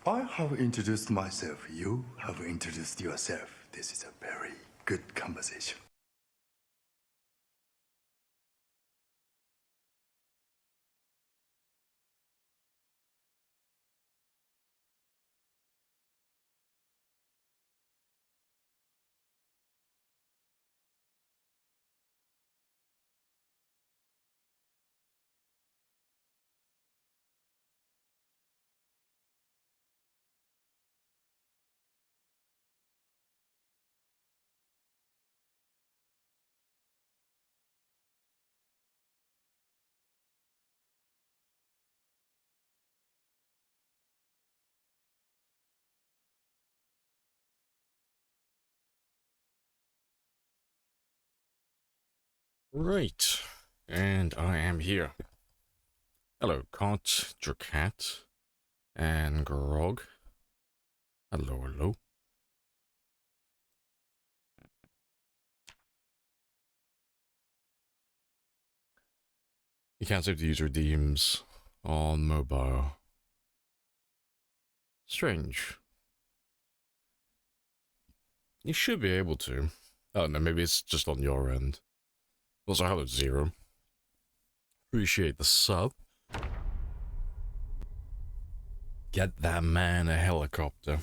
I have introduced myself. You have introduced yourself. This is a very good conversation. Right, and I am here. Hello, Cot, Dracat, and Grog. Hello, hello. You can't save to use redeems on mobile. Strange. You should be able to. I don't know, maybe it's just on your end. Also, hello, Zero. Appreciate the sub. Get that man a helicopter.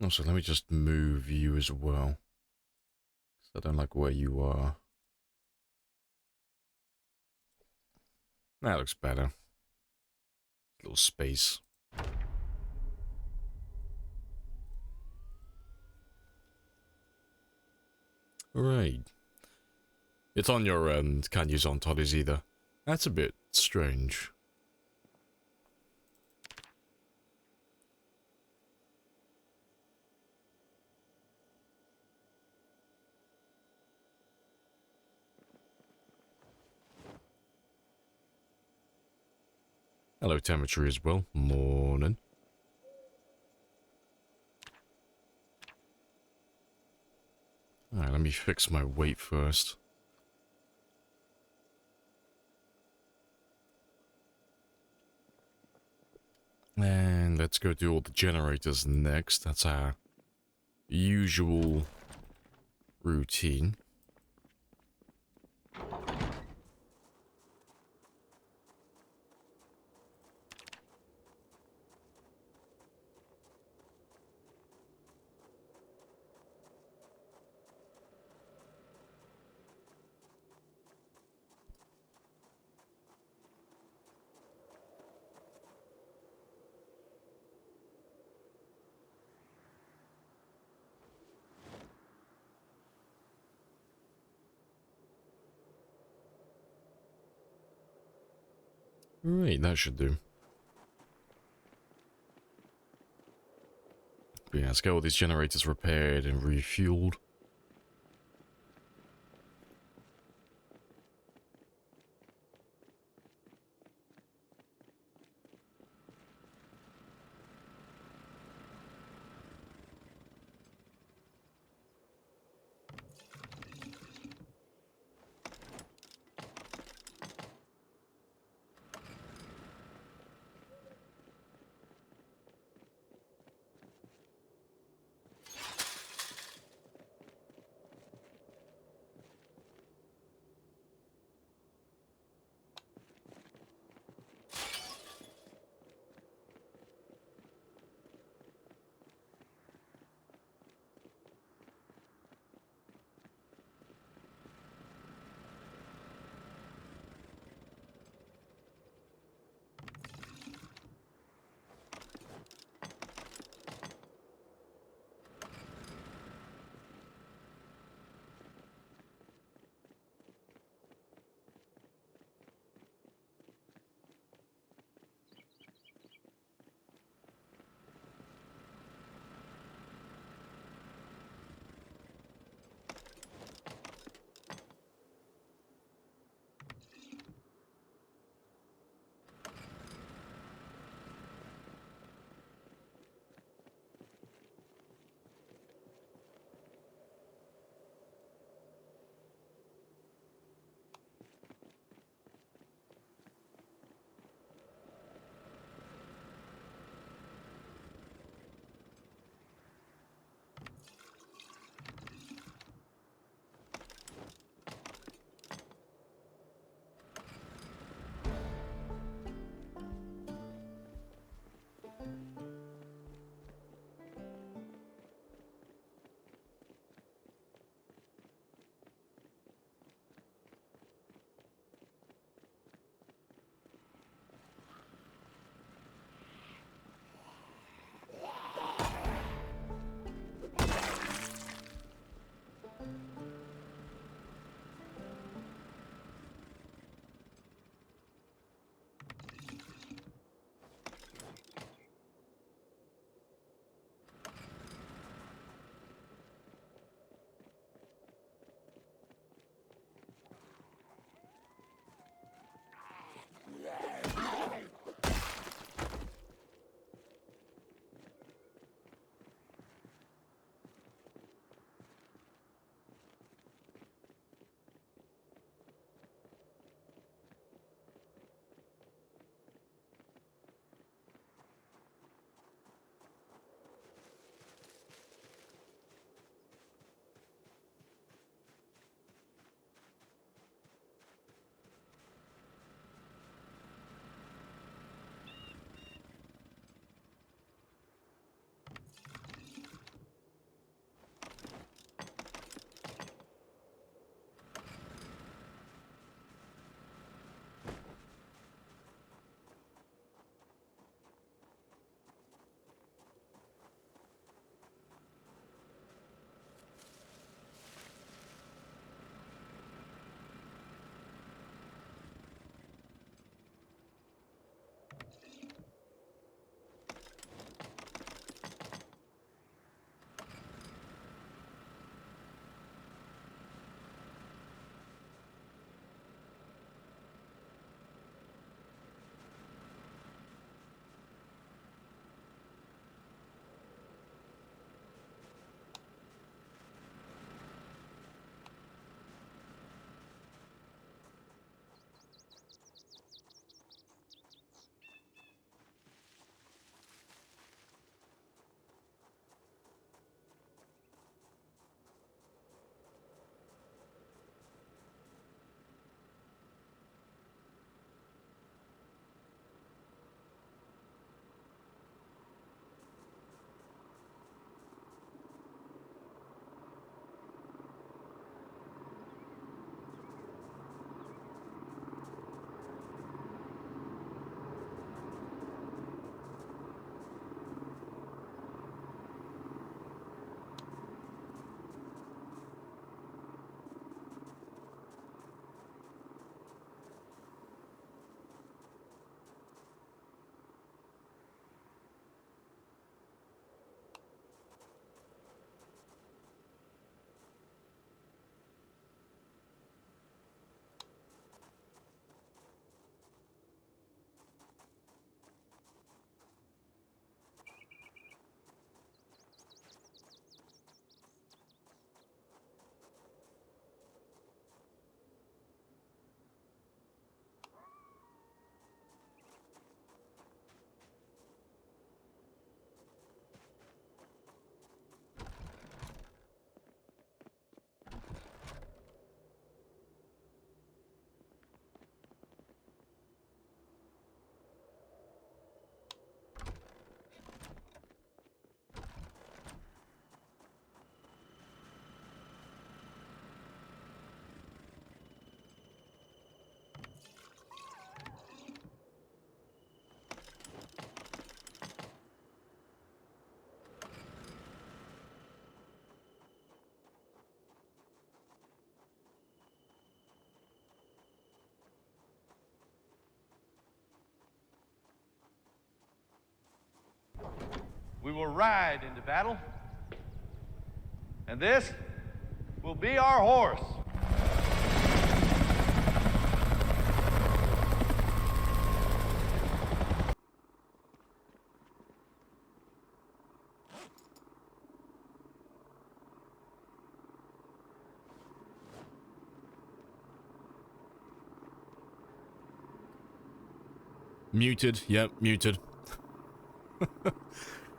Also, let me just move you as well. I don't like where you are. That looks better. Little space. Right. It's on your end. Can't use on Toddy's either. That's a bit strange. Hello, temperature as well. Morning. Alright, let me fix my weight first. And let's go do all the generators next. That's our usual routine. Right, that should do. But yeah, let's get all these generators repaired and refueled. we will ride into battle, and this will be our horse. Muted. Yep, muted.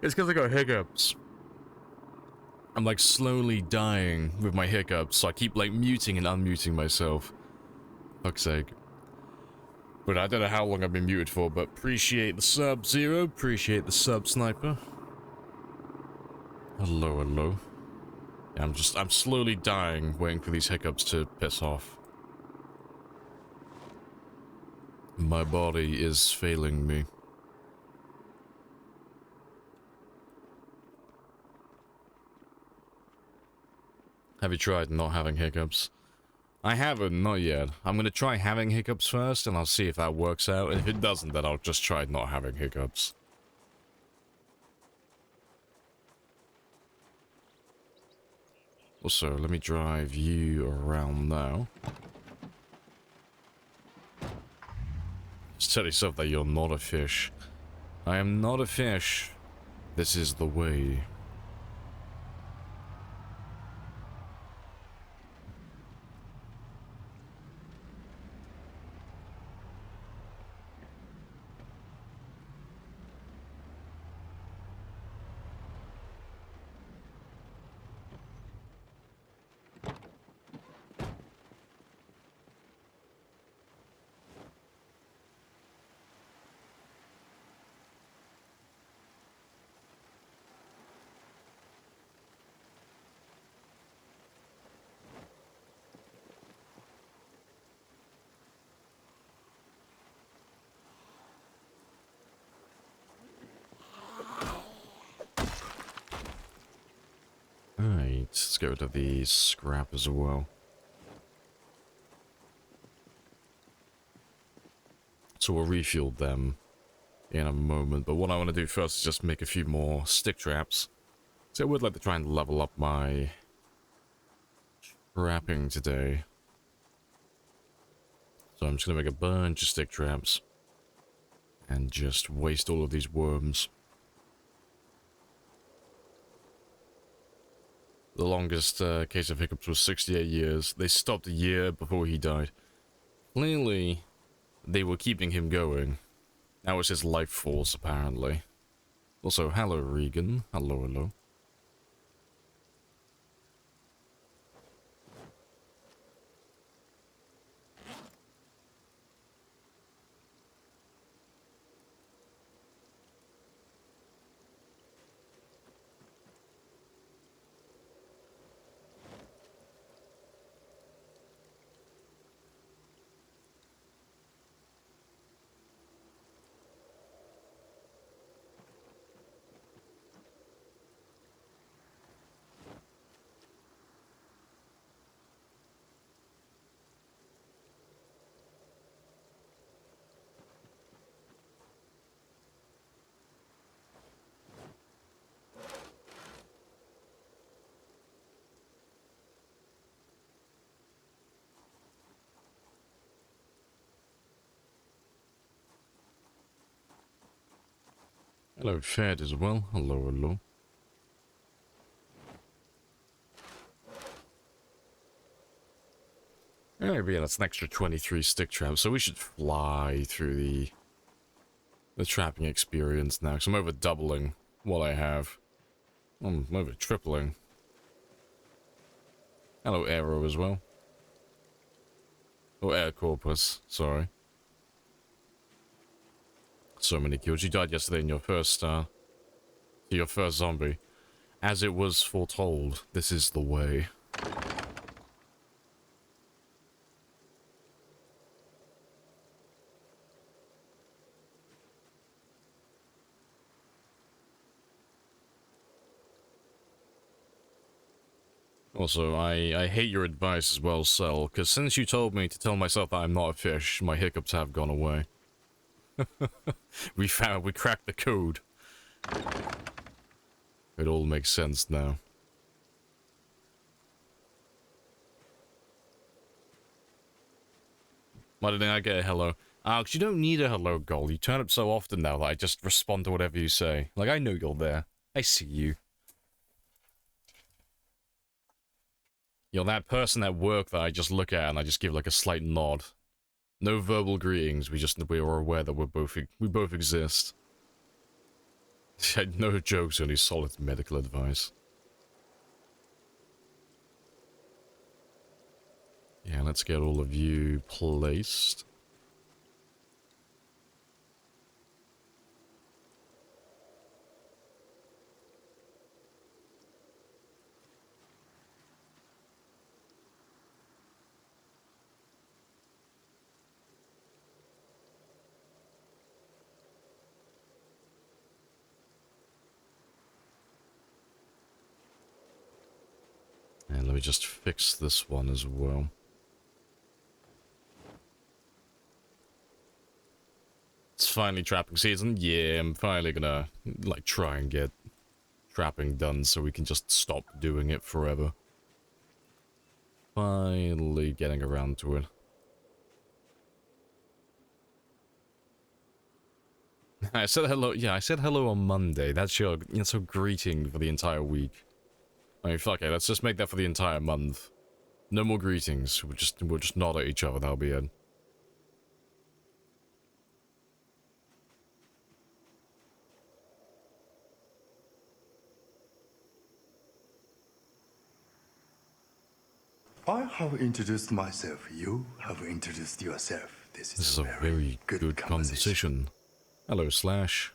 It's because I got hiccups. I'm like slowly dying with my hiccups, so I keep like muting and unmuting myself. Fuck's sake. But I don't know how long I've been muted for, but appreciate the sub, Zero. Appreciate the sub, Sniper. Hello, hello. Yeah, I'm slowly dying, waiting for these hiccups to piss off. My body is failing me. Have you tried not having hiccups? I haven't, not yet. I'm gonna try having hiccups first, and I'll see if that works out, and if it doesn't, then I'll just try not having hiccups. Also, let me drive you around now. Just tell yourself that you're not a fish. I am not a fish. This is the way. Alright, let's get rid of the scrap as well. So we'll refuel them in a moment, but what I want to do first is just make a few more stick traps. So I would like to try and level up my trapping today. So I'm just going to make a bunch of stick traps and just waste all of these worms. The longest case of hiccups was 68 years. They stopped a year before he died. Clearly, they were keeping him going. That was his life force, apparently. Also, hello, Regan. Hello, hello. Hello, Fed as well. Hello, hello. Alright, yeah, that's an extra 23 stick traps, so we should fly through the trapping experience now, because I'm over doubling what I have. I'm over tripling. Hello, Aero as well. Oh, Air Corpus, sorry. So many kills. You died yesterday in your first zombie. As it was foretold, this is the way. Also, I hate your advice as well, Cell, because since you told me to tell myself that I'm not a fish, my hiccups have gone away. We cracked the code. It all makes sense now. Why didn't I get a hello? Alex, you don't need a hello, Gold. You turn up so often now that I just respond to whatever you say. Like, I know you're there. I see you. You're that person at work that I just look at and I just give like a slight nod. No verbal greetings. We are aware that we both exist. No jokes, only solid medical advice. Yeah, let's get all of you placed. And let me just fix this one as well. It's finally trapping season. Yeah, I'm finally gonna, like, try and get trapping done so we can just stop doing it forever. Finally getting around to it. I said hello, yeah, I said hello on Monday. That's your greeting for the entire week. I mean, fuck it, let's just make that for the entire month. No more greetings. We'll just nod at each other, that'll be it. I have introduced myself. You have introduced yourself. This is a very good conversation. Hello, Slash.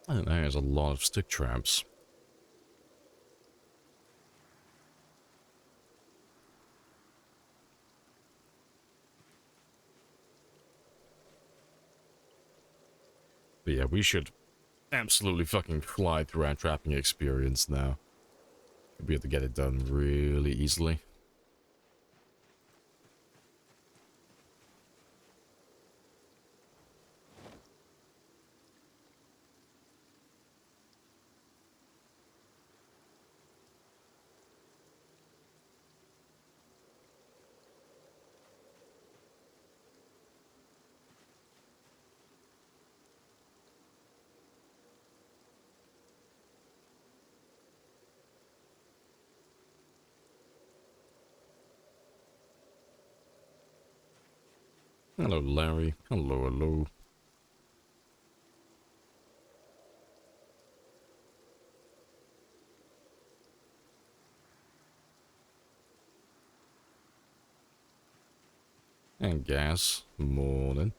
And there's a lot of stick traps. But yeah, we should absolutely fucking fly through our trapping experience now. We'll be able to get it done really easily. Hello, Larry. Hello, hello. And gas. Morning.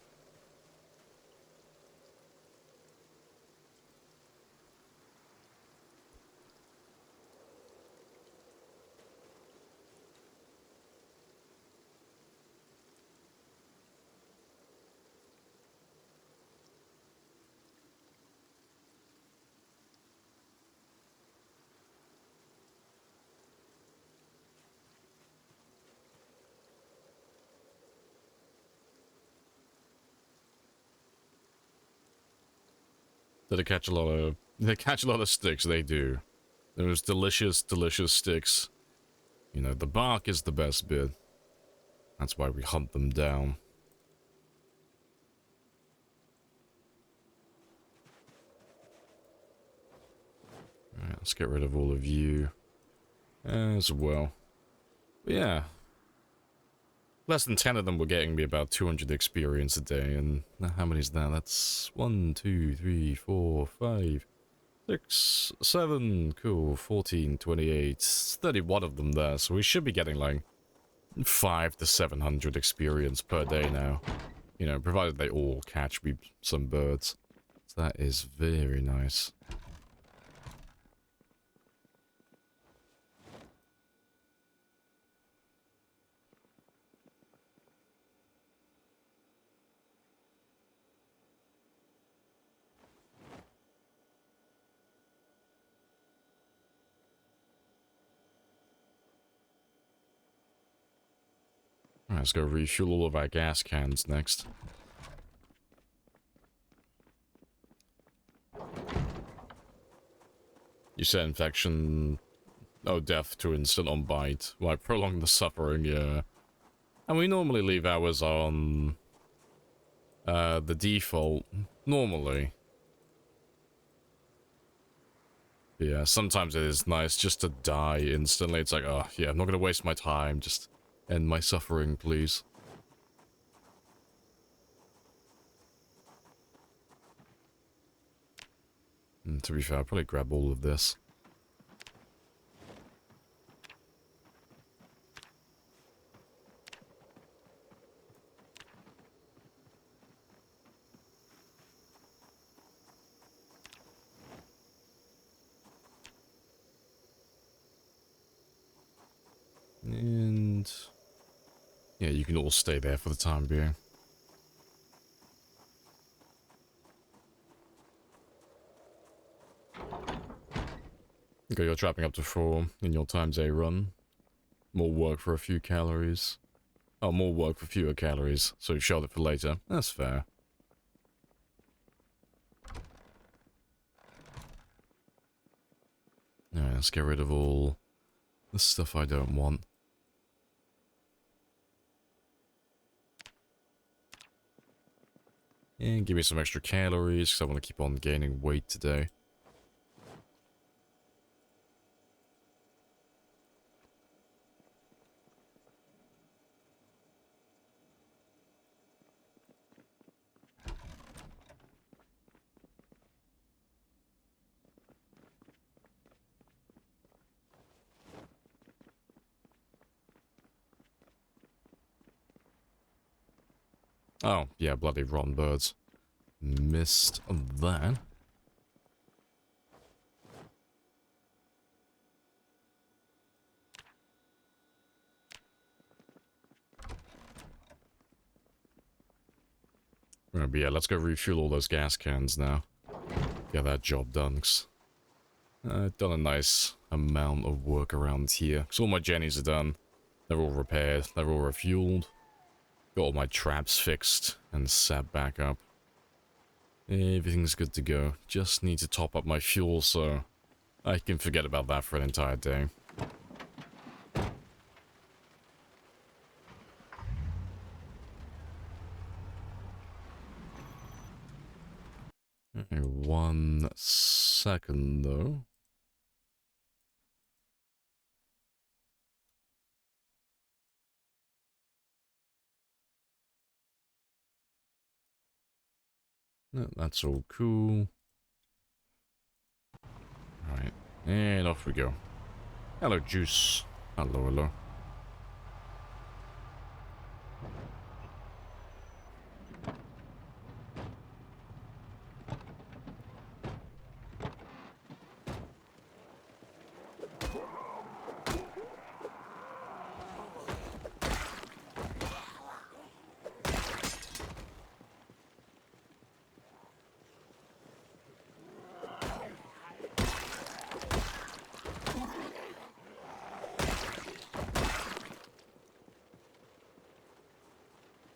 Did they catch a lot of... They catch a lot of sticks, they do. Those delicious, delicious sticks. You know, the bark is the best bit. That's why we hunt them down. Alright, let's get rid of all of you as well. But yeah. Less than 10 of them were getting me about 200 experience a day, and how many is that? That's 1, 2, 3, 4, 5, 6, 7, cool, 14, 28, 31 of them there, so we should be getting like 5 to 700 experience per day now. You know, provided they all catch me some birds. So that is very nice. Alright, let's go refuel all of our gas cans next. You said infection... Oh, death to instant on bite. Why prolong the suffering, yeah. And we normally leave ours on... the default. Normally. Yeah, sometimes it is nice just to die instantly. It's like, oh, yeah, I'm not gonna waste my time. Just end my suffering, please. And to be fair, I'll probably grab all of this. And... yeah, you can all stay there for the time being. Okay, you're trapping up to 4 in your times A run. More work for a few calories. Oh, more work for fewer calories, so you shelved it for later. That's fair. Alright, let's get rid of all the stuff I don't want. And give me some extra calories, because I want to keep on gaining weight today. Oh, yeah, bloody rotten birds. Missed that. Right, but yeah, let's go refuel all those gas cans now. Get that job done. I've done a nice amount of work around here. Because all my jennies are done. They're all repaired. They're all refueled. Got all my traps fixed and set back up. Everything's good to go. Just need to top up my fuel so I can forget about that for an entire day. Okay, 1 second though. No, that's all cool. Alright, and off we go. Hello, Juice. Hello, hello.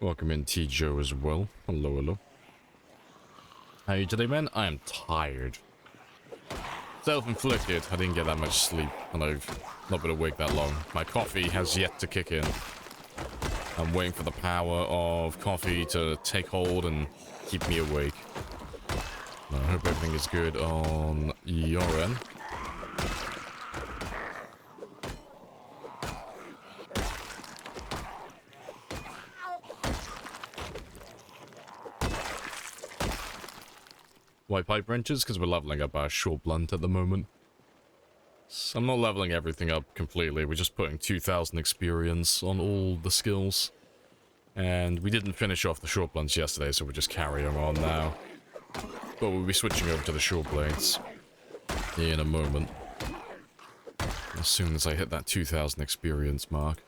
Welcome in, T. Joe, as well. Hello, hello. How are you today, man? I am tired. Self-inflicted. I didn't get that much sleep, and I've not been awake that long. My coffee has yet to kick in. I'm waiting for the power of coffee to take hold and keep me awake. I hope everything is good on your end. Why pipe wrenches? Because we're leveling up our short blunt at the moment. So I'm not leveling everything up completely, we're just putting 2,000 experience on all the skills. And we didn't finish off the short blunts yesterday, so we're just carrying on now. But we'll be switching over to the short blades in a moment. As soon as I hit that 2,000 experience mark.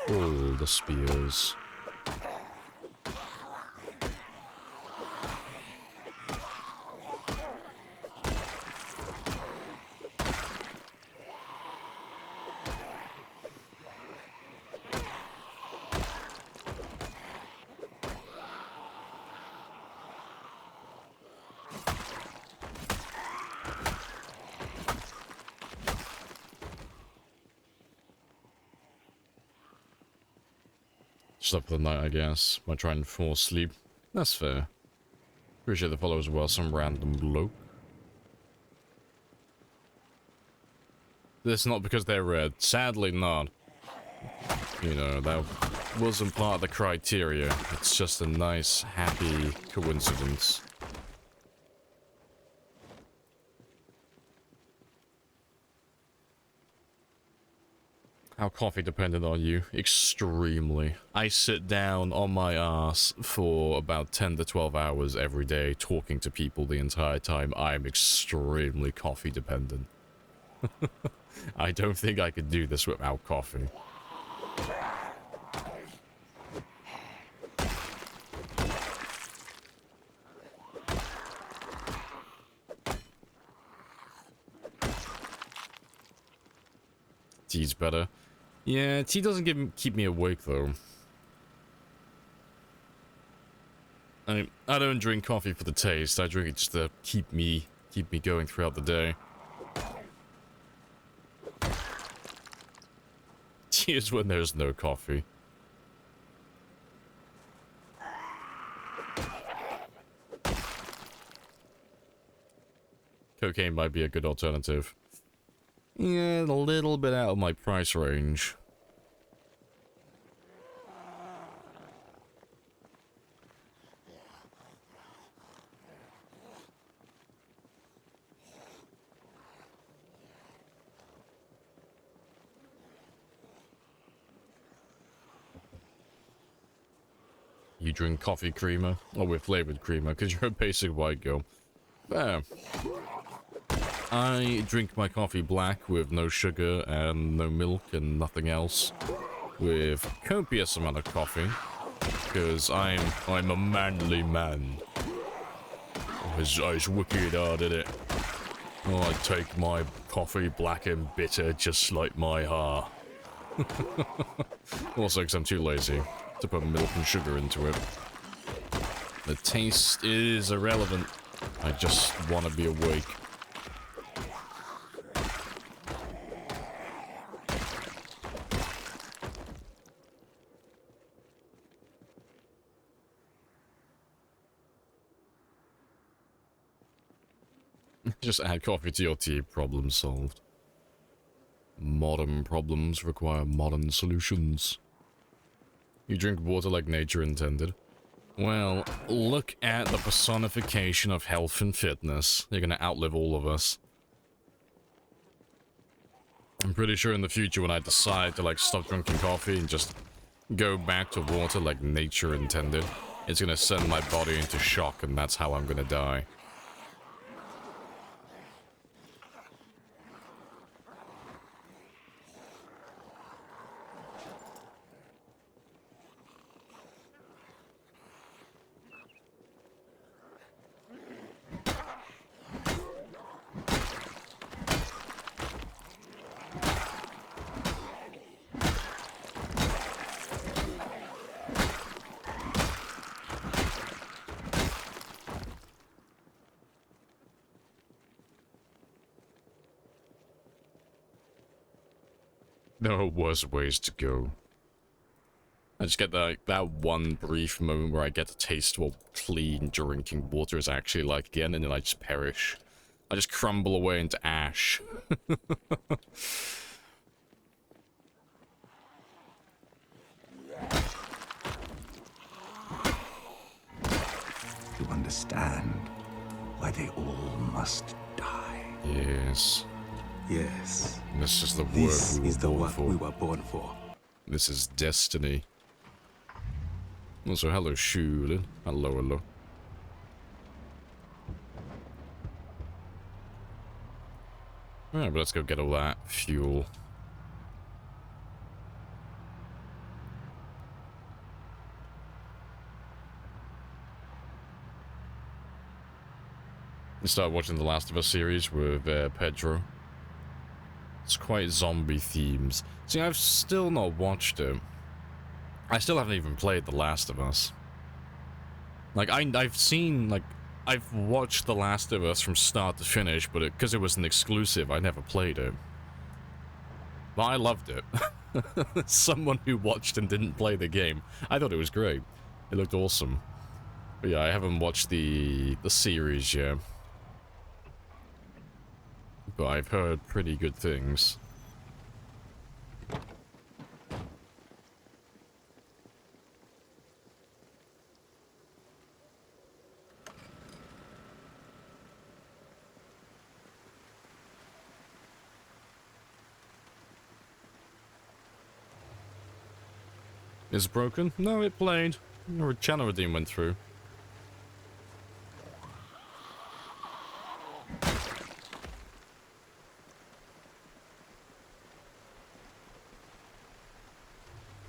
All the spears. Just up for the night, I guess. Might try and fall asleep. That's fair. Appreciate the follow as well, some random bloke. This is not because they're red. Sadly not. You know, that wasn't part of the criteria. It's just a nice, happy coincidence. How coffee dependent are you? Extremely. I sit down on my ass for about 10 to 12 hours every day talking to people the entire time. I'm extremely coffee dependent. I don't think I could do this without coffee. Tea's better. Yeah, tea doesn't keep me awake though. I don't drink coffee for the taste. I drink it just to keep me going throughout the day. Tea is when there's no coffee. Cocaine might be a good alternative. Yeah, a little bit out of my price range. You drink coffee creamer? Or with flavored creamer, because you're a basic white girl. Fair. I drink my coffee black with no sugar and no milk and nothing else. With copious amount of coffee. Because I'm a manly man. It's wicked hard, isn't it? Oh, I take my coffee black and bitter just like my heart. Also, because I'm too lazy to put milk and sugar into it. The taste is irrelevant. I just want to be awake. Just add coffee to your tea, problem solved. Modern problems require modern solutions. You drink water like nature intended. Well, look at the personification of health and fitness. You're gonna outlive all of us. I'm pretty sure in the future when I decide to, like, stop drinking coffee and just go back to water like nature intended, it's gonna send my body into shock and that's how I'm gonna die. There are worse ways to go. I just get that one brief moment where I get to taste what clean drinking water is actually like again, and then I just perish. I just crumble away into ash. To understand why they all must die. Yes. Yes. This is the work This we is were the born work for. we were born for. This is destiny. Also, hello, Shulin. Hello, hello. Alright, but let's go get all that fuel. I started watching the Last of Us series with Pedro. It's quite zombie themes. See, I've still not watched it. I still haven't even played The Last of Us. Like, I've seen, like, I've watched The Last of Us from start to finish, but because it was an exclusive, I never played it. But I loved it. Someone who watched and didn't play the game, I thought it was great. It looked awesome. But yeah, I haven't watched the series yet. But I've heard pretty good things. Is it broken? No, it played. Your channel redeem went through.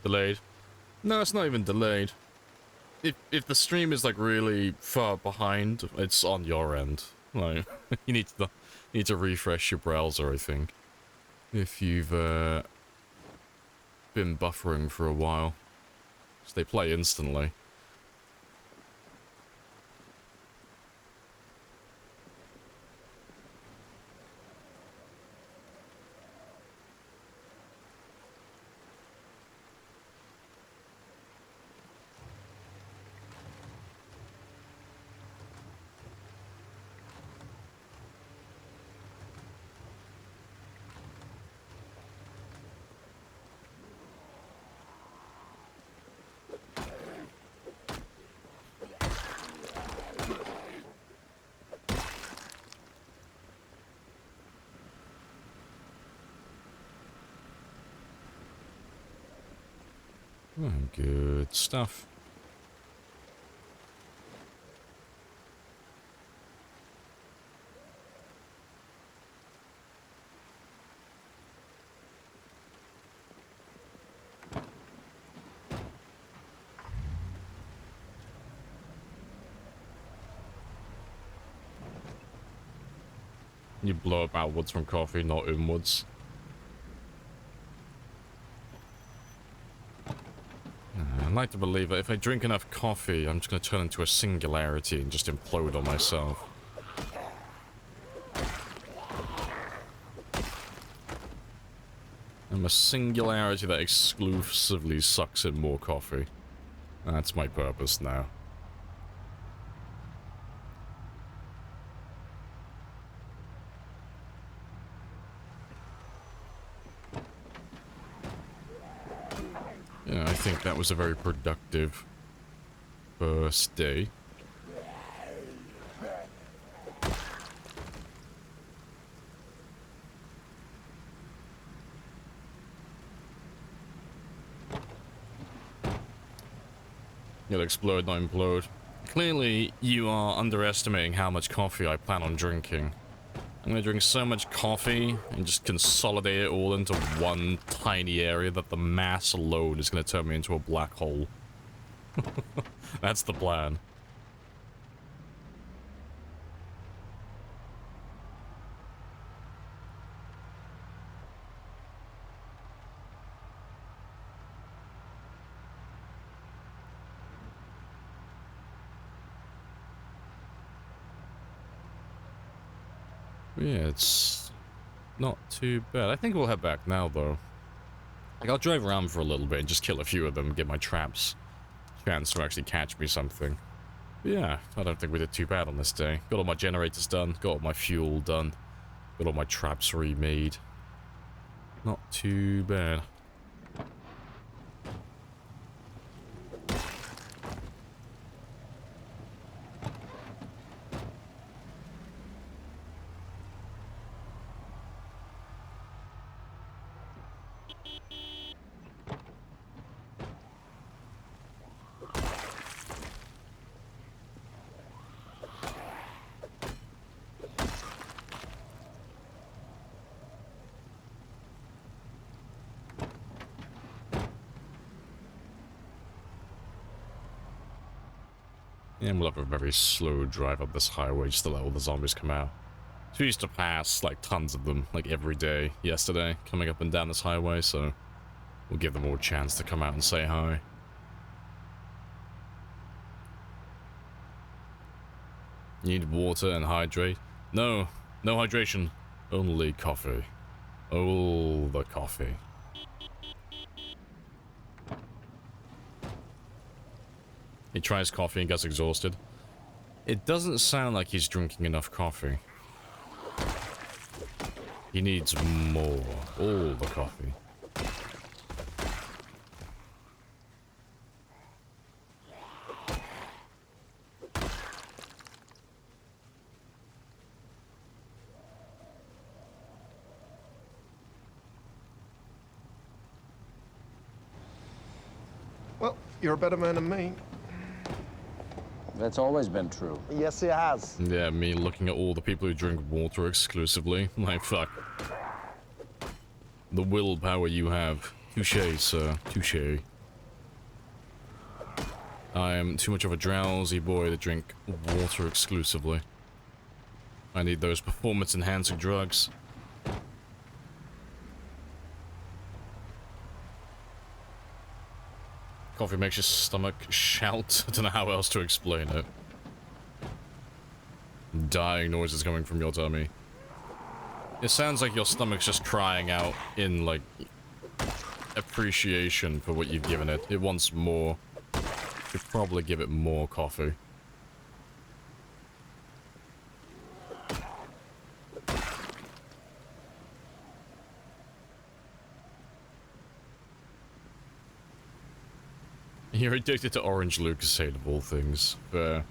Delayed. No, it's not even delayed. If the stream is like really far behind, it's on your end. Like you need to refresh your browser, I think. If you've been buffering for a while. So they play instantly. Oh, good stuff. You blow up outwards from coffee, not inwards. I'd like to believe that if I drink enough coffee, I'm just going to turn into a singularity and just implode on myself. I'm a singularity that exclusively sucks in more coffee. That's my purpose now. Yeah, I think that was a very productive first day. You'll explode, not implode. Clearly, you are underestimating how much coffee I plan on drinking. I'm gonna drink so much coffee and just consolidate it all into one tiny area that the mass alone is gonna turn me into a black hole. That's the plan. Yeah, it's not too bad. I think we'll head back now, though. Like, I'll drive around for a little bit and just kill a few of them, get my traps chance to actually catch me something. But yeah, I don't think we did too bad on this day. Got all my generators done, got all my fuel done, got all my traps remade. Not too bad. And we'll have a very slow drive up this highway just to let all the zombies come out. So we used to pass, like, tons of them, like, every day yesterday, coming up and down this highway, so we'll give them all a chance to come out and say hi. You need water and hydrate? No, no hydration, only coffee. Oh, the coffee. He tries coffee and gets exhausted. It doesn't sound like he's drinking enough coffee. He needs more. All the coffee. Well, you're a better man than me. That's always been true. Yes, it has. Yeah, me looking at all the people who drink water exclusively. Like, fuck. The willpower you have. Touché, sir. Touché. I am too much of a drowsy boy to drink water exclusively. I need those performance-enhancing drugs. Coffee makes your stomach shout. I don't know how else to explain it. Dying noises coming from your tummy. It sounds like your stomach's just crying out in, like, appreciation for what you've given it. It wants more. You should probably give it more coffee. You're addicted to orange Lucasade of all things. Fair.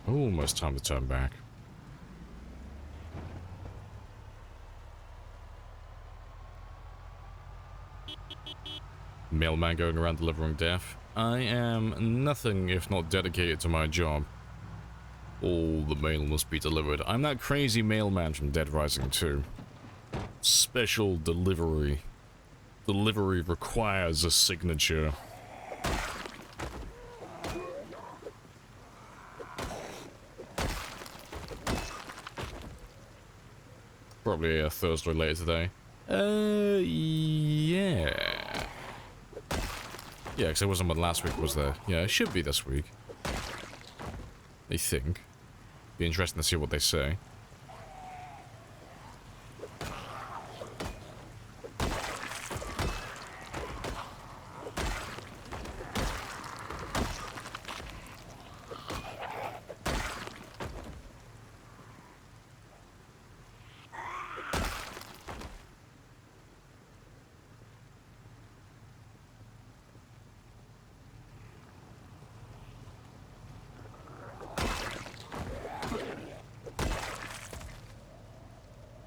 Almost time to turn back. Mailman going around delivering death. I am nothing if not dedicated to my job. All the mail must be delivered. I'm that crazy mailman from Dead Rising 2. Special delivery. Delivery requires a signature. Probably a Thursday later today. Yeah. Yeah, because there wasn't one last week, was there? Yeah, it should be this week. I think. Be interesting to see what they say.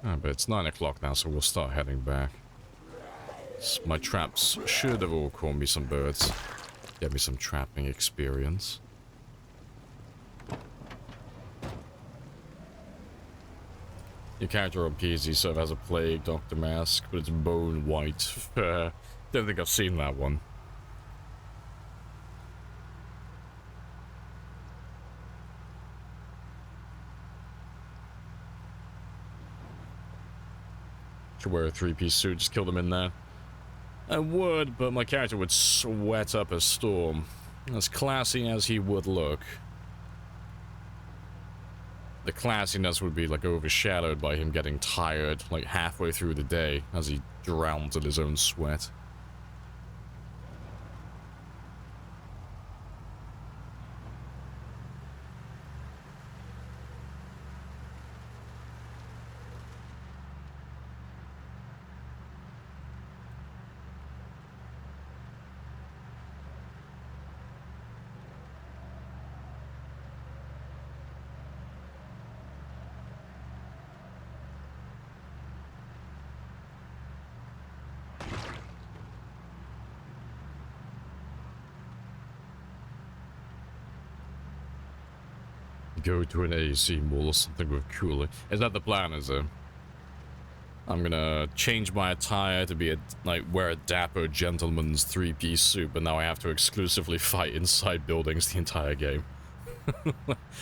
Oh, but it's 9 o'clock now, so we'll start heading back. My traps should have all caught me some birds. Get me some trapping experience. Your character on PC sort of has a plague doctor mask, but it's bone white. Don't think I've seen that one. Should wear a 3-piece suit, just kill them in there. I would, but my character would sweat up a storm. As classy as he would look, the classiness would be like overshadowed by him getting tired like halfway through the day as he drowns in his own sweat. Go to an AC mall or something with cooling. Is that the plan, is it? I'm gonna change my attire to be wear a dapper gentleman's 3-piece suit, but now I have to exclusively fight inside buildings the entire game.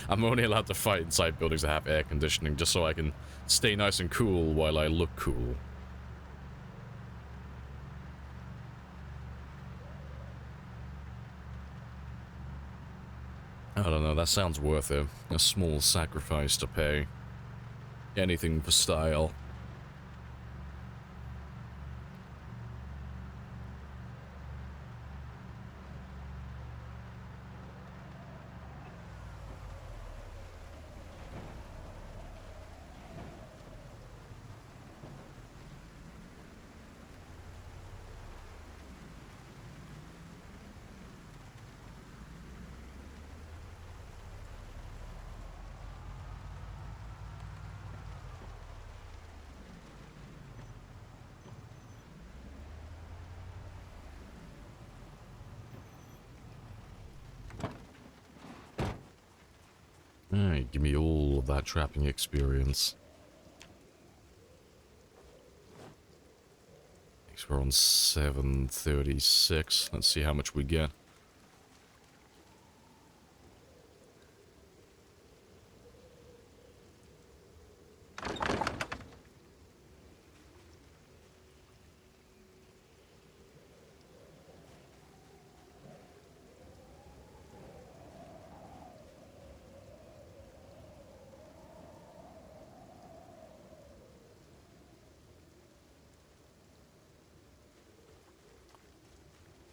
I'm only allowed to fight inside buildings that have air conditioning, just so I can stay nice and cool while I look cool. I don't know, that sounds worth it. A small sacrifice to pay. Anything for style. Alright, give me all of that trapping experience. Thanks, we're on 736. Let's see how much we get.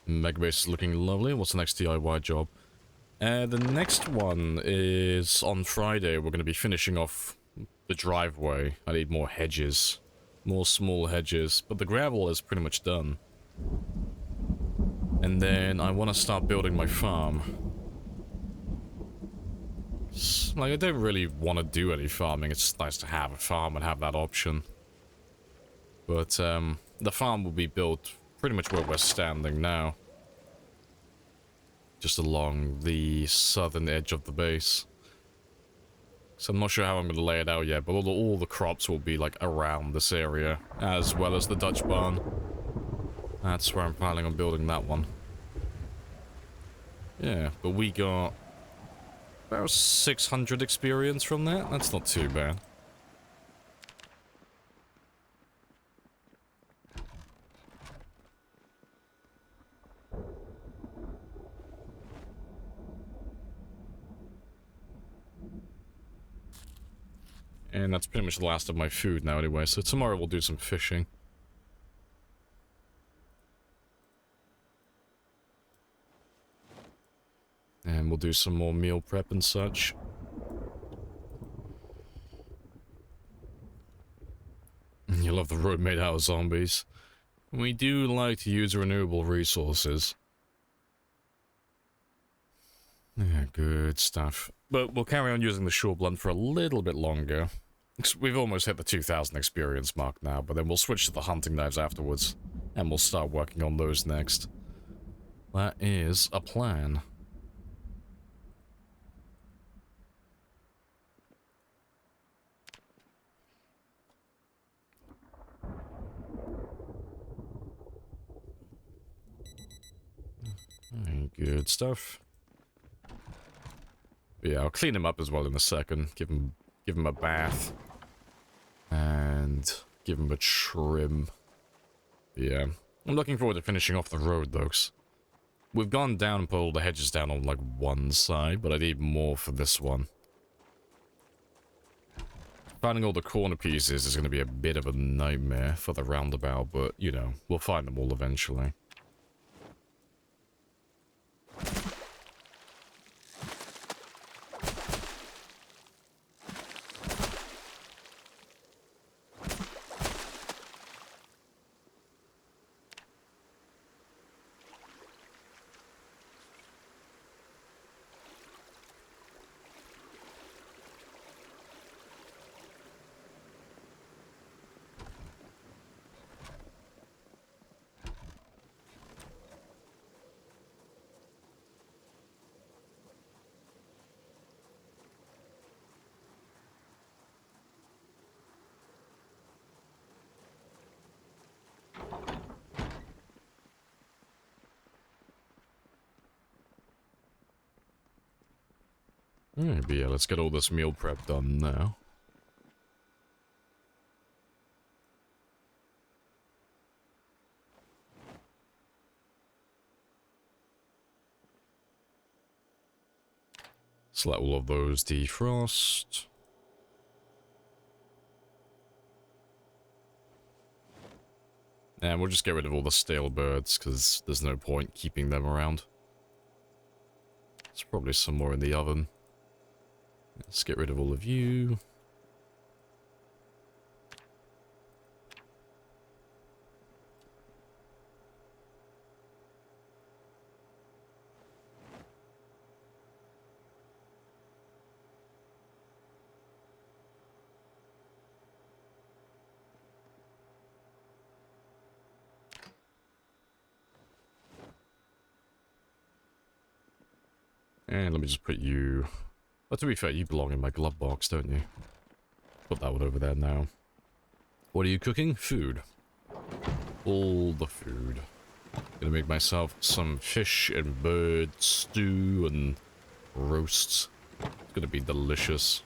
Megabase is looking lovely. What's the next DIY job? The next one is on Friday. We're going to be finishing off the driveway. I need more hedges. More small hedges. But the gravel is pretty much done. And then I want to start building my farm. Like, I don't really want to do any farming. It's nice to have a farm and have that option. But the farm will be built pretty much where we're standing now. Just along the southern edge of the base. So I'm not sure how I'm going to lay it out yet, but all the crops will be like around this area, as well as the Dutch barn. That's where I'm planning on building that one. Yeah, but we got about 600 experience from that. That's not too bad. And that's pretty much the last of my food now anyway, so tomorrow we'll do some fishing. And we'll do some more meal prep and such. You love the road made out of zombies. We do like to use renewable resources. Yeah, good stuff. But we'll carry on using the short blunt for a little bit longer. We've almost hit the 2,000 experience mark now, but then we'll switch to the hunting knives afterwards, and we'll start working on those next. That is a plan. Good stuff. But yeah, I'll clean him up as well in a second. Give him a bath. And give him a trim. Yeah. I'm looking forward to finishing off the road, though. We've gone down and put all the hedges down on, like, one side, but I need more for this one. Finding all the corner pieces is going to be a bit of a nightmare for the roundabout, but, you know, we'll find them all eventually. Alright, but yeah, let's get all this meal prep done now. Let's let all of those defrost. And we'll just get rid of all the stale birds, because there's no point keeping them around. There's probably some more in the oven. Let's get rid of all of you. And let me just put you... But to be fair, you belong in my glove box, don't you? Put that one over there now. What are you cooking? Food. All the food. Gonna make myself some fish and bird stew and roasts. It's gonna be delicious.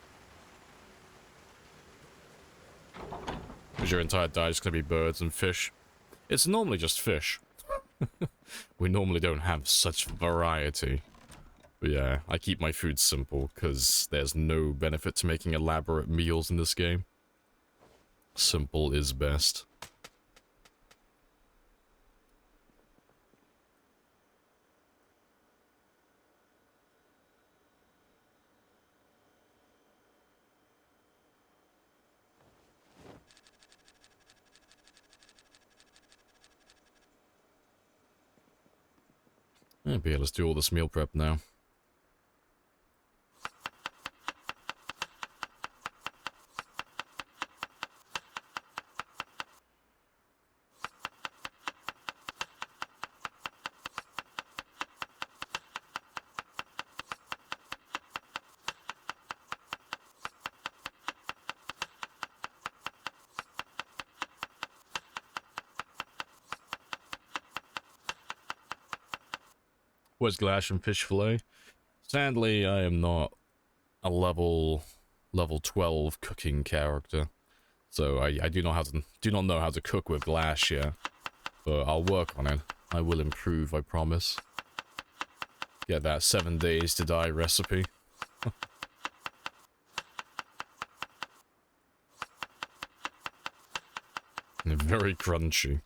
Because your entire diet is gonna be birds and fish. It's normally just fish. We normally don't have such variety. But yeah, I keep my food simple, because there's no benefit to making elaborate meals in this game. Simple is best. Yeah, but yeah, let's do all this meal prep now. Where's Glash and fish fillet? Sadly, I am not a level 12 cooking character, so I do not know how to cook with Glash yet. But I'll work on it. I will improve, I promise. Get that 7 days to die recipe. Very crunchy.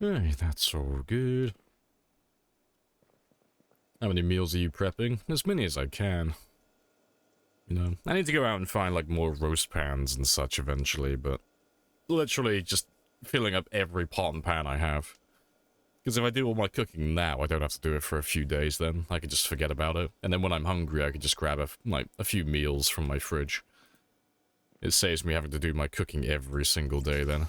Hey, that's all good. How many meals are you prepping? As many as I can. You know, I need to go out and find, like, more roast pans and such eventually, but literally just filling up every pot and pan I have. Because if I do all my cooking now, I don't have to do it for a few days then. I can just forget about it. And then when I'm hungry, I can just grab, a few meals from my fridge. It saves me having to do my cooking every single day then.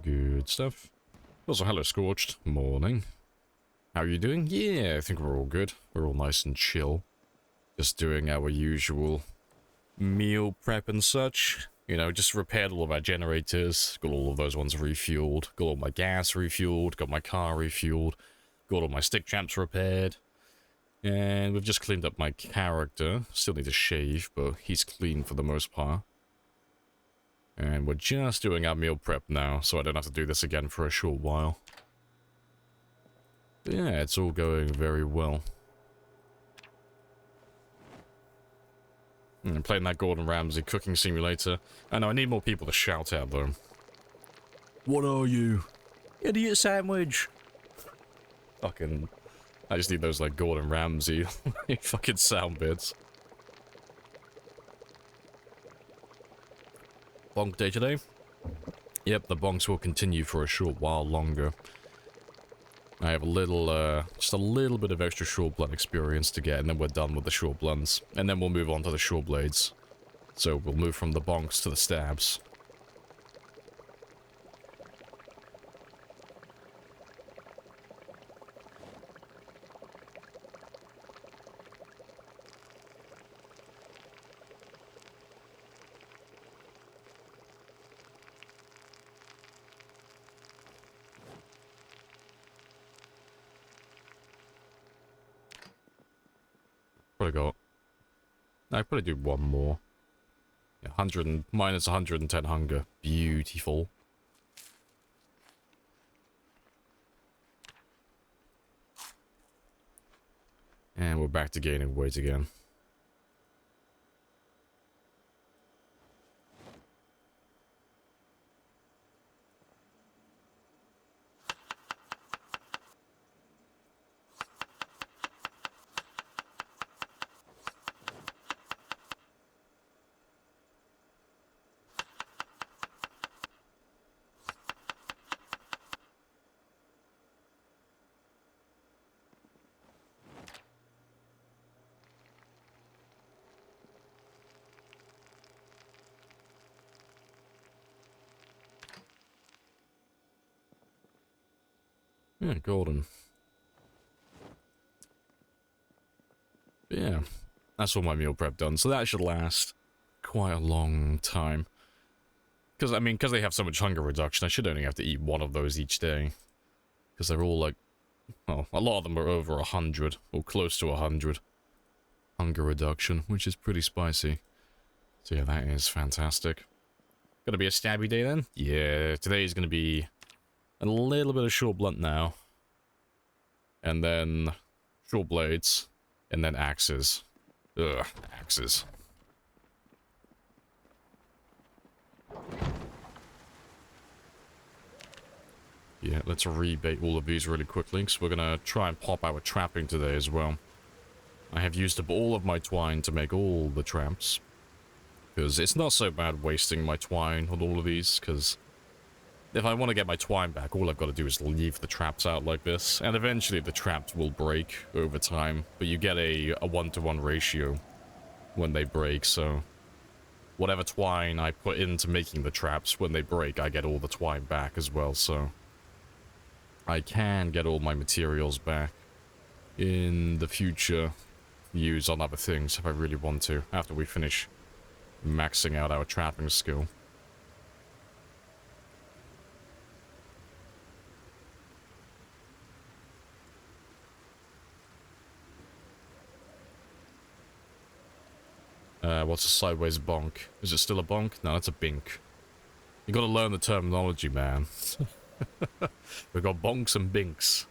Good stuff. Also, hello, Scorched. Morning. How are you doing? Yeah, I think we're all good. We're all nice and chill. Just doing our usual meal prep and such. You know, just repaired all of our generators. Got all of those ones refueled. Got all my gas refueled. Got my car refueled. Got all my stick champs repaired. And we've just cleaned up my character. Still need to shave, but he's clean for the most part. And we're just doing our meal prep now, so I don't have to do this again for a short while. But yeah, it's all going very well. I'm playing that Gordon Ramsay cooking simulator. I know, I need more people to shout out, though. What are you? Idiot sandwich! Fucking... I just need those, like, Gordon Ramsay fucking sound bits. Bonk day today? Yep, the bonks will continue for a short while longer. I have a little, just a little bit of extra short blunt experience to get, and then we're done with the short blunts. And then we'll move on to the short blades. So we'll move from the bonks to the stabs. I'd probably do one more. Yeah, 100 and minus 110 hunger. Beautiful. And we're back to gaining weight again. Yeah, golden. But yeah, that's all my meal prep done. So that should last quite a long time. Because, I mean, because they have so much hunger reduction, I should only have to eat one of those each day. Because they're all like, well, a lot of them are over 100, or close to 100. Hunger reduction, which is pretty spicy. So yeah, that is fantastic. Gonna be a stabby day then? Yeah, today is gonna be a little bit of short blunt now. And then short blades. And then axes. Ugh, axes. Yeah, let's rebait all of these really quickly, because we're gonna try and pop our trapping today as well. I have used up all of my twine to make all the traps. Because it's not so bad wasting my twine on all of these, because if I want to get my twine back, all I've got to do is leave the traps out like this, and eventually the traps will break over time, but you get a 1-to-1 ratio when they break, so whatever twine I put into making the traps, when they break, I get all the twine back as well, so I can get all my materials back in the future, use on other things if I really want to, after we finish maxing out our trapping skill. What's a sideways bonk? Is it still a bonk? No, that's a bink. You gotta learn the terminology, man. We've got bonks and binks.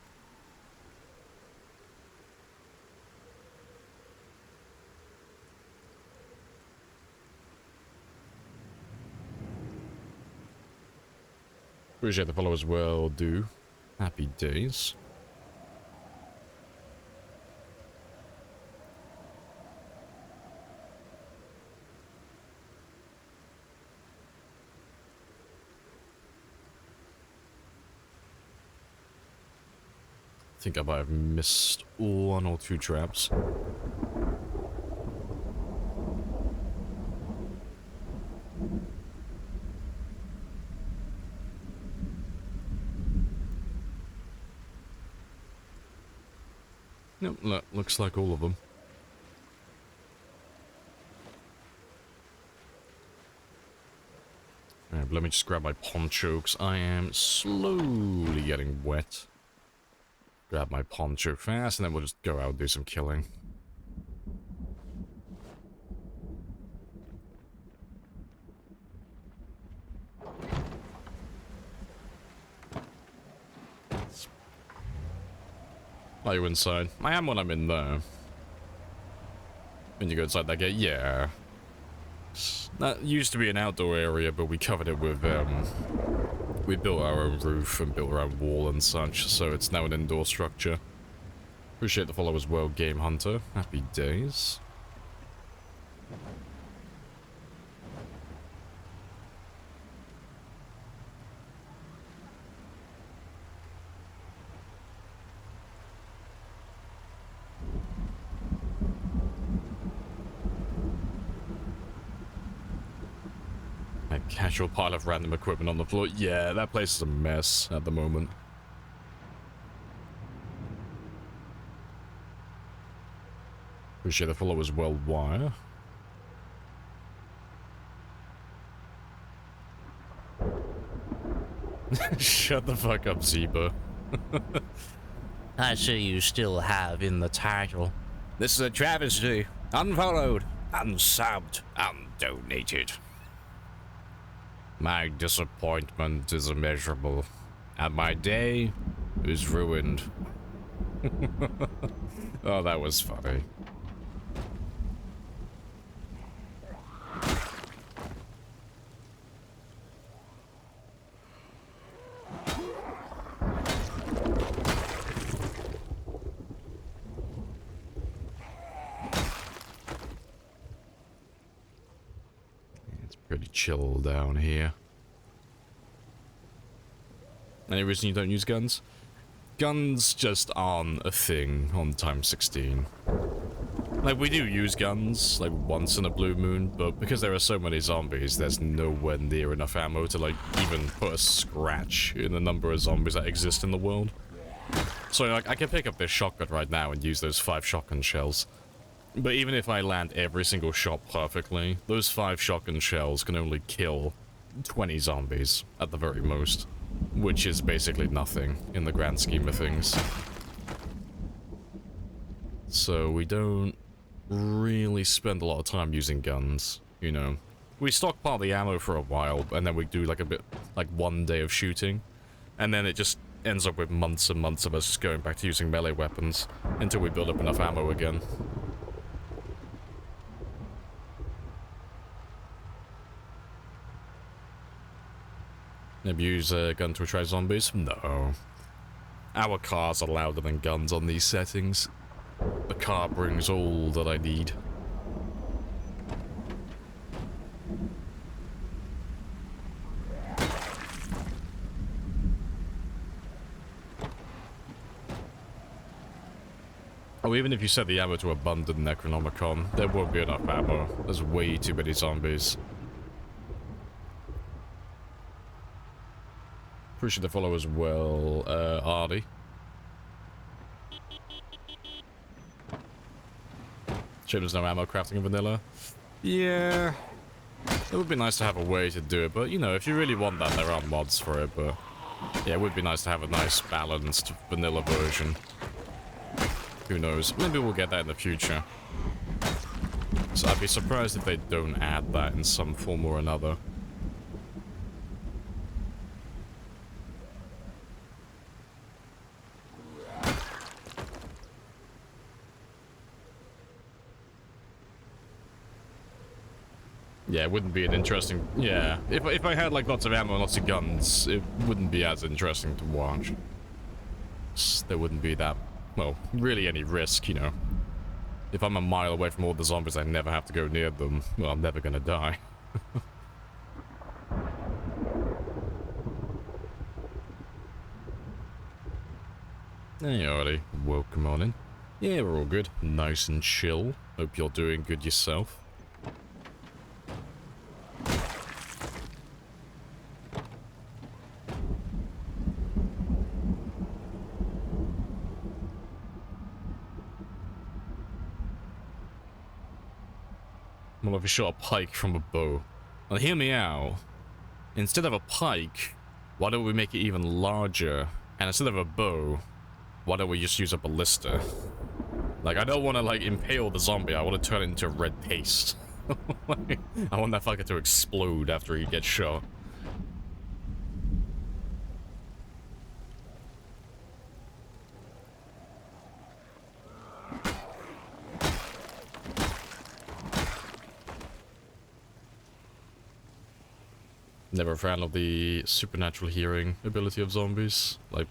Appreciate the follow as well, do. Happy days. I think I might have missed 1 or 2 traps. Nope, looks like all of them. Alright, let me just grab my poncho, because I am slowly getting wet. Grab my poncho fast, and then we'll just go out and do some killing. Are you inside? I am when I'm in there. When you go inside that gate, yeah. That used to be an outdoor area, but we covered it with, we built our own roof and built our own wall and such, so it's now an indoor structure. Appreciate the follow as well, Game Hunter. Happy days. A casual pile of random equipment on the floor. Yeah, that place is a mess at the moment. Appreciate the follow as well, Wire. Shut the fuck up, Zeba. I see you still have in the title. This is a travesty. Unfollowed, unsubbed, undonated. My disappointment is immeasurable, and my day is ruined. Oh, that was funny. It's pretty chill down here. Any reason you don't use guns? Guns just aren't a thing on Time 16. Like, we do use guns, like, once in a blue moon, but because there are so many zombies, there's nowhere near enough ammo to, like, even put a scratch in the number of zombies that exist in the world. So, like, I can pick up this shotgun right now and use those 5 shotgun shells. But even if I land every single shot perfectly, those 5 shotgun shells can only kill 20 zombies, at the very most. Which is basically nothing in the grand scheme of things. So we don't really spend a lot of time using guns, you know. We stockpile the ammo for a while, and then we do like a bit, like 1 day of shooting. And then it just ends up with months and months of us just going back to using melee weapons until we build up enough ammo again. Maybe use a gun to attract zombies? No. Our cars are louder than guns on these settings. The car brings all that I need. Oh, even if you set the ammo to abundant Necronomicon, there won't be enough ammo. There's way too many zombies. Appreciate the follow as well, Artie. Shame there's no ammo crafting in vanilla. Yeah. It would be nice to have a way to do it, but you know, if you really want that, there are mods for it, but yeah, it would be nice to have a nice balanced vanilla version. Who knows? Maybe we'll get that in the future. So I'd be surprised if they don't add that in some form or another. Yeah, it wouldn't be an interesting... Yeah, if I had like lots of ammo and lots of guns, it wouldn't be as interesting to watch. There wouldn't be that, well, really any risk, you know. If I'm a mile away from all the zombies, I never have to go near them. Well, I'm never gonna die. Hey, Artie. Welcome on in. Yeah, we're all good. Nice and chill. Hope you're doing good yourself. Well, if we shot a pike from a bow. Now, hear me out. Instead of a pike, why don't we make it even larger? And instead of a bow, why don't we just use a ballista? Like, I don't want to, like, impale the zombie. I want to turn it into red paste. I want that fucker to explode after he gets shot. Never a fan of the supernatural hearing ability of zombies. Like,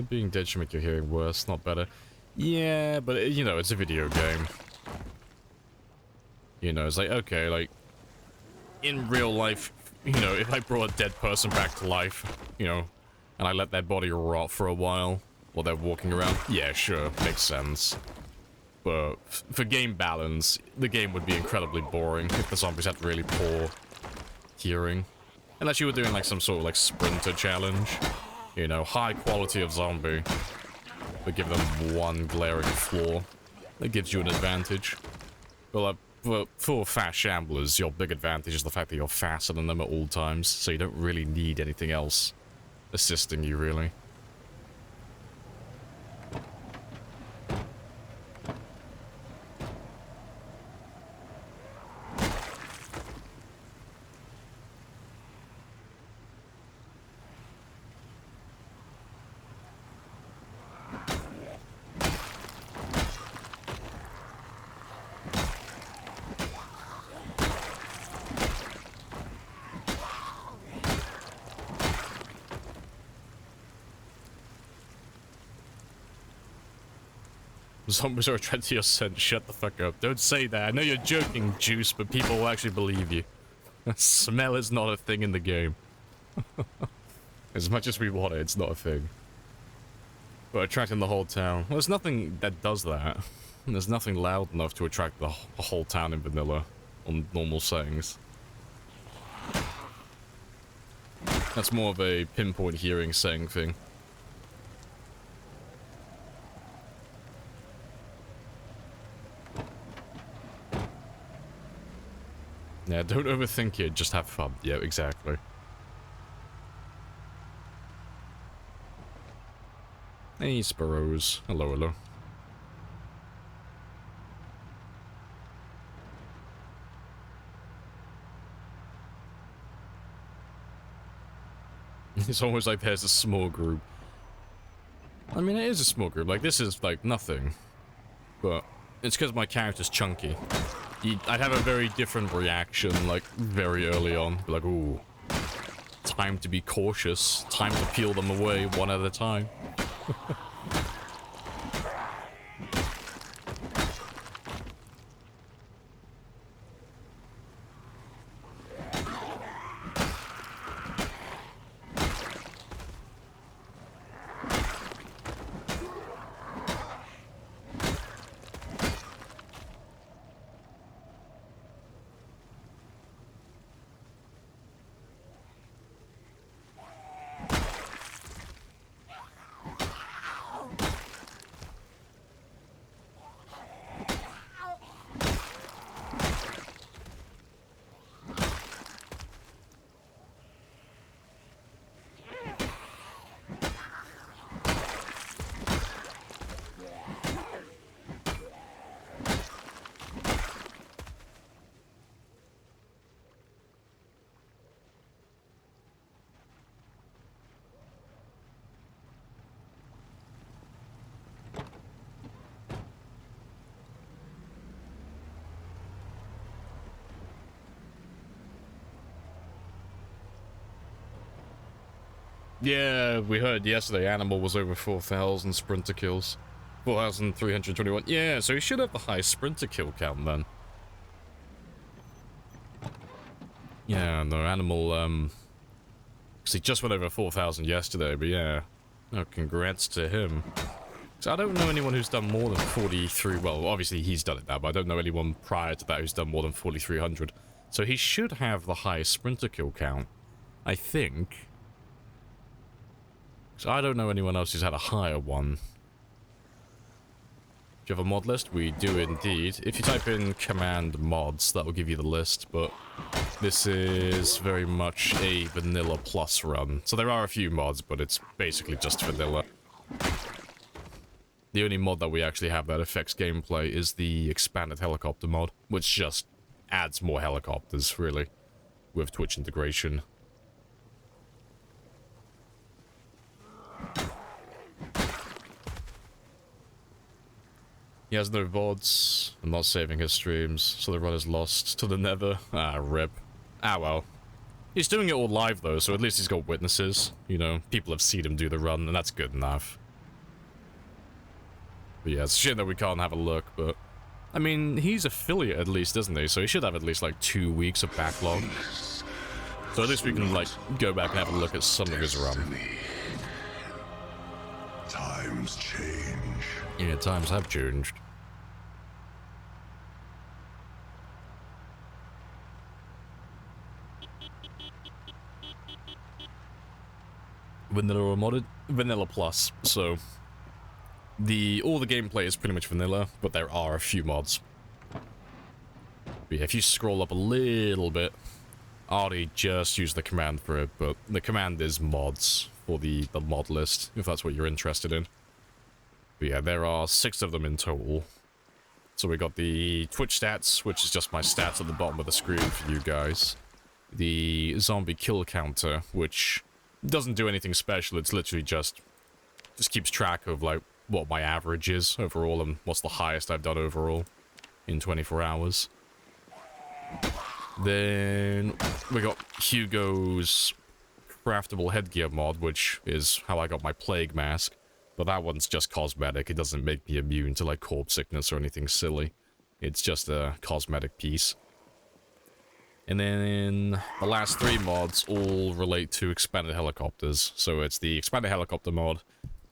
being dead should make your hearing worse, not better. Yeah, but, you know, it's a video game. You know, it's like, okay, like, in real life, you know, if I brought a dead person back to life, you know, and I let their body rot for a while while they're walking around, yeah, sure, makes sense. But for game balance, the game would be incredibly boring if the zombies had really poor hearing. Unless you were doing like some sort of like sprinter challenge. You know, high quality of zombie, but give them one glaring flaw. That gives you an advantage. Well, for fast shamblers, your big advantage is the fact that you're faster than them at all times, so you don't really need anything else assisting you, really. Zombies are attracted to your scent. Shut the fuck up. Don't say that. I know you're joking, Juice, but people will actually believe you. Smell is not a thing in the game. As much as we want it, it's not a thing. But attracting the whole town. Well, there's nothing that does that. There's nothing loud enough to attract the whole town in vanilla on normal settings. That's more of a pinpoint hearing setting thing. Yeah, don't overthink it, just have fun. Yeah, exactly. Hey, Sparrows. Hello, hello. It's almost like there's a small group. I mean, it is a small group. Like, this is, like, nothing. But it's because my character's chunky. I'd have a very different reaction, like, very early on. Be like, ooh, time to be cautious. Time to peel them away one at a time. Yeah, we heard yesterday Animal was over 4,000 sprinter kills. 4,321. Yeah, so he should have the highest sprinter kill count then. Yeah, no, Animal, because he just went over 4,000 yesterday, but yeah. No, congrats to him. So I don't know anyone who's done more than 43, well, obviously he's done it now, but I don't know anyone prior to that who's done more than 4,300. So he should have the highest sprinter kill count, I think. So I don't know anyone else who's had a higher one. Do you have a mod list? We do indeed. If you type in command mods, that will give you the list, but this is very much a vanilla plus run. So there are a few mods, but it's basically just vanilla. The only mod that we actually have that affects gameplay is the expanded helicopter mod, which just adds more helicopters, really, with Twitch integration. He has no VODs. I'm not saving his streams, so the run is lost to the nether. Ah, rip. Ah, well. He's doing it all live, though, so at least he's got witnesses. You know, people have seen him do the run, and that's good enough. But yeah, it's a shame that we can't have a look, but... I mean, he's affiliate at least, isn't he? So he should have at least, like, 2 weeks of backlog. So at least we can, like, go back and have a look at some of his run. Times change. Yeah, times have changed. Vanilla or modded? Vanilla plus. So all the gameplay is pretty much vanilla, but there are a few mods. But yeah, if you scroll up a little bit, I already just used the command for it, but the command is mods for the mod list, if that's what you're interested in. But yeah, there are 6 of them in total. So we got the Twitch stats, which is just my stats at the bottom of the screen for you guys. The zombie kill counter, which doesn't do anything special, it's literally just keeps track of, like, what my average is overall and what's the highest I've done overall in 24 hours. Then we got Hugo's craftable headgear mod, which is how I got my plague mask. But that one's just cosmetic. It doesn't make me immune to, like, corpse sickness or anything silly. It's just a cosmetic piece. And then the last 3 mods all relate to expanded helicopters. So it's the expanded helicopter mod,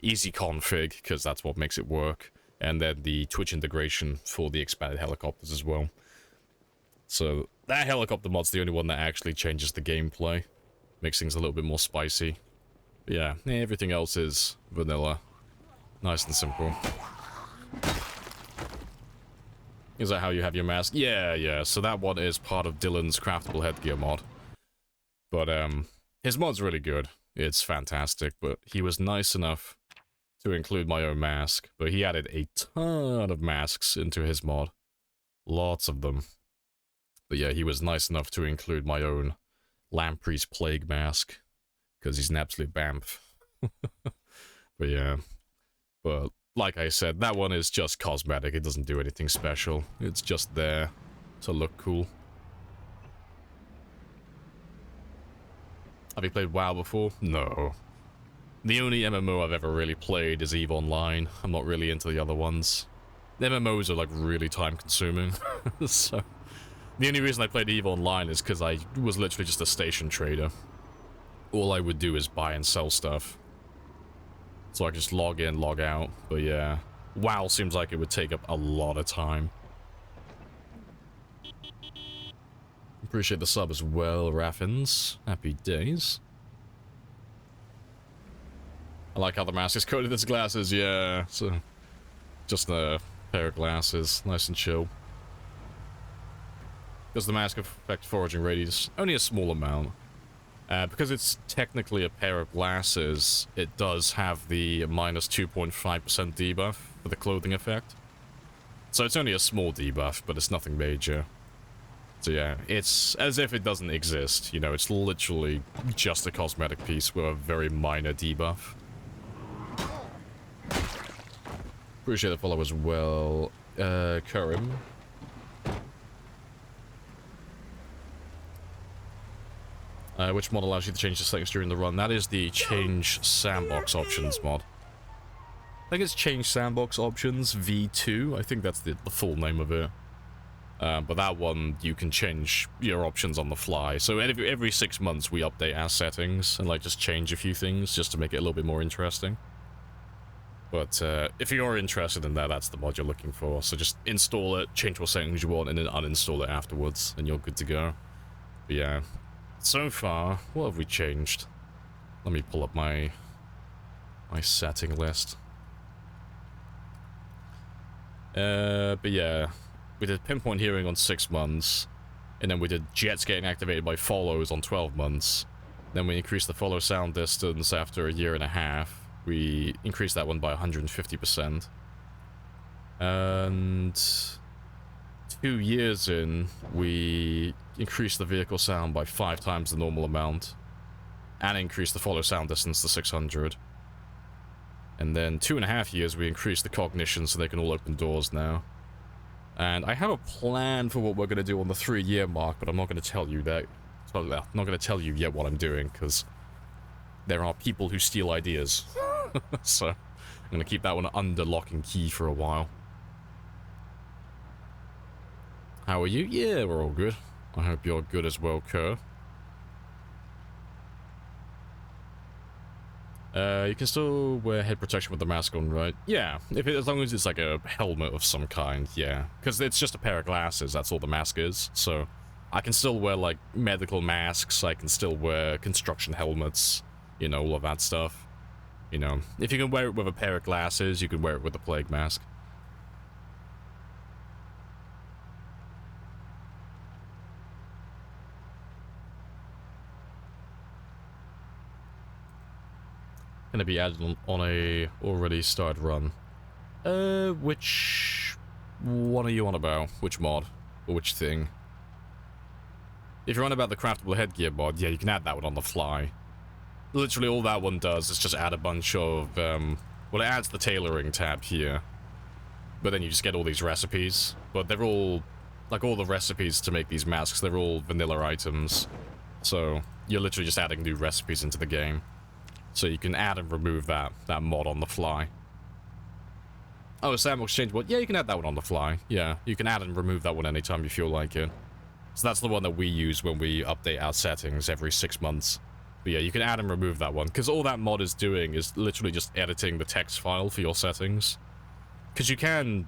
easy config, because that's what makes it work, and then the Twitch integration for the expanded helicopters as well. So that helicopter mod's the only one that actually changes the gameplay. Makes things a little bit more spicy. But yeah, everything else is vanilla. Nice and simple. Is that how you have your mask? Yeah, so that one is part of Dylan's craftable headgear mod. But, his mod's really good. It's fantastic, but he was nice enough to include my own mask. But he added a ton of masks into his mod. Lots of them. But yeah, he was nice enough to include my own Lamprey's plague mask. because he's an absolute bamf. But yeah. But like I said, that one is just cosmetic. It doesn't do anything special. It's just there to look cool. Have you played WoW before? No. The only MMO I've ever really played is EVE Online. I'm not really into the other ones. The MMOs are like really time consuming. So the only reason I played EVE Online is because I was literally just a station trader. All I would do is buy and sell stuff. So I could just log in, log out. But yeah, WoW seems like it would take up a lot of time. Appreciate the sub as well, Raffins. Happy days. I like how the mask is coated as glasses, yeah. So just a pair of glasses, nice and chill. Does the mask affect foraging radius? Only a small amount. Because it's technically a pair of glasses, it does have the minus 2.5% debuff for the clothing effect. So it's only a small debuff, but it's nothing major. So yeah, it's as if it doesn't exist, you know, it's literally just a cosmetic piece with a very minor debuff. Appreciate the follow as well, Karim. Which mod allows you to change the settings during the run? That is the Change Sandbox Options mod. I think it's Change Sandbox Options V2. I think that's the full name of it. But that one, you can change your options on the fly. So every 6 months, we update our settings and like just change a few things just to make it a little bit more interesting. But if you're interested in that, that's the mod you're looking for. So just install it, change what settings you want, and then uninstall it afterwards, and you're good to go. But yeah. So far, what have we changed? Let me pull up my setting list. But yeah, we did pinpoint hearing on 6 months, and then we did jets getting activated by follows on 12 months. Then we increased the follow sound distance after a year and a half. We increased that one by 150%. And 2 years in, we increased the vehicle sound by 5 times the normal amount, and increased the follow sound distance to 600. And then 2.5 years, we increased the cognition so they can all open doors now. And I have a plan for what we're going to do on the 3-year mark, but I'm not going to tell you that. I'm not going to tell you yet what I'm doing, because there are people who steal ideas. So I'm going to keep that one under lock and key for a while. How are you? Yeah, we're all good. I hope you're good as well, Kerr. You can still wear head protection with the mask on, right? Yeah, as long as it's like a helmet of some kind, yeah. Because it's just a pair of glasses, that's all the mask is. So I can still wear, like, medical masks, I can still wear construction helmets, you know, all of that stuff. You know, if you can wear it with a pair of glasses, you can wear it with a plague mask. Gonna be added on a already started run. Which one are you on about? Which mod? Or which thing? If you're on about the craftable headgear mod, yeah, you can add that one on the fly. Literally all that one does is just add a bunch of, well, it adds the tailoring tab here. But then you just get all these recipes. But they're all, like all the recipes to make these masks, they're all vanilla items. So you're literally just adding new recipes into the game. So you can add and remove that mod on the fly. Oh, a sandbox change mod? Yeah, you can add that one on the fly. Yeah, you can add and remove that one anytime you feel like it. So that's the one that we use when we update our settings every 6 months. But yeah, you can add and remove that one, because all that mod is doing is literally just editing the text file for your settings. Because you can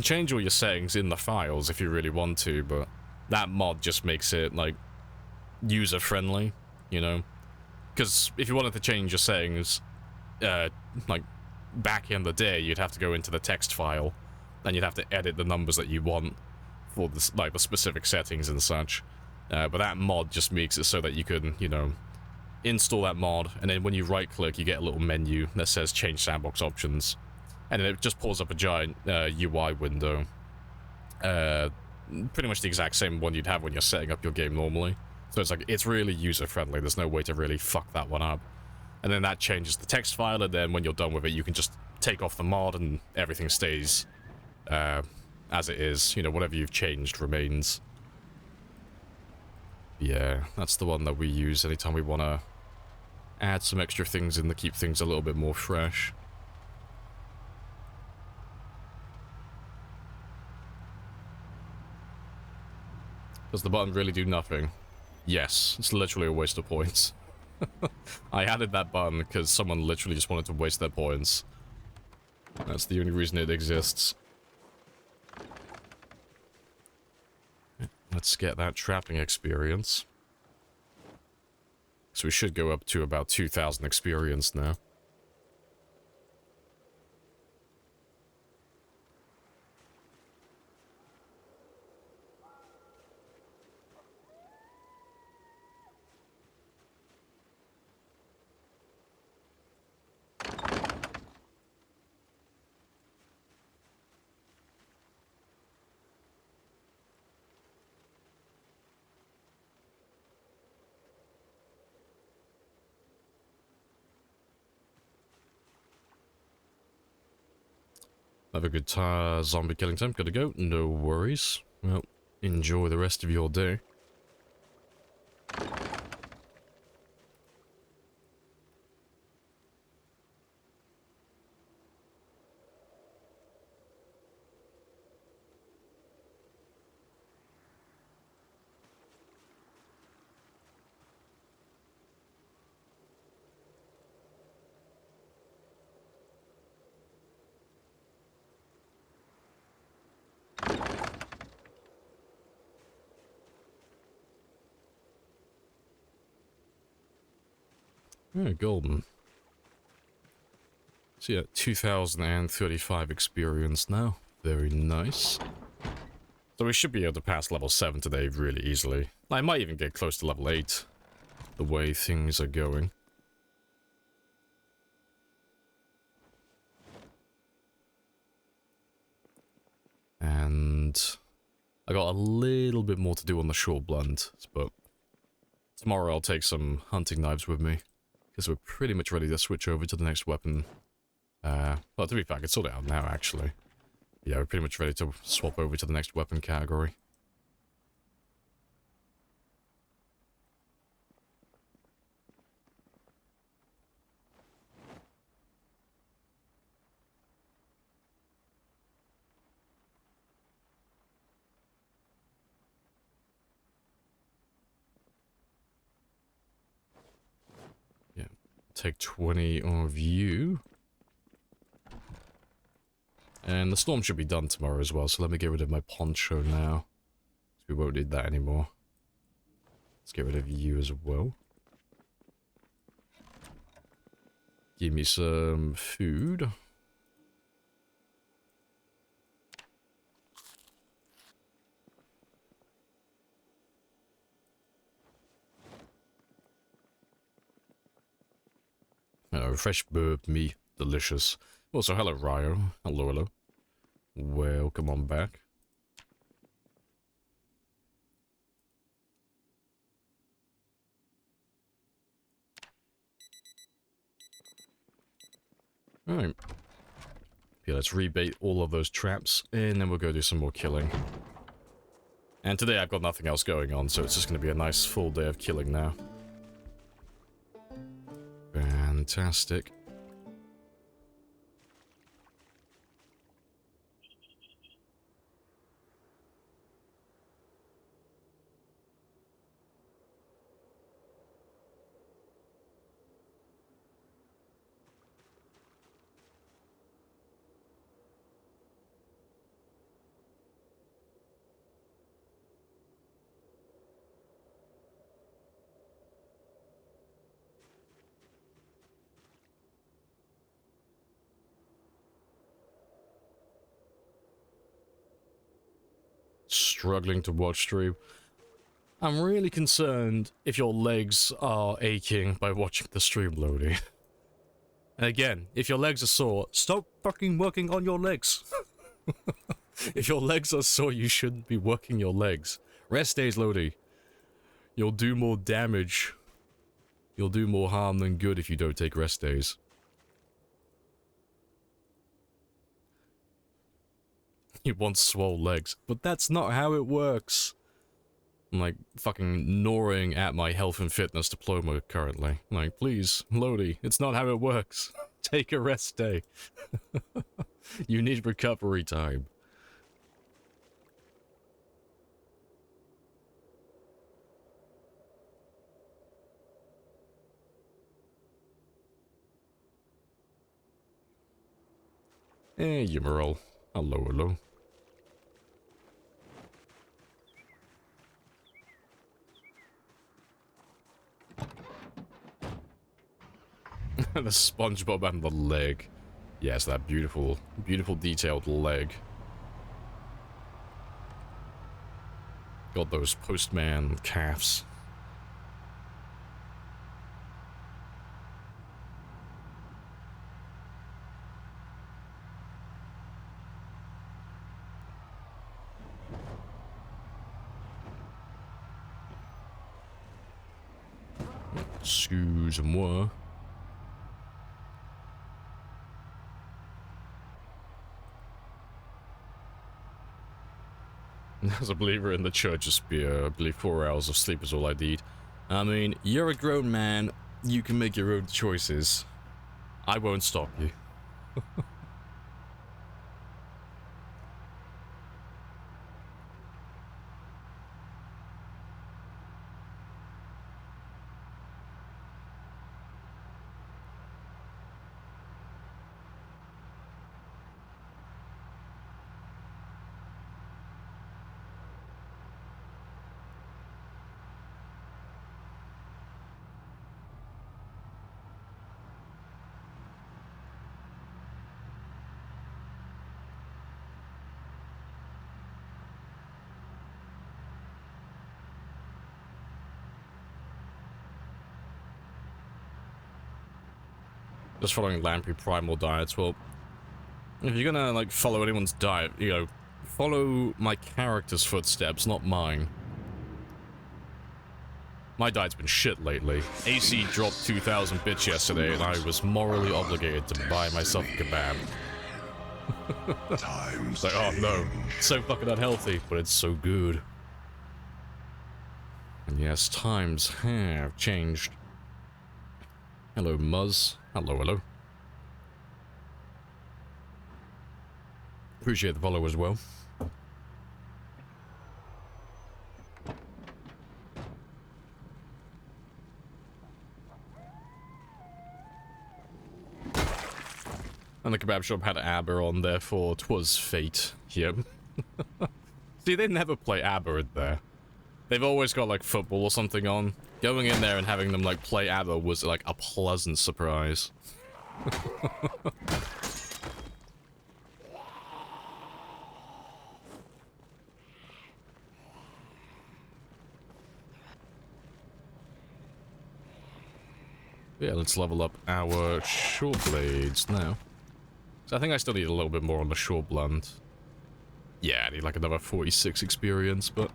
change all your settings in the files if you really want to, but that mod just makes it, like, user-friendly, you know? Because if you wanted to change your settings, like, back in the day, you'd have to go into the text file, and you'd have to edit the numbers that you want for this, like, the specific settings and such. But that mod just makes it so that you can, you know, install that mod, and then when you right-click, you get a little menu that says Change Sandbox Options. And then it just pulls up a giant UI window. Pretty much the exact same one you'd have when you're setting up your game normally. So it's like, it's really user-friendly. There's no way to really fuck that one up. And then that changes the text file, and then when you're done with it, you can just take off the mod and everything stays as it is. You know, whatever you've changed remains. Yeah, that's the one that we use anytime we want to add some extra things in to keep things a little bit more fresh. Does the button really do nothing? Yes, it's literally a waste of points. I added that button because someone literally just wanted to waste their points. That's the only reason it exists. Let's get that trapping experience. So we should go up to about 2,000 experience now. Have a good zombie killing time. Gotta go. No worries. Well, enjoy the rest of your day. Oh, golden. So yeah, 2,035 experience now. Very nice. So we should be able to pass level 7 today really easily. I might even get close to level 8, the way things are going. And I got a little bit more to do on the short blunt, but tomorrow I'll take some hunting knives with me. Because we're pretty much ready to switch over to the next weapon. Well, to be fair, I can sort it out now, actually. Yeah, we're pretty much ready to swap over to the next weapon category. Yeah, take 20 of you. And the storm should be done tomorrow as well, so let me get rid of my poncho now. We won't need that anymore. Let's get rid of you as well. Give me some food. Oh, fresh burp me. Delicious. Also, hello, Ryo. Hello, hello. Welcome on back. Alright. Yeah, let's rebait all of those traps, and then we'll go do some more killing. And today I've got nothing else going on, so it's just going to be a nice full day of killing now. Fantastic. Struggling to watch stream. I'm really concerned if your legs are aching by watching the stream loading. And again, if your legs are sore, stop fucking working on your legs. If your legs are sore, you shouldn't be working your legs. Rest days, Lodi. You'll do more damage. You'll do more harm than good if you don't take rest days. You want swole legs, but that's not how it works. I'm like fucking gnawing at my health and fitness diploma currently. Like, please, Lodi, it's not how it works. Take a rest day. You need recovery time. Hey, Yumerol. Hello, hello. The SpongeBob and the leg. Yes, that beautiful, beautiful detailed leg. Got those postman calves. Excuse-moi. As a believer in the church, just be, I believe 4 hours of sleep is all I need. I mean, you're a grown man, you can make your own choices. I won't stop you. Just following Lamprey primal diets. Well, if you're gonna, like, follow anyone's diet, you know, follow my character's footsteps, not mine. My diet's been shit lately. AC dropped 2,000 bits yesterday, and I was morally obligated to buy myself a kebab. It's like, oh no, it's so fucking unhealthy, but it's so good. And yes, times have changed. Hello, Muzz. Hello, hello. Appreciate the follow as well. And the kebab shop had ABBA on there for 'Twas Fate. Yep. See, they never play ABBA in there. They've always got, like, football or something on. Going in there and having them, like, play ABBA was, like, a pleasant surprise. Yeah, let's level up our short blades now. So I think I still need a little bit more on the short blunt. Yeah, I need like another 46 experience, but...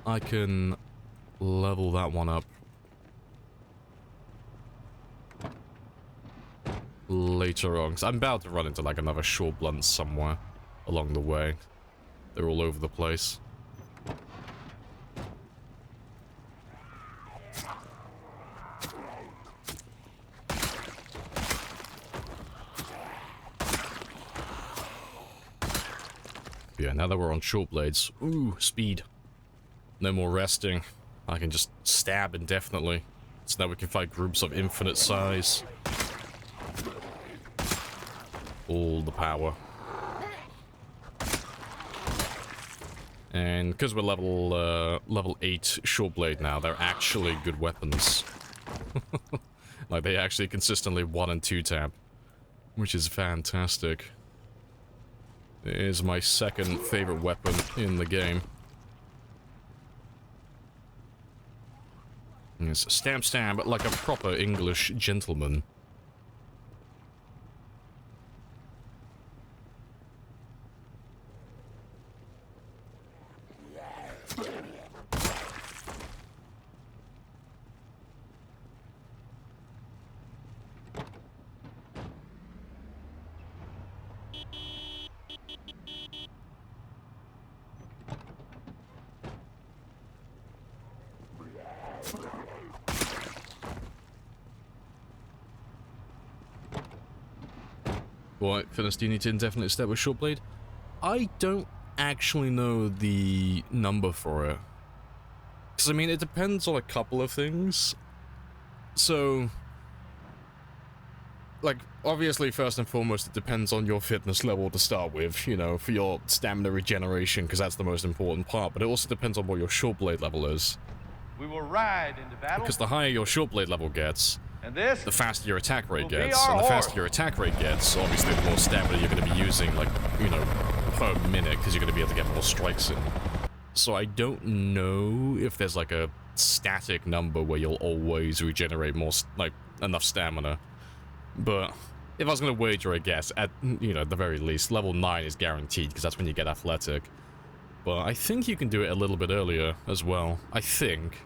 I can level that one up later on, because I'm about to run into like another short blunt somewhere along the way. They're all over the place. Yeah, now that we're on short blades, ooh, speed. No more resting. I can just stab indefinitely. So now we can fight groups of infinite size. All the power. And because we're level 8 short blade now, they're actually good weapons. Like, they actually consistently 1 and 2 tap. Which is fantastic. It is my second favorite weapon in the game. Yes, stab stab like a proper English gentleman. What, Fitness, do you need to indefinitely step with short blade? I don't actually know the number for it. Because, I mean, it depends on a couple of things. So, like, obviously, first and foremost, it depends on your fitness level to start with, you know, for your stamina regeneration, because that's the most important part. But it also depends on what your short blade level is. We will ride into battle. Because the higher your short blade level gets, And this the faster your attack rate will be gets, our and the faster horse. your attack rate gets, obviously the more stamina you're going to be using, like, you know, per minute, because you're going to be able to get more strikes in. So I don't know if there's, like, a static number where you'll always regenerate more, like, enough stamina. But if I was going to wager a guess, at, you know, at the very least, level 9 is guaranteed, because that's when you get athletic. But I think you can do it a little bit earlier as well. I think.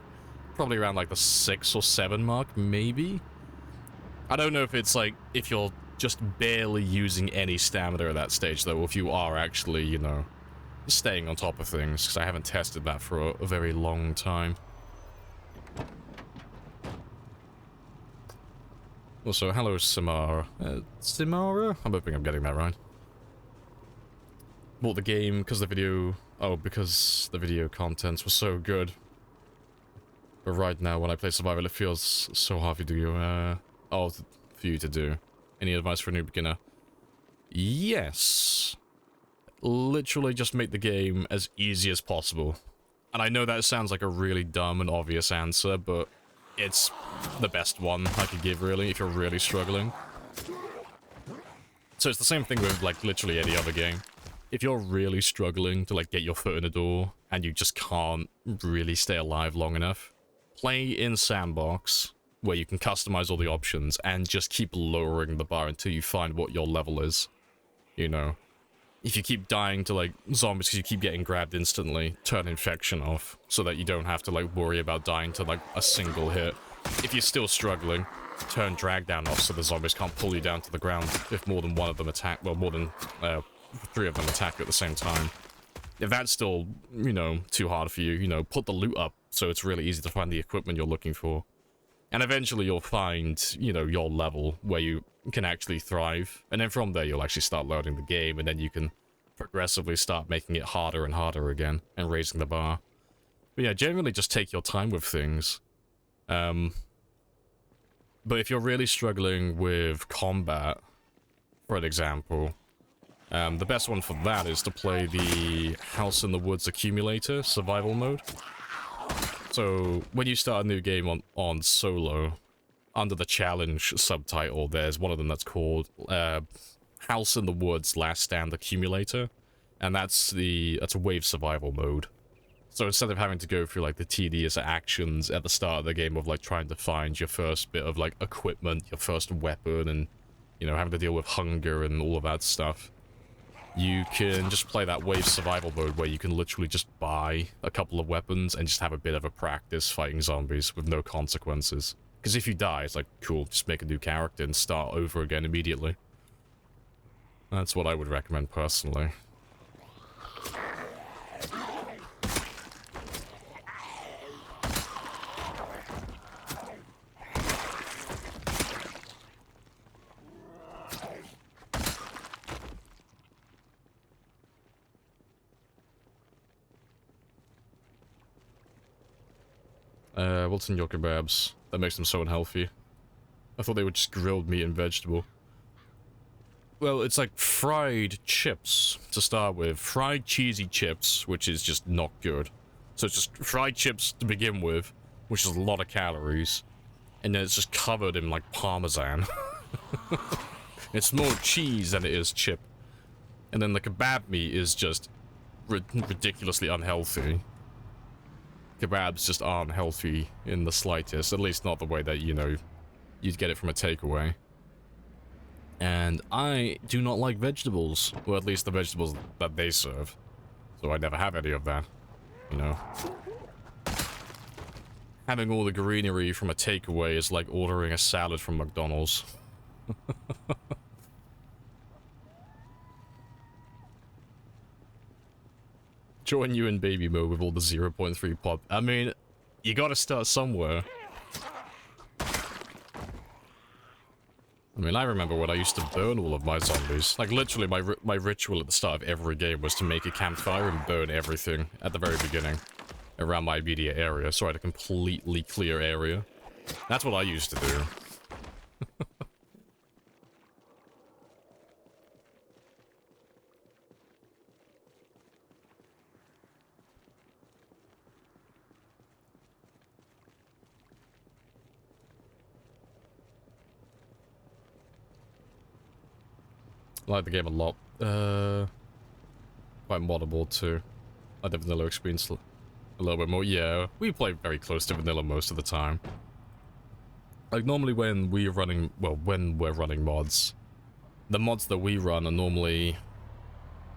Probably around like the 6 or 7 mark, maybe? I don't know if it's like, if you're just barely using any stamina at that stage, though, or if you are actually, you know, staying on top of things, because I haven't tested that for a very long time. Also, hello, Samara. Samara? I'm hoping I'm getting that right. Bought the game because the video... Oh, because the video contents were so good. But right now, when I play Survival, it feels so hard for you to do. Any advice for a new beginner? Yes. Literally just make the game as easy as possible. And I know that sounds like a really dumb and obvious answer, but it's the best one I could give, really, if you're really struggling. So it's the same thing with, like, literally any other game. If you're really struggling to, like, get your foot in the door, and you just can't really stay alive long enough, play in Sandbox, where you can customize all the options, and just keep lowering the bar until you find what your level is. You know, if you keep dying to, like, zombies because you keep getting grabbed instantly, turn infection off, so that you don't have to, like, worry about dying to, like, a single hit. If you're still struggling, turn drag down off so the zombies can't pull you down to the ground if more than one of them attack, well, more than 3 of them attack you at the same time. If that's still, you know, too hard for you, you know, put the loot up so it's really easy to find the equipment you're looking for. And eventually you'll find, you know, your level where you can actually thrive. And then from there you'll actually start learning the game, and then you can progressively start making it harder and harder again, and raising the bar. But yeah, generally just take your time with things. But if you're really struggling with combat, for an example, the best one for that is to play the House in the Woods Accumulator survival mode. So, when you start a new game on solo, under the challenge subtitle, there's one of them that's called House in the Woods Last Stand Accumulator, and that's a wave survival mode. So instead of having to go through, like, the tedious actions at the start of the game of, like, trying to find your first bit of, like, equipment, your first weapon, and, you know, having to deal with hunger and all of that stuff, you can just play that wave survival mode where you can literally just buy a couple of weapons and just have a bit of a practice fighting zombies with no consequences. Because if you die, it's like, cool, just make a new character and start over again immediately. That's what I would recommend personally. What's in your kebabs? That makes them so unhealthy. I thought they were just grilled meat and vegetable. Well, it's like fried chips to start with. Fried cheesy chips, which is just not good. So it's just fried chips to begin with, which is a lot of calories. And then it's just covered in, like, parmesan. It's more cheese than it is chip. And then the kebab meat is just ridiculously unhealthy. Kebabs just aren't healthy in the slightest, at least not the way that, you know, you'd get it from a takeaway. And I do not like vegetables, or at least the vegetables that they serve. So I never have any of that, you know. Having all the greenery from a takeaway is like ordering a salad from McDonald's. Join you in baby mode with all the 0.3 pop. I mean, you gotta start somewhere. I mean, I remember when I used to burn all of my zombies. Like, literally, my ritual at the start of every game was to make a campfire and burn everything at the very beginning around my immediate area, so I had a completely clear area. That's what I used to do. I like the game a lot. Quite moddable too. I like the vanilla experience a little bit more. Yeah, we play very close to vanilla most of the time. Like normally when we're running mods, the mods that we run are normally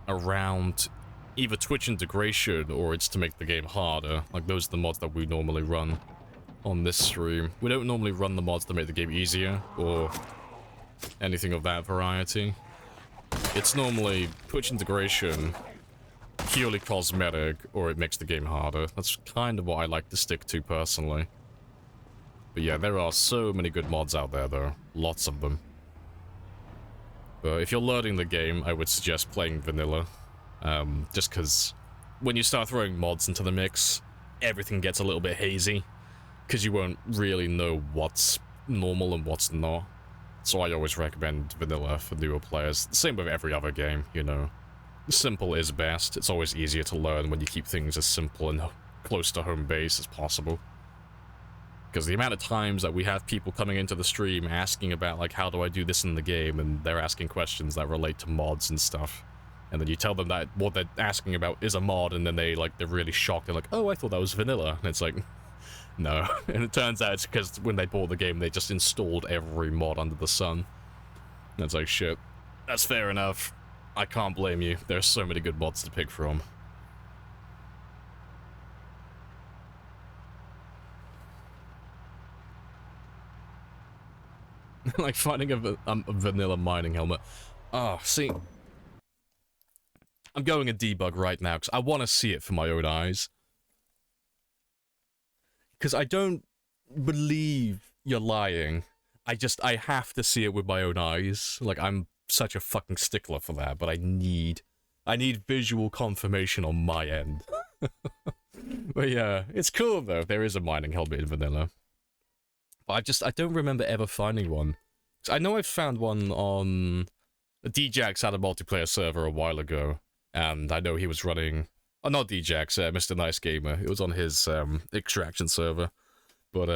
around either Twitch integration or it's to make the game harder. Like those are the mods that we normally run on this stream. We don't normally run the mods that make the game easier or anything of that variety. It's normally Twitch integration, purely cosmetic, or it makes the game harder. That's kind of what I like to stick to personally. But yeah, there are so many good mods out there though. Lots of them. But if you're learning the game, I would suggest playing vanilla. Just because when you start throwing mods into the mix, everything gets a little bit hazy. Because you won't really know what's normal and what's not. So I always recommend vanilla for newer players. Same with every other game, you know. Simple is best. It's always easier to learn when you keep things as simple and close to home base as possible. Because the amount of times that we have people coming into the stream asking about, like, how do I do this in the game? And they're asking questions that relate to mods and stuff. And then you tell them that what they're asking about is a mod, and then they're really shocked. They're like, oh, I thought that was vanilla. And it's like, no. And it turns out it's because when they bought the game, they just installed every mod under the sun. And it's like, shit. That's fair enough. I can't blame you. There's so many good mods to pick from. Like finding a vanilla mining helmet. Oh, see. I'm going a debug right now because I want to see it for my own eyes. Because I don't believe you're lying. I have to see it with my own eyes. Like, I'm such a fucking stickler for that, but I need visual confirmation on my end. But yeah, it's cool though. There is a mining helmet in vanilla. But I don't remember ever finding one. I know I've found one on DJax had a multiplayer server a while ago, and I know he was running. Oh, not DJax, Mr. Nice Gamer. It was on his extraction server, but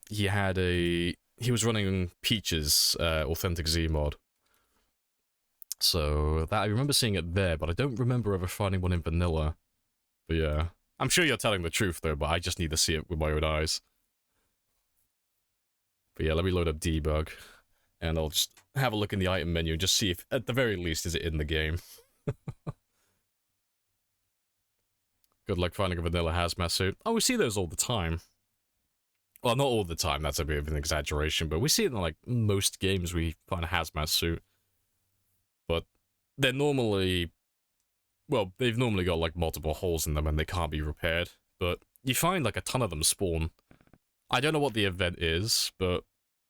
he was running Peach's Authentic Z mod. So that I remember seeing it there, but I don't remember ever finding one in vanilla. But yeah, I'm sure you're telling the truth though, but I just need to see it with my own eyes. But yeah, let me load up debug, and I'll just have a look in the item menu and just see if, at the very least, is it in the game. Good luck finding a vanilla hazmat suit. Oh, we see those all the time. Well, not all the time, that's a bit of an exaggeration, but we see it in, like, most games we find a hazmat suit. But they're normally... Well, they've normally got, like, multiple holes in them and they can't be repaired. But you find, like, a ton of them spawn. I don't know what the event is, but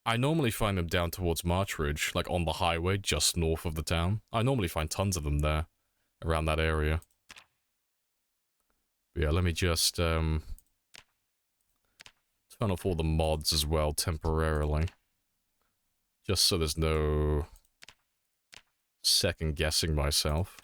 I normally find them down towards March Ridge, like on the highway just north of the town. I normally find tons of them there, around that area. But yeah, let me just turn off all the mods as well temporarily. Just so there's no second guessing myself.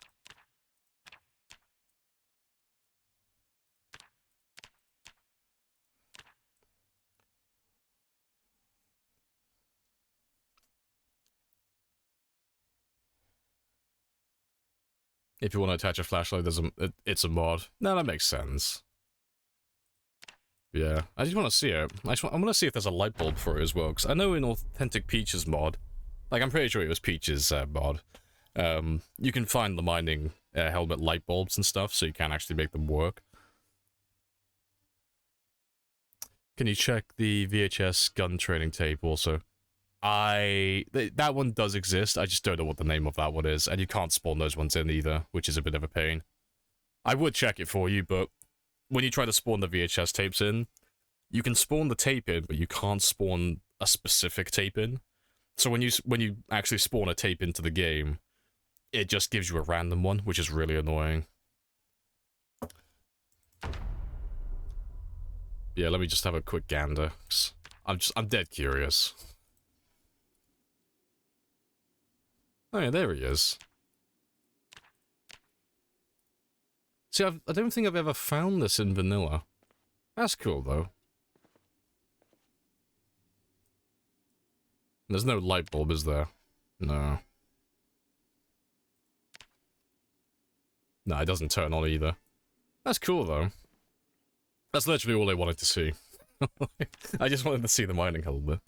If you want to attach a flashlight, it's a mod. No, that makes sense. Yeah, I just want to see it. I want to see if there's a light bulb for it as well, because I know in Authentic Peach's mod, like I'm pretty sure it was Peach's mod, you can find the mining helmet light bulbs and stuff, so you can actually make them work. Can you check the VHS gun training tape also? That one does exist, I just don't know what the name of that one is, and you can't spawn those ones in either, which is a bit of a pain. I would check it for you, but when you try to spawn the VHS tapes in, you can spawn the tape in, but you can't spawn a specific tape in. So when you actually spawn a tape into the game, it just gives you a random one, which is really annoying. Yeah, let me just have a quick gander. I'm dead curious. Oh yeah, there he is. See, I don't think I've ever found this in vanilla. That's cool, though. There's no light bulb, is there? No. No, it doesn't turn on either. That's cool, though. That's literally all I wanted to see. I just wanted to see the mining helmet.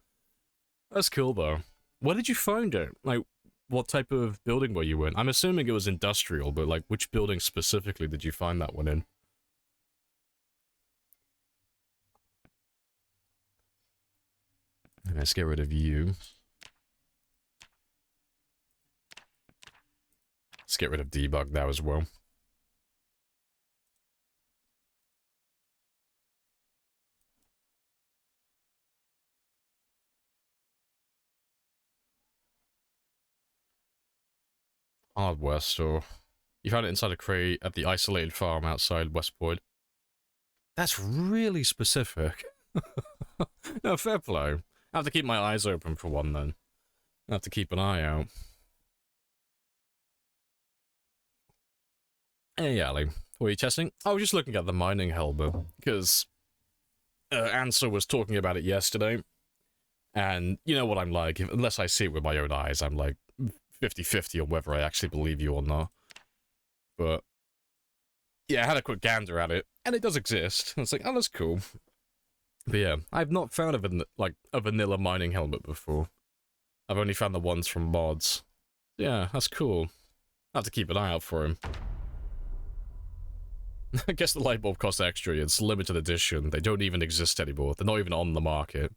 That's cool, though. Where did you find it? Like, what type of building were you in? I'm assuming it was industrial, but, like, which building specifically did you find that one in? Let's get rid of you. Let's get rid of debug now as well. Hardware store. You found it inside a crate at the isolated farm outside Westport. That's really specific. No, fair play. I have to keep my eyes open for one then. I have to keep an eye out. Hey, Ali. What are you testing? I was just looking at the mining helmet, because Ansel was talking about it yesterday. And you know what I'm like, unless I see it with my own eyes, I'm like 50-50 on whether I actually believe you or not. But yeah, I had a quick gander at it, and it does exist. And it's like, oh, that's cool. But yeah, I've not found a vanilla mining helmet before. I've only found the ones from mods. Yeah, that's cool. I have to keep an eye out for him. I guess the light bulb costs extra. It's limited edition. They don't even exist anymore. They're not even on the market.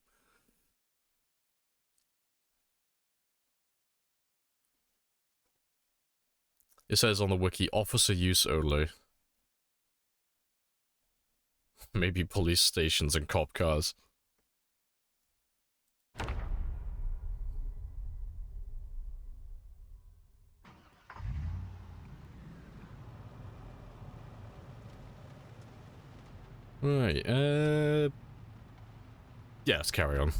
It says on the wiki, officer use only. Maybe police stations and cop cars. Right, yeah, let's carry on.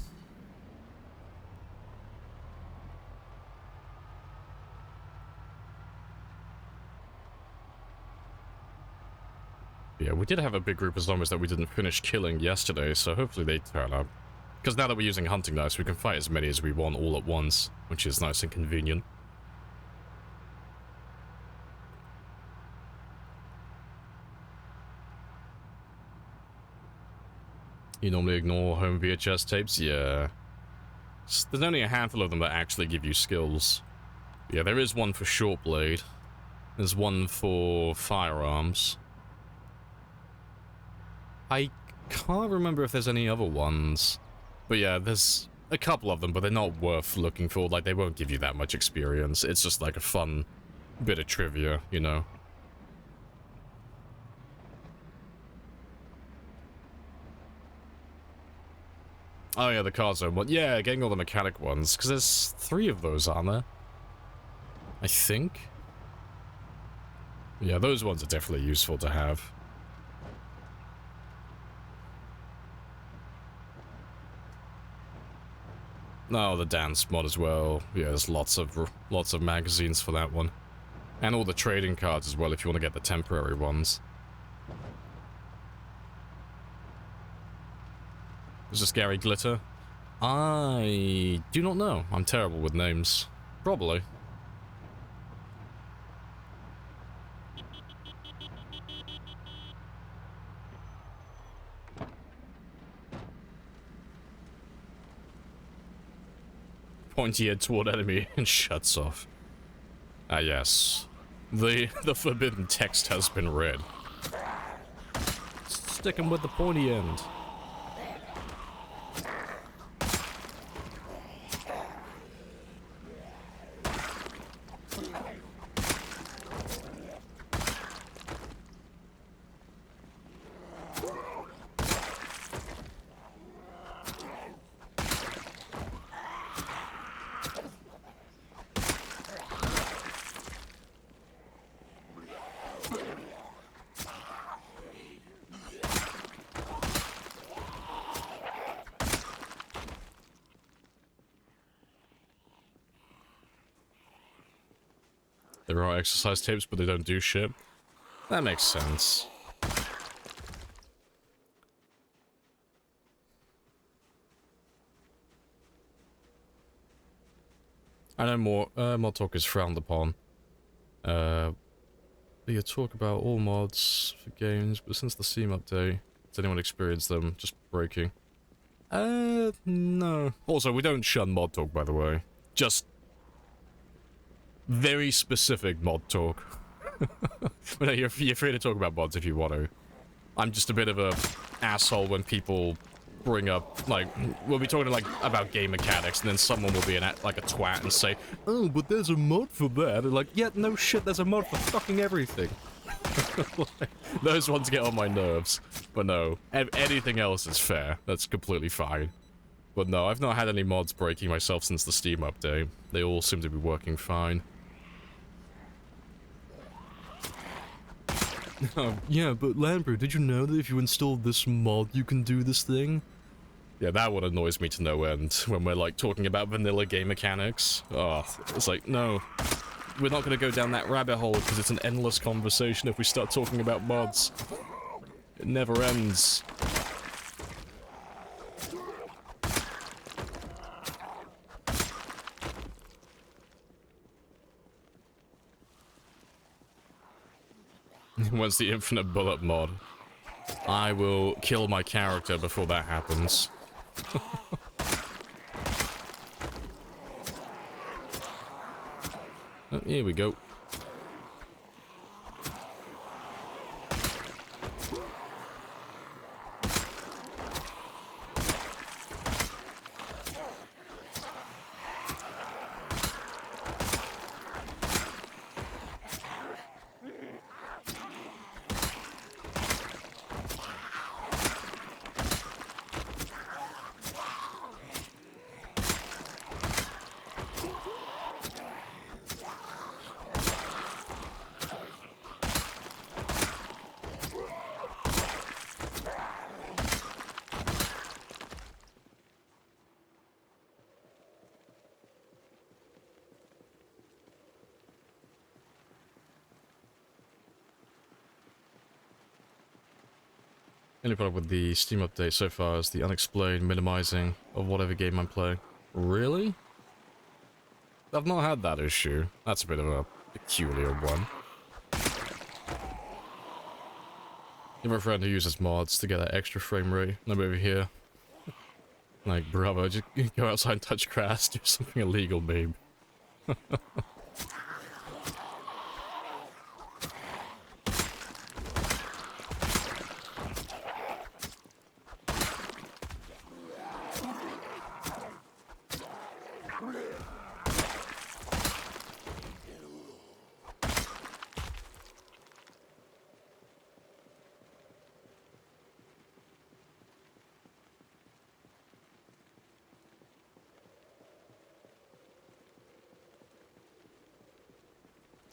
Yeah, we did have a big group of zombies that we didn't finish killing yesterday, so hopefully they turn up. Because now that we're using hunting knives, we can fight as many as we want all at once, which is nice and convenient. You normally ignore home VHS tapes? Yeah. There's only a handful of them that actually give you skills. Yeah, there is one for short blade. There's one for firearms. I can't remember if there's any other ones. But yeah, there's a couple of them, but they're not worth looking for. Like, they won't give you that much experience. It's just like a fun bit of trivia, you know? Oh yeah, the car zone one. Yeah, getting all the mechanic ones, because there's 3 of those, aren't there? I think? Yeah, those ones are definitely useful to have. Oh, the dance mod as well. Yeah, there's lots of magazines for that one. And all the trading cards as well, if you want to get the temporary ones. Is this Gary Glitter? I do not know. I'm terrible with names. Probably. Pointy head toward enemy and shuts off. Ah yes. The forbidden text has been read. Stick him with the pointy end. There are exercise tapes, but they don't do shit. That makes sense. I know mod talk is frowned upon. You talk about all mods for games, but since the Steam update, has anyone experienced them just breaking? No. Also, we don't shun mod talk, by the way. Just very specific mod talk. But no, you're free to talk about mods if you want to. I'm just a bit of a asshole when people bring up, like, we'll be talking, like, about game mechanics, and then someone will be like a twat and say, oh, but there's a mod for that. And like, yeah, no shit, there's a mod for fucking everything. Like, those ones get on my nerves. But no, anything else is fair. That's completely fine. But no, I've not had any mods breaking myself since the Steam update. They all seem to be working fine. Yeah, but Lamprey, did you know that if you install this mod, you can do this thing? Yeah, that one annoys me to no end when we're, like, talking about vanilla game mechanics. Oh, it's like, no. We're not gonna go down that rabbit hole because it's an endless conversation if we start talking about mods. It never ends. Once the infinite bullet mod, I will kill my character before that happens. Oh, here we go. Only problem with the Steam update so far is the unexplained minimizing of whatever game I'm playing. Really? I've not had that issue. That's a bit of a peculiar one. You have a friend who uses mods to get that extra frame rate. I'm over here. Like, bravo, just go outside and touch grass, do something illegal, babe.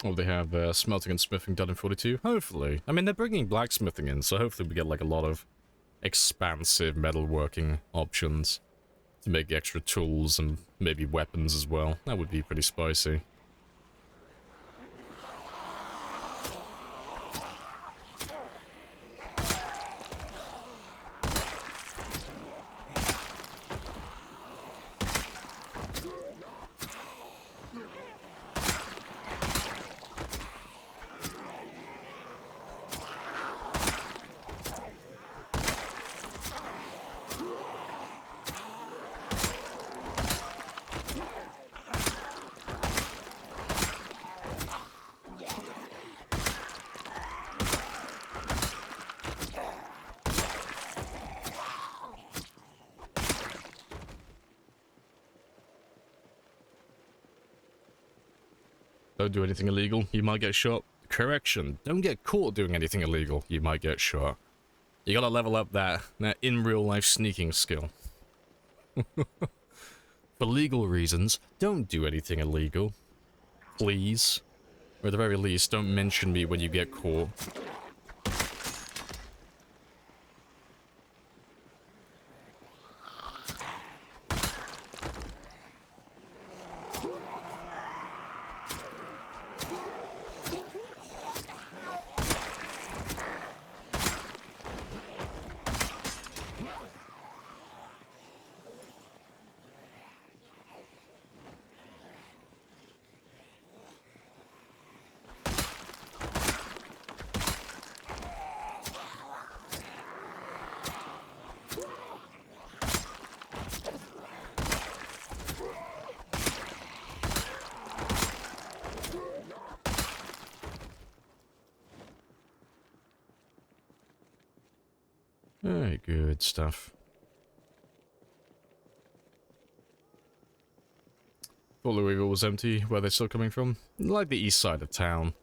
Oh, they have smelting and smithing done in 42? Hopefully. I mean, they're bringing blacksmithing in, so hopefully we get, like, a lot of expansive metalworking options to make extra tools and maybe weapons as well. That would be pretty spicy. Don't do anything illegal, you might get shot. Correction, don't get caught doing anything illegal, you might get shot. You gotta level up that in real life sneaking skill. For legal reasons, don't do anything illegal. Please. Or at the very least, don't mention me when you get caught. Alright, good stuff. Thought Louisville was empty. Where they're still coming from? Like the east side of town.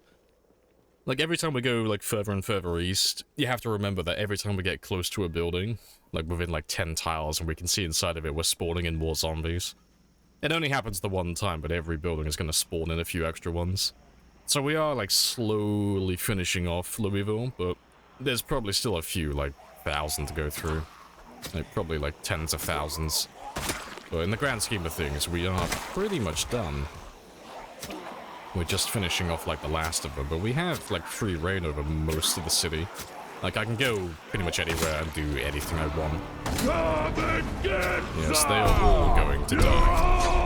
Like every time we go like further and further east, you have to remember that every time we get close to a building, like within like 10 tiles and we can see inside of it, we're spawning in more zombies. It only happens the one time, but every building is going to spawn in a few extra ones. So we are like slowly finishing off Louisville, but there's probably still a few, like 1,000 to go through. Like probably like tens of thousands. But in the grand scheme of things, we are pretty much done. We're just finishing off like the last of them, but we have like free reign over most of the city. Like I can go pretty much anywhere and do anything I want. Yes, they are all going to die.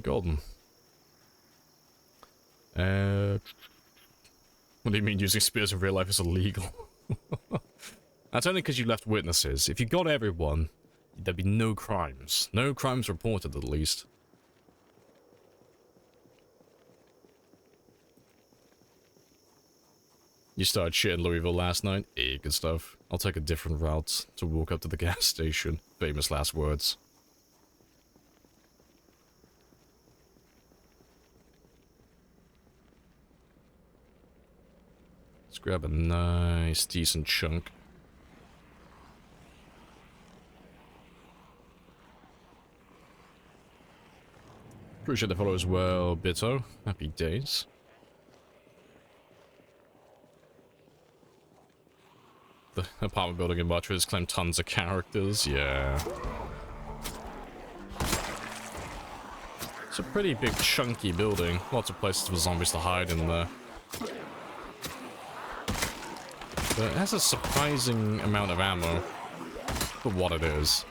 Golden. What do you mean using spears in real life is illegal? That's only because you left witnesses. If you got everyone, there'd be no crimes. No crimes reported, at least. You started shit in Louisville last night? Eh, good stuff. I'll take a different route to walk up to the gas station. Famous last words. Let's grab a nice, decent chunk. Appreciate the follow as well, Bitto. Happy days. The apartment building in Buttress claimed tons of characters, yeah. It's a pretty big, chunky building. Lots of places for zombies to hide in there. But it has a surprising amount of ammo for what it is.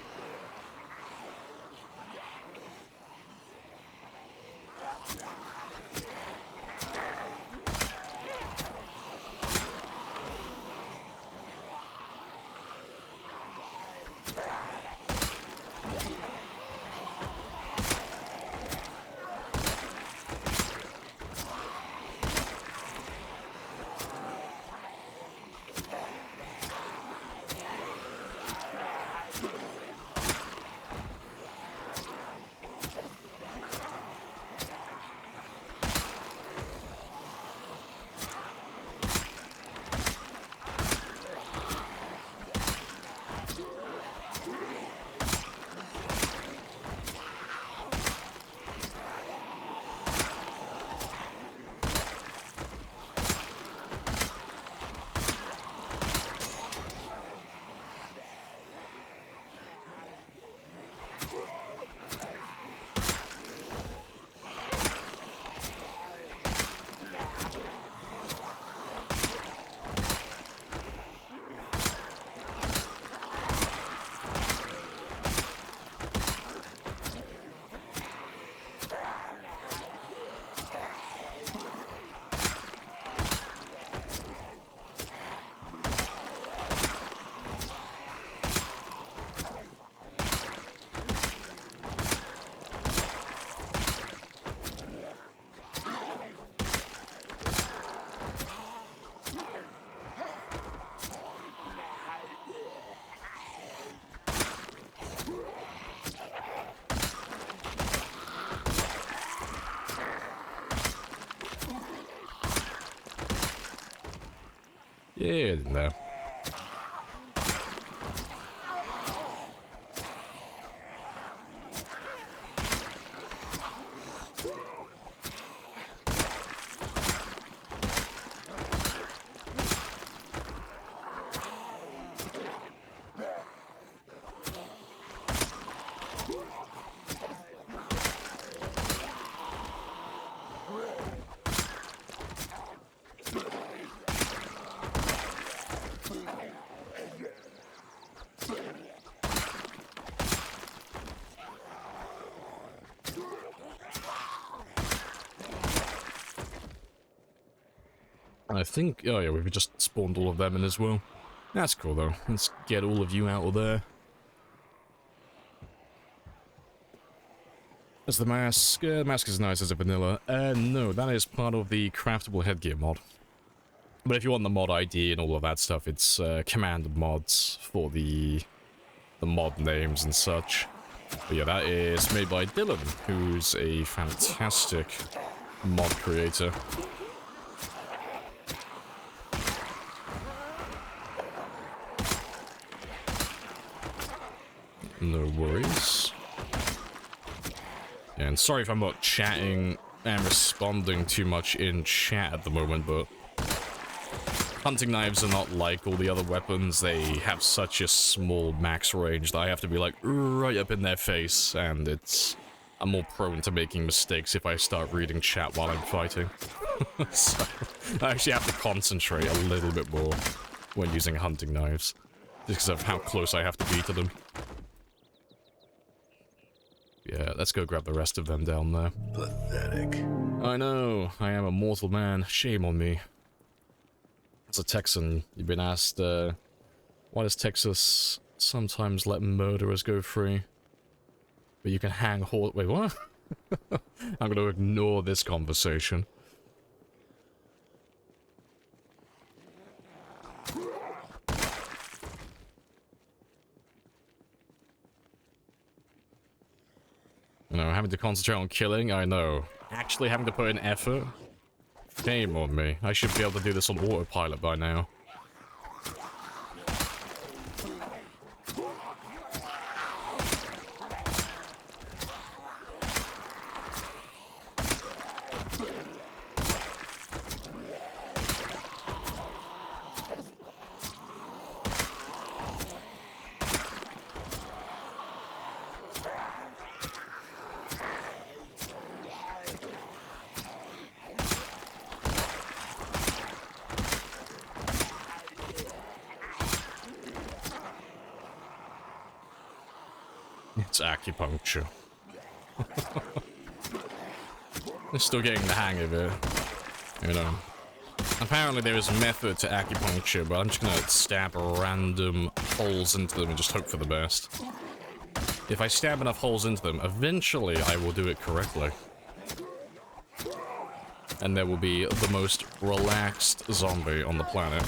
Yeah, no. I think, oh yeah, we've just spawned all of them in as well. That's cool though. Let's get all of you out of there. That's the mask. The mask is nice as a vanilla. No, that is part of the craftable headgear mod. But if you want the mod ID and all of that stuff, it's command mods for the mod names and such. But yeah, that is made by Dylan, who's a fantastic mod creator. No worries. Yeah, and sorry if I'm not chatting and responding too much in chat at the moment, but hunting knives are not like all the other weapons. They have such a small max range that I have to be like right up in their face, and I'm more prone to making mistakes if I start reading chat while I'm fighting. So I actually have to concentrate a little bit more when using hunting knives, just because of how close I have to be to them. Yeah, let's go grab the rest of them down there. Pathetic. I know, I am a mortal man. Shame on me. As a Texan, you've been asked, why does Texas sometimes let murderers go free? But you can hang horse— wait, what? I'm gonna ignore this conversation. You know, having to concentrate on killing, I know. Actually having to put in effort? Shame on me. I should be able to do this on autopilot by now. It's acupuncture. They're still getting the hang of it. You know. Apparently there is a method to acupuncture, but I'm just gonna stab random holes into them and just hope for the best. If I stab enough holes into them, eventually I will do it correctly. And there will be the most relaxed zombie on the planet.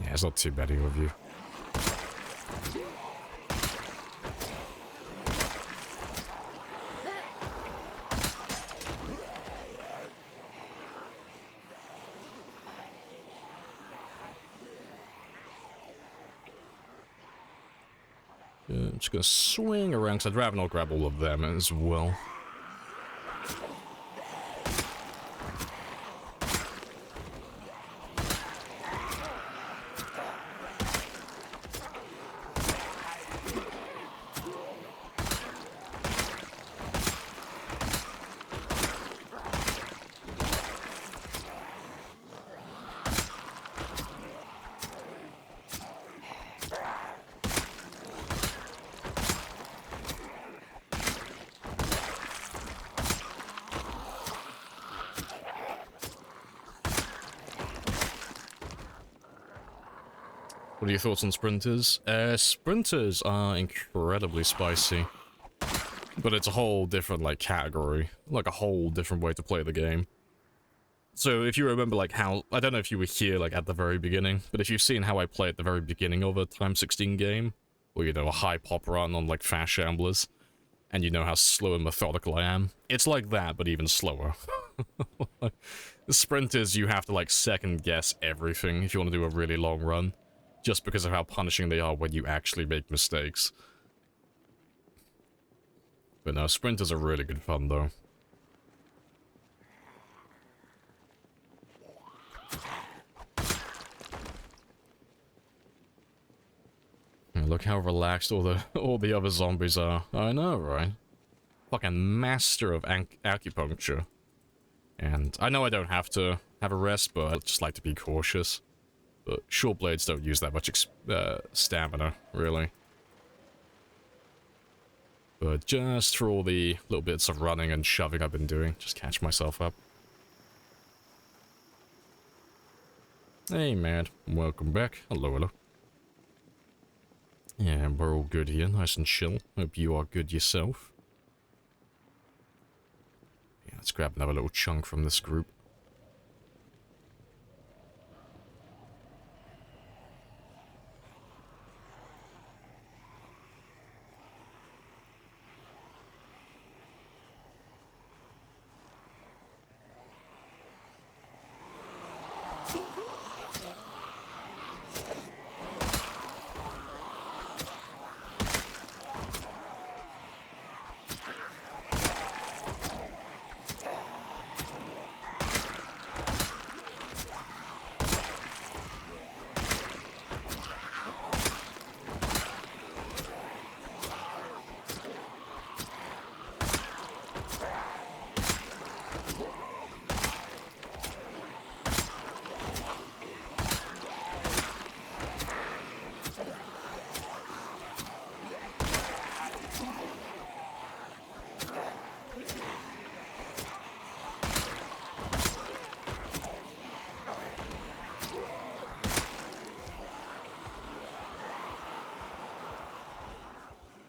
Yeah, it's not too bad of you. I'm just gonna swing around, because I'd rather not grab all of them as well. What are your thoughts on sprinters? Sprinters are incredibly spicy. But it's a whole different, like, category. Like, a whole different way to play the game. So, if you remember, like, how... I don't know if you were here, like, at the very beginning, but if you've seen how I play at the very beginning of a Time 16 game, or, you know, a high pop run on, like, Fast Shamblers, and you know how slow and methodical I am, it's like that, but even slower. The sprinters, you have to, like, second-guess everything if you want to do a really long run, just because of how punishing they are when you actually make mistakes. But no, sprinters are really good fun, though. Look how relaxed all the other zombies are. I know, right? Fucking master of acupuncture. And I know I don't have to have a rest, but I'd just like to be cautious. But short blades don't use that much stamina, really. But just for all the little bits of running and shoving I've been doing, just catch myself up. Hey, man. Welcome back. Hello, hello. Yeah, we're all good here, nice and chill. Hope you are good yourself. Yeah, let's grab another little chunk from this group.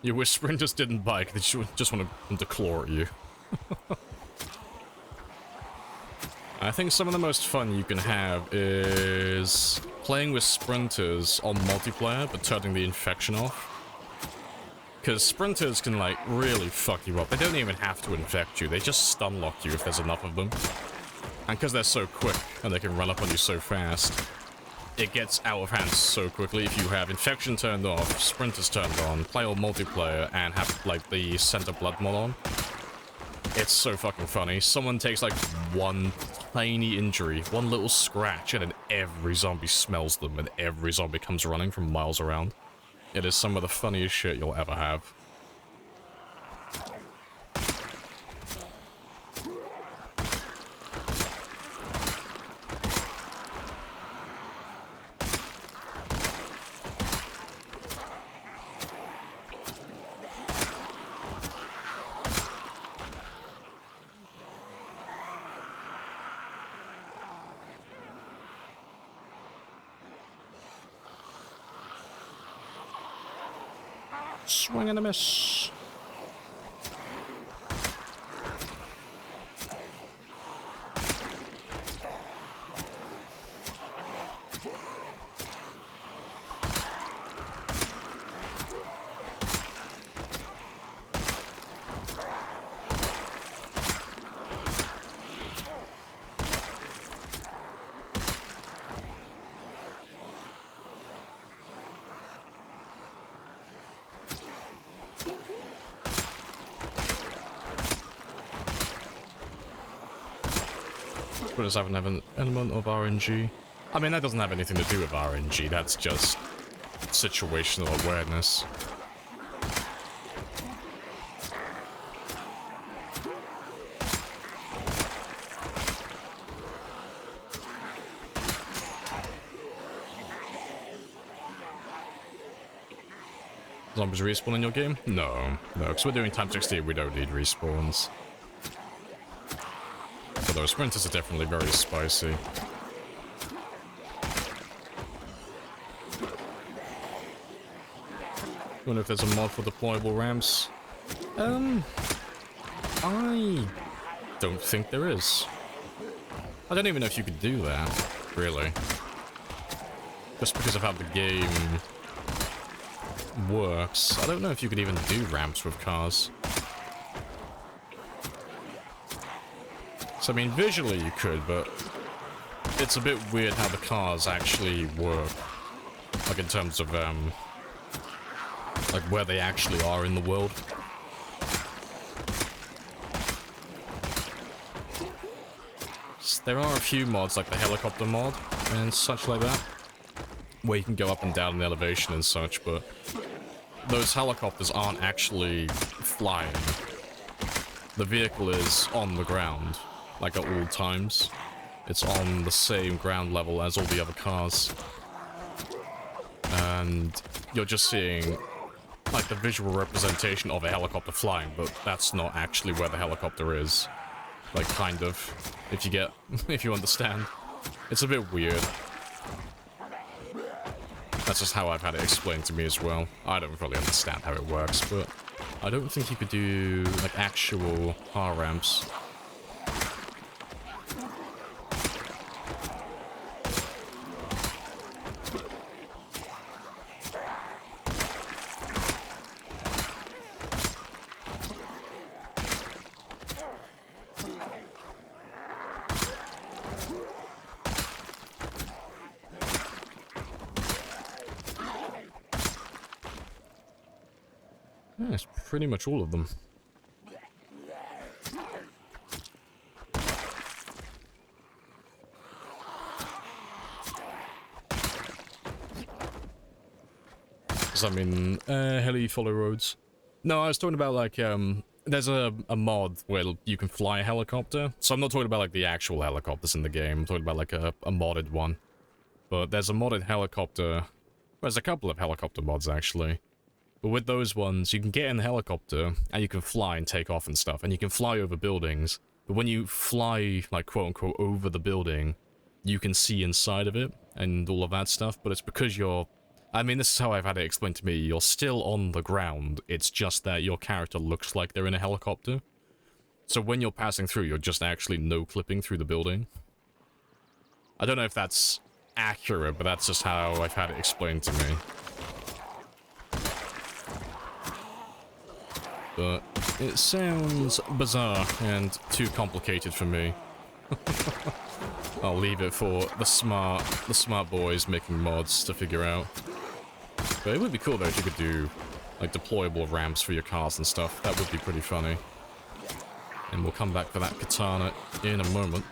You wish sprinters didn't bike, they just want to claw at you. I think some of the most fun you can have is playing with sprinters on multiplayer, but turning the infection off. Because sprinters can, like, really fuck you up. They don't even have to infect you, they just stun lock you if there's enough of them. And because they're so quick, and they can run up on you so fast, it gets out of hand so quickly. If you have infection turned off, sprinters turned on, play all multiplayer, and have, like, the center blood mod on, it's so fucking funny. Someone takes, like, one tiny injury, one little scratch, and then every zombie smells them, and every zombie comes running from miles around. It is some of the funniest shit you'll ever have. Swing and a miss. Does have an element of RNG. I mean, that doesn't have anything to do with RNG, that's just situational awareness. Zombies respawn in your game? No, because we're doing Time 16, we don't need respawns. Although sprinters are definitely very spicy. Wonder if there's a mod for deployable ramps. I don't think there is. I don't even know if you could do that, really. Just because of how the game works, I don't know if you could even do ramps with cars. So I mean, visually you could, but it's a bit weird how the cars actually work. Like in terms of, like where they actually are in the world. There are a few mods, like the helicopter mod and such like that, where you can go up and down in elevation and such, but those helicopters aren't actually flying. The vehicle is on the ground, like at all times. It's on the same ground level as all the other cars. And you're just seeing, like, the visual representation of a helicopter flying, but that's not actually where the helicopter is. Like, kind of, if you get, if you understand. It's a bit weird. That's just how I've had it explained to me as well. I don't really understand how it works, but I don't think you could do, like, actual car ramps. Yeah, it's pretty much all of them. Does that mean, heli follow roads? No, I was talking about, like, there's a mod where you can fly a helicopter. So I'm not talking about, like, the actual helicopters in the game. I'm talking about, like, a modded one. But there's a modded helicopter. Well, there's a couple of helicopter mods, actually. But with those ones, you can get in the helicopter, and you can fly and take off and stuff, and you can fly over buildings. But when you fly, like, quote-unquote, over the building, you can see inside of it, and all of that stuff, but it's because you're... I mean, this is how I've had it explained to me. You're still on the ground, it's just that your character looks like they're in a helicopter. So when you're passing through, you're just actually no-clipping through the building. I don't know if that's accurate, but that's just how I've had it explained to me. But it sounds bizarre and too complicated for me. I'll leave it for the smart boys making mods to figure out. But it would be cool though if you could do like deployable ramps for your cars and stuff. That would be pretty funny. And we'll come back for that katana in a moment.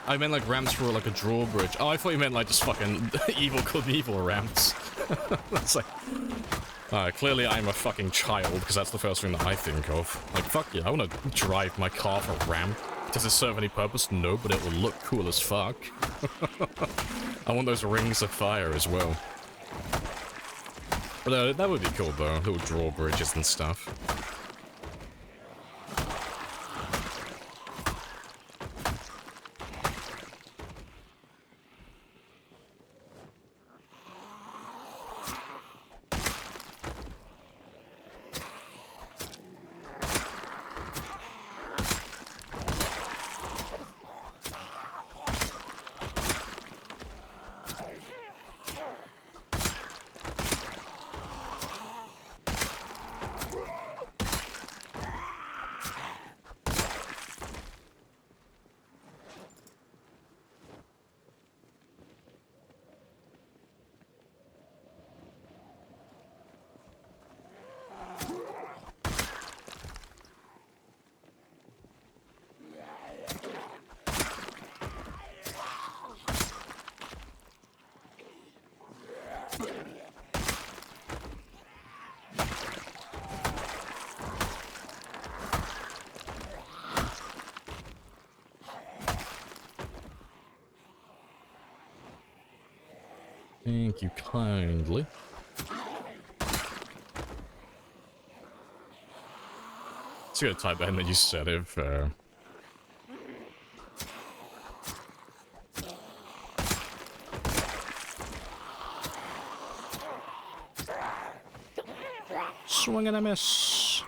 I meant like ramps for like a drawbridge. Oh, I thought you meant like just fucking evil Knievel ramps. That's like... clearly I'm a fucking child, because that's the first thing that I think of. Like, fuck yeah, I want to drive my car for a ramp. Does it serve any purpose? No, but it will look cool as fuck. I want those rings of fire as well. But that would be cool though, little drawbridges and stuff. Thank you kindly. Just gonna type that in that you said it. Swing and a miss.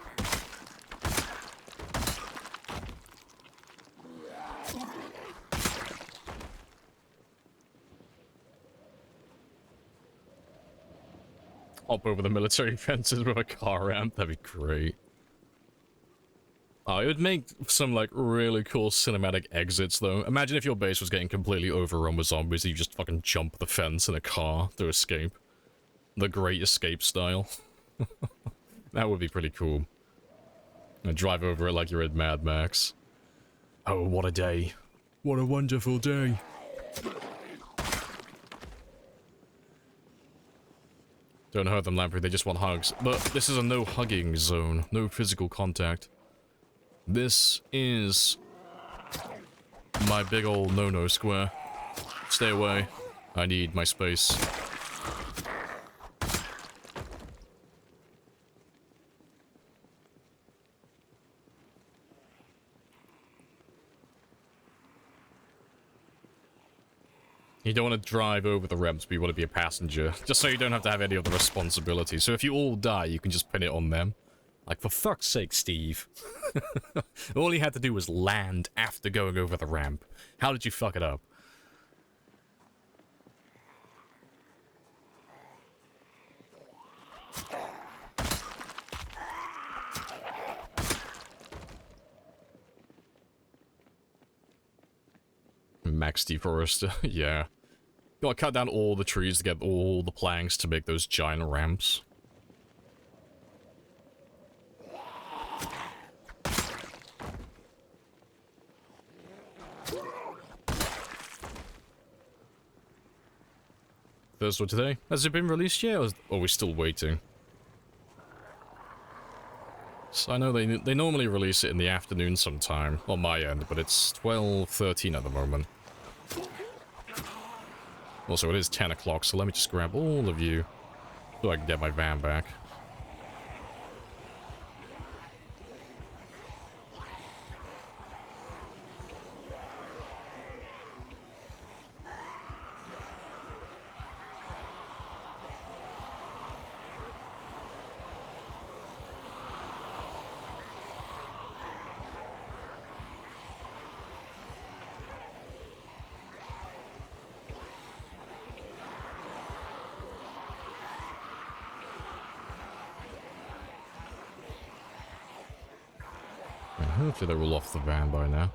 Hop over the military fences with a car ramp. That'd be great. Oh, it would make some, like, really cool cinematic exits, though. Imagine if your base was getting completely overrun with zombies, and you just fucking jump the fence in a car to escape. The Great Escape style. That would be pretty cool. And drive over it like you're in Mad Max. Oh, what a day. What a wonderful day. Don't hurt them, Lamprey, they just want hugs. But this is a no hugging zone, no physical contact. This is my big old no-no square. Stay away. I need my space. You don't want to drive over the ramps, but you want to be a passenger. Just so you don't have to have any of the responsibility. So if you all die, you can just pin it on them. Like, for fuck's sake, Steve. All you had to do was land after going over the ramp. How did you fuck it up? Max deforester, yeah. Gotta cut down all the trees to get all the planks to make those giant ramps. Thursday today? Has it been released yet, or are we still waiting? So I know they normally release it in the afternoon sometime, on my end, but it's 12:13 at the moment. Also, it is 10 o'clock, so let me just grab all of you so I can get my van back. Hopefully they're all off the van by now.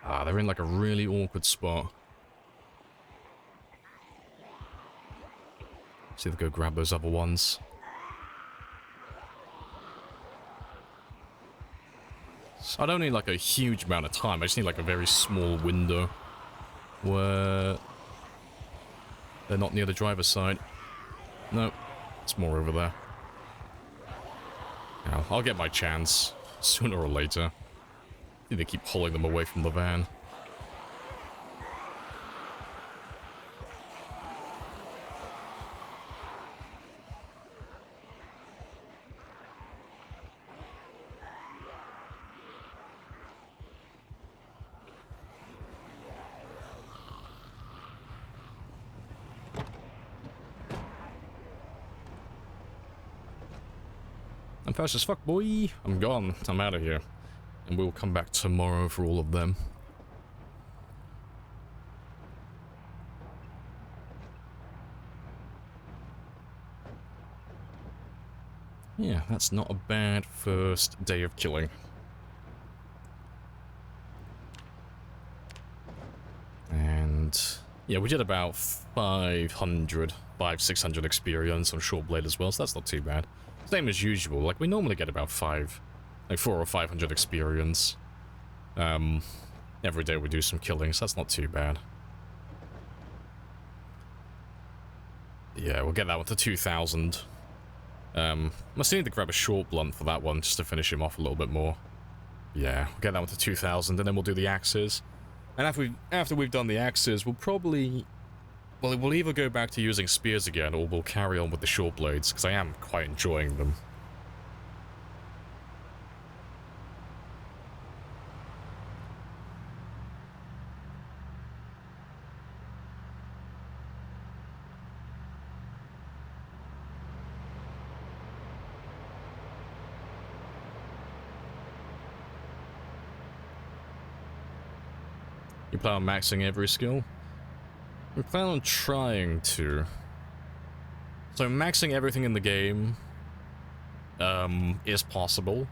Ah, they're in like a really awkward spot. See if they go grab those other ones. So I don't need like a huge amount of time, I just need like a very small window where they're not near the driver's side. Nope, it's more over there. Now, I'll get my chance, sooner or later. I think they keep pulling them away from the van. I'm fast as fuck, boy. I'm gone. I'm out of here. And we'll come back tomorrow for all of them. Yeah, that's not a bad first day of killing. And yeah, we did about 500, 600 experience on Short Blade as well, so that's not too bad. Same as usual, like we normally get about 400 or 500 experience. Every day we do some killing, so that's not too bad. Yeah, we'll get that one to 2,000. I still need to grab a short blunt for that one, just to finish him off a little bit more. Yeah, we'll get that one to 2,000, and then we'll do the axes. And after we've done the axes, we'll probably Well, we'll either go back to using spears again, or we'll carry on with the short blades, because I am quite enjoying them. You plan on maxing every skill? We plan on trying to. So maxing everything in the game is possible.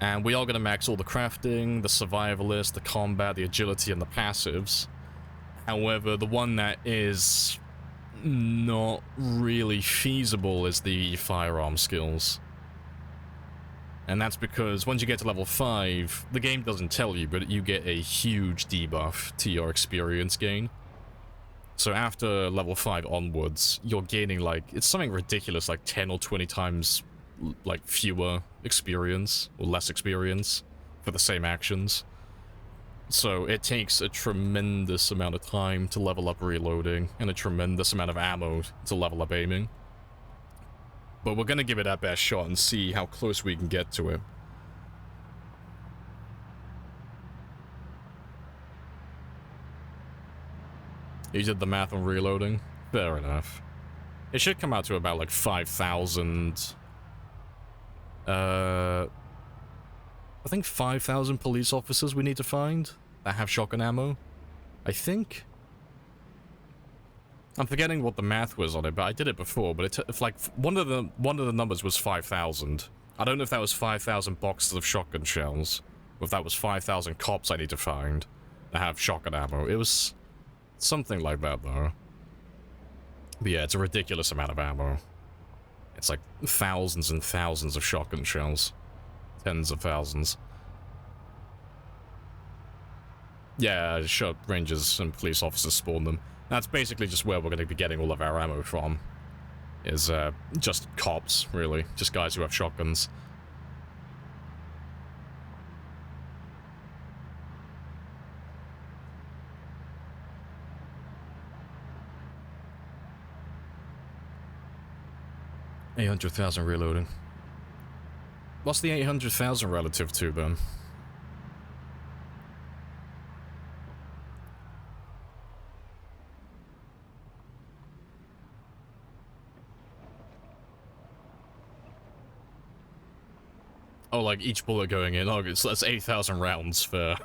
And we are going to max all the crafting, the survivalist, the combat, the agility, and the passives. However, the one that is not really feasible is the firearm skills. And that's because once you get to level 5, the game doesn't tell you, but you get a huge debuff to your experience gain. So after level 5 onwards, you're gaining, like, it's something ridiculous, like 10 or 20 times, like, fewer experience, or less experience, for the same actions. So it takes a tremendous amount of time to level up reloading, and a tremendous amount of ammo to level up aiming. But we're gonna give it our best shot and see how close we can get to it. You did the math on reloading? Fair enough. It should come out to about like 5,000... I think 5,000 police officers we need to find that have shotgun ammo. I think? I'm forgetting what the math was on it, but I did it before, but it's like one of the numbers was 5,000. I don't know if that was 5,000 boxes of shotgun shells, or if that was 5,000 cops I need to find that have shotgun ammo. It was something like that, though. But yeah, it's a ridiculous amount of ammo. It's like thousands and thousands of shotgun shells. Tens of thousands. Yeah, shot rangers and police officers spawn them. That's basically just where we're going to be getting all of our ammo from. Is, just cops, really. Just guys who have shotguns. $800,000 reloading. What's the 800,000 relative to, then? Oh, like each bullet going in. Oh, that's 8,000 rounds for...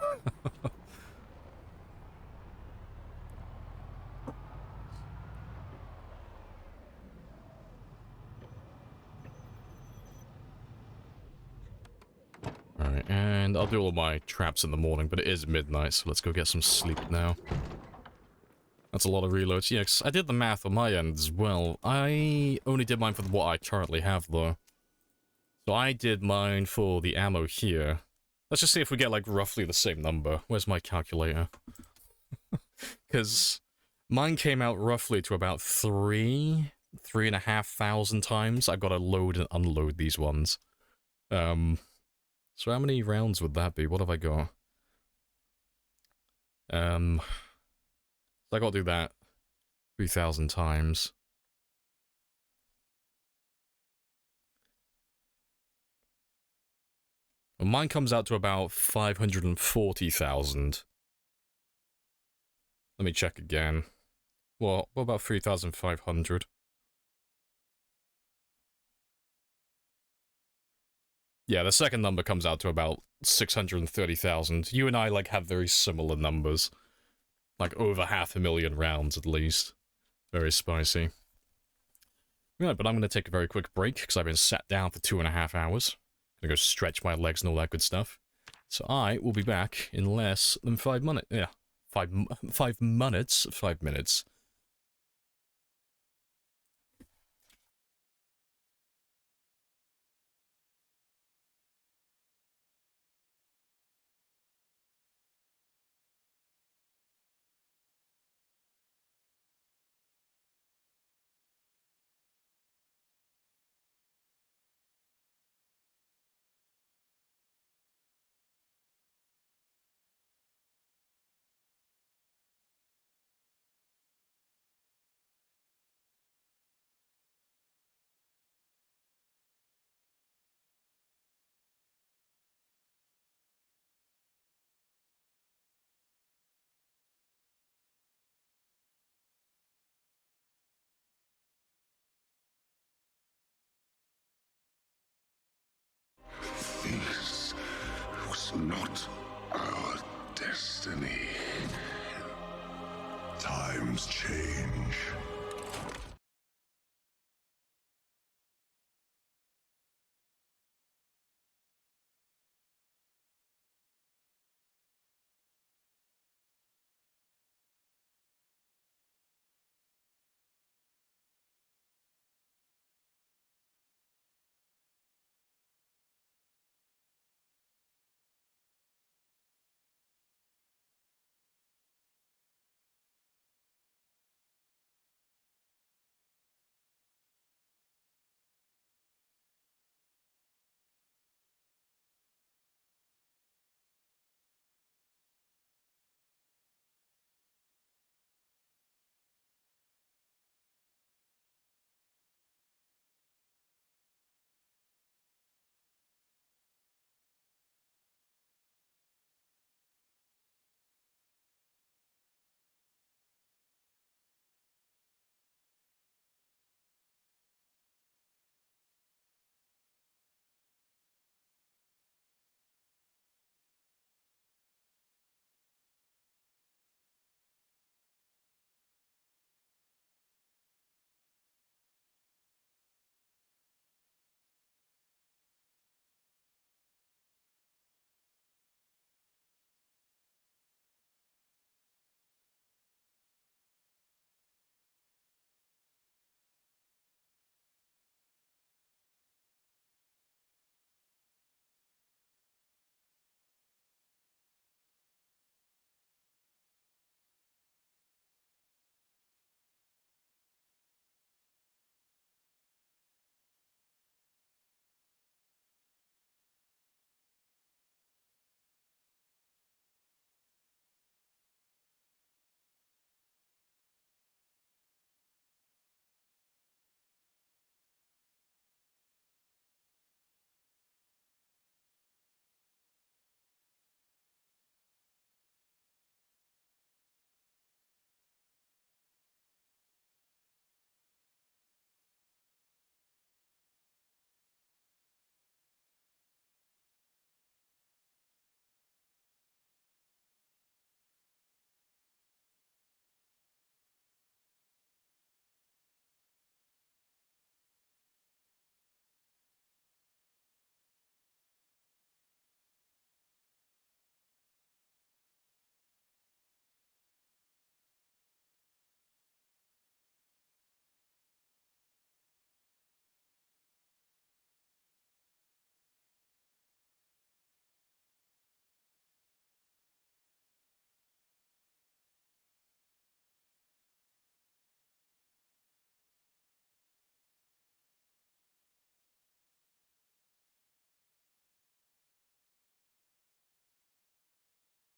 Alright, and I'll do all my traps in the morning, but it is midnight, so let's go get some sleep now. That's a lot of reloads. Yes, I did the math on my end as well. I only did mine for what I currently have, though. So I did mine for the ammo here. Let's just see if we get, like, roughly the same number. Where's my calculator? Because mine came out roughly to about 3,500 times I've got to load and unload these ones. So how many rounds would that be? What have I got? So I gotta do that 3,000 times. Well, mine comes out to about 540,000. Let me check again. What about 3,500? Yeah, the second number comes out to about 630,000. You and I, like, have very similar numbers. Like, over 500,000 rounds, at least. Very spicy. Right, but I'm gonna take a very quick break, because I've been sat down for 2.5 hours. Gonna go stretch my legs and all that good stuff. So I will be back in less than 5 minutes. Yeah, 5 minutes. 5 minutes. not our destiny. Times change.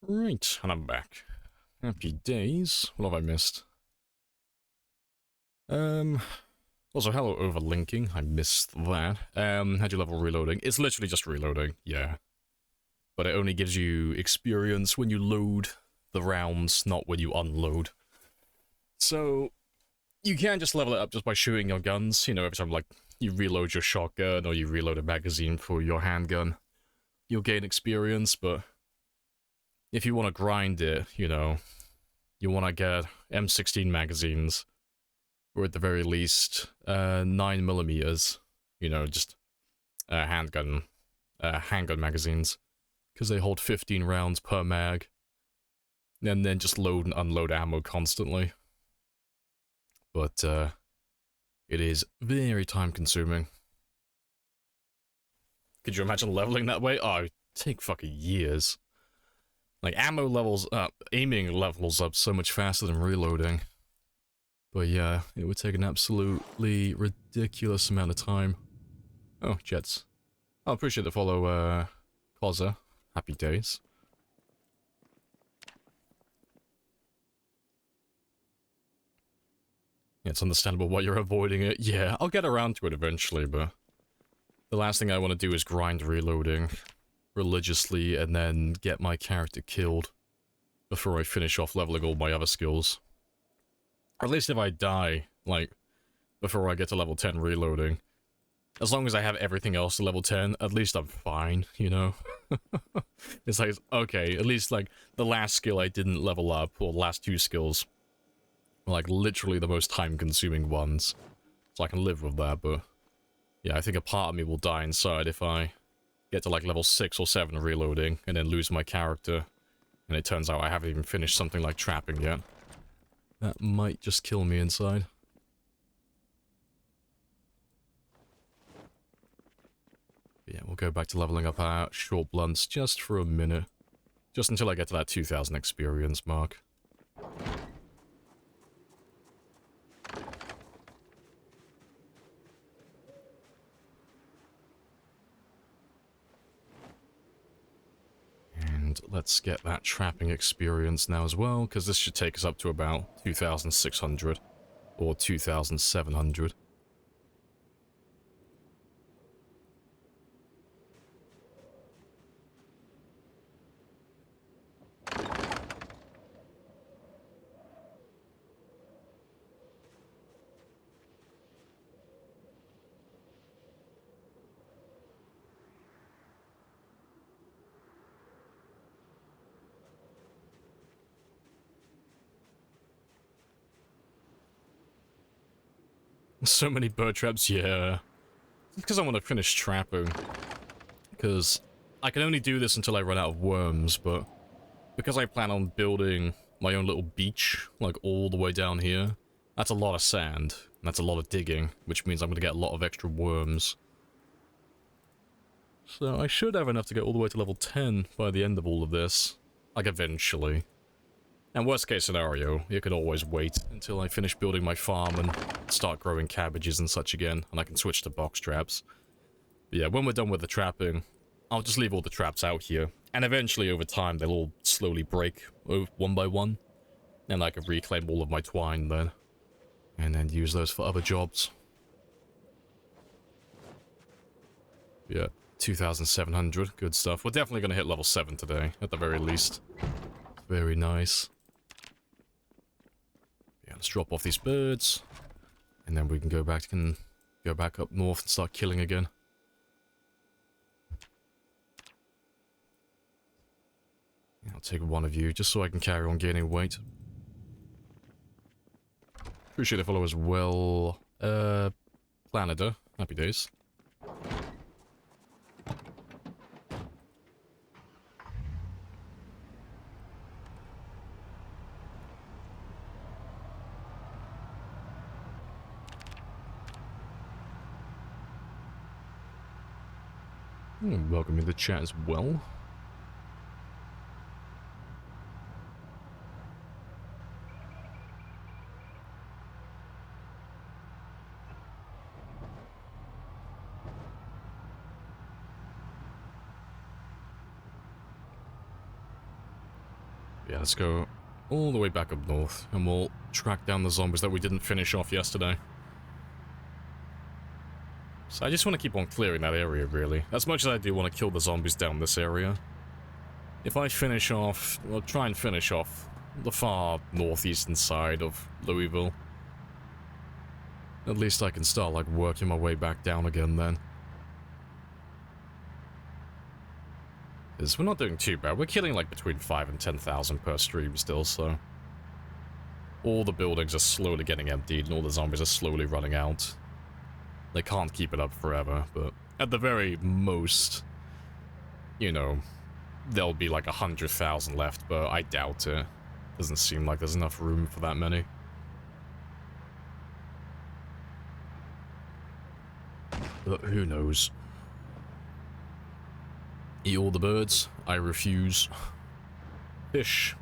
Right, and I'm back. Happy days. What have I missed? Also, hello overlinking. I missed that. How'd you level reloading? It's literally just reloading, yeah. But it only gives you experience when you load the rounds, not when you unload. So, you can just level it up just by shooting your guns. You know, every time, like, you reload your shotgun or you reload a magazine for your handgun, you'll gain experience, but if you want to grind it, you know, you want to get M16 magazines, or at the very least, 9mm, you know, just handgun magazines, because they hold 15 rounds per mag, and then just load and unload ammo constantly. But, it is very time-consuming. Could you imagine leveling that way? Oh, it would take fucking years. Like, ammo levels up, aiming levels up so much faster than reloading. But yeah, it would take an absolutely ridiculous amount of time. Oh, jets. I appreciate the follow, Closer. Happy days. Yeah, it's understandable why you're avoiding it. Yeah, I'll get around to it eventually, but the last thing I want to do is grind reloading religiously and then get my character killed before I finish off leveling all my other skills. Or at least if I die, like, before I get to level 10 reloading, As long as I have everything else to level 10, at least I'm fine, you know? It's like, okay, at least, like, the last skill I didn't level up, or the last 2 skills, were, like, literally the most time-consuming ones. So I can live with that, but... yeah, I think a part of me will die inside if I get to, like, level 6 or 7 reloading, and then lose my character. And it turns out I haven't even finished something like trapping yet. That might just kill me inside. Yeah, we'll go back to leveling up our short blunts just for a minute. Just until I get to that 2000 experience mark. And let's get that trapping experience now as well, because this should take us up to about 2600 or 2700. So many bird traps, yeah. Because I want to finish trapping. Because I can only do this until I run out of worms, but because I plan on building my own little beach, like all the way down here, that's a lot of sand, and that's a lot of digging, which means I'm going to get a lot of extra worms. So I should have enough to get all the way to level 10 by the end of all of this. Like, eventually. And worst case scenario, you could always wait until I finish building my farm and start growing cabbages and such again, and I can switch to box traps. But yeah, when we're done with the trapping, I'll just leave all the traps out here, and eventually over time they'll all slowly break one by one, and I can reclaim all of my twine then, and then use those for other jobs. Yeah, 2700, good stuff. We're definitely going to hit level 7 today, at the very least. Very nice. Yeah, let's drop off these birds, and then we can go back up north and start killing again. Yeah, I'll take one of you just so I can carry on gaining weight. Appreciate the follow as well. Planada, happy days. Welcome to the chat as well. Yeah, let's go all the way back up north, and we'll track down the zombies that we didn't finish off yesterday. So I just want to keep on clearing that area, really. As much as I do want to kill the zombies down this area. If I finish off, well, try and finish off the far northeastern side of Louisville, at least I can start, like, working my way back down again then. Because we're not doing too bad. We're killing, like, between 5,000 and 10,000 per stream still, so... all the buildings are slowly getting emptied, and all the zombies are slowly running out. They can't keep it up forever, but at the very most, you know, there'll be like 100,000 left, but I doubt it. Doesn't seem like there's enough room for that many. But who knows? Eat all the birds? I refuse. Fish.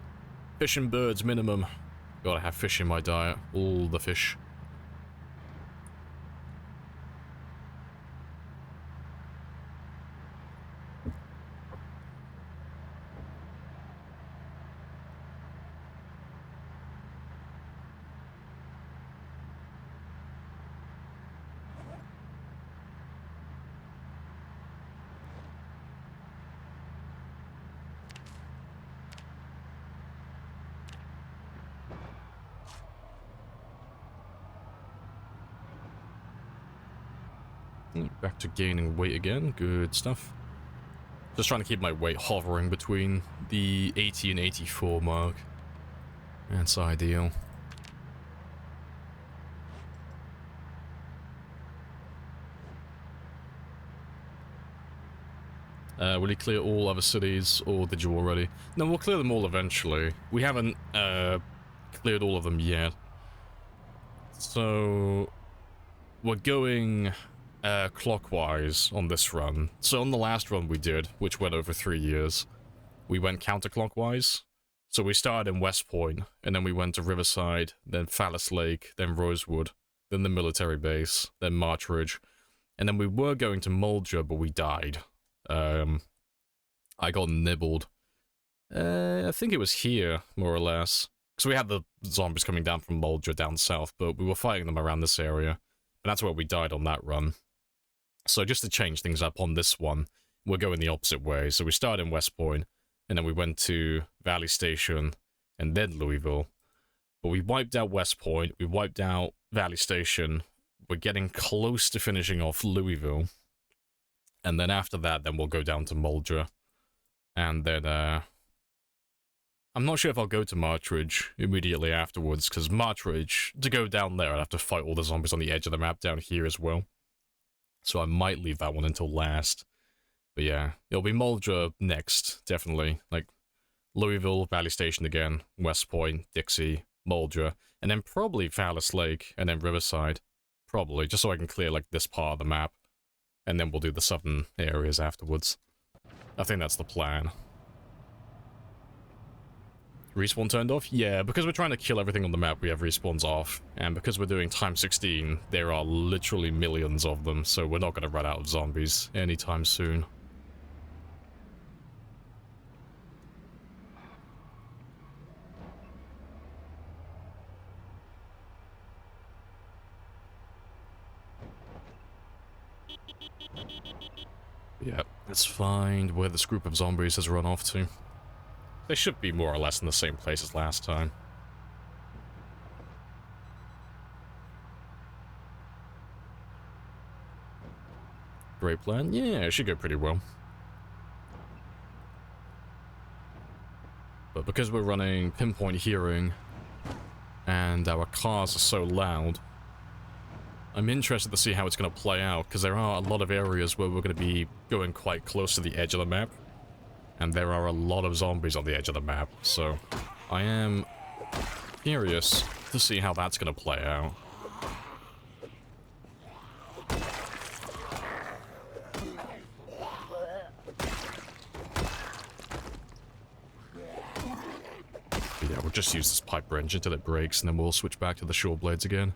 Fish and birds minimum. Gotta have fish in my diet. All the fish. Back to gaining weight again. Good stuff. Just trying to keep my weight hovering between the 80 and 84 mark. That's ideal. Will you clear all other cities, or did you already? No, we'll clear them all eventually. We haven't cleared all of them yet. So we're going clockwise on this run. So on the last run we did, which went over 3 years, we went counterclockwise. So we started in West Point, and then we went to Riverside, then Phallus Lake, then Rosewood, then the military base, then Martridge, and then we were going to Mulder, but we died. I got nibbled. I think it was here, more or less. Because we had the zombies coming down from Mulder down south, but we were fighting them around this area. And that's where we died on that run. So just to change things up on this one, we're going the opposite way. So we started in West Point, and then we went to Valley Station, and then Louisville. But we wiped out West Point, we wiped out Valley Station. We're getting close to finishing off Louisville. And then after that, then we'll go down to Mulder. And then, I'm not sure if I'll go to Martridge immediately afterwards, because Martridge, to go down there, I'd have to fight all the zombies on the edge of the map down here as well. So I might leave that one until last. But yeah, it'll be Mulder next, definitely. Like, Louisville, Valley Station again, West Point, Dixie, Mulder, and then probably Phallus Lake, and then Riverside. Probably, just so I can clear, like, this part of the map. And then we'll do the southern areas afterwards. I think that's the plan. Respawn turned off? Yeah, because we're trying to kill everything on the map, we have respawns off. And because we're doing times 16, there are literally millions of them, so we're not going to run out of zombies anytime soon. Yeah, let's find where this group of zombies has run off to. They should be more or less in the same place as last time. Great plan. Yeah, it should go pretty well. But because we're running pinpoint hearing, and our cars are so loud, I'm interested to see how it's going to play out, because there are a lot of areas where we're going to be going quite close to the edge of the map. And there are a lot of zombies on the edge of the map, so I am curious to see how that's going to play out. But yeah, we'll just use this pipe wrench until it breaks, and then we'll switch back to the short blades again.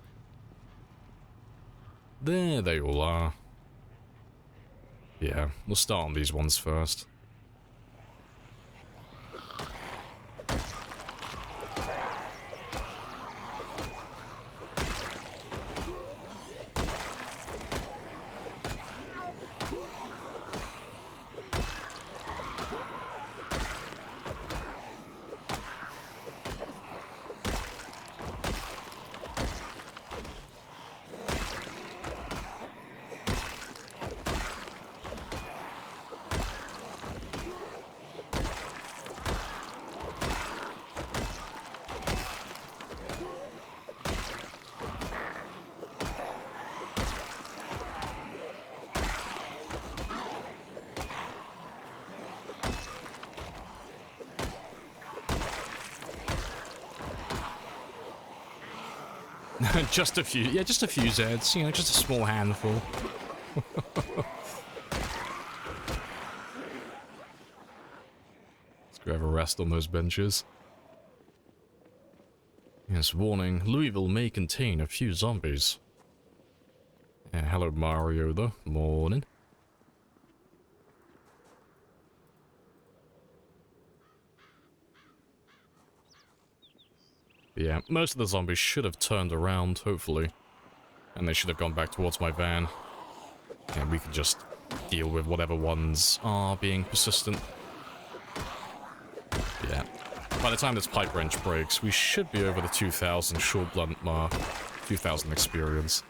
There they all are. Yeah, we'll start on these ones first. Just a few, yeah, just a few Zeds, you know, just a small handful. Let's go have a rest on those benches. Yes, warning, Louisville may contain a few zombies. Yeah, hello Mario though, morning. Yeah, most of the zombies should have turned around, hopefully. And they should have gone back towards my van. And we can just deal with whatever ones are being persistent. Yeah. By the time this pipe wrench breaks, we should be over the 2,000 short blunt mark. 2,000 experience.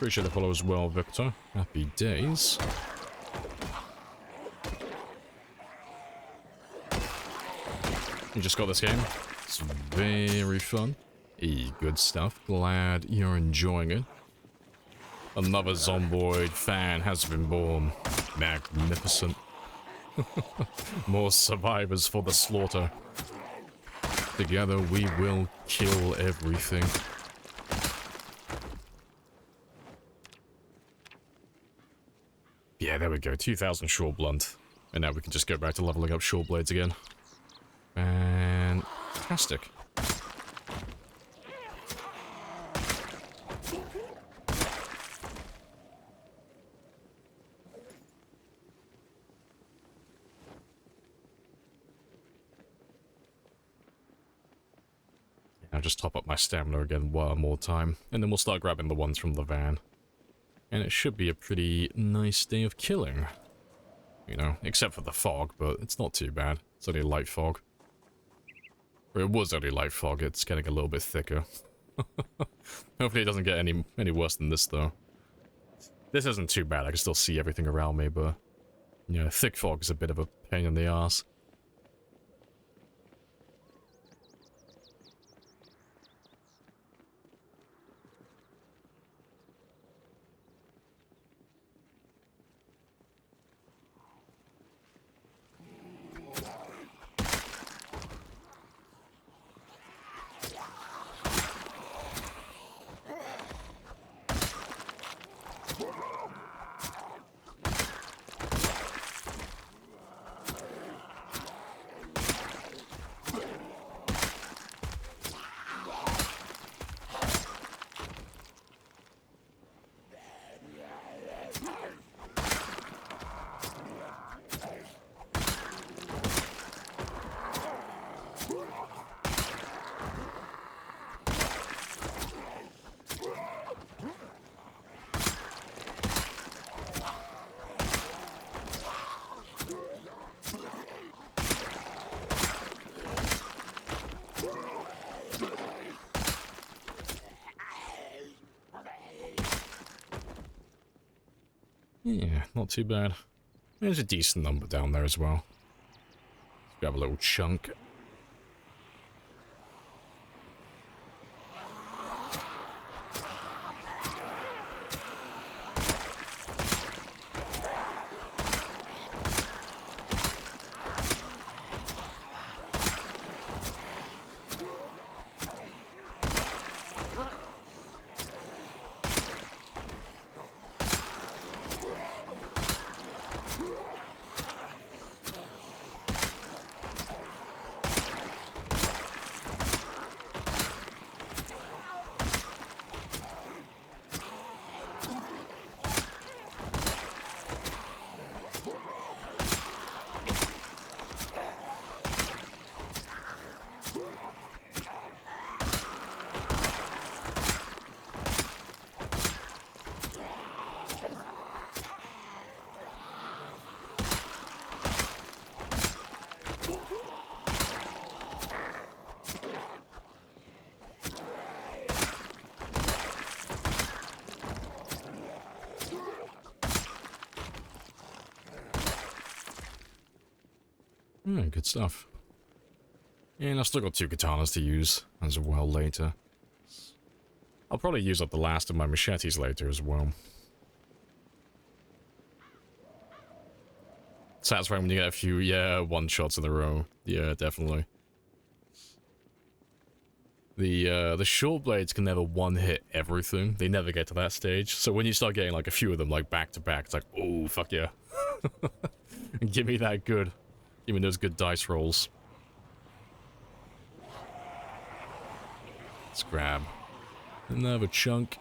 Appreciate the follow as well, Victor. Happy days. You just got this game. It's very fun. Good stuff. Glad you're enjoying it. Another Zomboid fan has been born. Magnificent. More survivors for the slaughter. Together we will kill everything. Yeah, there we go. 2,000 short blunt. And now we can just go back to leveling up short blades again. Fantastic. I'll just top up my stamina again one more time, and then we'll start grabbing the ones from the van. And it should be a pretty nice day of killing. You know, except for the fog, but it's not too bad. It's only light fog. Or it was only light fog, it's getting a little bit thicker. Hopefully it doesn't get any worse than this, though. This isn't too bad, I can still see everything around me, but... yeah, thick fog is a bit of a pain in the ass. Yeah, not too bad. There's a decent number down there as well. Let's grab a little chunk. Good stuff. And I've still got 2 katanas to use as well later. I'll probably use up the last of my machetes later as well. Satisfying when you get a few, one-shots in a row. Yeah, definitely. The short blades can never one-hit everything. They never get to that stage. So when you start getting like a few of them like back-to-back, it's like, oh, fuck yeah. Give me that good. Give me those good dice rolls. Let's grab another chunk.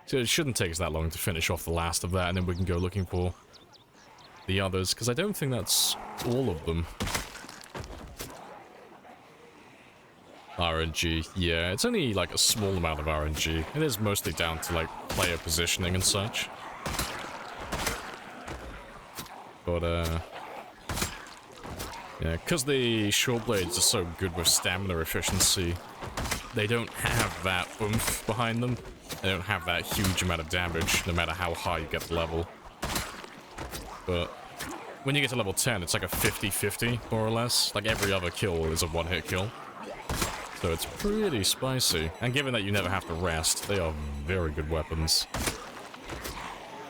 So it shouldn't take us that long to finish off the last of that, and then we can go looking for the others, because I don't think that's all of them. RNG, yeah, it's only like a small amount of RNG. It is mostly down to like player positioning and such. But yeah, because the short blades are so good with stamina efficiency, they don't have that oomph behind them. They don't have that huge amount of damage, no matter how high you get the level. But when you get to level 10, it's like a 50-50, more or less. Like every other kill is a one-hit kill. So it's pretty spicy. And given that you never have to rest, they are very good weapons.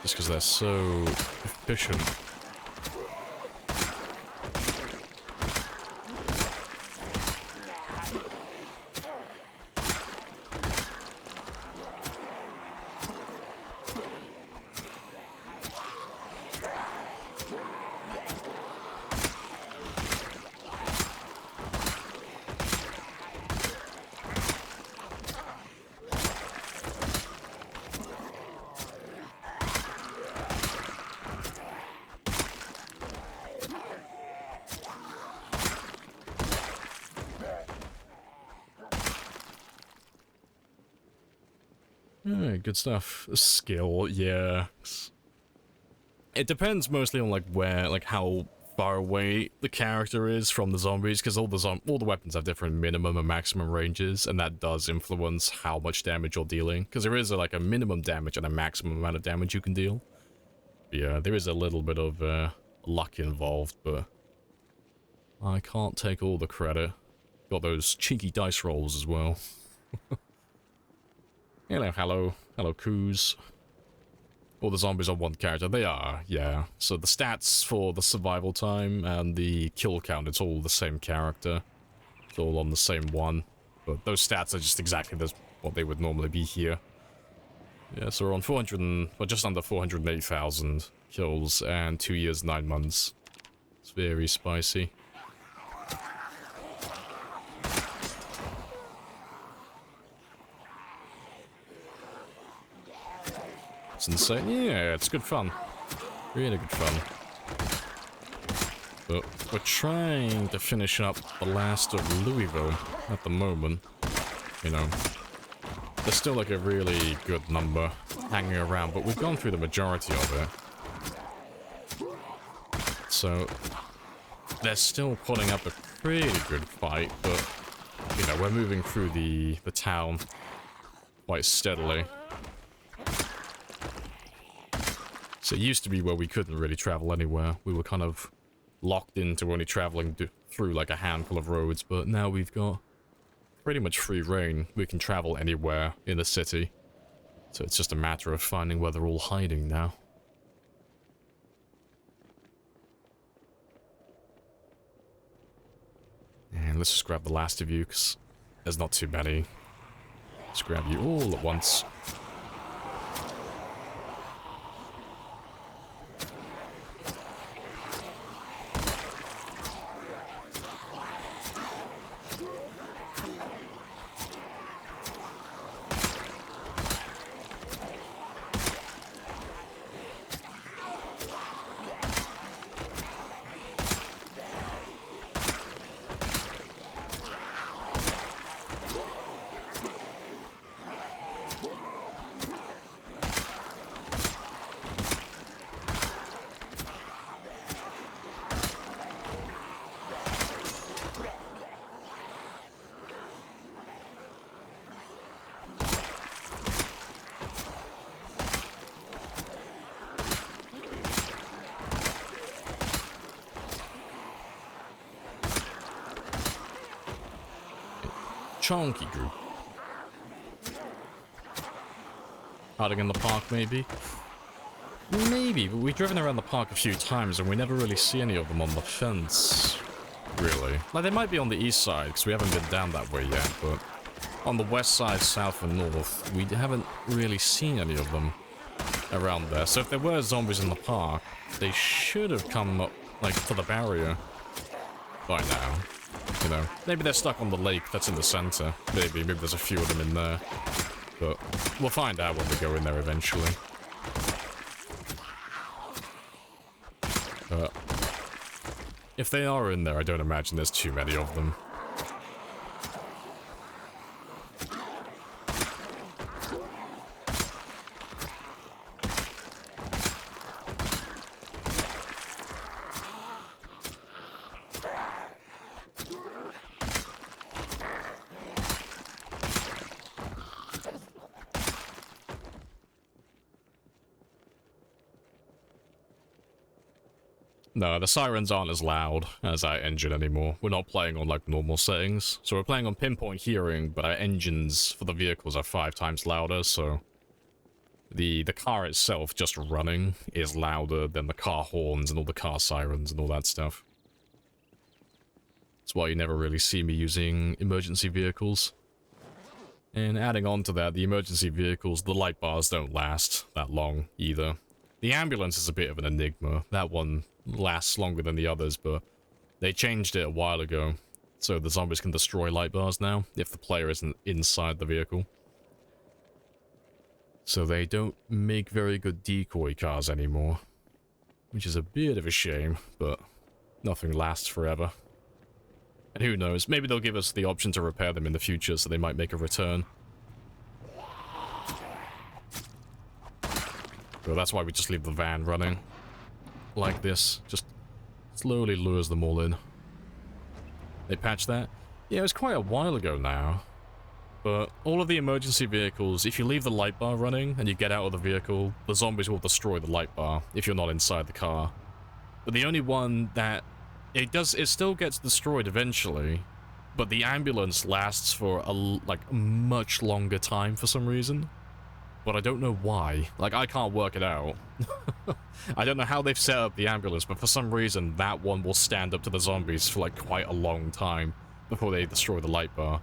Just because they're so efficient. Alright, good stuff. Skill, yeah. It depends mostly on like where, like how far away the character is from the zombies, because all the weapons have different minimum and maximum ranges, and that does influence how much damage you're dealing. Because there is like a minimum damage and a maximum amount of damage you can deal. Yeah, there is a little bit of luck involved, but I can't take all the credit. Got those cheeky dice rolls as well. Hello, Coos. All the zombies on one character, they are, yeah. So the stats for the survival time and the kill count, it's all the same character. It's all on the same one. But those stats are just exactly what they would normally be here. Yeah, so we're on 400 just under 408,000 kills and 2 years, 9 months. It's very spicy. It's insane. Yeah, it's good fun. Really good fun. But we're trying to finish up the last of Louisville at the moment. You know, there's still like a really good number hanging around, but we've gone through the majority of it. So they're still putting up a pretty good fight, but you know, we're moving through the town quite steadily. So it used to be where we couldn't really travel anywhere. We were kind of locked into only traveling through like a handful of roads, but now we've got pretty much free reign. We can travel anywhere in the city. So it's just a matter of finding where they're all hiding now. And let's just grab the last of you, because there's not too many. Let's grab you all at once. Chunky group. Hiding in the park, maybe? Maybe, but we've driven around the park a few times and we never really see any of them on the fence. Really. Like, they might be on the east side, because we haven't been down that way yet, but on the west side, south, and north, we haven't really seen any of them around there. So if there were zombies in the park, they should have come up, like, to the barrier by now. You know, maybe they're stuck on the lake that's in the center. Maybe there's a few of them in there. But we'll find out when we go in there eventually. If they are in there, I don't imagine there's too many of them. No, the sirens aren't as loud as our engine anymore. We're not playing on, like, normal settings. So we're playing on pinpoint hearing, but our engines for the vehicles are 5 times louder, so... The car itself just running is louder than the car horns and all the car sirens and all that stuff. That's why you never really see me using emergency vehicles. And adding on to that, the emergency vehicles, the light bars don't last that long either. The ambulance is a bit of an enigma. That one lasts longer than the others, but they changed it a while ago. So the zombies can destroy light bars now, if the player isn't inside the vehicle. So they don't make very good decoy cars anymore. Which is a bit of a shame, but nothing lasts forever. And who knows, maybe they'll give us the option to repair them in the future, so they might make a return. So that's why we just leave the van running. Like this. Just slowly lures them all in. They patched that? Yeah, it was quite a while ago now. But all of the emergency vehicles, if you leave the light bar running and you get out of the vehicle, the zombies will destroy the light bar if you're not inside the car. But the only one that... It still gets destroyed eventually, but the ambulance lasts for a much longer time for some reason. But I don't know why. Like, I can't work it out. I don't know how they've set up the ambulance, but for some reason that one will stand up to the zombies for like quite a long time before they destroy the light bar.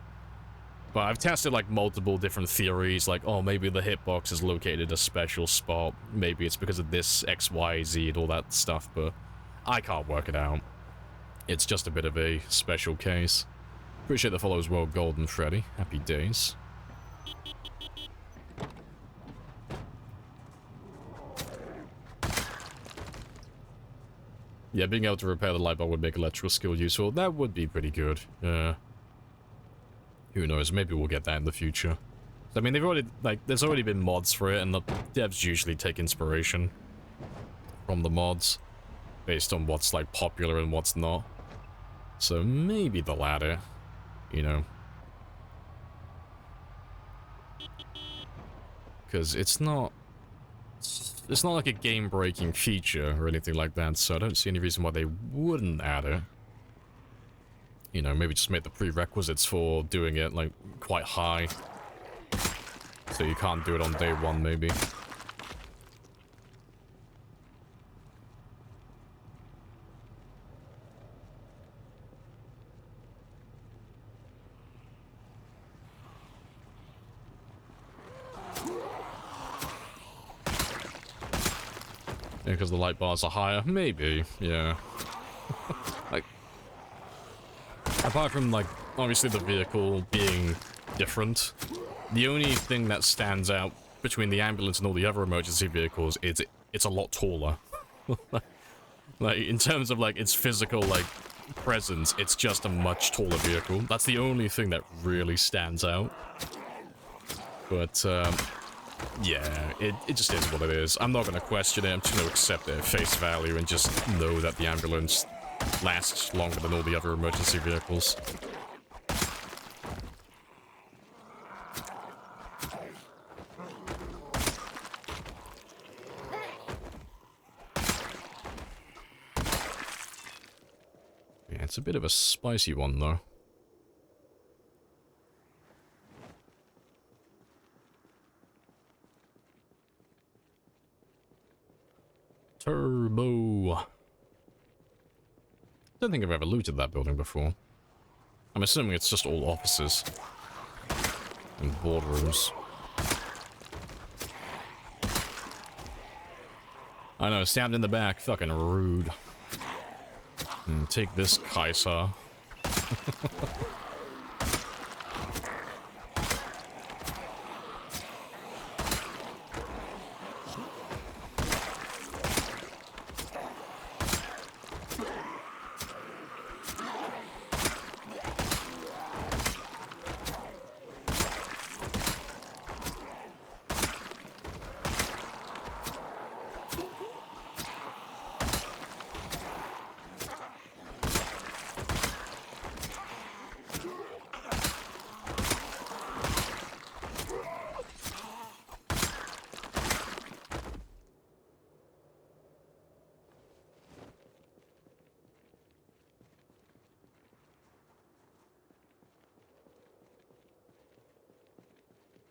But I've tested like multiple different theories, like, oh, maybe the hitbox is located in a special spot, maybe it's because of this X, Y, Z and all that stuff, but I can't work it out. It's just a bit of a special case. Appreciate the follow as well, Golden Freddy. Happy days. Yeah, being able to repair the light bar would make electrical skill useful. That would be pretty good. Who knows, maybe we'll get that in the future. I mean, they've already, like, there's already been mods for it, and the devs usually take inspiration from the mods based on what's, like, popular and what's not. So maybe the latter, you know. Because it's not like a game-breaking feature or anything like that, so I don't see any reason why they wouldn't add it. You know, maybe just make the prerequisites for doing it, like, quite high. So you can't do it on day one, maybe. Yeah, because the light bars are higher? Maybe, yeah. Like, apart from, like, obviously the vehicle being different, the only thing that stands out between the ambulance and all the other emergency vehicles is it's a lot taller. Like, in terms of, like, its physical, like, presence, it's just a much taller vehicle. That's the only thing that really stands out. But, yeah, it just is what it is. I'm not gonna question it, I'm just gonna accept it at face value and just know that the ambulance lasts longer than all the other emergency vehicles. Yeah, it's a bit of a spicy one, though. Turbo. Don't think I've ever looted that building before. I'm assuming it's just all offices and boardrooms. I know, stabbed in the back, fucking rude. And take this, Kaiser.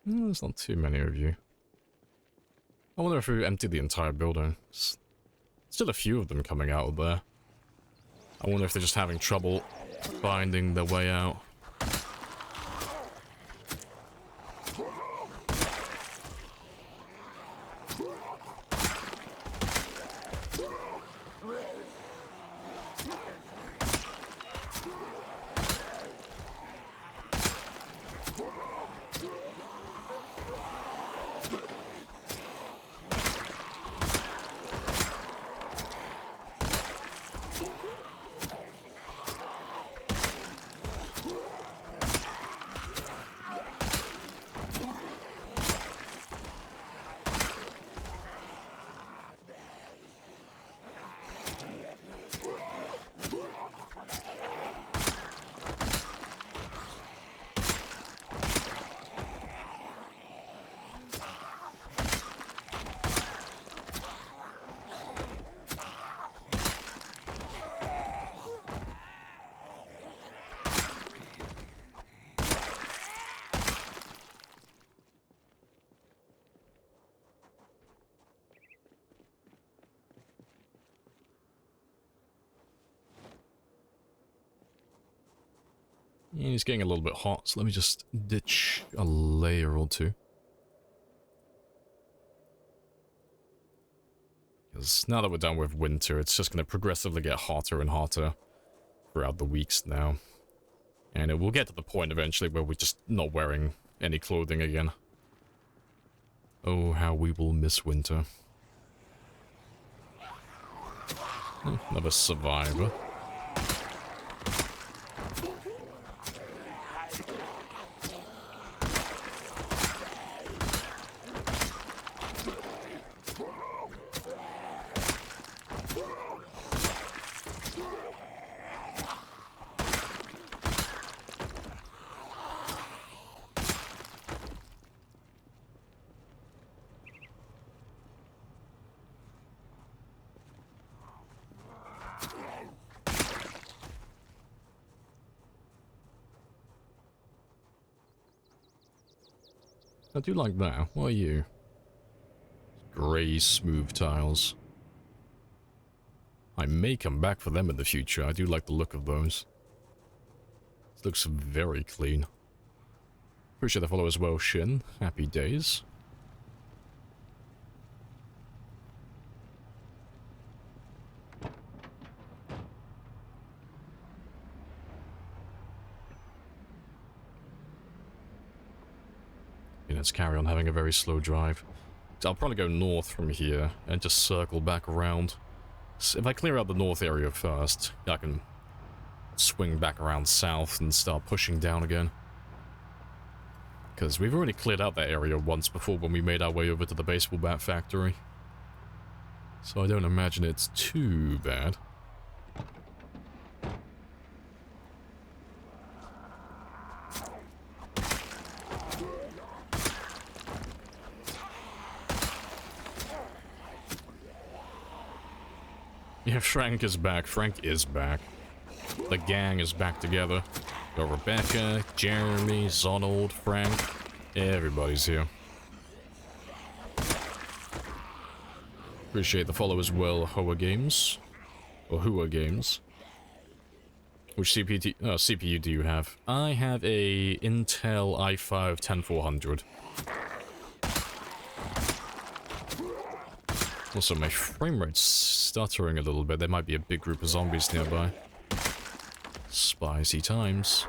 There's not too many of you. I wonder if we emptied the entire building. Still a few of them coming out of there. I wonder if they're just having trouble finding their way out. And it's getting a little bit hot, so let me just ditch a layer or two. Because now that we're done with winter, it's just going to progressively get hotter and hotter throughout the weeks now. And it will get to the point eventually where we're just not wearing any clothing again. Oh, how we will miss winter. Another survivor. I do like that. What are you? Grey, smooth tiles. I may come back for them in the future. I do like the look of those. This looks very clean. Appreciate the follow as well, Shin. Happy days. Let's carry on having a very slow drive. So I'll probably go north from here and just circle back around. So if I clear out the north area first, I can swing back around south and start pushing down again. Because we've already cleared out that area once before when we made our way over to the baseball bat factory. So I don't imagine it's too bad. Yeah, Frank is back. Frank is back. The gang is back together. Got Rebecca, Jeremy, Zonald, Frank. Everybody's here. Appreciate the follow as well, Hoa Games. Or Hua Games. Which CPU do you have? I have a Intel i5-10400. Also, my frame rate's stuttering a little bit. There might be a big group of zombies nearby. Spicy times.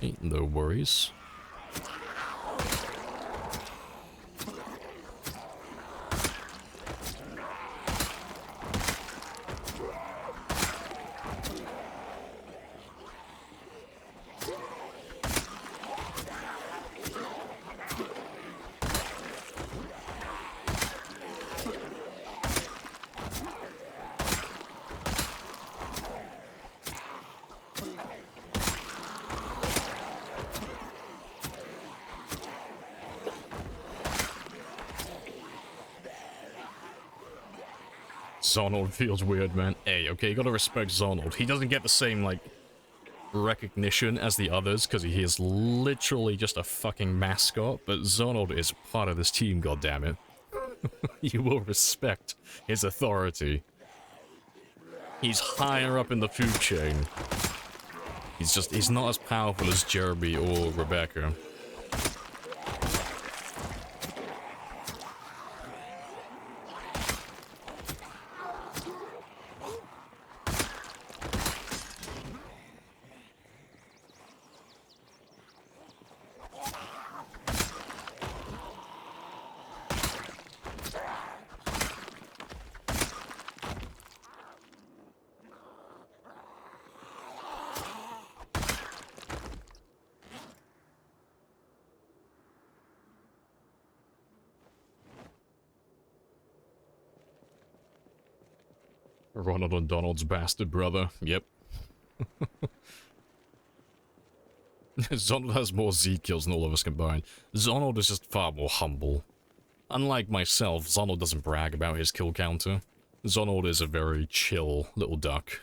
Ain't no worries. Zonald feels weird, man. Hey, okay, you gotta respect Zonald. He doesn't get the same, like, recognition as the others, because he is literally just a fucking mascot, but Zonald is part of this team, goddammit. You will respect his authority. He's higher up in the food chain. He's not as powerful as Jeremy or Rebecca. Ronald and Donald's bastard brother. Yep. Zonald has more Z kills than all of us combined. Zonald is just far more humble. Unlike myself, Zonald doesn't brag about his kill counter. Zonald is a very chill little duck.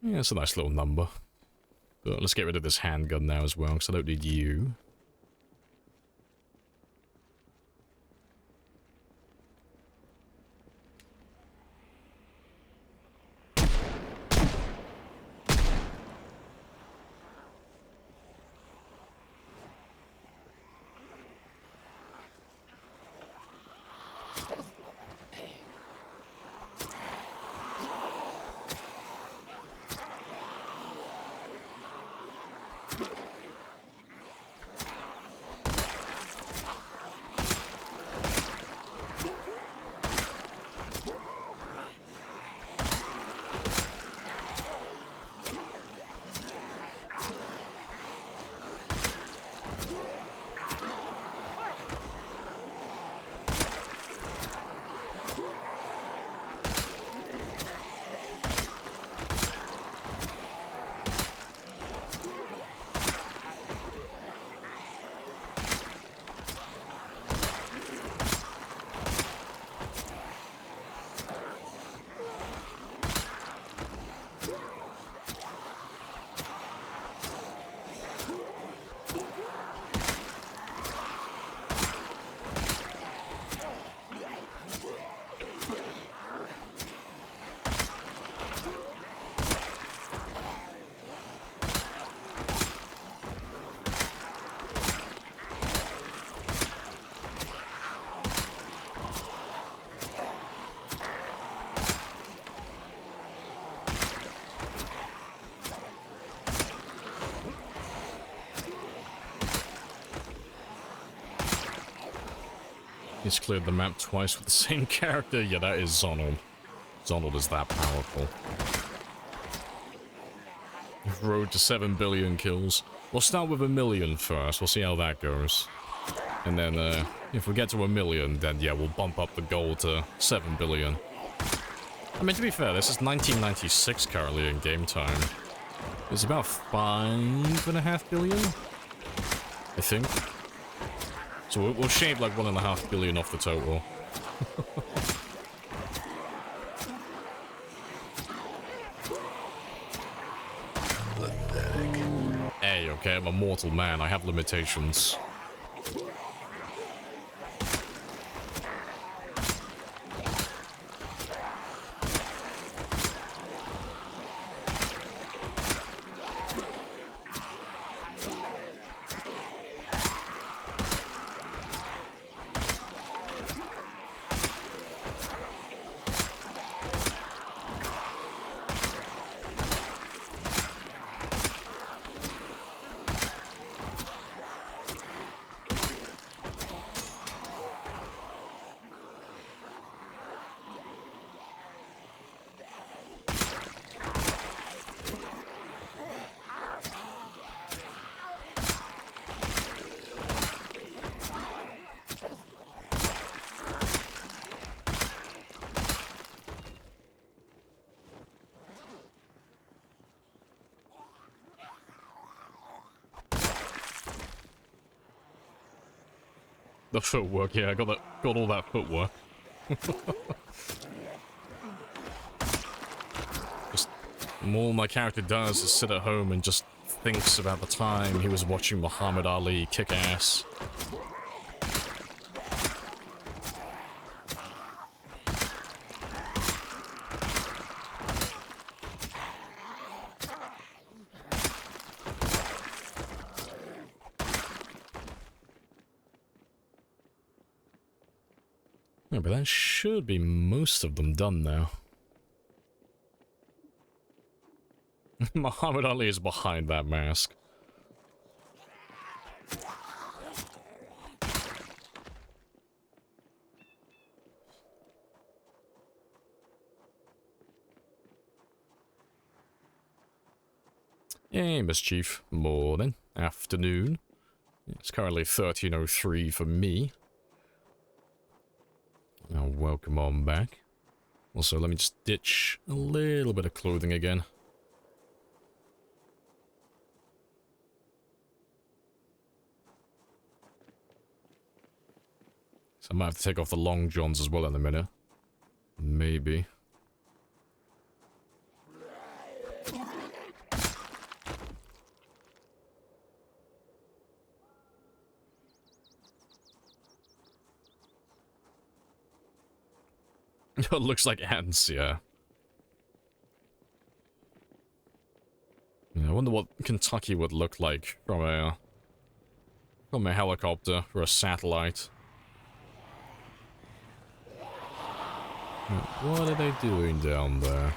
Yeah, it's a nice little number. But let's get rid of this handgun now as well, because I don't need you. He's cleared the map twice with the same character. Yeah, that is Zonald. Zonald is that powerful. Road to 7 billion kills. We'll start with 1 million first. We'll see how that goes. And then, if we get to 1 million, then yeah, we'll bump up the goal to 7 billion. I mean, to be fair, this is 1996 currently in game time. It's about 5.5 billion, I think. So we'll shave like 1.5 billion off the total. Hey, okay, I'm a mortal man. I have limitations. The footwork, yeah, I got all that footwork. All my character does is sit at home and just thinks about the time he was watching Muhammad Ali kick ass. Yeah, but that should be most of them done now. Muhammad Ali is behind that mask. Hey, Mischief. Morning. Afternoon. It's currently 13:03 for me. Now, welcome on back. Also, let me just ditch a little bit of clothing again. So I might have to take off the long johns as well in a minute. Maybe. It looks like ants, yeah. I wonder what Kentucky would look like from a helicopter or a satellite. What are they doing down there?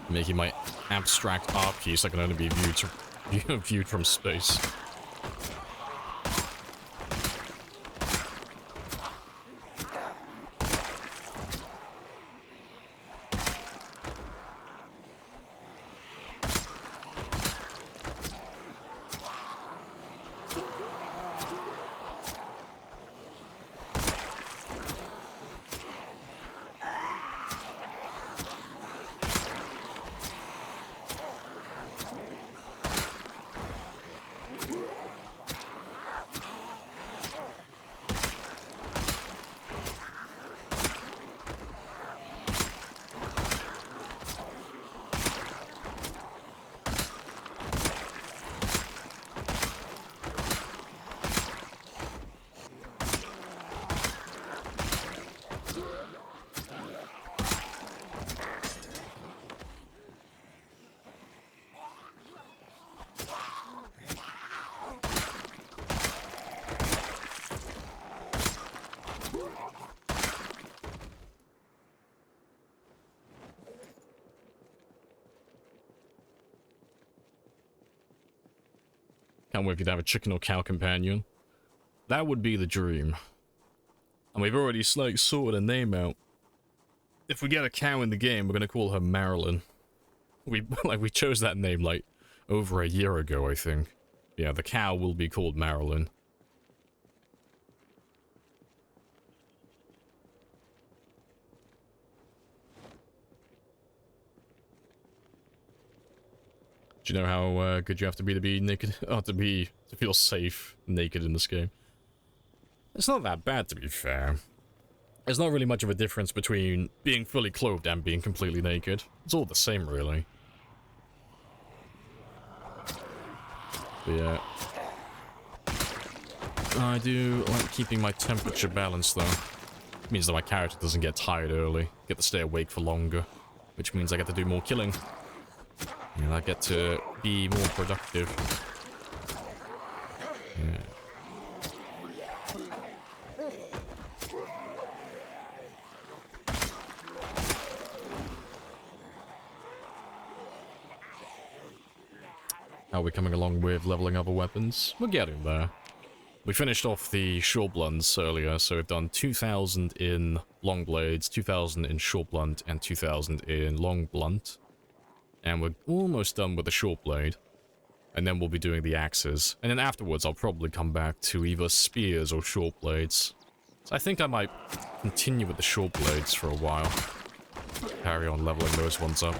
Making my abstract art piece that can only be viewed from space. Can't wait for you to have a chicken or cow companion. That would be the dream. And we've already, like, sorted a name out. If we get a cow in the game, we're gonna call her Marilyn. We chose that name, like, over a year ago, I think. Yeah, the cow will be called Marilyn. Do you know how good you have to be naked? Oh, to feel safe naked in this game. It's not that bad, to be fair. There's not really much of a difference between being fully clothed and being completely naked. It's all the same, really. But yeah. I do like keeping my temperature balanced, though. It means that my character doesn't get tired early, get to stay awake for longer, which means I get to do more killing. And I get to be more productive. Yeah. How are we coming along with leveling up our weapons? We're getting there. We finished off the short blunts earlier, so we've done 2,000 in long blades, 2,000 in short blunt, and 2,000 in long blunt. And we're almost done with the short blade. And then we'll be doing the axes. And then afterwards, I'll probably come back to either spears or short blades. So I think I might continue with the short blades for a while. Carry on leveling those ones up.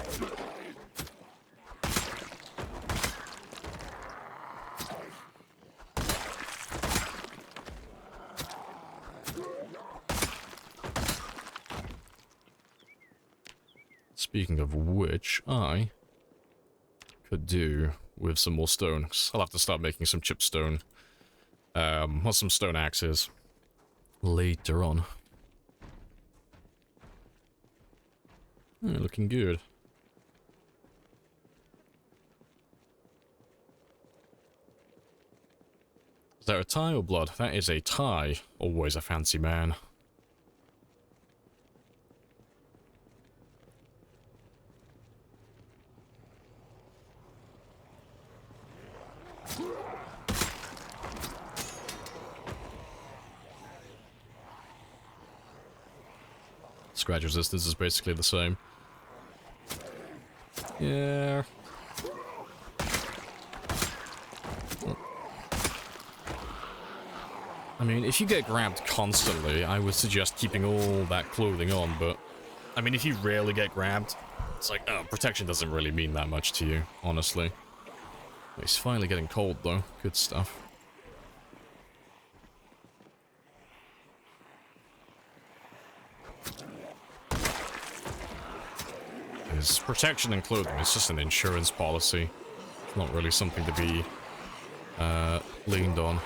Speaking of which, I could do with some more stone. I'll have to start making some chipstone. Or some stone axes later on. Looking good. Is there a tie or blood? That is a tie. Always a fancy man. Scratch resistance is basically the same. Yeah. I mean, if you get grabbed constantly, I would suggest keeping all that clothing on, but... I mean, if you rarely get grabbed, it's like, oh, protection doesn't really mean that much to you, honestly. It's finally getting cold, though. Good stuff. Is protection and clothing, it's just an insurance policy. It's not really something to be leaned on.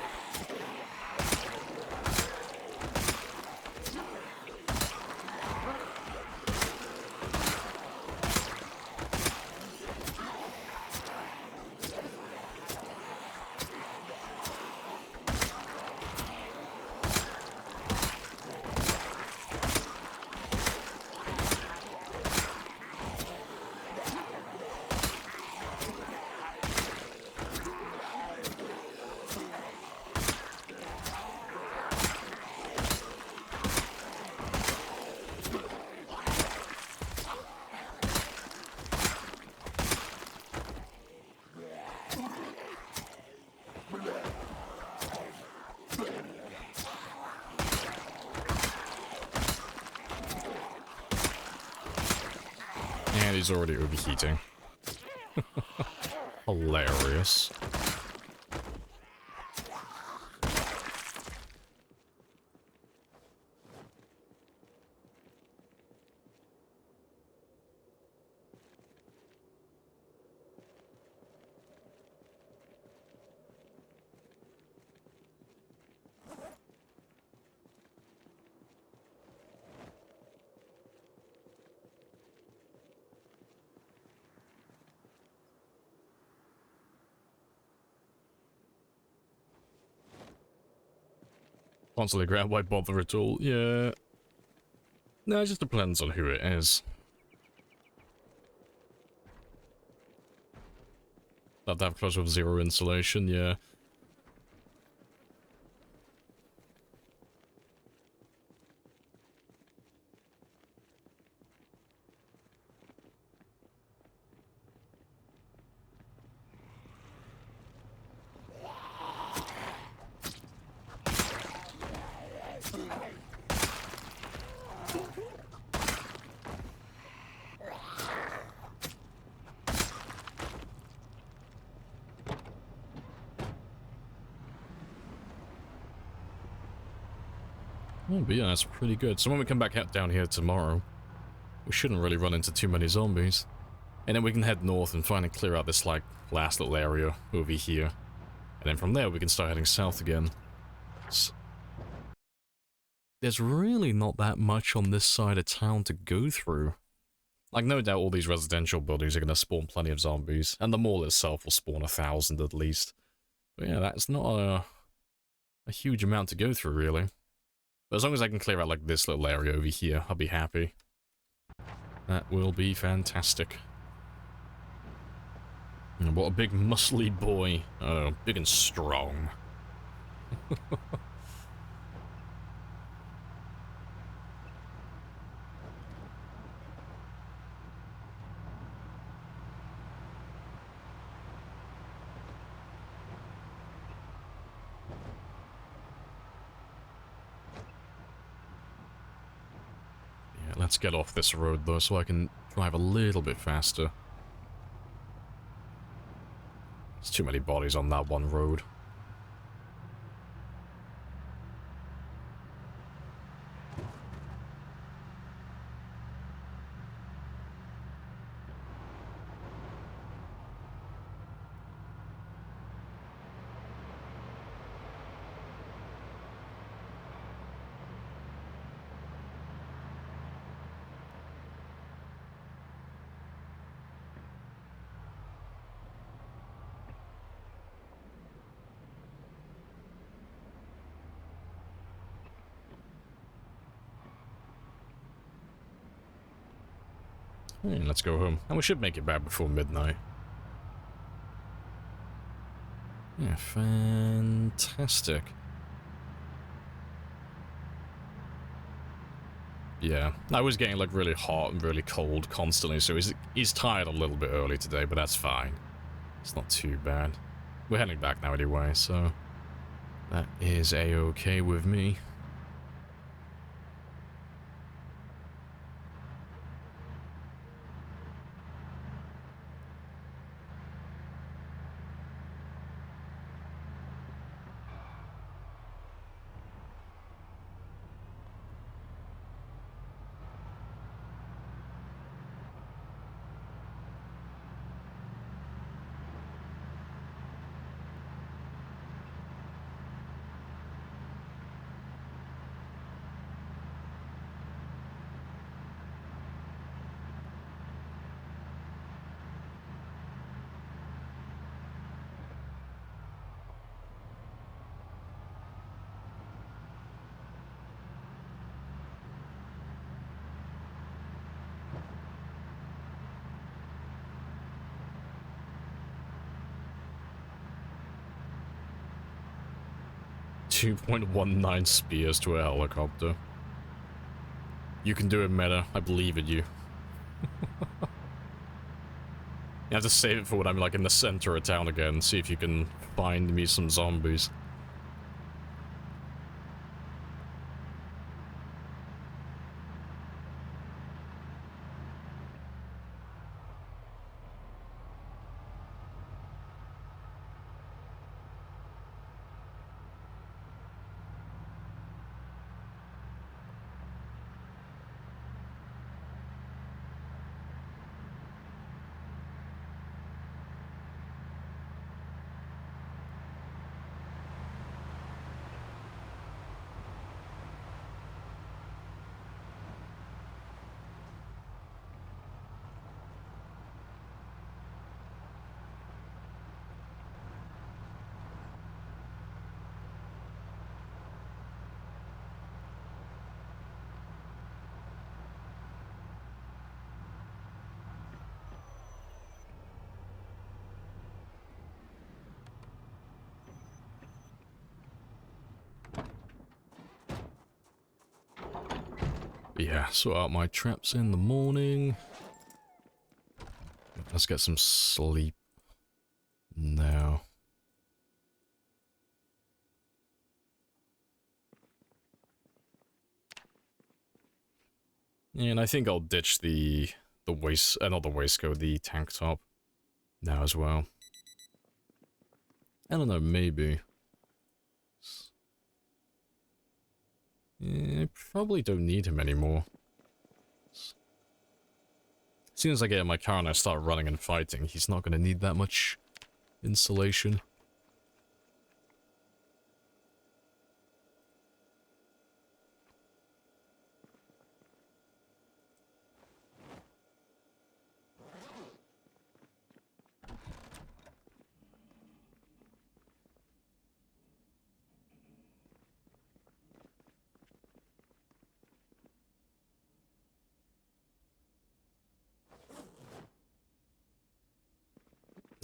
And he's already overheating. Hilarious. Constantly grab, why bother at all? Yeah. No, it just depends on who it is. That have close with 0 insulation, yeah. Oh, but yeah, that's pretty good. So when we come back out down here tomorrow, we shouldn't really run into too many zombies. And then we can head north and finally clear out this, like, last little area over here. And then from there, we can start heading south again. There's really not that much on this side of town to go through. Like, no doubt all these residential buildings are going to spawn plenty of zombies, and the mall itself will spawn 1,000 at least. But yeah, that's not a huge amount to go through, really. But as long as I can clear out, like, this little area over here, I'll be happy. That will be fantastic. And what a big muscly boy. Oh, big and strong. Let's get off this road, though, so I can drive a little bit faster. There's too many bodies on that one road. Let's go home. And we should make it back before midnight. Yeah, fantastic. Yeah, I was getting like really hot and really cold constantly, so he's tired a little bit early today, but that's fine. It's not too bad. We're heading back now anyway, so that is a-okay with me. .19 spears to a helicopter. You can do it, Meta. I believe in you. You have to save it for when I'm like in the center of town again, see if you can find me some zombies. Yeah, sort out my traps in the morning. Let's get some sleep now. And I think I'll ditch the not the waistcoat, the tank top now as well. I don't know, maybe. Yeah, I probably don't need him anymore. As soon as I get in my car and I start running and fighting, he's not going to need that much insulation.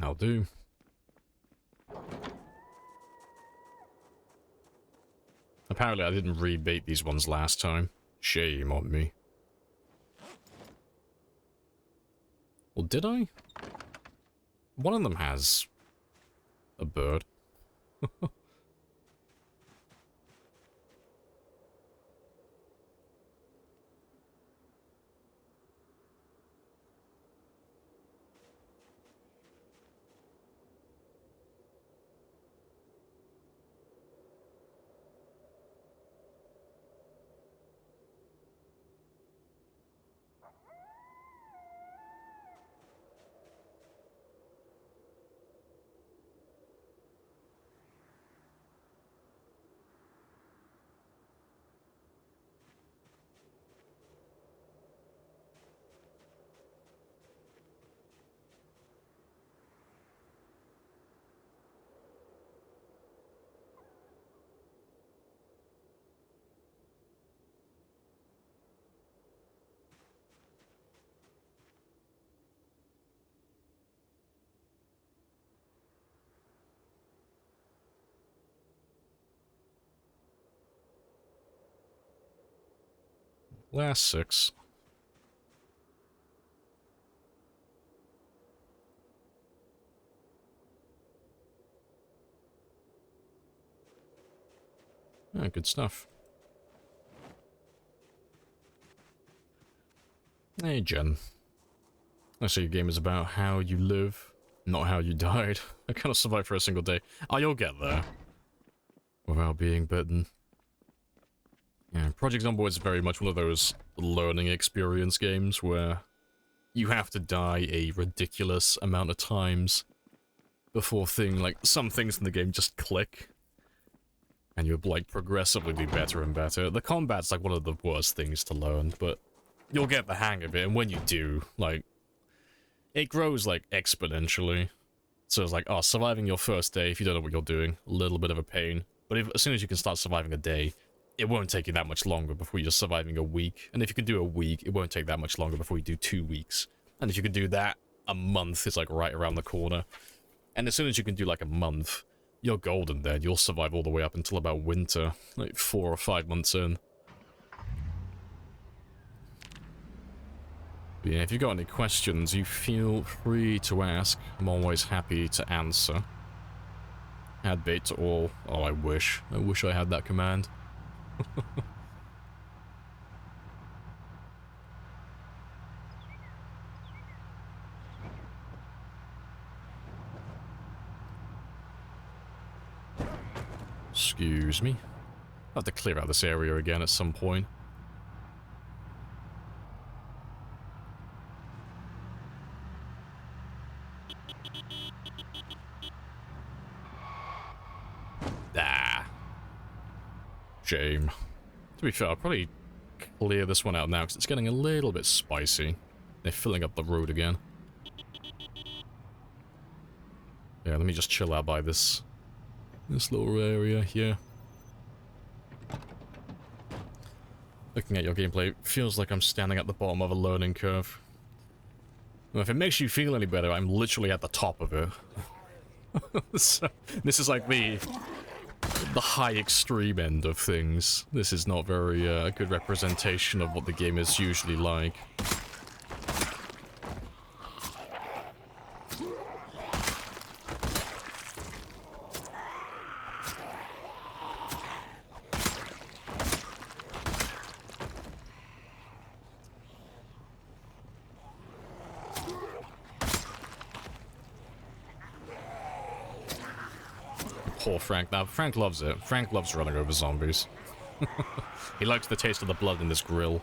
I'll do. Apparently I didn't rebait these ones last time. Shame on me. Well, did I? One of them has a bird. Last 6. Oh, good stuff. Hey, Jen. I see your game is about how you live, not how you died. I cannot survive for a single day. Oh, you'll get there. Without being bitten. Yeah, Project Zomboid is very much one of those learning experience games where you have to die a ridiculous amount of times before some things in the game just click. And you'll, like, progressively be better and better. The combat's, like, one of the worst things to learn, but you'll get the hang of it, and when you do, like, it grows, like, exponentially. So it's like, oh, surviving your first day, if you don't know what you're doing, a little bit of a pain. But as soon as you can start surviving a day, it won't take you that much longer before you're surviving a week. And if you can do a week, it won't take that much longer before you do 2 weeks. And if you can do that, a month is, like, right around the corner. And as soon as you can do, like, a month, you're golden then. You'll survive all the way up until about winter, like 4 or 5 months in. But yeah, if you've got any questions, you feel free to ask. I'm always happy to answer. Add bait to all. Oh, I wish. I wish I had that command. Excuse me. I'll have to clear out this area again at some point. Ah. Shame. To be fair, I'll probably clear this one out now because it's getting a little bit spicy. They're filling up the road again. Yeah, let me just chill out by this little area here. Looking at your gameplay, feels like I'm standing at the bottom of a learning curve. Well, if it makes you feel any better, I'm literally at the top of it. So, this is like the high extreme end of things. This is not very a good representation of what the game is usually like. Poor Frank. Now, Frank loves it. Frank loves running over zombies. He likes the taste of the blood in his grill.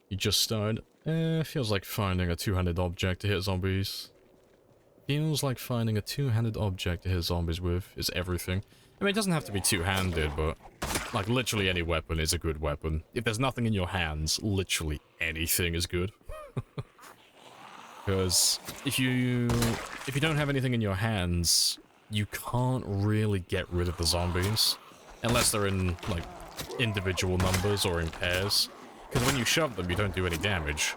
You just started. Feels like finding a two-handed object to hit zombies. Feels like finding a two-handed object to hit zombies with is everything. I mean, it doesn't have to be two-handed, but like literally any weapon is a good weapon. If there's nothing in your hands, literally anything is good. Because if you don't have anything in your hands, you can't really get rid of the zombies unless they're in like individual numbers or in pairs. Because when you shove them, you don't do any damage.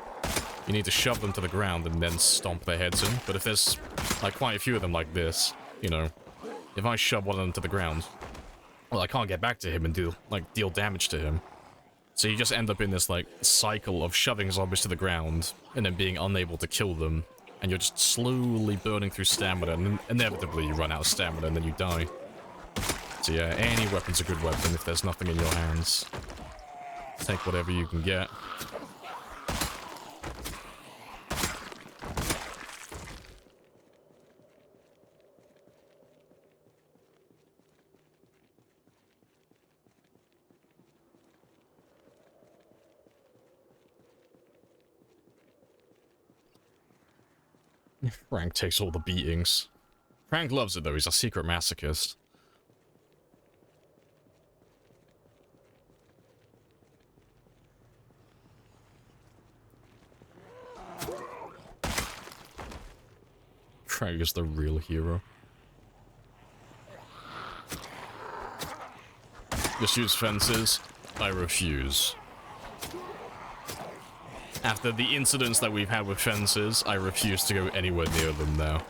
You need to shove them to the ground and then stomp their heads in. But if there's like quite a few of them like this, you know, if I shove one of them to the ground, well, I can't get back to him and deal damage to him. So you just end up in this like cycle of shoving zombies to the ground and then being unable to kill them, and you're just slowly burning through stamina, and inevitably you run out of stamina and then you die. So yeah, any weapon's a good weapon if there's nothing in your hands. Take whatever you can get. Frank takes all the beatings. Frank loves it though, he's a secret masochist. Frank is the real hero. Just use fences. I refuse. After the incidents that we've had with fences, I refuse to go anywhere near them now.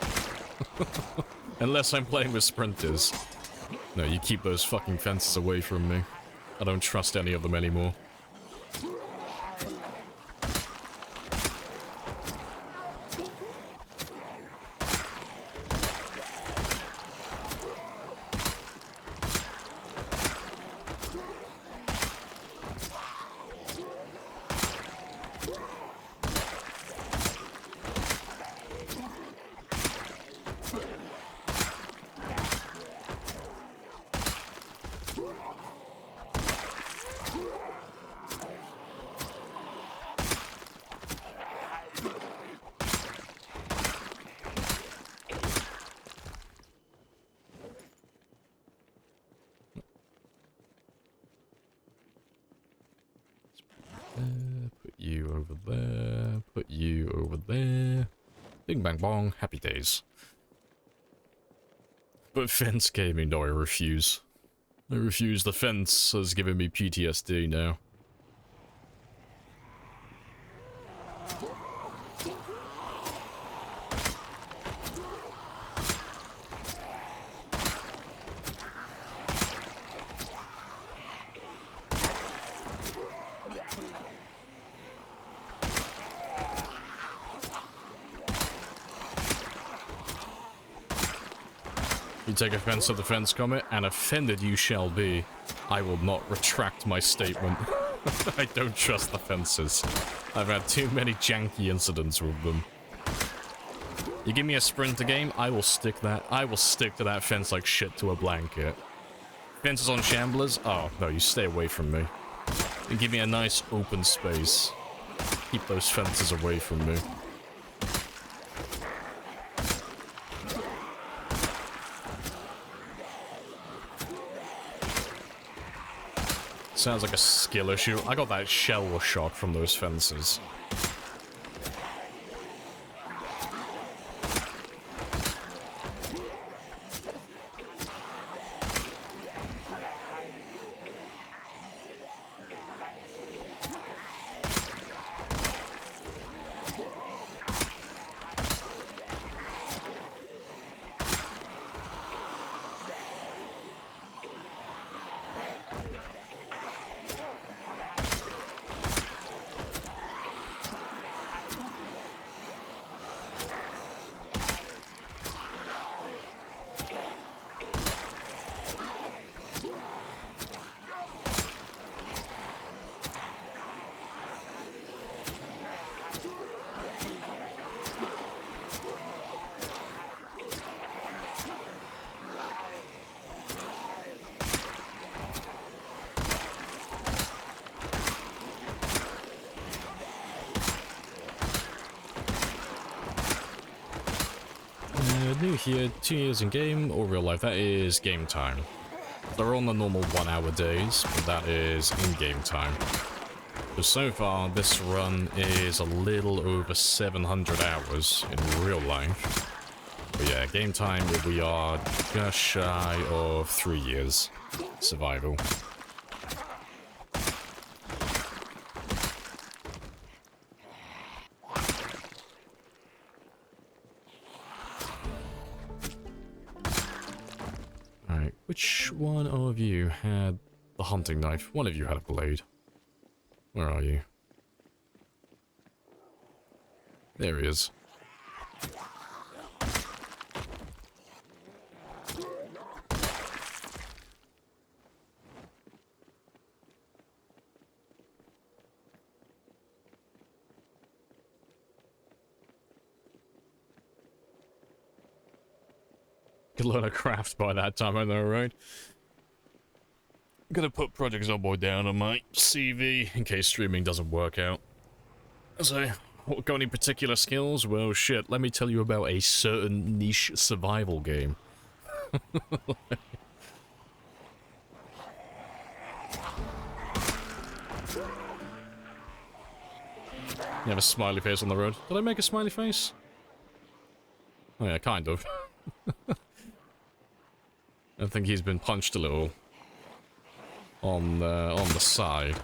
Unless I'm playing with sprinters. No, you keep those fucking fences away from me. I don't trust any of them anymore. Put you over there. Put you over there. Bing bang bong. Happy days. But fence gaming, no, I refuse. I refuse. The fence has given me PTSD now. You take offense to the fence comment, and offended you shall be. I will not retract my statement. I don't trust the fences. I've had too many janky incidents with them. You give me a sprinter game, I will stick to that fence like shit to a blanket. Fences on shamblers? Oh, no, you stay away from me. You give me a nice open space. Keep those fences away from me. Sounds like a skill issue. I got that shell shock from those fences. New here, 2 years in game or real life, that is game time. They're on the normal 1 hour days, but that is in game time. So far, this run is a little over 700 hours in real life. But yeah, game time, we are just shy of 3 years survival. Which one of you had the hunting knife? One of you had a blade. Where are you? There he is. Could learn a craft by that time, I know, right? Gonna put Project Zomboid down on my CV in case streaming doesn't work out. So, got any particular skills? Well, shit, let me tell you about a certain niche survival game. You have a smiley face on the road. Did I make a smiley face? Oh yeah, kind of. I think he's been punched a little on the side.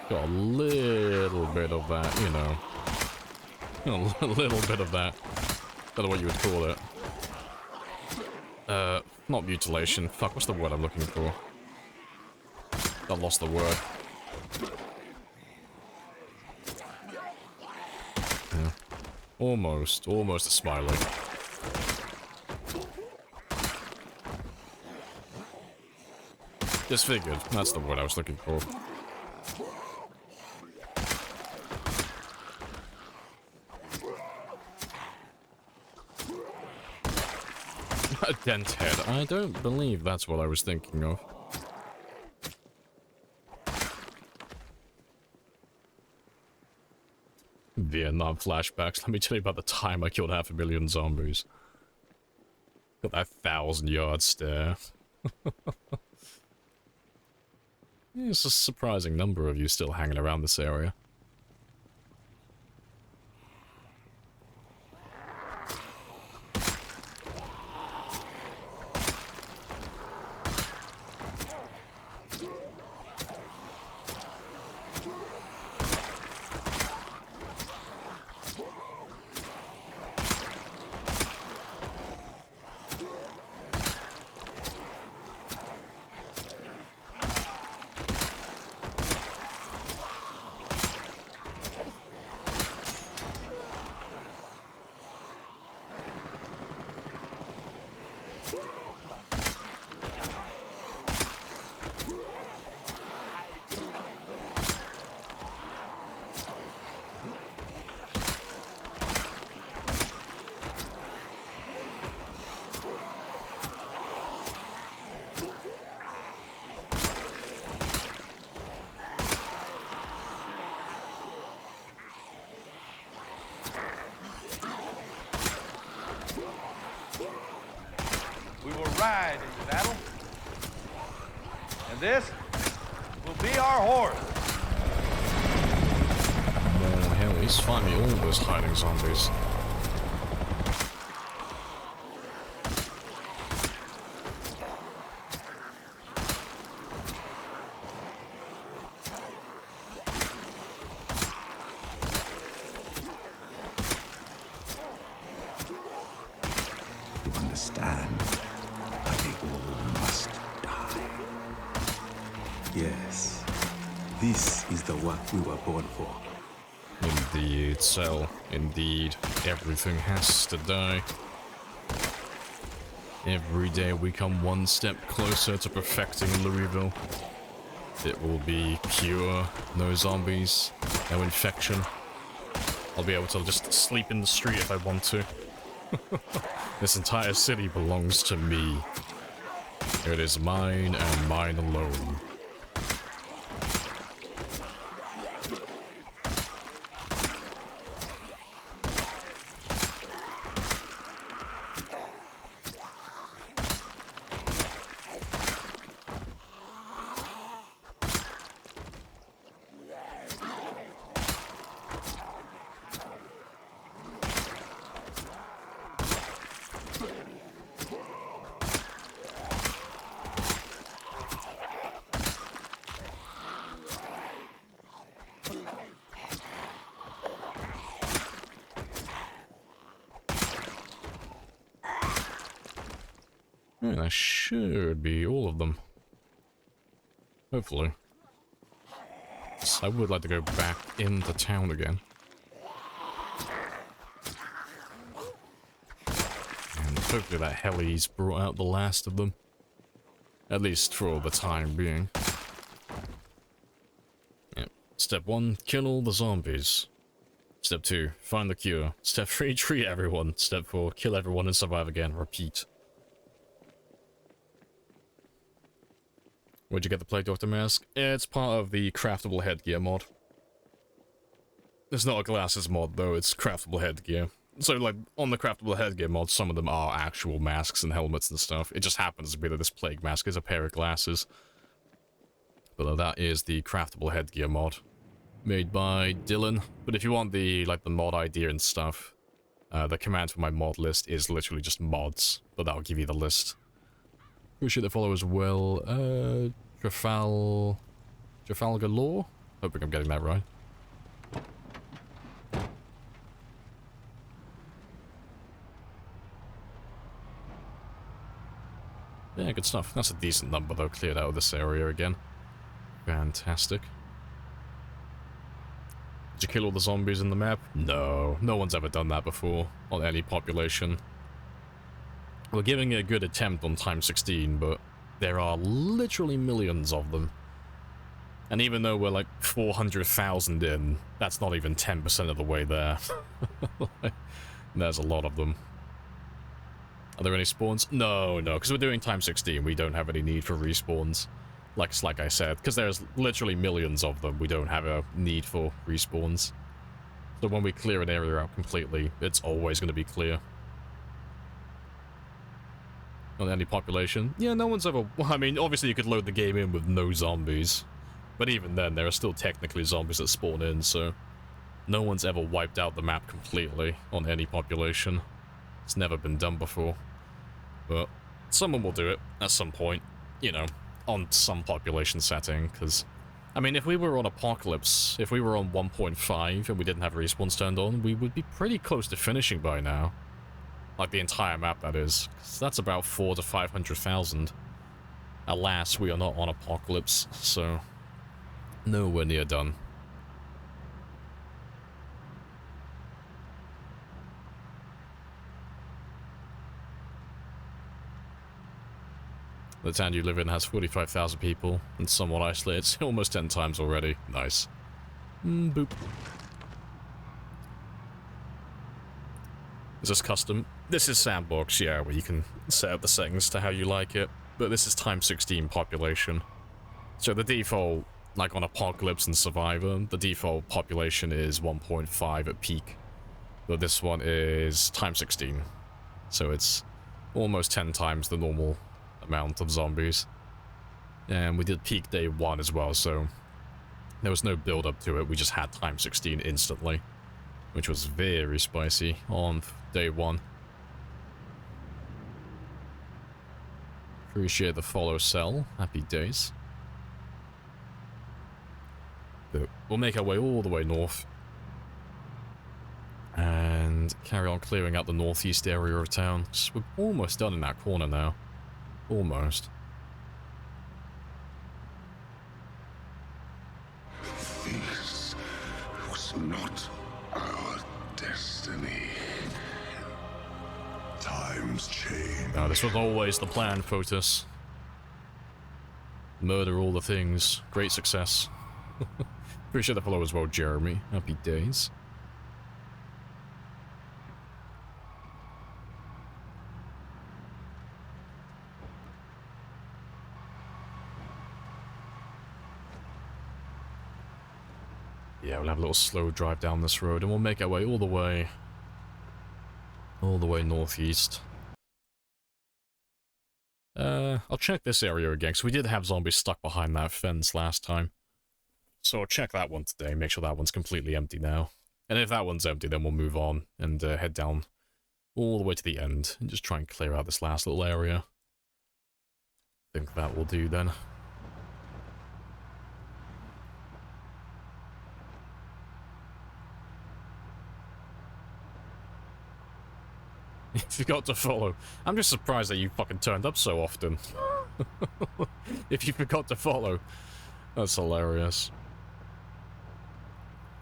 Got a little bit of that, you know. A little bit of that. Don't know what you would call it. Not mutilation. Fuck, what's the word I'm looking for? I lost the word. Yeah. Almost a smiley. Disfigured, that's the word I was looking for. A dent head. I don't believe that's what I was thinking of. Vietnam flashbacks. Let me tell you about the time I killed 500,000 zombies. Got that 1,000-yard stare. There's a surprising number of you still hanging around this area. Ride into battle. And this will be our horse. Oh, hell, he's finding all those hiding zombies. You understand? They all must die. Yes. This is the work we were born for. Indeed, Cell. Indeed. Everything has to die. Every day we come one step closer to perfecting Louisville. It will be pure, no zombies, no infection. I'll be able to just sleep in the street if I want to. This entire city belongs to me. It is mine and mine alone. That should be all of them. Hopefully. I would like to go back into town again. And hopefully that heli's brought out the last of them. At least for the time being. Yep. Step 1, kill all the zombies. Step 2, find the cure. Step 3, treat everyone. Step 4, kill everyone and survive again. Repeat. Where'd you get the Plague Doctor mask? It's part of the craftable headgear mod. It's not a glasses mod, though, it's craftable headgear. So, like, on the craftable headgear mod, some of them are actual masks and helmets and stuff. It just happens to be that this plague mask is a pair of glasses. But that is the craftable headgear mod. Made by Dylan. But if you want the, like, the mod idea and stuff, the command for my mod list is literally just mods. But that'll give you the list. Appreciate the follow as well. Trafalgar Law? Hoping I'm getting that right. Yeah, good stuff. That's a decent number, though, cleared out of this area again. Fantastic. Did you kill all the zombies in the map? No. No one's ever done that before, on any population. We're giving it a good attempt on Time 16, but there are literally millions of them. And even though we're like 400,000 in, that's not even 10% of the way there. There's a lot of them. Are there any spawns? No, because we're doing Time 16, we don't have any need for respawns. Like I said, because there's literally millions of them, we don't have a need for respawns. So when we clear an area out completely, it's always going to be clear. On any population? Yeah, no one's ever... I mean, obviously you could load the game in with no zombies. But even then, there are still technically zombies that spawn in, so... No one's ever wiped out the map completely on any population. It's never been done before. But someone will do it at some point, you know, on some population setting, because... I mean, if we were on Apocalypse, if we were on 1.5 and we didn't have respawns turned on, we would be pretty close to finishing by now. Like the entire map, that is. 'Cause that's about 400,000 to 500,000. Alas, we are not on Apocalypse, so... nowhere near done. The town you live in has 45,000 people, and somewhat isolated. It's almost 10 times already. Nice. Boop. Is this custom? This is sandbox, yeah, where you can set up the settings to how you like it. But this is Time 16 population. So the default, like on Apocalypse and Survivor, the default population is 1.5 at peak. But this one is Time 16. So it's almost 10 times the normal amount of zombies. And we did peak day 1 as well, so there was no build up to it, we just had Time 16 instantly, which was very spicy on day 1. Appreciate the follow cell, happy days. But we'll make our way all the way north and carry on clearing out the northeast area of town. We're almost done in that corner now. Almost. This was not our destiny. Times change. No, this was always the plan, Photus. Murder all the things. Great success. Appreciate the follow as well, Jeremy. Happy days. Yeah, we'll have a little slow drive down this road, and we'll make our way all the way northeast. I'll check this area again, because we did have zombies stuck behind that fence last time. So I'll check that one today, make sure that one's completely empty now. And if that one's empty, then we'll move on and head down all the way to the end, and just try and clear out this last little area. I think that will do then. You forgot to follow. I'm just surprised that you fucking turned up so often. If you forgot to follow. That's hilarious.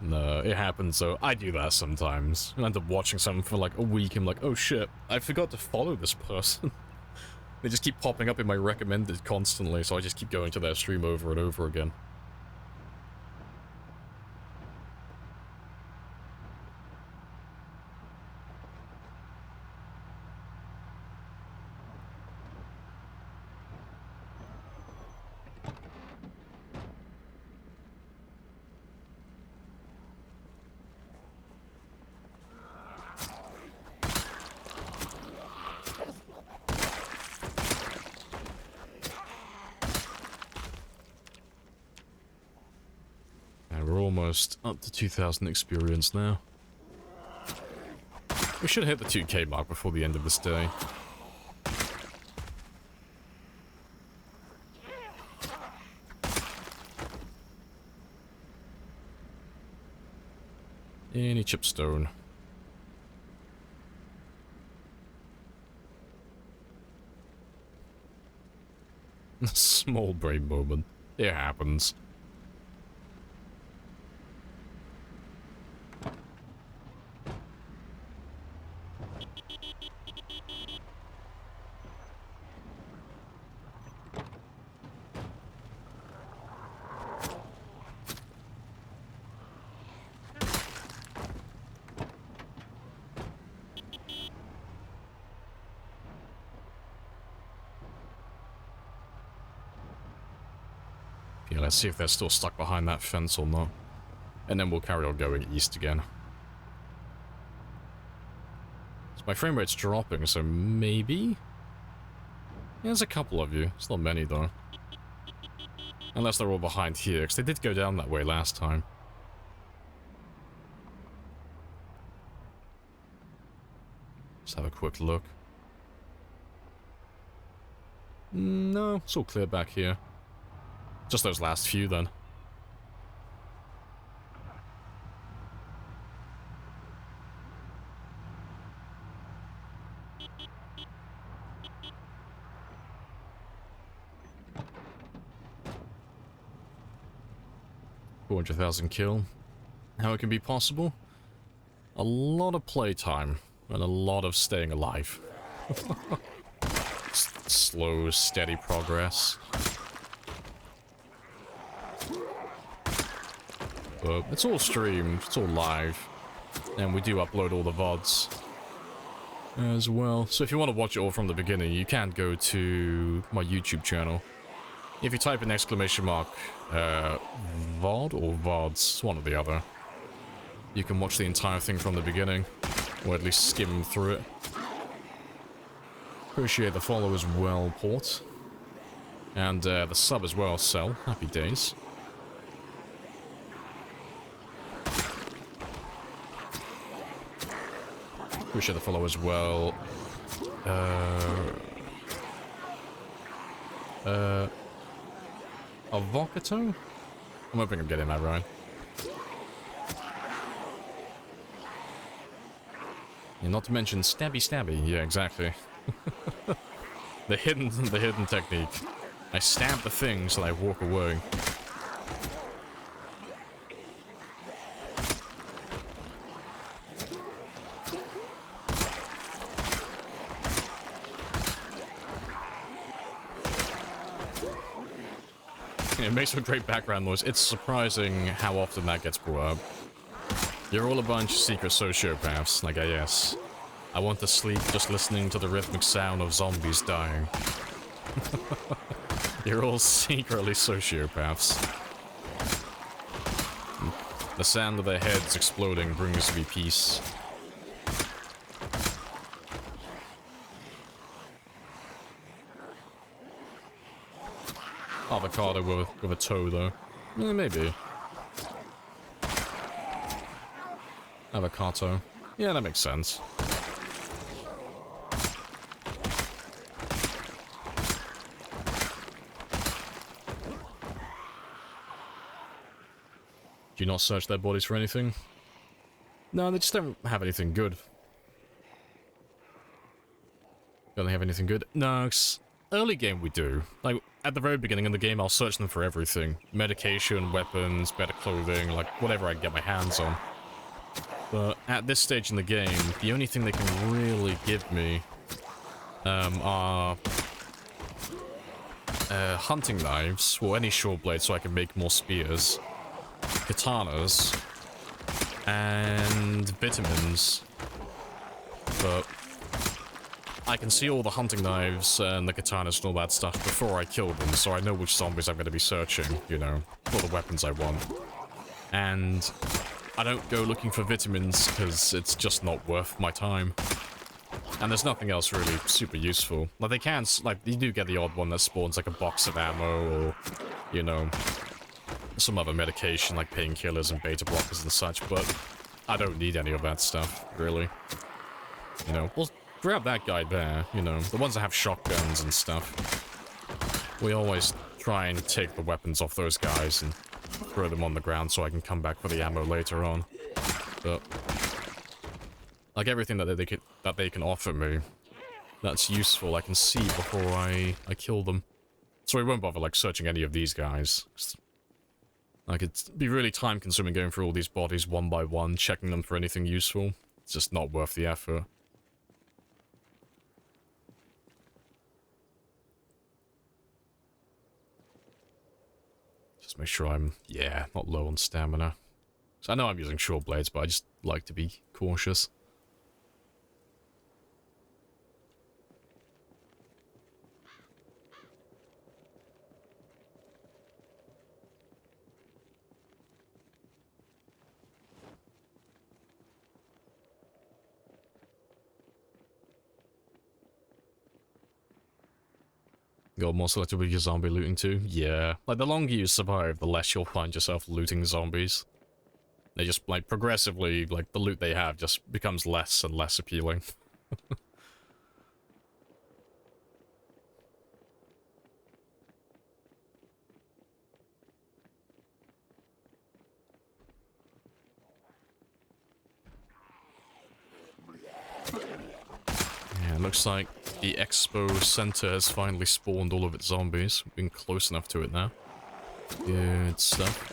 No, it happens, so I do that sometimes. I end up watching something for like a week, I'm like, oh shit, I forgot to follow this person. They just keep popping up in my recommended constantly, so I just keep going to their stream over and over again. almost up to 2,000 experience now. We should hit the 2k mark before the end of this day. Any chipstone. Small brain moment. It happens. Yeah, let's see if they're still stuck behind that fence or not. And then we'll carry on going east again. So my frame rate's dropping, so maybe? Yeah, there's a couple of you. It's not many, though. Unless they're all behind here, because they did go down that way last time. Let's have a quick look. No, it's all clear back here. Just those last few, then. $400,000 kill. How it can be possible? A lot of playtime and a lot of staying alive. Slow, steady progress. But it's all streamed, it's all live, and we do upload all the VODs as well. So if you want to watch it all from the beginning, you can go to my YouTube channel. If you type in !VOD or VODs, it's one or the other, you can watch the entire thing from the beginning, or at least skim through it. Appreciate the follow as well, Port. And the sub as well, Cell. Happy days. Appreciate the follow as well. Avocato? I'm hoping I'm getting that right. And not to mention stabby stabby. Yeah, exactly. the hidden technique. I stab the thing so I walk away. It makes for great background noise. It's surprising how often that gets brought up. You're all a bunch of secret sociopaths, like yes. I want to sleep just listening to the rhythmic sound of zombies dying. You're all secretly sociopaths. The sound of their heads exploding brings me peace. Avocado with a toe, though. Yeah, maybe. Avocado. Yeah, that makes sense. Do you not search their bodies for anything? No, they just don't have anything good. Don't they have anything good? No, early game we do. Like, at the very beginning of the game, I'll search them for everything. Medication, weapons, better clothing, like, whatever I can get my hands on. But at this stage in the game, the only thing they can really give me are hunting knives, or any short blades so I can make more spears, katanas, and vitamins. But I can see all the hunting knives and the katanas and all that stuff before I kill them, so I know which zombies I'm going to be searching, you know, for the weapons I want. And I don't go looking for vitamins because it's just not worth my time. And there's nothing else really super useful. Like, they can, like, you do get the odd one that spawns like a box of ammo or, you know, some other medication like painkillers and beta blockers and such, but I don't need any of that stuff, really. You know, we'll grab that guy there, you know, the ones that have shotguns and stuff. We always try and take the weapons off those guys and throw them on the ground so I can come back for the ammo later on. But like everything that they can offer me that's useful, I can see before I kill them. So I won't bother like searching any of these guys. Like it'd be really time consuming going through all these bodies one by one, checking them for anything useful. It's just not worth the effort. Just make sure I'm, yeah, not low on stamina. So I know I'm using short blades, but I just like to be cautious. Got more selective with your zombie looting too? Yeah. Like, the longer you survive, the less you'll find yourself looting zombies. They just, like, progressively, like, the loot they have just becomes less and less appealing. Yeah, it looks like the Expo Center has finally spawned all of its zombies. We've been close enough to it now. Good stuff.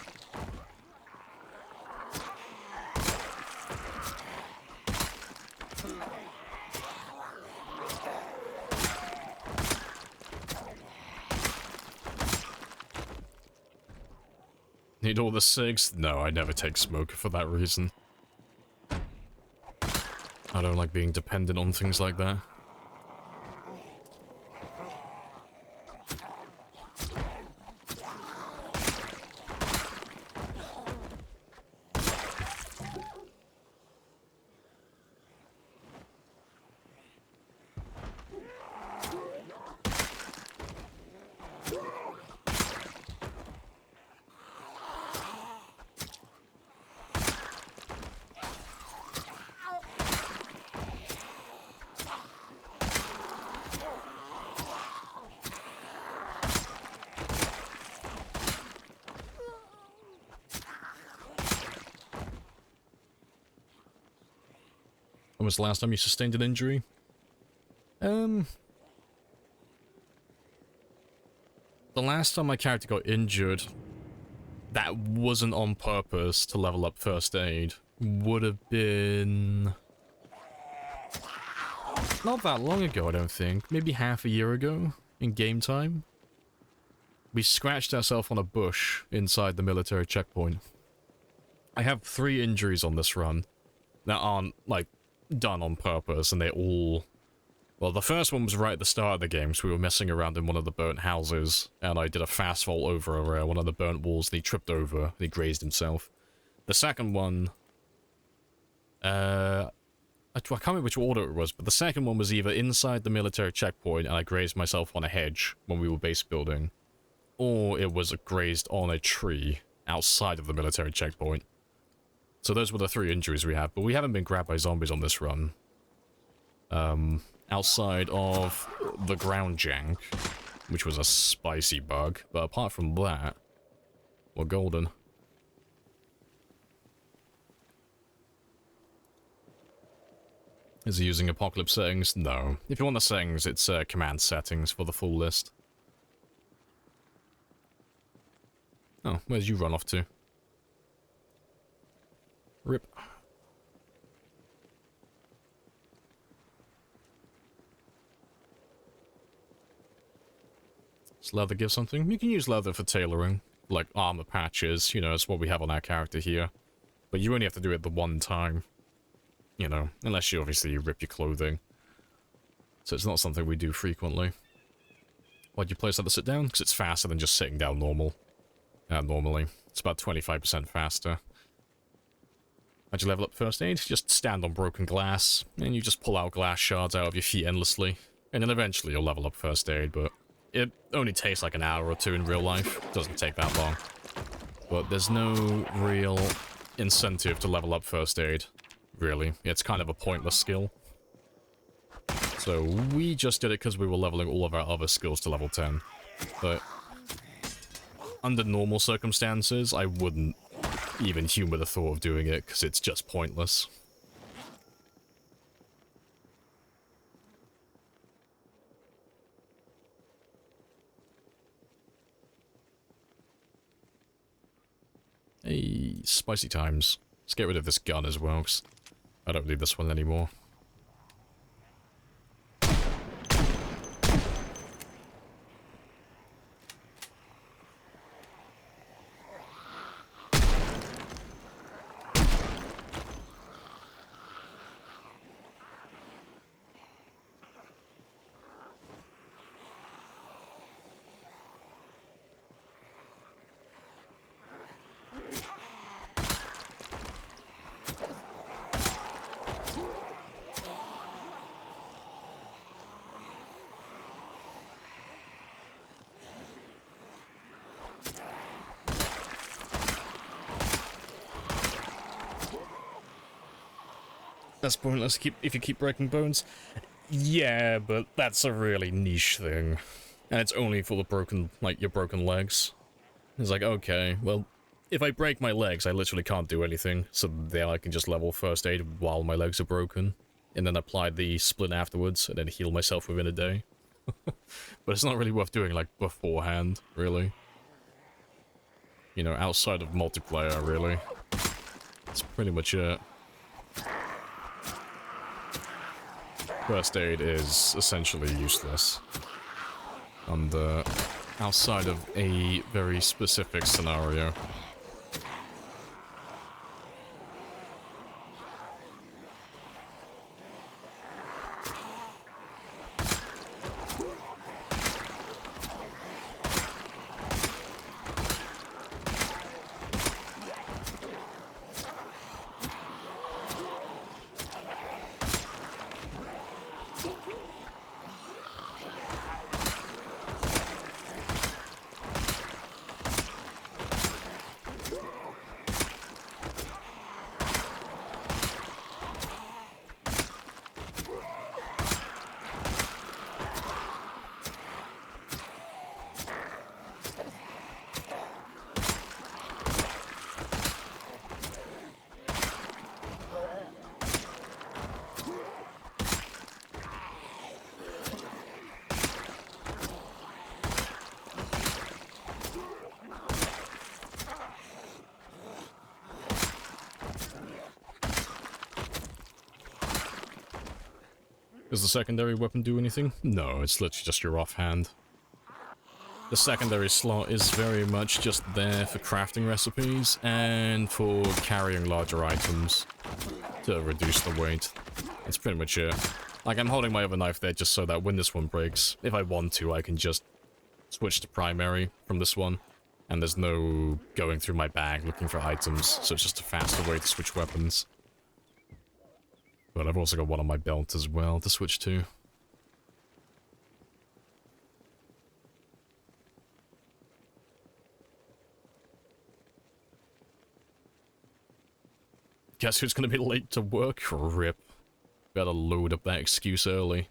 Need all the cigs? No, I never take smoke for that reason. I don't like being dependent on things like that. When was the last time you sustained an injury? The last time my character got injured, that wasn't on purpose to level up first aid, would have been... not that long ago, I don't think. Maybe half a year ago, in game time. We scratched ourselves on a bush inside the military checkpoint. I have 3 injuries on this run that aren't, like, done on purpose, and they all... well, the first one was right at the start of the game, so we were messing around in one of the burnt houses, and I did a fast fall over one of the burnt walls, and he tripped over, and he grazed himself. The second one... I can't remember which order it was, but the second one was either inside the military checkpoint, and I grazed myself on a hedge when we were base building, or it was grazed on a tree outside of the military checkpoint. So those were the 3 injuries we have, but we haven't been grabbed by zombies on this run. Outside of the ground jank, which was a spicy bug, but apart from that, we're golden. Is he using apocalypse settings? No. If you want the settings, it's command settings for the full list. Oh, where'd you run off to? Rip. Does leather give something? You can use leather for tailoring, like armor patches, you know, it's what we have on our character here. But you only have to do it the one time, you know, unless you obviously rip your clothing. So it's not something we do frequently. Why'd you place that to sit down? Because it's faster than just sitting down normally. It's about 25% faster. How'd you level up first aid? Just stand on broken glass, and you just pull out glass shards out of your feet endlessly. And then eventually you'll level up first aid, but it only takes like an hour or 2 in real life. It doesn't take that long. But there's no real incentive to level up first aid, really. It's kind of a pointless skill. So we just did it because we were leveling all of our other skills to level 10. But under normal circumstances, I wouldn't even humor the thought of doing it because it's just pointless. Hey, spicy times. Let's get rid of this gun as well, because I don't need this one anymore. That's pointless if you keep breaking bones. Yeah, but that's a really niche thing. And it's only for the broken, like, your broken legs. It's like, okay, well, if I break my legs, I literally can't do anything. So then I can just level first aid while my legs are broken. And then apply the splint afterwards, and then heal myself within a day. But it's not really worth doing, like, beforehand, really. You know, outside of multiplayer, really. That's pretty much it. First aid is essentially useless. And, outside of a very specific scenario. Does the secondary weapon do anything? No, it's literally just your offhand. The secondary slot is very much just there for crafting recipes and for carrying larger items to reduce the weight. That's pretty much it. Like, I'm holding my other knife there just so that when this one breaks, if I want to, I can just switch to primary from this one. And there's no going through my bag looking for items, so it's just a faster way to switch weapons. But I've also got one on my belt as well to switch to. Guess who's gonna be late to work? Rip. Better load up that excuse early.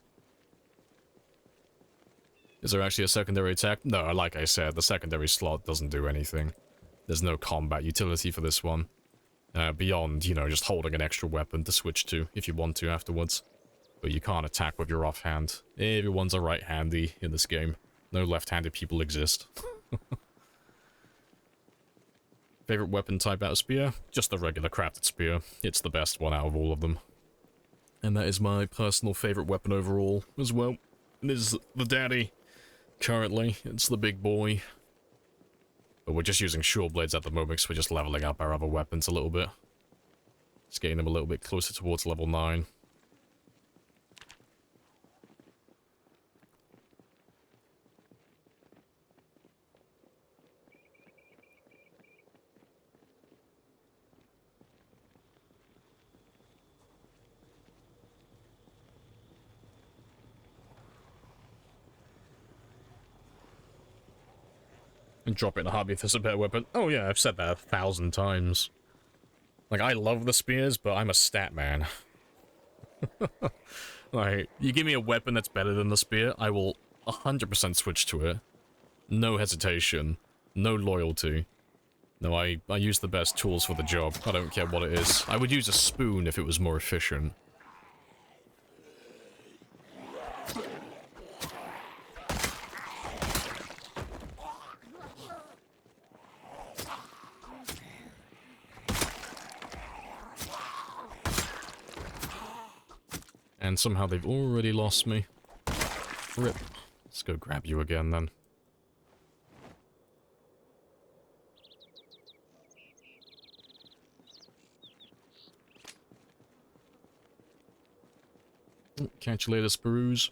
Is there actually a secondary attack? No, like I said, the secondary slot doesn't do anything. There's no combat utility for this one. Beyond, you know, just holding an extra weapon to switch to, if you want to afterwards. But you can't attack with your offhand. Everyone's a right-handy in this game. No left-handed people exist. Favorite weapon type out of spear? Just the regular crafted spear. It's the best one out of all of them. And that is my personal favorite weapon overall, as well. It is the daddy. Currently, it's the big boy. But we're just using short blades at the moment because we're just leveling up our other weapons a little bit. Just getting them a little bit closer towards level 9. And drop it in a heartbeat if there's a better weapon. Oh yeah, I've said that 1,000 times. Like, I love the spears, but I'm a stat man. Like, you give me a weapon that's better than the spear, I will 100% switch to it. No hesitation. No loyalty. No, I use the best tools for the job. I don't care what it is. I would use a spoon if it was more efficient. And somehow they've already lost me. Rip. Let's go grab you again, then. Catch you later, Sparrows.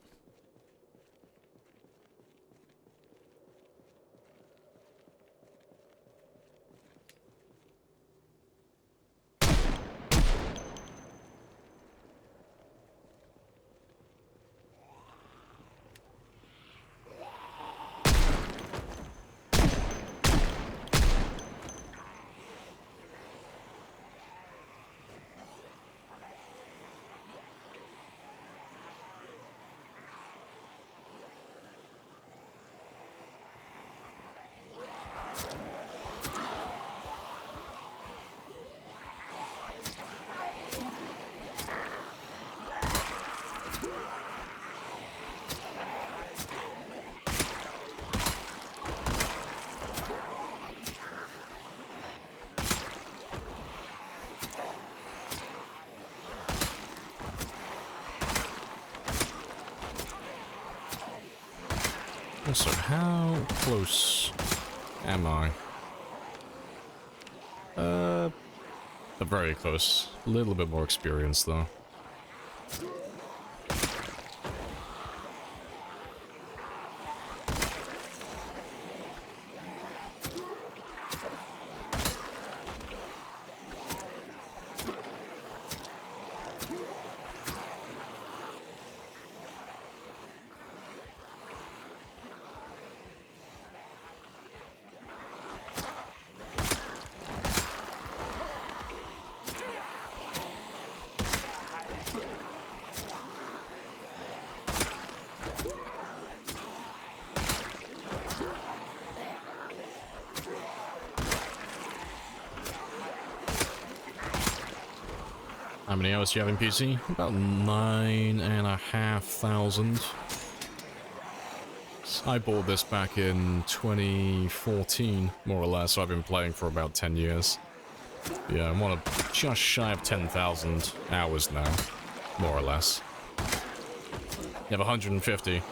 So how close am I? Very close. A little bit more experience, though. How many hours do you have in PC? About 9,500. I bought this back in 2014, more or less, so I've been playing for about 10 years. Yeah, I'm on just shy of 10,000 hours now, more or less. You have 150.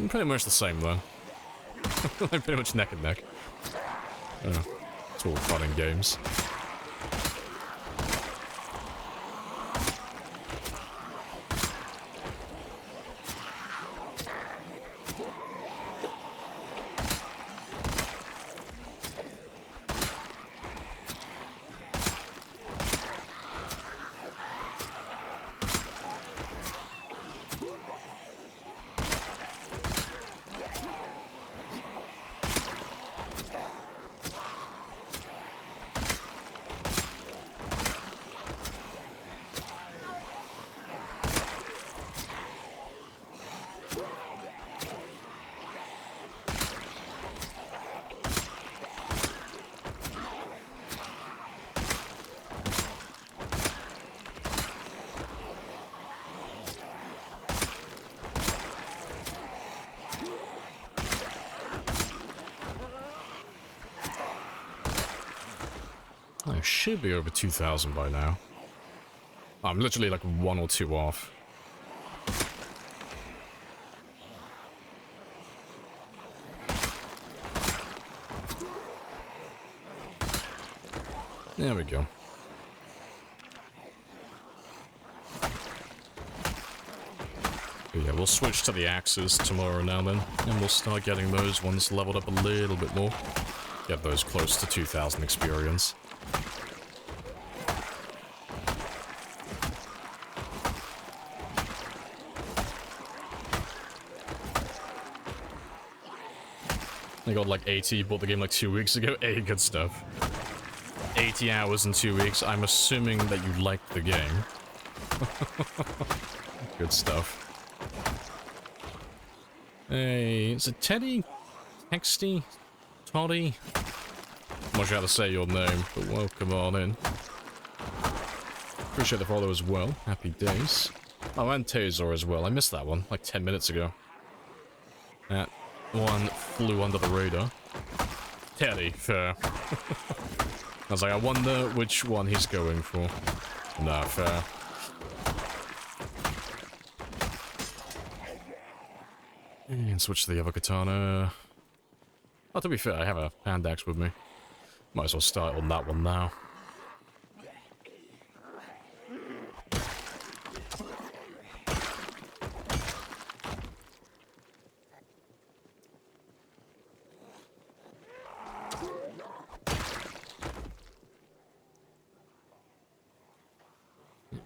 Pretty much the same, though. I'm pretty much neck and neck. It's all fun in games. I should be over 2,000 by now. I'm literally like 1 or 2 off. There we go. But yeah, we'll switch to the axes tomorrow now then, and we'll start getting those ones leveled up a little bit more. Get those close to 2,000 experience. I got like 80, bought the game like 2 weeks ago. Hey, good stuff. 80 hours in 2 weeks. I'm assuming that you liked the game. Good stuff. Hey, is it Teddy? Texty? Toddy? I'm not sure how to say your name, but welcome on in. Appreciate the follow as well. Happy days. Oh, and Taser as well. I missed that one, like 10 minutes ago. That one flew under the radar. Teddy, fair. I was like, I wonder which one he's going for. Nah, fair. And switch to the other katana. Oh, to be fair, I have a hand axe with me. Might as well start on that one now.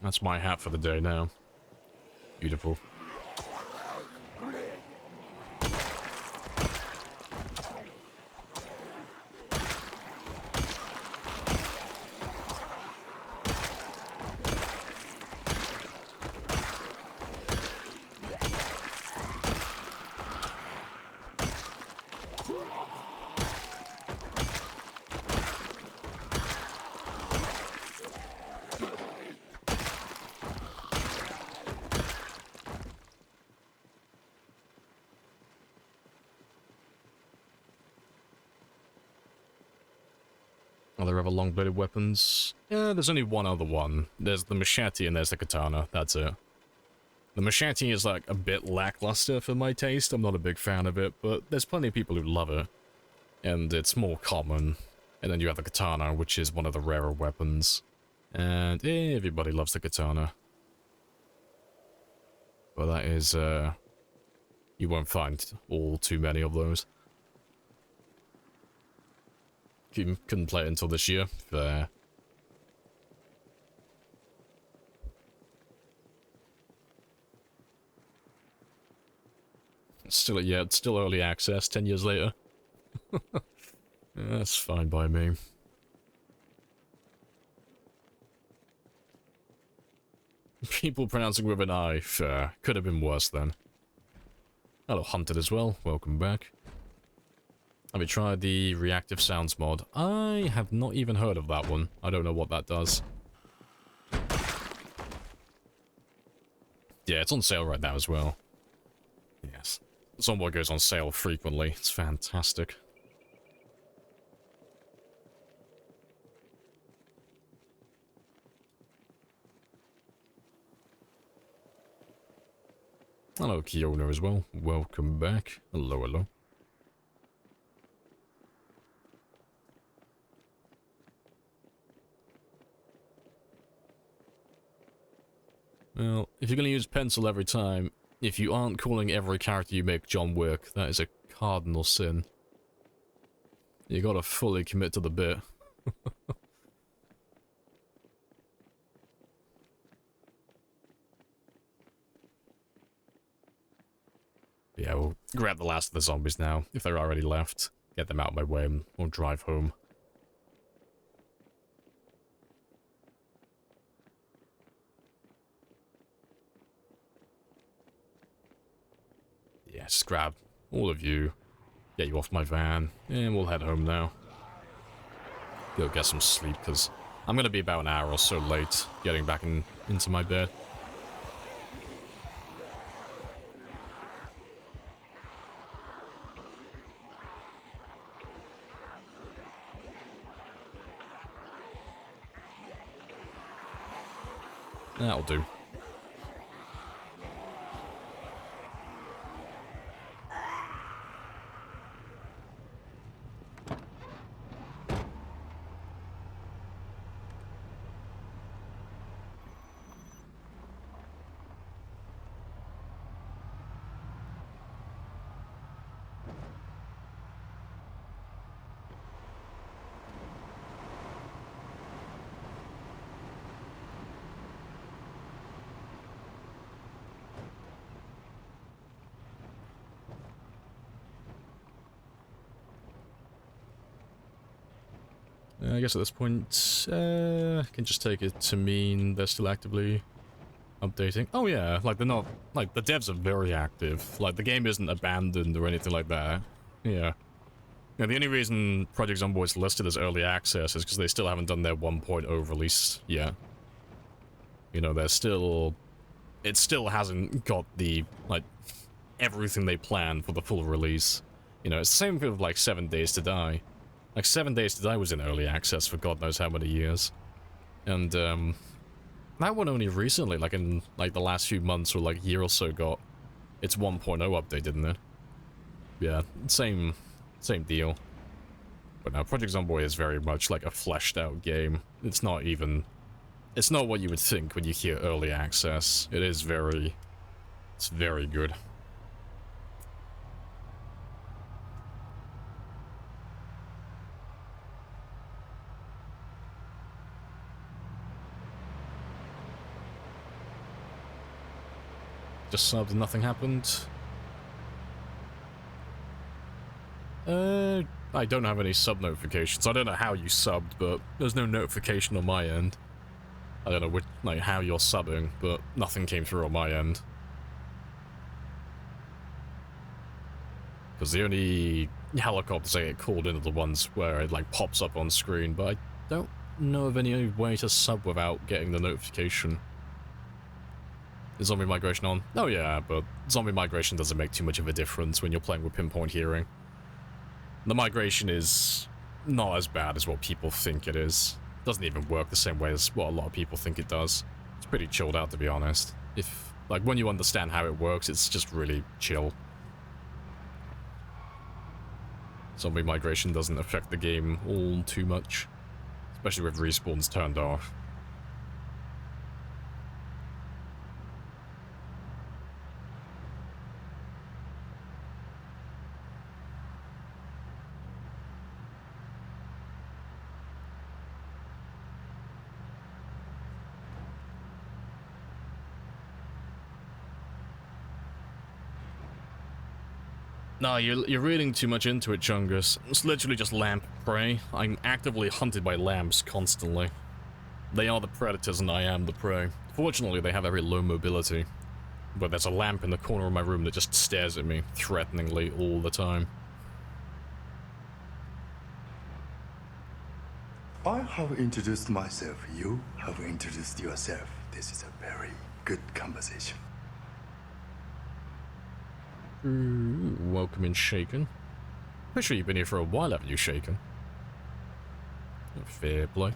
That's my hat for the day now. Beautiful. Are there other long-bladed weapons? Yeah, there's only one other one. There's the machete and there's the katana. That's it. The machete is like a bit lackluster for my taste. I'm not a big fan of it, but there's plenty of people who love it. And it's more common. And then you have the katana, which is one of the rarer weapons. And everybody loves the katana. But that is, you won't find all too many of those. Couldn't play it until this year. Fair. Still, yeah, it's still early access, 10 years later. That's fine by me. People pronouncing with an I, fair. Could have been worse then. Hello, Hunted as well. Welcome back. Have you tried the reactive sounds mod? I have not even heard of that one. I don't know what that does. Yeah, it's on sale right now as well. Yes. Some mod goes on sale frequently. It's fantastic. Hello, Kiona as well. Welcome back. Hello, hello. Well, if you're going to use pencil every time, if you aren't calling every character you make John Wick, that is a cardinal sin. You gotta fully commit to the bit. Yeah, we'll grab the last of the zombies now, if they're already left. Get them out of my way and we'll drive home. Yeah, just grab all of you, get you off my van, and we'll head home now. Go get some sleep, because I'm going to be about an hour or so late getting back into my bed. That'll do. I guess at this point, I can just take it to mean they're still actively updating. Oh yeah, like they're not, like the devs are very active. Like the game isn't abandoned or anything like that. Yeah. Yeah, the only reason Project Zomboid is listed as early access is because they still haven't done their 1.0 release yet. You know, they're still... It still hasn't got the, like, everything they planned for the full release. You know, it's the same with, like, 7 Days to Die. Like, 7 Days to Die was in early access for God knows how many years. And, that one only recently, like, in, like, the last few months or, like, a year or so got its 1.0 update, didn't it? Yeah, same deal. But now, Project Zomboid is very much like a fleshed out game. It's not even... It's not what you would think when you hear early access. It is very... It's very good. Just subbed and nothing happened. I don't have any sub notifications. I don't know how you subbed, but there's no notification on my end. I don't know which, like, how you're subbing, but nothing came through on my end. Because the only helicopters I get called in are the ones where it, like, pops up on screen, but I don't know of any way to sub without getting the notification. Is zombie migration on? Oh yeah, but zombie migration doesn't make too much of a difference when you're playing with pinpoint hearing. The migration is not as bad as what people think it is. It doesn't even work the same way as what a lot of people think it does. It's pretty chilled out, to be honest. If, like, when you understand how it works, it's just really chill. Zombie migration doesn't affect the game all too much, especially with respawns turned off. No, you're reading too much into it, Chungus. It's literally just Lamprey. I'm actively hunted by lamps constantly. They are the predators and I am the prey. Fortunately, they have very low mobility. But there's a lamp in the corner of my room that just stares at me threateningly all the time. I have introduced myself. You have introduced yourself. This is a very good conversation. Welcome in, Shaken. Pretty sure you've been here for a while, haven't you, Shaken? Fair play.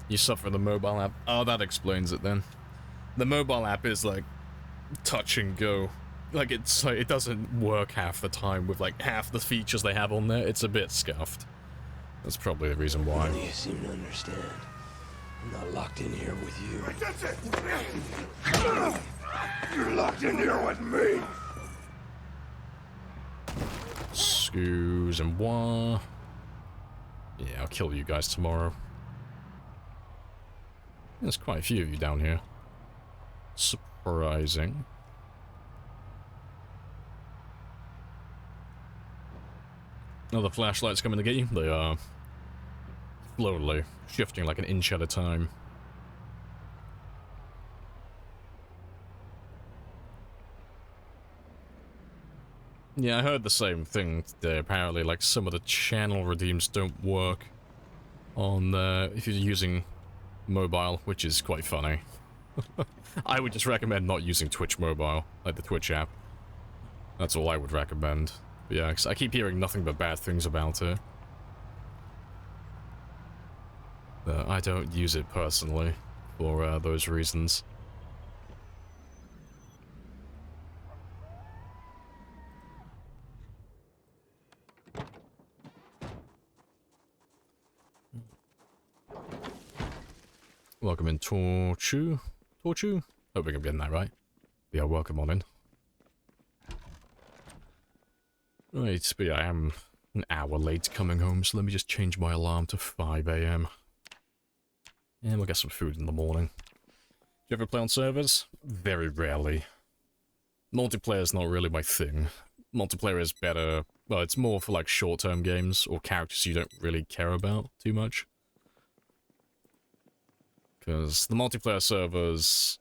You suffer the mobile app. Oh, that explains it then. The mobile app is like touch and go. Like it's like it doesn't work half the time with like half the features they have on there. It's a bit scuffed. That's probably the reason why. You seem to understand. I'm not locked in here with you. You're locked in here with me. Excuse-moi. Yeah, I'll kill you guys tomorrow. There's quite a few of you down here. Surprising. Another flashlight's coming to get you. They are slowly shifting like an inch at a time. Yeah, I heard the same thing today. Apparently, like, some of the channel redeems don't work on, if you're using mobile, which is quite funny. I would just recommend not using Twitch mobile, like the Twitch app. That's all I would recommend. But yeah, 'cause I keep hearing nothing but bad things about it. But I don't use it personally for those reasons. Welcome in, Torchu. Torchu? Hoping I'm getting that right. Yeah, welcome on in. Right, but yeah, I am an hour late coming home, so let me just change my alarm to 5 AM. And we'll get some food in the morning. Do you ever play on servers? Very rarely. Multiplayer is not really my thing. Multiplayer is better, well, it's more for like short-term games or characters you don't really care about too much. Because the multiplayer servers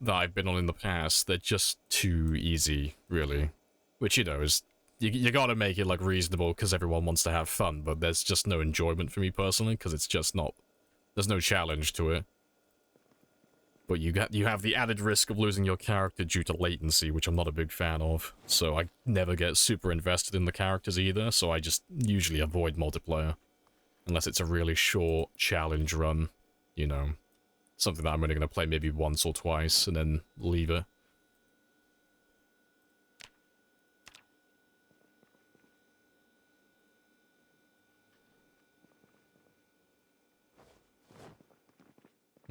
that I've been on in the past, they're just too easy, really. Which, you know, is... You gotta make it, like, reasonable because everyone wants to have fun, but there's just no enjoyment for me personally, because it's just not... There's no challenge to it. But you have the added risk of losing your character due to latency, which I'm not a big fan of. So I never get super invested in the characters either, so I just usually avoid multiplayer. Unless it's a really short challenge run, you know. Something that I'm only going to play maybe once or twice, and then leave it.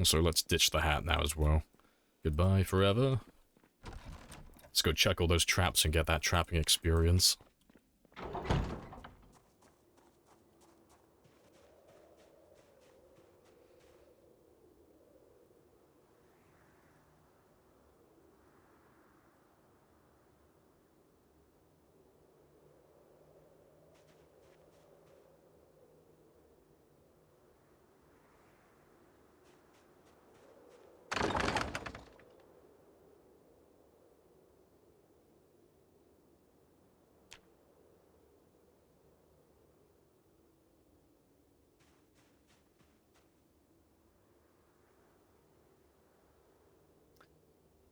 So let's ditch the hat now as well. Goodbye forever. Let's go check all those traps and get that trapping experience.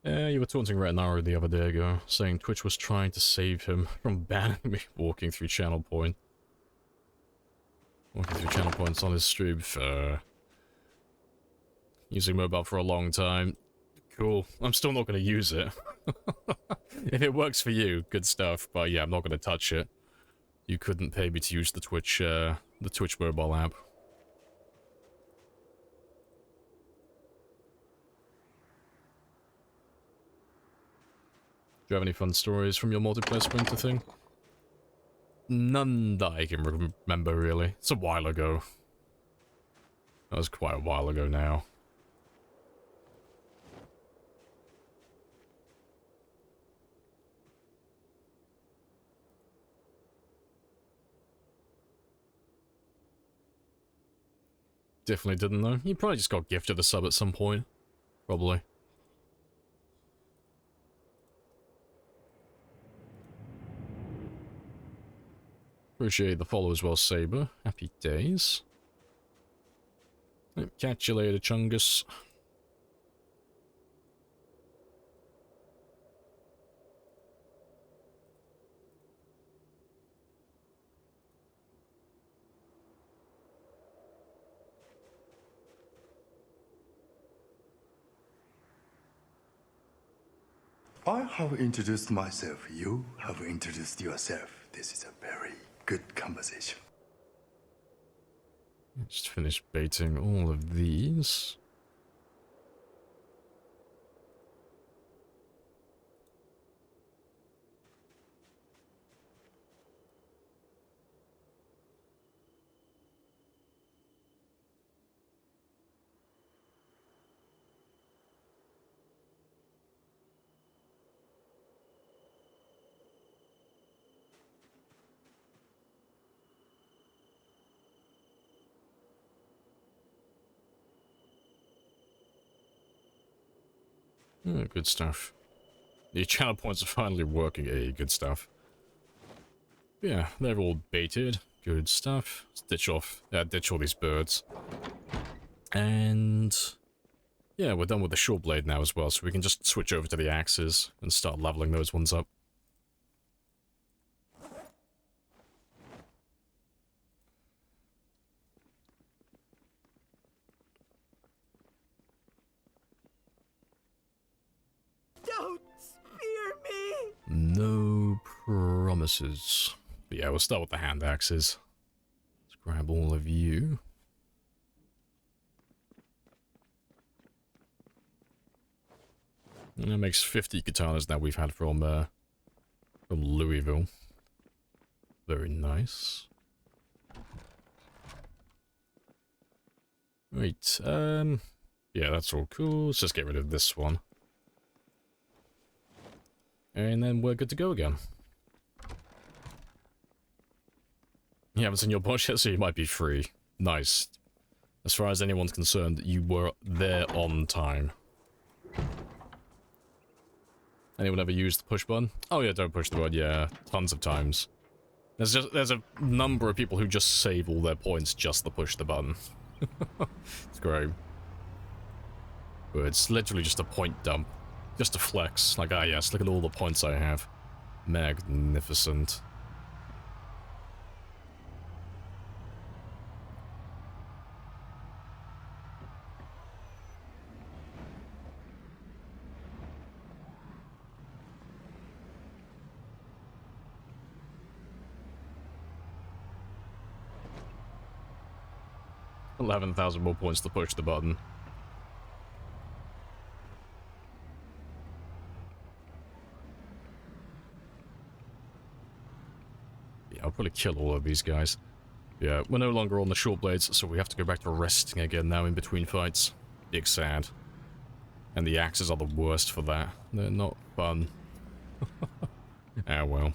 You were taunting Retinaro the other day ago, saying Twitch was trying to save him from banning me walking through channel point. Walking through channel points on his stream for... using mobile for a long time. Cool. I'm still not going to use it. If it works for you, good stuff, but yeah, I'm not going to touch it. You couldn't pay me to use the Twitch mobile app. Do you have any fun stories from your multiplayer sprinter thing? None that I can remember, really. It's a while ago. That was quite a while ago now. Definitely didn't know. He probably just got gifted a sub at some point. Probably. Appreciate the follow as well, Saber. Happy days. Catch you later, Chungus. I have introduced myself. You have introduced yourself. This is a very good conversation. Just finish baiting all of these. Oh, good stuff. The channel points are finally working. Hey, good stuff. Yeah, they're all baited. Good stuff. Let's ditch all these birds. And yeah, we're done with the short blade now as well, so we can just switch over to the axes and start leveling those ones up. Don't spear me! No promises. But yeah, we'll start with the hand axes. Let's grab all of you. And that makes 50 katanas now we've had from Louisville. Very nice. Right, yeah, that's all cool. Let's just get rid of this one. And then we're good to go again. You haven't seen your boss yet, so you might be free. Nice. As far as anyone's concerned, you were there on time. Anyone ever used the push button? Oh yeah, don't push the button, yeah. Tons of times. There's a number of people who just save all their points just to push the button. It's great. But it's literally just a point dump. Just to flex. Like, ah yes, look at all the points I have. Magnificent. $11,000 more points to push the button. Yeah, I'll probably kill all of these guys. Yeah, we're no longer on the short blades, so we have to go back to resting again now in between fights. Big sad. And the axes are the worst for that. They're not fun. Ah, well.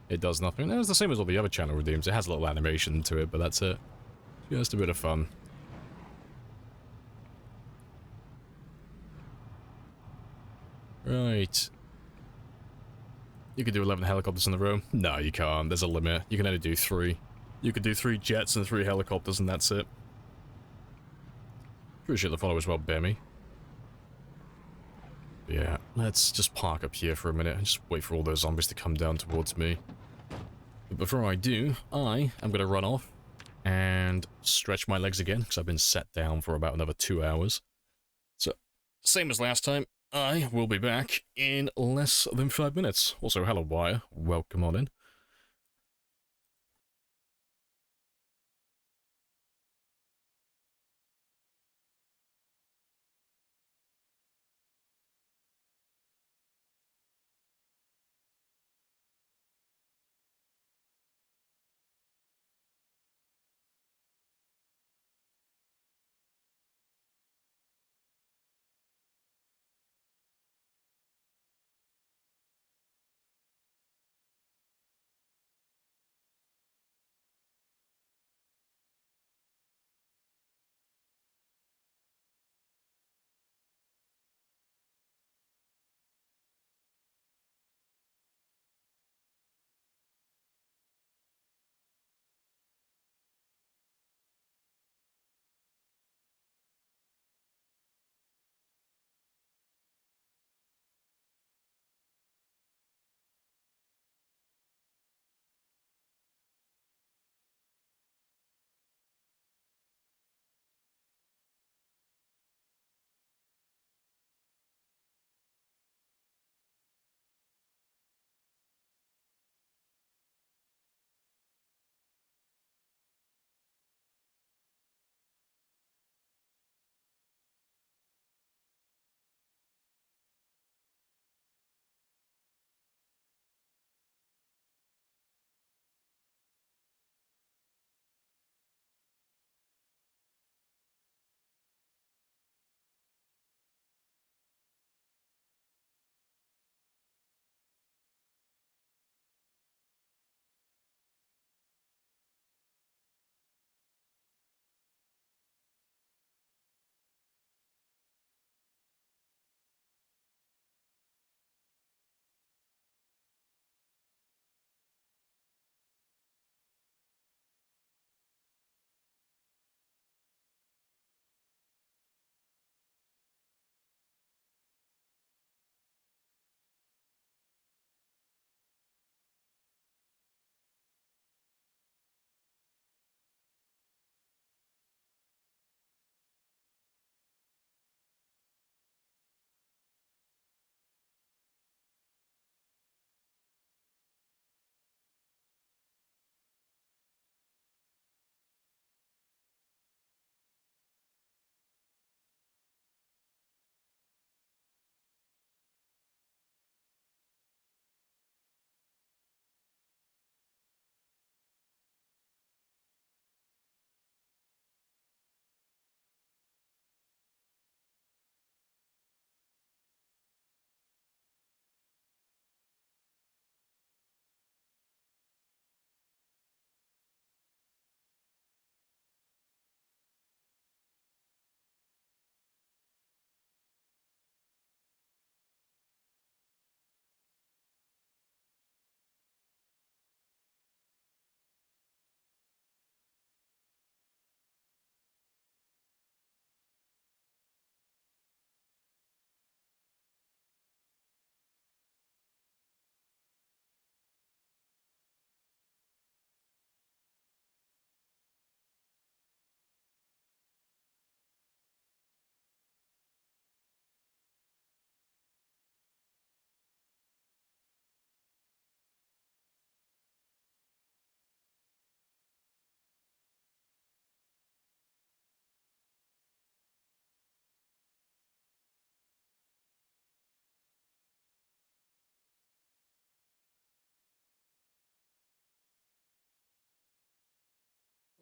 It does nothing. It's the same as all the other channel redeems. It has a little animation to it, but that's it. Just a bit of fun. Right. You could do 11 helicopters in a row. No, you can't. There's a limit. You can only do 3. You could do 3 jets and 3 helicopters, and that's it. Appreciate the follow as well, Bemmy. Yeah, let's just park up here for a minute and just wait for all those zombies to come down towards me. But before I do, I am going to run off and stretch my legs again, because I've been sat down for about another 2 hours. So, same as last time, I will be back in less than 5 minutes. Also, hello, Wire. Welcome on in.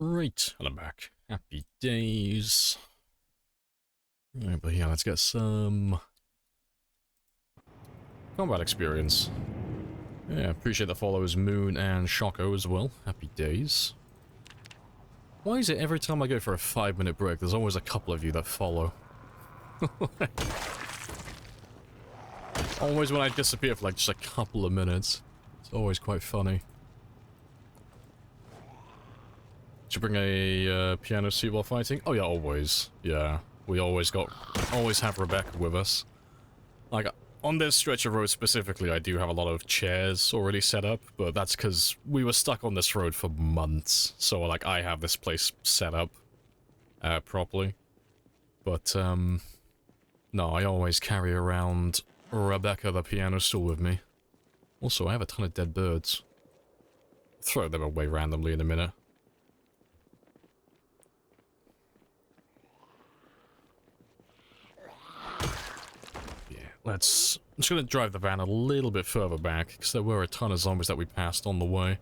Right, and I'm back. Happy days. Right, but yeah, let's get some combat experience. Yeah, appreciate the follows Moon and Shocko as well. Happy days. Why is it every time I go for a 5-minute break, there's always a couple of you that follow? Always when I disappear for like just a couple of minutes. It's always quite funny. Did you bring a piano seat while fighting? Oh yeah, always. Yeah, we always have Rebecca with us. Like, on this stretch of road specifically, I do have a lot of chairs already set up, but that's because we were stuck on this road for months. So, like, I have this place set up properly. But, no, I always carry around Rebecca the piano stool with me. Also, I have a ton of dead birds. Throw them away randomly in a minute. I'm just gonna drive the van a little bit further back, because there were a ton of zombies that we passed on the way.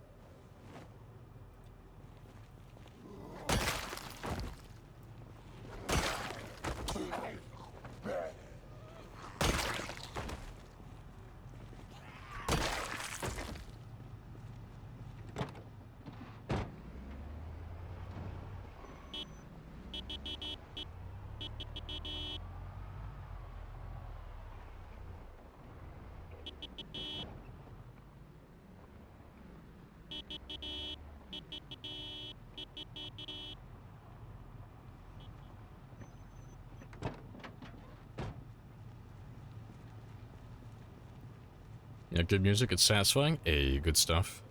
Yeah, good music, it's satisfying. Hey, good stuff.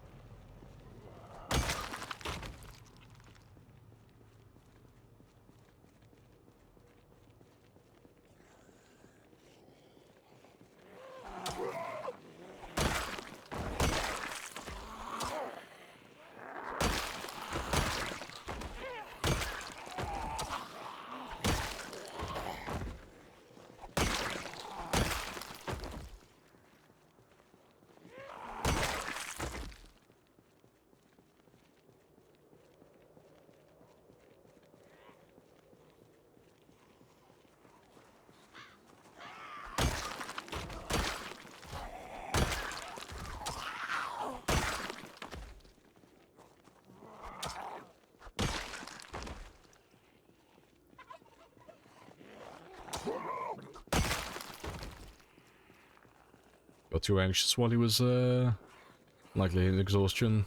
Got too anxious while he was, likely in exhaustion.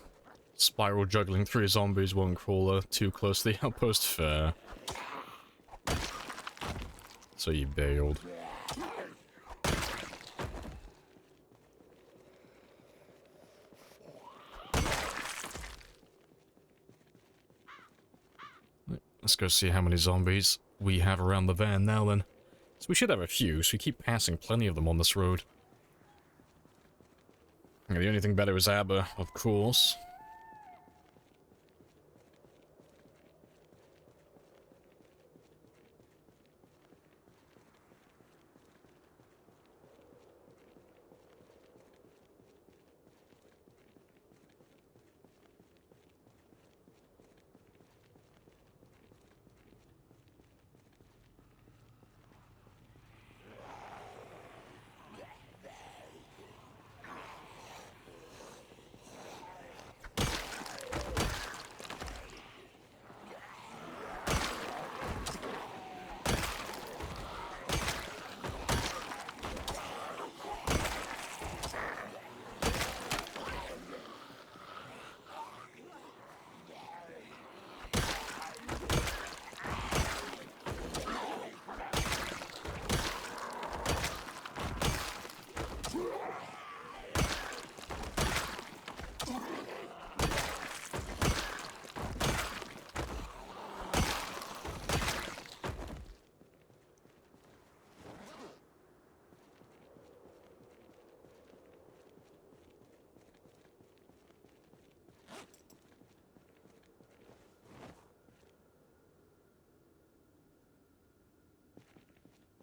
Spiral juggling 3 zombies, 1 crawler, too close to the outpost. Fair. So you bailed. Let's go see how many zombies we have around the van now then. So we should have a few, so we keep passing plenty of them on this road. And the only thing better is Abba, of course.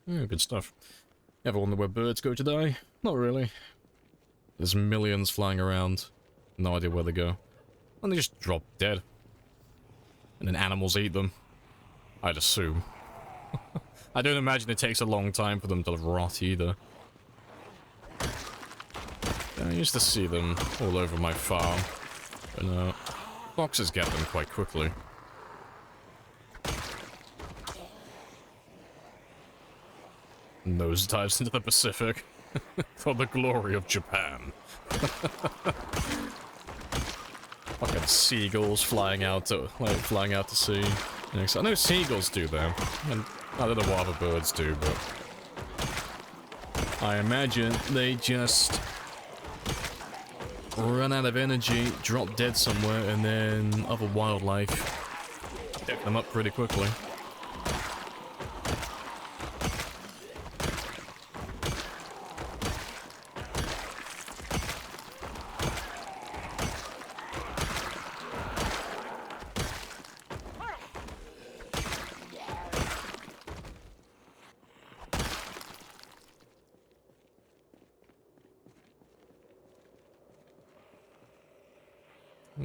Yeah, good stuff. Ever wonder where birds go to die? Not really. There's millions flying around. No idea where they go. And they just drop dead. And then animals eat them. I'd assume. I don't imagine it takes a long time for them to rot either. I used to see them all over my farm. But no, foxes get them quite quickly. Nosedives into the Pacific for the glory of Japan. Fucking seagulls flying out to sea. I know seagulls do that, and I don't know what other birds do, but I imagine they just run out of energy, drop dead somewhere, and then other wildlife pick them up pretty quickly.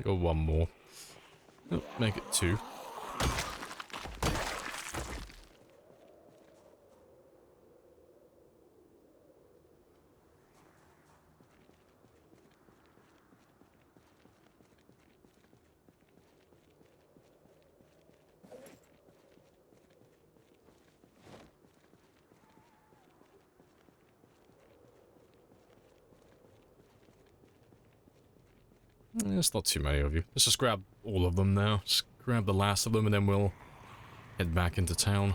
Go one more. Oh, make it 2. There's not too many of you. Let's just grab all of them now. Just grab the last of them and then we'll head back into town.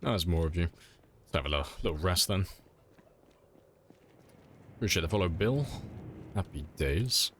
There's more of you. Let's have a little rest then. Appreciate the follow, Bill. Happy days.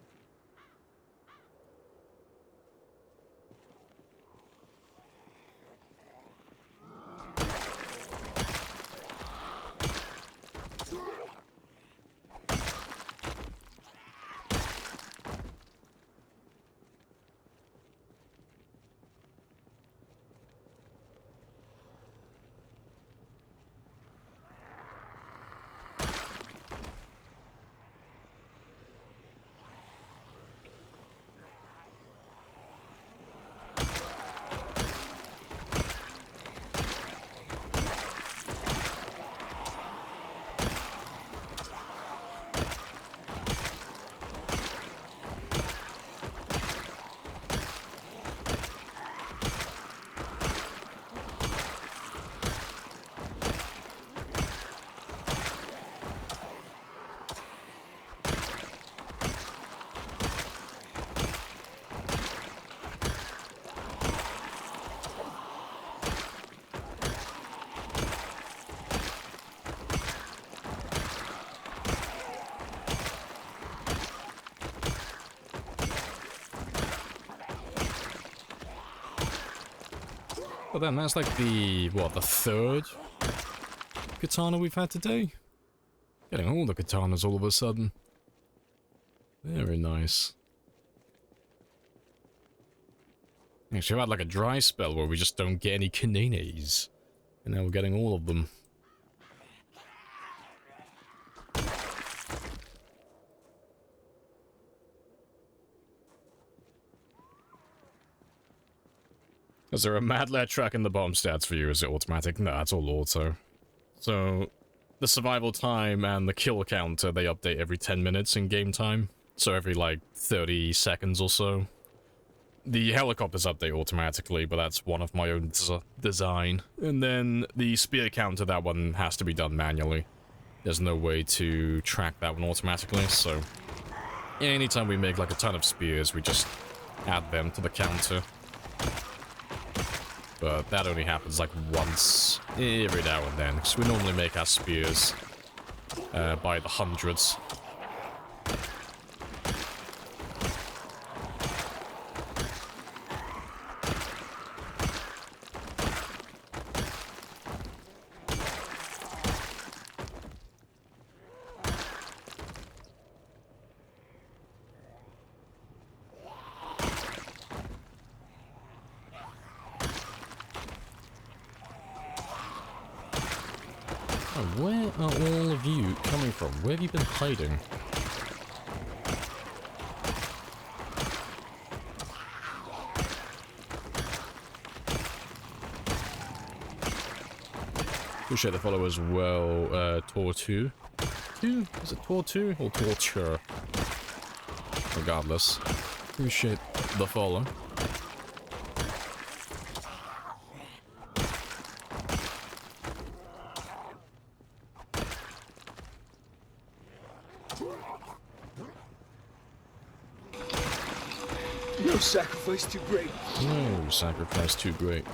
Well then, that's like the, what, the 3rd katana we've had today? Getting all the katanas all of a sudden. Very nice. Actually, I've had like a dry spell where we just don't get any katanas. And now we're getting all of them. Is there a mad lad track in the bomb stats for you? Is it automatic? No, it's all auto. So, the survival time and the kill counter, they update every 10 minutes in game time. So every, like, 30 seconds or so. The helicopters update automatically, but that's one of my own design. And then the spear counter, that one has to be done manually. There's no way to track that one automatically, so... anytime we make, like, a ton of spears, we just add them to the counter. But that only happens like once every now and then, because we normally make our spears by the hundreds. Where are all of you coming from? Where have you been hiding? Appreciate the follow as well, Tor 2. Is it Tor 2 or Torture? Regardless. Appreciate the follow. No sacrifice too great. No sacrifice too great.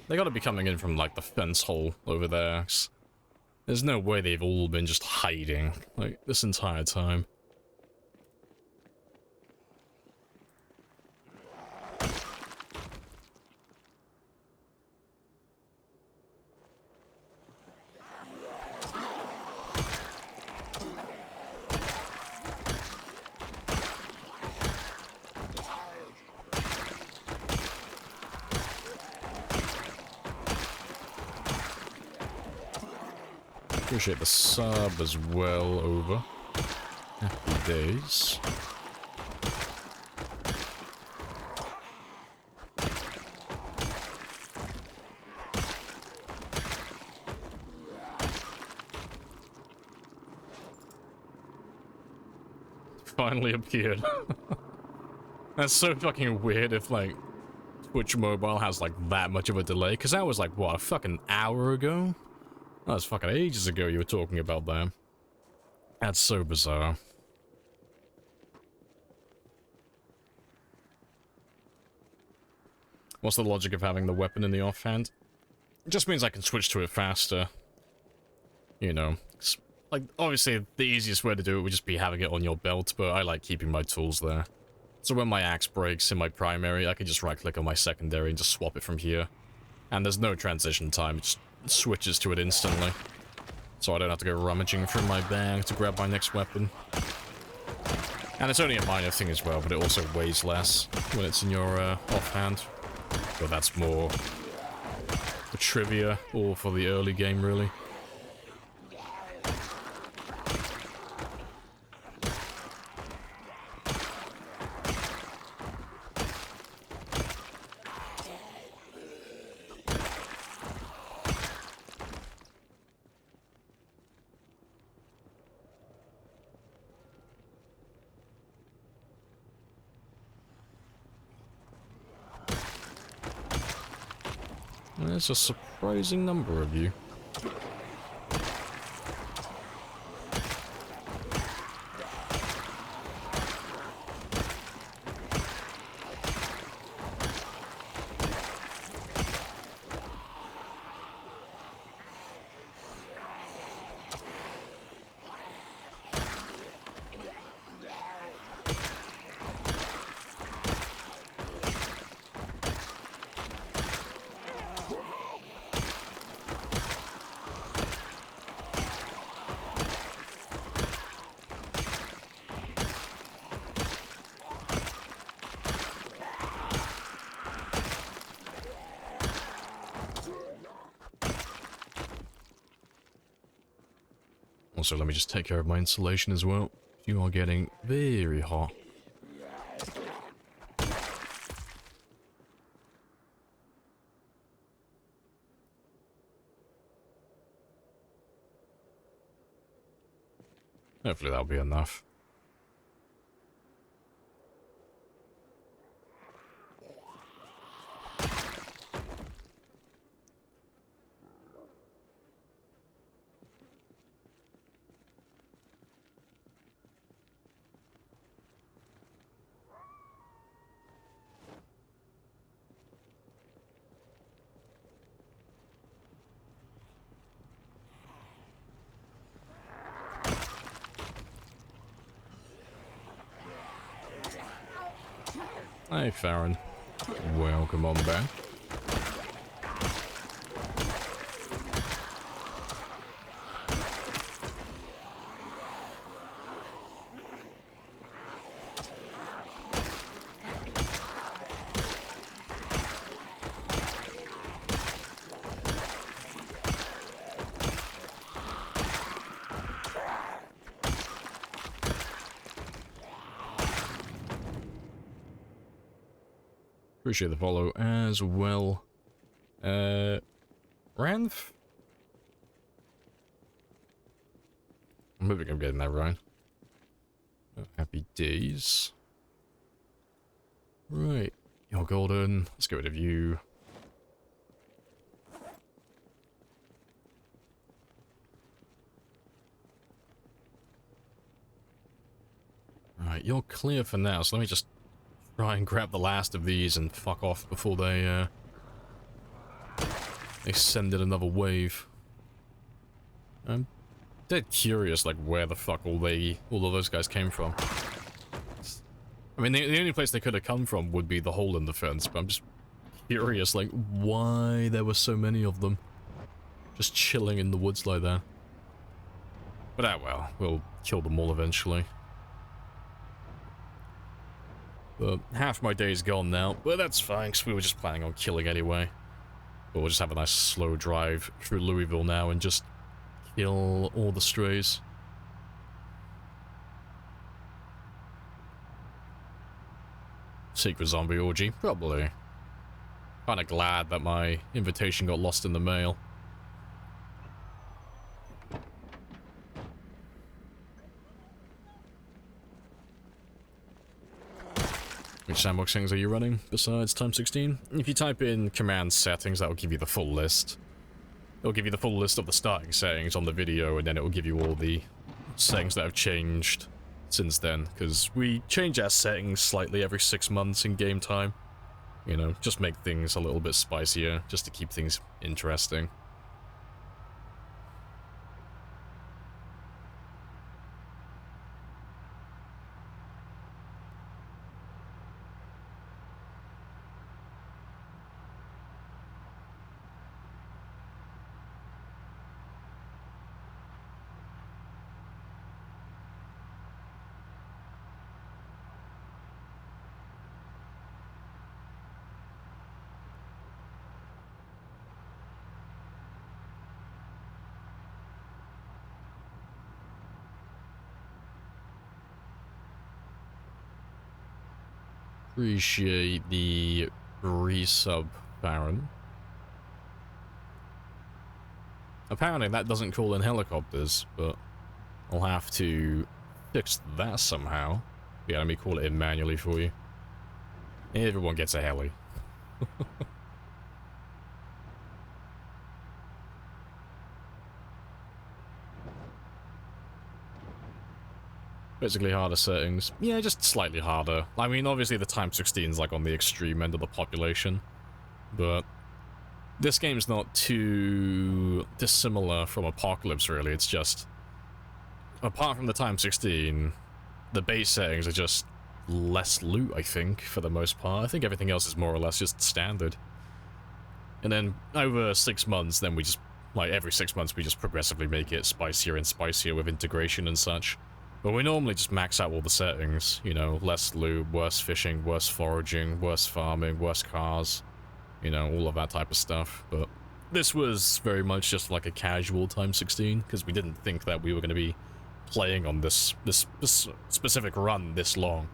They gotta be coming in from, like, the fence hole over there. 'Cause there's no way they've all been just hiding, like, this entire time. Appreciate the sub as well, over. Happy days. Finally appeared. That's so fucking weird if, like, Twitch Mobile has, like, that much of a delay. Because that was, like, what, a fucking hour ago? That was fucking ages ago you were talking about that. That's so bizarre. What's the logic of having the weapon in the offhand? It just means I can switch to it faster. You know. Like, obviously, the easiest way to do it would just be having it on your belt, but I like keeping my tools there. So when my axe breaks in my primary, I can just right-click on my secondary and just swap it from here. And there's no transition time, it just switches to it instantly. So I don't have to go rummaging through my bag to grab my next weapon. And it's only a minor thing as well, but it also weighs less when it's in your offhand. But that's more for trivia or for the early game, really. There's a surprising number of you. Also, let me just take care of my insulation as well. You are getting very hot. Hopefully that'll be enough. Hi, Farron. Welcome on back. Appreciate the follow as well. Ranth? I'm hoping I'm getting that right. Oh, happy days. Right. You're golden. Let's get rid of you. Right, you're clear for now, so let me just try and grab the last of these and fuck off before they send in another wave. I'm dead curious, like, where the fuck all of those guys came from. I mean, the only place they could have come from would be the hole in the fence, but I'm just curious, like, why there were so many of them just chilling in the woods like that. But well, we'll kill them all eventually. But half my day's gone now, but that's fine, because we were just planning on killing anyway. But we'll just have a nice slow drive through Louisville now and just kill all the strays. Secret zombie orgy? Probably. Kinda glad that my invitation got lost in the mail. Which sandbox settings are you running besides Time 16? If you type in command settings, that will give you the full list. It'll give you the full list of the starting settings on the video, and then it will give you all the settings that have changed since then, because we change our settings slightly every 6 months in game time. You know, just make things a little bit spicier, just to keep things interesting. Appreciate the resub, Baron. Apparently that doesn't call in helicopters, but I'll have to fix that somehow. Yeah, let me call it in manually for you. Everyone gets a heli. Basically harder settings. Yeah, just slightly harder. I mean, obviously the Time 16 is like on the extreme end of the population, but this game's not too dissimilar from Apocalypse, really. It's just, apart from the Time 16, the base settings are just less loot, I think, for the most part. I think everything else is more or less just standard. And then over 6 months, then we just, like every 6 months, we just progressively make it spicier and spicier with integration and such. But we normally just max out all the settings, you know, less loot, worse fishing, worse foraging, worse farming, worse cars, you know, all of that type of stuff. But this was very much just like a casual Time 16, because we didn't think that we were going to be playing on this specific run this long.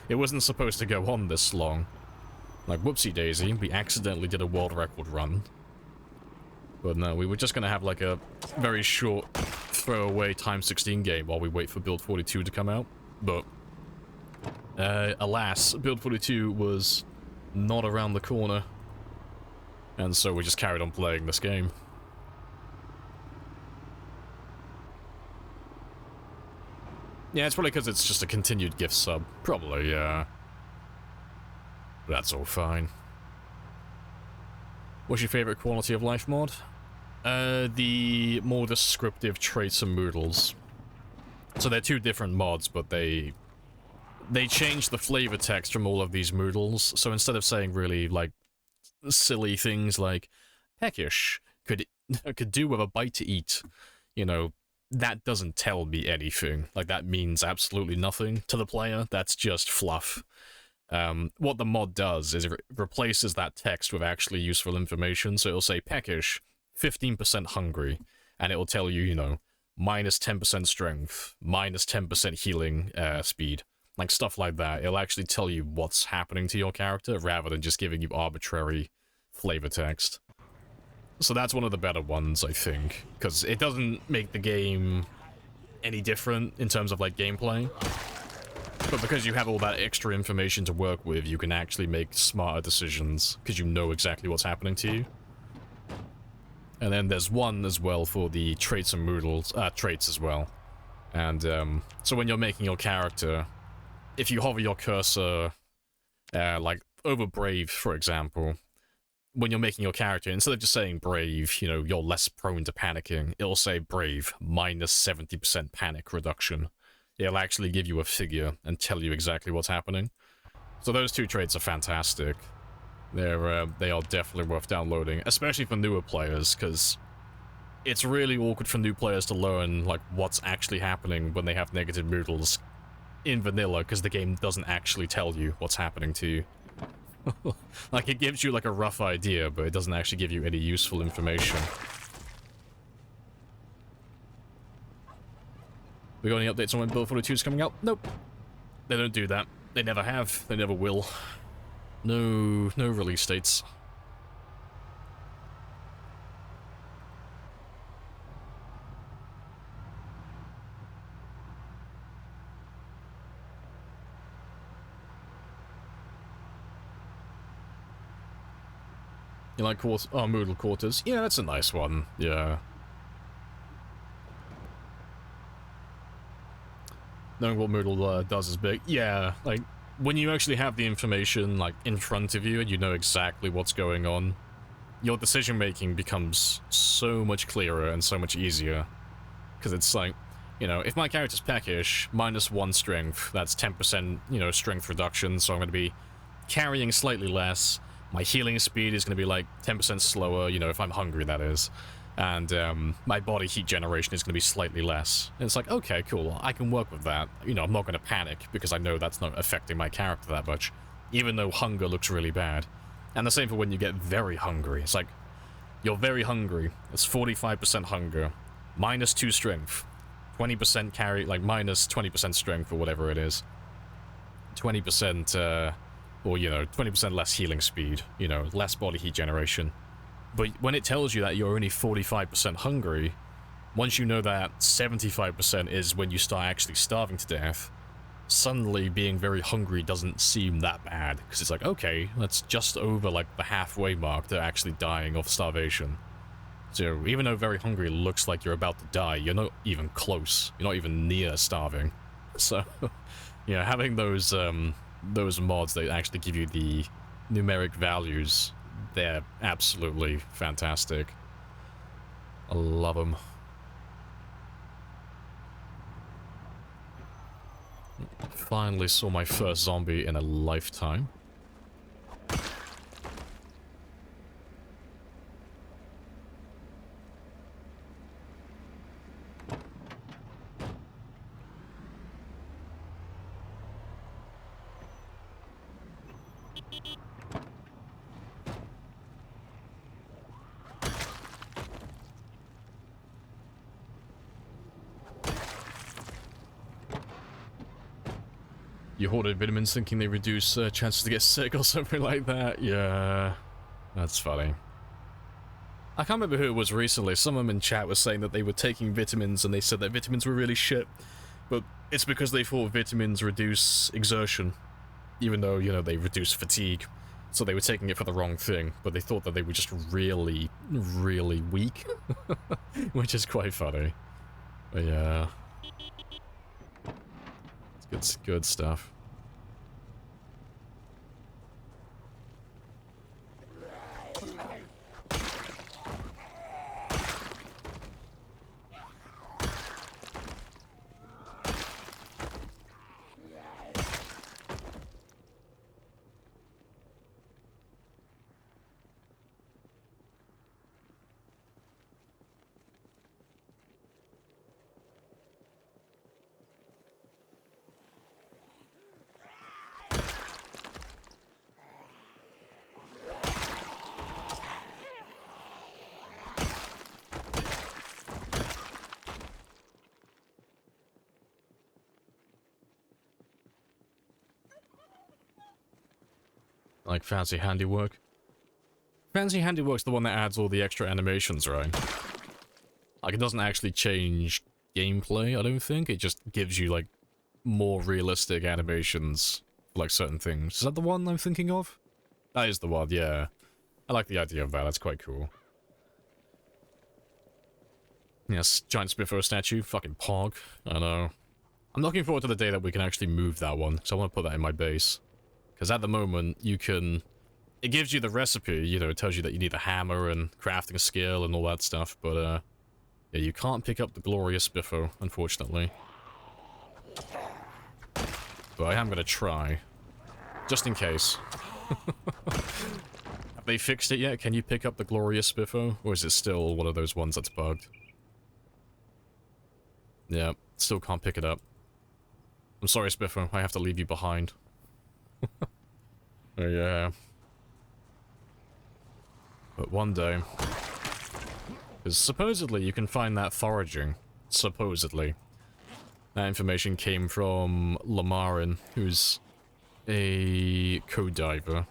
It wasn't supposed to go on this long. Like, whoopsie daisy, we accidentally did a world record run. But no, we were just going to have like a very short throwaway Time 16 game while we wait for Build 42 to come out. But, alas, Build 42 was not around the corner. And so we just carried on playing this game. Yeah, it's probably because it's just a continued gift sub. Probably, yeah. That's all fine. What's your favorite quality of life mod? The more descriptive traits and moodles. So they're two different mods, but they they changed the flavor text from all of these moodles, so instead of saying really, like, silly things like, peckish, could do with a bite to eat, you know, that doesn't tell me anything. Like, that means absolutely nothing to the player. That's just fluff. What the mod does is it replaces that text with actually useful information, so it'll say peckish, 15% hungry, and it'll tell you, you know, minus 10% strength, minus 10% healing speed, like stuff like that. It'll actually tell you what's happening to your character rather than just giving you arbitrary flavor text. So that's one of the better ones, I think, because it doesn't make the game any different in terms of, like, gameplay. But because you have all that extra information to work with, you can actually make smarter decisions, because you know exactly what's happening to you. And then there's one as well for the traits and moodles, traits as well. And, so when you're making your character, if you hover your cursor, like, over Brave, for example, when you're making your character, instead of just saying Brave, you know, you're less prone to panicking, it'll say Brave, minus 70% panic reduction. It'll actually give you a figure and tell you exactly what's happening. So those two traits are fantastic. They are definitely worth downloading, especially for newer players, because it's really awkward for new players to learn, like, what's actually happening when they have negative moodles in vanilla, because the game doesn't actually tell you what's happening to you. Like, it gives you, like, a rough idea, but it doesn't actually give you any useful information. We got any updates on when Build 42 is coming out? Nope. They don't do that. They never have. They never will. No release dates. You like Moodle Quarters? Yeah, that's a nice one. Yeah. Knowing what Moodle does is big. Yeah, like, when you actually have the information, like, in front of you and you know exactly what's going on, your decision-making becomes so much clearer and so much easier. Because it's like, you know, if my character's peckish, minus 1 strength, that's 10%, you know, strength reduction, so I'm going to be carrying slightly less. My healing speed is going to be, like, 10% slower, you know, if I'm hungry, that is. And, my body heat generation is going to be slightly less. And it's like, okay, cool, I can work with that. You know, I'm not going to panic, because I know that's not affecting my character that much. Even though hunger looks really bad. And the same for when you get very hungry. It's like, you're very hungry, it's 45% hunger, minus 2 strength, 20% carry, like, minus 20% strength, or whatever it is. 20%, or, you know, 20% less healing speed, you know, less body heat generation. But when it tells you that you're only 45% hungry, once you know that 75% is when you start actually starving to death, suddenly being very hungry doesn't seem that bad. Because it's like, okay, that's just over, like, the halfway mark to actually dying of starvation. So even though very hungry looks like you're about to die, you're not even close. You're not even near starving. So, you know, having those mods that actually give you the numeric values, they're absolutely fantastic. I love them. Finally saw my first zombie in a lifetime. You hoarded vitamins thinking they reduce chances to get sick or something like that? Yeah, that's funny. I can't remember who it was recently. Someone in chat was saying that they were taking vitamins and they said that vitamins were really shit. But it's because they thought vitamins reduce exertion. Even though, you know, they reduce fatigue. So they were taking it for the wrong thing. But they thought that they were just really, really weak. Which is quite funny. But yeah. It's good stuff. like Fancy Handiwork. Fancy Handiwork's the one that adds all the extra animations, right? Like, it doesn't actually change gameplay, I don't think. It just gives you, like, more realistic animations for, like, certain things. Is that the one I'm thinking of? That is the one, yeah. I like the idea of that, that's quite cool. Yes, giant Spiffo statue, fucking pog, I know. I'm looking forward to the day that we can actually move that one, so I want to put that in my base. Because at the moment, you can... It gives you the recipe, you know, it tells you that you need a hammer and crafting skill and all that stuff, but, yeah, you can't pick up the glorious Spiffo, unfortunately. But I am gonna try. Just in case. Have they fixed it yet? Can you pick up the glorious Spiffo? Or is it still one of those ones that's bugged? Yeah, still can't pick it up. I'm sorry, Spiffo, I have to leave you behind. Yeah. But one day... Because supposedly you can find that foraging. Supposedly. That information came from Lamarin, who's a code diver.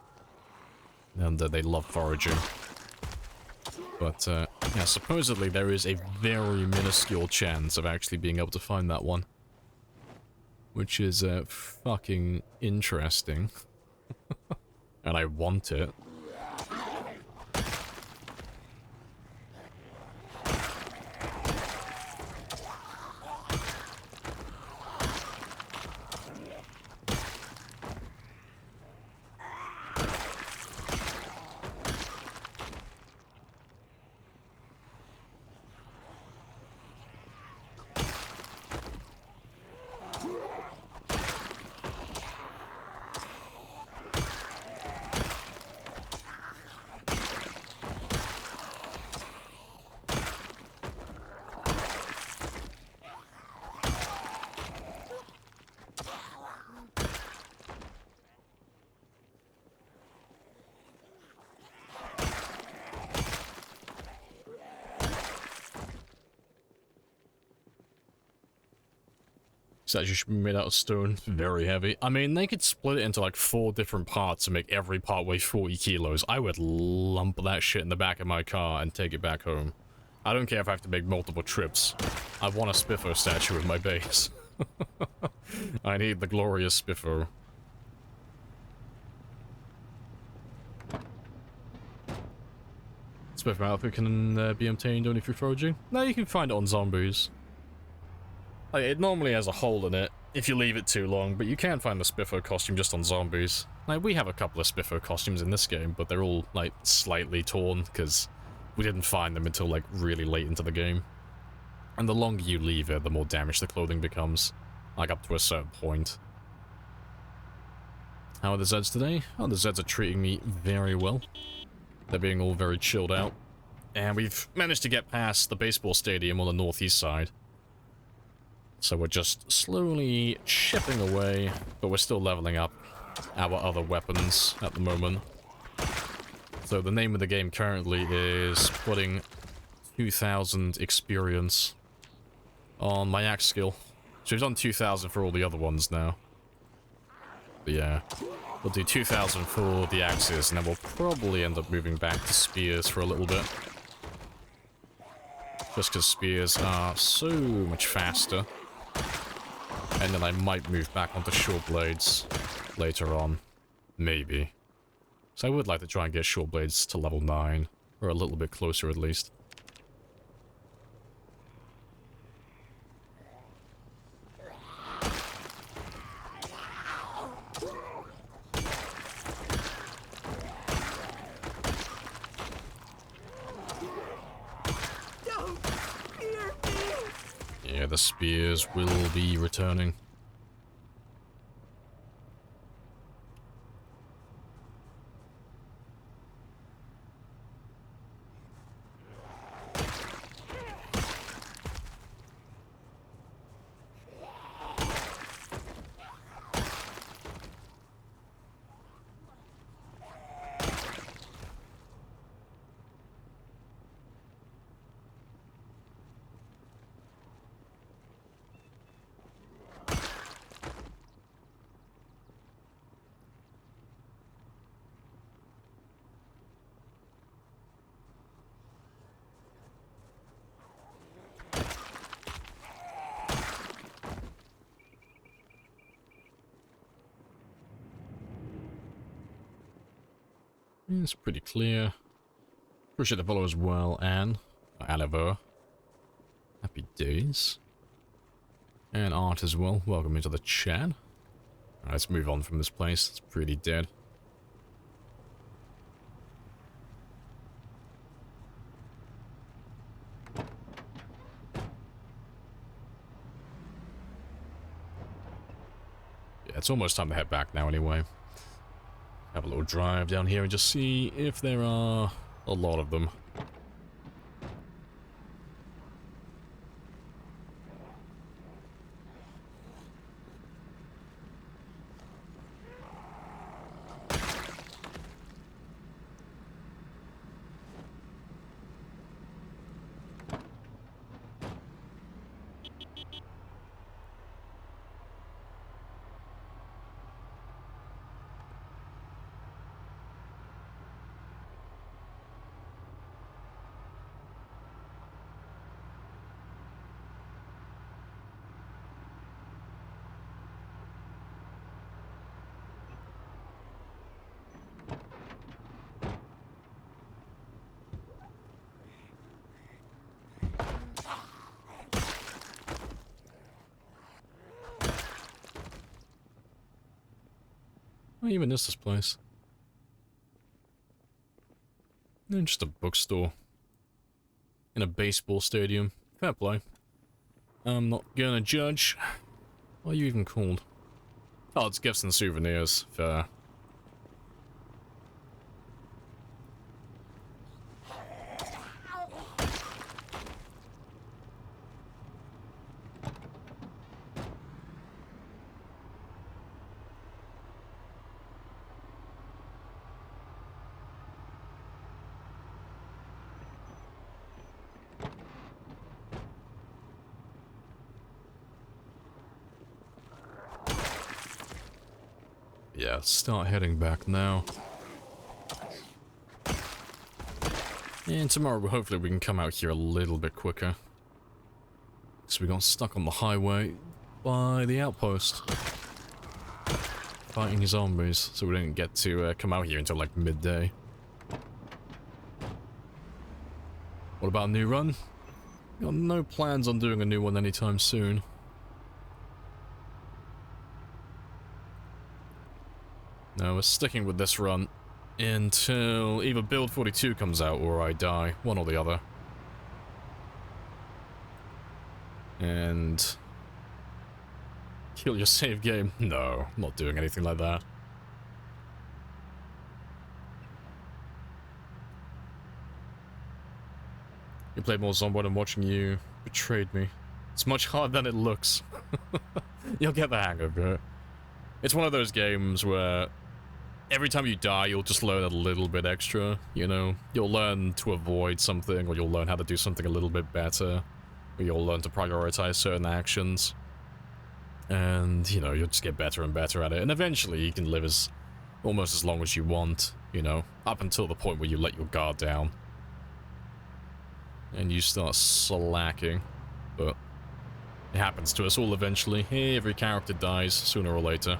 And they love foraging. But, yeah, supposedly there is a very minuscule chance of actually being able to find that one. Which is, fucking interesting. And I want it. Statue should be made out of stone. It's very heavy. I mean, they could split it into like 4 different parts and make every part weigh 40 kilos. I would lump that shit in the back of my car and take it back home. I don't care if I have to make multiple trips. I want a Spiffo statue in my base. I need the glorious Spiffo. Spiffo outfit can be obtained only through foraging. No, you can find it on zombies. Like, it normally has a hole in it if you leave it too long, but you can find the Spiffo costume just on zombies. Like, we have a couple of Spiffo costumes in this game, but they're all, like, slightly torn, because we didn't find them until, like, really late into the game. And the longer you leave it, the more damaged the clothing becomes. Like, up to a certain point. How are the Zeds today? Oh, the Zeds are treating me very well. They're being all very chilled out. And we've managed to get past the baseball stadium on the northeast side. So we're just slowly chipping away, but we're still leveling up our other weapons at the moment. So the name of the game currently is putting 2,000 experience on my axe skill. So we've done 2,000 for all the other ones now. But yeah, we'll do 2,000 for the axes, and then we'll probably end up moving back to spears for a little bit. Just because spears are so much faster. And then I might move back onto short blades later on. Maybe. So I would like to try and get short blades to level 9. Or a little bit closer at least. Yeah, the spears will be returning. It's pretty clear. Appreciate the follow as well, Anne. Or Oliver. Happy days. And Art as well. Welcome into the chat. Alright, let's move on from this place. It's pretty dead. Yeah, it's almost time to head back now anyway. Have a little drive down here and just see if there are a lot of them. I even missed this place. Just a bookstore. In a baseball stadium. Fair play. I'm not gonna judge. What are you even called? Oh, it's gifts and souvenirs. Fair. Yeah, start heading back now. And tomorrow, hopefully we can come out here a little bit quicker. Because we got stuck on the highway by the outpost. Fighting zombies, so we didn't get to come out here until like midday. What about a new run? Got no plans on doing a new one anytime soon. No, we're sticking with this run until either Build 42 comes out or I die. One or the other. And... kill your save game? No, I'm not doing anything like that. You played more Zombie than watching you betrayed me. It's much harder than it looks. You'll get the hang of it. It's one of those games where every time you die, you'll just learn a little bit extra, you know? You'll learn to avoid something, or you'll learn how to do something a little bit better, or you'll learn to prioritize certain actions. And, you know, you'll just get better and better at it, and eventually you can live as almost as long as you want, you know? Up until the point where you let your guard down. And you start slacking, but it happens to us all eventually. Hey, every character dies sooner or later.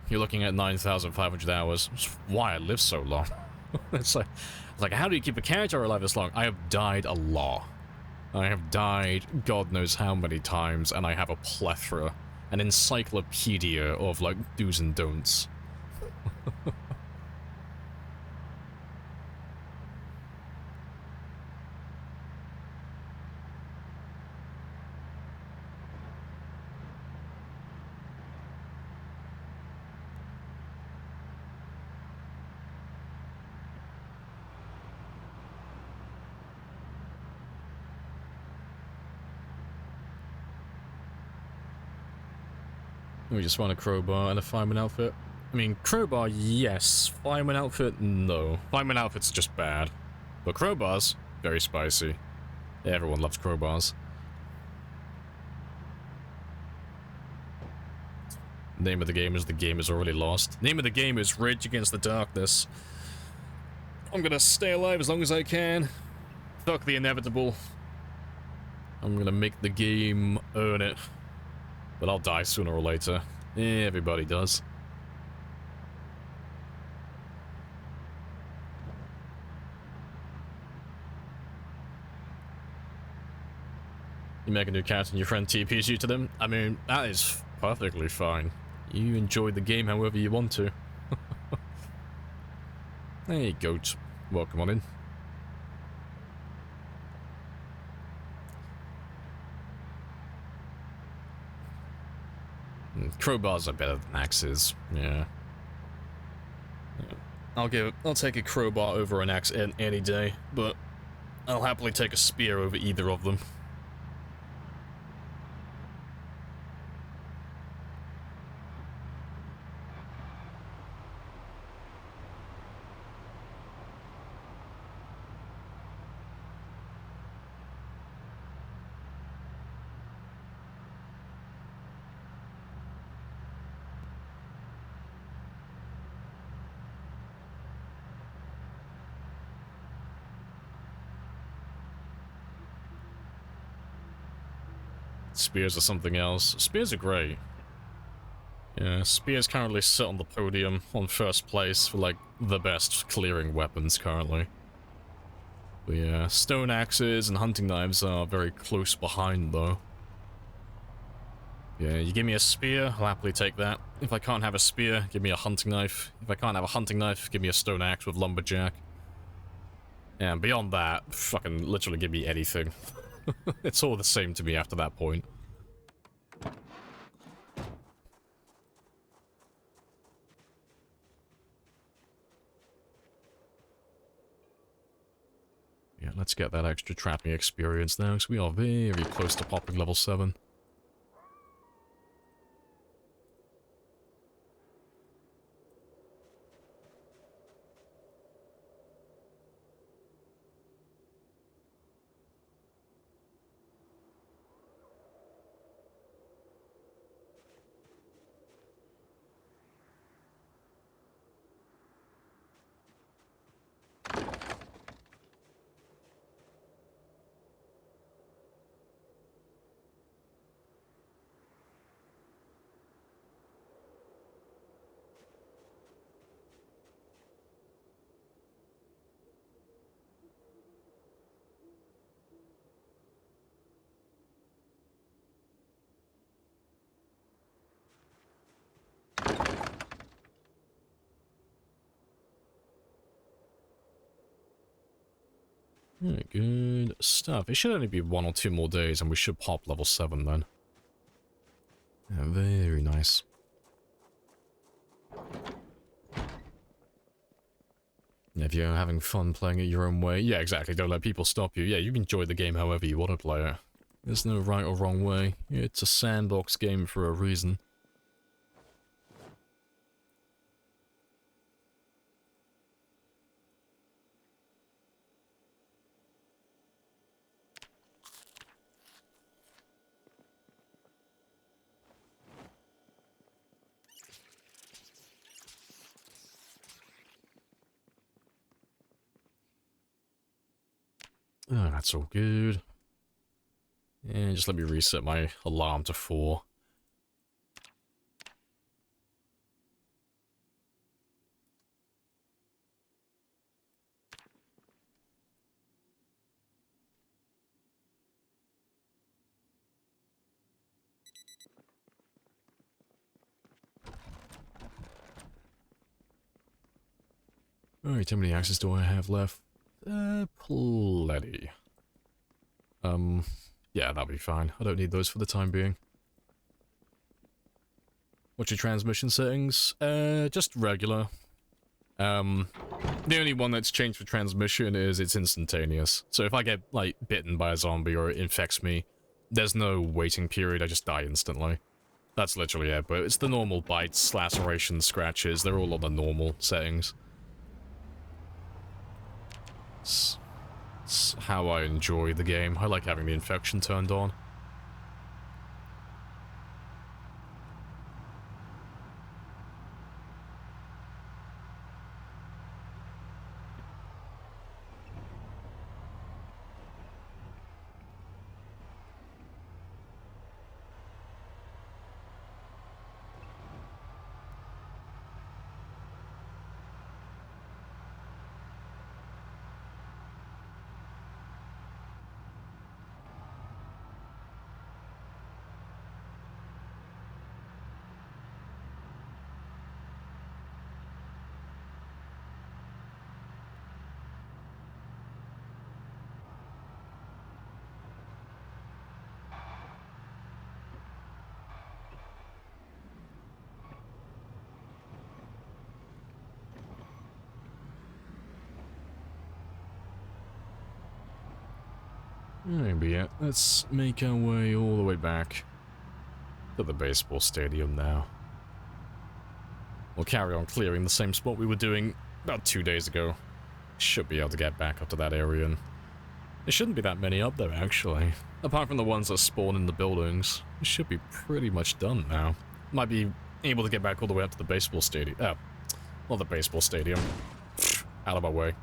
You're looking at 9,500 hours. That's why I live so long. It's like, how do you keep a character alive this long? I have died a lot. I have died God knows how many times, and I have a plethora, an encyclopedia of, like, do's and don'ts. We just want a crowbar and a fireman outfit. I mean, crowbar, yes. Fireman outfit, no. Fireman outfit's just bad. But crowbars, very spicy. Yeah, everyone loves crowbars. Name of the game is already lost. Name of the game is Rage Against the Darkness. I'm gonna stay alive as long as I can. Fuck the inevitable. I'm gonna make the game earn it. But I'll die sooner or later. Everybody does. You make a new character and your friend TPs you to them? I mean, that is perfectly fine. You enjoy the game however you want to. Hey, goat. Welcome on in. Crowbars are better than axes, yeah. I'll take a crowbar over an axe any day, but I'll happily take a spear over either of them. Spears are something else. Spears are great. Yeah, spears currently sit on the podium on first place for, like, the best clearing weapons currently. But yeah, stone axes and hunting knives are very close behind, though. Yeah, you give me a spear, I'll happily take that. If I can't have a spear, give me a hunting knife. If I can't have a hunting knife, give me a stone axe with lumberjack. And beyond that, fucking literally give me anything. It's all the same to me after that point. Yeah, let's get that extra trapping experience now, because we are very close to popping level 7. Alright, good stuff. It should only be 1 or 2 more days and we should pop level 7 then. Yeah, very nice. If you're having fun playing it your own way, yeah, exactly, don't let people stop you. Yeah, you can enjoy the game however you want to play it. There's no right or wrong way. It's a sandbox game for a reason. Oh, that's all good. And just let me reset my alarm to 4. Alright, how many axes do I have left? Plenty. Yeah, that'll be fine. I don't need those for the time being. What's your transmission settings? Just regular. The only one that's changed for transmission is it's instantaneous. So if I get, like, bitten by a zombie or it infects me, there's no waiting period, I just die instantly. That's literally it, but it's the normal bites, lacerations, scratches, they're all on the normal settings. It's how I enjoy the game. I like having the infection turned on. Maybe it. Let's make our way all the way back to the baseball stadium now. We'll carry on clearing the same spot we were doing about 2 days ago. Should be able to get back up to that area, and there shouldn't be that many up there, actually. Apart from the ones that spawn in the buildings. It should be pretty much done now. Might be able to get back all the way up to the baseball stadium. Well, the baseball stadium. Out of my way.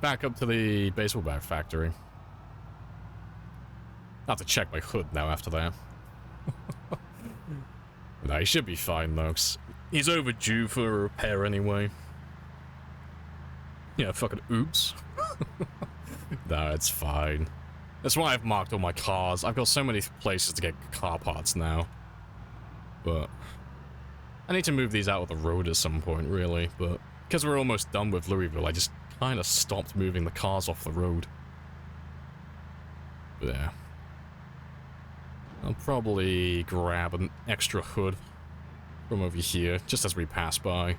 Back up to the baseball bat factory. I have to check my hood now after that. Nah, he should be fine though, 'cause he's overdue for a repair anyway. Yeah, fucking oops. No, it's fine. That's why I've marked all my cars. I've got so many places to get car parts now. But I need to move these out of the road at some point, really. But because we're almost done with Louisville, I just kind of stopped moving the cars off the road. But yeah. I'll probably grab an extra hood from over here, just as we pass by.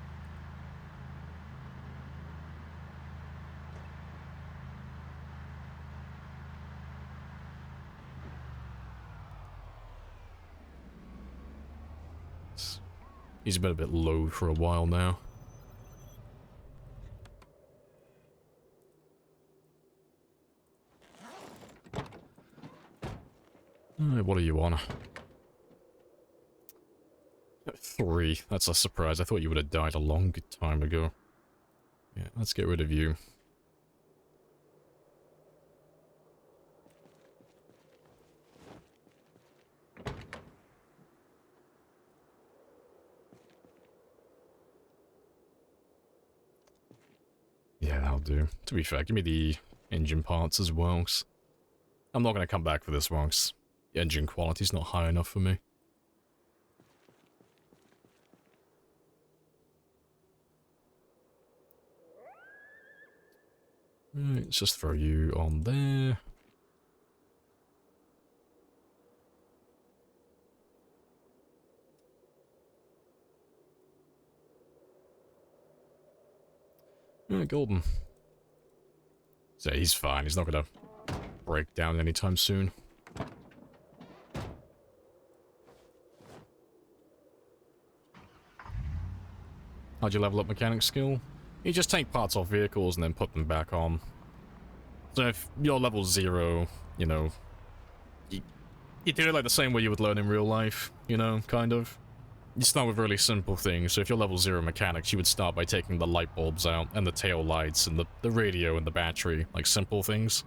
He's been a bit low for a while now. What are you on? 3. That's a surprise. I thought you would have died a long time ago. Yeah, let's get rid of you. Yeah, that'll do. To be fair, give me the engine parts as well, 'cause I'm not going to come back for this one, 'cause the engine quality's not high enough for me. Right, let's just throw you on there. Alright, Golden. So he's fine, he's not gonna break down anytime soon. How'd you level up mechanic skill? You just take parts off vehicles and then put them back on. So if you're level 0, you know, you do it like the same way you would learn in real life, you know, kind of. You start with really simple things, so if you're level 0 mechanics, you would start by taking the light bulbs out, and the tail lights, and the radio, and the battery, like simple things.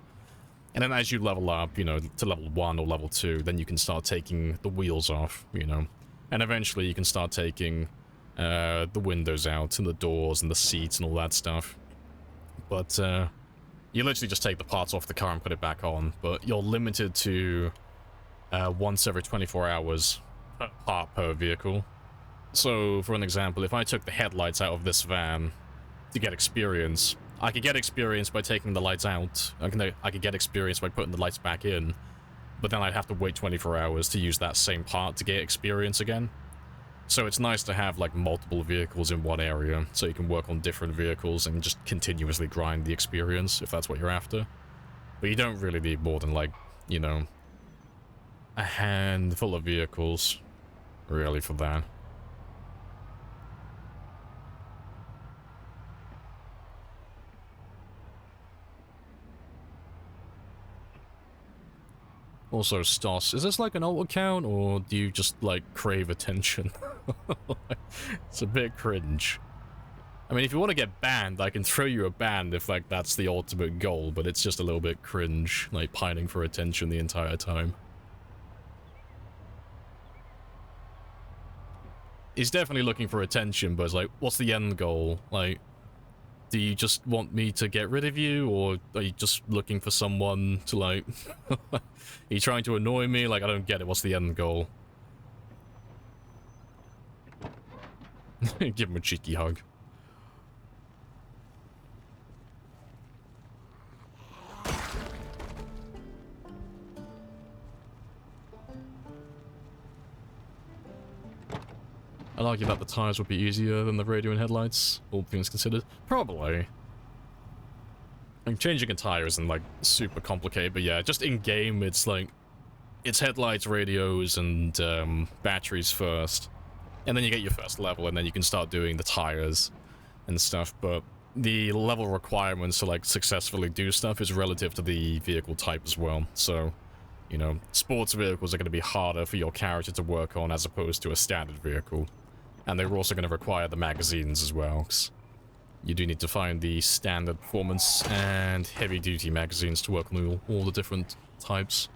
And then as you level up, you know, to level 1 or level 2, then you can start taking the wheels off, you know. And eventually you can start taking the windows out, and the doors, and the seats, and all that stuff. But, you literally just take the parts off the car and put it back on, but you're limited to once every 24 hours per part per vehicle. So, for an example, if I took the headlights out of this van to get experience, I could get experience by taking the lights out. I could get experience by putting the lights back in, but then I'd have to wait 24 hours to use that same part to get experience again. So it's nice to have, like, multiple vehicles in one area, so you can work on different vehicles and just continuously grind the experience, if that's what you're after. But you don't really need more than, like, you know, a handful of vehicles, really, for that. Also, Stoss, is this like an alt account, or do you just, like, crave attention? It's a bit cringe. I mean, if you want to get banned, I can throw you a ban if, like, that's the ultimate goal, but it's just a little bit cringe, like, pining for attention the entire time. He's definitely looking for attention, but it's like, what's the end goal? Like, do you just want me to get rid of you, or are you just looking for someone to, like... Are you trying to annoy me? Like, I don't get it. What's the end goal? Give him a cheeky hug. I'd argue that the tires would be easier than the radio and headlights, all things considered. Probably. And changing a tire isn't, like, super complicated, but yeah, just in-game, it's like, it's headlights, radios, and batteries first. And then you get your first level, and then you can start doing the tires and stuff, but the level requirements to, like, successfully do stuff is relative to the vehicle type as well. So, you know, sports vehicles are going to be harder for your character to work on as opposed to a standard vehicle. And they're also going to require the magazines as well, 'cause you do need to find the standard performance and heavy-duty magazines to work on all the different types.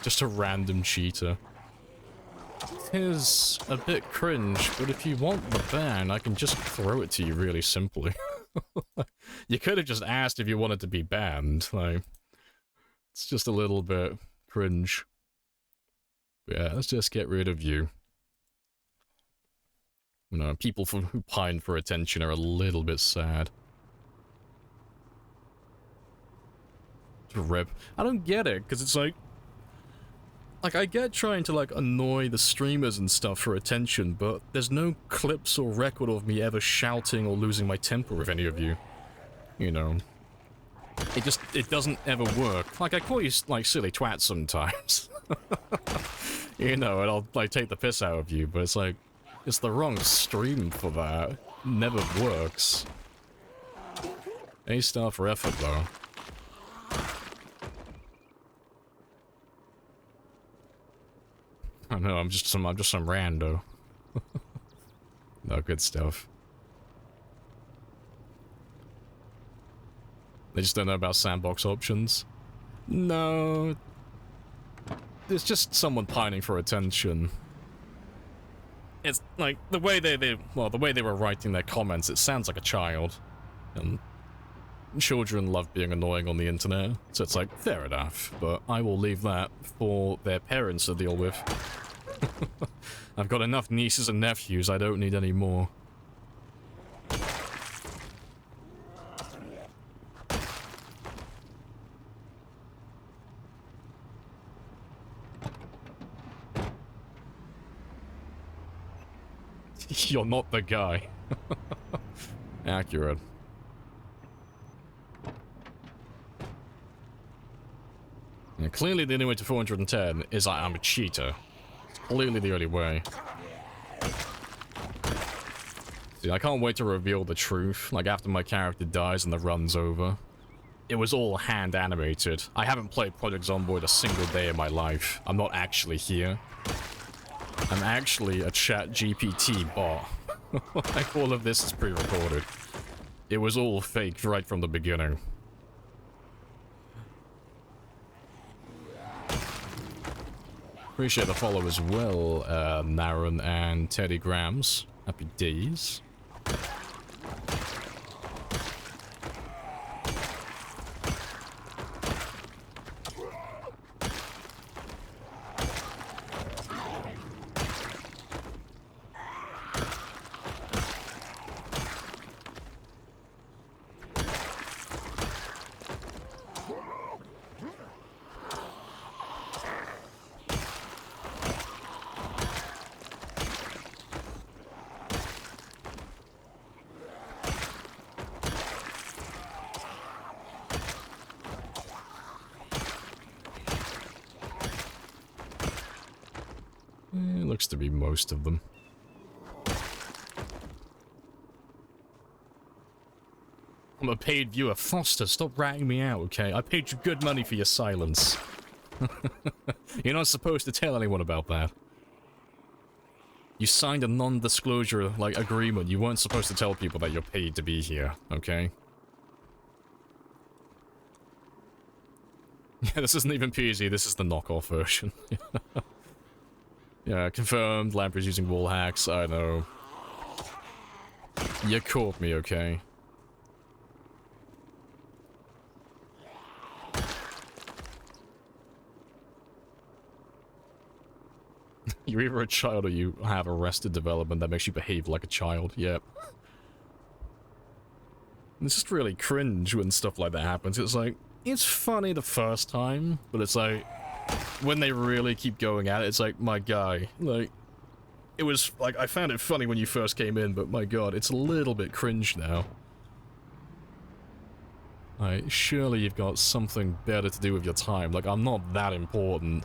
Just a random cheater. It is a bit cringe, but if you want the ban, I can just throw it to you really simply. You could have just asked if you wanted to be banned. Like, it's just a little bit cringe. But yeah, let's just get rid of you. You know, people who pine for attention are a little bit sad. Rip. I don't get it, because it's like, I get trying to, like, annoy the streamers and stuff for attention, but there's no clips or record of me ever shouting or losing my temper with any of you. You know. It doesn't ever work. Like, I call you, like, silly twats sometimes. You know, and I'll, like, take the piss out of you, but it's like, it's the wrong stream for that. It never works. A-star for effort, though. I know, I'm just some rando. No, good stuff. They just don't know about sandbox options. No. It's just someone pining for attention. It's like, the way the way they were writing their comments, it sounds like a child. And children love being annoying on the internet, so it's like, fair enough, but I will leave that for their parents to deal with. I've got enough nieces and nephews, I don't need any more. You're not the guy. Accurate. Yeah, clearly the only way to 410 is I'm a cheater. It's clearly the only way. See, I can't wait to reveal the truth, like after my character dies and the run's over. It was all hand animated. I haven't played Project Zomboid a single day in my life. I'm not actually here. I'm actually a chat GPT bot. Like, all of this is pre-recorded. It was all fake right from the beginning. Appreciate the follow as well, Naren and Teddy Grams. Happy days. Looks to be most of them. I'm a paid viewer. Foster, stop ratting me out, okay? I paid you good money for your silence. You're not supposed to tell anyone about that. You signed a non-disclosure, like, agreement. You weren't supposed to tell people that you're paid to be here, okay? Yeah, this isn't even PG, this is the knockoff version. Yeah, confirmed, Lamprey's using wall hacks, I know. You caught me, okay? You're either a child or you have arrested development that makes you behave like a child, yep. It's just really cringe when stuff like that happens. It's like, it's funny the first time, but it's like, when they really keep going at it, it's like, my guy, like, it was, like, I found it funny when you first came in, but my god, it's a little bit cringe now. Like, surely you've got something better to do with your time. Like, I'm not that important.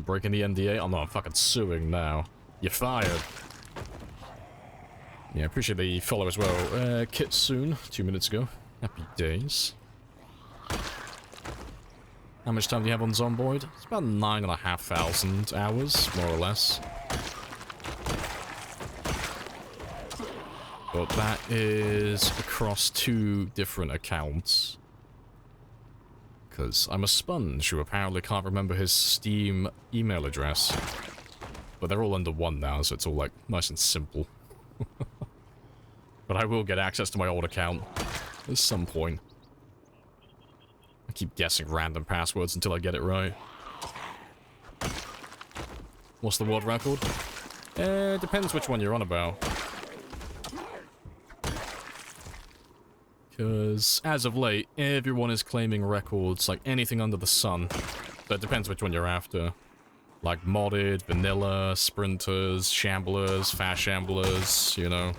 Breaking the NDA? Oh no, I'm fucking suing now. You're fired. Yeah, appreciate the follow as well. Kitsune, 2 minutes ago. Happy days. How much time do you have on Zomboid? It's about 9,500 hours, more or less. But that is across 2 different accounts. Because I'm a sponge who apparently can't remember his Steam email address. But they're all under one now, so it's all like nice and simple. But I will get access to my old account at some point. I keep guessing random passwords until I get it right. What's the world record? Depends which one you're on about. Because, as of late, everyone is claiming records, like anything under the sun. But it depends which one you're after. Like modded, vanilla, sprinters, shamblers, fast shamblers, you know.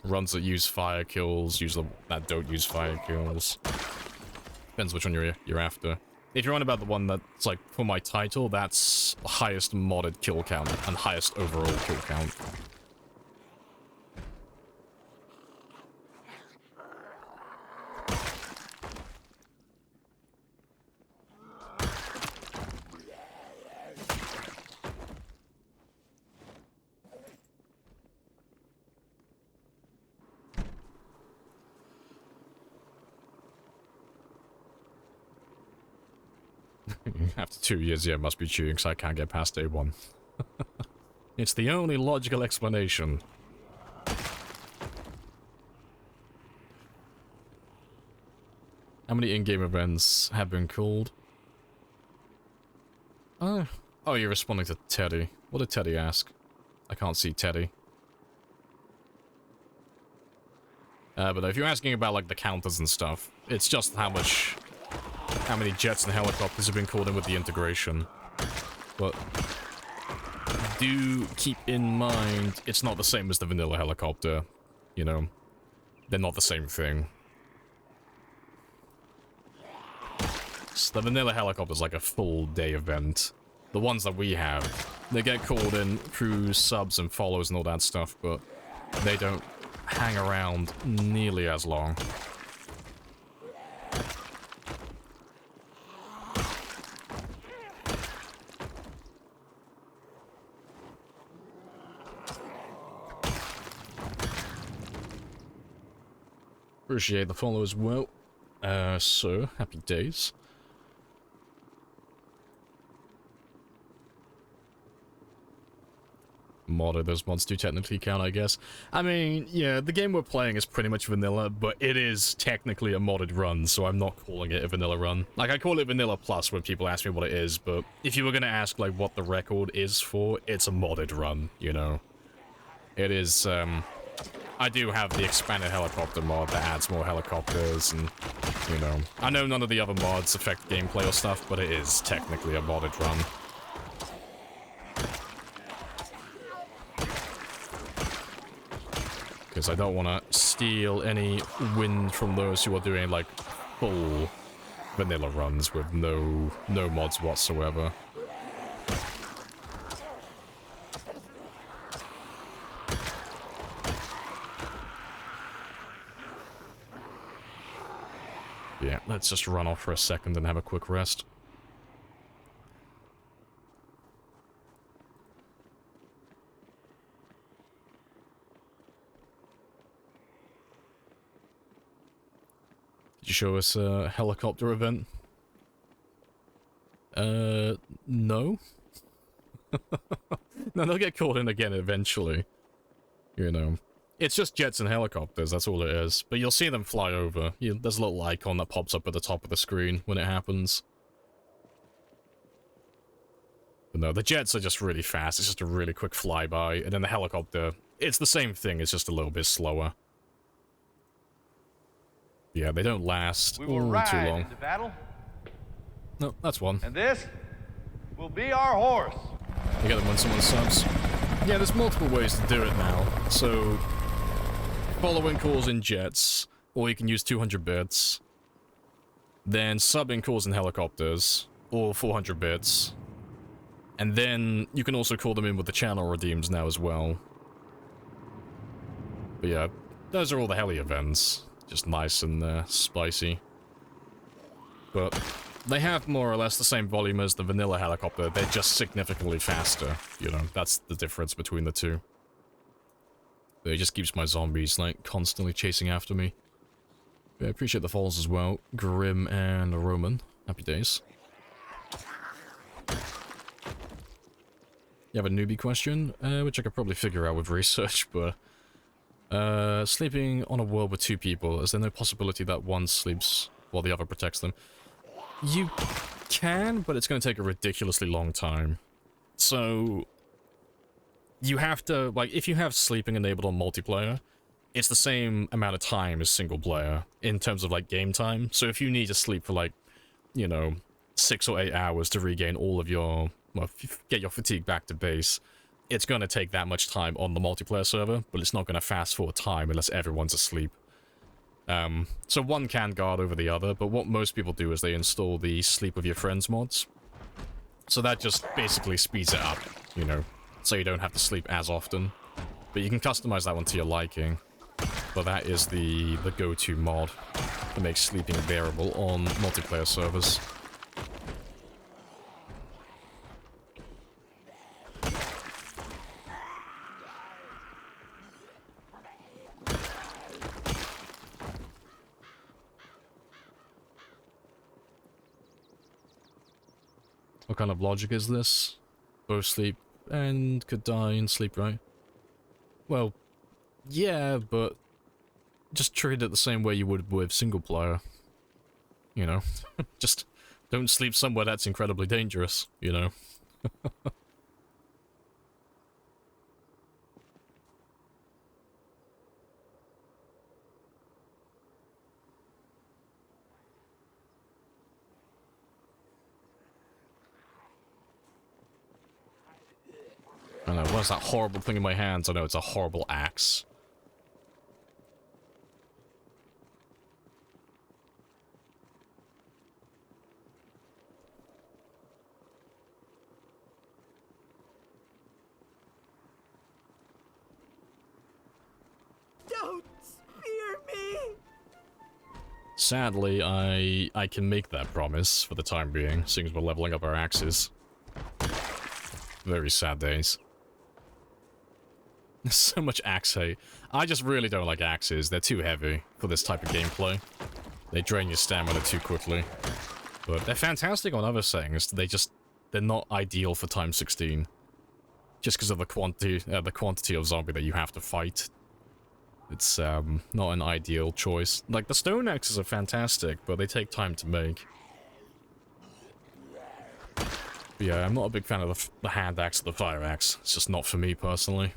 Runs that use fire kills, that don't use fire kills. Depends which one you're after. If you're on about the one that's, like, for my title, that's highest modded kill count and highest overall kill count. After 2 years, yeah, must be cheating, because I can't get past A1. It's the only logical explanation. How many in-game events have been called? Oh, you're responding to Teddy. What did Teddy ask? I can't see Teddy. But if you're asking about, like, the counters and stuff, it's just how many jets and helicopters have been called in with the integration. But do keep in mind, it's not the same as the vanilla helicopter. You know, they're not the same thing. So the vanilla helicopter is like a full day event. The ones that we have, they get called in through subs and follows and all that stuff, but they don't hang around nearly as long. Appreciate the follow as well. So, happy days. Modded, those mods do technically count, I guess. I mean, yeah, the game we're playing is pretty much vanilla, but it is technically a modded run, so I'm not calling it a vanilla run. Like, I call it Vanilla Plus when people ask me what it is, but if you were gonna ask, like, what the record is for, it's a modded run, you know? It is, I do have the expanded helicopter mod that adds more helicopters and, you know, I know none of the other mods affect gameplay or stuff, but it is technically a modded run. Because I don't want to steal any win from those who are doing, like, full vanilla runs with no mods whatsoever. Yeah, let's just run off for a second and have a quick rest. Did you show us a helicopter event? No? No, they'll get called in again eventually. You know. It's just jets and helicopters, that's all it is. But you'll see them fly over. There's a little icon that pops up at the top of the screen when it happens. But no, the jets are just really fast. It's just a really quick flyby. And then the helicopter It's the same thing, it's just a little bit slower. Yeah, they don't last We will too ride long. into battle, No, that's one. and this will be our horse. You get them when someone subs. Yeah, there's multiple ways to do it now. So, following calls in jets, or you can use 200 bits. Then subbing calls in helicopters, or 400 bits. And then you can also call them in with the channel redeems now as well. But yeah, those are all the heli events. Just nice and spicy. But they have more or less the same volume as the vanilla helicopter, they're just significantly faster. You know, that's the difference between the two. But it just keeps my zombies, like, constantly chasing after me. But I appreciate the follows as well. Grim and Roman. Happy days. You have a newbie question, which I could probably figure out with research, but... sleeping on a world with 2 people, is there no possibility that one sleeps while the other protects them? You can, but it's going to take a ridiculously long time. So, you have to, like, if you have sleeping enabled on multiplayer, it's the same amount of time as single player, in terms of, like, game time. So if you need to sleep for, like, you know, 6 or 8 hours to regain all of your, well, get your fatigue back to base, it's going to take that much time on the multiplayer server, but it's not going to fast forward time unless everyone's asleep. So one can guard over the other, but what most people do is they install the Sleep with Your Friends mods. So that just basically speeds it up, you know, so you don't have to sleep as often. But you can customize that one to your liking. But that is the go-to mod that makes sleeping bearable on multiplayer servers. What kind of logic is this? Both sleep and could die in sleep, right? Well, yeah, but just treat it the same way you would with single player. You know? Just don't sleep somewhere that's incredibly dangerous, you know? I don't know, what's that horrible thing in my hands? I know it's a horrible axe. Don't spear me! Sadly, I can make that promise for the time being, seeing as we're leveling up our axes. Very sad days. There's so much axe hate. I just really don't like axes. They're too heavy for this type of gameplay. They drain your stamina too quickly. But they're fantastic on other things. They're not ideal for time 16. Just because of the quantity of zombie that you have to fight. It's not an ideal choice. Like, the stone axes are fantastic, but they take time to make. But yeah, I'm not a big fan of the hand axe or the fire axe. It's just not for me personally.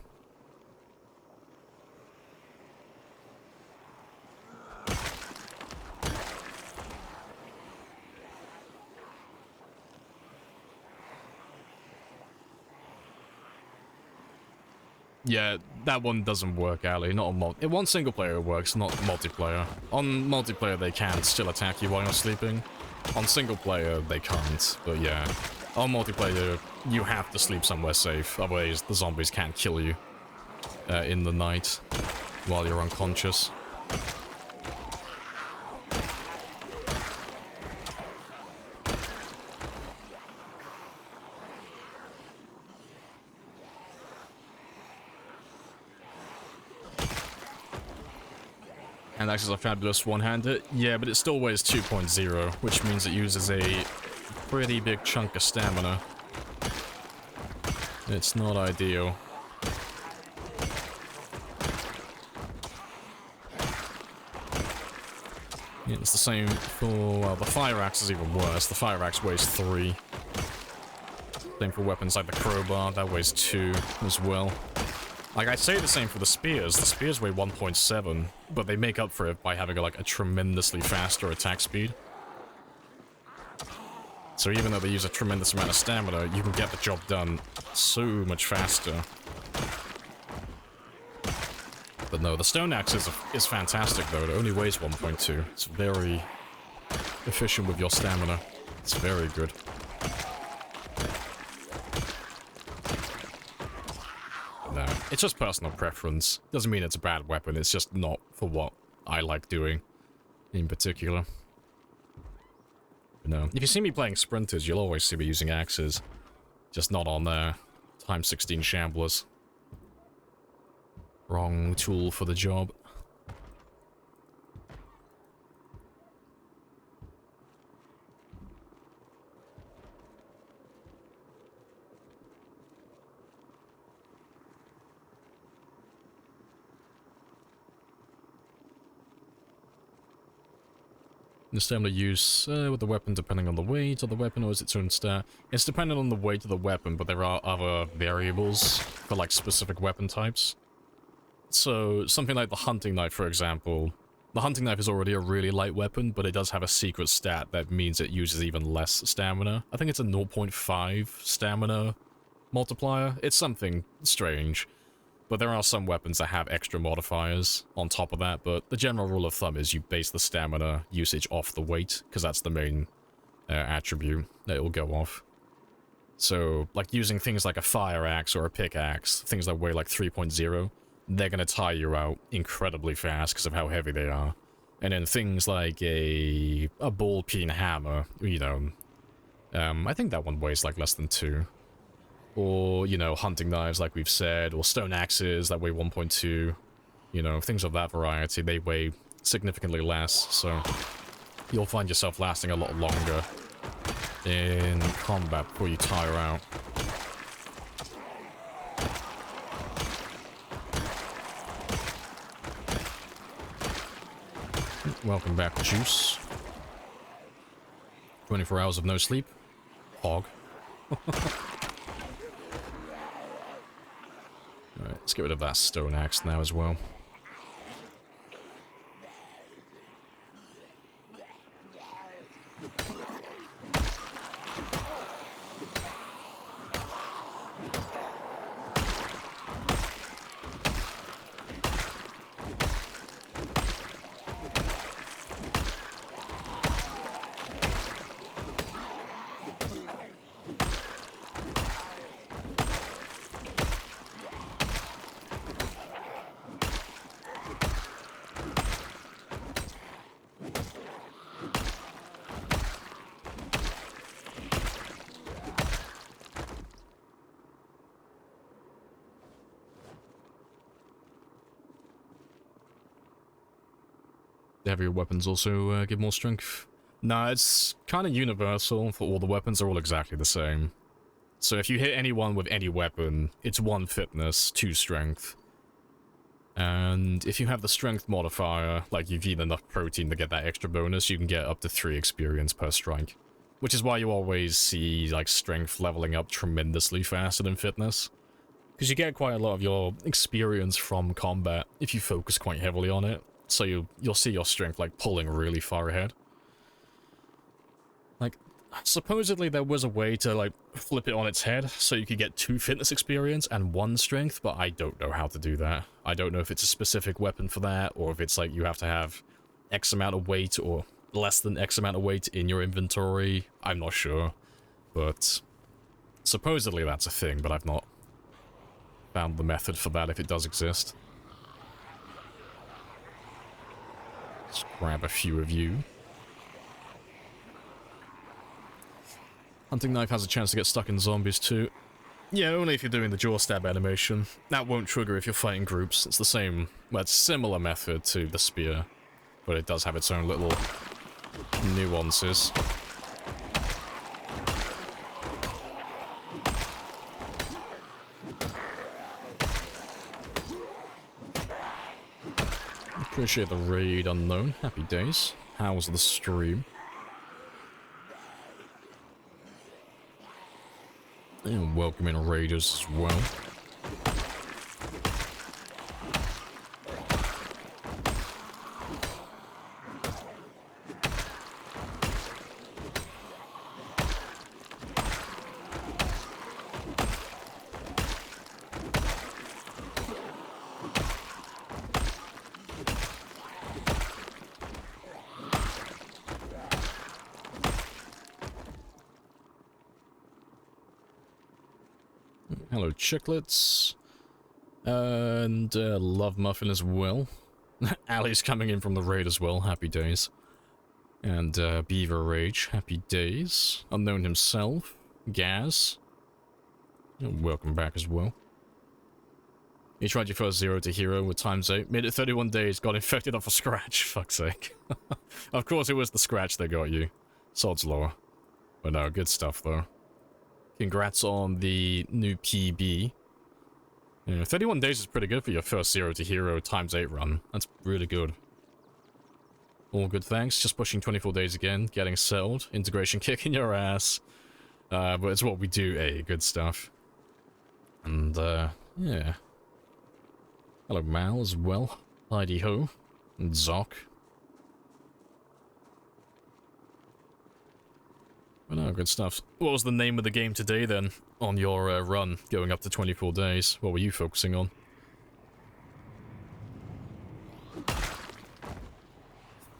Yeah, that one doesn't work, Ali. Not on one single player it works, not multiplayer. On multiplayer they can still attack you while you're sleeping. On single player they can't, but yeah. On multiplayer you have to sleep somewhere safe, otherwise the zombies can't kill you in the night while you're unconscious. And axes are fabulous one-handed. Yeah, but it still weighs 2.0, which means it uses a pretty big chunk of stamina. It's not ideal. Yeah, it's the same for, well, the fire axe is even worse. The fire axe weighs 3. Same for weapons like the crowbar, that weighs 2 as well. Like, I say the same for the spears. The spears weigh 1.7, but they make up for it by having, like, a tremendously faster attack speed. So even though they use a tremendous amount of stamina, you can get the job done so much faster. But no, the stone axe is fantastic, though. It only weighs 1.2. It's very efficient with your stamina. It's very good. No, it's just personal preference. Doesn't mean it's a bad weapon, it's just not for what I like doing in particular. But no, if you see me playing sprinters, you'll always see me using axes. Just not on Time 16 Shamblers. Wrong tool for the job. The stamina use with the weapon depending on the weight of the weapon, or is its own stat? It's dependent on the weight of the weapon, but there are other variables for like specific weapon types. So something like the hunting knife, for example. The hunting knife is already a really light weapon, but it does have a secret stat that means it uses even less stamina. I think it's a 0.5 stamina multiplier. It's something strange. But there are some weapons that have extra modifiers on top of that, but the general rule of thumb is you base the stamina usage off the weight, because that's the main attribute that it will go off. So, like using things like a fire axe or a pickaxe, things that weigh like 3.0, they're going to tire you out incredibly fast because of how heavy they are. And then things like a ball-peen hammer, you know, I think that one weighs like less than 2. Or, you know, hunting knives, like we've said, or stone axes that weigh 1.2. You know, things of that variety, they weigh significantly less, so you'll find yourself lasting a lot longer in combat before you tire out. Welcome back, Juice. 24 hours of no sleep. Hog. Alright, let's get rid of that stone axe now as well. Heavier weapons also give more strength. Nah, it's kind of universal for all the weapons. They're all exactly the same. So if you hit anyone with any weapon, it's 1 fitness, 2 strength. And if you have the strength modifier, like you've eaten enough protein to get that extra bonus, you can get up to 3 experience per strike. Which is why you always see like strength leveling up tremendously faster than fitness. Because you get quite a lot of your experience from combat if you focus quite heavily on it. So you'll see your strength like pulling really far ahead. Like, supposedly there was a way to like flip it on its head so you could get 2 fitness experience and 1 strength, but I don't know how to do that. I don't know if it's a specific weapon for that, or if it's like you have to have X amount of weight or less than X amount of weight in your inventory. I'm not sure, but supposedly that's a thing, but I've not found the method for that if it does exist. Let's grab a few of you. Hunting knife has a chance to get stuck in zombies too. Yeah, only if you're doing the jaw stab animation. That won't trigger if you're fighting groups. It's the same, well, it's a similar method to the spear, but it does have its own little nuances. Appreciate the raid, Unknown. Happy days. How's the stream? And welcome in raiders as well. Hello, Chicklets. And Love Muffin as well. Ali's coming in from the raid as well. Happy days. And Beaver Rage. Happy days. Unknown himself. Gaz. Welcome back as well. You tried your first 0 to hero with times 8. Made it 31 days. Got infected off a scratch. Fuck's sake. Of course it was the scratch that got you. Sod's law. But no, good stuff though. Congrats on the new PB. Yeah, 31 days is pretty good for your first 0 to hero times 8 run. That's really good. All good, thanks. Just pushing 24 days again. Getting settled. Integration kicking your ass. But it's what we do, good stuff. And, yeah. Hello, Mal, as well. Heidi-ho. And Zoc. But no, good stuff. What was the name of the game today, then? On your run, going up to 24 days? What were you focusing on?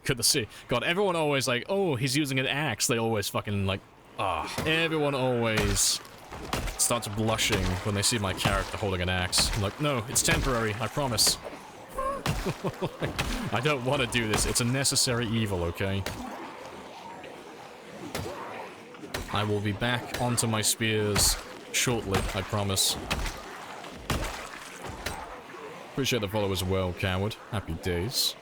Good to see. God, everyone always like, oh, he's using an axe. They always fucking like, everyone always starts blushing when they see my character holding an axe. I'm like, no, it's temporary, I promise. I don't want to do this. It's a necessary evil, okay? I will be back onto my spears shortly, I promise. Appreciate the follow as well, coward. Happy days.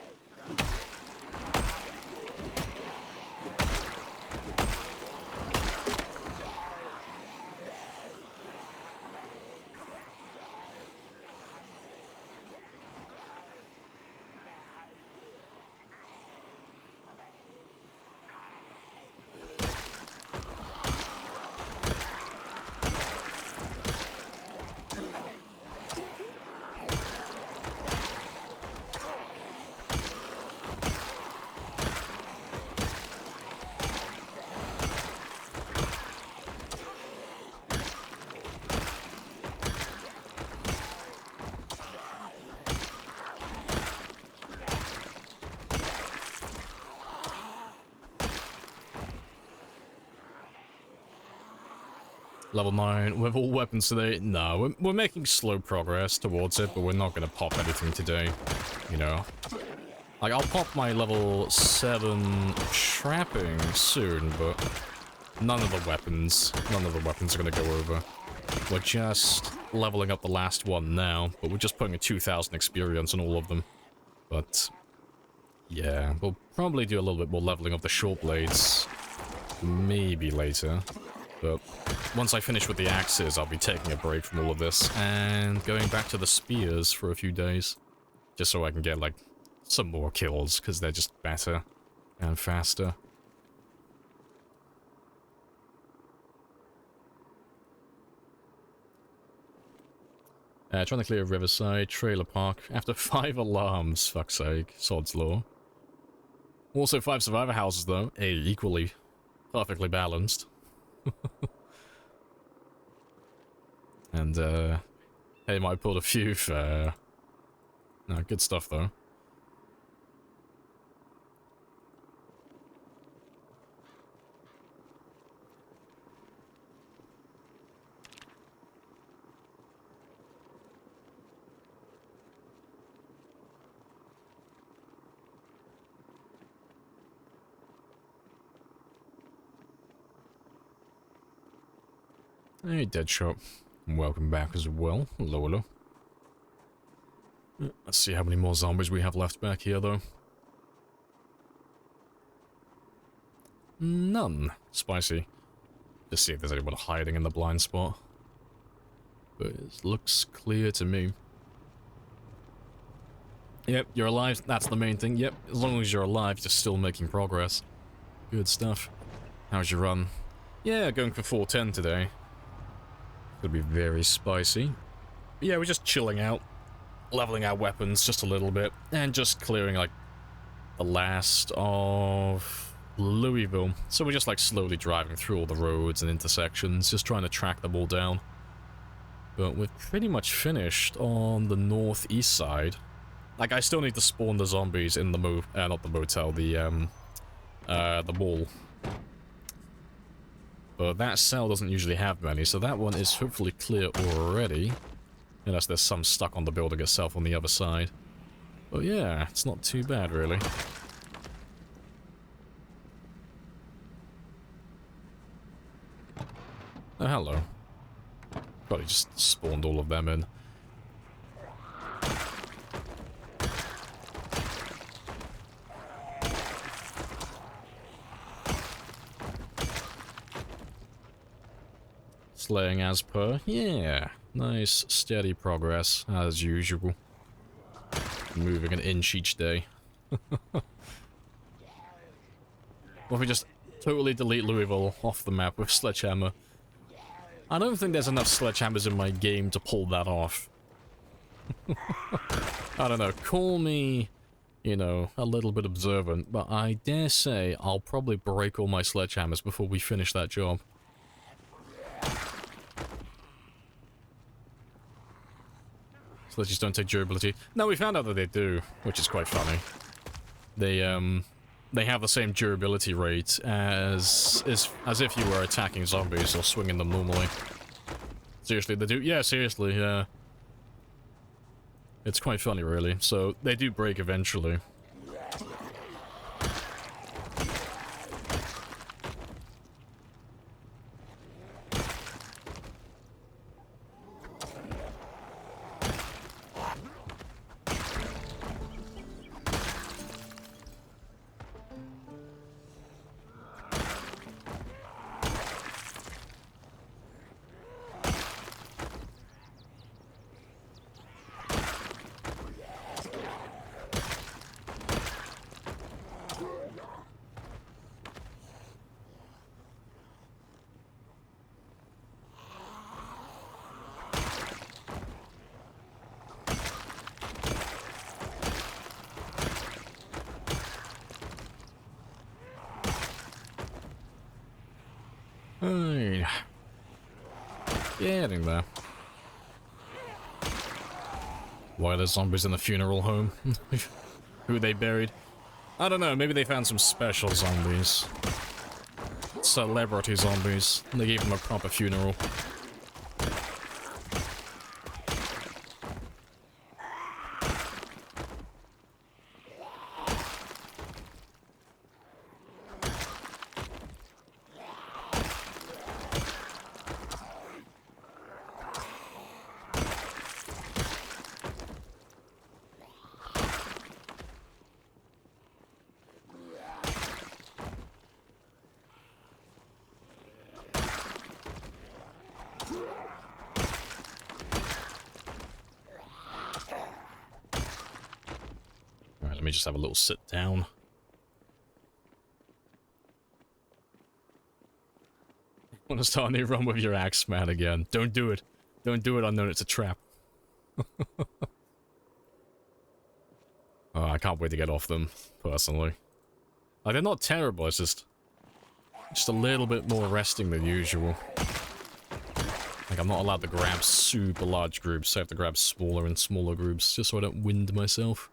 Level 9 with all weapons today. No, we're making slow progress towards it, but we're not going to pop anything today. You know. Like, I'll pop my level 7 trapping soon, but none of the weapons are going to go over. We're just leveling up the last one now, but we're just putting a 2,000 experience on all of them. But, yeah, we'll probably do a little bit more leveling of the short blades. Maybe later. But once I finish with the axes, I'll be taking a break from all of this and going back to the spears for a few days. Just so I can get, like, some more kills, because they're just better and faster. Trying to clear Riverside, Trailer Park, after 5 alarms, fuck's sake, Sod's Law. Also 5 survivor houses, though, equally perfectly balanced. And, hey, might pulled a few, no, good stuff, though. Hey, Deadshot. Welcome back as well. Hello, hello. Let's see how many more zombies we have left back here, though. None. Spicy. Just see if there's anyone hiding in the blind spot. But it looks clear to me. Yep, you're alive. That's the main thing. Yep, as long as you're alive, you're still making progress. Good stuff. How's your run? Yeah, going for 410 today. Could be very spicy. But yeah, we're just chilling out. Leveling our weapons just a little bit. And just clearing, like, the last of Louisville. So we're just, like, slowly driving through all the roads and intersections. Just trying to track them all down. But we're pretty much finished on the northeast side. Like, I still need to spawn the zombies in the not the motel, the mall. But that cell doesn't usually have many, so that one is hopefully clear already. Unless there's some stuck on the building itself on the other side. But yeah, it's not too bad, really. Oh, hello. Probably just spawned all of them in. Slaying as per. Yeah. Nice, steady progress, as usual. Moving an inch each day. What if we just totally delete Louisville off the map with Sledgehammer? I don't think there's enough Sledgehammers in my game to pull that off. I don't know, call me, you know, a little bit observant, but I dare say I'll probably break all my Sledgehammers before we finish that job. Sledges don't take durability. No, we found out that they do, which is quite funny. They have the same durability rate as if you were attacking zombies or swinging them normally. Seriously, they do. Yeah, seriously, yeah. It's quite funny, really. So they do break eventually. Hey. Getting there. Why are there zombies in the funeral home? Who they buried? I don't know, maybe they found some special zombies. Celebrity zombies. They gave them a proper funeral. Let me just have a little sit down. Want to start a new run with your axe, man, again. Don't do it. Don't do it unknown, it's a trap. Oh, I can't wait to get off them, personally. Like, they're not terrible, it's just a little bit more resting than usual. Like, I'm not allowed to grab super large groups, so I have to grab smaller and smaller groups, just so I don't wind myself.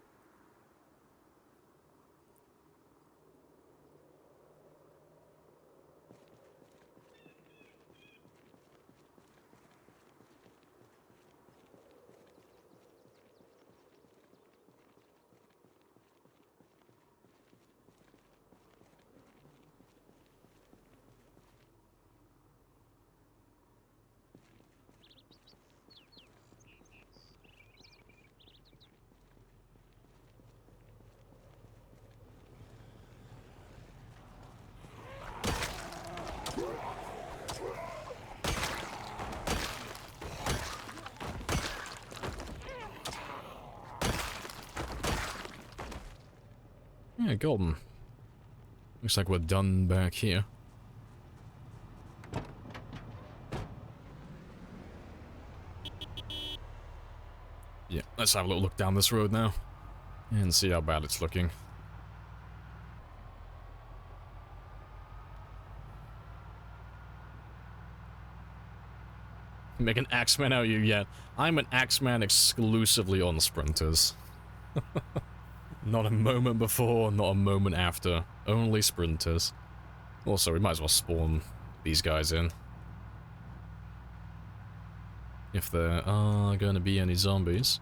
Yeah, golden. Looks like we're done back here. Yeah, let's have a little look down this road now. And see how bad it's looking. Make an Axeman out of you yet. I'm an Axeman exclusively on sprinters. Not a moment before, not a moment after. Only sprinters. Also, we might as well spawn these guys in. If there are gonna be any zombies.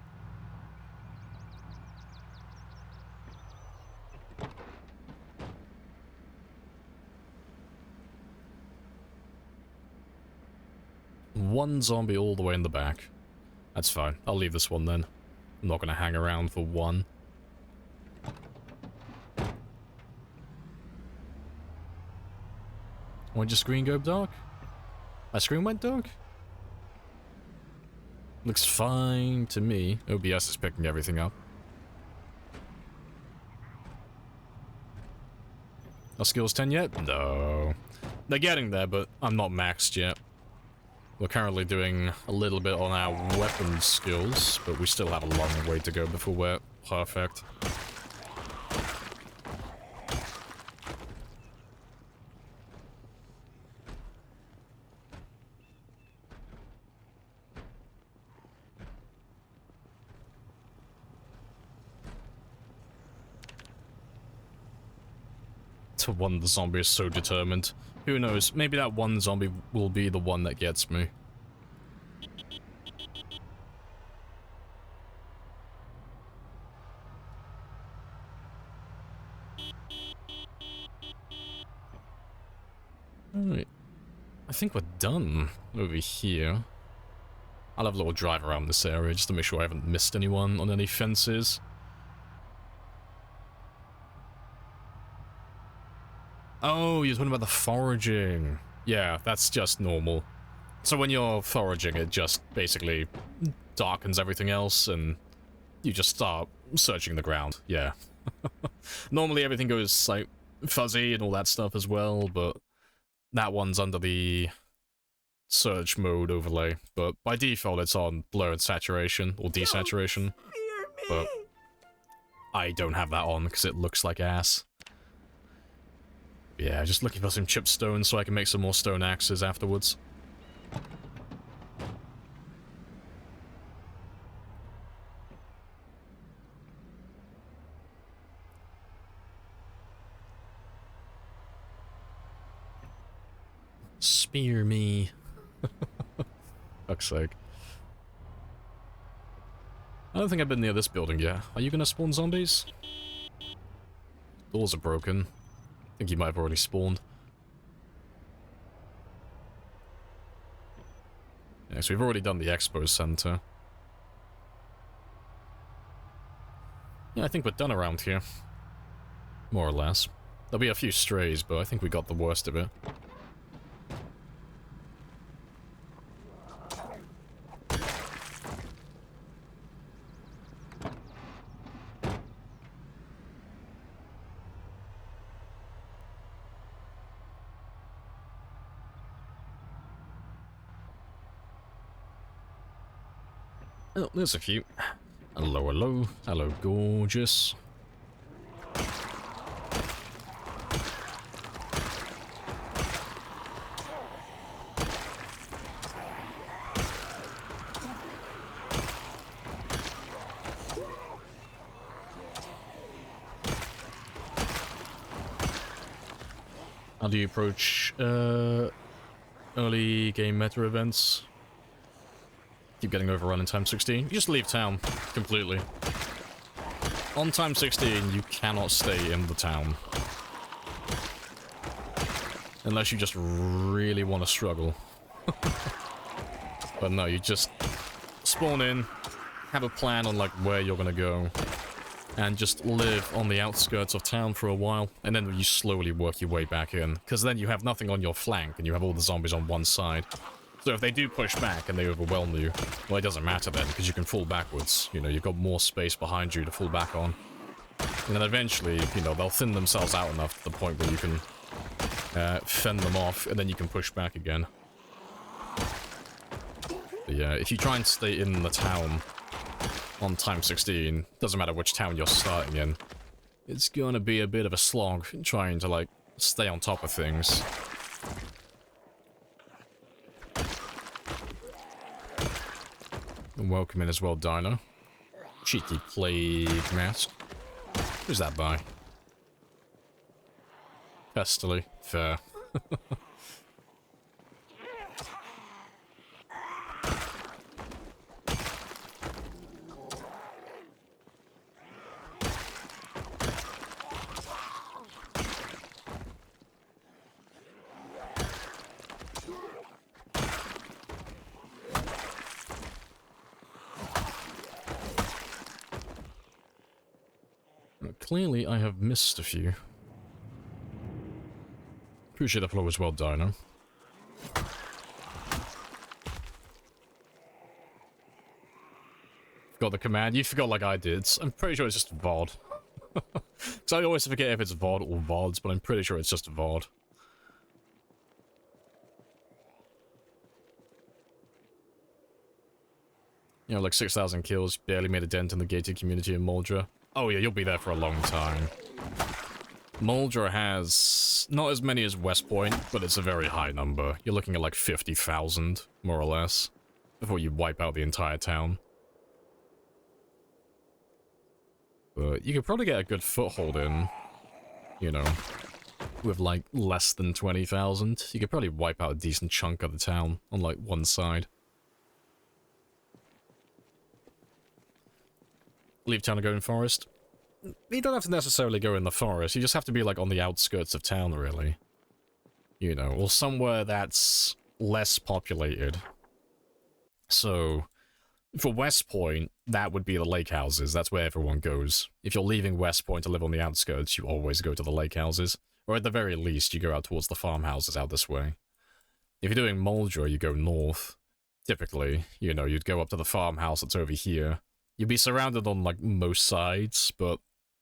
One zombie all the way in the back. That's fine. I'll leave this one then. I'm not gonna hang around for one. Why'd your screen go dark? My screen went dark? Looks fine to me. OBS is picking everything up. Are skills 10 yet? No. They're getting there, but I'm not maxed yet. We're currently doing a little bit on our weapon skills, but we still have a long way to go before we're perfect. To one the zombie is so determined. Who knows, maybe that one zombie will be the one that gets me. Alright. I think we're done over here. I'll have a little drive around this area just to make sure I haven't missed anyone on any fences. Oh, you're talking about the foraging. Yeah, that's just normal. So when you're foraging, it just basically darkens everything else, and you just start searching the ground. Yeah. Normally everything goes, like, fuzzy and all that stuff as well, but that one's under the search mode overlay. But by default, it's on blur and saturation, or desaturation. But I don't have that on because it looks like ass. Yeah, just looking for some chipped stone so I can make some more stone axes afterwards. Spear me. Fuck's sake. I don't think I've been near this building yet. Are you gonna spawn zombies? Doors are broken. I think you might have already spawned. Yeah, so we've already done the expo center. Yeah, I think we're done around here. More or less. There'll be a few strays, but I think we got the worst of it. Oh, there's a few. Hello, hello. Hello, gorgeous. How do you approach early game meta events? Keep getting overrun in time 16. You just leave town completely. On time 16, you cannot stay in the town. Unless you just really want to struggle. But no, you just spawn in, have a plan on like where you're gonna go, and just live on the outskirts of town for a while, and then you slowly work your way back in. Because then you have nothing on your flank, and you have all the zombies on one side. So if they do push back and they overwhelm you, well, it doesn't matter then, because you can fall backwards. You know, you've got more space behind you to fall back on. And then eventually, you know, they'll thin themselves out enough to the point where you can fend them off, and then you can push back again. But yeah, if you try and stay in the town on time 16, doesn't matter which town you're starting in, it's gonna be a bit of a slog trying to, like, stay on top of things. And welcome in as well, Dino. Cheeky plague mask. Who's that by? Pestily. Fair. clearly I have missed a few. Appreciate the floor as well, Dino. Forgot the command. You forgot like I did. I'm pretty sure it's just VOD. Because I always forget if it's VOD or VODs, but I'm pretty sure it's just VOD. You know, like 6,000 kills, barely made a dent in the gated community in Moldra. Oh yeah, you'll be there for a long time. Moldra has not as many as West Point, but it's a very high number. You're looking at like 50,000, more or less, before you wipe out the entire town. But you could probably get a good foothold in, you know, with like less than 20,000. You could probably wipe out a decent chunk of the town on like one side. Leave town and go in forest. You don't have to necessarily go in the forest, you just have to be like on the outskirts of town, really. You know, or somewhere that's less populated. So, for West Point, that would be the lake houses, that's where everyone goes. If you're leaving West Point to live on the outskirts, you always go to the lake houses. Or at the very least, you go out towards the farmhouses out this way. If you're doing Moldra, you go north. Typically, you know, you'd go up to the farmhouse that's over here. You'd be surrounded on, like, most sides, but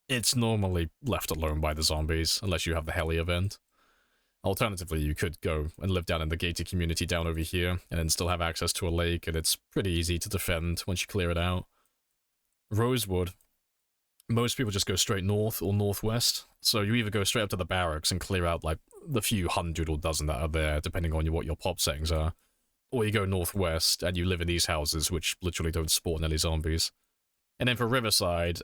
it's normally left alone by the zombies, unless you have the heli event. Alternatively, you could go and live down in the gated community down over here, and then still have access to a lake, and it's pretty easy to defend once you clear it out. Rosewood, most people just go straight north or northwest, so you either go straight up to the barracks and clear out, like, the few hundred or dozen that are there, depending on what your pop settings are, or you go northwest, and you live in these houses, which literally don't spawn any zombies. And then for Riverside,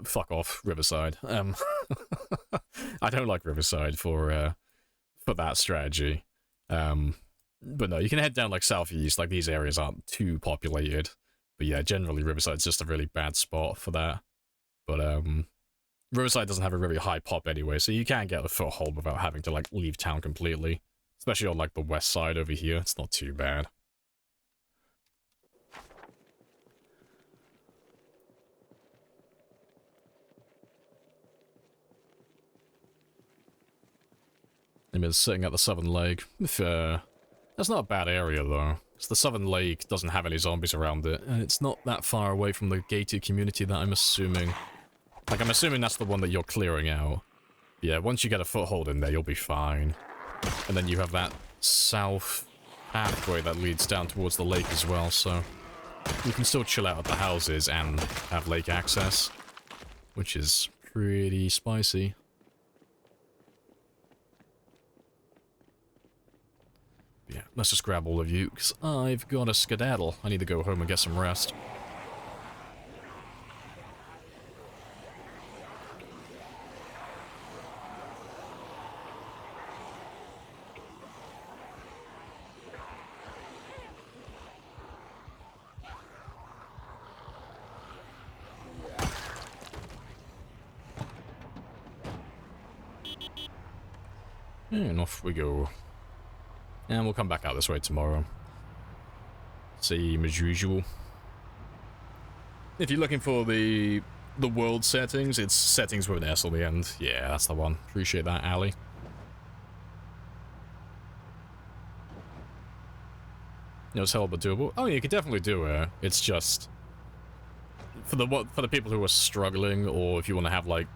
fuck off, Riverside. I don't like Riverside for that strategy. But no, you can head down, like, southeast, like, these areas aren't too populated. But yeah, generally Riverside's just a really bad spot for that. But, Riverside doesn't have a really high pop anyway, so you can get a foothold without having to, like, leave town completely. Especially on, like, the west side over here, it's not too bad. Is sitting at the southern lake. That's not a bad area, though. Because the southern lake doesn't have any zombies around it, and it's not that far away from the gated community that I'm assuming. Like, I'm assuming that's the one that you're clearing out. Yeah, once you get a foothold in there, you'll be fine. And then you have that south pathway that leads down towards the lake as well, so you can still chill out at the houses and have lake access, which is pretty spicy. Yeah, let's just grab all of you, because I've got a skedaddle. I need to go home and get some rest. And off we go. And we'll come back out this way tomorrow. Same as usual. If you're looking for the world settings, it's settings with an S on the end. Yeah, that's the one. Appreciate that, Ali. You know, it's hell but doable. Oh, yeah, you could definitely do it. It's just for the people who are struggling, or if you want to have like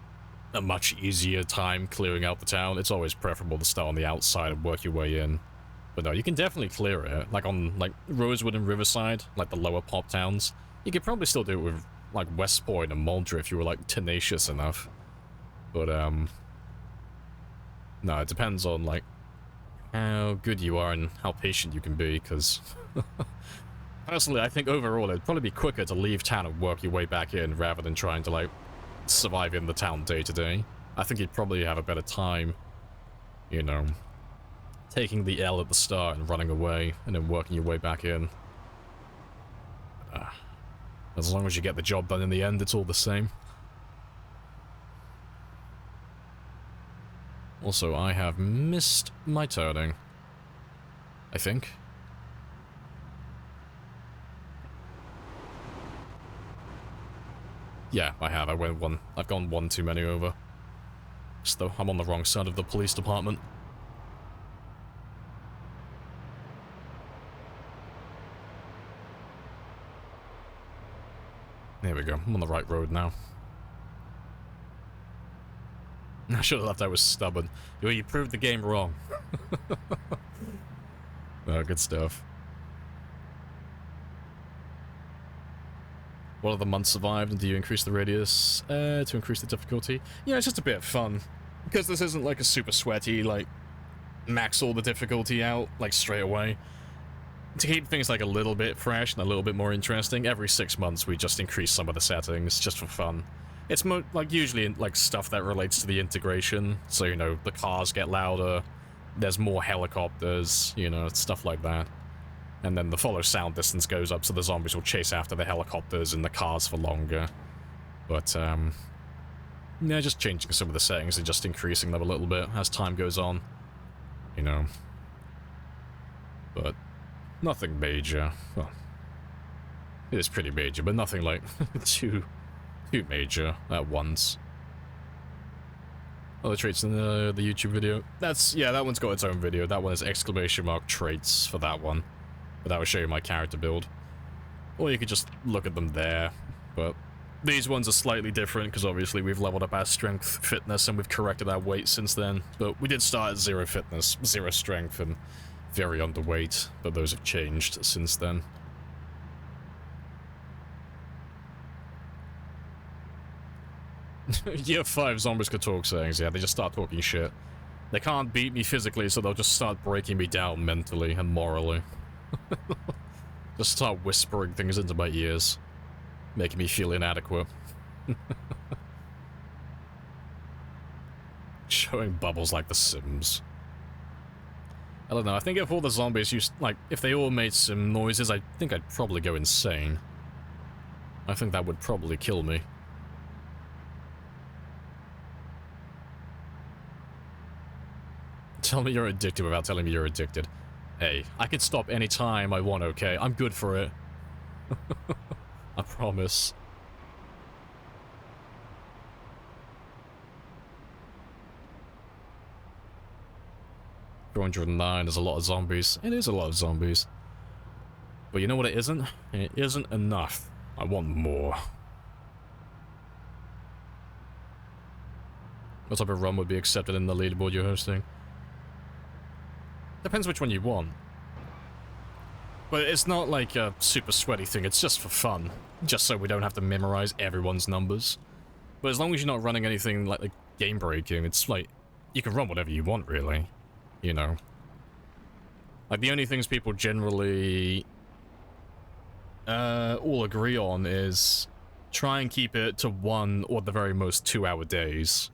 a much easier time clearing out the town, it's always preferable to start on the outside and work your way in. But no, you can definitely clear it. Like on, like, Rosewood and Riverside, like the lower pop towns. You could probably still do it with, like, West Point and Moldra if you were, like, tenacious enough. But, no, it depends on, like, how good you are and how patient you can be, because... Personally, I think overall it'd probably be quicker to leave town and work your way back in rather than trying to, like, survive in the town day to day. I think you'd probably have a better time, you know, taking the L at the start and running away, and then working your way back in. As long as you get the job done in the end, it's all the same. Also, I have missed my turning. I think. Yeah, I have. I went one. I've gone one too many over. So I'm on the wrong side of the police department. There we go. I'm on the right road now. I should have left. I was stubborn. You proved the game wrong. Oh, good stuff. What are the months survived, and do you increase the radius to increase the difficulty? Yeah, it's just a bit of fun. Because this isn't like a super sweaty, like, max all the difficulty out, like, straight away. To keep things like a little bit fresh and a little bit more interesting, every 6 months we just increase some of the settings, just for fun. It's like usually like stuff that relates to the integration, so you know, the cars get louder, there's more helicopters, you know, stuff like that. And then the follow sound distance goes up, so the zombies will chase after the helicopters and the cars for longer. But, yeah, just changing some of the settings and just increasing them a little bit as time goes on. You know. But nothing major. Well, it is pretty major, but nothing like too major at once. Other traits in the YouTube video. Yeah, that one's got its own video. That one is ! traits for that one. But that will show you my character build. Or you could just look at them there. But these ones are slightly different because obviously we've leveled up our strength, fitness, and we've corrected our weight since then. But we did start at 0 fitness, 0 strength, and very underweight. But those have changed since then. Year 5 zombies could talk sayings, yeah, they just start talking shit. They can't beat me physically, so they'll just start breaking me down mentally and morally. Just start whispering things into my ears, making me feel inadequate. Showing bubbles like The Sims. I don't know, I think if all the zombies used, like, if they all made some noises, I think I'd probably go insane. I think that would probably kill me. Tell me you're addicted without telling me you're addicted. Hey, I can stop any time I want, okay? I'm good for it. I promise. 409 is a lot of zombies. It is a lot of zombies. But you know what it isn't? It isn't enough. I want more. What type of run would be accepted in the leaderboard you're hosting? Depends which one you want. But it's not like a super sweaty thing, it's just for fun. Just so we don't have to memorize everyone's numbers. But as long as you're not running anything like game breaking, it's like, you can run whatever you want, really. You know. Like, the only things people generally all agree on is try and keep it to 1 or at the very most 2-hour days.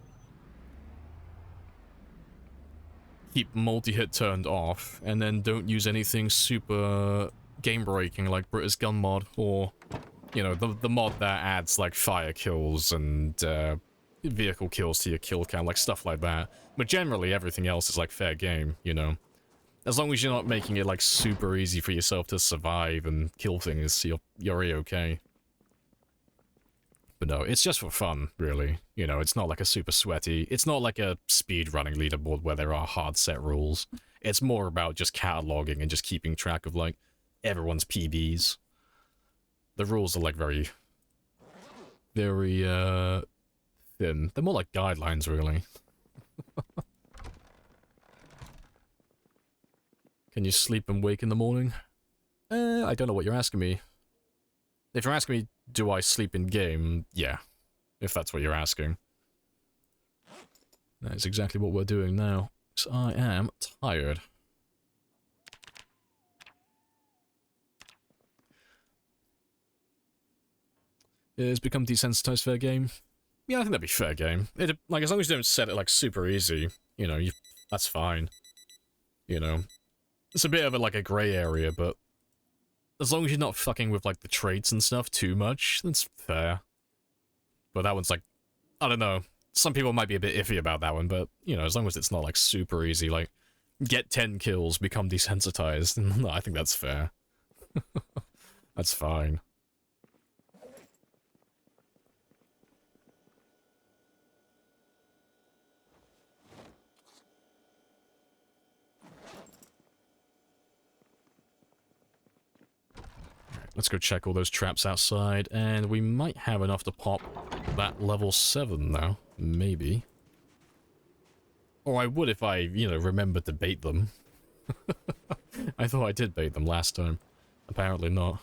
Keep multi-hit turned off, and then don't use anything super game-breaking like British Gun Mod, or, you know, the mod that adds, like, fire kills and, vehicle kills to your kill count, like, stuff like that. But generally, everything else is, like, fair game, you know? As long as you're not making it, like, super easy for yourself to survive and kill things, you're A-okay. But no, it's just for fun, really. You know, it's not like a super sweaty... It's not like a speedrunning leaderboard where there are hard set rules. It's more about just cataloging and just keeping track of, like, everyone's PBs. The rules are, like, very... very, thin. They're more like guidelines, really. Can you sleep and wake in the morning? I don't know what you're asking me. If you're asking me, do I sleep in game? Yeah. If that's what you're asking. That is exactly what we're doing now. So I am tired. Is become desensitized fair game? Yeah, I think that'd be fair game. Like, as long as you don't set it, like, super easy, you know, that's fine. You know. It's a bit of like a grey area, but as long as you're not fucking with, like, the traits and stuff too much, that's fair. But that one's, like, I don't know. Some people might be a bit iffy about that one, but, you know, as long as it's not, like, super easy, like, get 10 kills, become desensitized, no, I think that's fair. That's fine. Let's go check all those traps outside, and we might have enough to pop that level 7 now. Maybe. Or I would if I, you know, remembered to bait them. I thought I did bait them last time. Apparently not.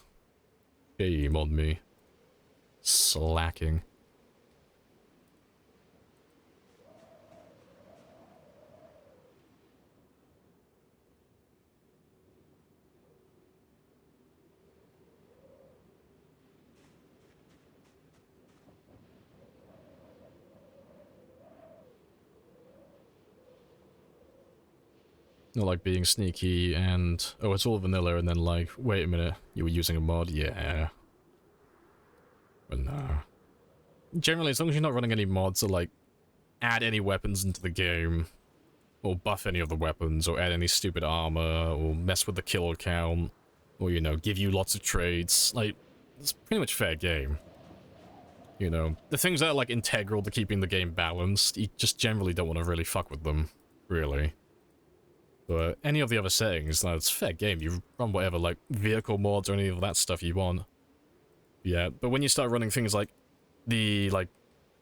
Shame on me. Slacking. Not like being sneaky and, oh, it's all vanilla, and then like, wait a minute, you were using a mod? Yeah. But no. Generally, as long as you're not running any mods to like, add any weapons into the game, or buff any of the weapons, or add any stupid armor, or mess with the kill count, or, you know, give you lots of trades, like, it's pretty much fair game. You know, the things that are like integral to keeping the game balanced, you just generally don't want to really fuck with them, really. But any of the other settings, it's fair game. You run whatever, like, vehicle mods or any of that stuff you want. Yeah, but when you start running things like the, like,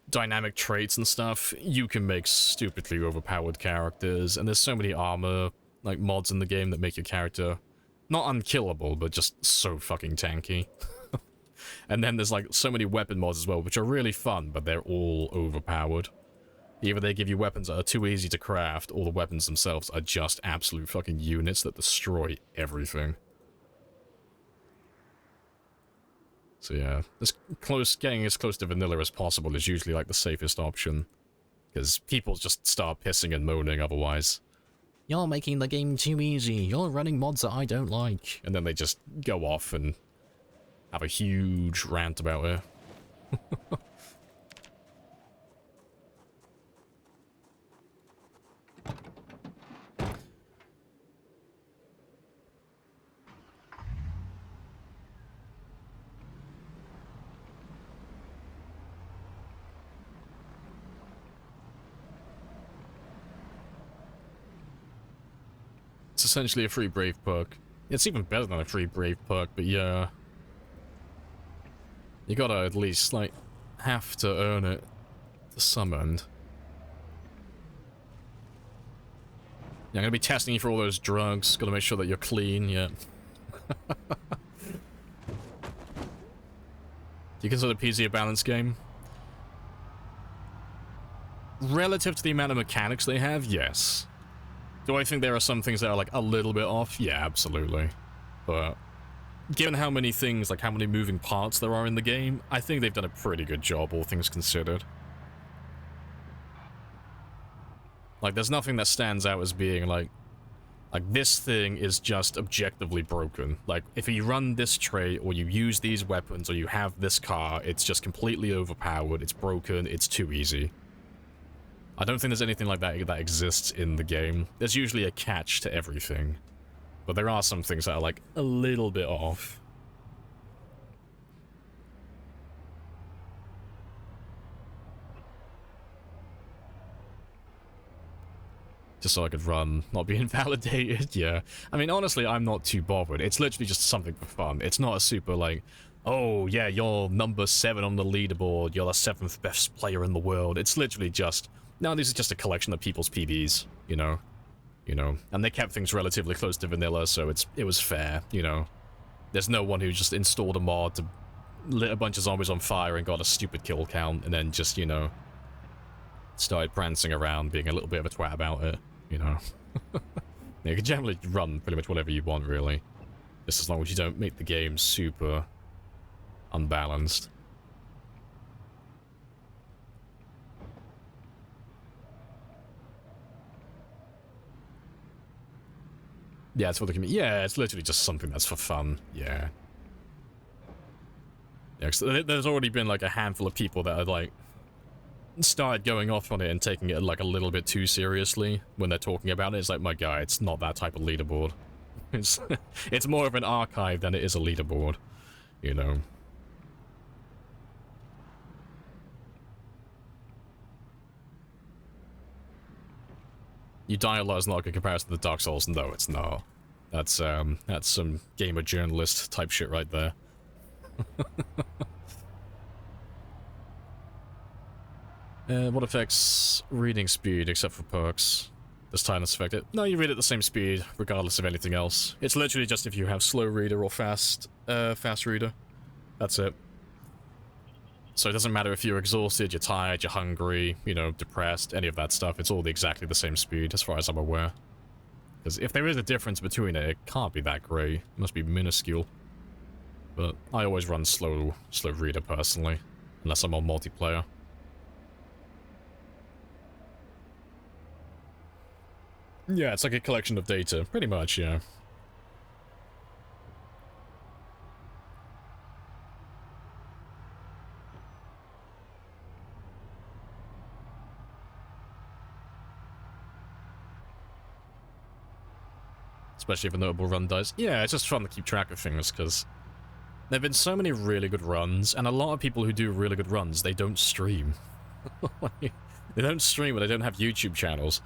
dynamic traits and stuff, you can make stupidly overpowered characters, and there's so many armor, like, mods in the game that make your character not unkillable, but just so fucking tanky. And then there's, like, so many weapon mods as well, which are really fun, but they're all overpowered. Either they give you weapons that are too easy to craft, or the weapons themselves are just absolute fucking units that destroy everything. So yeah, getting as close to vanilla as possible is usually like the safest option. Because people just start pissing and moaning otherwise. You're making the game too easy, you're running mods that I don't like. And then they just go off and have a huge rant about it. It's essentially a free Brave perk. It's even better than a free Brave perk, but yeah. You gotta at least, like, have to earn it to some end. Yeah, I'm gonna be testing you for all those drugs. Gotta make sure that you're clean, yeah. Do you consider PZ a balanced game? Relative to the amount of mechanics they have, yes. Do I think there are some things that are, like, a little bit off? Yeah, absolutely. But given how many things, like, how many moving parts there are in the game, I think they've done a pretty good job, all things considered. Like, there's nothing that stands out as being, like, this thing is just objectively broken. Like, if you run this trait, or you use these weapons, or you have this car, it's just completely overpowered, it's broken, it's too easy. I don't think there's anything like that that exists in the game. There's usually a catch to everything. But there are some things that are, like, a little bit off. Just so I could run, not be invalidated, yeah. I mean, honestly, I'm not too bothered. It's literally just something for fun. It's not a super, like, oh, yeah, you're number 7 on the leaderboard, you're the 7th best player in the world. It's literally just, no, this is just a collection of people's PBs, you know? And they kept things relatively close to vanilla, so it was fair, you know? There's no one who just installed a mod to lit a bunch of zombies on fire and got a stupid kill count, and then just, you know, started prancing around, being a little bit of a twat about it, you know? You can generally run pretty much whatever you want, really. Just as long as you don't make the game super unbalanced. Yeah, it's for the community. Yeah, it's literally just something that's for fun. Yeah. Yeah, 'cause there's already been, like, a handful of people that are, like, started going off on it and taking it, like, a little bit too seriously when they're talking about it. It's like, my guy, it's not that type of leaderboard. It's more of an archive than it is a leaderboard, you know? You die a lot is not a good comparison to the Dark Souls. No, it's not. That's some gamer journalist type shit right there. What affects reading speed except for perks? Does tiredness affect it? No, you read at the same speed, regardless of anything else. It's literally just if you have slow reader or fast reader. That's it. So it doesn't matter if you're exhausted, you're tired, you're hungry, you know, depressed, any of that stuff. It's all exactly the same speed, as far as I'm aware. Because if there is a difference between it, it can't be that great. It must be minuscule. But I always run slow reader, personally. Unless I'm on multiplayer. Yeah, it's like a collection of data. Pretty much, yeah. Especially if a notable run dies. Yeah, it's just fun to keep track of things, because there have been so many really good runs, and a lot of people who do really good runs, they don't stream. They don't stream, or they don't have YouTube channels.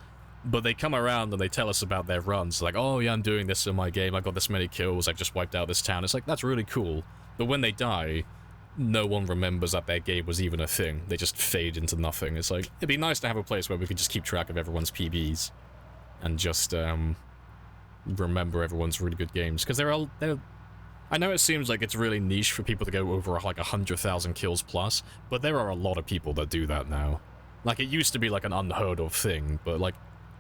But they come around and they tell us about their runs. Like, oh yeah, I'm doing this in my game, I got this many kills, I've just wiped out this town. It's like, that's really cool. But when they die, no one remembers that their game was even a thing. They just fade into nothing. It's like, it'd be nice to have a place where we could just keep track of everyone's PBs. And just, remember everyone's really good games. Because I know it seems like it's really niche for people to go over like 100,000 kills plus, but there are a lot of people that do that now. Like, it used to be like an unheard of thing, but like,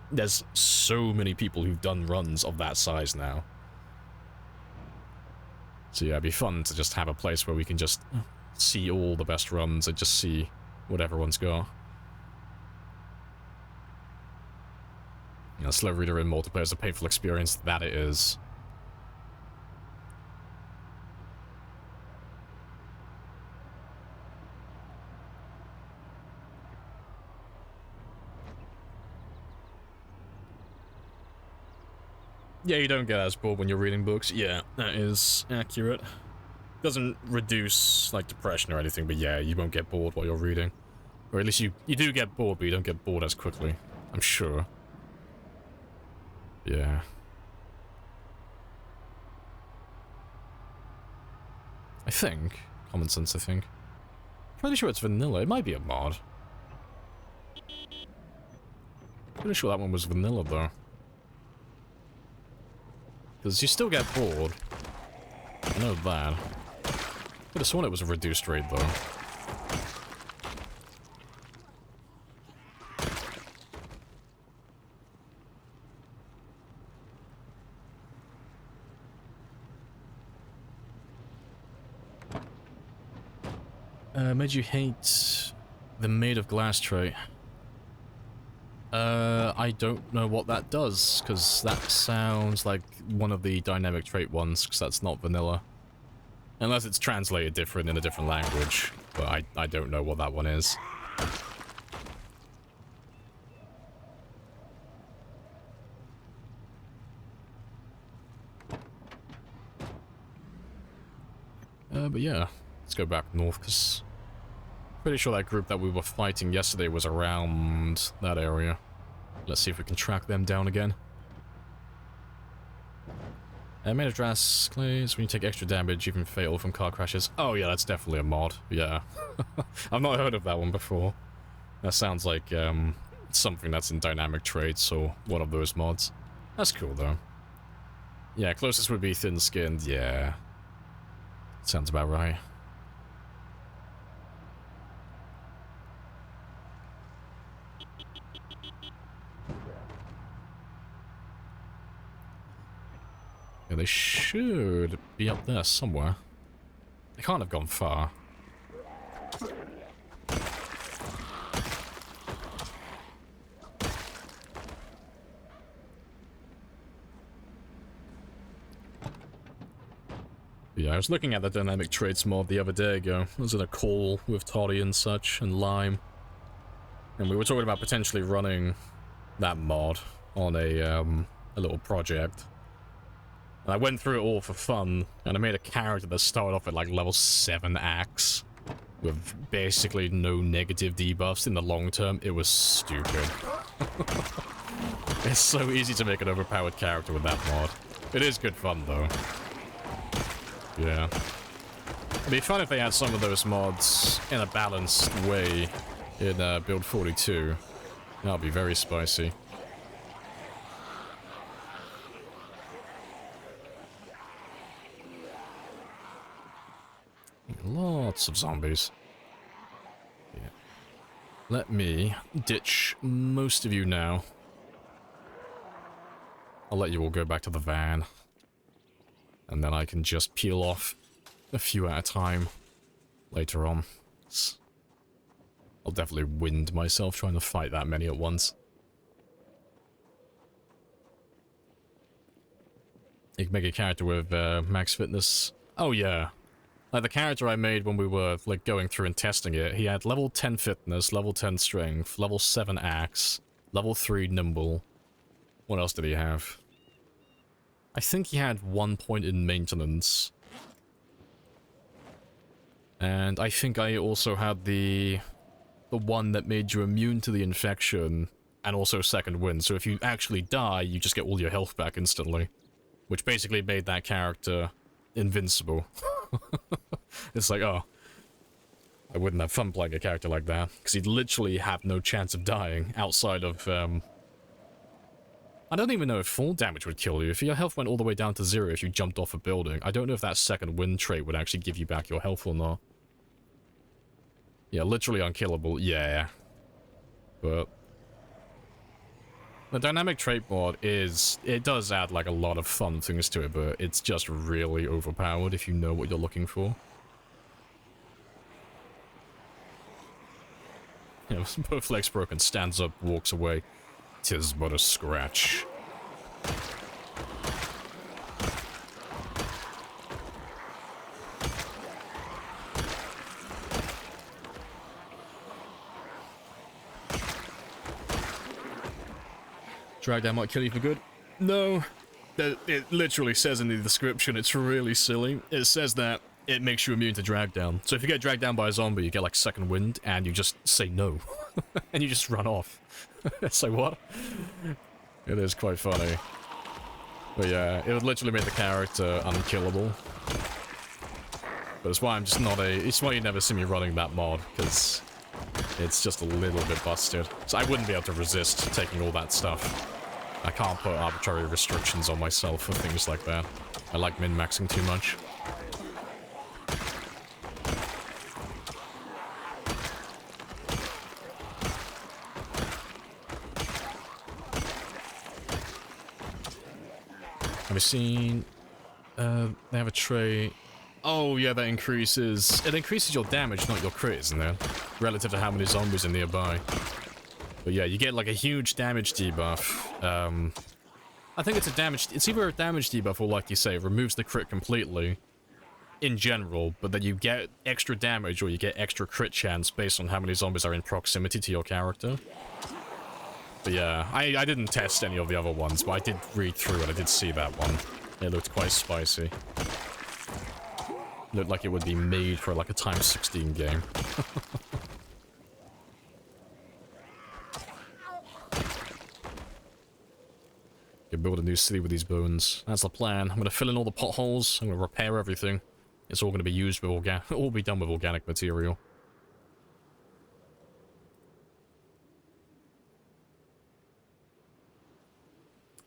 there's so many people who've done runs of that size now. So yeah, it'd be fun to just have a place where we can just see all the best runs and just see what everyone's got. You know, slow reader in multiplayer is a painful experience, that it is. Yeah, you don't get as bored when you're reading books. Yeah, that is accurate. Doesn't reduce, like, depression or anything, but yeah, you won't get bored while you're reading. Or at least you do get bored, but you don't get bored as quickly. I'm sure. Yeah. I think. Common sense, I think. Pretty sure it's vanilla. It might be a mod. Pretty sure that one was vanilla, though. Because you still get bored. I know that. Could have sworn it was a reduced rate, though. Made you hate the Made of Glass trait. I don't know what that does, because that sounds like one of the dynamic trait ones, because that's not vanilla. Unless it's translated different in a different language, but I don't know what that one is. But yeah, let's go back north, because pretty sure that group that we were fighting yesterday was around that area. Let's see if we can track them down again. Made of glass clays, when you take extra damage, even fatal from car crashes. Oh yeah, that's definitely a mod. Yeah. I've not heard of that one before. That sounds like something that's in dynamic traits or one of those mods. That's cool though. Yeah, closest would be thin-skinned, yeah. Sounds about right. Yeah, they should be up there somewhere. They can't have gone far. Yeah, I was looking at the dynamic traits mod the other day ago. I was in a call with Toddy and such, and Lime. And we were talking about potentially running that mod on a little project. And I went through it all for fun, and I made a character that started off at like level 7 axe, with basically no negative debuffs in the long term. It was stupid. It's so easy to make an overpowered character with that mod. It is good fun though. Yeah. It'd be fun if they had some of those mods in a balanced way in build 42. That'll be very spicy. Lots of zombies. Yeah. Let me ditch most of you now. I'll let you all go back to the van. And then I can just peel off a few at a time later on. I'll definitely wind myself trying to fight that many at once. You can make a character with max fitness. Oh yeah. Like the character I made when we were like going through and testing it, he had level 10 fitness, level 10 strength, level 7 axe, level 3 nimble. What else did he have? I think he had 1 point in maintenance. And I think I also had the one that made you immune to the infection and also second wind. So if you actually die, you just get all your health back instantly. Which basically made that character invincible. It's like, oh, I wouldn't have fun playing a character like that, because he'd literally have no chance of dying outside of, I don't even know if fall damage would kill you. If your health went all the way down to 0 if you jumped off a building, I don't know if that second wind trait would actually give you back your health or not. Yeah, literally unkillable, yeah. But the dynamic trait mod it does add like a lot of fun things to it, but it's just really overpowered if you know what you're looking for. You know, both legs broken, stands up, walks away. 'Tis but a scratch. Drag down might kill you for good? No. It literally says in the description, it's really silly. It says that it makes you immune to drag down. So if you get dragged down by a zombie, you get like second wind, and you just say no. And you just run off. It's like, what? It is quite funny. But yeah, it would literally make the character unkillable. But it's why I'm just not it's why you never see me running that mod, because it's just a little bit busted. So I wouldn't be able to resist taking all that stuff. I can't put arbitrary restrictions on myself for things like that. I like min-maxing too much. Have you seen... they have a trait... Oh, yeah, that increases... It increases your damage, not your crit, isn't it? Relative to how many zombies are nearby. But yeah, you get like a huge damage debuff. I think it's a damage... It's either a damage debuff or, like you say, it removes the crit completely. In general, but then you get extra damage or you get extra crit chance based on how many zombies are in proximity to your character. But yeah, I didn't test any of the other ones, but I did read through it. I did see that one. It looked quite spicy. Looked like it would be made for like a times 16 game. Can build a new city with these bones. That's the plan. I'm gonna fill in all the potholes. I'm gonna repair everything. It's all gonna be used with all be done with organic material.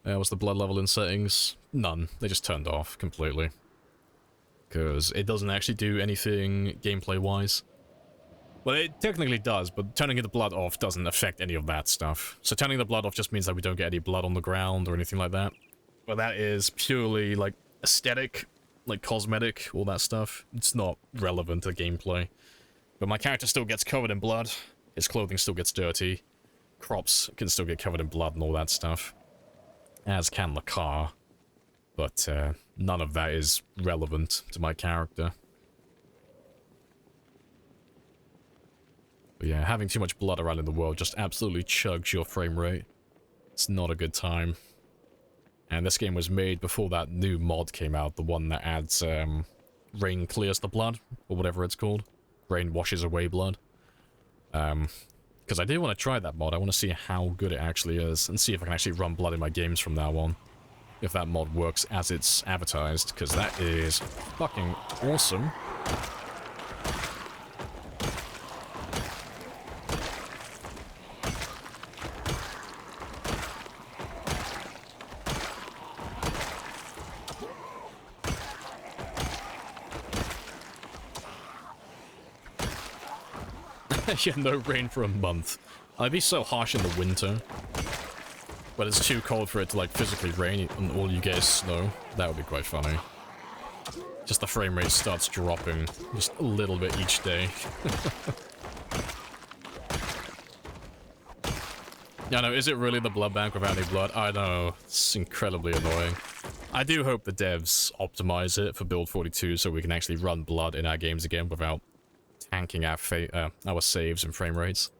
What's the blood level in settings? None. They just turned off completely. Because it doesn't actually do anything gameplay-wise. Well, it technically does, but turning the blood off doesn't affect any of that stuff. So turning the blood off just means that we don't get any blood on the ground or anything like that. But that is purely, like, aesthetic, like, cosmetic, all that stuff. It's not relevant to gameplay. But my character still gets covered in blood. His clothing still gets dirty. Crops can still get covered in blood and all that stuff. As can the car. But, none of that is relevant to my character. But yeah, having too much blood around in the world just absolutely chugs your frame rate. It's not a good time. And this game was made before that new mod came out, the one that adds, rain clears the blood, or whatever it's called. Rain washes away blood. Because I did want to try that mod, I want to see how good it actually is, and see if I can actually run blood in my games from now on. If that mod works as it's advertised, because that is fucking awesome. Yeah, no rain for a month. I'd be so harsh in the winter. But it's too cold for it to, like, physically rain and all you get is snow. That would be quite funny. Just the frame rate starts dropping just a little bit each day. Yeah, no, is it really the blood bank without any blood? I know, it's incredibly annoying. I do hope the devs optimize it for build 42 so we can actually run blood in our games again without tanking our saves and frame rates.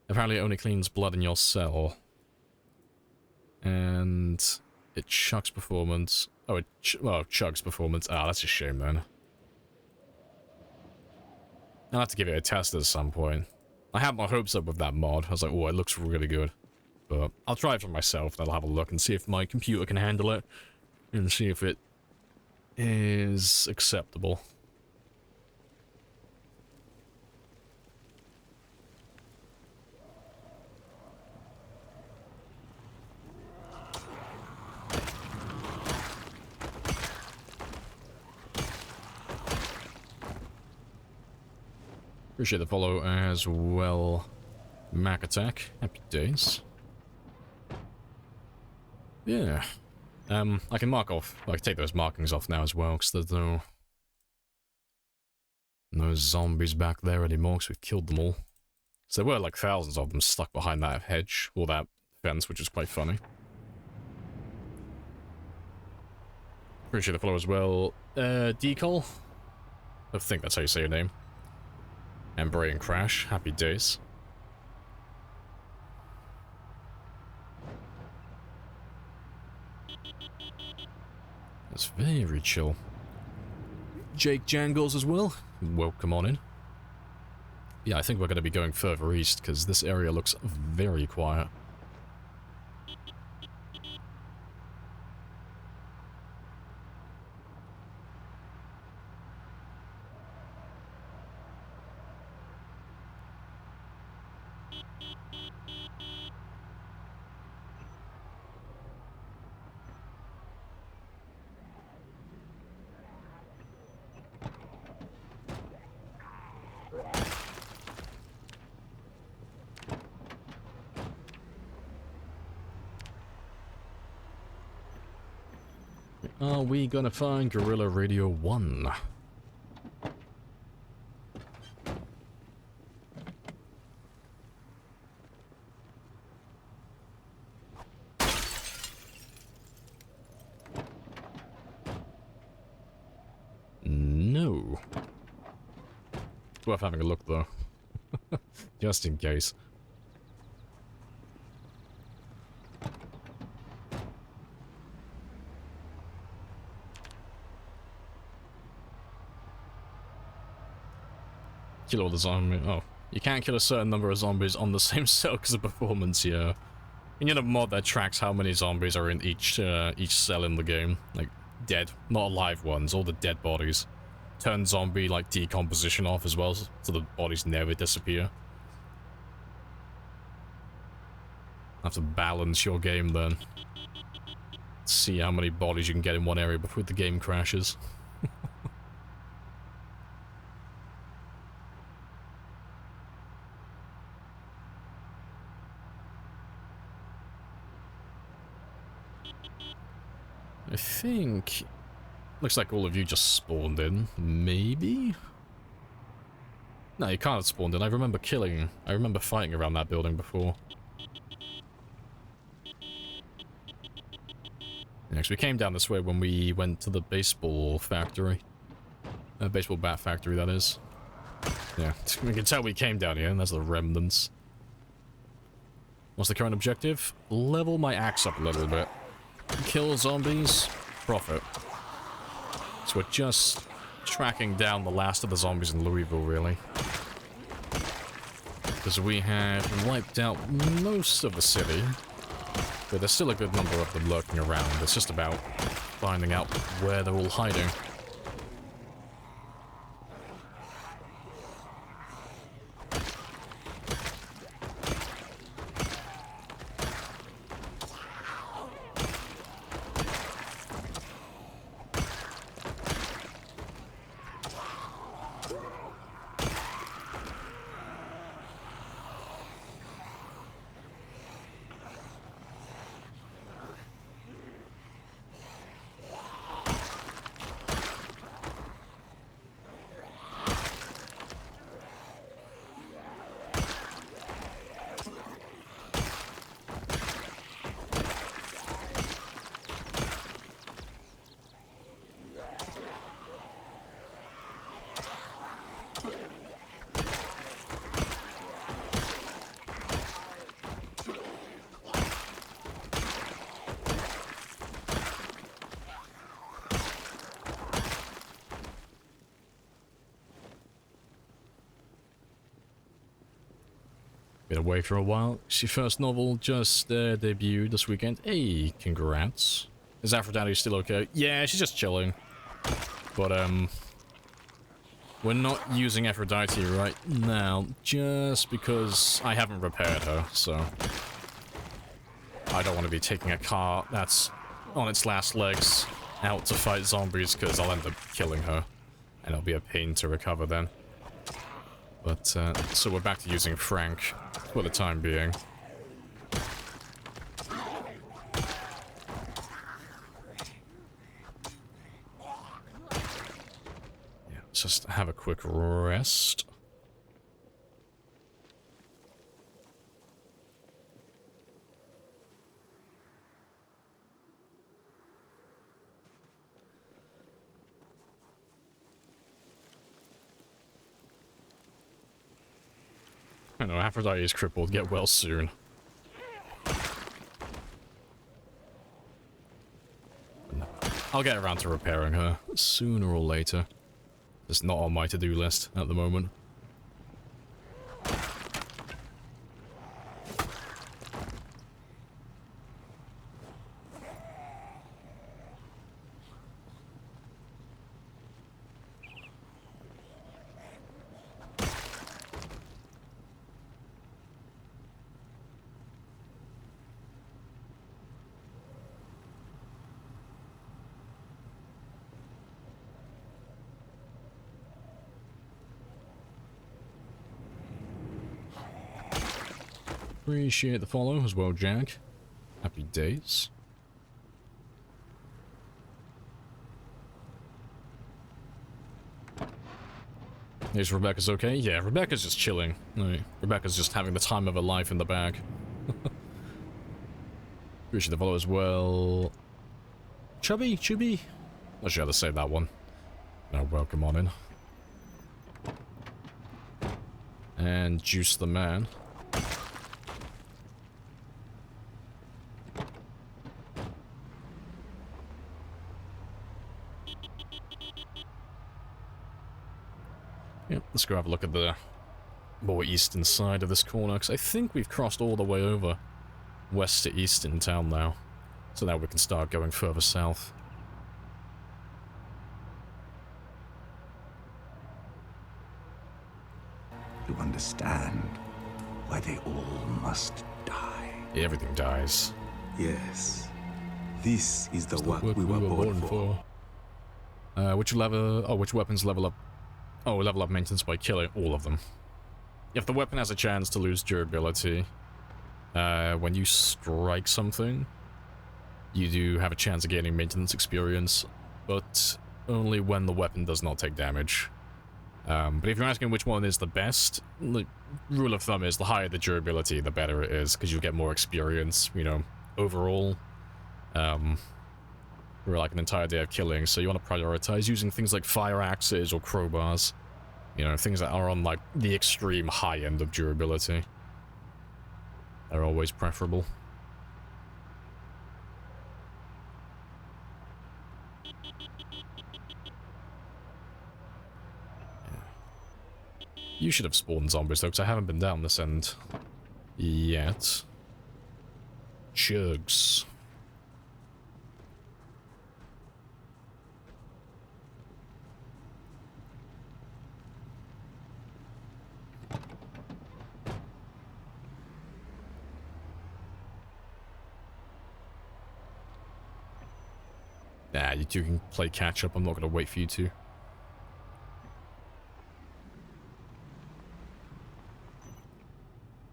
Apparently it only cleans blood in your cell. And it chucks performance. Oh, it chugs performance. Ah, that's a shame then. I'll have to give it a test at some point. I had my hopes up with that mod. I was like, oh, it looks really good. But I'll try it for myself, and I'll have a look and see if my computer can handle it. And see if it is acceptable. Appreciate the follow as well. Mac attack. Happy days. Yeah. I can mark off. I can take those markings off now as well, because there's no zombies back there anymore, because we've killed them all. So there were like thousands of them stuck behind that hedge, or that fence, which is quite funny. Appreciate the follow as well. Decol? I think that's how you say your name. Lamprey and Crash, happy days. That's very chill. Jake Jangles as well. Welcome on in. Yeah, I think we're going to be going further east because this area looks very quiet. Are we gonna find Guerrilla Radio 1? No. It's worth having a look though. Just in case. Kill all the zombies. Oh, you can't kill a certain number of zombies on the same cell because of performance, yeah. And you know, a mod that tracks how many zombies are in each cell in the game. Like, dead, not alive ones, all the dead bodies. Turn zombie, like, decomposition off as well, so the bodies never disappear. Have to balance your game then. See how many bodies you can get in one area before the game crashes. I think... Looks like all of you just spawned in. Maybe? No, you can't have spawned in. I remember fighting around that building before. Next, we came down this way when we went to the baseball factory. Baseball bat factory, that is. Yeah, we can tell we came down here, and that's the remnants. What's the current objective? Level my axe up a little bit. Kill zombies, profit. So we're just tracking down the last of the zombies in Louisville, really. Because we have wiped out most of the city. But there's still a good number of them lurking around. It's just about finding out where they're all hiding. Been away for a while. She first novel just debuted this weekend. Hey, congrats. Is Aphrodite still okay? Yeah, she's just chilling. But, we're not using Aphrodite right now, just because I haven't repaired her, so... I don't want to be taking a car that's on its last legs out to fight zombies, because I'll end up killing her. And it'll be a pain to recover then. But, so we're back to using Frank for the time being. Yeah, let's just have a quick rest. I know, Aphrodite is crippled. Get well soon. I'll get around to repairing her sooner or later. It's not on my to-do list at the moment. Appreciate the follow as well, Jack. Happy days. Is Rebecca's okay? Yeah, Rebecca's just chilling. Right. Rebecca's just having the time of her life in the bag. Appreciate the follow as well. Chubby. I should have to save that one. Now, welcome on in. And Juice the Man. Yep, let's go have a look at the more eastern side of this corner, because I think we've crossed all the way over west to east in town now. So now we can start going further south. You understand why they all must die. Yeah, everything dies. Yes. This is the work we were born for. Which weapons level up? Oh, level up maintenance by killing all of them. If the weapon has a chance to lose durability, when you strike something, you do have a chance of gaining maintenance experience, but only when the weapon does not take damage. But if you're asking which one is the best, the rule of thumb is the higher the durability, the better it is, because you'll get more experience, you know, overall. For like an entire day of killing, so you want to prioritize using things like fire axes or crowbars. You know, things that are on like the extreme high end of durability. They're always preferable. You should have spawned zombies, though, because I haven't been down this end yet. Chugs. Nah, you two can play catch up. I'm not going to wait for you to.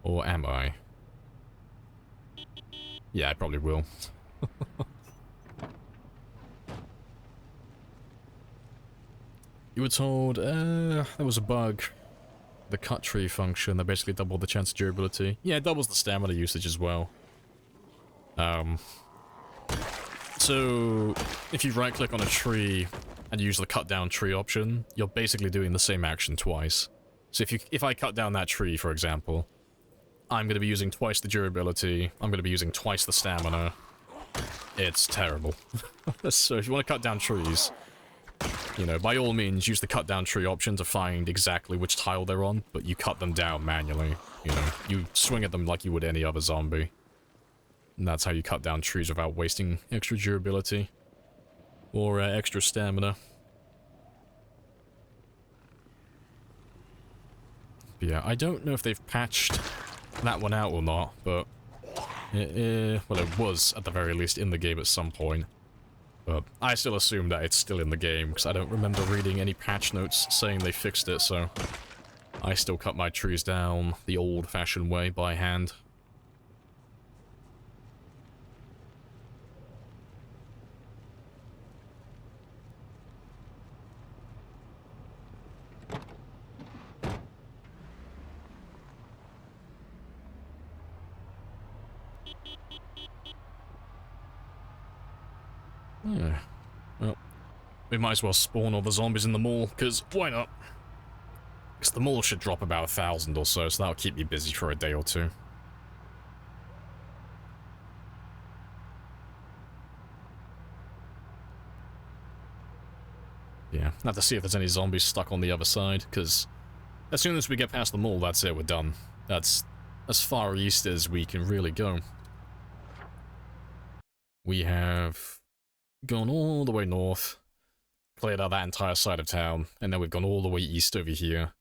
Or am I? Yeah, I probably will. You were told, there was a bug. The cut tree function that basically doubled the chance of durability. Yeah, it doubles the stamina usage as well. So, if you right-click on a tree and use the cut down tree option, you're basically doing the same action twice. So if I cut down that tree, for example, I'm going to be using twice the durability, I'm going to be using twice the stamina. It's terrible. So if you want to cut down trees, You know, by all means, use the cut down tree option to find exactly which tile they're on, but you cut them down manually. You know, you swing at them like you would any other zombie. And that's how you cut down trees without wasting extra durability. Or extra stamina. But yeah, I don't know if they've patched that one out or not, but... well, it was, at the very least, in the game at some point. But I still assume that it's still in the game, because I don't remember reading any patch notes saying they fixed it, so... I still cut my trees down the old-fashioned way, by hand. Yeah. Well, we might as well spawn all the zombies in the mall, because why not? Because the mall should drop about 1,000 or so that'll keep me busy for a day or two. Yeah, I have to see if there's any zombies stuck on the other side, because as soon as we get past the mall, that's it, we're done. That's as far east as we can really go. We have gone all the way north, cleared out that entire side of town, and then we've gone all the way east over here.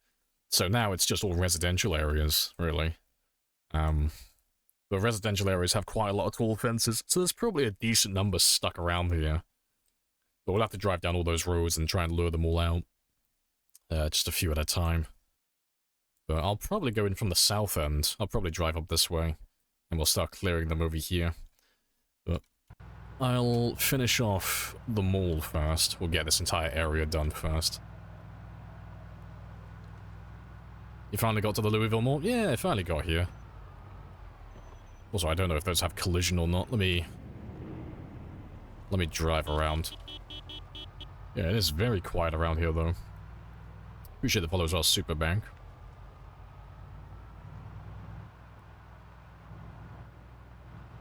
So now it's just all residential areas, really. But residential areas have quite a lot of tall fences, so there's probably a decent number stuck around here. But we'll have to drive down all those roads and try and lure them all out. Just a few at a time. But I'll probably go in from the south end. I'll probably drive up this way, and we'll start clearing them over here. But I'll finish off the mall first. We'll get this entire area done first. You finally got to the Louisville Mall? Yeah, I finally got here. Also, I don't know if those have collision or not. Let me drive around. Yeah, it is very quiet around here, though. Appreciate the follow as well, Super Bank.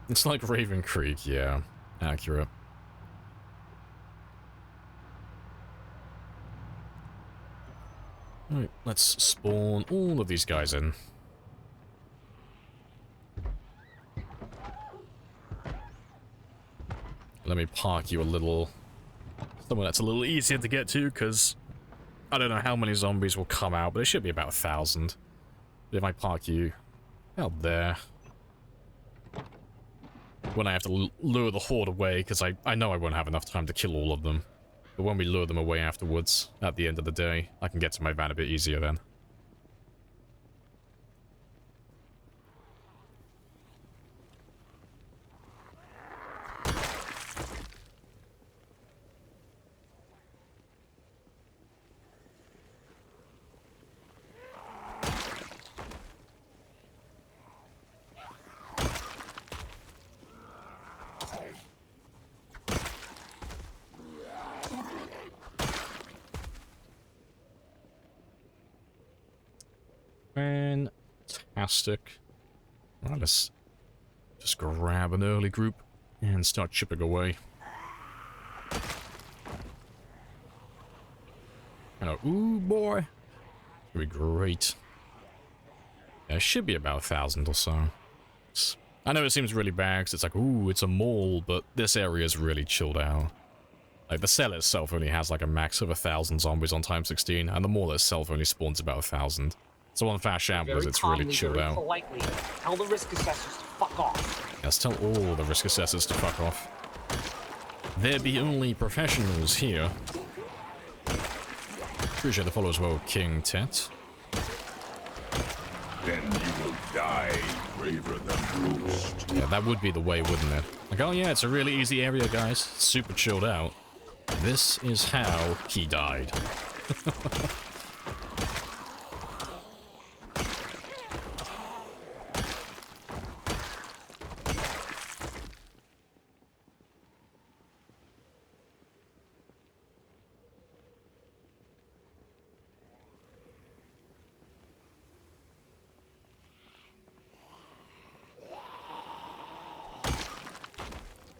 It's like Raven Creek, yeah. Accurate. Alright, let's spawn all of these guys in. Let me park you a little... somewhere that's a little easier to get to, because I don't know how many zombies will come out, but it should be about 1,000. But if I park you out there... when I have to lure the horde away, because I know I won't have enough time to kill all of them. But when we lure them away afterwards, at the end of the day, I can get to my van a bit easier then. Fantastic. Right, let's just grab an early group and start chipping away. Oh, ooh boy. It'll be great. Yeah, it should be about 1,000 or so. I know it seems really bad because it's like, ooh, it's a mall, but this area is really chilled out. Like, the cell itself only has like a max of 1,000 zombies on time 16, and the mall itself only spawns about 1,000. So on Fast Shamblers, it's really chilled out. Politely, tell the risk assessors to fuck off. Yes, tell all the risk assessors to fuck off. There be only professionals here. Appreciate the follow as well, King Tet. Then you will die braver than most. Yeah, that would be the way, wouldn't it? Like, oh yeah, it's a really easy area, guys. Super chilled out. This is how he died.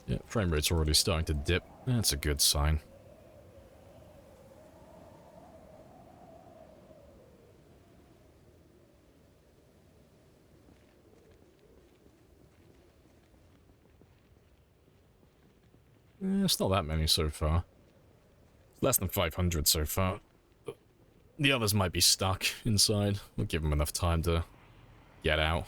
Yeah, frame rate's already starting to dip. That's a good sign. It's not that many so far. Less than 500 so far. The others might be stuck inside. We'll give them enough time to get out.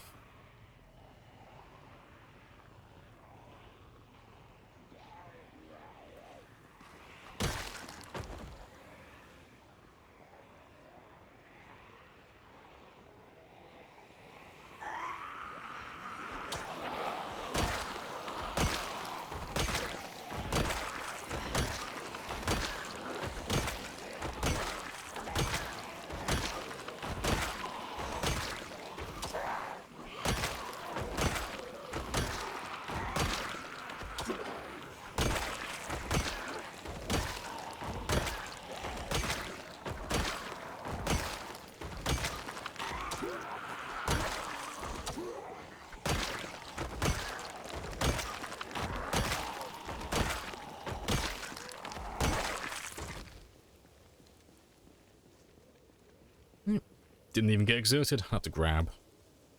Didn't even get exerted. Have to grab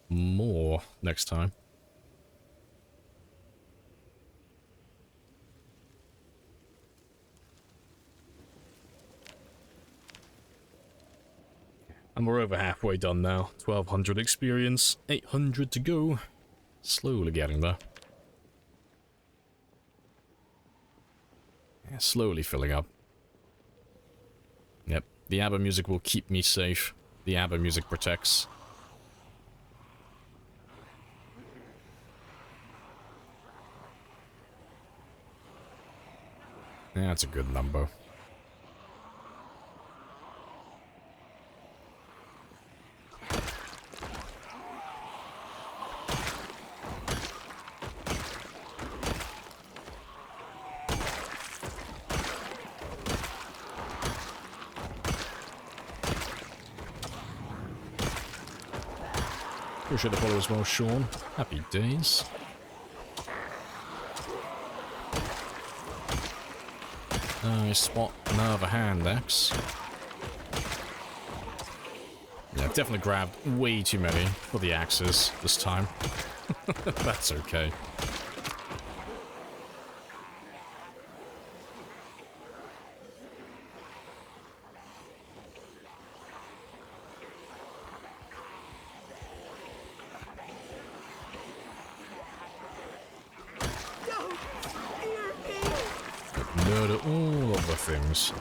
more next time. And we're over halfway done now. 1200 experience, 800 to go. Slowly getting there. Yeah, slowly filling up. Yep, the ABBA music will keep me safe. The ABBA music protects. Yeah, that's a good number. Appreciate the follow as well, Sean. Happy days. I spot another hand axe. Yeah, I've definitely grabbed way too many for the axes this time. That's okay. Murder all of the things.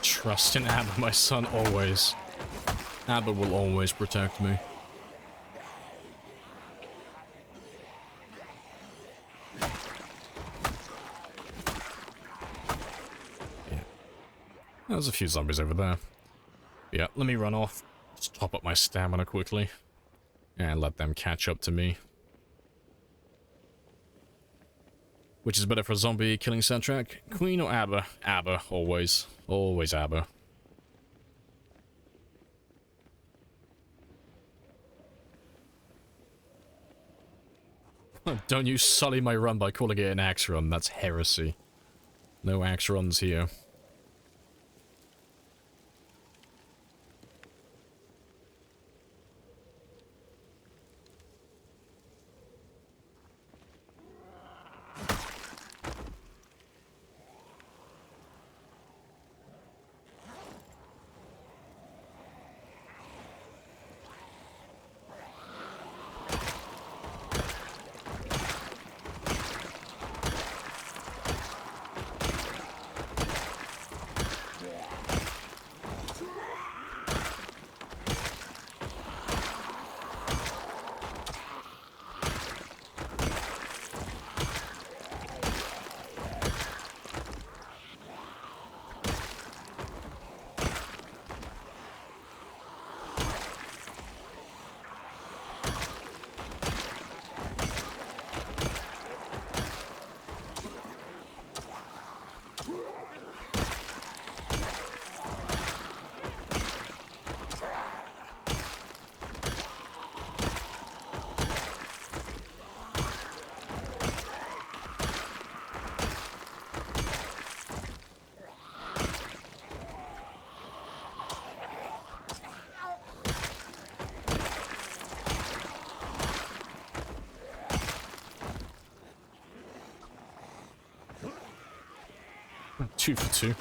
Trust in ABBA, my son, always. ABBA will always protect me. Yeah. There's a few zombies over there. Yeah, let me run off. Just top up my stamina quickly. And let them catch up to me. Which is better for a zombie killing soundtrack? Queen or ABBA? ABBA, always. Always ABBA. Don't you sully my run by calling it an axe run. That's heresy. No axe runs here. 2 for 2.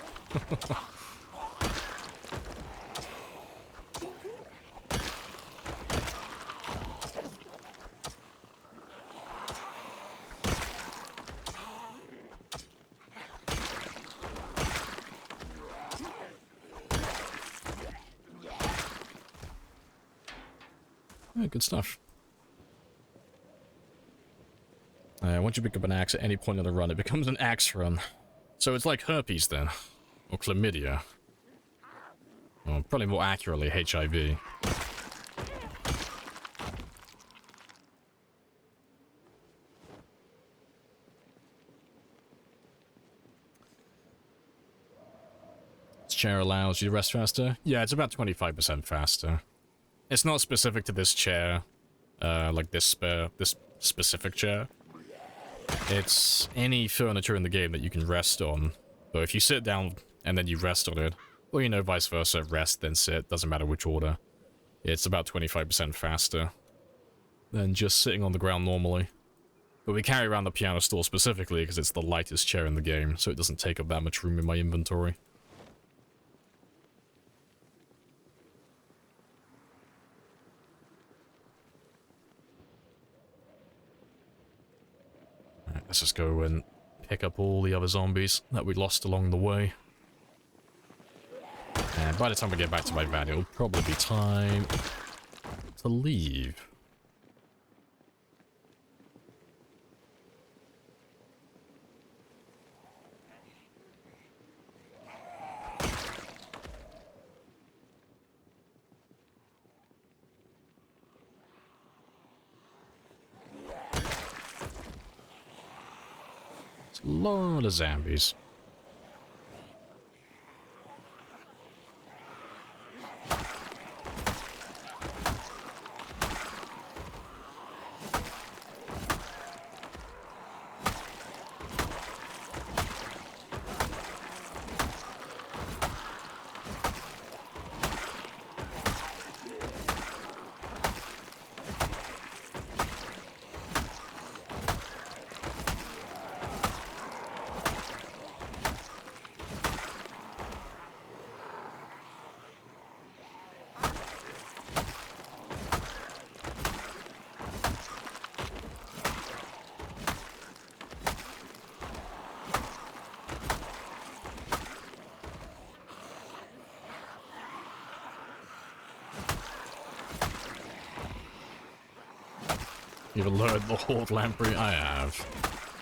Yeah, good stuff. Once you pick up an axe at any point in the run, it becomes an axe run. So it's like herpes then, or chlamydia. Or probably more accurately, HIV. This chair allows you to rest faster? Yeah, it's about 25% faster. It's not specific to this chair, like this specific chair. It's any furniture in the game that you can rest on. So if you sit down and then you rest on it, or you know, vice versa, rest then sit, doesn't matter which order. It's about 25% faster than just sitting on the ground normally. But we carry around the piano stool specifically because it's the lightest chair in the game, so it doesn't take up that much room in my inventory. Alright, let's just go and pick up all the other zombies that we lost along the way. And by the time we get back to my van, it'll probably be time to leave. It's a lot of zombies. You've alerted the Horde, Lamprey? I have.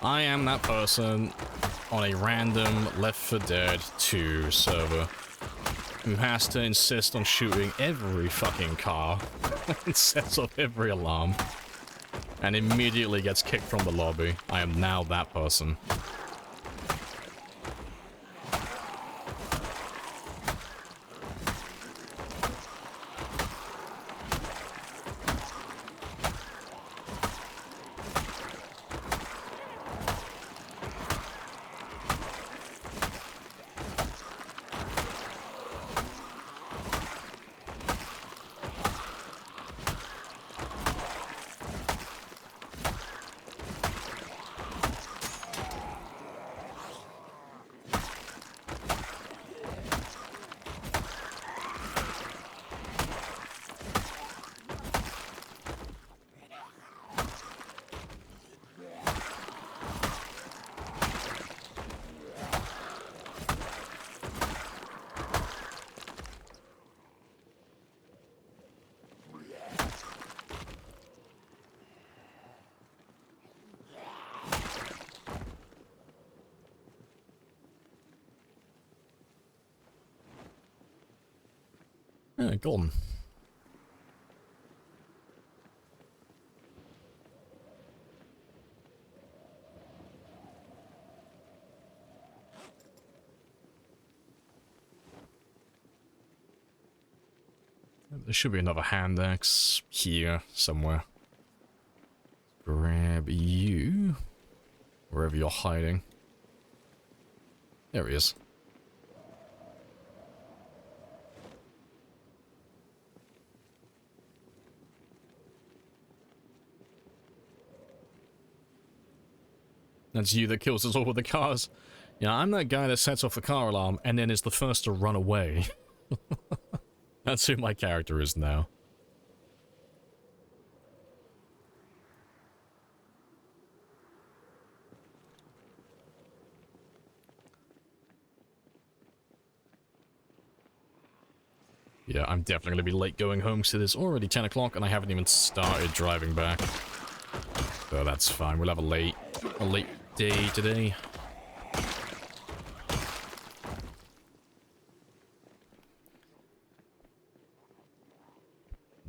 I am that person on a random Left 4 Dead 2 server who has to insist on shooting every fucking car and sets off every alarm and immediately gets kicked from the lobby. I am now that person. Yeah, golden. There should be another hand axe here somewhere. Grab you. Wherever you're hiding. There he is. That's you that kills us all with the cars. Yeah, I'm that guy that sets off the car alarm and then is the first to run away. That's who my character is now. Yeah, I'm definitely going to be late going home because it is already 10 o'clock and I haven't even started driving back. So that's fine. We'll have a late day today.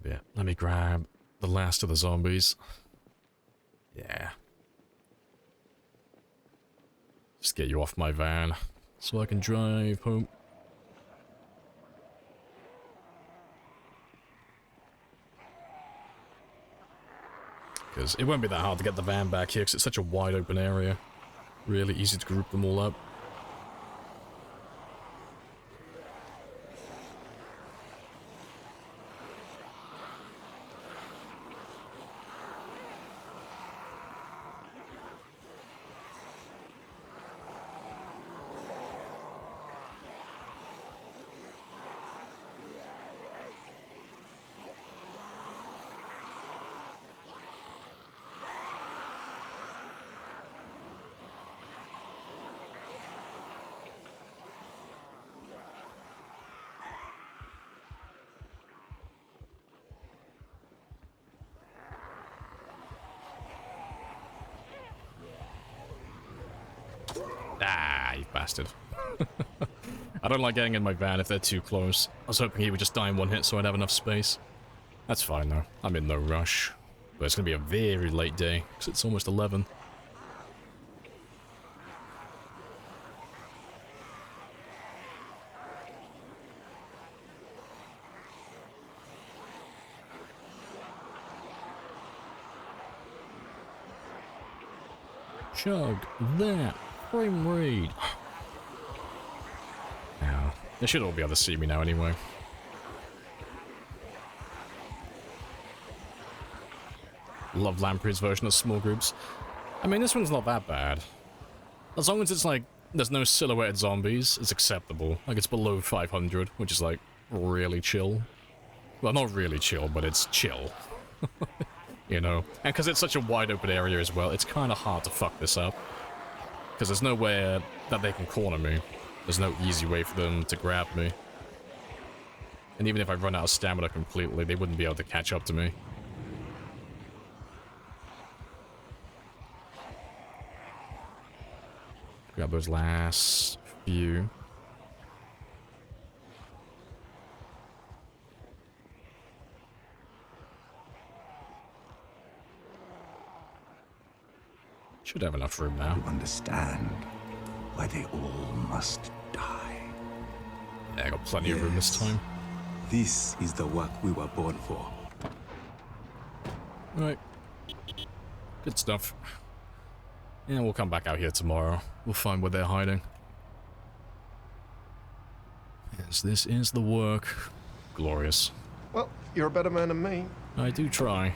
Yeah, let me grab the last of the zombies. Yeah. Just get you off my van so I can drive home. Because it won't be that hard to get the van back here because it's such a wide open area. Really easy to group them all up. Ah, you bastard. I don't like getting in my van if they're too close. I was hoping he would just die in one hit so I'd have enough space. That's fine though. I'm in no rush. But it's going to be a very late day because it's almost 11. Chug that frame rate. Now, they should all be able to see me now anyway. Love Lamprey's version of small groups. I mean, this one's not that bad. As long as it's like, there's no silhouetted zombies, it's acceptable. Like, it's below 500, which is like, really chill. Well, not really chill, but it's chill. You know? And because it's such a wide open area as well, it's kind of hard to fuck this up. Because there's nowhere that they can corner me. There's no easy way for them to grab me. And even if I run out of stamina completely, they wouldn't be able to catch up to me. Grab those last few. Should have enough room now. To understand why they all must die. Yeah, I got plenty of room this time. This is the work we were born for. Right. Good stuff. Yeah, we'll come back out here tomorrow. We'll find where they're hiding. Yes, this is the work. Glorious. Well, you're a better man than me. I do try.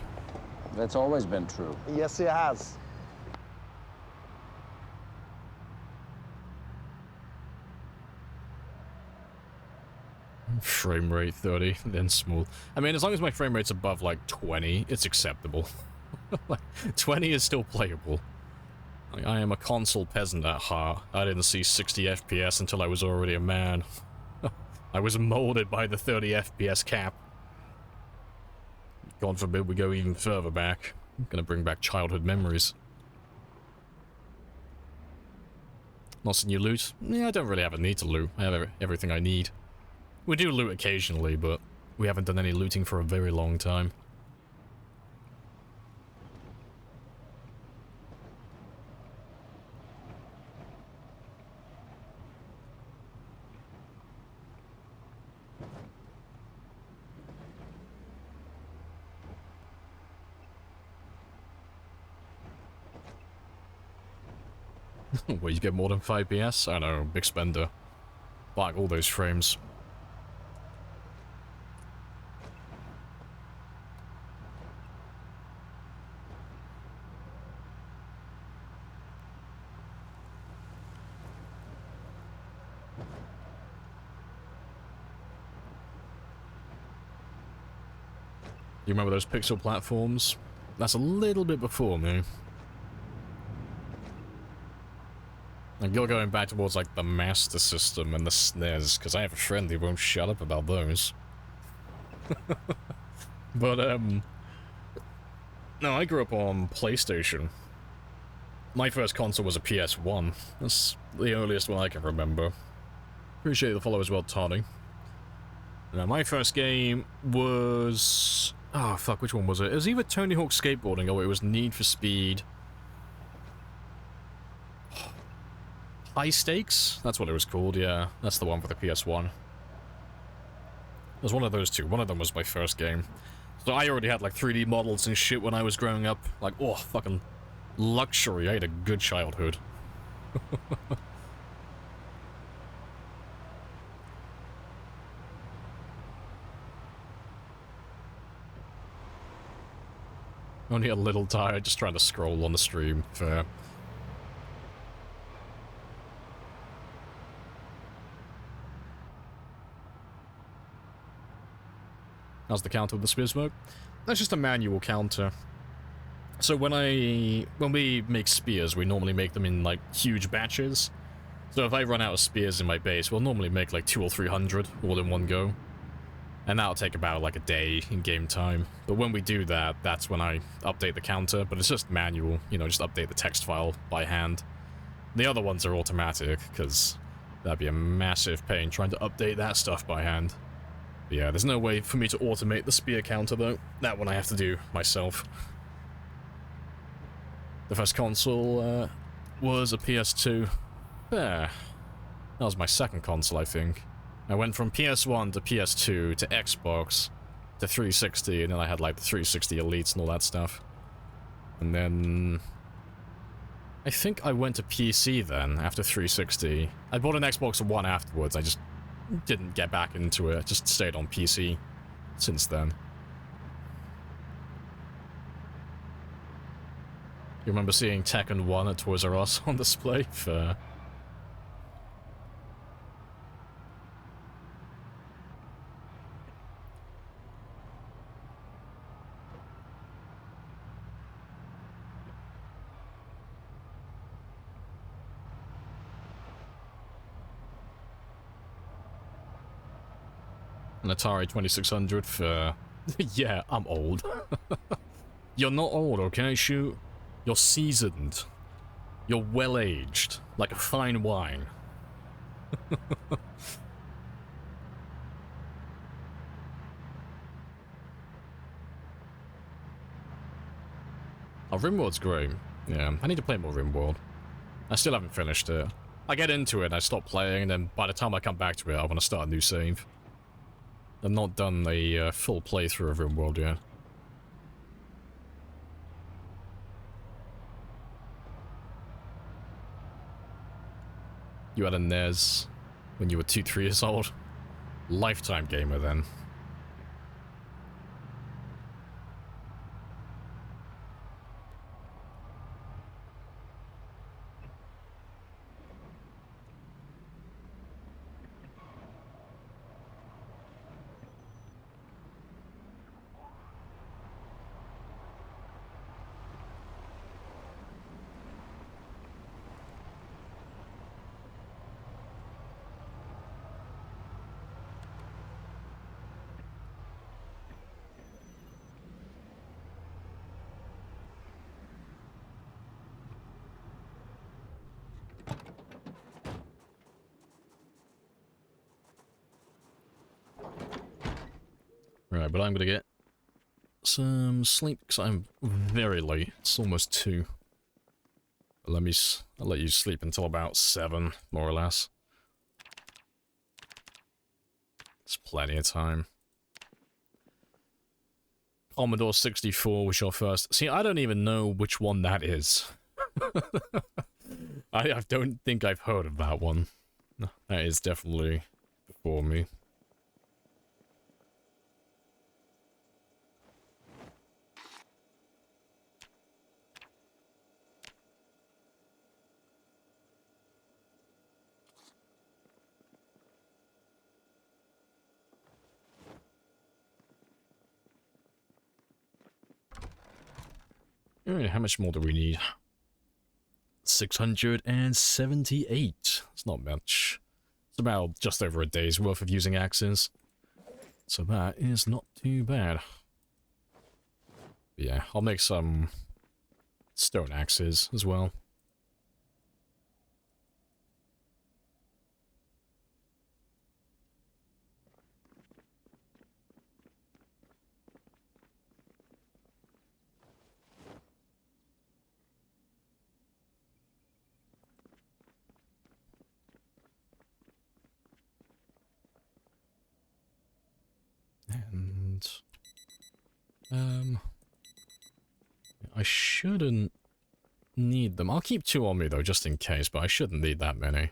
That's always been true. Yes, it has. Frame rate 30, then smooth. I mean, as long as my frame rate's above, like, 20, it's acceptable. Like, 20 is still playable. Like, I am a console peasant at heart. I didn't see 60 FPS until I was already a man. I was molded by the 30 FPS cap. God forbid we go even further back. I'm gonna bring back childhood memories. Lost any loot? Yeah, I don't really have a need to loot. I have everything I need. We do loot occasionally, but we haven't done any looting for a very long time. Where you get more than 5 PS? I know, big spender. Like all those frames. You remember those pixel platforms? That's a little bit before me. Like, you're going back towards, like, the Master System and the SNES, because I have a friend who won't shut up about those. But, no, I grew up on PlayStation. My first console was a PS1. That's the earliest one I can remember. Appreciate the follow as well, Tony. Now, my first game was... oh, fuck, which one was it? It was either Tony Hawk Skateboarding or it was Need for Speed. High Stakes? That's what it was called, yeah. That's the one for the PS1. It was one of those two. One of them was my first game. So I already had, like, 3D models and shit when I was growing up. Like, oh, fucking luxury. I had a good childhood. Only a little tired, just trying to scroll on the stream. Fair. How's the counter with the spear smoke? That's just a manual counter. So when we make spears, we normally make them in, like, huge batches. So if I run out of spears in my base, we'll normally make, like, 200 or 300 all in one go. And that'll take about, like, a day in game time. But when we do that, that's when I update the counter. But it's just manual, you know, just update the text file by hand. The other ones are automatic, because that'd be a massive pain trying to update that stuff by hand. But yeah, there's no way for me to automate the spear counter, though. That one I have to do myself. The first console was a PS2. Yeah. That was my second console, I think. I went from PS1 to PS2 to Xbox to 360, and then I had, like, the 360 Elites and all that stuff. And then... I think I went to PC then, after 360. I bought an Xbox One afterwards, I just didn't get back into it, just stayed on PC since then. You remember seeing Tekken 1 at Toys R Us on display for... an Atari 2600 for... yeah, I'm old. You're not old, okay, shoot? You're seasoned. You're well-aged. Like a fine wine. Oh, RimWorld's great. Yeah, I need to play more RimWorld. I still haven't finished it. I get into it and I stop playing, and then by the time I come back to it, I want to start a new save. I've not done a full playthrough of RimWorld yet. You had a NES when you were 2-3 years old? Lifetime gamer then. Right, but I'm gonna get some sleep because I'm very late. It's almost 2. But I'll let you sleep until about 7, more or less. It's plenty of time. Commodore 64 was your first. See, I don't even know which one that is. I don't think I've heard of that one. That is definitely before me. Alright, how much more do we need? 678. It's not much. It's about just over a day's worth of using axes. So that is not too bad. But yeah, I'll make some stone axes as well. And I shouldn't need them. I'll keep 2 on me though, just in case, but I shouldn't need that many.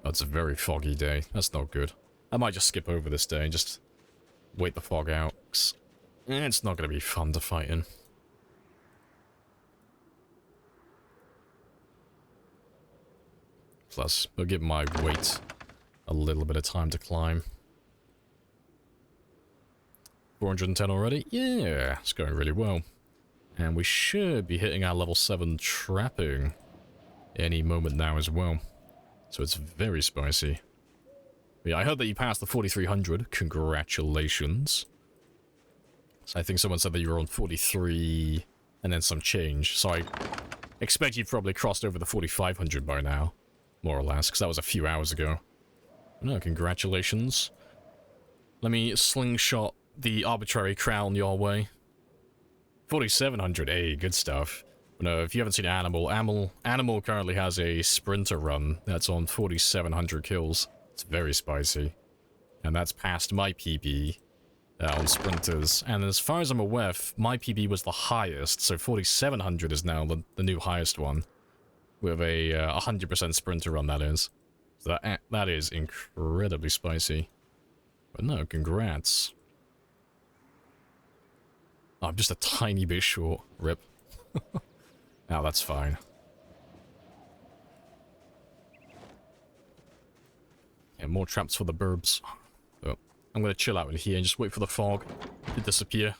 That's a very foggy day. That's not good. I might just skip over this day and just wait the fog out. It's not going to be fun to fight in. Plus, it'll give my weight a little bit of time to climb. 410 already? Yeah, it's going really well. And we should be hitting our level 7 trapping any moment now as well. So it's very spicy. But yeah, I heard that you passed the 4300. Congratulations. So I think someone said that you were on 43 and then some change. So I expect you've probably crossed over the 4500 by now. More or less, because that was a few hours ago. No, congratulations. Let me slingshot the arbitrary crown your way. 4700, hey, good stuff. No, if you haven't seen Animal currently has a sprinter run that's on 4700 kills. It's very spicy. And that's past my PB on sprinters. And as far as I'm aware, my PB was the highest, so 4700 is now the new highest one. With a 100% sprinter run, that is. So that is incredibly spicy. But no, congrats. Oh, I'm just a tiny bit short. Rip. Now that's fine. Yeah, more traps for the burbs. So, I'm gonna chill out in here and just wait for the fog to disappear.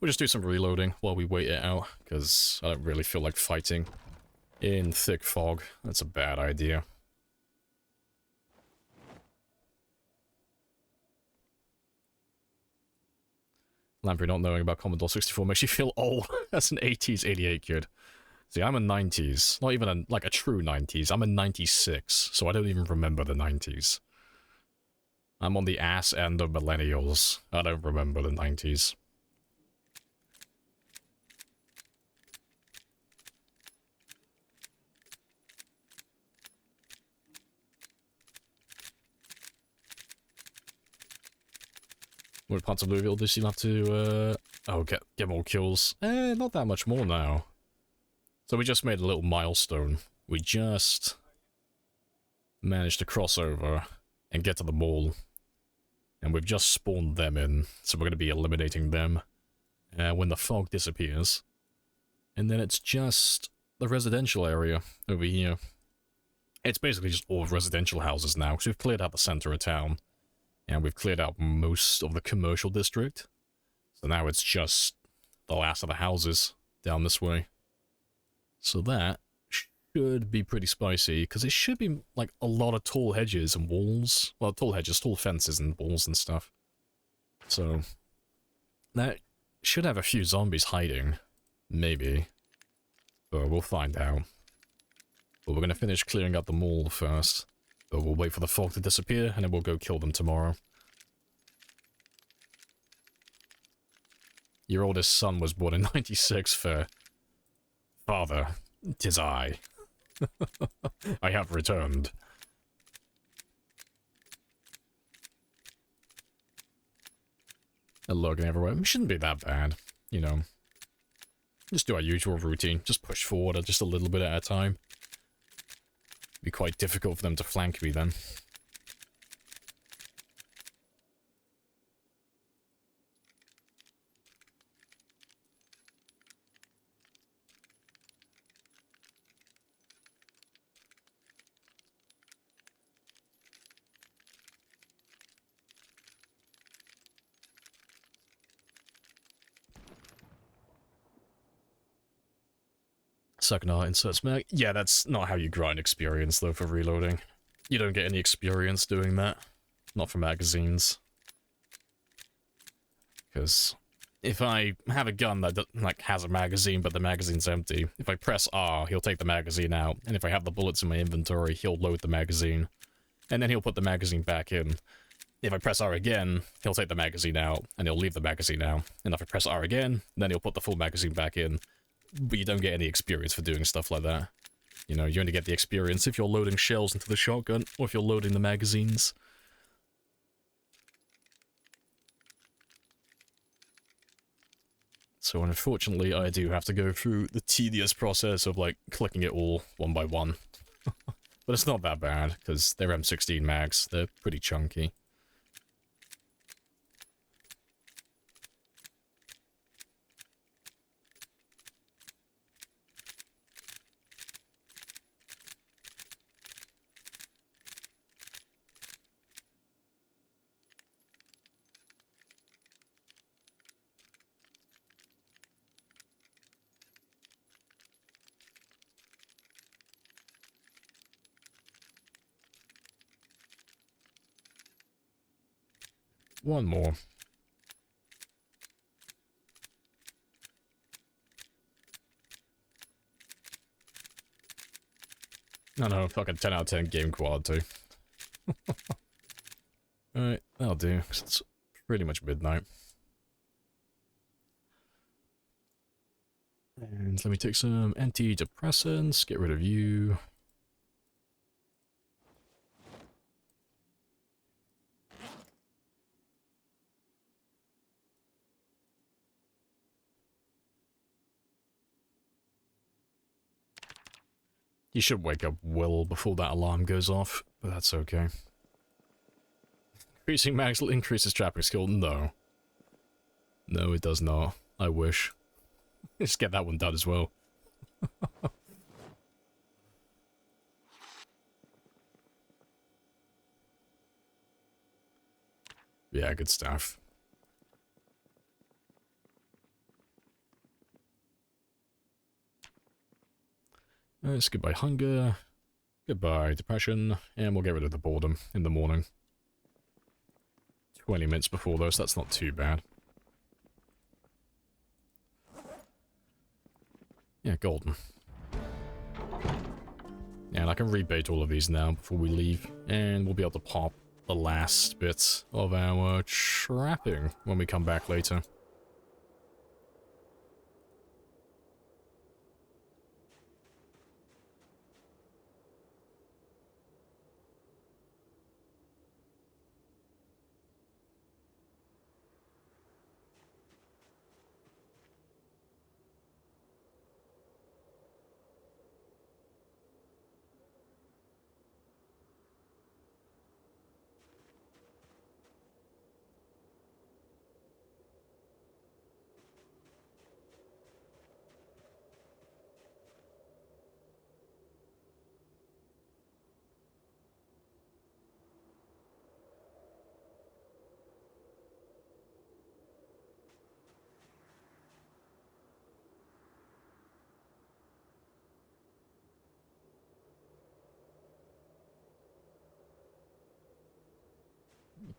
We'll just do some reloading while we wait it out, because I don't really feel like fighting in thick fog. That's a bad idea. Lamprey not knowing about Commodore 64 makes you feel old as an 80s 88 kid. See, I'm a 90s. Not even like a true 90s. I'm a 96, so I don't even remember the 90s. I'm on the ass end of millennials. I don't remember the 90s. What parts of Louisville do you still have to, get more kills? Not that much more now. So we just made a little milestone. We just managed to cross over and get to the mall. And we've just spawned them in, so we're going to be eliminating them when the fog disappears. And then it's just the residential area over here. It's basically just all residential houses now, because we've cleared out the center of town. And we've cleared out most of the commercial district. So now it's just the last of the houses down this way. So that should be pretty spicy, because it should be, like, a lot of tall hedges and walls. Well, tall hedges, tall fences and walls and stuff. So, that should have a few zombies hiding. Maybe. But we'll find out. But we're going to finish clearing up the mall first. But we'll wait for the fog to disappear, and then we'll go kill them tomorrow. Your oldest son was born in 96, fair. Father, 'tis I. I have returned. Looking everywhere. It shouldn't be that bad, you know. Just do our usual routine. Just push forward just a little bit at a time. It'd be quite difficult for them to flank me then. Second art inserts mag. Yeah, that's not how you grind experience, though, for reloading. You don't get any experience doing that. Not for magazines. Because if I have a gun that, like, has a magazine, but the magazine's empty, if I press R, he'll take the magazine out. And if I have the bullets in my inventory, he'll load the magazine. And then he'll put the magazine back in. If I press R again, he'll take the magazine out, and he'll leave the magazine out. And if I press R again, then he'll put the full magazine back in. But you don't get any experience for doing stuff like that. You know, you only get the experience if you're loading shells into the shotgun, or if you're loading the magazines. So unfortunately, I do have to go through the tedious process of, like, clicking it all one by one. But it's not that bad, because they're M16 mags. They're pretty chunky. One more. No, fucking 10 out of 10 game quad too. Alright, that'll do, 'cause it's pretty much midnight. And let me take some antidepressants, get rid of you. You should wake up well before that alarm goes off, but that's okay. Increasing max increases trapping skill? No. No, it does not. I wish. Just get that one done as well. Yeah, good stuff. It's goodbye hunger, goodbye depression, and we'll get rid of the boredom in the morning. 20 minutes before though, so that's not too bad. Yeah, golden. Yeah, and I can rebait all of these now before we leave, and we'll be able to pop the last bit of our trapping when we come back later.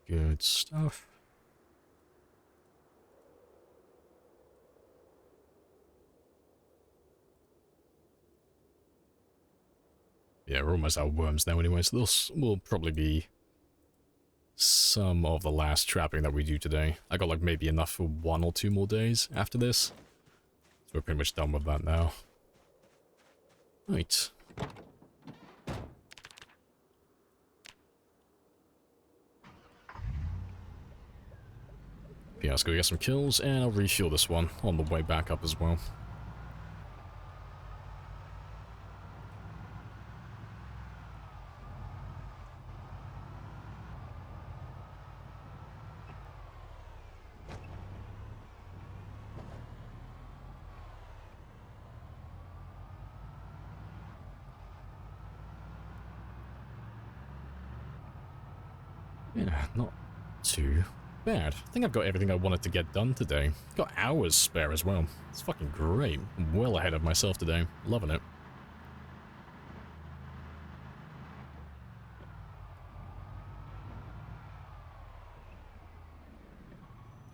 Good stuff. Yeah, we're almost out of worms now anyway, so this will probably be some of the last trapping that we do today. I got like maybe enough for 1 or 2 more days after this. So we're pretty much done with that now. Right. Yeah, let's go get some kills, and I'll refuel this one on the way back up as well. Yeah, not too bad. I think I've got everything I wanted to get done today. Got hours spare as well. It's fucking great. I'm well ahead of myself today. Loving it.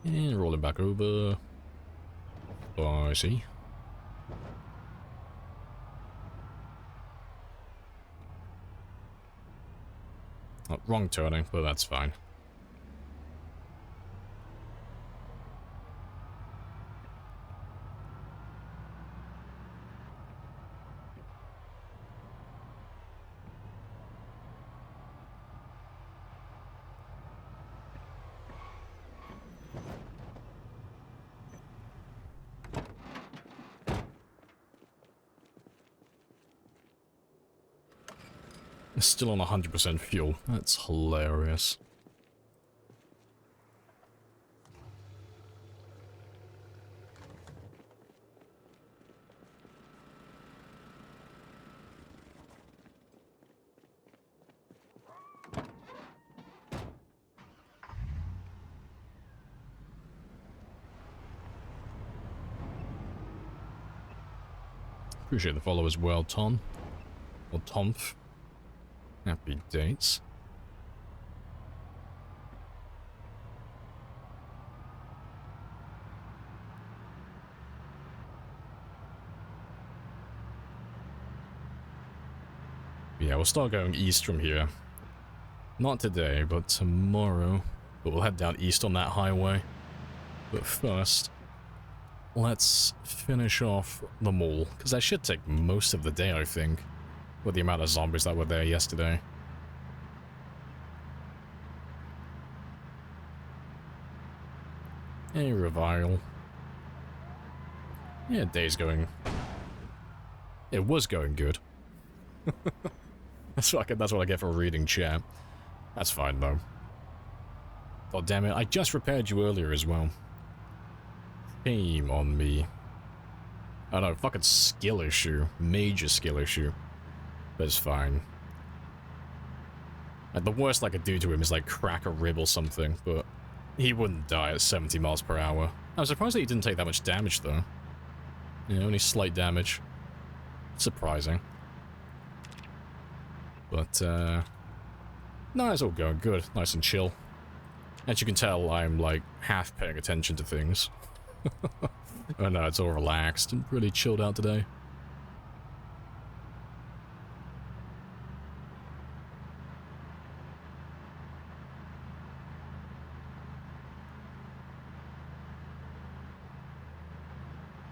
And rolling back over. Oh, I see. Oh, wrong turning, but that's fine. Still on 100% fuel. That's hilarious. Appreciate the follow as well, Tom. Or Tomf. Happy dates. Yeah, we'll start going east from here. Not today, but tomorrow. But we'll head down east on that highway. But first, let's finish off the mall, because that should take most of the day, I think, with the amount of zombies that were there yesterday. A revile. Yeah, day's going... It was going good. That's what I get for reading chat. That's fine, though. God damn it, I just repaired you earlier as well. Shame on me. I don't know, fucking skill issue. Major skill issue. But it's fine. Like, the worst I could do to him is, like, crack a rib or something, but he wouldn't die at 70 miles per hour. I was surprised that he didn't take that much damage, though. Yeah, only slight damage. Surprising. But, no, it's all going good. Nice and chill. As you can tell, I'm, like, half paying attention to things. Oh no, it's all relaxed and pretty chilled out today.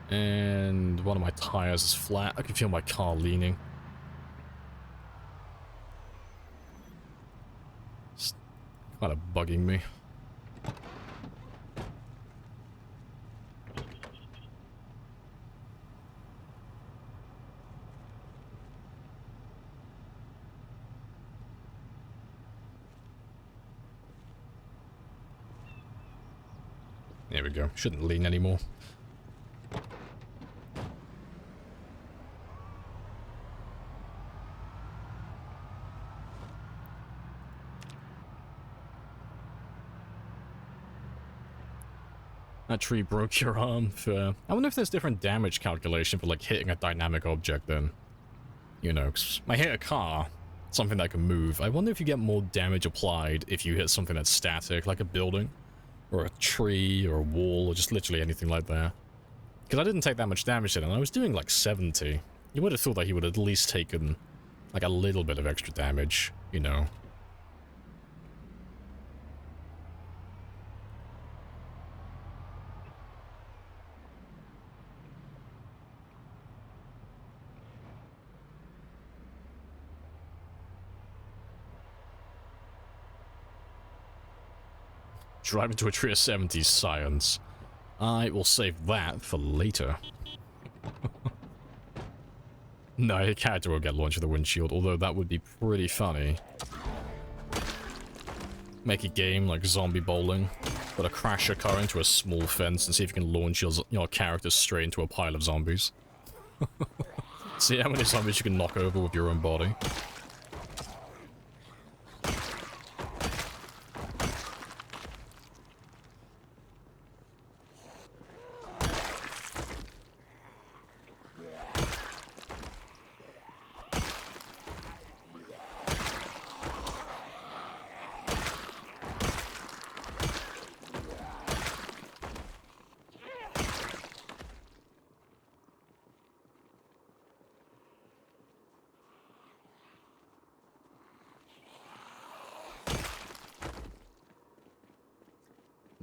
And one of my tires is flat. I can feel my car leaning. It's kind of bugging me. There we go. Shouldn't lean anymore. That tree broke your arm. Fair. I wonder if there's different damage calculation for, like, hitting a dynamic object then. You know, 'cause I hit a car, something that can move. I wonder if you get more damage applied if you hit something that's static, like a building, or a tree, or a wall, or just literally anything like that. Because I didn't take that much damage then, and I was doing like 70. You would have thought that he would have at least taken, like, a little bit of extra damage, you know. Drive into a tree of 70s science. I will save that for later. No, your character will get launched with a windshield, although that would be pretty funny. Make a game like zombie bowling, but crash your car into a small fence and see if you can launch your character straight into a pile of zombies. See how many zombies you can knock over with your own body.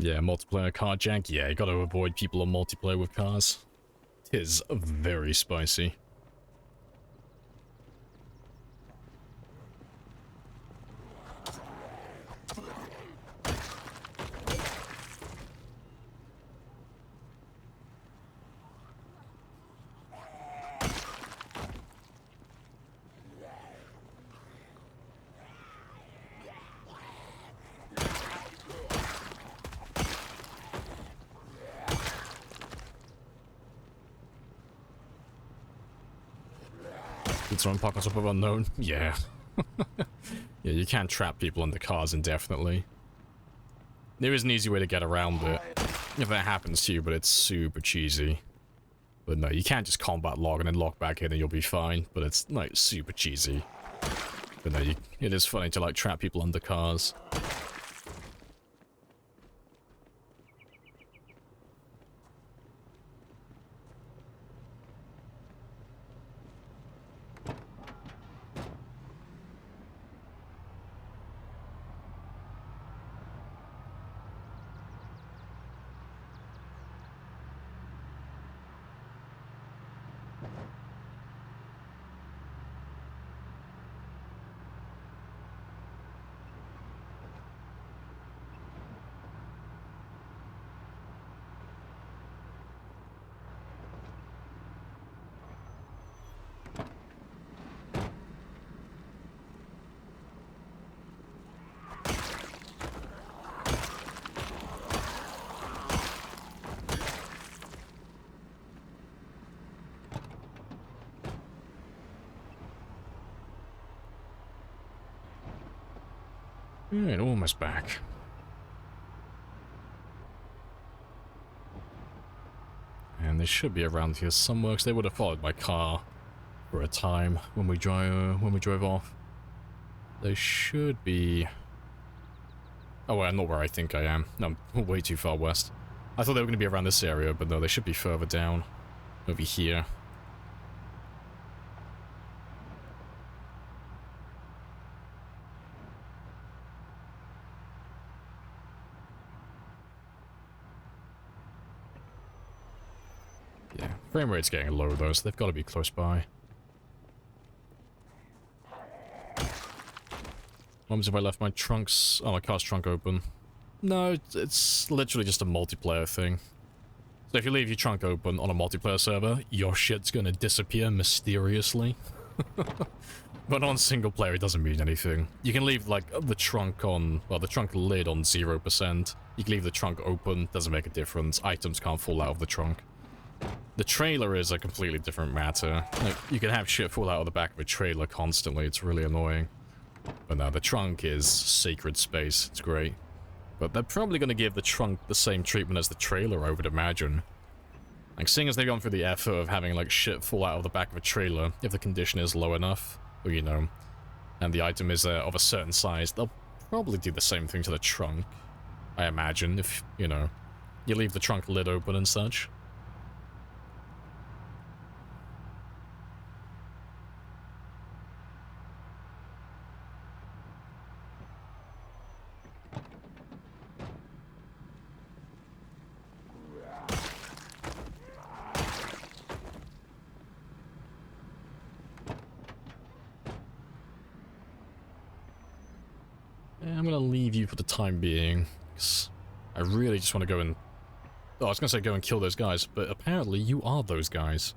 Yeah, multiplayer car jank. Yeah, you gotta avoid people on multiplayer with cars. Tis very spicy. It's on pockets of unknown. Yeah. Yeah, you can't trap people under cars indefinitely. There is an easy way to get around it if that happens to you, but it's super cheesy. But no, you can't just combat log and then log back in and you'll be fine. But it's like super cheesy. But no, it is funny to like trap people under cars. Alright, almost back. And they should be around here somewhere, because they would have followed my car for a time when we drove off. They should be... Oh, well, not where I think I am. No, I'm way too far west. I thought they were going to be around this area, but no, they should be further down. Over here. Yeah, frame rate's getting low though, so they've got to be close by. What happens if I left my trunks... Oh, my car's trunk open? No, it's literally just a multiplayer thing. So if you leave your trunk open on a multiplayer server, your shit's gonna disappear mysteriously. But on single player, it doesn't mean anything. You can leave, like, the trunk on... Well, the trunk lid on 0%. You can leave the trunk open, doesn't make a difference. Items can't fall out of the trunk. The trailer is a completely different matter. Like, you can have shit fall out of the back of a trailer constantly, it's really annoying. But no, the trunk is sacred space, it's great. But they're probably going to give the trunk the same treatment as the trailer, I would imagine. Like, seeing as they've gone through the effort of having, like, shit fall out of the back of a trailer, if the condition is low enough, or, you know, and the item is of a certain size, they'll probably do the same thing to the trunk, I imagine, if, you know, you leave the trunk lid open and such. I'm gonna leave you for the time being, because I really just want to go and... Oh, I was gonna say go and kill those guys, but apparently you are those guys.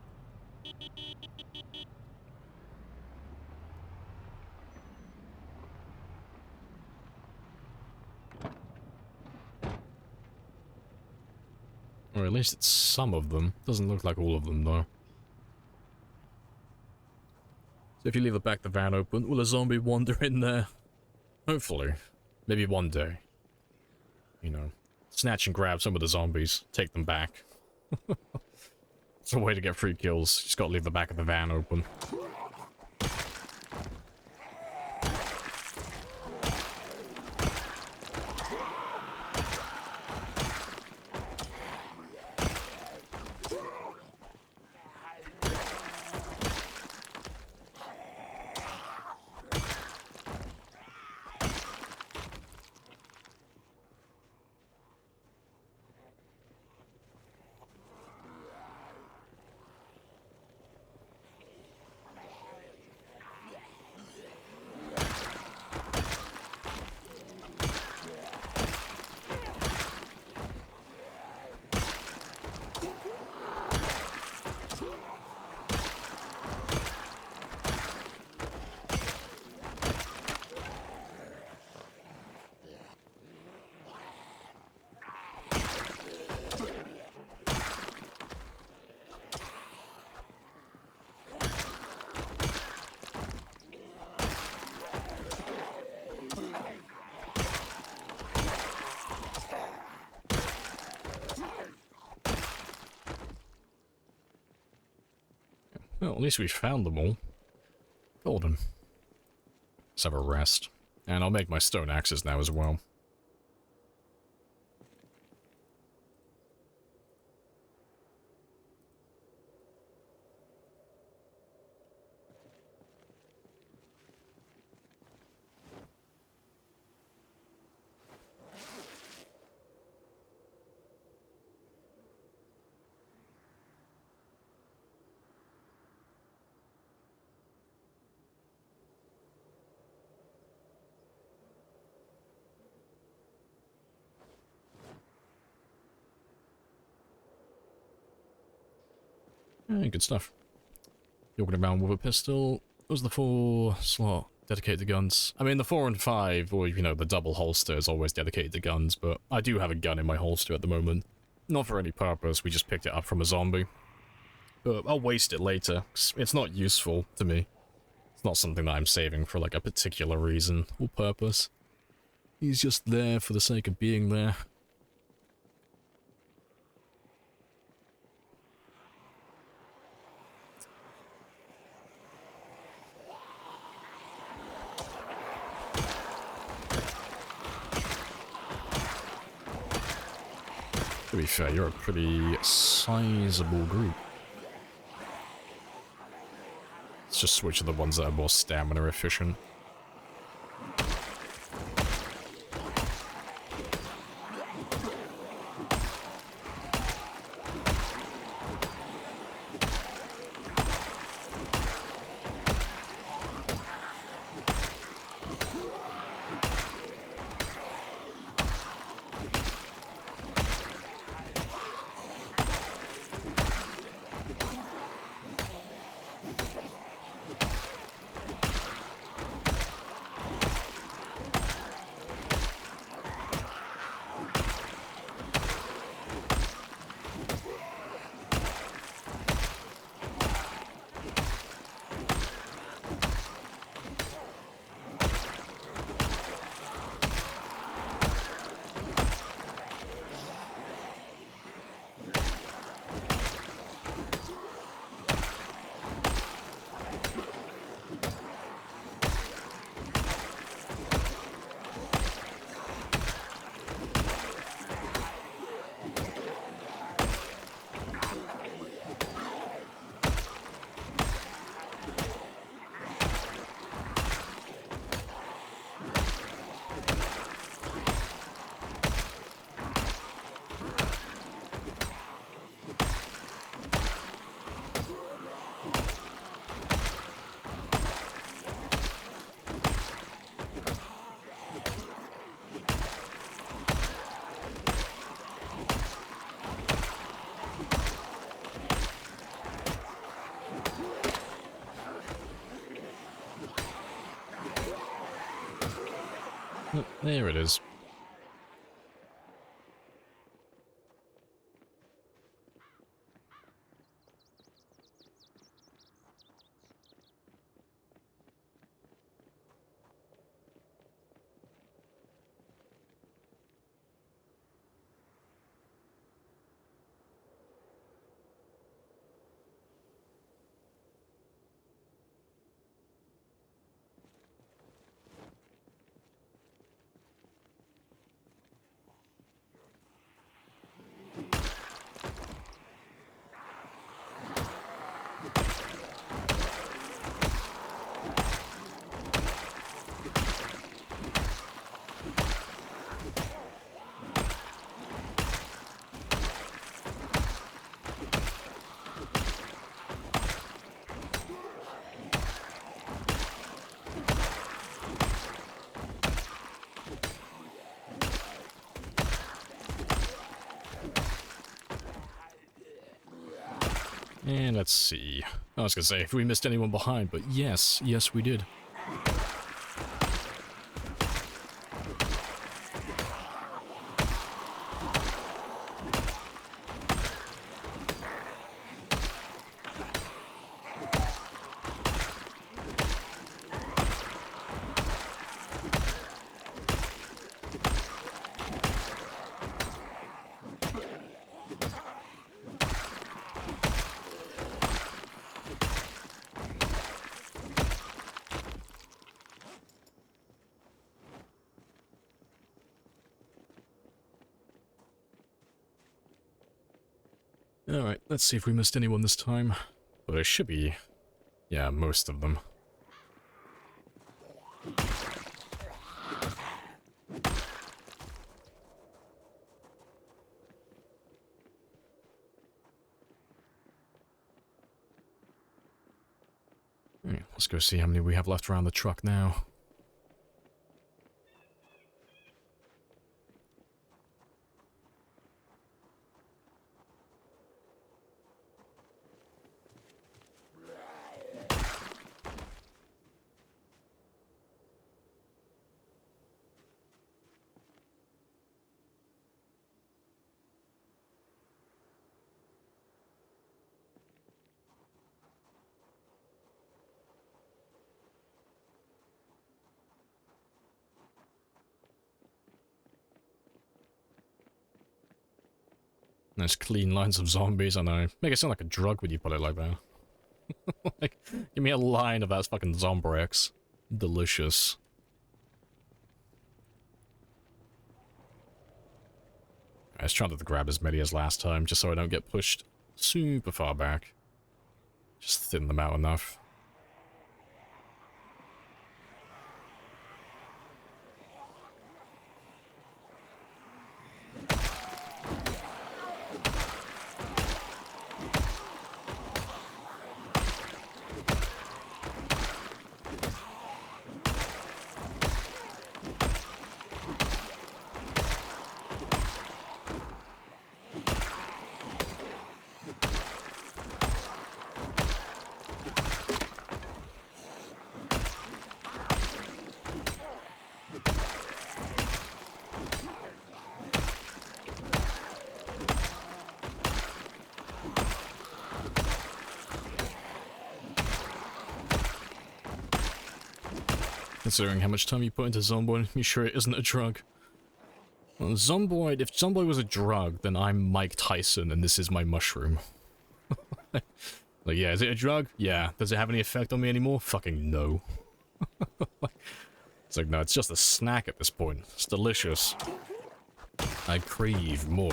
Or at least it's some of them. Doesn't look like all of them, though. So if you leave the van open, will a zombie wander in there? Hopefully. Maybe one day. You know, snatch and grab some of the zombies, take them back. It's a way to get free kills. Just gotta leave the back of the van open. Well, at least we found them all. Golden. Let's have a rest. And I'll make my stone axes now as well. Good stuff. Walking around with a pistol. Those are the 4 slot dedicated to guns. I mean, the 4 and 5, or, you know, the double holster is always dedicated to guns, but I do have a gun in my holster at the moment. Not for any purpose, we just picked it up from a zombie. But I'll waste it later, 'cause it's not useful to me. It's not something that I'm saving for, like, a particular reason or purpose. He's just there for the sake of being there. To be fair, you're a pretty sizable group. Let's just switch to the ones that are more stamina efficient. There it is. And let's see. I was gonna say, if we missed anyone behind, but yes, we did. Alright, let's see if we missed anyone this time. But it should be... yeah, most of them. Alright, let's go see how many we have left around the truck now. Nice clean lines of zombies, I know. Make it sound like a drug when you put it like that. Like, give me a line of that fucking Zombrex. Delicious. I was trying to grab as many as last time, just so I don't get pushed super far back. Just thin them out enough. Considering how much time you put into Zomboid, you sure it isn't a drug? Well, Zomboid, if Zomboid was a drug, then I'm Mike Tyson and this is my mushroom. Like, yeah, is it a drug? Yeah. Does it have any effect on me anymore? Fucking no. It's like, no, it's just a snack at this point. It's delicious. I crave more.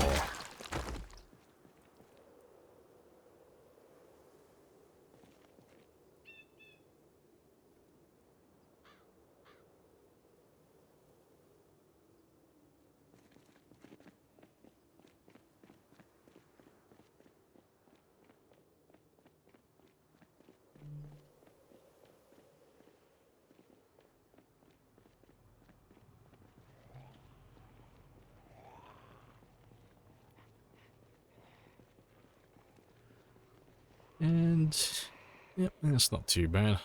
And, yep, that's not too bad.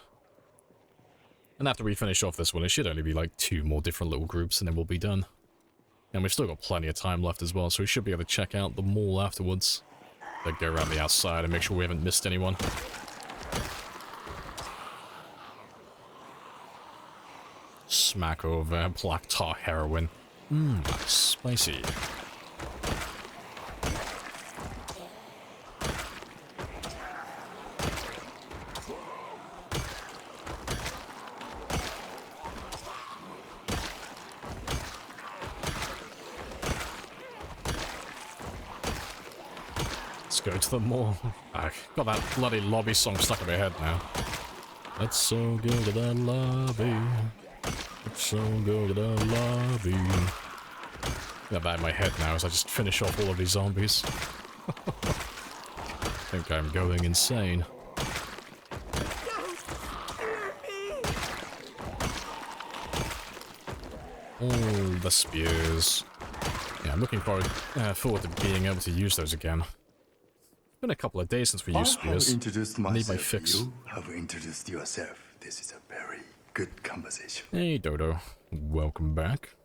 And after we finish off this one, it should only be like 2 more different little groups and then we'll be done. And we've still got plenty of time left as well, so we should be able to check out the mall afterwards. Like, go around the outside and make sure we haven't missed anyone. Smack over black tar heroin. Mmm, spicy. Go to the mall. I got that bloody lobby song stuck in my head now. Let's so go to the lobby. Let's so go to the lobby. Got that in my head now as I just finish off all of these zombies. I think I'm going insane. All the spears. Yeah, I'm looking forward to being able to use those again. It's been a couple of days since we used spears. I have introduced myself. Need my fix. You have introduced yourself. This is a very good conversation. Hey, Dodo. Welcome back.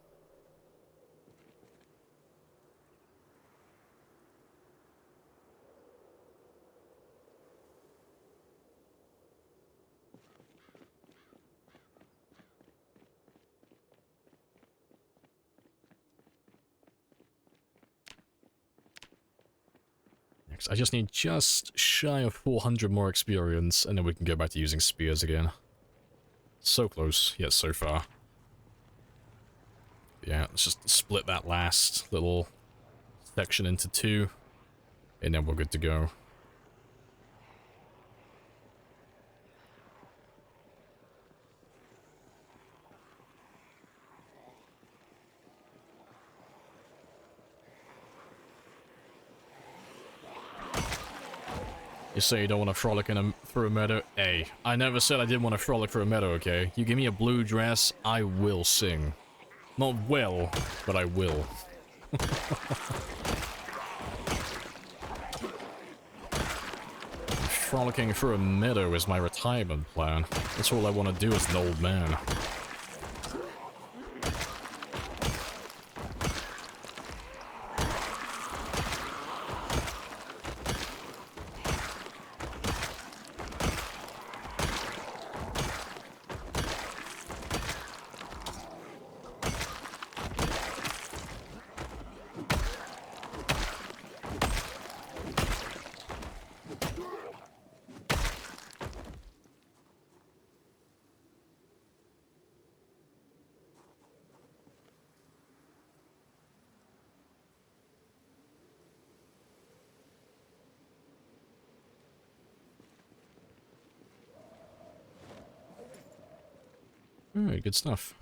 I just need just shy of 400 more experience, and then we can go back to using spears again. So close, yet so far. Yeah, let's just split that last little section into 2. And then we're good to go. You say you don't want to frolic through a meadow? Hey, I never said I didn't want to frolic through a meadow, okay? You give me a blue dress, I will sing. Not well, but I will. Frolicking through a meadow is my retirement plan. That's all I want to do as an old man. Alright, good stuff.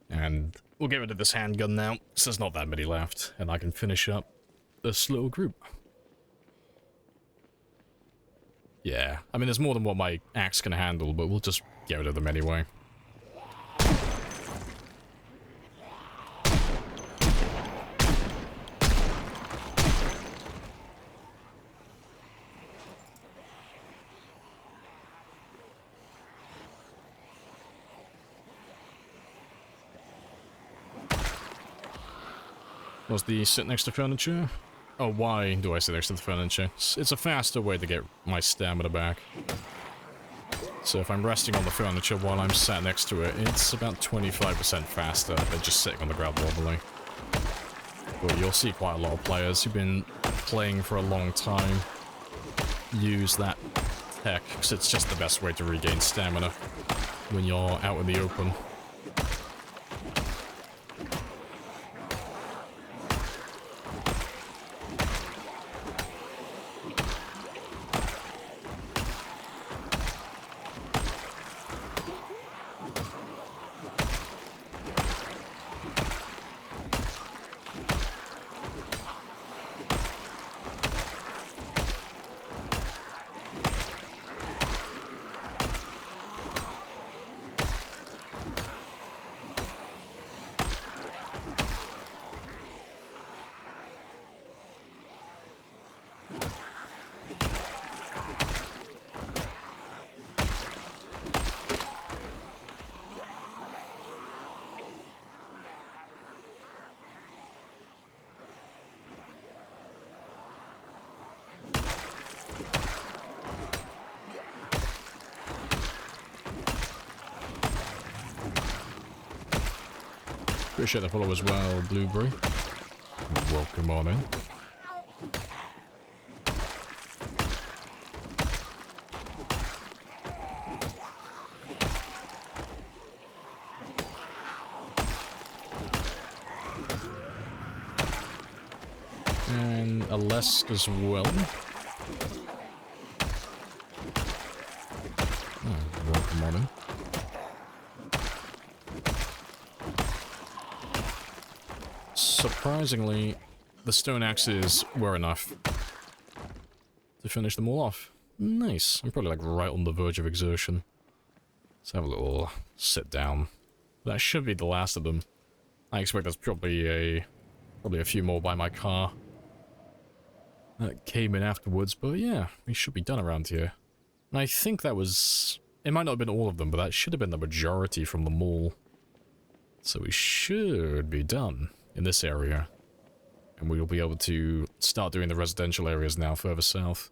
And we'll get rid of this handgun now, so there's not that many left, and I can finish up this little group. Yeah, I mean there's more than what my axe can handle, but we'll just get rid of them anyway. Was the sit next to furniture? Oh, why do I sit next to the furniture? It's a faster way to get my stamina back. So if I'm resting on the furniture while I'm sat next to it, it's about 25% faster than just sitting on the ground normally. But you'll see quite a lot of players who've been playing for a long time use that tech, because it's just the best way to regain stamina when you're out in the open. Appreciate the follow as well, Blueberry. Welcome on in. And a Lesk as well. Oh, welcome on in. Surprisingly, the stone axes were enough to finish them all off. Nice. I'm probably like right on the verge of exertion. Let's have a little sit down. That should be the last of them. I expect there's probably a few more by my car that came in afterwards, but yeah, we should be done around here. And I think that was... It might not have been all of them, but that should have been the majority from the mall. So we should be done in this area. And we'll be able to start doing the residential areas now further south.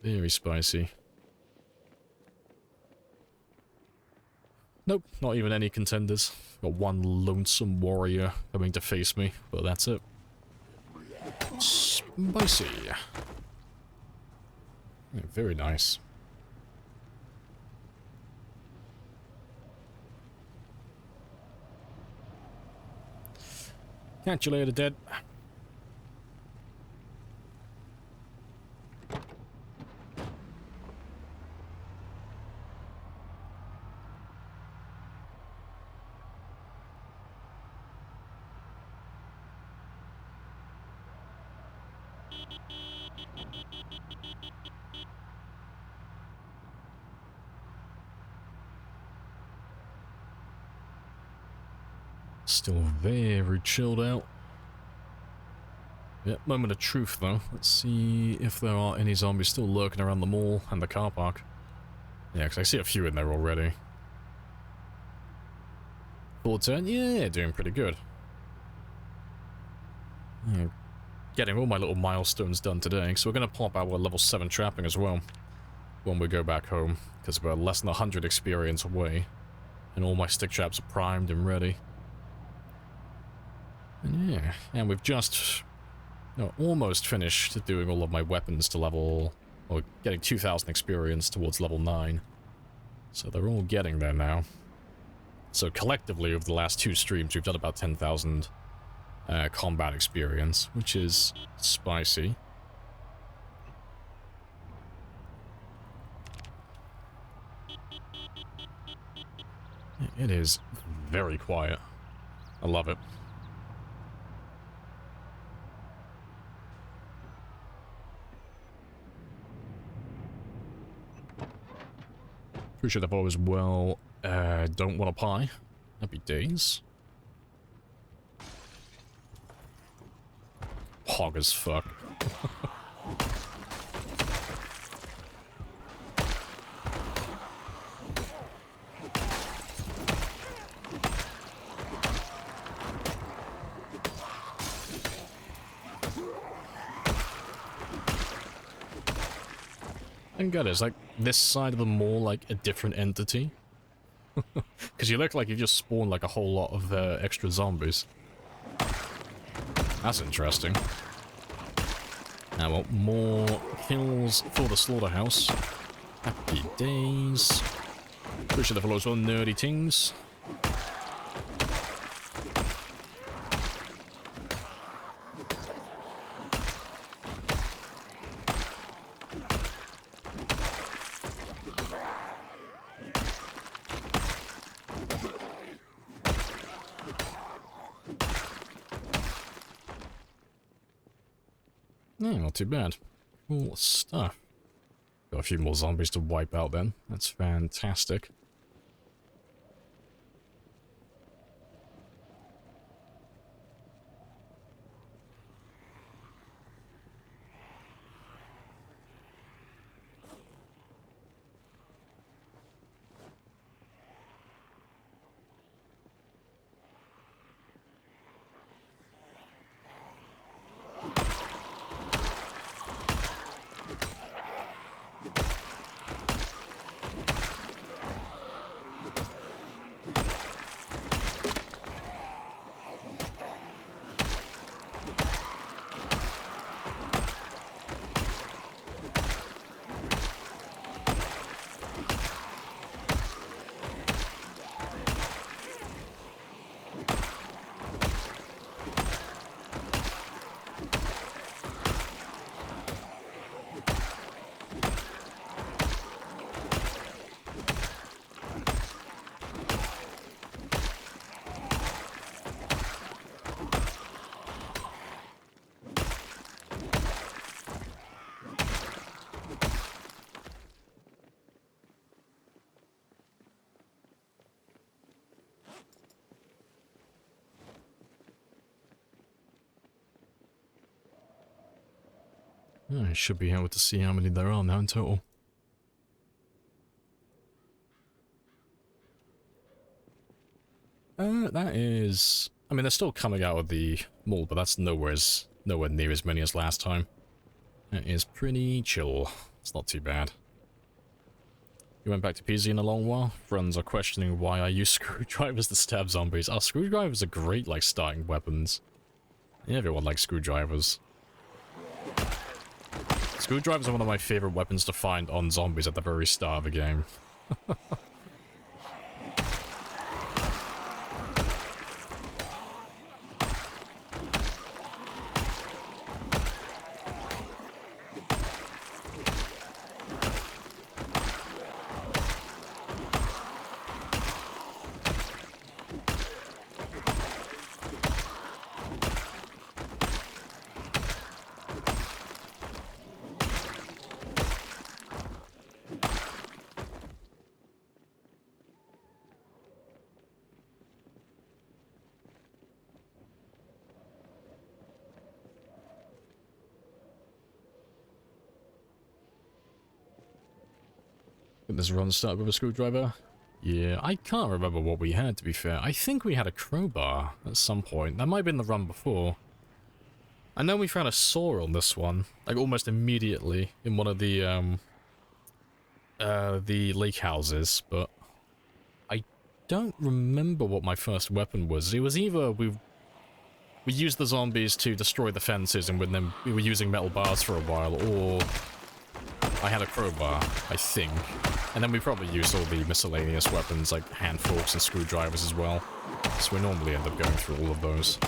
Very spicy. Nope, not even any contenders. Got one lonesome warrior coming to face me, but that's it. Spicy. Yeah, very nice. Catch you later, dead. Still very chilled out. Yep, moment of truth though. Let's see if there are any zombies still lurking around the mall and the car park. Yeah, because I see a few in there already. Full turn? Yeah, doing pretty good. Yeah, getting all my little milestones done today, so we're going to pop our level 7 trapping as well when we go back home, because we're less than 100 experience away, and all my stick traps are primed and ready. And yeah, and we've just almost finished doing all of my weapons to level, or getting 2,000 experience towards level 9. So they're all getting there now. So collectively, over the last 2 streams, we've done about 10,000 combat experience, which is spicy. It is very quiet. I love it. Appreciate the follow as well. Don't want a pie. Happy days. Hog as fuck. And God, is like this side of the mall like a different entity? Because you look like you just spawned like a whole lot of extra zombies. That's interesting. Now, well, more kills for the slaughterhouse. Happy days. Appreciate the follows on nerdy things. Yeah, not too bad. Cool stuff. Got a few more zombies to wipe out then. That's fantastic. I should be able to see how many there are now in total. That is... I mean, they're still coming out of the mall, but that's nowhere near as many as last time. That is pretty chill. It's not too bad. You went back to PZ in a long while? Friends are questioning why I use screwdrivers to stab zombies. Oh, screwdrivers are great, like, starting weapons. Everyone likes screwdrivers. Screwdrivers are one of my favorite weapons to find on zombies at the very start of the game. Get this run started with a screwdriver. Yeah, I can't remember what we had, to be fair. I think we had a crowbar at some point. That might have been the run before. I know we found a saw on this one, like almost immediately in one of the lake houses, but I don't remember what my first weapon was. It was either we used the zombies to destroy the fences and then we were using metal bars for a while, or I had a crowbar, I think. And then we probably used all the miscellaneous weapons like hand forks and screwdrivers as well. So we normally end up going through all of those.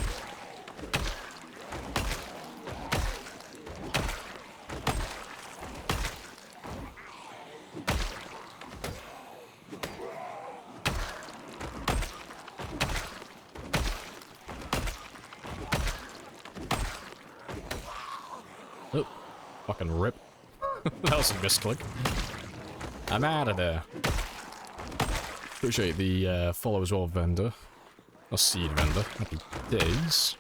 Oh, fucking rip. That was a misclick. I'm out of there. Appreciate the follow as well, vendor. Or seed vendor. Happy days.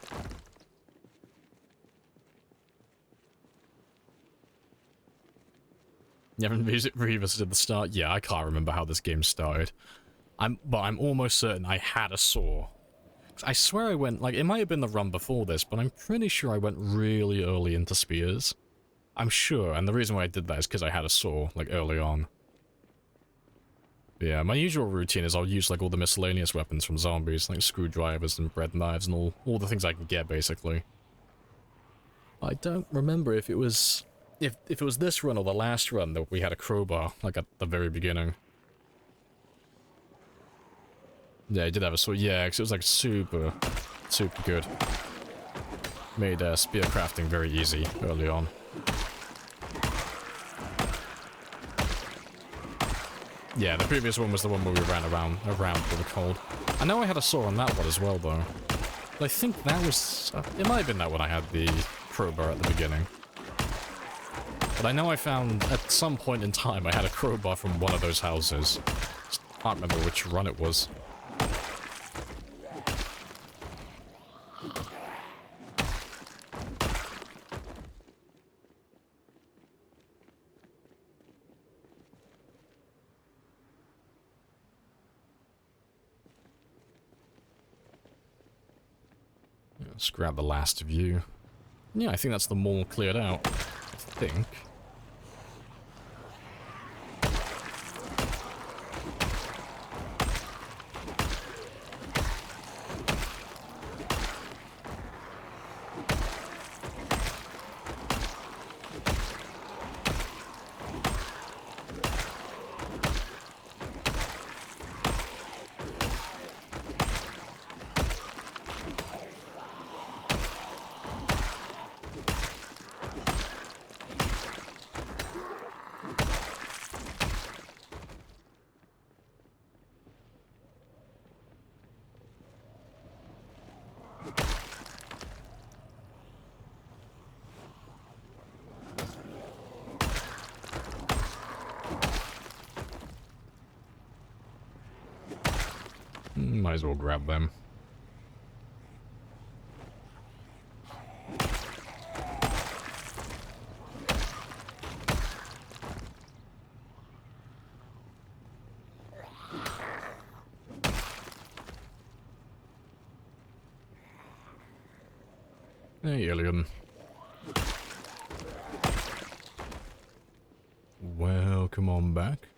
You haven't revisited the start? Yeah, I can't remember how this game started. But I'm almost certain I had a saw. I swear I went, like, it might have been the run before this, but I'm pretty sure I went really early into spears. I'm sure, and the reason why I did that is because I had a saw, like, early on. But yeah, my usual routine is I'll use, like, all the miscellaneous weapons from zombies, like screwdrivers and bread knives and all the things I can get, basically. I don't remember if it was... If it was this run or the last run that we had a crowbar, like, at the very beginning. Yeah, I did have a sword. Yeah, because it was like super good. Made spear crafting very easy early on. Yeah, the previous one was the one where we ran around with the cold. I know I had a saw on that one as well, though. But I think that was... it might have been that one I had the crowbar at the beginning. But I know I found, at some point in time, I had a crowbar from one of those houses. Just can't remember which run it was. Let's grab the last view. Yeah, I think that's the mall cleared out. I think. Might as well grab them. Hey, alien. Welcome on back.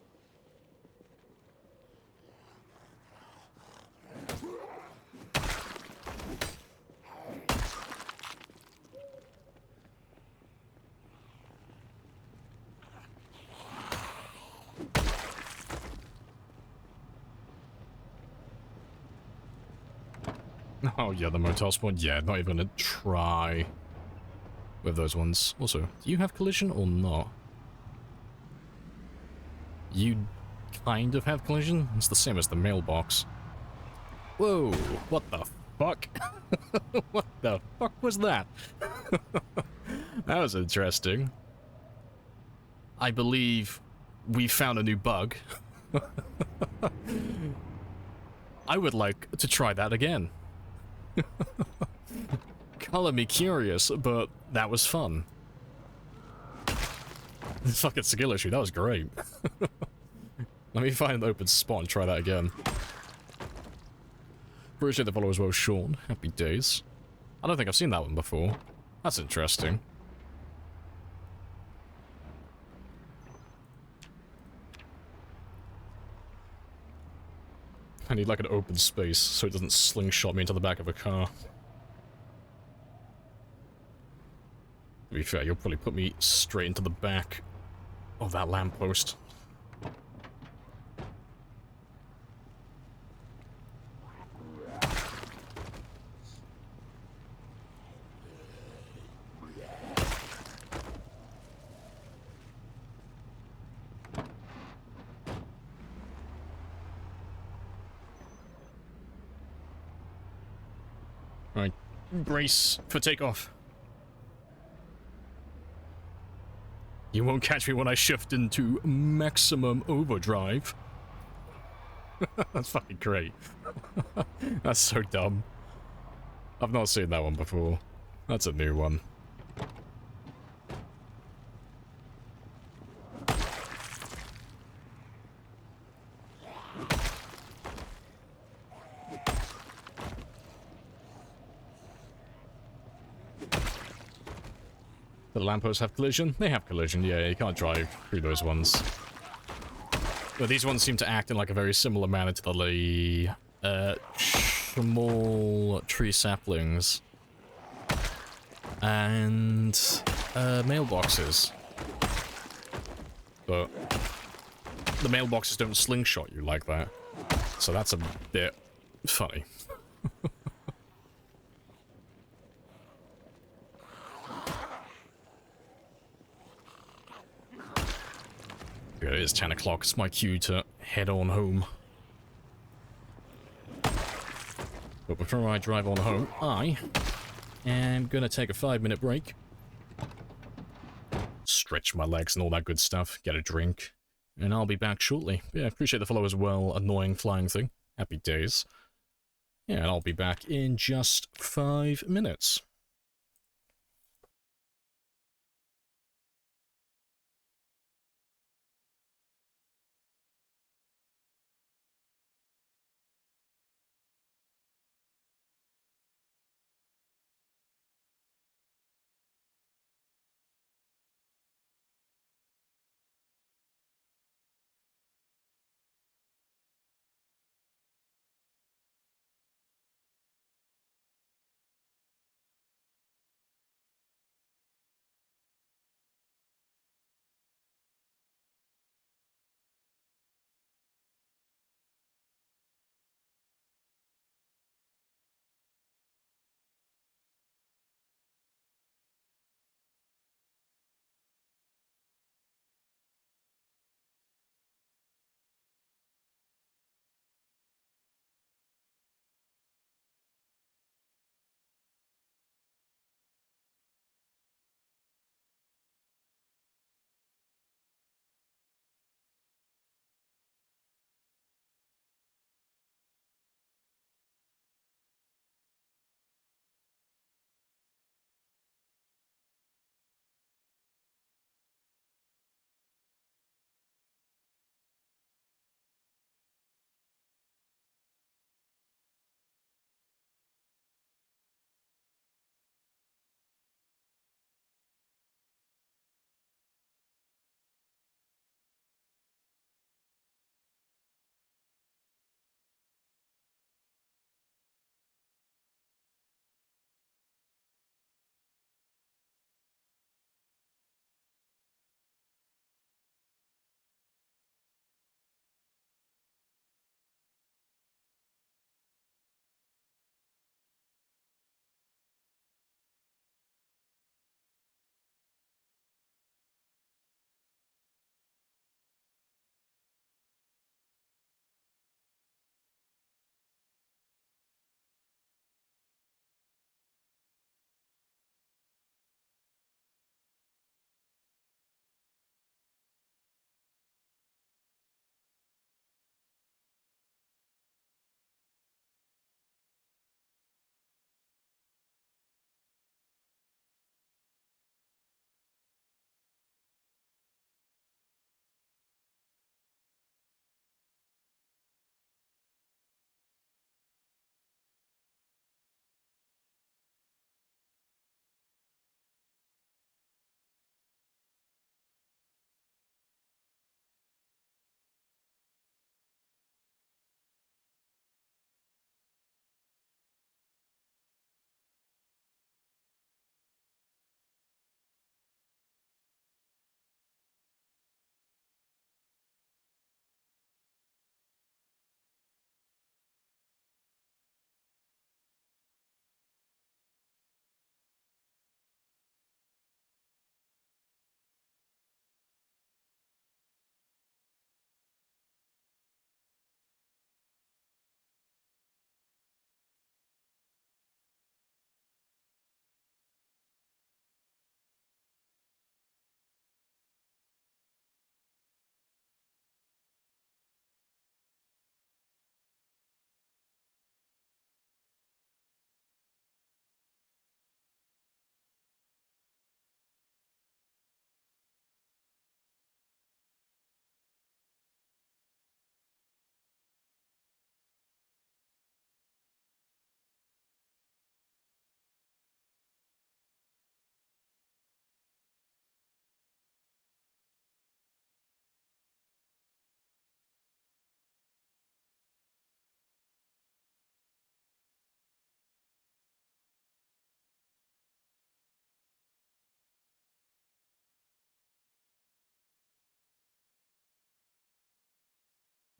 Oh yeah, the motel spawn. Yeah, not even gonna try with those ones. Also, do you have collision or not? You kind of have collision? It's the same as the mailbox. Whoa, what the fuck? What the fuck was that? That was interesting. I believe we found a new bug. I would like to try that again. Color me curious, but that was fun. Fucking skill issue, that was great. Let me find an open spot and try that again. Appreciate the follow as well, Sean. Happy days. I don't think I've seen that one before. That's interesting. I need like an open space so it doesn't slingshot me into the back of a car. To be fair, you'll probably put me straight into the back of that lamppost. Right, brace for takeoff. You won't catch me when I shift into maximum overdrive. That's fucking great. That's so dumb. I've not seen that one before. That's a new one. The lampposts have collision? They have collision, yeah, you can't drive through those ones. But these ones seem to act in like a very similar manner to the small tree saplings and mailboxes. But the mailboxes don't slingshot you like that, so that's a bit funny. It is 10 o'clock, it's my cue to head on home. But before I drive on home, I am gonna take a 5-minute break. Stretch my legs and all that good stuff, get a drink, and I'll be back shortly. Yeah, appreciate the follow as well, annoying flying thing. Happy days. Yeah, and I'll be back in just 5 minutes.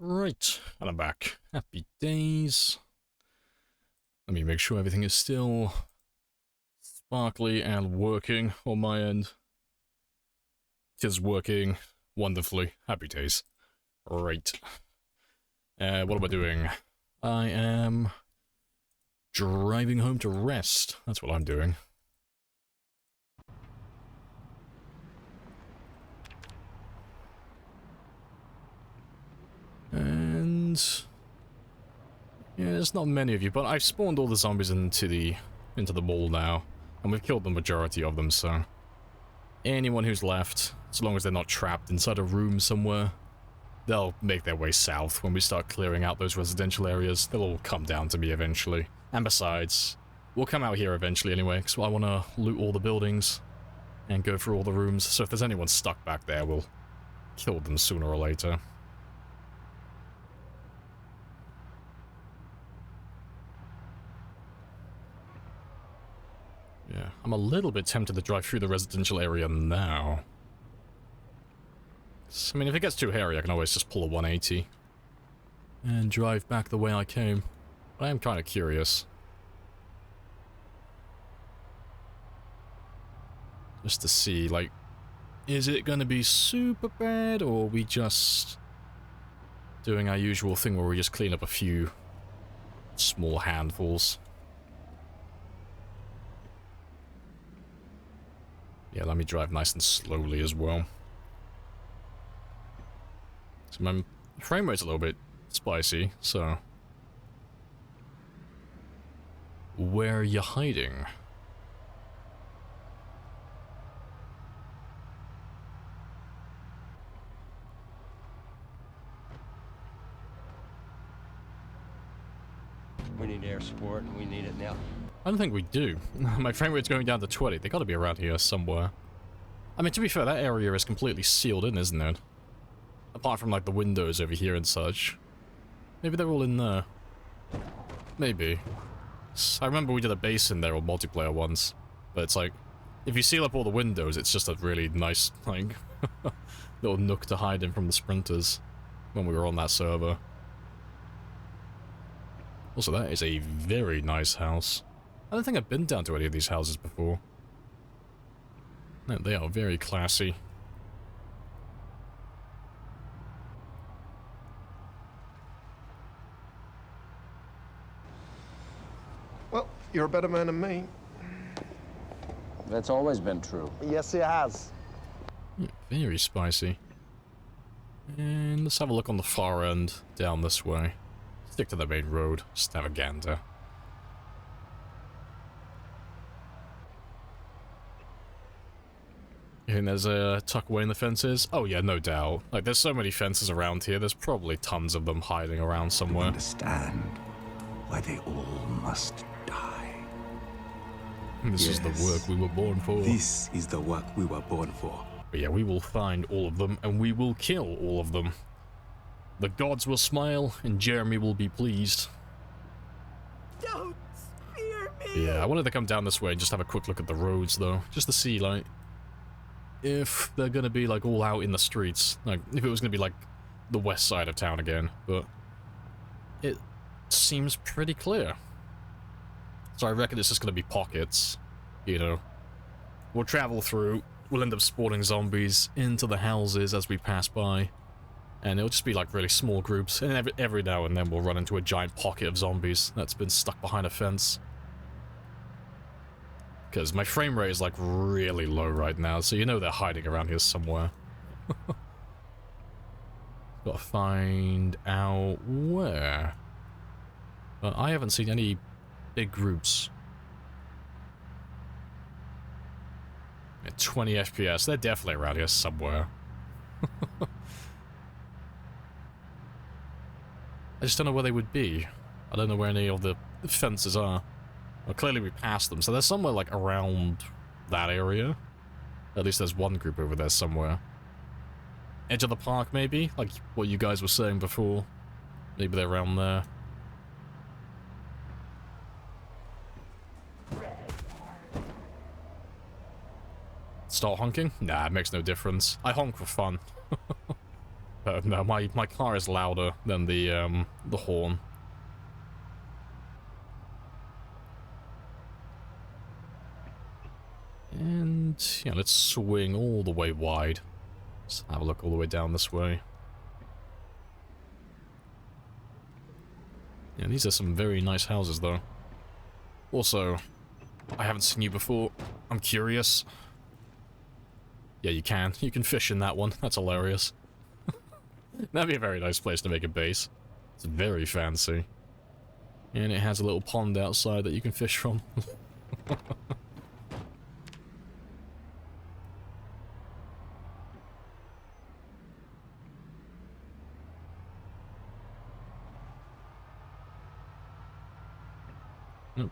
Right, and I'm back. Happy days. Let me make sure everything is still sparkly and working on my end. It is working wonderfully. Happy days. Right. What am I doing? I am driving home to rest. That's what I'm doing. And yeah, there's not many of you, but I've spawned all the zombies into the mall now, and we've killed the majority of them, so anyone who's left, as long as they're not trapped inside a room somewhere, they'll make their way south. When we start clearing out those residential areas, they'll all come down to me eventually. And besides, we'll come out here eventually anyway, because I want to loot all the buildings and go through all the rooms, so if there's anyone stuck back there, we'll kill them sooner or later. Yeah, I'm a little bit tempted to drive through the residential area now. I mean, if it gets too hairy, I can always just pull a 180 and drive back the way I came. But I am kind of curious. Just to see, like, is it going to be super bad, or are we just doing our usual thing where we just clean up a few small handfuls? Yeah, let me drive nice and slowly as well. So my frame rate's a little bit spicy, so... Where are you hiding? We need air support, and we need it now. I don't think we do. My frame rate's going down to 20. They gotta be around here somewhere. I mean, to be fair, that area is completely sealed in, isn't it? Apart from, like, the windows over here and such. Maybe they're all in there. Maybe. I remember we did a base in there on multiplayer once. But it's like, if you seal up all the windows, it's just a really nice, like, little nook to hide in from the sprinters when we were on that server. Also, that is a very nice house. I don't think I've been down to any of these houses before. No, they are very classy. Well, you're a better man than me. That's always been true. Yes, it has. Yeah, very spicy. And let's have a look on the far end, down this way. Stick to the main road, just have a gander. You think there's a tuck away in the fences? Oh yeah, no doubt. Like, there's so many fences around here, there's probably tons of them hiding around somewhere. Understand why they all must die. This is the work we were born for. This is the work we were born for. But yeah, we will find all of them, and we will kill all of them. The gods will smile, and Jeremy will be pleased. Don't spear me! Yeah, I wanted to come down this way and just have a quick look at the roads, though. Just to see, like, if they're gonna be, like, all out in the streets. Like, if it was gonna be, like, the west side of town again. But it seems pretty clear. So I reckon it's just gonna be pockets, you know. We'll travel through, we'll end up spawning zombies into the houses as we pass by. And it'll just be like really small groups, and every now and then we'll run into a giant pocket of zombies that's been stuck behind a fence. Because my frame rate is like really low right now, so you know they're hiding around here somewhere. Gotta find out where. But I haven't seen any big groups. At 20 FPS, they're definitely around here somewhere. I just don't know where they would be. I don't know where any of the fences are. Well, clearly we passed them, so they're somewhere, like, around that area. At least there's one group over there somewhere. Edge of the park, maybe? Like what you guys were saying before. Maybe they're around there. Start honking? Nah, it makes no difference. I honk for fun. No, my car is louder than the horn. And yeah, let's swing all the way wide. Let's have a look all the way down this way. Yeah, these are some very nice houses, though. Also, I haven't seen you before. I'm curious. Yeah, you can. You can fish in that one. That's hilarious. That'd be a very nice place to make a base. It's very fancy. And it has a little pond outside that you can fish from.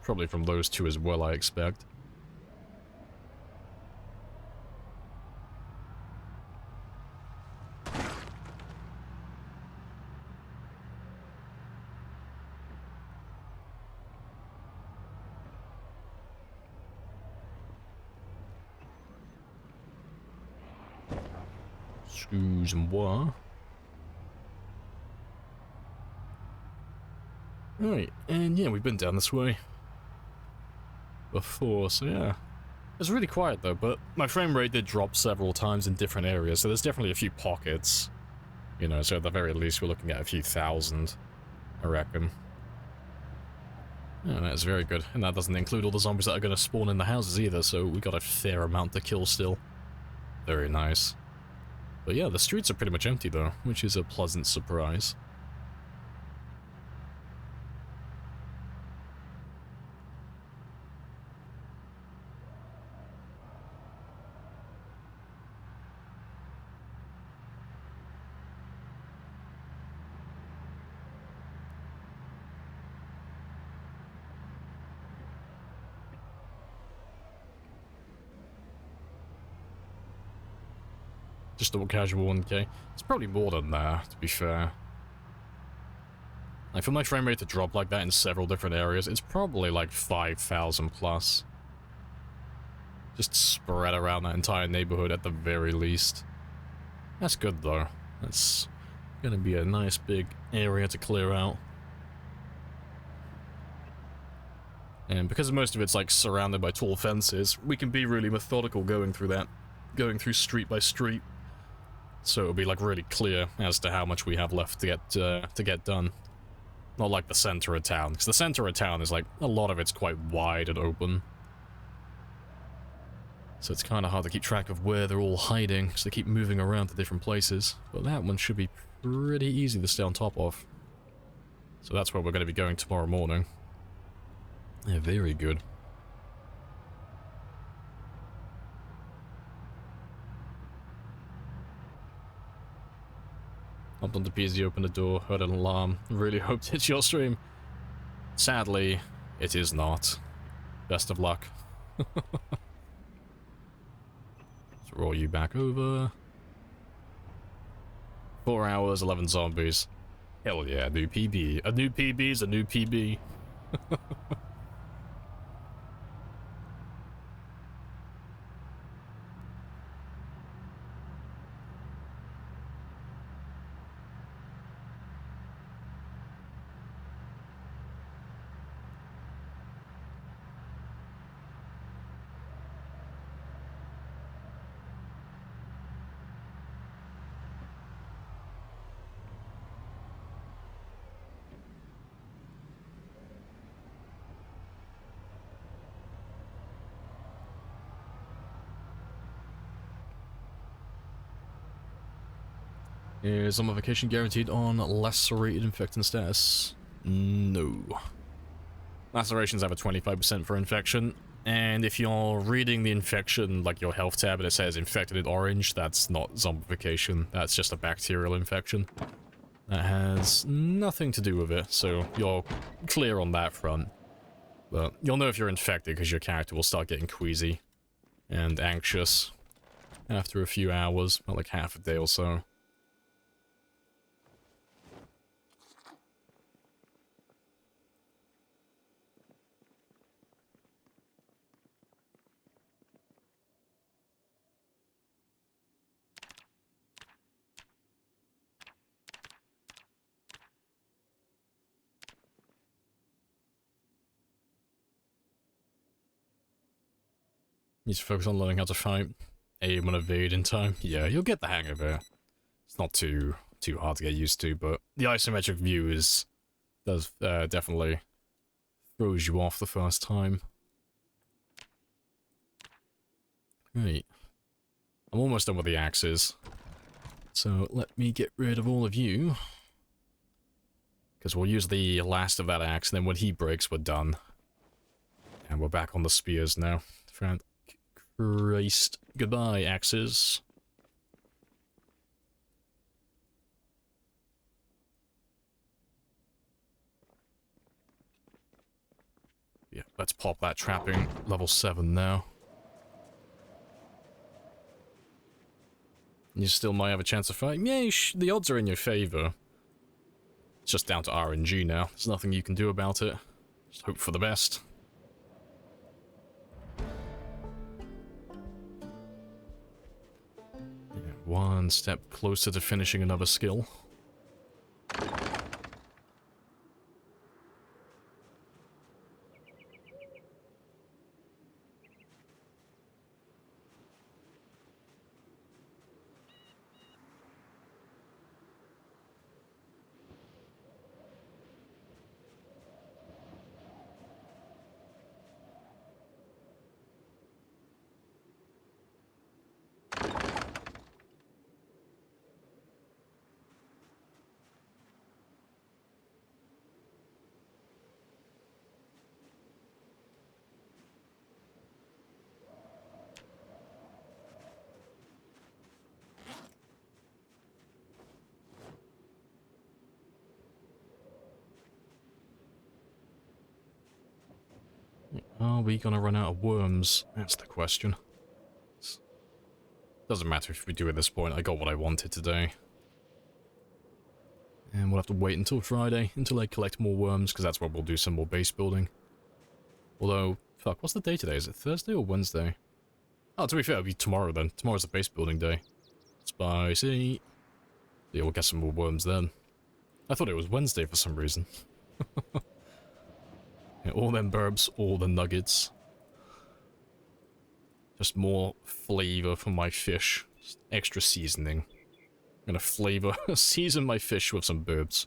Probably from those two as well, I expect. Excuse-moi. Right, and yeah, we've been down this way before, so yeah. It's really quiet though, but my frame rate did drop several times in different areas, so there's definitely a few pockets. You know, so at the very least we're looking at a few thousand, I reckon. Yeah, that's very good. And that doesn't include all the zombies that are going to spawn in the houses either, so we got a fair amount to kill still. Very nice. But yeah, the streets are pretty much empty though, which is a pleasant surprise. Just a casual 1K. It's probably more than that, to be fair. Like, for my frame rate to drop like that in several different areas, it's probably like 5,000 plus. Just spread around that entire neighborhood at the very least. That's good though. That's gonna be a nice big area to clear out. And because most of it's like surrounded by tall fences, we can be really methodical going through that. Going through street by street. So it'll be like really clear as to how much we have left to get done. Not like the center of town, because the center of town is like, a lot of it's quite wide and open. So it's kind of hard to keep track of where they're all hiding, because they keep moving around to different places. But that one should be pretty easy to stay on top of. So that's where we're going to be going tomorrow morning. Yeah, very good. Hopped on the PC, opened the door, heard an alarm. Really hoped it's your stream. Sadly, it is not. Best of luck. Let's roll you back over. 4 hours, 11 zombies. Hell yeah, new PB. A new PB is a new PB. Is zombification guaranteed on lacerated infectant status? No. Lacerations have a 25% for infection, and if you're reading the infection, like your health tab, and it says infected in orange, that's not zombification. That's just a bacterial infection. That has nothing to do with it, so you're clear on that front. But you'll know if you're infected because your character will start getting queasy and anxious after a few hours, about like half a day or so. Need to focus on learning how to fight. Aim and evade in time. Yeah, you'll get the hang of it. It's not too hard to get used to, but the isometric view does definitely throws you off the first time. Right. I'm almost done with the axes. So let me get rid of all of you. Because we'll use the last of that axe, and then when he breaks, we're done. And we're back on the spears now. Thank Christ. Goodbye, axes. Yeah, let's pop that trapping. Level 7 now. You still might have a chance of fighting. Yeah, the odds are in your favor. It's just down to RNG now. There's nothing you can do about it. Just hope for the best. Yeah, one step closer to finishing another skill. Are we gonna run out of worms? That's the question. Doesn't matter if we do at this point, I got what I wanted today. And we'll have to wait until Friday, until I collect more worms, because that's when we'll do some more base building. Although, fuck, what's the day today? Is it Thursday or Wednesday? Oh, to be fair, it'll be tomorrow then. Tomorrow's the base building day. Spicy. Yeah, we'll get some more worms then. I thought it was Wednesday for some reason. Yeah, all them burbs, all the nuggets. Just more flavor for my fish. Just extra seasoning. I'm gonna season my fish with some burbs.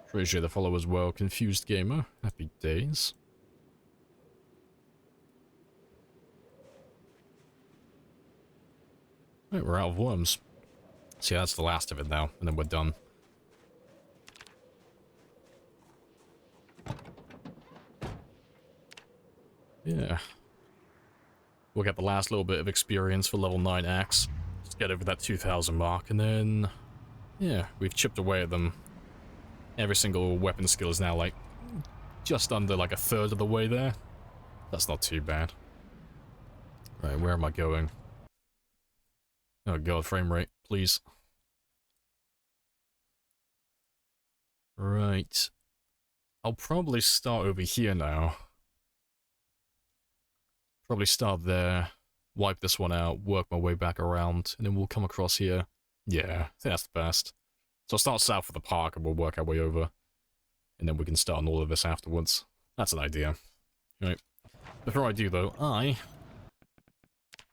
Appreciate the follow as well, Confused Gamer. Happy days. Right, we're out of worms. See, that's the last of it now, and then we're done. Yeah. We'll get the last little bit of experience for level 9 axe. Just get over that 2000 mark, and then... yeah, we've chipped away at them. Every single weapon skill is now, like, just under, like, a third of the way there. That's not too bad. Right, where am I going? Oh god, frame rate, please. Right. I'll probably start over here now. Probably start there, wipe this one out, work my way back around, and then we'll come across here. Yeah, I think that's the best. So I'll start south of the park and we'll work our way over. And then we can start on all of this afterwards. That's an idea. Right. Before I do though,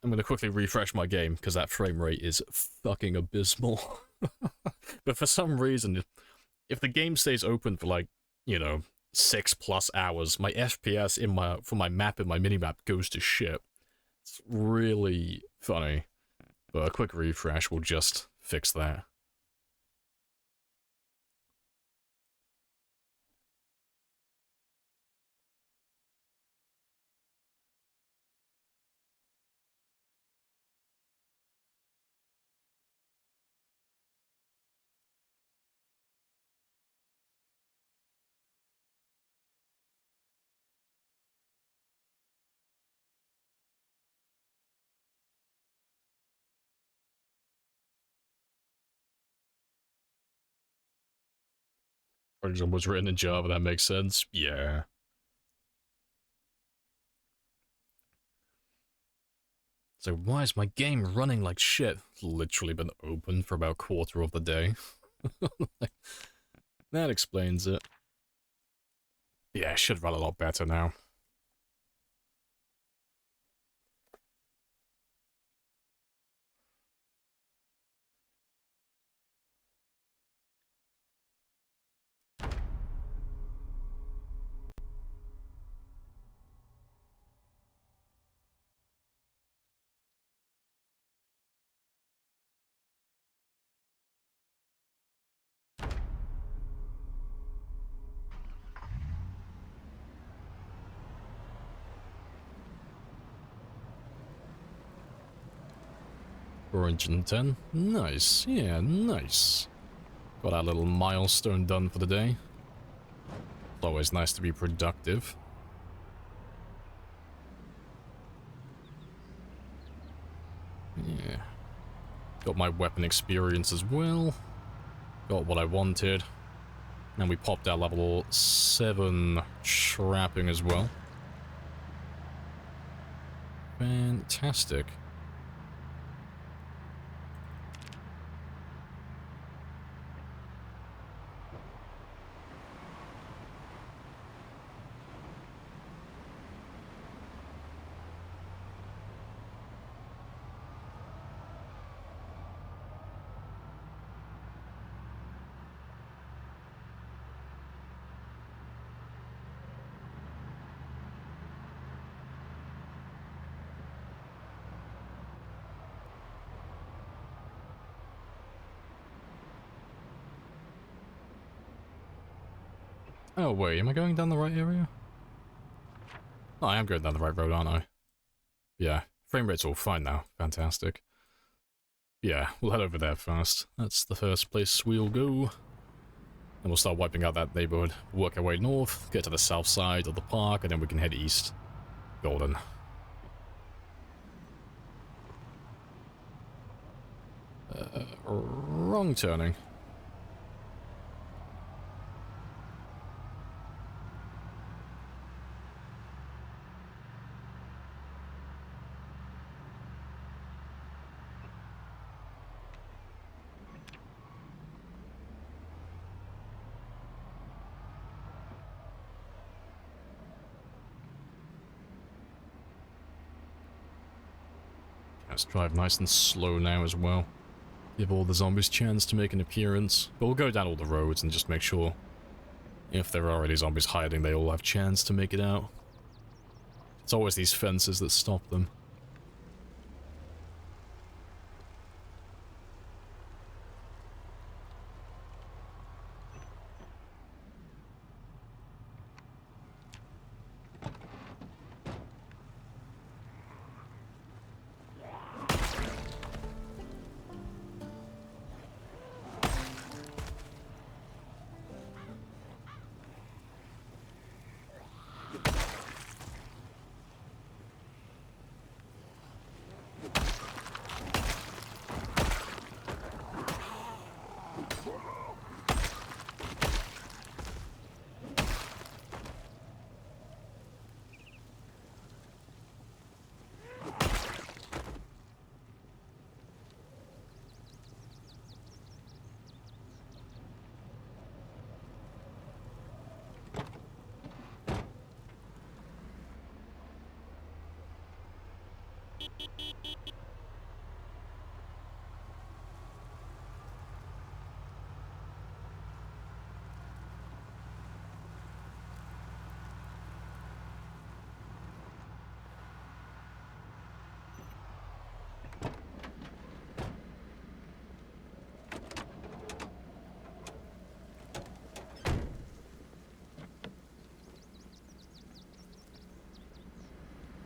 I'm going to quickly refresh my game, because that frame rate is fucking abysmal. But for some reason, if the game stays open for like, you know, 6+ hours, my FPS for my map and my minimap goes to shit. It's really funny. But a quick refresh will just fix that. Program was written in Java, that makes sense. Yeah. So why is my game running like shit? It's literally been open for about a quarter of the day. That explains it. Yeah, I should run a lot better now. Orange and 10. Nice. Yeah, nice. Got our little milestone done for the day. It's always nice to be productive. Yeah. Got my weapon experience as well. Got what I wanted. And we popped our level 7 trapping as well. Fantastic. Oh wait, am I going down the right area? Oh, I am going down the right road, aren't I? Yeah, frame rate's all fine now. Fantastic. Yeah, we'll head over there first. That's the first place we'll go. And we'll start wiping out that neighborhood. Work our way north, get to the south side of the park, and then we can head east. Golden. Wrong turning. Let's drive nice and slow now as well. Give all the zombies chance to make an appearance. But we'll go down all the roads and just make sure if there are any zombies hiding, they all have chance to make it out. It's always these fences that stop them.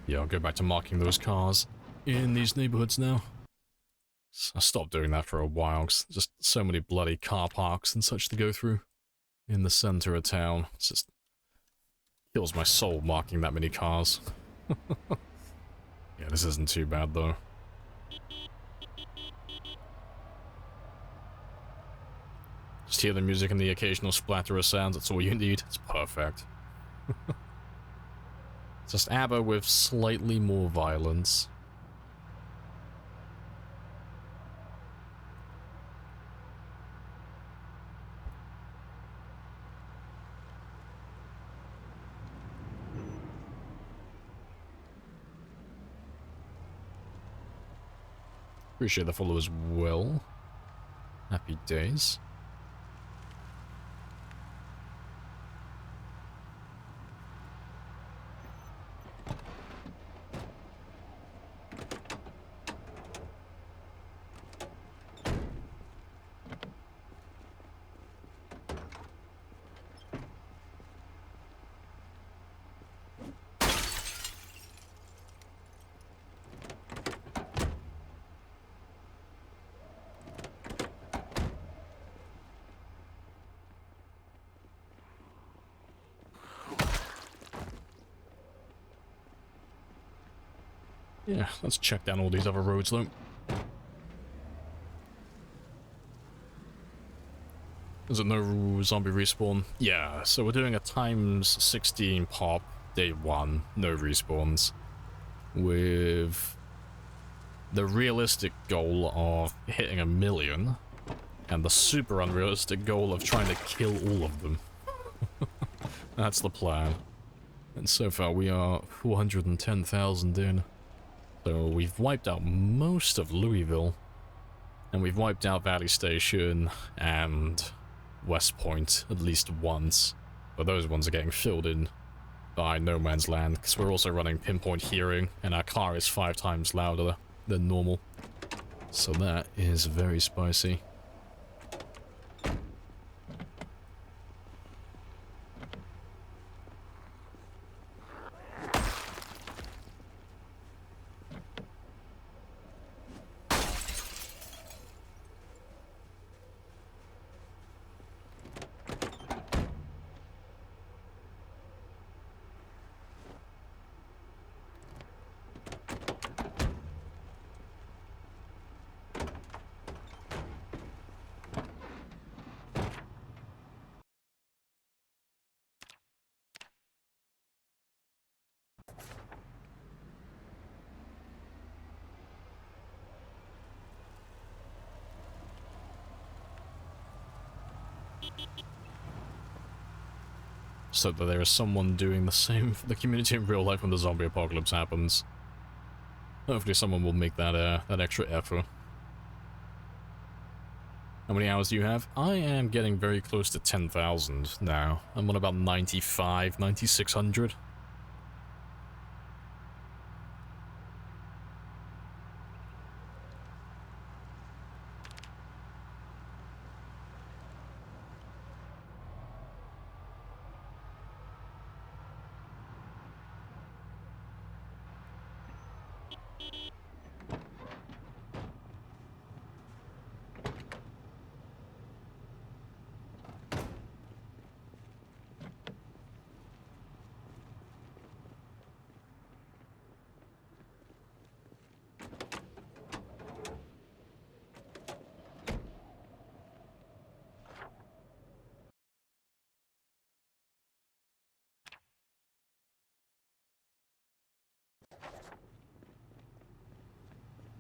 Yeah, I'll go back to marking those cars in these neighborhoods now. I stopped doing that for a while, 'cause just so many bloody car parks and such to go through in the center of town. It just kills my soul marking that many cars. Yeah, this isn't too bad though. Just hear the music and the occasional splatter of sounds, that's all you need. It's perfect. Just ABBA with slightly more violence. Appreciate the follow as well. Happy days. Yeah, let's check down all these other roads though. Is it no zombie respawn? Yeah, so we're doing a times 16 pop, day 1, no respawns. With the realistic goal of hitting 1 million, and the super unrealistic goal of trying to kill all of them. That's the plan. And so far we are 410,000 in. So we've wiped out most of Louisville, and we've wiped out Valley Station and West Point at least once, but those ones are getting filled in by No Man's Land, because we're also running pinpoint hearing, and our car is 5 times louder than normal. So that is very spicy. So that there is someone doing the same for the community in real life when the zombie apocalypse happens. Hopefully someone will make that that extra effort. How many hours do you have? I am getting very close to 10,000 now. I'm on about 95, 9,600.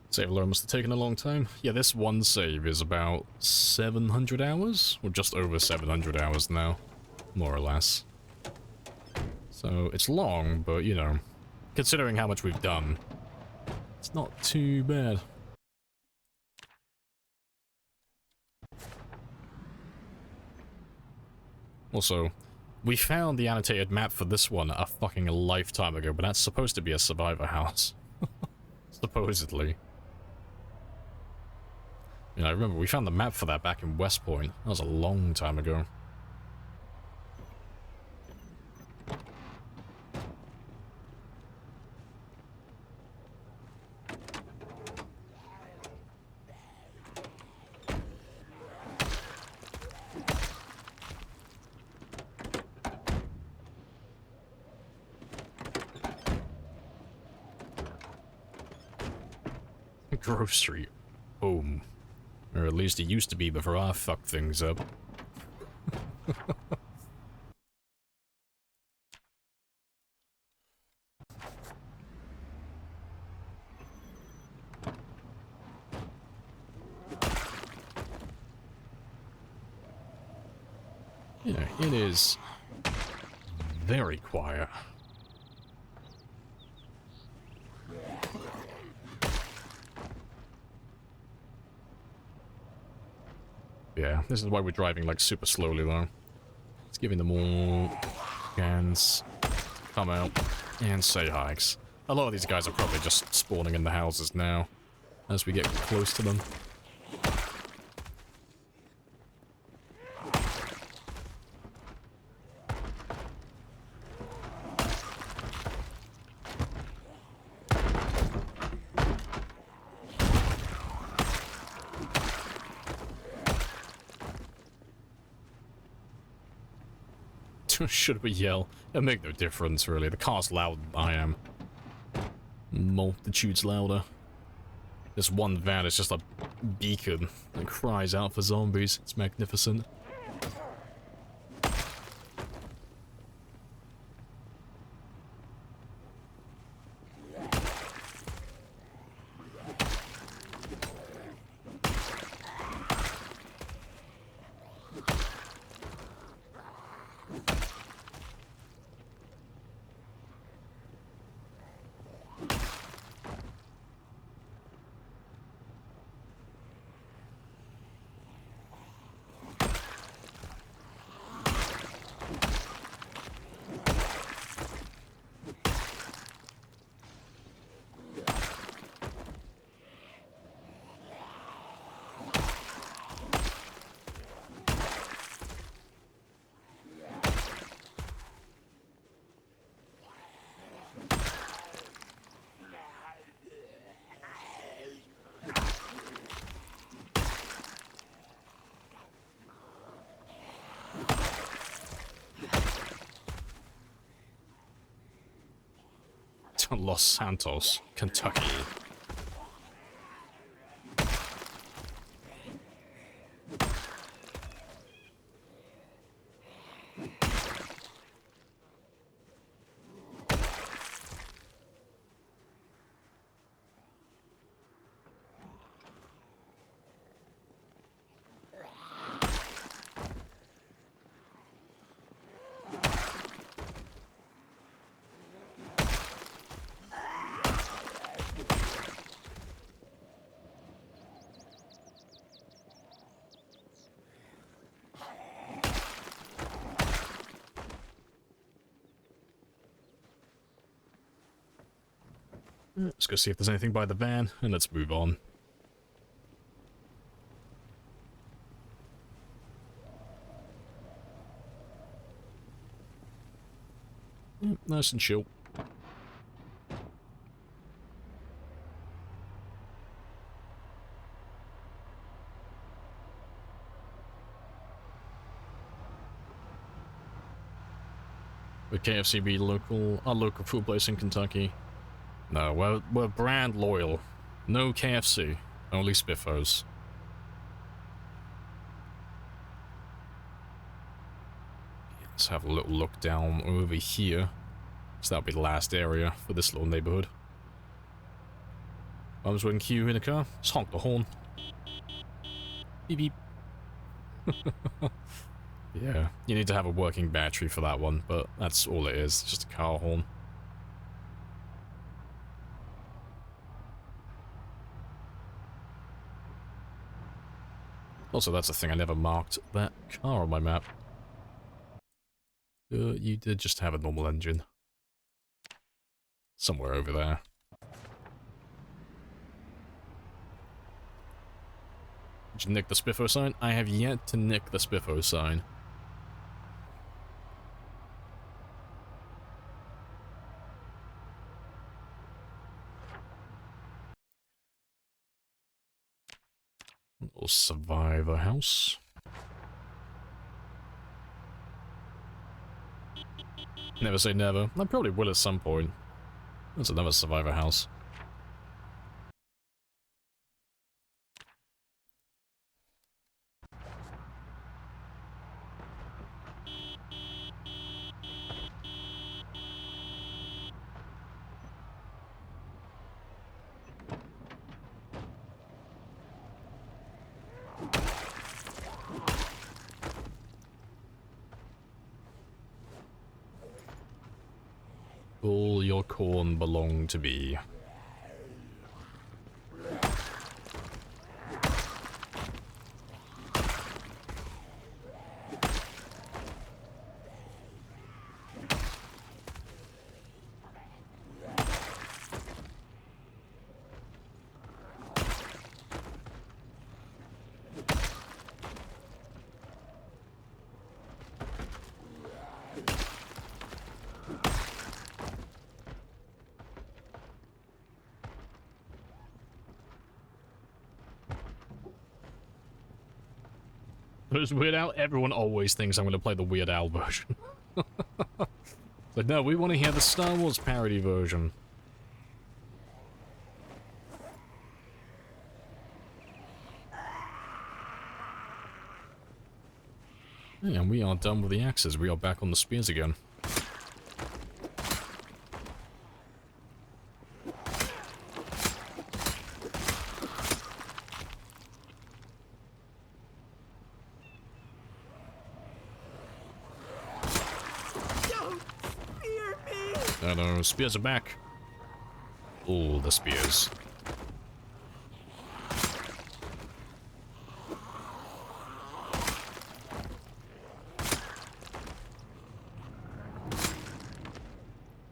Save alone must have taken a long time. Yeah, this one save is about 700 hours? Or just over 700 hours now, more or less. So, it's long, but, you know, considering how much we've done, it's not too bad. Also, we found the annotated map for this one a fucking lifetime ago, but that's supposed to be a survivor house. Supposedly. You know, I remember we found the map for that back in West Point. That was a long time ago. Grove Street. Boom. Or at least it used to be before I fucked things up. Yeah, it is very quiet. Yeah, this is why we're driving like super slowly though. It's giving them all hands, come out, and say hi. 'Cause a lot of these guys are probably just spawning in the houses now as we get close to them. Should we yell? It'll make no difference, really. The car's louder than I am. Multitudes louder. This one van is just a beacon that cries out for zombies. It's magnificent. Los Santos, Kentucky. Let's go see if there's anything by the van, and let's move on. Nice and chill. Would KFC be our local food place in Kentucky? No, we're brand loyal. No KFC, only Spiffos. Let's have a little look down over here. So that'll be the last area for this little neighborhood. Bums when queue in a car, just honk the horn. Beep beep. Yeah, you need to have a working battery for that one, but that's all it is, just a car horn. Also, that's a thing, I never marked that car on my map. You did just have a normal engine. Somewhere over there. Did you nick the Spiffo sign? I have yet to nick the Spiffo sign. Little survivor house. Never say never. I probably will at some point. That's another survivor house. All your corn belong to me. But it's Weird Al. Everyone always thinks I'm going to play the Weird Al version. But no, we want to hear the Star Wars parody version. And we are done with the axes. We are back on the spears again. No, spears are back. All the spears.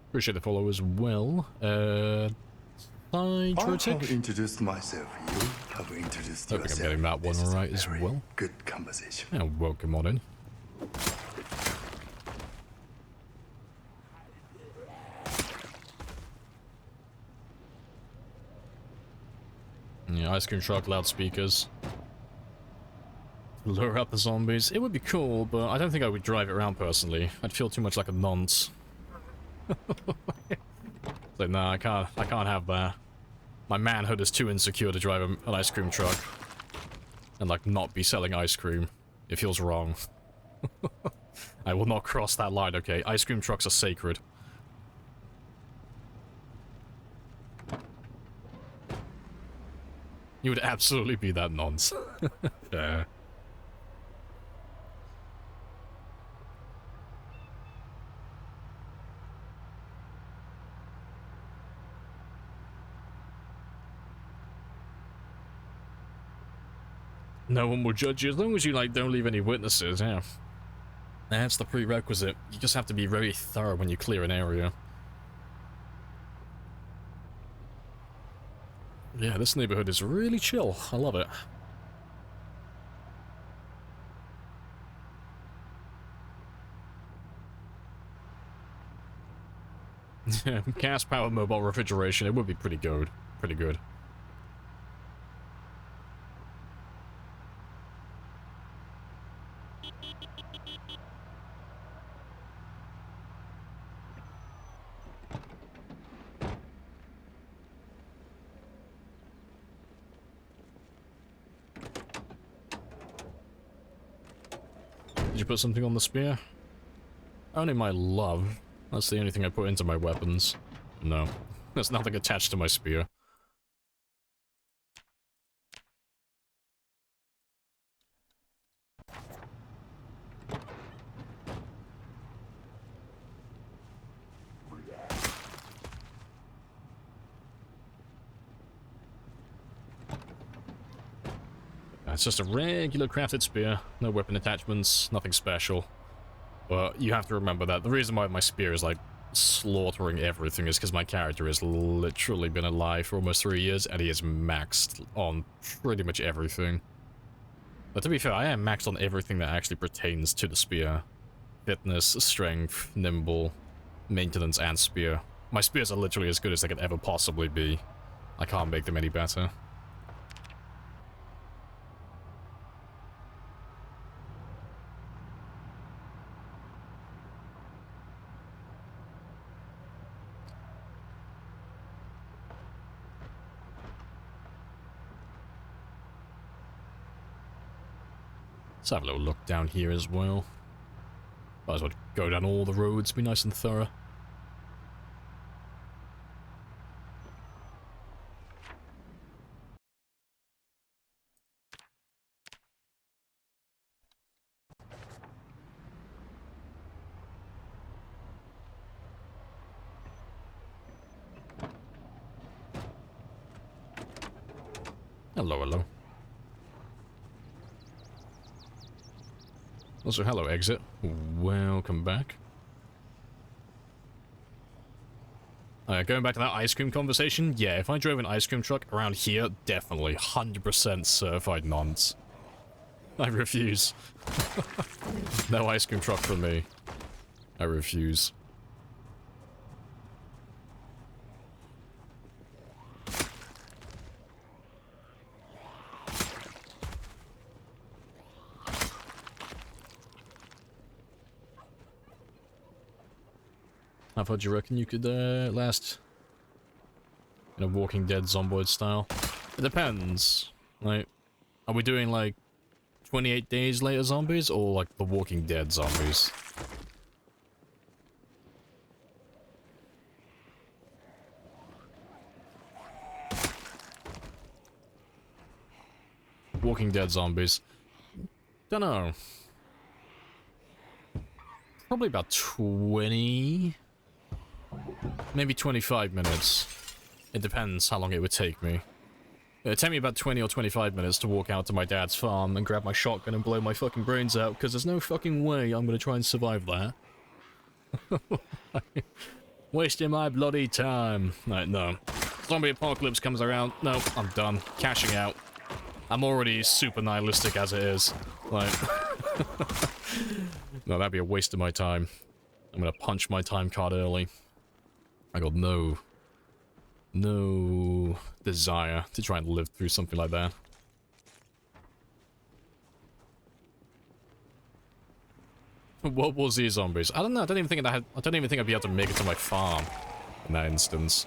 Appreciate the follow as well. Side I rotate. have introduced myself. You have introduced I think I'm yourself. getting that one This is right a as very well. Good conversation. Yeah, welcome on in. Yeah, ice cream truck, loudspeakers. Lure up the zombies. It would be cool, but I don't think I would drive it around personally. I'd feel too much like a nonce. Like, nah, I can't have that. My manhood is too insecure to drive an ice cream truck. And, like, not be selling ice cream. It feels wrong. I will not cross that line, okay? Ice cream trucks are sacred. You would absolutely be that nonce. Yeah. No one will judge you as long as you, like, don't leave any witnesses, yeah. That's the prerequisite. You just have to be very thorough when you clear an area. Yeah, this neighborhood is really chill. I love it. Yeah, gas-powered mobile refrigeration, it would be pretty good. Pretty good. Did you put something on the spear? Only my love. That's the only thing I put into my weapons. No. There's nothing attached to my spear. It's just a regular crafted spear. No weapon attachments, nothing special. But you have to remember that the reason why my spear is, like, slaughtering everything is because my character has literally been alive for almost 3 years, and he is maxed on pretty much everything. But to be fair, I am maxed on everything that actually pertains to the spear. Fitness, strength, nimble, maintenance, and spear. My spears are literally as good as they could ever possibly be. I can't make them any better. Let's have a little look down here as well. Might as well go down all the roads, be nice and thorough. Hello, hello. Also, hello, exit. Welcome back. Going back to that ice cream conversation, yeah, if I drove an ice cream truck around here, definitely 100% certified nonce. I refuse. No ice cream truck for me. I refuse. How far do you reckon you could last in a Walking Dead zomboid style? It depends. Like, are we doing like 28 days later zombies or like the Walking Dead zombies? Walking Dead zombies. Dunno. Probably about 20... maybe 25 minutes. It depends how long it would take me. It would take me about 20 or 25 minutes to walk out to my dad's farm and grab my shotgun and blow my fucking brains out, because there's no fucking way I'm gonna try and survive that. Wasting my bloody time. Right, no. Zombie apocalypse comes around. No, I'm done. Cashing out. I'm already super nihilistic as it is. Like... no, that'd be a waste of my time. I'm gonna punch my time card early. I got no desire to try and live through something like that. World War Z zombies. I don't know. I don't even think I'd be able to make it to my farm in that instance.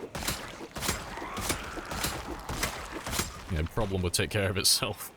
Yeah, the problem would take care of itself.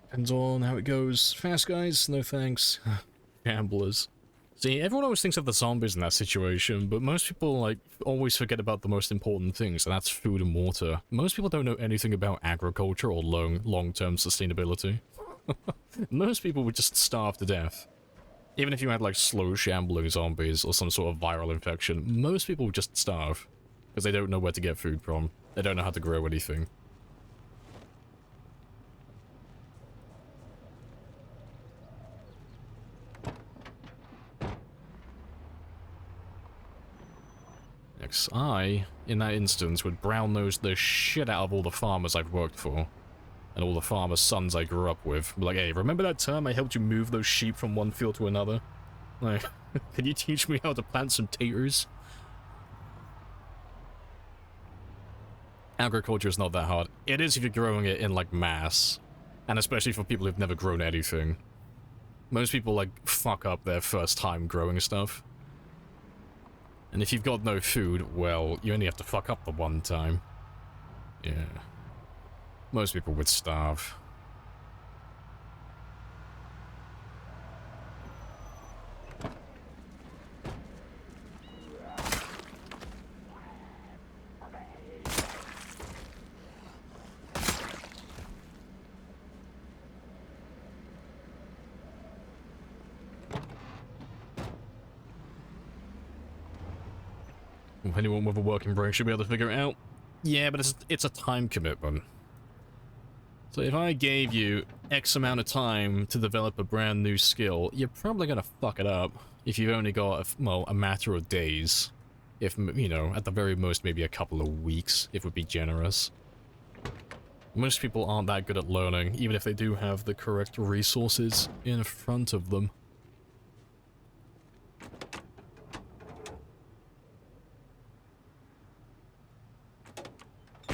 Depends on how it goes. Fast guys? No thanks. Gamblers. See, everyone always thinks of the zombies in that situation, but most people, like, always forget about the most important things, and that's food and water. Most people don't know anything about agriculture or long-term sustainability. Most people would just starve to death. Even if you had, like, slow shambling zombies or some sort of viral infection, most people would just starve. Because they don't know where to get food from. They don't know how to grow anything. I, in that instance, would brown-nose the shit out of all the farmers I've worked for. And all the farmers' sons I grew up with. Be like, hey, remember that time I helped you move those sheep from one field to another? Like, can you teach me how to plant some taters? Agriculture is not that hard. It is if you're growing it in, like, mass. And especially for people who've never grown anything. Most people, like, fuck up their first time growing stuff. And if you've got no food, well, you only have to fuck up the one time. Yeah. Most people would starve. Anyone with a working brain should be able to figure it out. Yeah, but it's a time commitment. So if I gave you X amount of time to develop a brand new skill, you're probably gonna fuck it up if you've only got, well, a matter of days. If, you know, at the very most, maybe a couple of weeks, if we'd be generous. Most people aren't that good at learning, even if they do have the correct resources in front of them.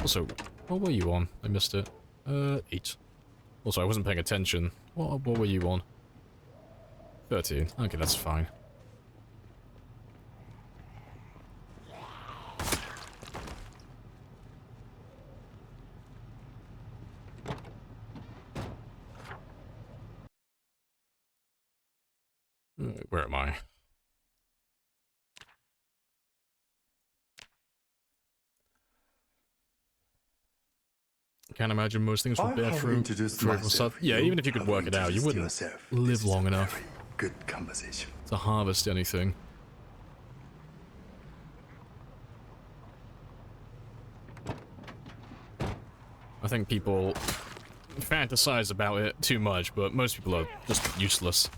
Also, what were you on? I missed it. 8. Also, I wasn't paying attention. What were you on? 13. Okay, that's fine. Where am I? Can't imagine most things would I bear have fruit. introduced Fruit and myself. stuff. Yeah, even if you could have work it out, you introduced wouldn't yourself. live This is long a enough very good conversation. to harvest anything. I think people fantasize about it too much, but most people are just useless.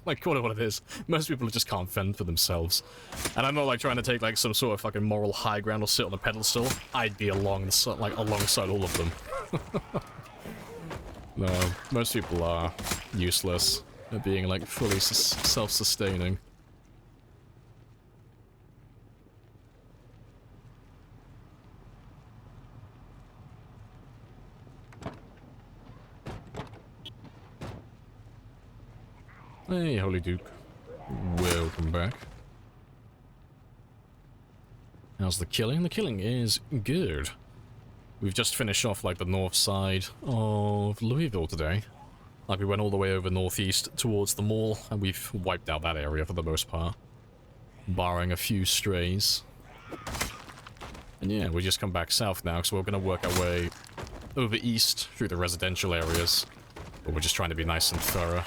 Like, call it what it is. Most people just can't fend for themselves. And I'm not like trying to take like some sort of fucking moral high ground or sit on a pedestal. I'd be alongside all of them. No, most people are useless at being like fully self-sustaining. Hey, Holy Duke. Welcome back. How's the killing? The killing is good. We've just finished off, like, the north side of Louisville today. Like, we went all the way over northeast towards the mall, and we've wiped out that area for the most part. Barring a few strays. And yeah, we just come back south now, so we're gonna work our way over east through the residential areas. But we're just trying to be nice and thorough.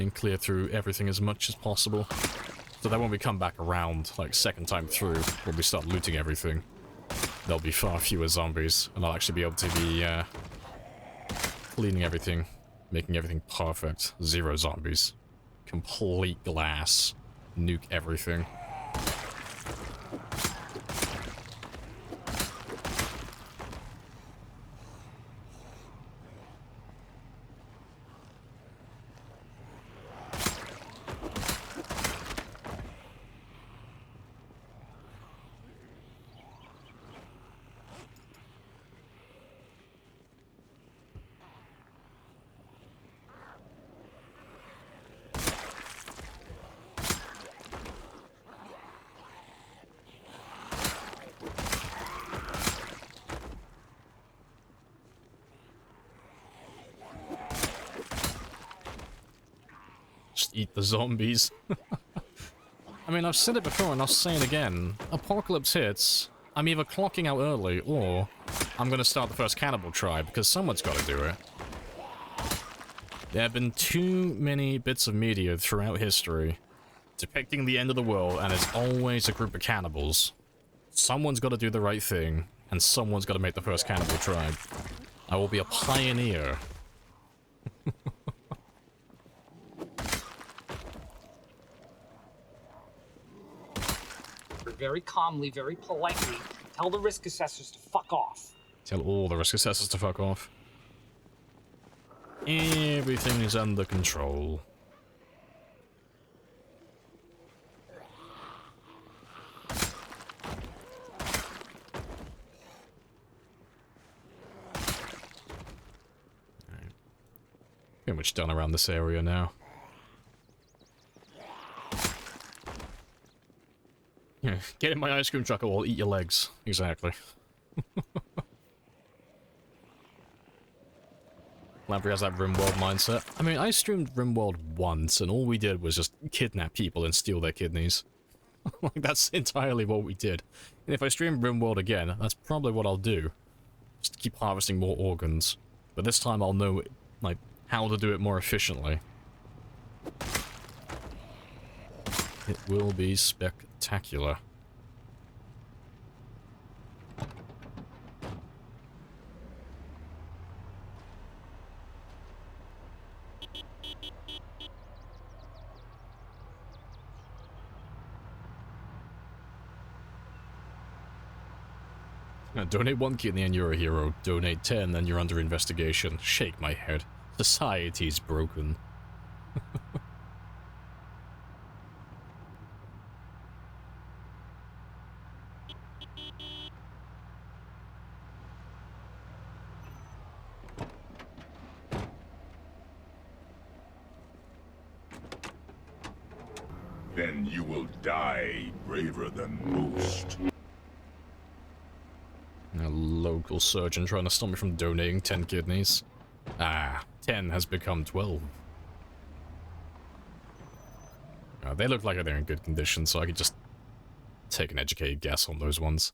And clear through everything as much as possible. So that when we come back around, like, second time through, when we start looting everything, there'll be far fewer zombies, and I'll actually be able to be, cleaning everything, making everything perfect. 0 zombies. Complete glass. Nuke everything. Eat the zombies. I mean, I've said it before and I'll say it again. Apocalypse hits, I'm either clocking out early or I'm gonna start the first cannibal tribe because someone's gotta do it. There have been too many bits of media throughout history depicting the end of the world, and it's always a group of cannibals. Someone's gotta do the right thing, and someone's gotta make the first cannibal tribe. I will be a pioneer. Very calmly, very politely, tell the risk assessors to fuck off. Tell all the risk assessors to fuck off. Everything is under control. Alright. Pretty much done around this area now. Yeah, get in my ice cream truck or I'll eat your legs. Exactly. Lamprey has that RimWorld mindset. I mean, I streamed RimWorld once, and all we did was just kidnap people and steal their kidneys. Like, that's entirely what we did. And if I stream RimWorld again, that's probably what I'll do. Just keep harvesting more organs. But this time I'll know, like, how to do it more efficiently. It will be spectacular. Now, donate 1 kidney and you're a hero. Donate 10 and you're under investigation. Shake my head. Society's broken. Then you will die braver than most. A local surgeon trying to stop me from donating 10 kidneys. Ah, 10 has become 12. They look like they're in good condition, so I could just take an educated guess on those ones.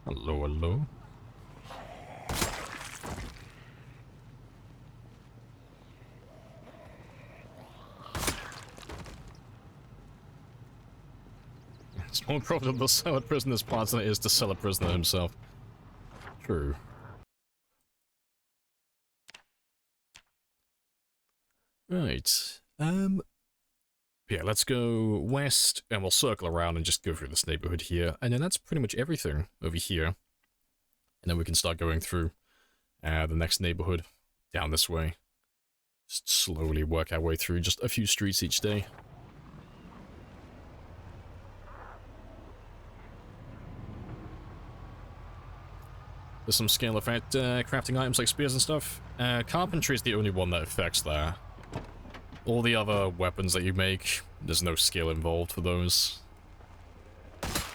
Hello, hello. It's more profitable to sell a prisoner's parts than it is to sell a prisoner himself. True. Right. Yeah, let's go west, and we'll circle around and just go through this neighborhood here. And then that's pretty much everything over here. And then we can start going through the next neighborhood down this way. Just slowly work our way through just a few streets each day. There's some scale effect crafting items like spears and stuff. Carpentry is the only one that affects that. All the other weapons that you make, there's no skill involved for those.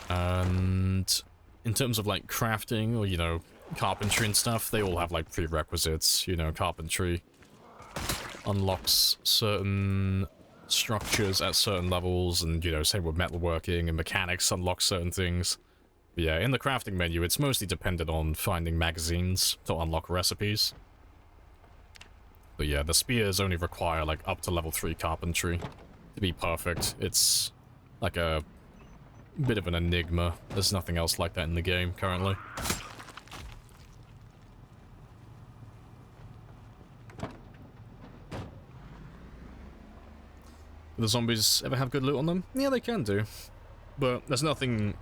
And in terms of like crafting or, you know, carpentry and stuff, they all have like prerequisites. You know, carpentry unlocks certain structures at certain levels, and, you know, same with metalworking, and mechanics unlock certain things. But yeah, in the crafting menu, it's mostly dependent on finding magazines to unlock recipes. But yeah, the spears only require like up to level 3 carpentry to be perfect. It's like a bit of an enigma. There's nothing else like that in the game currently. Do the zombies ever have good loot on them? Yeah, they can do. But there's nothing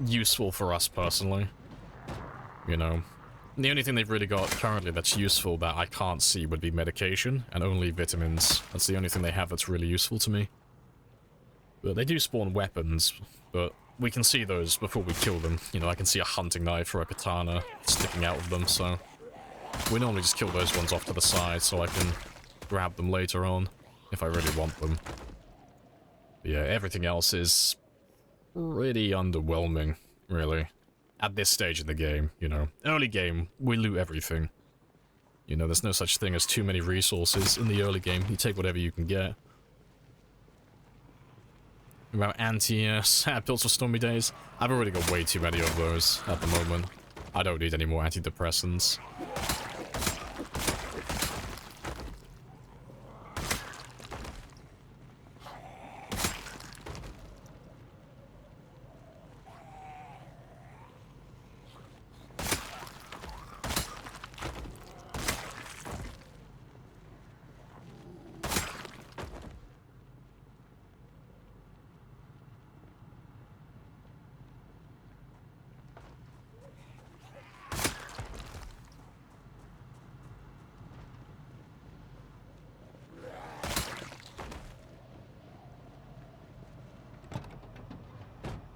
useful for us personally. You know. The only thing they've really got currently that's useful that I can't see would be medication, and only vitamins. That's the only thing they have that's really useful to me. But they do spawn weapons, but we can see those before we kill them. You know, I can see a hunting knife or a katana sticking out of them, so we normally just kill those ones off to the side so I can grab them later on if I really want them. But yeah, everything else is pretty underwhelming, really. At this stage in the game, you know. Early game, we loot everything. You know, there's no such thing as too many resources in the early game. You take whatever you can get. About sad pills for stormy days. I've already got way too many of those at the moment. I don't need any more antidepressants.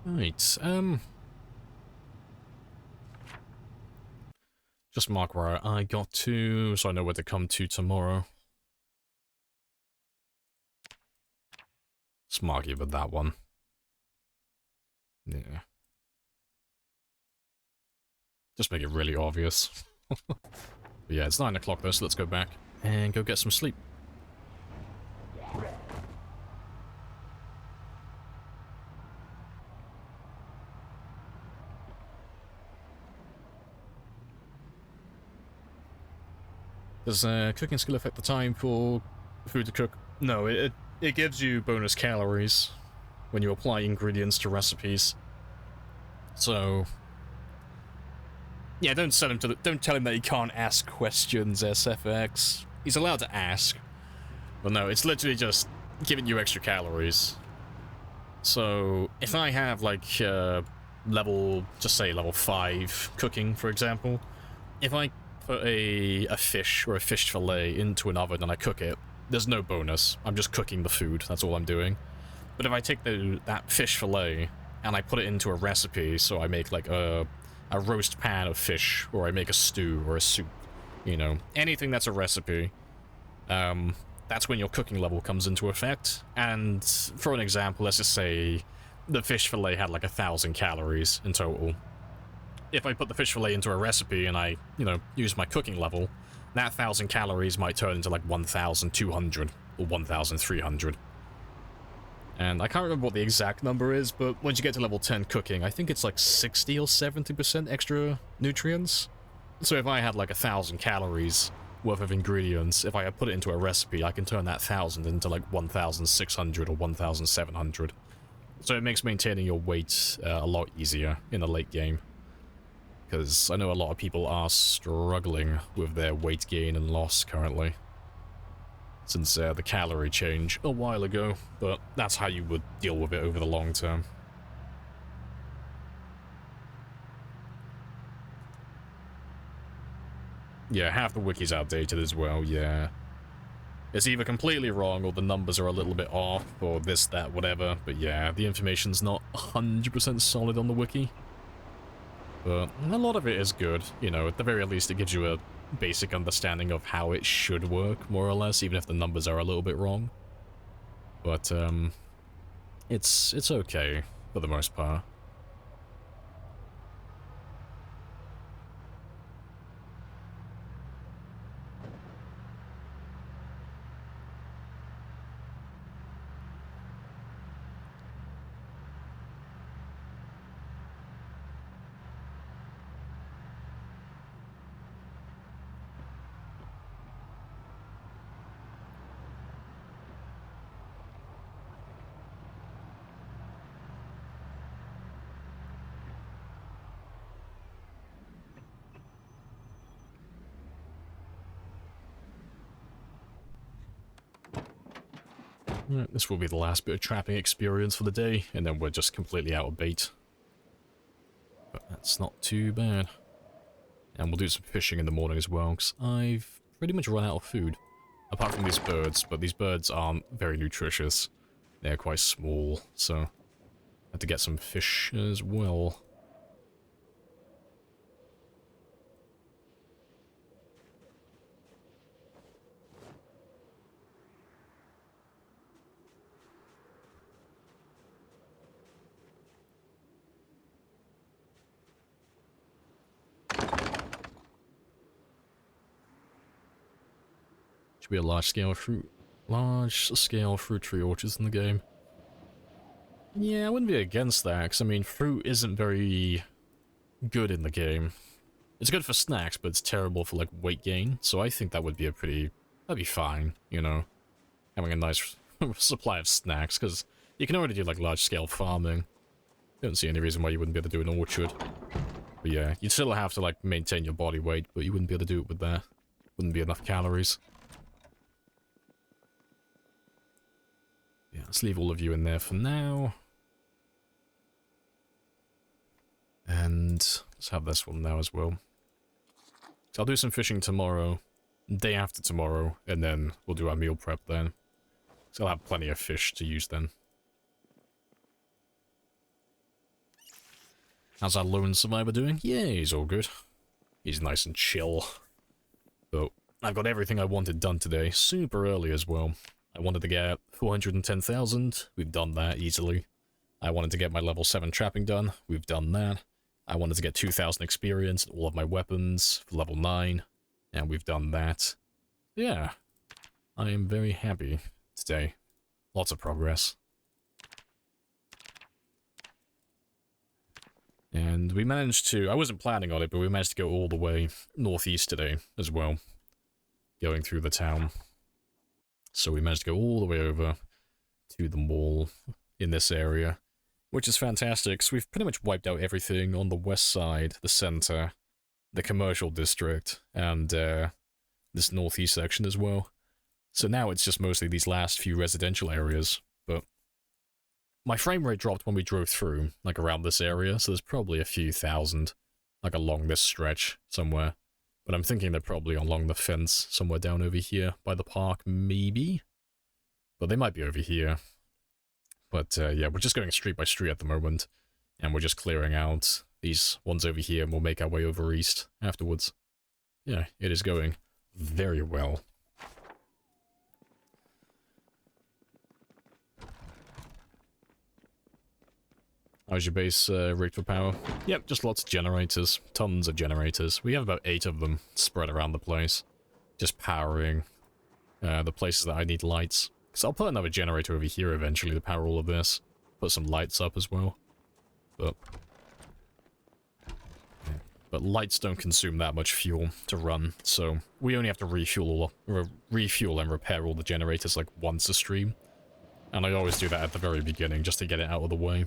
Right, just mark where I got to, so I know where to come to tomorrow. Let's mark even that one. Yeah. Just make it really obvious. But yeah, it's 9 o'clock though, so let's go back and go get some sleep. Does cooking skill affect the time for food to cook? No, it gives you bonus calories when you apply ingredients to recipes. So yeah, don't tell him that he can't ask questions, SFX. He's allowed to ask. But no, it's literally just giving you extra calories. So if I have like level, just say level 5 cooking, for example, if I put a fish or a fish fillet into an oven and I cook it, there's no bonus. I'm just cooking the food, that's all I'm doing. But if I take that fish fillet and I put it into a recipe, so I make like a roast pan of fish, or I make a stew or a soup, you know, anything that's a recipe, that's when your cooking level comes into effect. And for an example, let's just say the fish fillet had like 1,000 calories in total. If I put the fish fillet into a recipe and I, you know, use my cooking level, that 1,000 calories might turn into like 1,200 or 1,300. And I can't remember what the exact number is, but once you get to level 10 cooking, I think it's like 60 or 70% extra nutrients. So if I had like 1,000 calories worth of ingredients, if I put it into a recipe, I can turn that 1,000 into like 1,600 or 1,700. So it makes maintaining your weight a lot easier in the late game. Because I know a lot of people are struggling with their weight gain and loss currently, since the calorie change a while ago, but that's how you would deal with it over the long term. Yeah, half the wiki's outdated as well, yeah. It's either completely wrong, or the numbers are a little bit off, or this, that, whatever, but yeah, the information's not 100% solid on the wiki. But a lot of it is good, you know, at the very least it gives you a basic understanding of how it should work, more or less, even if the numbers are a little bit wrong. But, it's okay, for the most part. Right, this will be the last bit of trapping experience for the day, and then we're just completely out of bait. But that's not too bad. And we'll do some fishing in the morning as well, because I've pretty much run out of food. Apart from these birds, but these birds aren't very nutritious. They're quite small, so I have to get some fish as well. Should be a large-scale fruit tree orchards in the game. Yeah, I wouldn't be against that, because I mean, fruit isn't very good in the game. It's good for snacks, but it's terrible for like weight gain, so I think that would be that'd be fine, you know, having a nice supply of snacks, because you can already do like large-scale farming. Don't see any reason why you wouldn't be able to do an orchard. But yeah, you'd still have to like maintain your body weight, but you wouldn't be able to do it with that. Wouldn't be enough calories. Yeah, let's leave all of you in there for now. And let's have this one now as well. So I'll do some fishing tomorrow, day after tomorrow, and then we'll do our meal prep then. So I'll have plenty of fish to use then. How's our lone survivor doing? Yeah, he's all good. He's nice and chill. So, I've got everything I wanted done today, super early as well. I wanted to get 410,000, we've done that easily. I wanted to get my level 7 trapping done, we've done that. I wanted to get 2,000 experience in all of my weapons for level 9, and we've done that. Yeah, I am very happy today. Lots of progress. And we managed to, I wasn't planning on it, but we managed to go all the way northeast today as well, going through the town. So we managed to go all the way over to the mall in this area, which is fantastic. So we've pretty much wiped out everything on the west side, the center, the commercial district, and this northeast section as well. So now it's just mostly these last few residential areas, but my frame rate dropped when we drove through, like around this area, so there's probably a few thousand, like along this stretch somewhere. But I'm thinking they're probably along the fence somewhere down over here by the park, maybe? But they might be over here. But yeah, we're just going street by street at the moment, and we're just clearing out these ones over here, and we'll make our way over east afterwards. Yeah, it is going very well. How's your base rigged for power? Yep, just lots of generators. Tons of generators. We have about 8 of them spread around the place. Just powering the places that I need lights. So I'll put another generator over here eventually to power all of this. Put some lights up as well. But lights don't consume that much fuel to run, so we only have to refuel and repair all the generators like once a stream. And I always do that at the very beginning just to get it out of the way.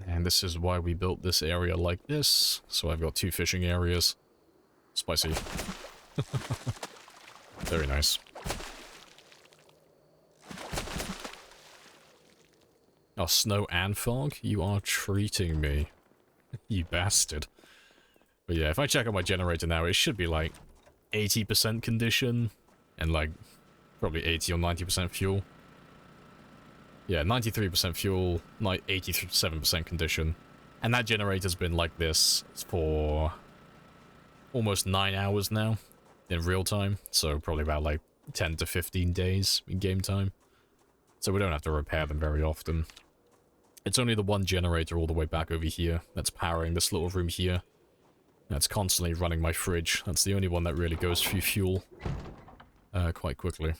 And this is why we built this area like this. So I've got 2 fishing areas. Spicy. Very nice. Oh, snow and fog? You are treating me. You bastard. But yeah, if I check out my generator now, it should be like 80% condition and like probably 80 or 90% fuel. Yeah, 93% fuel, 87% condition. And that generator's been like this for almost 9 hours now in real time. So probably about like 10 to 15 days in game time. So we don't have to repair them very often. It's only the one generator all the way back over here that's powering this little room here. That's constantly running my fridge. That's the only one that really goes through fuel quite quickly.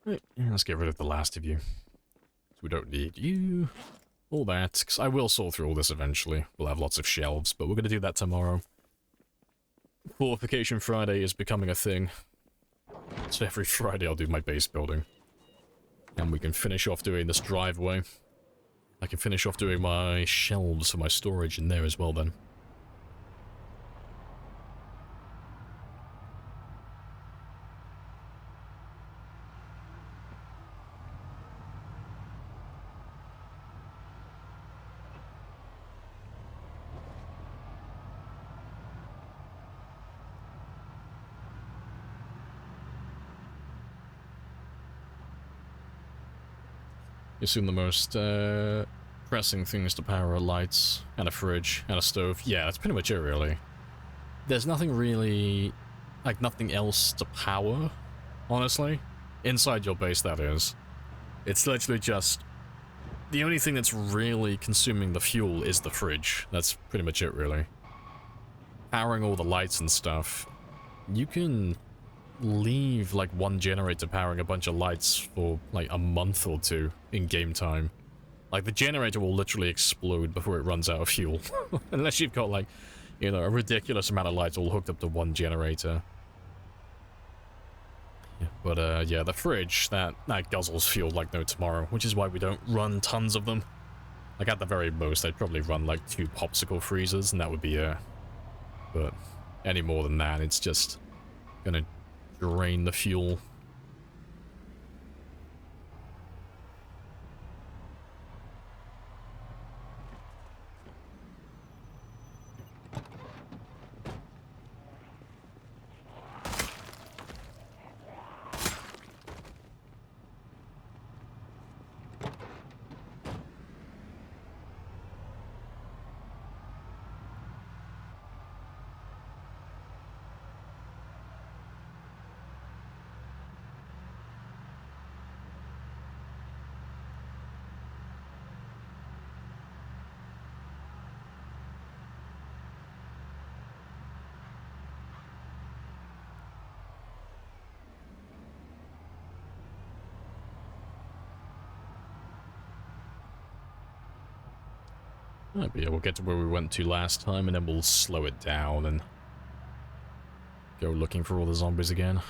Right, let's get rid of the last of you. We don't need you. All that, because I will sort through all this eventually. We'll have lots of shelves, but we're going to do that tomorrow. Fortification Friday is becoming a thing. So every Friday I'll do my base building. And we can finish off doing this driveway. I can finish off doing my shelves for my storage in there as well then. You assume the most pressing things to power are lights, and a fridge, and a stove. Yeah, that's pretty much it, really. There's nothing really, like, nothing else to power, honestly. Inside your base, that is. It's literally just... The only thing that's really consuming the fuel is the fridge. That's pretty much it, really. Powering all the lights and stuff. You can leave like one generator powering a bunch of lights for like a month or 2 in game time. Like the generator will literally explode before it runs out of fuel. Unless you've got like, you know, a ridiculous amount of lights all hooked up to one generator. Yeah, but yeah, the fridge, that guzzles fuel like no tomorrow, which is why we don't run tons of them. Like at the very most, I'd probably run like 2 popsicle freezers and that would be but any more than that, it's just gonna drain the fuel. But yeah, we'll get to where we went to last time, and then we'll slow it down and go looking for all the zombies again.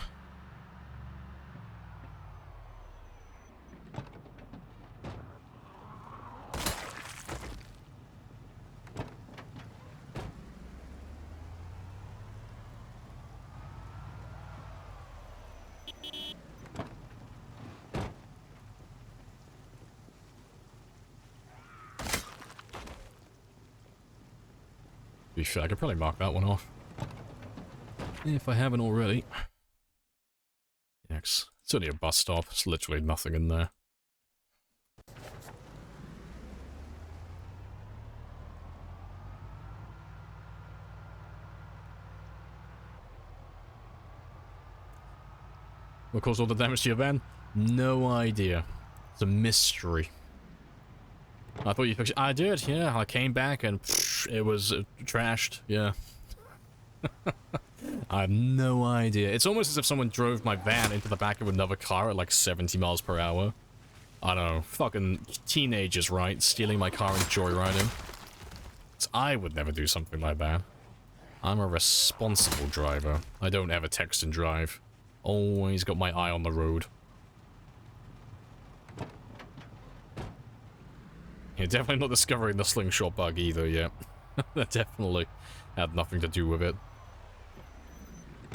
To be fair, I could probably mark that one off. If I haven't already. Yeah, it's only a bus stop. It's literally nothing in there. What caused all the damage to your van? No idea. It's a mystery. I thought you fixed it. I did, yeah. I came back and it was trashed, yeah. I have no idea. It's almost as if someone drove my van into the back of another car at like 70 miles per hour. I don't know. Fucking teenagers, right? Stealing my car and joyriding. I would never do something like that. I'm a responsible driver. I don't ever text and drive. Always got my eye on the road. Yeah, definitely not discovering the slingshot bug either yet. That definitely had nothing to do with it.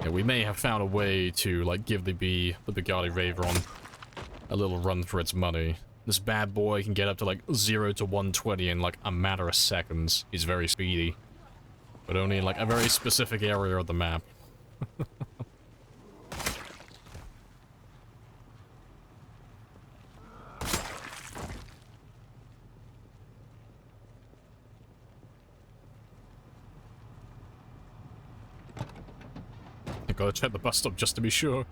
Yeah, we may have found a way to, like, give the Bugatti Veyron a little run for its money. This bad boy can get up to, like, 0 to 120 in, like, a matter of seconds. He's very speedy. But only in, like, a very specific area of the map. Gotta check the bus stop just to be sure.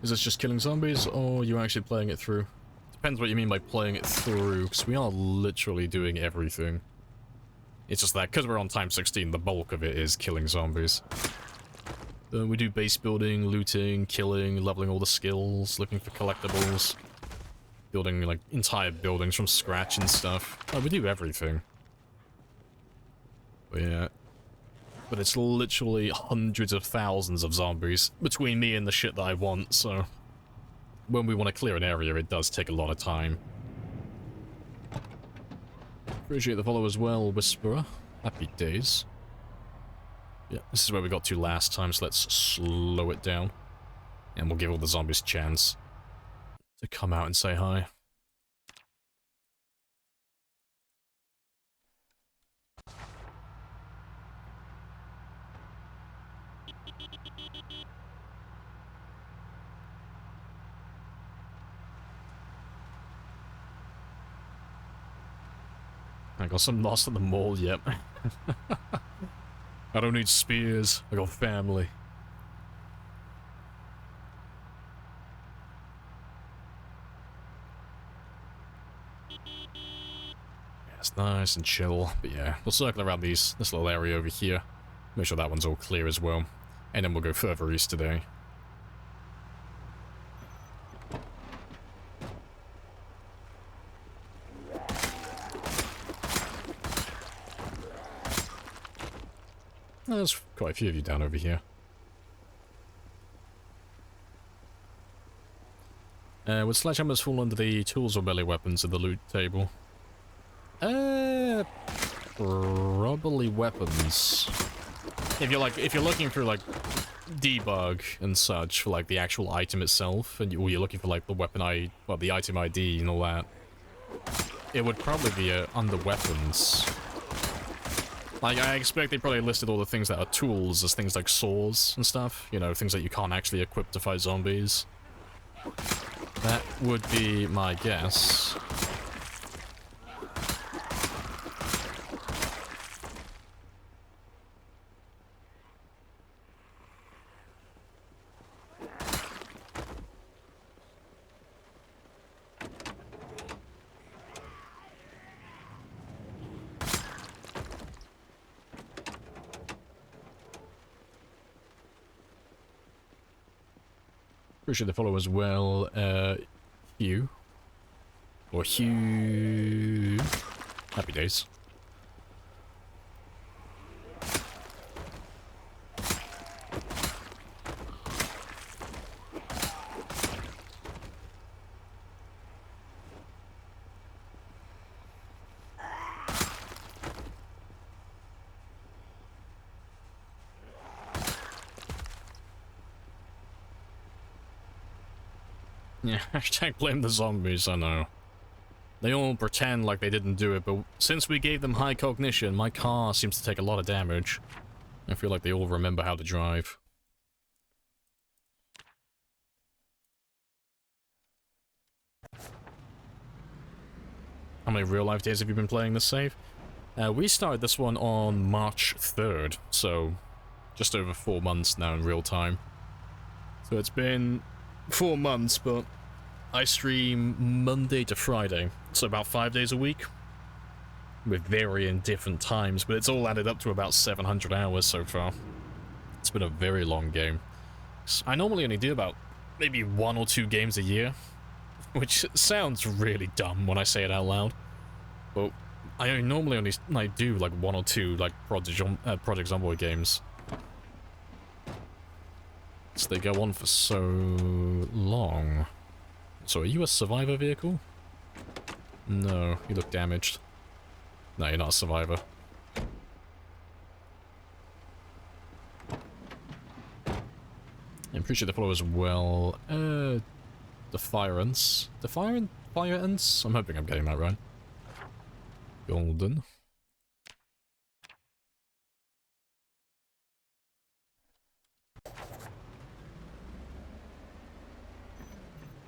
Is this just killing zombies, or are you actually playing it through? Depends what you mean by playing it through, because we are literally doing everything. It's just that, because we're on time 16, the bulk of it is killing zombies. We do base building, looting, killing, leveling all the skills, looking for collectibles. Building, like, entire buildings from scratch and stuff. Oh, we do everything. But yeah. But it's literally hundreds of thousands of zombies between me and the shit that I want, so... When we want to clear an area, it does take a lot of time. Appreciate the follow as well, Whisperer. Happy days. Yeah, this is where we got to last time, so let's slow it down. And we'll give all the zombies a chance to come out and say hi. I got some lost at the mall, yep. I don't need spears, I got family. It's nice and chill, but yeah, we'll circle around this little area over here. Make sure that one's all clear as well. And then we'll go further east today. There's quite a few of you down over here. Would sledgehammers fall under the tools or melee weapons in the loot table? Probably weapons. If you're looking for like debug and such for like the actual item itself, and you're looking for like the the item ID and all that, it would probably be under weapons. Like, I expect they probably listed all the things that are tools as things like saws and stuff, you know, things that you can't actually equip to fight zombies. That would be my guess. Appreciate the follow as well, Hugh. Or Hugh. Happy days. Yeah, hashtag blame the zombies, I know. They all pretend like they didn't do it, but since we gave them high cognition, my car seems to take a lot of damage. I feel like they all remember how to drive. How many real-life days have you been playing this save? We started this one on March 3rd, so just over 4 months now in real time. So it's been 4 months, but I stream Monday to Friday, so about 5 days a week, with varying different times, but it's all added up to about 700 hours so far. It's been a very long game. I normally only do about maybe 1 or 2 games a year, which sounds really dumb when I say it out loud, but I normally only do like 1 or 2 like Project Zomboid games. So they go on for so long. So are you a survivor vehicle? No, you look damaged. No, you're not a survivor. I appreciate the follow as well. Defiance? Defiance? I'm hoping I'm getting that right. Golden.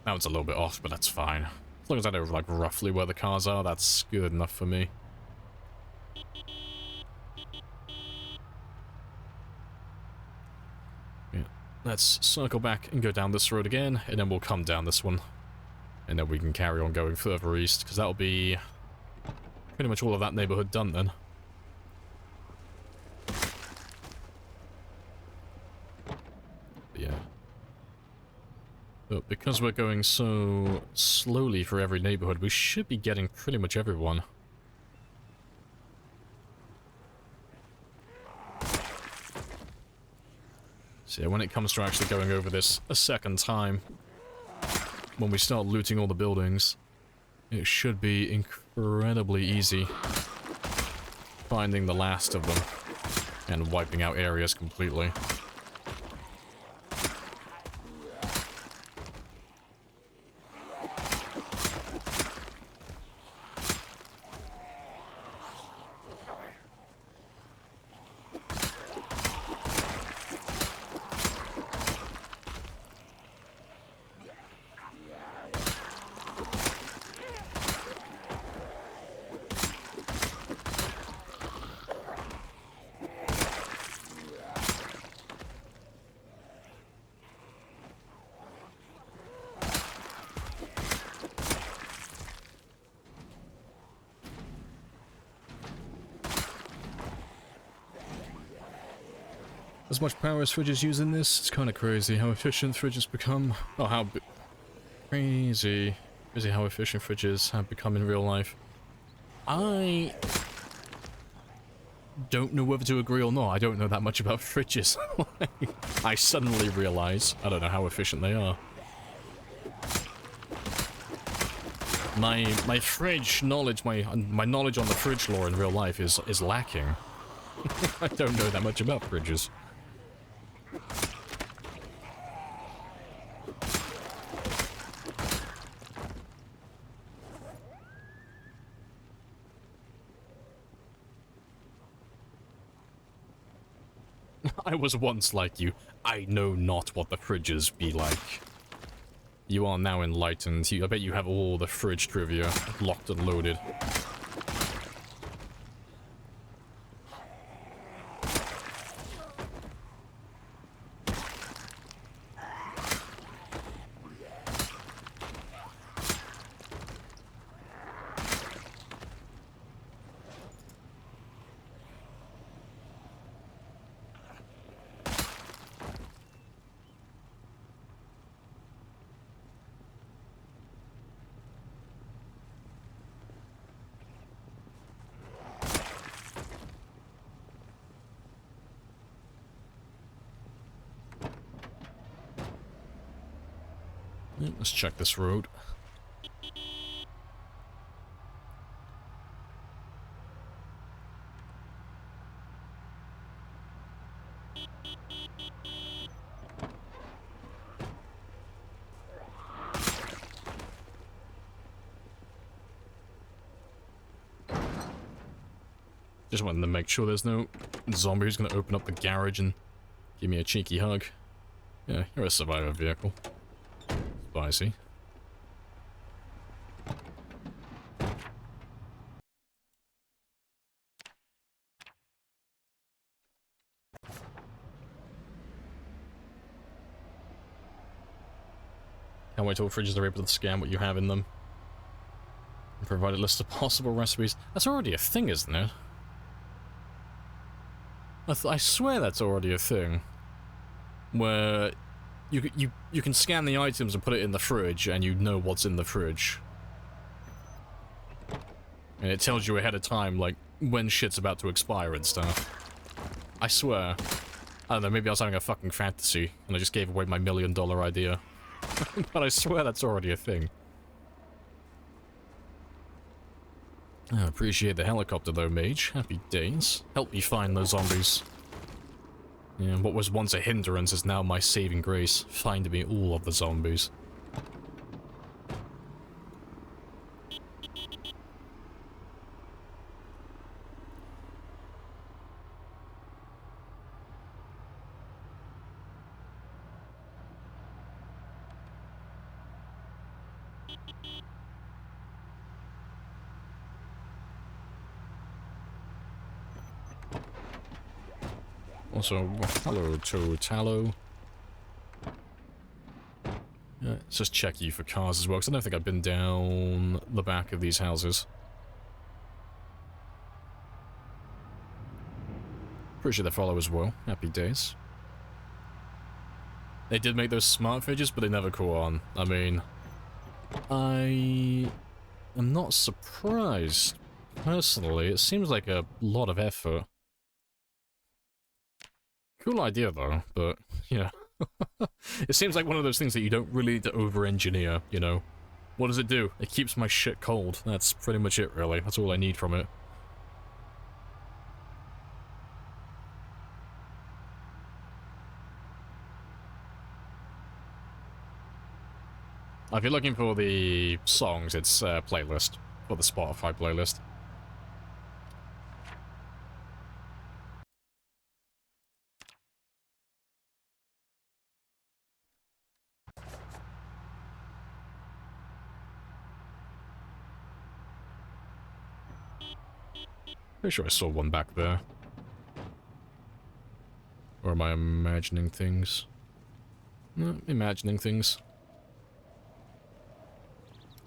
Now it's a little bit off, but that's fine. As long as I know like roughly where the cars are, that's good enough for me. Yeah. Let's circle back and go down this road again, and then we'll come down this one. And then we can carry on going further east, because that'll be pretty much all of that neighborhood done then. Yeah. But because we're going so slowly for every neighborhood, we should be getting pretty much everyone. So yeah, when it comes to actually going over this a second time, when we start looting all the buildings, it should be incredibly easy finding the last of them and wiping out areas completely. As much power as fridges use in this, it's kind of crazy how efficient fridges become. Oh, how crazy how efficient fridges have become in real life. I don't know whether to agree or not. I don't know that much about fridges. I suddenly realize I don't know how efficient they are. My fridge knowledge, my knowledge on the fridge lore in real life is lacking. I don't know that much about fridges. I was once like you. I know not what the fridges be like. You are now enlightened. I bet you have all the fridge trivia locked and loaded. Yeah, let's check this road. Just wanted to make sure there's no zombie who's going to open up the garage and give me a cheeky hug. Yeah, you're a survivor vehicle. Spicy. Can't wait till fridges are able to scan what you have in them. And provide a list of possible recipes. That's already a thing, isn't it? I swear that's already a thing. Where you can scan the items and put it in the fridge and you know what's in the fridge. And it tells you ahead of time, like, when shit's about to expire and stuff. I swear. I don't know, maybe I was having a fucking fantasy and I just gave away my $1 million idea. But I swear that's already a thing. I appreciate the helicopter though, Mage. Happy days. Help me find those zombies. Yeah, what was once a hindrance is now my saving grace. Find me all of the zombies. Also, hello to Tallow. Yeah, let's just check you for cars as well, because I don't think I've been down the back of these houses. Appreciate the follow as well. Happy days. They did make those smart fridges, but they never caught on. I mean, I am not surprised. Personally, it seems like a lot of effort. Cool idea, though, but, yeah. It seems like one of those things that you don't really need to over-engineer, you know? What does it do? It keeps my shit cold. That's pretty much it, really. That's all I need from it. If you're looking for the songs, it's a playlist. For the Spotify playlist. Pretty sure I saw one back there. Or am I imagining things? No, imagining things.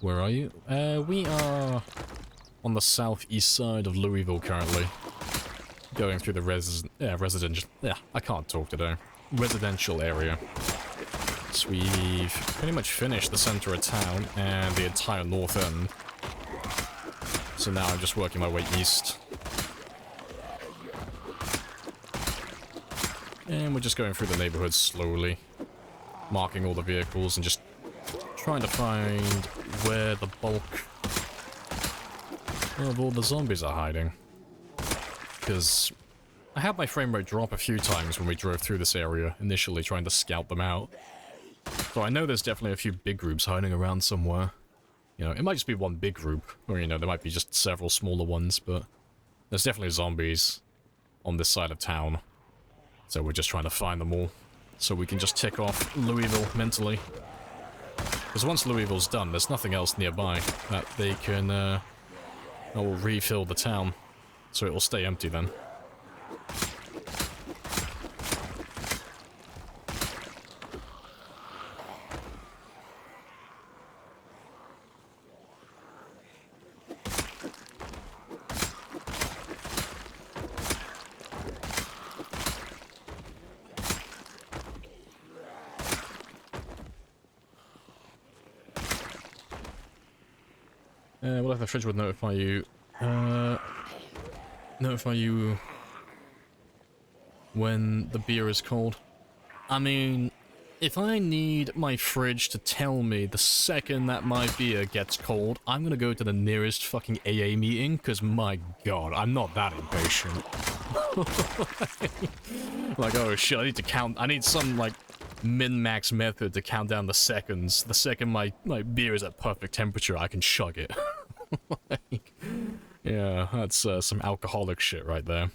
Where are you? We are on the southeast side of Louisville currently. Going through the residential... Yeah, I can't talk today. Residential area. So we've pretty much finished the center of town and the entire north end. So now I'm just working my way east. And we're just going through the neighborhood slowly. Marking all the vehicles and just trying to find where the bulk of all the zombies are hiding. Because I had my frame rate drop a few times when we drove through this area, initially trying to scout them out. So I know there's definitely a few big groups hiding around somewhere. You know, it might just be one big group, or, you know, there might be just several smaller ones, but there's definitely zombies on this side of town. So we're just trying to find them all, so we can just tick off Louisville mentally. Because once Louisville's done, there's nothing else nearby that they can, that will refill the town, so it will stay empty then. Well, if the fridge would notify you, when the beer is cold. I mean, If I need my fridge to tell me the second that my beer gets cold, I'm gonna go to the nearest fucking AA meeting, because my god, I'm not that impatient. Like, oh shit, I need to count, I need some, like, min-max method to count down the seconds. The second my beer is at perfect temperature, I can chug it. Like, yeah, that's some alcoholic shit right there.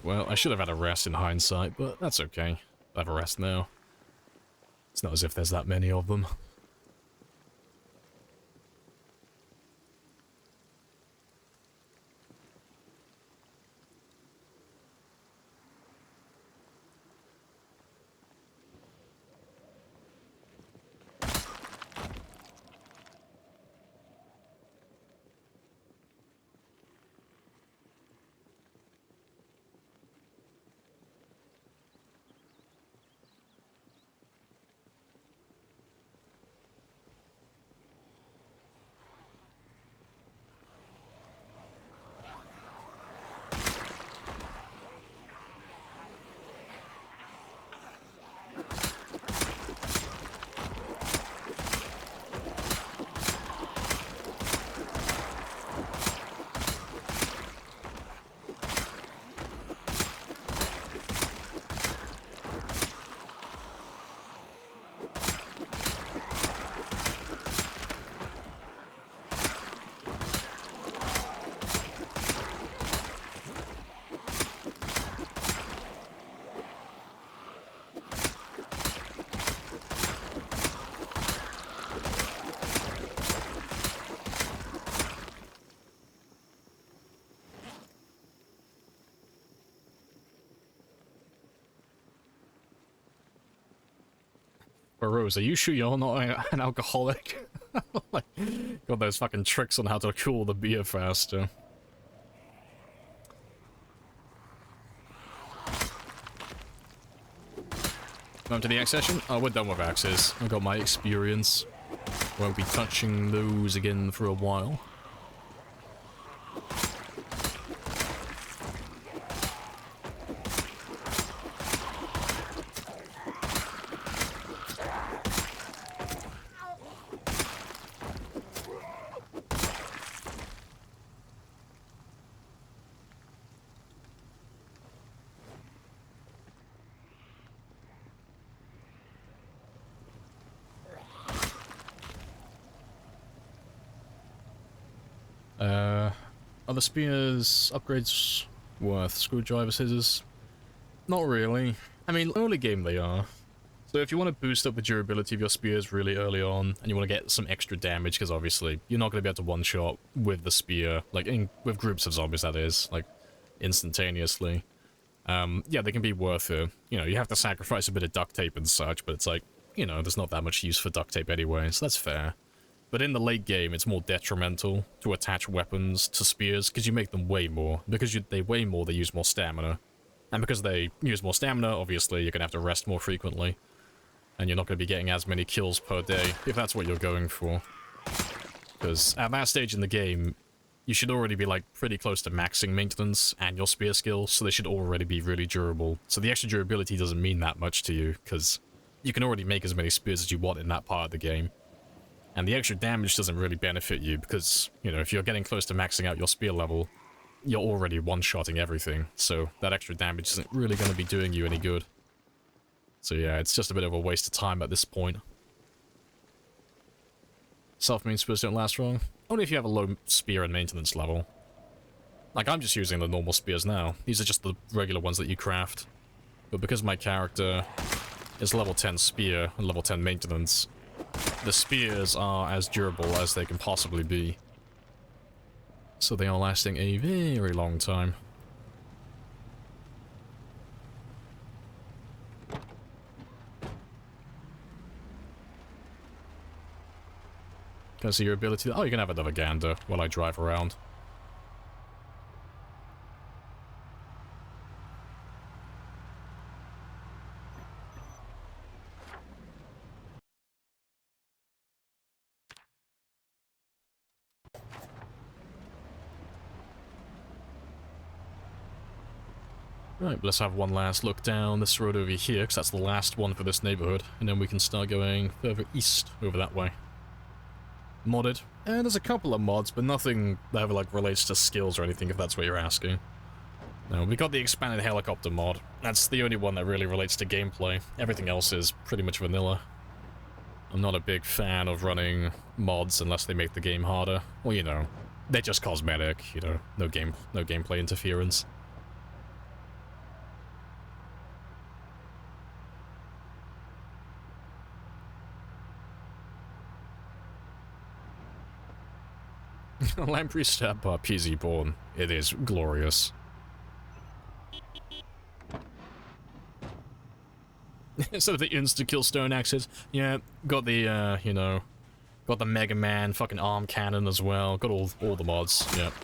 Well, I should have had a rest in hindsight, but that's okay. I have a rest now. It's not as if there's that many of them. But Rose, are you sure you're not an alcoholic? Like, got those fucking tricks on how to cool the beer faster. Welcome to the axe session? Oh, we're done with axes. I've got my experience. Won't be touching those again for a while. Are the spears upgrades worth screwdriver scissors? Not really. I mean, early game they are. So if you want to boost up the durability of your spears really early on, and you want to get some extra damage, because obviously you're not going to be able to one-shot with the spear, like with groups of zombies that is, like instantaneously. Yeah, they can be worth it. You know, you have to sacrifice a bit of duct tape and such, but it's like, you know, there's not that much use for duct tape anyway, so that's fair. But in the late game, it's more detrimental to attach weapons to spears, because you make them weigh more. Because they weigh more, they use more stamina. And because they use more stamina, obviously, you're going to have to rest more frequently. And you're not going to be getting as many kills per day, if that's what you're going for. Because at that stage in the game, you should already be, like, pretty close to maxing maintenance and your spear skills, so they should already be really durable. So the extra durability doesn't mean that much to you, because you can already make as many spears as you want in that part of the game. And the extra damage doesn't really benefit you, because, you know, if you're getting close to maxing out your spear level, you're already one-shotting everything, so that extra damage isn't really going to be doing you any good. So yeah, it's just a bit of a waste of time at this point. Self-made spears don't last long. Only if you have a low spear and maintenance level. Like, I'm just using the normal spears now. These are just the regular ones that you craft. But because my character is level 10 spear and level 10 maintenance, the spears are as durable as they can possibly be. So they are lasting a very long time. Can I see your ability? Oh, you can have another gander while I drive around. Right, let's have one last look down this road over here, because that's the last one for this neighborhood, and then we can start going further east over that way. Modded. And there's a couple of mods, but nothing that ever, like, relates to skills or anything, if that's what you're asking. No, we got the expanded helicopter mod. That's the only one that really relates to gameplay. Everything else is pretty much vanilla. I'm not a big fan of running mods unless they make the game harder. Well, you know, they're just cosmetic, you know, no gameplay interference. Lamprey stab bar PZ born. It is glorious. Instead of the insta-kill stone axes, yeah, got the, you know, got the Mega Man fucking arm cannon as well. Got all the mods, yep.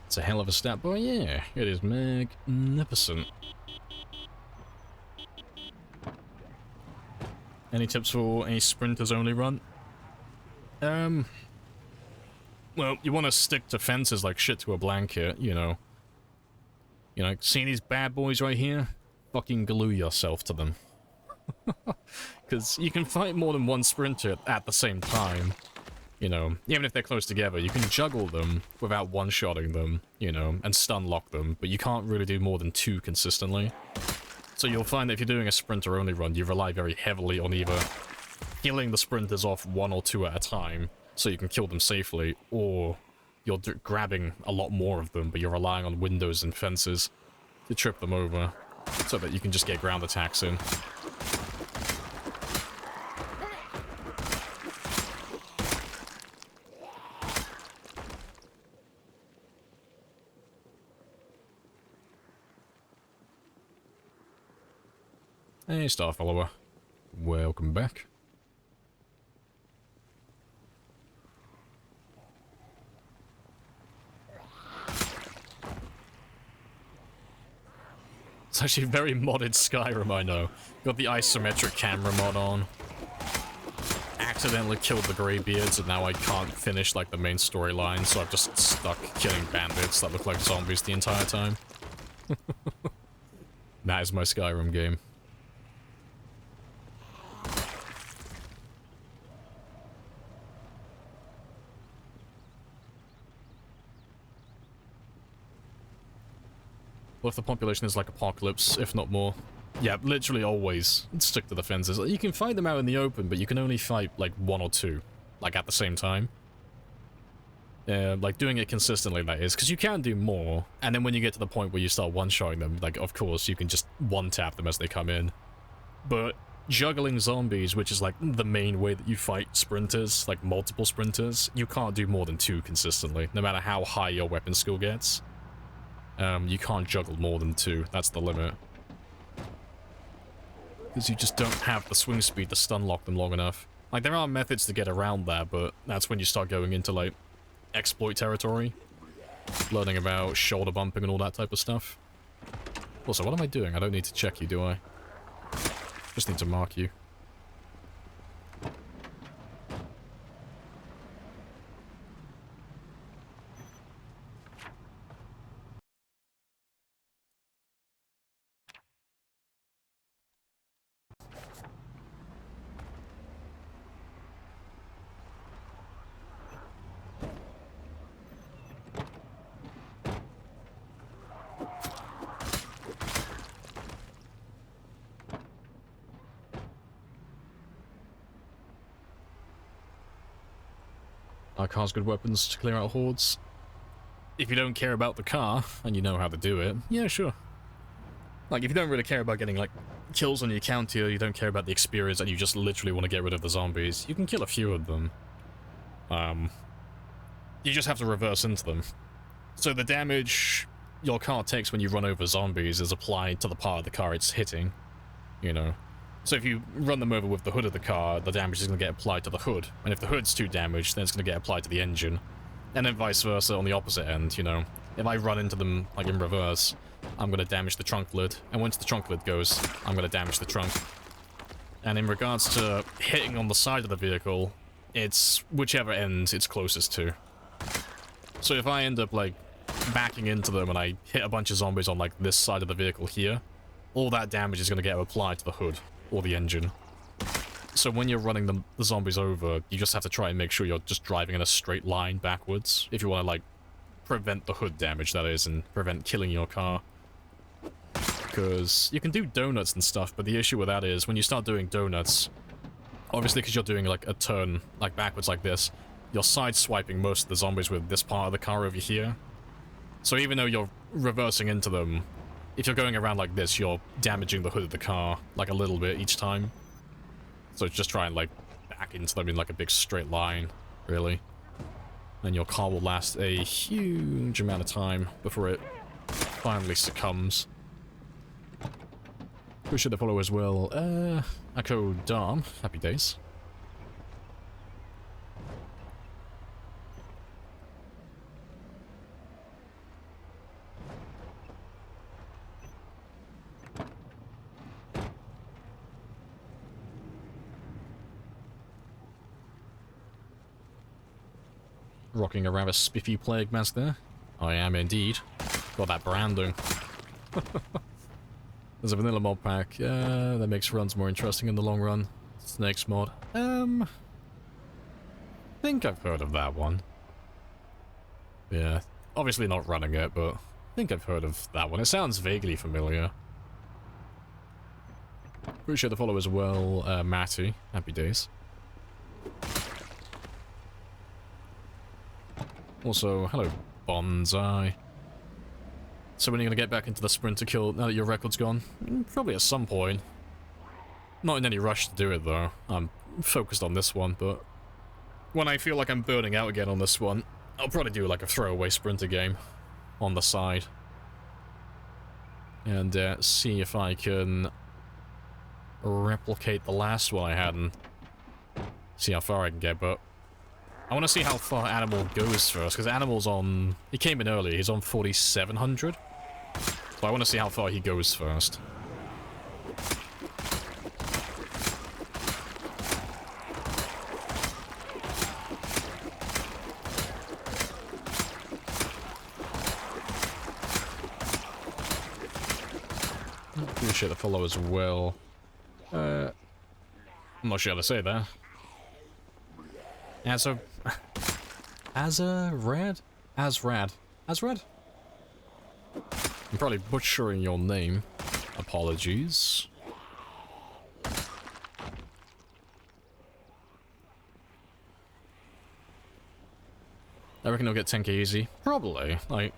It's a hell of a stat bar, yeah. It is magnificent. Any tips for a sprinters only run? Well, you want to stick to fences like shit to a blanket, you know. You know, seeing these bad boys right here? Fucking glue yourself to them. Because you can fight more than one sprinter at the same time. You know, even if they're close together, you can juggle them without one-shotting them, you know, and stun-lock them, but you can't really do more than two consistently. So you'll find that if you're doing a sprinter-only run, you rely very heavily on either killing the sprinters off one or two at a time, so you can kill them safely, or you're grabbing a lot more of them, but you're relying on windows and fences to trip them over, so that you can just get ground attacks in. Hey, Star Follower. Welcome back. It's actually very modded Skyrim, I know. Got the isometric camera mod on. Accidentally killed the Greybeards, and now I can't finish, like, the main storyline, so I've just stuck killing bandits that look like zombies the entire time. That is my Skyrim game. What if the population is like Apocalypse, if not more? Yeah, literally always stick to the fences. You can fight them out in the open, but you can only fight, like, one or two, like, at the same time. Like, doing it consistently, that is, because you can do more, and then when you get to the point where you start one-shotting them, like, of course, you can just one-tap them as they come in. But juggling zombies, which is, like, the main way that you fight sprinters, like, multiple sprinters, you can't do more than two consistently, no matter how high your weapon skill gets. You can't juggle more than two, that's the limit. Because you just don't have the swing speed to stun-lock them long enough. Like, there are methods to get around that, but that's when you start going into, like, exploit territory. Learning about shoulder bumping and all that type of stuff. Also, what am I doing? I don't need to check you, do I? Just need to mark you. Our car's good weapons to clear out hordes. If you don't care about the car, and you know how to do it, yeah, sure. Like, if you don't really care about getting, like, kills on your counter, you don't care about the experience, and you just literally want to get rid of the zombies, you can kill a few of them. You just have to reverse into them. So the damage your car takes when you run over zombies is applied to the part of the car it's hitting, you know. So if you run them over with the hood of the car, the damage is going to get applied to the hood. And if the hood's too damaged, then it's going to get applied to the engine. And then vice versa on the opposite end, you know. If I run into them, like, in reverse, I'm going to damage the trunk lid. And once the trunk lid goes, I'm going to damage the trunk. And in regards to hitting on the side of the vehicle, it's whichever end it's closest to. So if I end up, like, backing into them and I hit a bunch of zombies on, like, this side of the vehicle here, all that damage is going to get applied to the hood or the engine. So when you're running the zombies over, you just have to try and make sure you're just driving in a straight line backwards if you want to, like, prevent the hood damage, that is, and prevent killing your car. Because you can do donuts and stuff, but the issue with that is when you start doing donuts, obviously because you're doing, like, a turn, like, backwards like this, you're side-swiping most of the zombies with this part of the car over here. So even though you're reversing into them, if you're going around like this, you're damaging the hood of the car, like, a little bit each time. So just try and, like, back into them in, like, a big straight line, really. And your car will last a huge amount of time before it finally succumbs. Appreciate the follow as well. Echo Dom, happy days. Rocking a rather spiffy Plague Mask there. I am indeed. Got that branding. There's a vanilla mod pack. That makes runs more interesting in the long run. Snakes mod. Think I've heard of that one. Yeah. Obviously not running it, but I think I've heard of that one. It sounds vaguely familiar. Appreciate the follow as well, Matty. Happy days. Also, hello, Bonsai. So when are you going to get back into the sprinter kill now that your record's gone? Probably at some point. Not in any rush to do it, though. I'm focused on this one, but when I feel like I'm burning out again on this one, I'll probably do, like, a throwaway sprinter game on the side. And see if I can replicate the last one I had and see how far I can get, but I want to see how far Animal goes first, because Animal's on... He came in early, he's on 4,700. So I want to see how far he goes first. Appreciate the follow as well. I'm not sure how to say that. Azrad? Azrad? I'm probably butchering your name. Apologies. I reckon he'll get 10k easy. Probably. Like,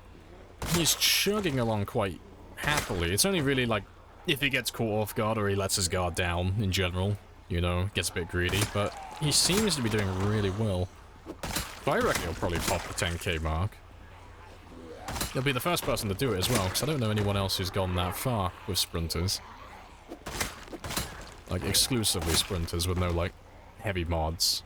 he's chugging along quite happily. It's only really, like, if he gets caught off guard or he lets his guard down in general, you know, gets a bit greedy, but he seems to be doing really well. But I reckon he'll probably pop the 10k mark. He'll be the first person to do it as well, because I don't know anyone else who's gone that far with sprinters. Like, exclusively sprinters with no, like, heavy mods.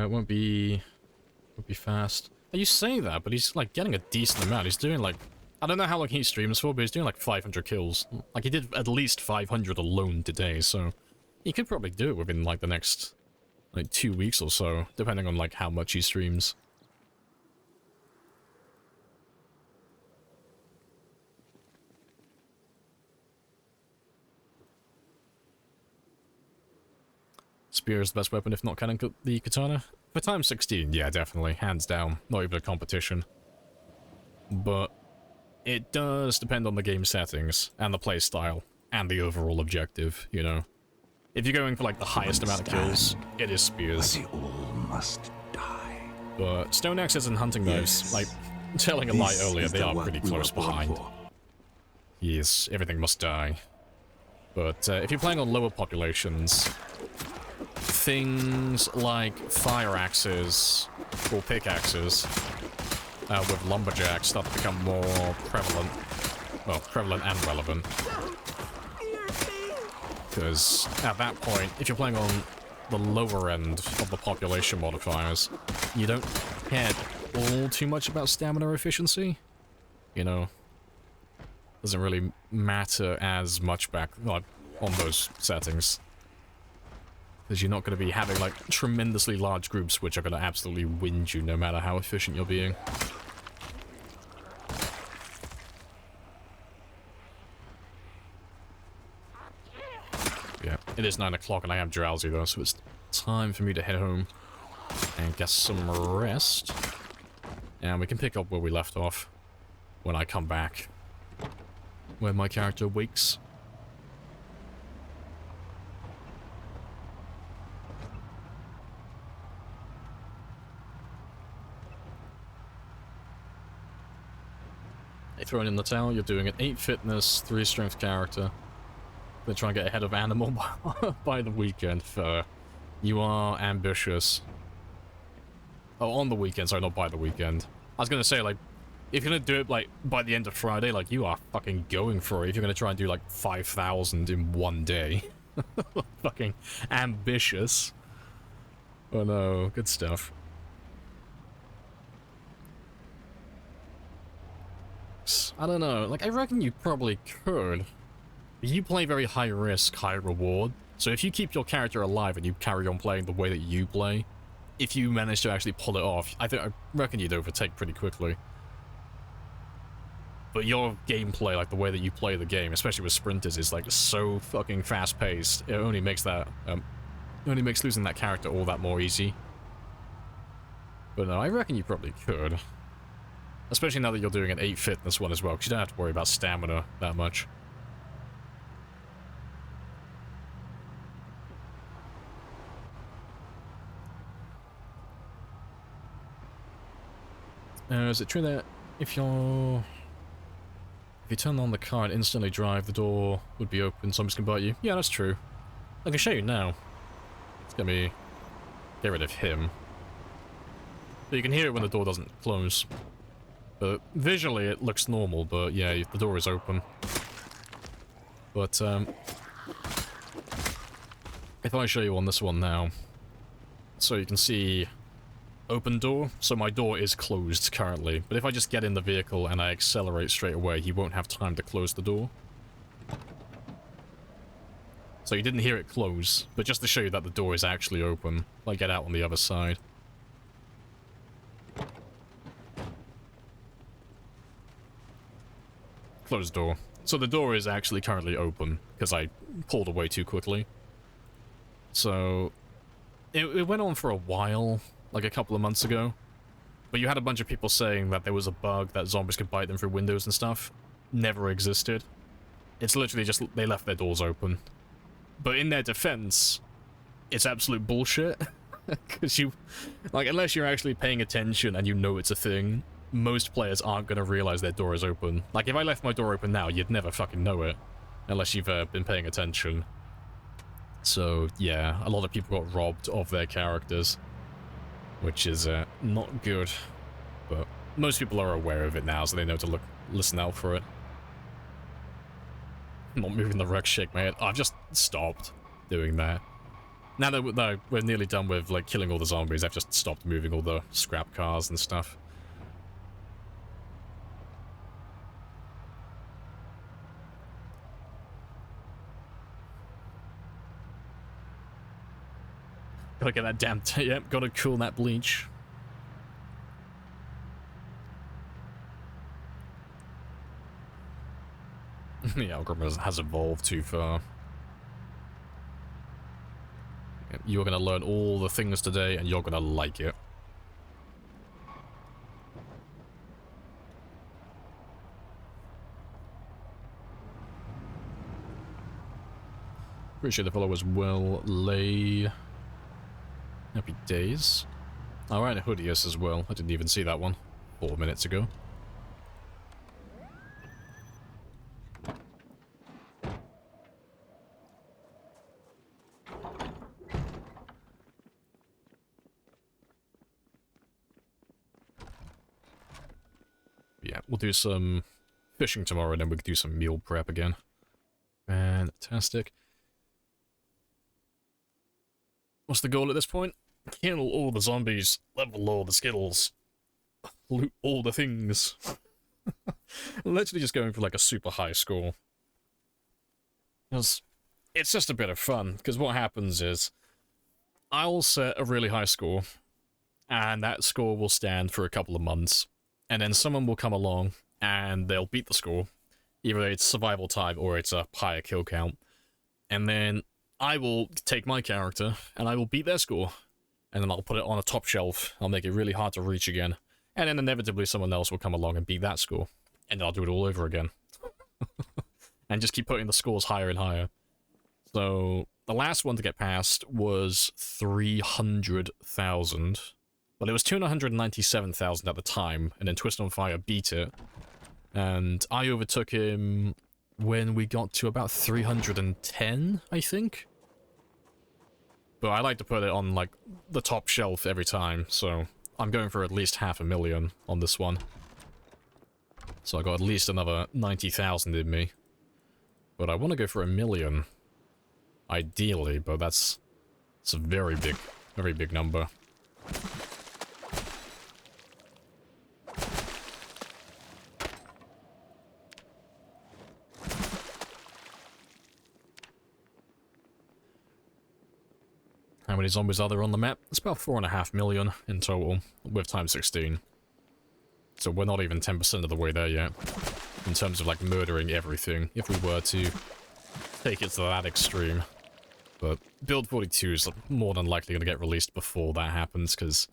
Won't be fast. You say that, but he's, like, getting a decent amount. He's doing, like, I don't know how long he streams for, but he's doing, like, 500 kills. Like, he did at least 500 alone today, so he could probably do it within, like, the next, like, 2 weeks or so, depending on, like, how much he streams. spear is the best weapon, if not cannon the katana. For times 16, yeah, definitely, hands down, not even a competition. But it does depend on the game settings, and the playstyle, and the overall objective, you know. If you're going for like the highest amount of kills, it is spears. They all must die. But stone axes and hunting knives, like telling a lie earlier, they are pretty close behind. Yes, everything must die. But if you're playing on lower populations, things like fire axes or pickaxes with lumberjacks start to become more prevalent. Well, prevalent and relevant. Because at that point, if you're playing on the lower end of the population modifiers, you don't care all too much about stamina efficiency. You know, doesn't really matter as much back like, on those settings. Because you're not going to be having like tremendously large groups which are going to absolutely wind you no matter how efficient you're being. Yeah, it is 9 o'clock and I am drowsy though, so it's time for me to head home and get some rest. And we can pick up where we left off when I come back, where my character wakes. You're throwing in the towel, you're doing an 8 fitness, 3 strength character. Gonna try and get ahead of Animal by the weekend. You are ambitious. Oh, on the weekend, sorry, not by the weekend. I was gonna say, like, if you're gonna do it, like, by the end of Friday, like, you are fucking going for it. If you're gonna try and do, like, 5,000 in one day. Fucking ambitious. Oh no, good stuff. I don't know, like, I reckon you probably could. You play very high risk, high reward, so if you keep your character alive and you carry on playing the way that you play, if you manage to actually pull it off, I reckon you'd overtake pretty quickly. But your gameplay, like the way that you play the game, especially with sprinters, is like so fucking fast-paced, it only makes that, only makes losing that character all that more easy. But no, I reckon you probably could. Especially now that you're doing an 8 fitness one as well, because you don't have to worry about stamina that much. Is it true that if you turn on the car and instantly drive, the door would be open, zombies can bite you? Yeah, that's true. I can show you now. It's gonna be... get rid of him. But you can hear it when the door doesn't close. But visually it looks normal, but yeah, the door is open. But, if I show you on this one now, so you can see open door, so my door is closed currently, but if I just get in the vehicle and I accelerate straight away, he won't have time to close the door. So you didn't hear it close, but just to show you that the door is actually open, I get out on the other side. Closed door. So the door is actually currently open, because I pulled away too quickly. So, it went on for a while, like a couple of months ago, but you had a bunch of people saying that there was a bug that zombies could bite them through windows and stuff. Never existed. It's literally just, they left their doors open. But in their defense, it's absolute bullshit. Because you, like, unless you're actually paying attention and you know it's a thing, most players aren't going to realize their door is open. Like, if I left my door open now, you'd never fucking know it, unless you've been paying attention. So, yeah, a lot of people got robbed of their characters, which is not good, but most people are aware of it now, so they know to listen out for it. I'm not moving the wreck shake, mate. I've just stopped doing that. Now that we're nearly done with, like, killing all the zombies, I've just stopped moving all the scrap cars and stuff. Gotta get that damn... yep, gotta cool that bleach. The algorithm has evolved too far. You're gonna learn all the things today, and you're gonna like it. Appreciate the follow as well, Lay. Happy days. Alright, Hoodius as well. I didn't even see that one 4 minutes ago. Yeah, we'll do some fishing tomorrow, and then we can do some meal prep again. Fantastic. What's the goal at this point? Kill all the zombies, level all the skills, loot all the things. Literally just going for like a super high score. Because it's just a bit of fun, because what happens is I'll set a really high score, and that score will stand for a couple of months, and then someone will come along and they'll beat the score. Either it's survival time or it's a higher kill count. And then I will take my character and I will beat their score. And then I'll put it on a top shelf. I'll make it really hard to reach again. And then inevitably someone else will come along and beat that score. And then I'll do it all over again. And just keep putting the scores higher and higher. So the last one to get past was 300,000. Well, it was 297,000 at the time, and then Twist on Fire beat it. And I overtook him when we got to about 310, I think? But I like to put it on, like, the top shelf every time, so I'm going for at least 500,000 on this one. So I got at least another 90,000 in me. But I want to go for 1 million. Ideally, but it's a very big number. How many zombies are there on the map? It's about 4.5 million in total, with times 16. So we're not even 10% of the way there yet, in terms of like murdering everything, if we were to take it to that extreme. But Build 42 is more than likely going to get released before that happens, because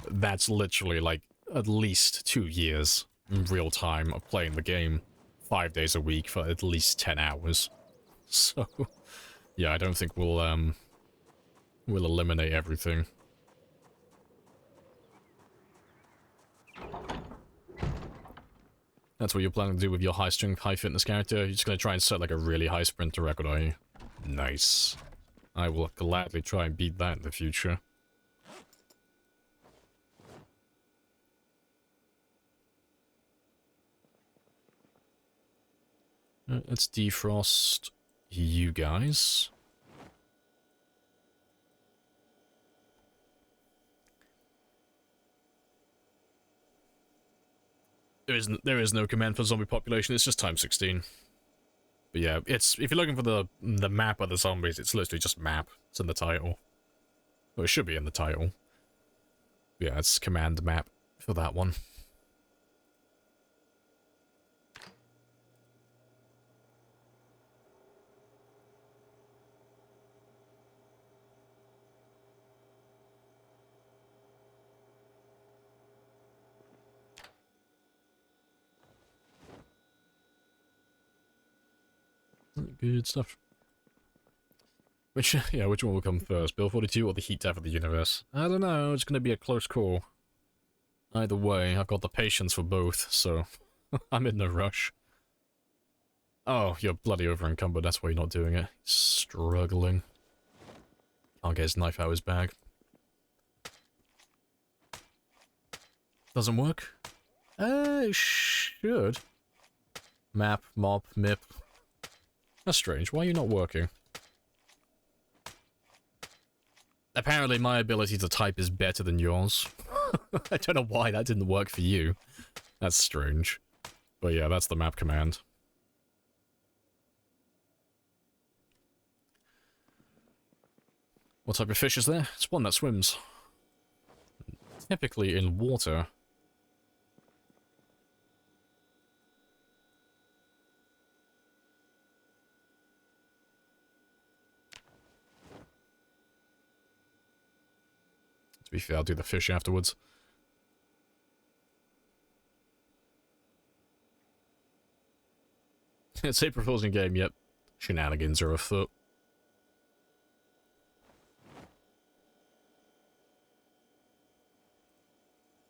that's literally like at least 2 years in real time of playing the game 5 days a week for at least 10 hours. So, yeah, I don't think we'll eliminate everything. That's what you're planning to do with your high strength, high fitness character? You're just going to try and set like a really high sprinter record, are you? Nice. I will gladly try and beat that in the future. Let's defrost you guys. There is no command for zombie population, it's just times 16. But yeah, if you're looking for the map of the zombies, it's literally just map. It's in the title. Well, it should be in the title. Yeah, it's command map for that one. Good stuff. Which one will come first? Build 42 or the heat death of the universe? I don't know, it's gonna be a close call. Either way, I've got the patience for both, so I'm in no rush. Oh, you're bloody over encumbered, that's why you're not doing it. Struggling. Can't get his knife out of his bag. Doesn't work? It should. Map, mob, mip. That's strange, why are you not working? Apparently my ability to type is better than yours. I don't know why that didn't work for you. That's strange. But yeah, that's the map command. What type of fish is there? It's one that swims. Typically in water. To be fair, I'll do the fish afterwards. It's April Fool's in game, yep. Shenanigans are afoot.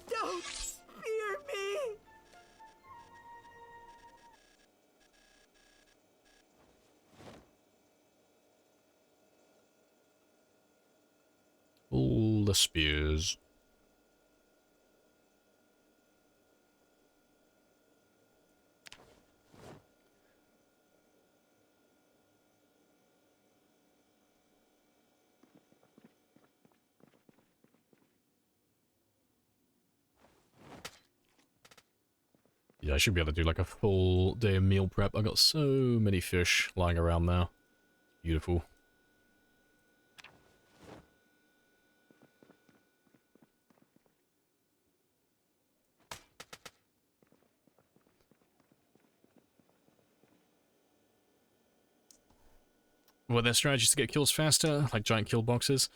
Don't spear me! All the spears. Yeah, I should be able to do like a full day of meal prep. I got so many fish lying around now. Beautiful. Were there strategies to get kills faster, like giant kill boxes?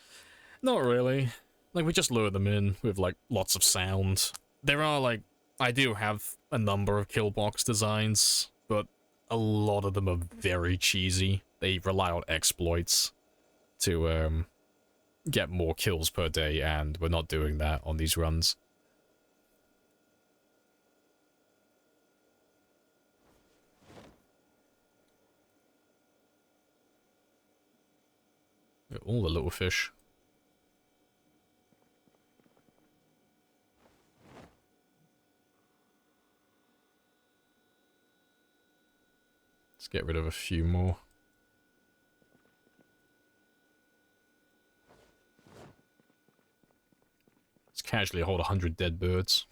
Not really. Like, we just lure them in with, like, lots of sound. There are, like, I do have a number of kill box designs, but a lot of them are very cheesy. They rely on exploits to, get more kills per day, and we're not doing that on these runs. All the little fish. Let's get rid of a few more. Let's casually hold 100 dead birds.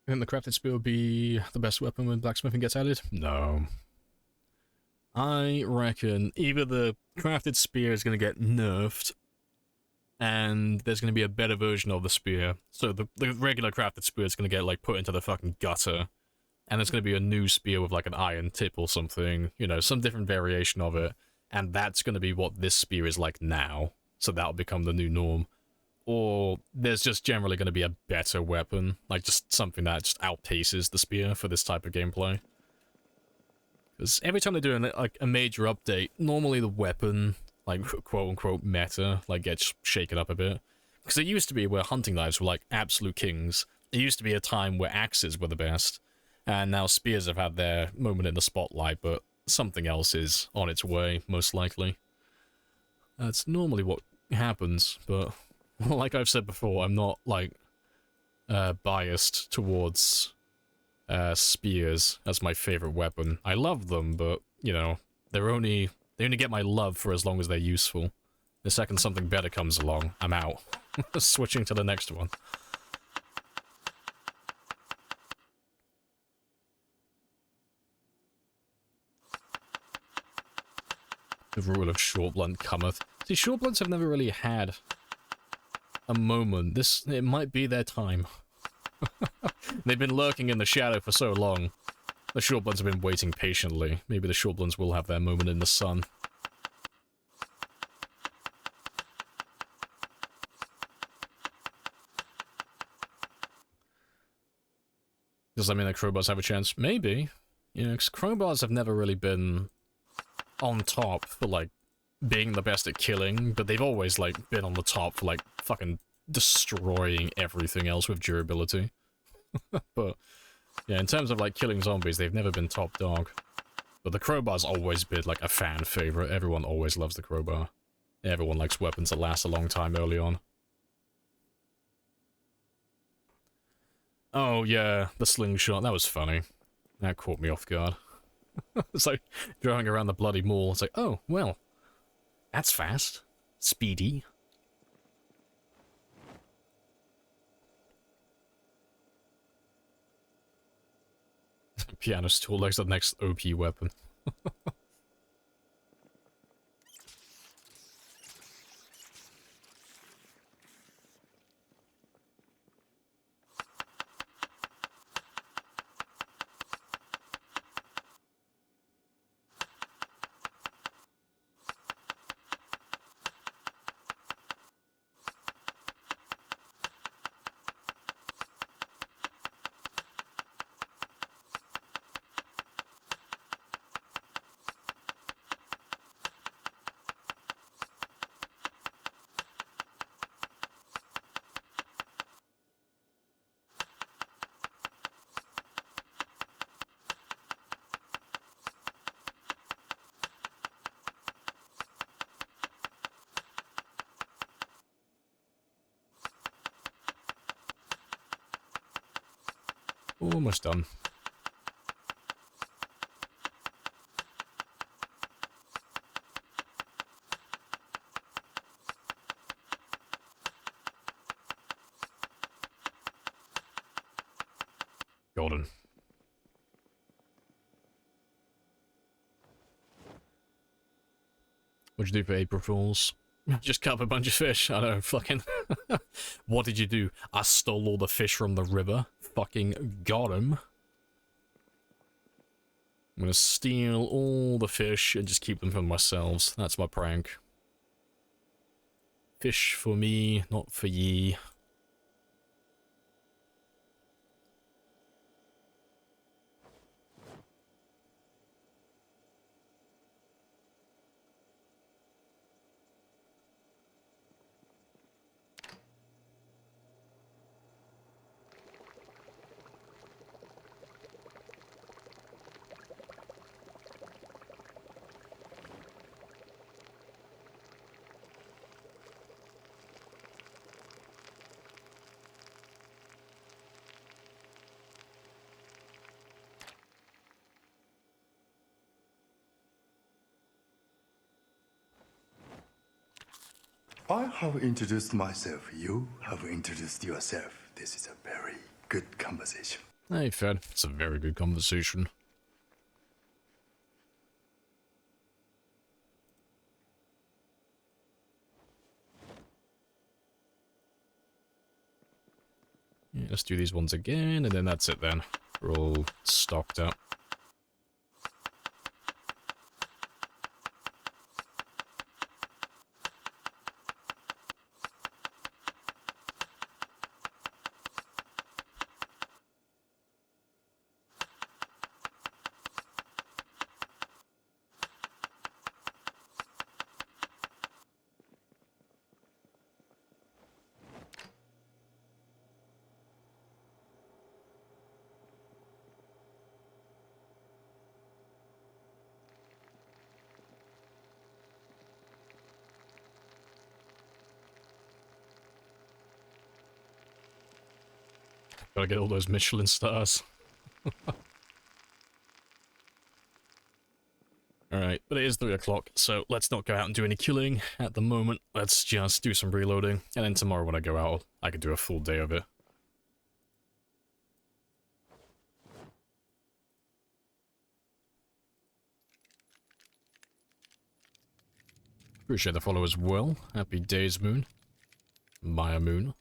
You think the crafted spear will be the best weapon when blacksmithing gets added? No. I reckon either the crafted spear is going to get nerfed, and there's going to be a better version of the spear. So the regular crafted spear is going to get, like, put into the fucking gutter, and there's going to be a new spear with, like, an iron tip or something, you know, some different variation of it, and that's going to be what this spear is like now, so that'll become the new norm. Or there's just generally going to be a better weapon, like just something that just outpaces the spear for this type of gameplay. Because every time they do like a major update, normally the weapon, like quote-unquote meta, like gets shaken up a bit. Because it used to be where hunting knives were like absolute kings. It used to be a time where axes were the best. And now spears have had their moment in the spotlight, but something else is on its way, most likely. That's normally what happens, but... like I've said before, I'm not, like, biased towards spears as my favorite weapon. I love them, but, you know, they only get my love for as long as they're useful. The second something better comes along, I'm out. Switching to the next one. The rule of short blunt cometh. See, short blunts have never really had a moment. It might be their time. They've been lurking in the shadow for so long. The short blunts have been waiting patiently. Maybe the short blunts will have their moment in the sun. Does that mean that crowbars have a chance? Maybe. You know, 'cause crowbars have never really been on top for, like, being the best at killing, but they've always, like, been on the top for, like, fucking destroying everything else with durability. But Yeah, in terms of, like, killing zombies, they've never been top dog. But the crowbar's always been, like, a fan favorite. Everyone always loves the crowbar. Everyone likes weapons that last a long time early on. Oh, yeah, the slingshot. That was funny. That caught me off guard. It's like, driving around the bloody mall. It's like, oh, well, that's fast. Speedy. Piano stool likes the next OP weapon. Almost done. Golden. What'd you do for April Fools? Just cut up a bunch of fish. I know, fucking... What did you do? I stole all the fish from the river. Fucking got him. I'm gonna steal all the fish and just keep them for myself. That's my prank. Fish for me, not for ye. I have introduced myself. You have introduced yourself. This is a very good conversation. Hey, Fed. It's a very good conversation. Yeah, let's do these ones again, and then that's it then. We're all stocked up. Gotta get all those Michelin stars. Alright, but it is 3 o'clock, so let's not go out and do any killing at the moment. Let's just do some reloading, and then tomorrow when I go out, I can do a full day of it. Appreciate the follow as well. Happy days, Moon. Maya Moon.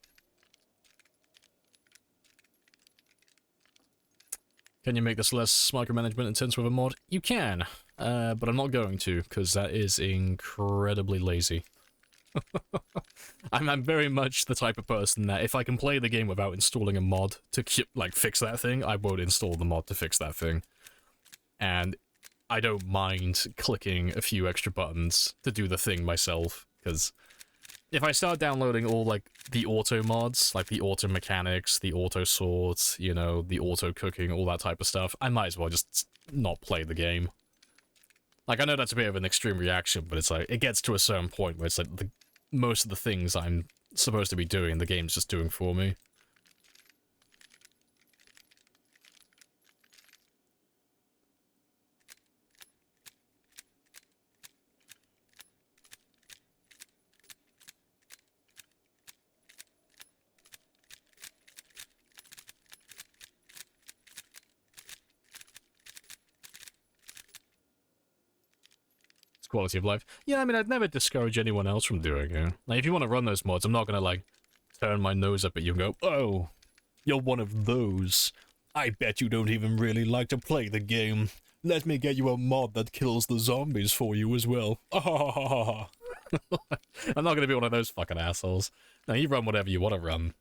Can you make this less micromanagement intense with a mod? You can, but I'm not going to, because that is incredibly lazy. I'm very much the type of person that if I can play the game without installing a mod to fix that thing, I won't install the mod to fix that thing. And I don't mind clicking a few extra buttons to do the thing myself, because if I start downloading all, like, the auto mods, like the auto mechanics, the auto swords, you know, the auto cooking, all that type of stuff, I might as well just not play the game. Like, I know that's a bit of an extreme reaction, but it's like, it gets to a certain point where it's like, most of the things I'm supposed to be doing, the game's just doing for me. Quality of life. Yeah, I mean, I'd never discourage anyone else from doing it. Like, if you want to run those mods, I'm not gonna, like, turn my nose up at you and go, oh, you're one of those. I bet you don't even really like to play the game. Let me get you a mod that kills the zombies for you as well. I'm not gonna be one of those fucking assholes. No, you run whatever you want to run.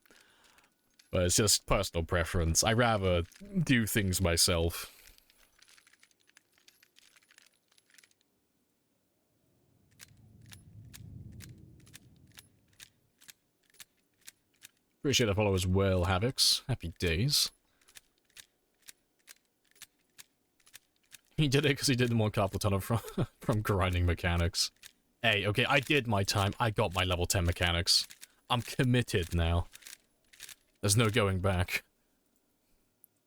But it's just personal preference. I rather do things myself. Appreciate the follow as well, Havocs. Happy days. He did it because he didn't want carpal tunnel from grinding mechanics. Hey, okay, I did my time. I got my level 10 mechanics. I'm committed now. There's no going back.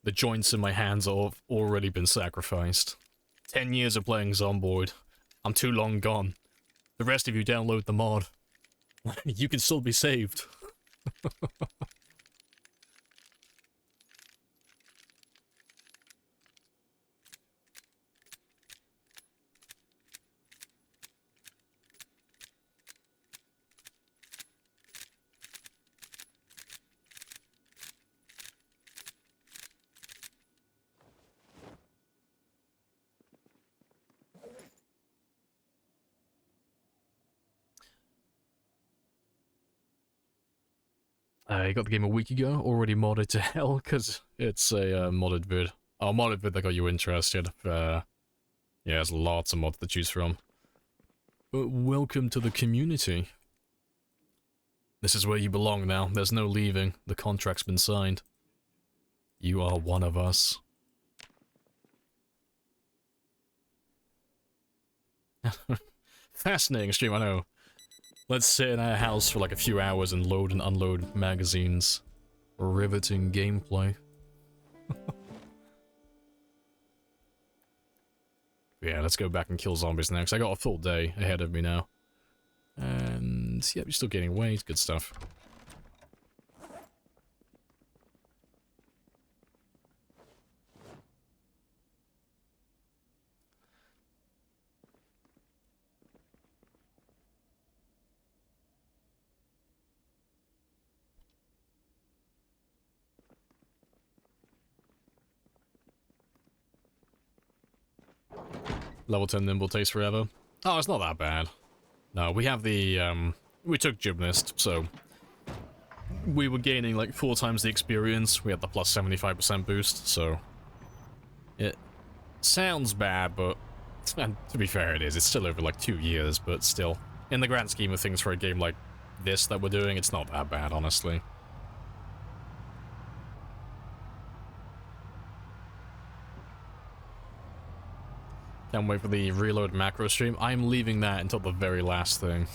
The joints in my hands have already been sacrificed. 10 years of playing Zomboid. I'm too long gone. The rest of you download the mod. You can still be saved. I got the game a week ago, already modded to hell, because it's a modded vid. Oh, modded vid that got you interested. Yeah, there's lots of mods to choose from. But welcome to the community. This is where you belong now. There's no leaving. The contract's been signed. You are one of us. Fascinating stream, I know. Let's sit in our house for like a few hours and load and unload magazines. Riveting gameplay. Yeah, let's go back and kill zombies next. I got a full day ahead of me now. And yeah, you're still gaining weight. Good stuff. Level 10 nimble takes forever. Oh, it's not that bad. No, we have the, we took Gymnast, so we were gaining like 4 times the experience. We had the plus 75% boost, so it sounds bad, but to be fair, it is. It's still over like 2 years, but still, in the grand scheme of things for a game like this that we're doing, it's not that bad, honestly. Can't wait for the reload macro stream. I'm leaving that until the very last thing.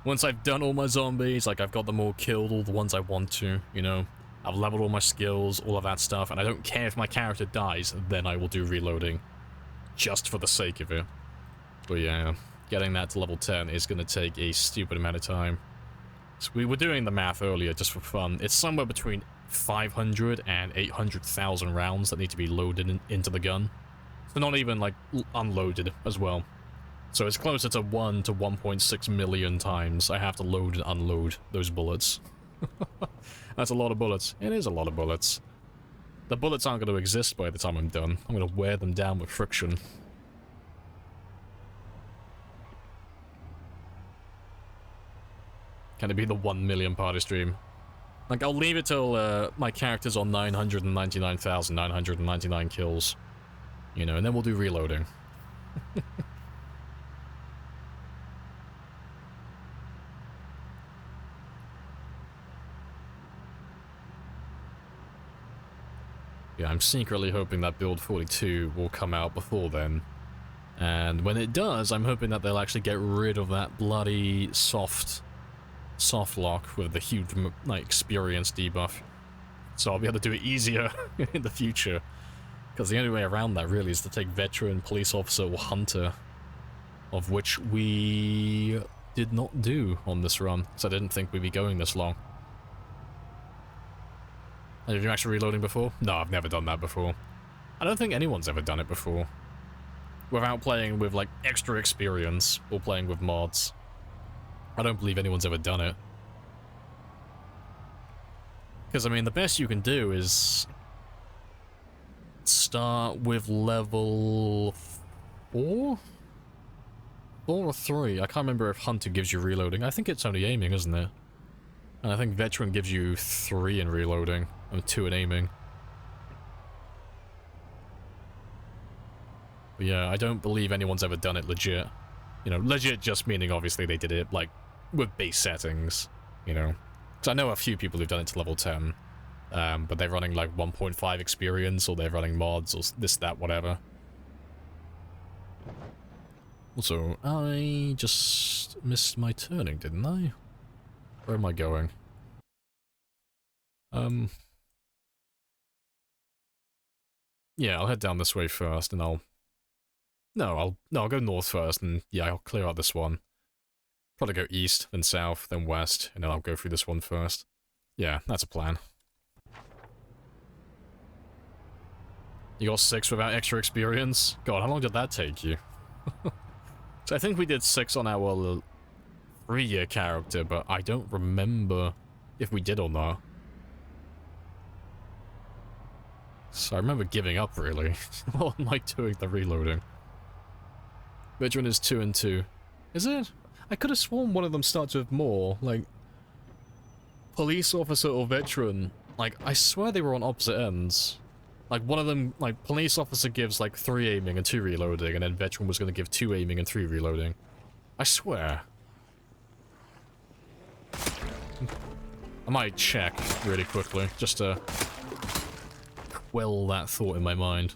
Once I've done all my zombies, like I've got them all killed, all the ones I want to, you know, I've leveled all my skills, all of that stuff, and I don't care if my character dies, then I will do reloading. Just for the sake of it. But yeah, getting that to level 10 is going to take a stupid amount of time. So we were doing the math earlier just for fun. It's somewhere between 500 and 800,000 rounds that need to be loaded into the gun. So not even, like, unloaded as well. So it's closer to 1 to 1.6 million times I have to load and unload those bullets. That's a lot of bullets. It is a lot of bullets. The bullets aren't going to exist by the time I'm done. I'm going to wear them down with friction. Can it be the 1 million party stream? Like, I'll leave it till my character's on 999,999 kills. You know, and then we'll do reloading. Yeah, I'm secretly hoping that build 42 will come out before then. And when it does, I'm hoping that they'll actually get rid of that bloody soft lock with the huge, like, experience debuff. So I'll be able to do it easier in the future. Because the only way around that really is to take veteran, police officer, or hunter. Of which we did not do on this run. So I didn't think we'd be going this long. Have you actually reloading before? No, I've never done that before. I don't think anyone's ever done it before. Without playing with, like, extra experience, or playing with mods. I don't believe anyone's ever done it. Because, I mean, the best you can do is start with level 4? 4 or 3? I can't remember if Hunter gives you reloading. I think it's only aiming, isn't it? And I think Veteran gives you 3 in reloading, and 2 in aiming. But yeah, I don't believe anyone's ever done it legit. You know, legit just meaning obviously they did it, like, with base settings, you know. So I know a few people who've done it to level 10, but they're running like 1.5 experience, or they're running mods, or this, that, whatever. Also, I just missed my turning, didn't I? Where am I going? Yeah, I'll head down this way first, and I'll go north first, and yeah, I'll clear out this one. Probably go east, then south, then west, and then I'll go through this one first. Yeah, that's a plan. You got 6 without extra experience? God, how long did that take you? So I think we did 6 on our 3-year character, but I don't remember if we did or not. So I remember giving up, really. Well, I'm like doing the reloading. Veteran is 2 and 2. Is it? I could have sworn one of them starts with more, like, police officer or veteran. Like, I swear they were on opposite ends. Like, one of them, like, police officer gives, like, 3 aiming and 2 reloading, and then veteran was going to give 2 aiming and 3 reloading. I swear. I might check really quickly, just to quell that thought in my mind.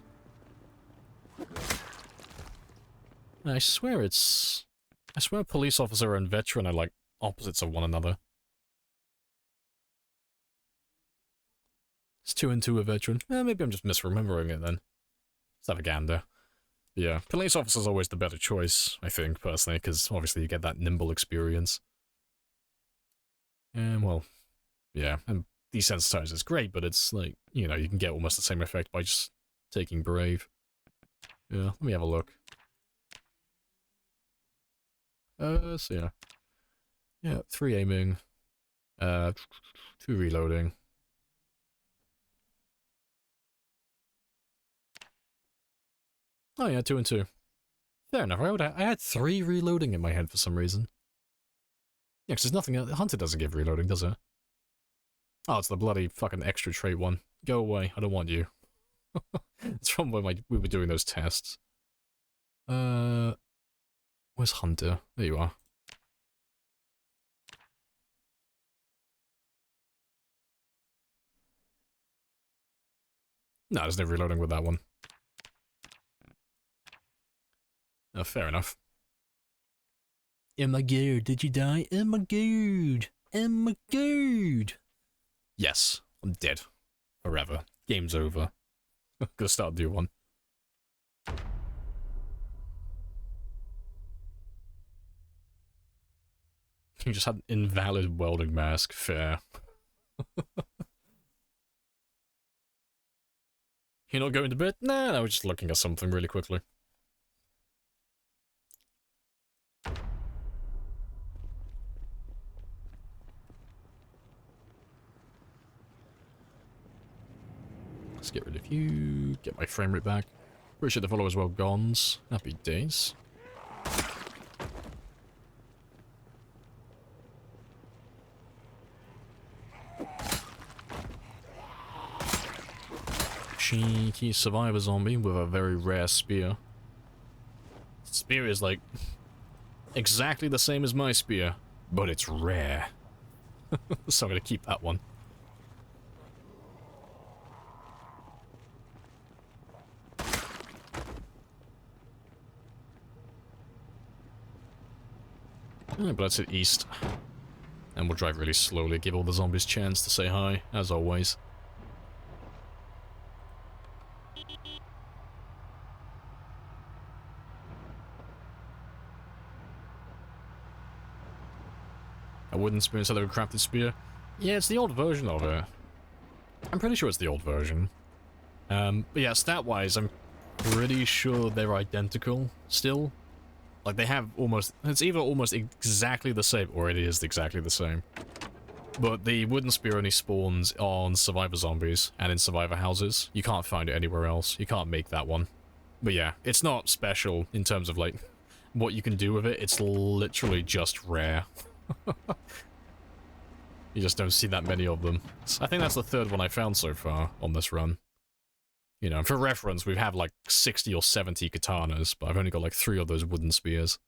I swear police officer and veteran are, like, opposites of one another. It's 2 and 2 a veteran. Maybe I'm just misremembering it then. Let's have a gander. Yeah, police officer's always the better choice, I think, personally, because obviously you get that nimble experience. And, well, yeah, and desensitize is great, but it's like, you know, you can get almost the same effect by just taking Brave. Yeah, let me have a look. So yeah. Yeah, 3 aiming. 2 reloading. Oh yeah, 2 and 2. Fair enough. I had 3 reloading in my head for some reason. Yeah, because there's nothing... Hunter doesn't give reloading, does it? Oh, it's the bloody fucking extra trait one. Go away. I don't want you. It's from when we were doing those tests. Where's Hunter? There you are. No, there's no reloading with that one. Oh, fair enough. Oh my god, did you die? Oh my god! Oh my god! Yes, I'm dead. Forever. Game's over. I'm gonna start a new one. You just had an invalid welding mask. Fair. You're not going to bed? Nah, I was just looking at something really quickly. Let's get rid of you, get my frame rate back. Appreciate the follow as well, Gons. Happy days. Cheeky survivor zombie with a very rare spear. Spear is like exactly the same as my spear, but it's rare. So I'm gonna keep that one. Yeah, but let's hit east. And we'll drive really slowly, give all the zombies a chance to say hi, as always. A wooden spear instead of a crafted spear? Yeah, it's the old version of it. I'm pretty sure it's the old version. But yeah, stat-wise, I'm pretty sure they're identical still. Like, they have almost... It's either almost exactly the same, or it is exactly the same. But the wooden spear only spawns on survivor zombies and in survivor houses. You can't find it anywhere else. You can't make that one. But yeah, it's not special in terms of, like, what you can do with it. It's literally just rare. You just don't see that many of them. I think that's the third one I found so far on this run. You know, for reference, we have like 60 or 70 katanas, but I've only got like 3 of those wooden spears.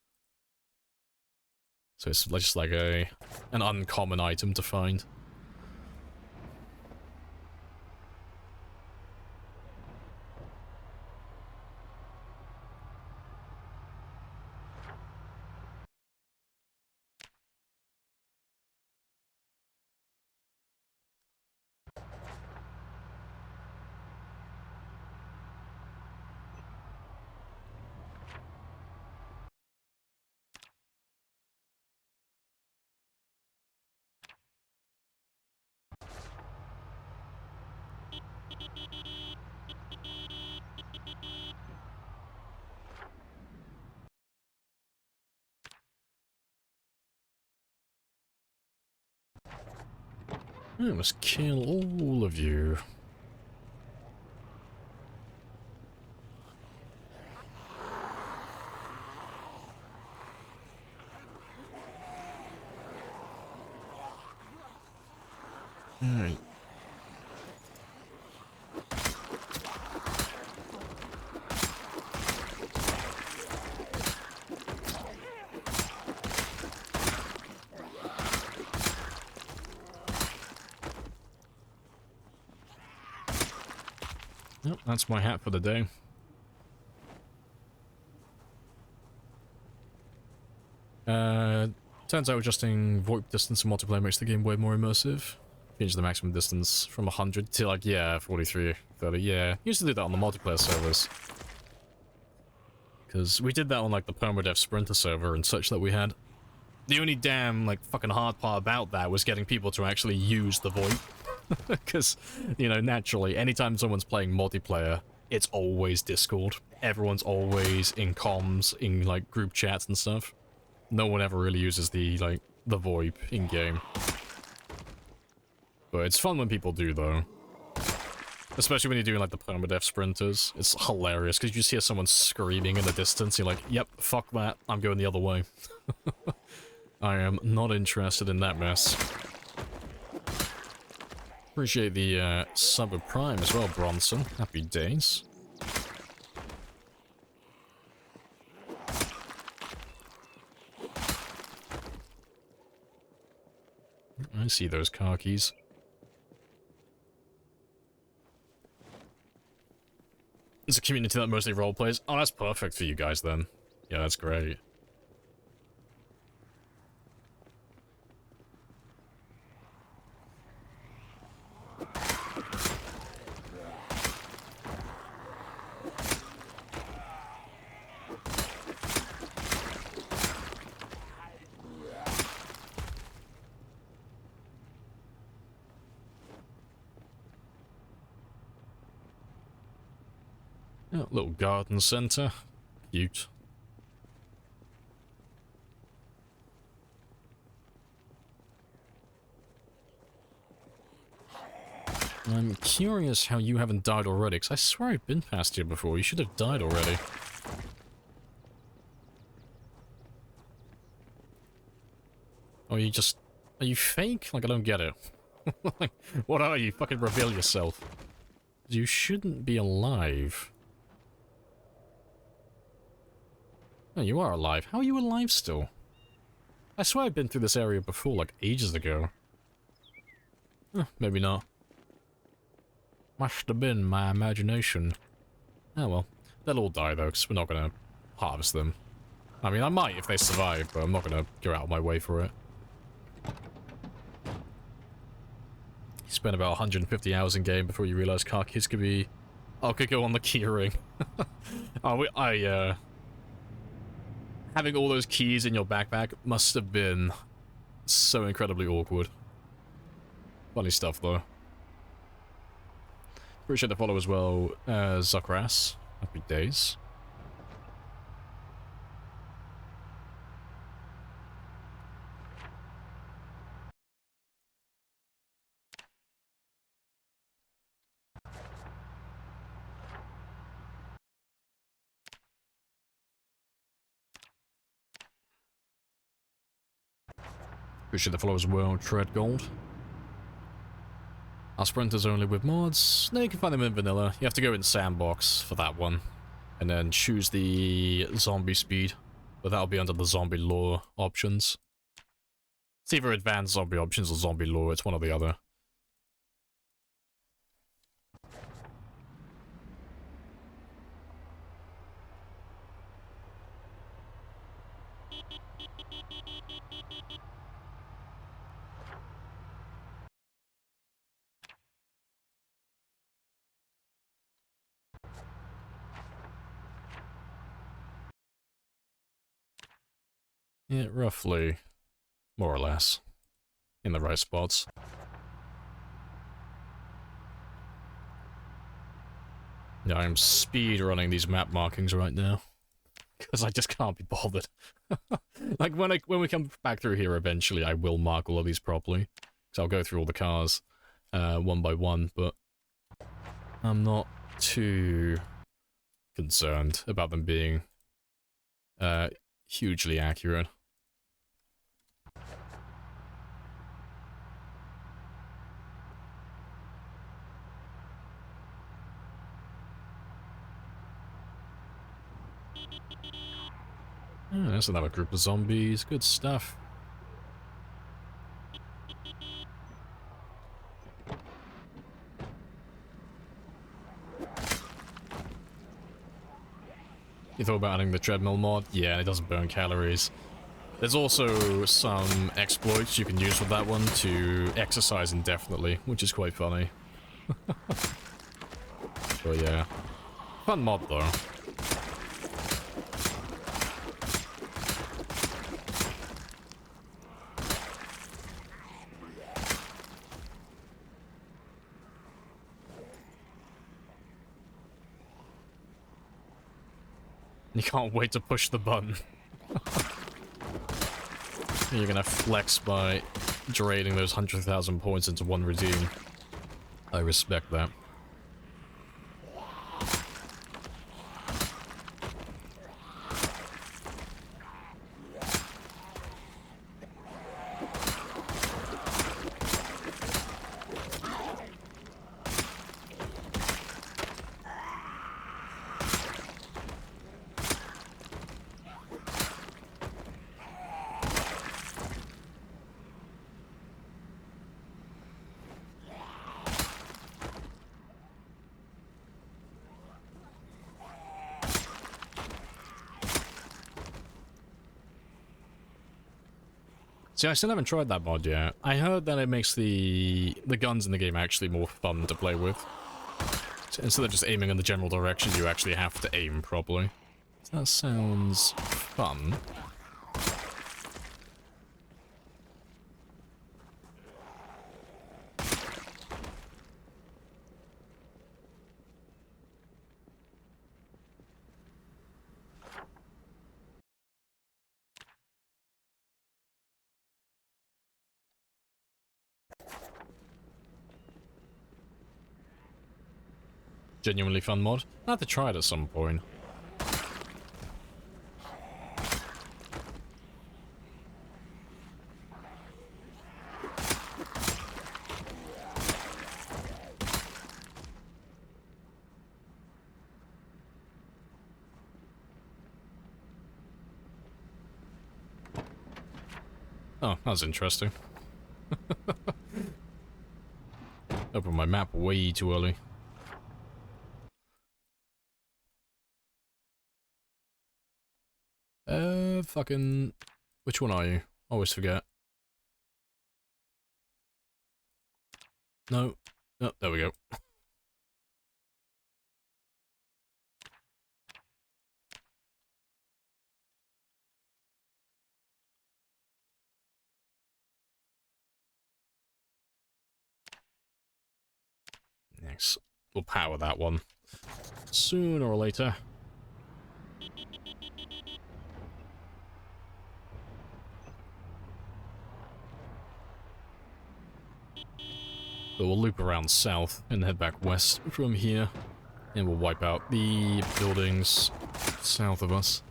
So it's just like an uncommon item to find. I must kill all of you. Alright. Yep, that's my hat for the day. Turns out adjusting VoIP distance in multiplayer makes the game way more immersive. Change the maximum distance from 100 to like, yeah, 43, 30, yeah. Used to do that on the multiplayer servers. Because we did that on like the permadeath sprinter server and such that we had. The only damn like fucking hard part about that was getting people to actually use the VoIP. Because, you know, naturally, anytime someone's playing multiplayer, it's always Discord. Everyone's always in comms, in like group chats and stuff. No one ever really uses the, like, the VoIP in-game. But it's fun when people do, though. Especially when you're doing, like, the permadeath sprinters. It's hilarious, because you just hear someone screaming in the distance, you're like, yep, fuck that, I'm going the other way. I am not interested in that mess. Appreciate the, sub of Prime as well, Bronson. Happy days. I see those car keys. It's a community that mostly roleplays. Oh, that's perfect for you guys then. Yeah, that's great. Oh, little garden center. Cute. I'm curious how you haven't died already, because I swear I've been past here before. You should have died already. Or you just... Are you fake? Like, I don't get it. Like, what are you? Fucking reveal yourself. You shouldn't be alive. Oh, you are alive. How are you alive still? I swear I've been through this area before, like, ages ago. Maybe not. Must have been my imagination. Oh well. They'll all die, though, because we're not gonna harvest them. I mean, I might if they survive, but I'm not gonna go out of my way for it. You spend about 150 hours in game before you realize car keys could be... Oh, could go on the key ring. Having all those keys in your backpack must have been so incredibly awkward. Funny stuff, though. Appreciate the follow as well, Zuckras. Happy days. Appreciate the follow as well, Tread Gold. Our sprinters only with mods. No, you can find them in vanilla. You have to go in sandbox for that one. And then choose the zombie speed. But that'll be under the zombie lore options. It's either advanced zombie options or zombie lore, it's one or the other. Yeah, roughly. More or less. In the right spots. Yeah, I'm speed running these map markings right now. Because I just can't be bothered. Like, when we come back through here eventually, I will mark all of these properly. So I'll go through all the cars, one by one, but... I'm not too concerned about them being, hugely accurate. Oh, there's another group of zombies. Good stuff. You thought about adding the treadmill mod? Yeah, it doesn't burn calories. There's also some exploits you can use with that one to exercise indefinitely, which is quite funny. But yeah. Fun mod though. You can't wait to push the button. You're gonna flex by draining those 100,000 points into one redeem. I respect that. See, I still haven't tried that mod yet. I heard that it makes the guns in the game actually more fun to play with. So instead of just aiming in the general direction, you actually have to aim properly. So that sounds fun. Genuinely fun mod. I'll have to try it at some point. Oh, that was interesting. Opened my map way too early. fucking... Which one are you? I always forget. No. No, there we go. Next. We'll power that one. Sooner or later. But we'll loop around south and head back west from here. And we'll wipe out the buildings south of us.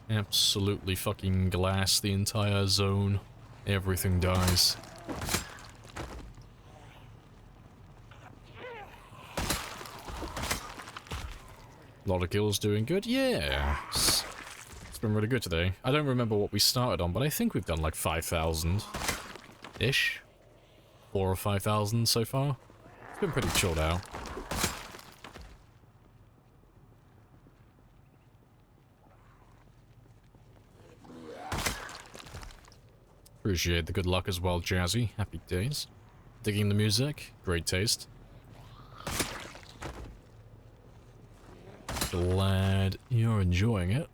Absolutely fucking glass the entire zone. Everything dies. A lot of kills doing good? Yeah. It's been really good today. I don't remember what we started on, but I think we've done like 5,000-ish. 4 or 5,000 so far. It's been pretty chilled out. Appreciate the good luck as well, Jazzy. Happy days. Digging the music. Great taste. Glad you're enjoying it.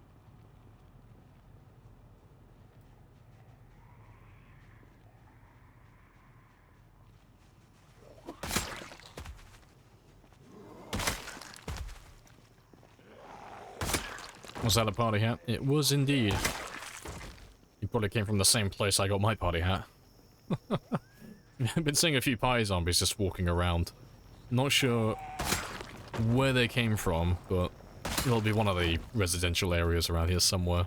Was that a party hat? It was indeed. You probably came from the same place I got my party hat. I've been seeing a few pie zombies just walking around. Not sure where they came from, but it'll be one of the residential areas around here somewhere.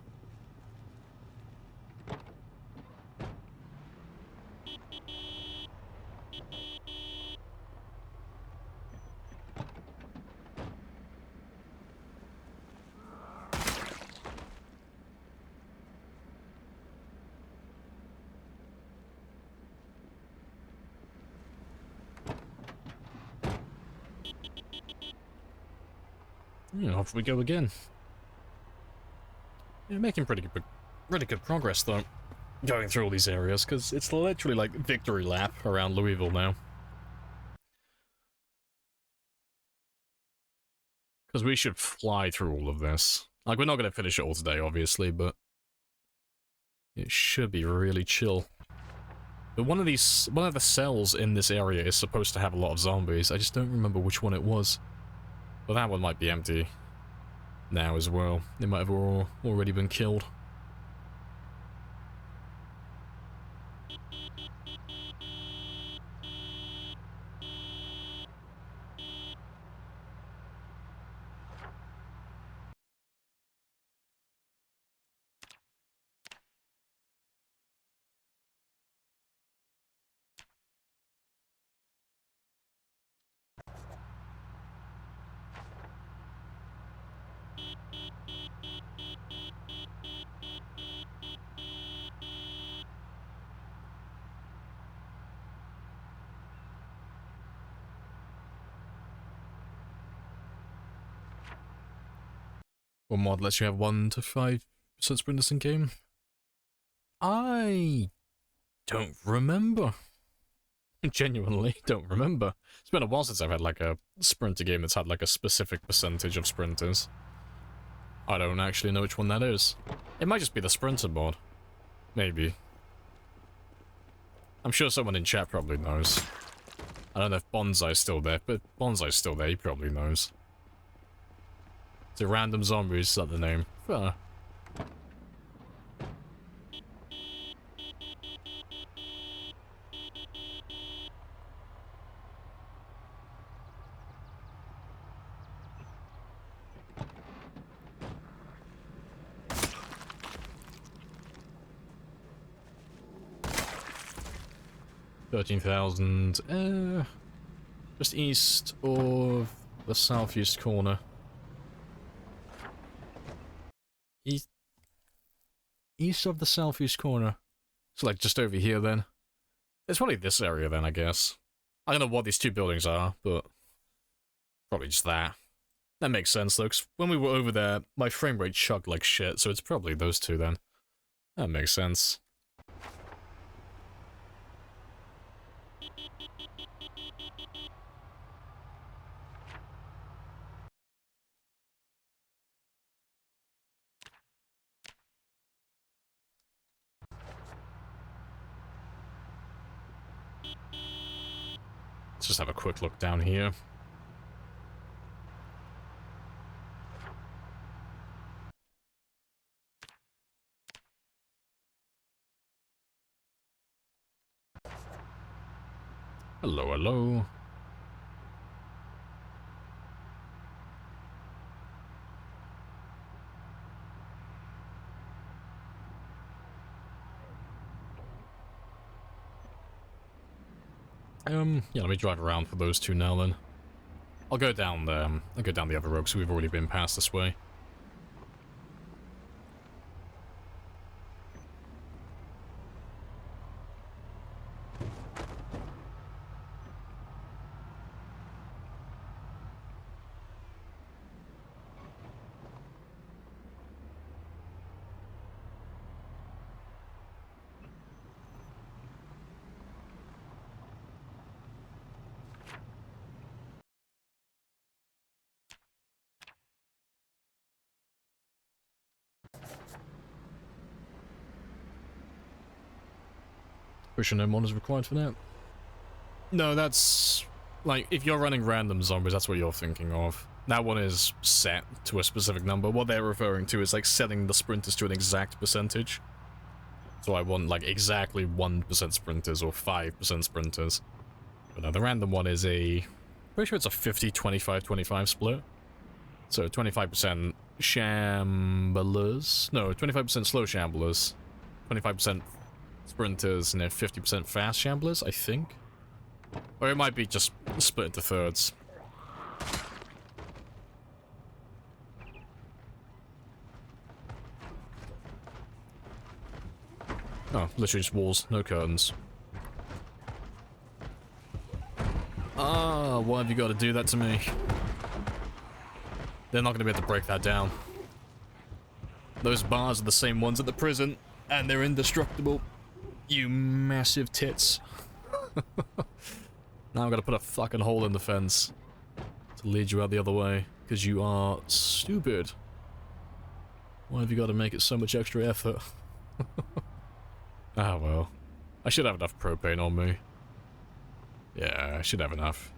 Yeah, off we go again. Yeah, making really good progress though, going through all these areas, because it's literally like victory lap around Louisville now. Because we should fly through all of this. Like, we're not going to finish it all today, obviously, but it should be really chill. But one of the cells in this area is supposed to have a lot of zombies. I just don't remember which one it was. But that one might be empty now as well. They might have all already been killed. What mod lets you have 1 to 5% sprinters in game? I don't remember. Genuinely don't remember. It's been a while since I've had like a sprinter game that's had like a specific percentage of sprinters. I don't actually know which one that is. It might just be the sprinter mod. Maybe. I'm sure someone in chat probably knows. I don't know if Bonsai's still there, but if Bonsai's still there, he probably knows. It's a random zombies, is that the name? Fair. $13,000, just east of the southeast corner. East of the southeast corner. It's like just over here then. It's probably this area then, I guess. I don't know what these two buildings are, but probably just that. That makes sense, though, 'cause when we were over there, my frame rate chugged like shit, so it's probably those two then. That makes sense. Let's just have a quick look down here. Hello, hello. Yeah, let me drive around for those two now then. I'll go down the other road, because we've already been past this way. Pretty sure no mod is required for that. No, that's... like, if you're running random zombies, that's what you're thinking of. That one is set to a specific number. What they're referring to is, like, setting the sprinters to an exact percentage. So I want, like, exactly 1% sprinters or 5% sprinters. But no, the random one is a... pretty sure it's a 50-25-25 split. So 25% shamblers... no, 25% slow shamblers. 25% sprinters and then 50% fast shamblers, I think. Or it might be just split into thirds. Oh, literally just walls, no curtains. Ah, why have you got to do that to me? They're not going to be able to break that down. Those bars are the same ones at the prison, and they're indestructible. You massive tits. Now I've got to put a fucking hole in the fence to lead you out the other way, because you are stupid. Why have you got to make it so much extra effort? Ah, well. I should have enough propane on me. Yeah, I should have enough.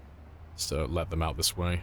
Just to let them out this way.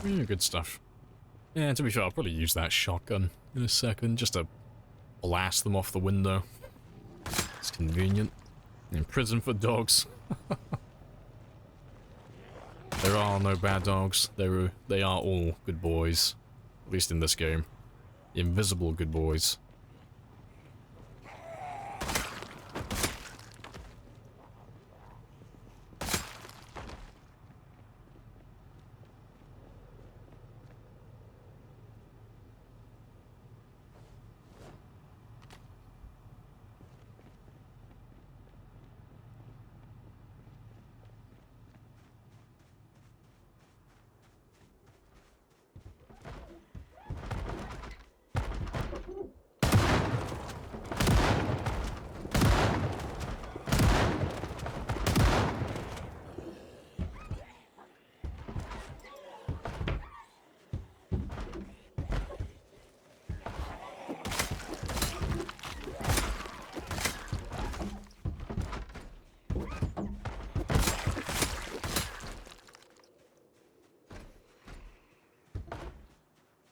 Yeah, good stuff. Yeah, to be fair, I'll probably use that shotgun in a second, just to blast them off the window. It's convenient. In prison for dogs. There are no bad dogs. They are all good boys. At least in this game. Invisible good boys.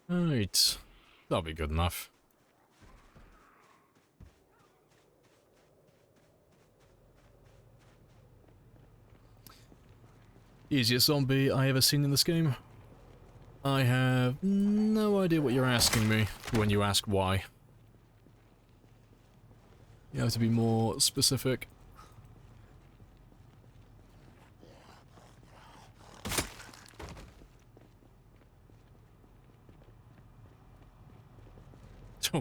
Right. That'll be good enough. Easiest zombie I ever seen in this game. I have no idea what you're asking me when you ask why. You have to be more specific.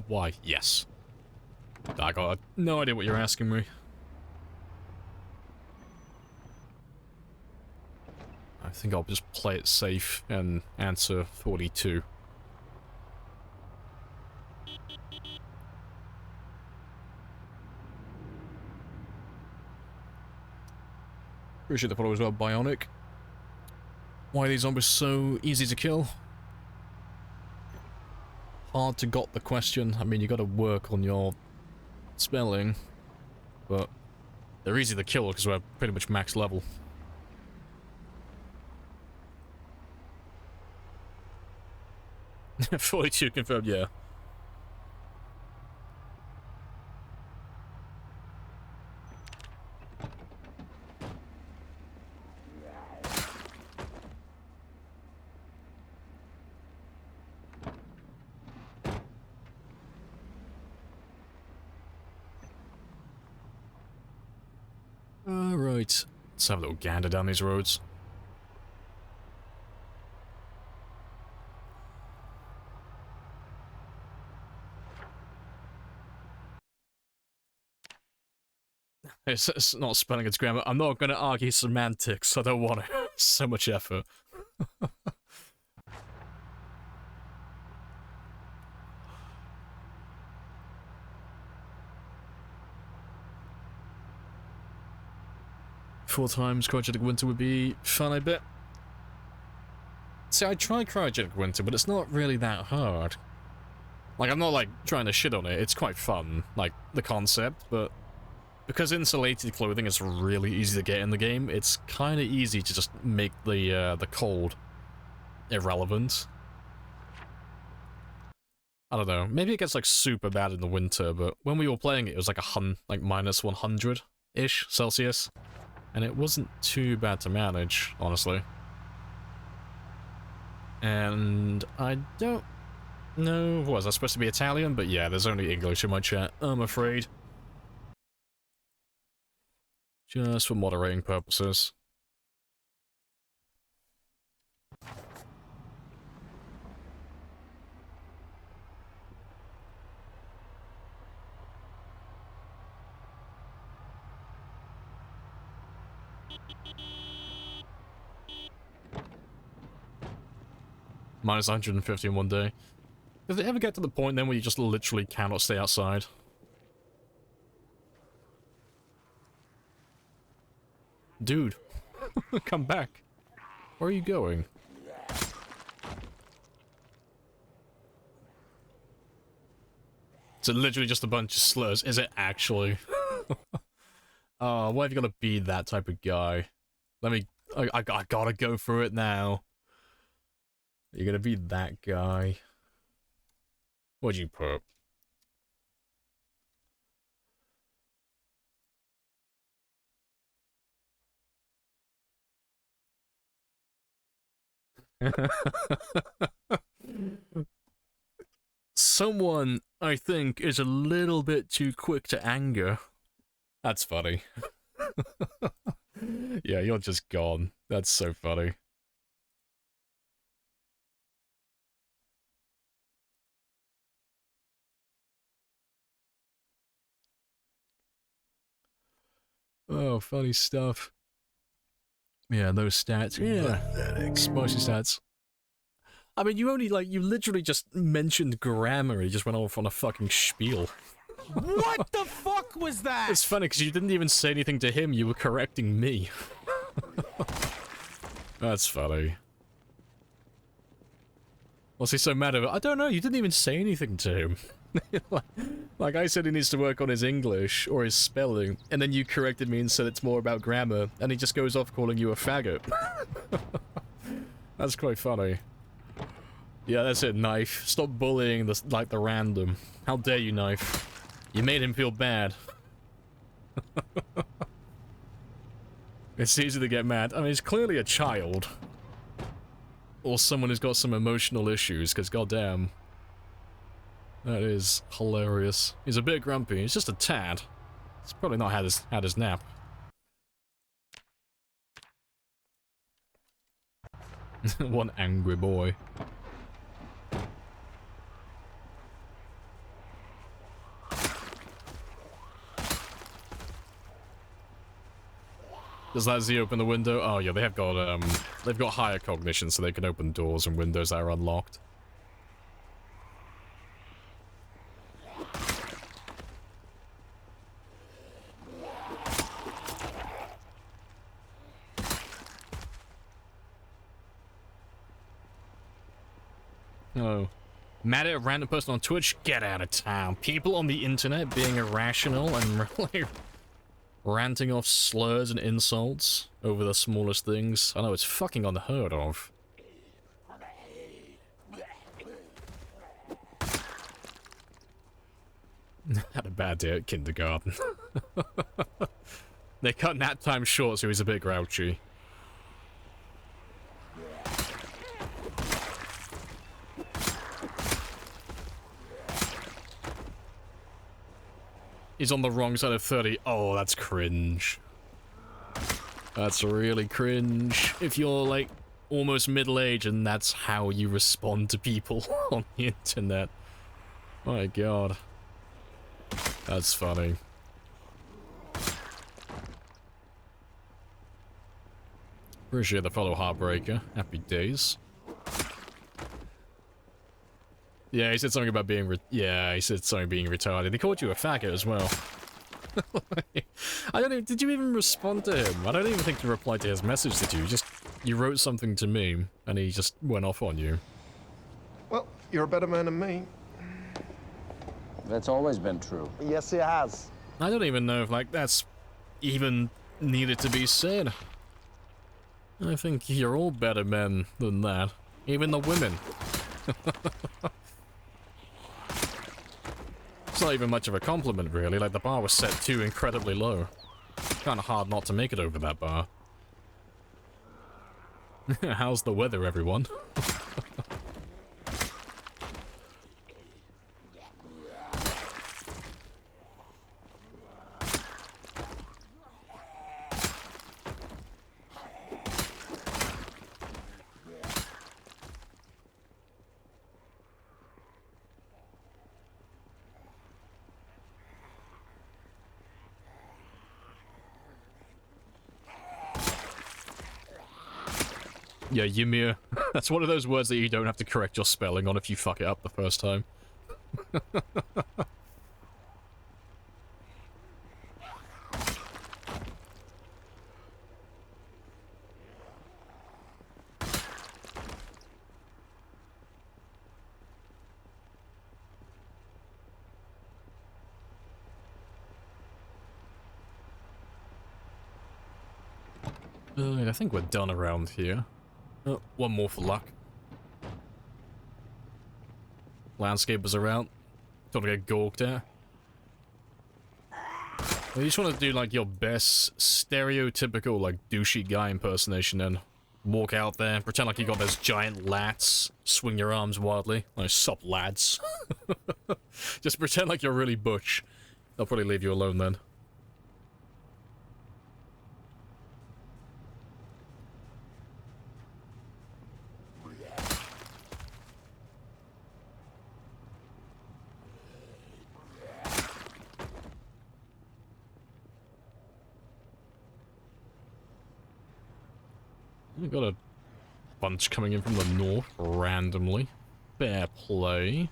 Why? Yes. I got no idea what you're asking me. I think I'll just play it safe and answer 42. Appreciate the follow as well, Bionic. Why are these zombies so easy to kill? Hard to got the question. I mean, you gotta work on your spelling, but they're easy to kill because we're pretty much max level. $42 confirmed, yeah. Right. Let's have a little gander down these roads. It's not spelling, it's grammar. I'm not going to argue semantics. I don't want to. So much effort. Four times Cryogenic Winter would be fun, I bet. See, I tried Cryogenic Winter, but it's not really that hard. Like, I'm not, like, trying to shit on it. It's quite fun, like, the concept, but because insulated clothing is really easy to get in the game, it's kind of easy to just make the cold irrelevant. I don't know. Maybe it gets, like, super bad in the winter, but when we were playing it, it was, like, minus 100-ish Celsius. And it wasn't too bad to manage, honestly. And I don't know... Was I supposed to be Italian? But yeah, there's only English in my chat, I'm afraid. Just for moderating purposes. Minus 150 in one day. Does it ever get to the point then where you just literally cannot stay outside? Dude, come back. Where are you going? Is it literally just a bunch of slurs? Is it actually? Oh, why have you got to be that type of guy? Let me... I gotta go through it now. You're gonna be that guy. What'd you put? Someone, I think, is a little bit too quick to anger. That's funny. Yeah, you're just gone. That's so funny. Oh, funny stuff. Yeah, those stats. Yeah, spicy stats. I mean, you only, like, you literally just mentioned grammar. He just went off on a fucking spiel. What the fuck was that? It's funny, because you didn't even say anything to him. You were correcting me. That's funny. What's he so mad about? I don't know, you didn't even say anything to him. Like, I said he needs to work on his English, or his spelling, and then you corrected me and said it's more about grammar, and he just goes off calling you a faggot. That's quite funny. Yeah, that's it, Knife. Stop bullying the random. How dare you, Knife? You made him feel bad. It's easy to get mad. I mean, he's clearly a child. Or someone who's got some emotional issues, because goddamn. That is hilarious. He's a bit grumpy. He's just a tad. He's probably not had his nap. One angry boy. Does that Z open the window? Oh yeah, they've got higher cognition, so they can open doors and windows that are unlocked. Oh. Mad at a random person on Twitch? Get out of town. People on the internet being irrational and really ranting off slurs and insults over the smallest things. I know, it's fucking unheard of. Had a bad day at kindergarten. They cut nap time short, so he's a bit grouchy. He's on the wrong side of 30. Oh, that's cringe. That's really cringe. If you're, like, almost middle-aged and that's how you respond to people on the internet. My god. That's funny. Appreciate the fellow Heartbreaker. Happy days. Yeah, he said something about being he said something being retarded. He called you a faggot as well. I don't even, did you even respond to him? I don't even think you replied to his message, did you? You wrote something to me, and he just went off on you. Well, you're a better man than me. That's always been true. Yes, it has. I don't even know if, like, that's even needed to be said. I think you're all better men than that. Even the women. It's not even much of a compliment, really. Like, the bar was set too incredibly low. Kinda hard not to make it over that bar. How's the weather, everyone? Yeah, Ymir. That's one of those words that you don't have to correct your spelling on if you fuck it up the first time. I think we're done around here. Oh, one more for luck. Landscapers are out. Don't want to get gawked at. You just want to do, like, your best stereotypical, like, douchey guy impersonation and walk out there, pretend like you got those giant lats, swing your arms wildly. Like, sup, lads. Just pretend like you're really butch. They'll probably leave you alone then. We've got a bunch coming in from the north randomly. Fair play.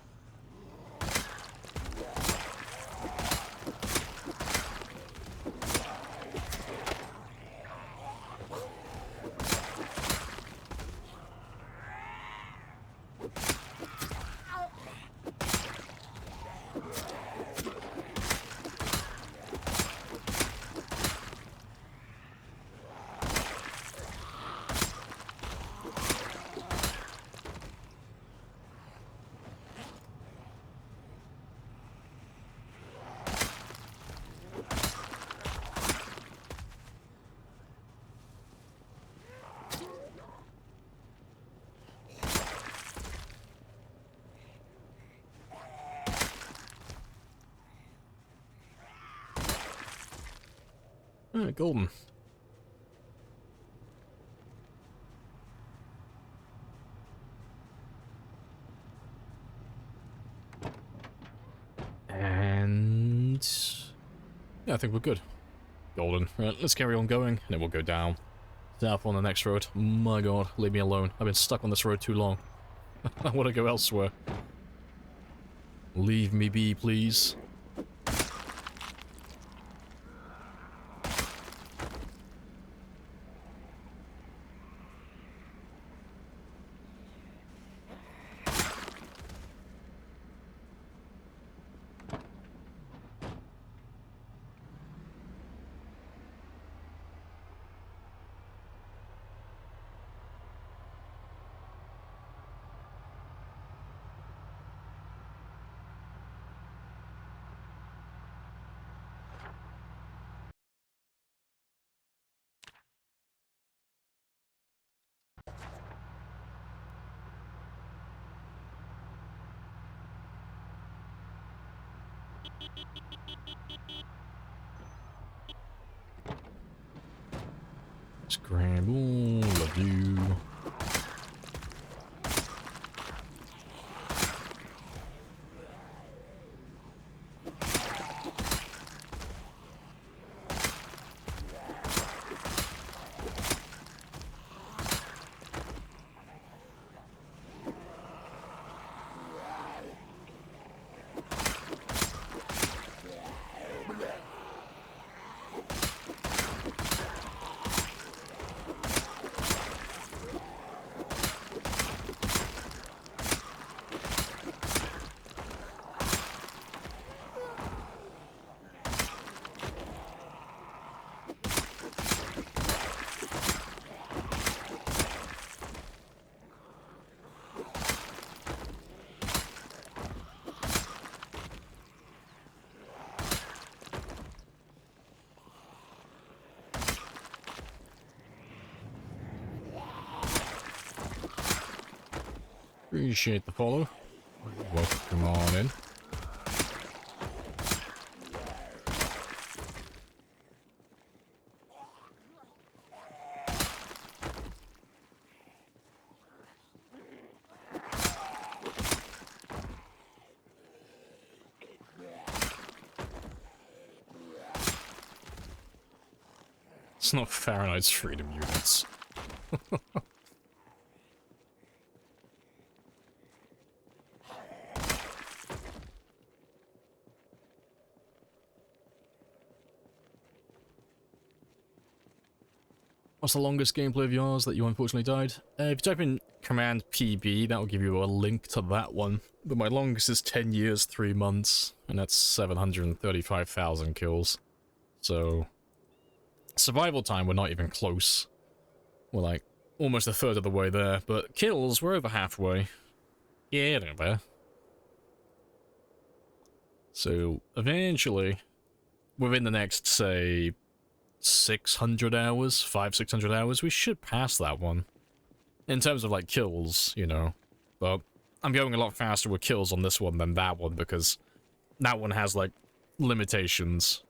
Alright, golden. And yeah, I think we're good. Golden. Right, let's carry on going, and then we'll go down. South on the next road. My god, leave me alone. I've been stuck on this road too long. I want to go elsewhere. Leave me be, please. Scramble, do. Appreciate the follow. Welcome on in. It's not Fahrenheit's freedom units. What's the longest gameplay of yours that you unfortunately died? If you type in command PB, that will give you a link to that one. But my longest is 10 years, 3 months, and that's 735,000 kills. So, survival time, we're not even close. We're like almost a third of the way there, but kills, we're over halfway. Yeah, not bad. So, eventually, within the next, say, 600 hours, 600 hours, we should pass that one. In terms of, like, kills, you know. But I'm going a lot faster with kills on this one than that one, because that one has, like, limitations.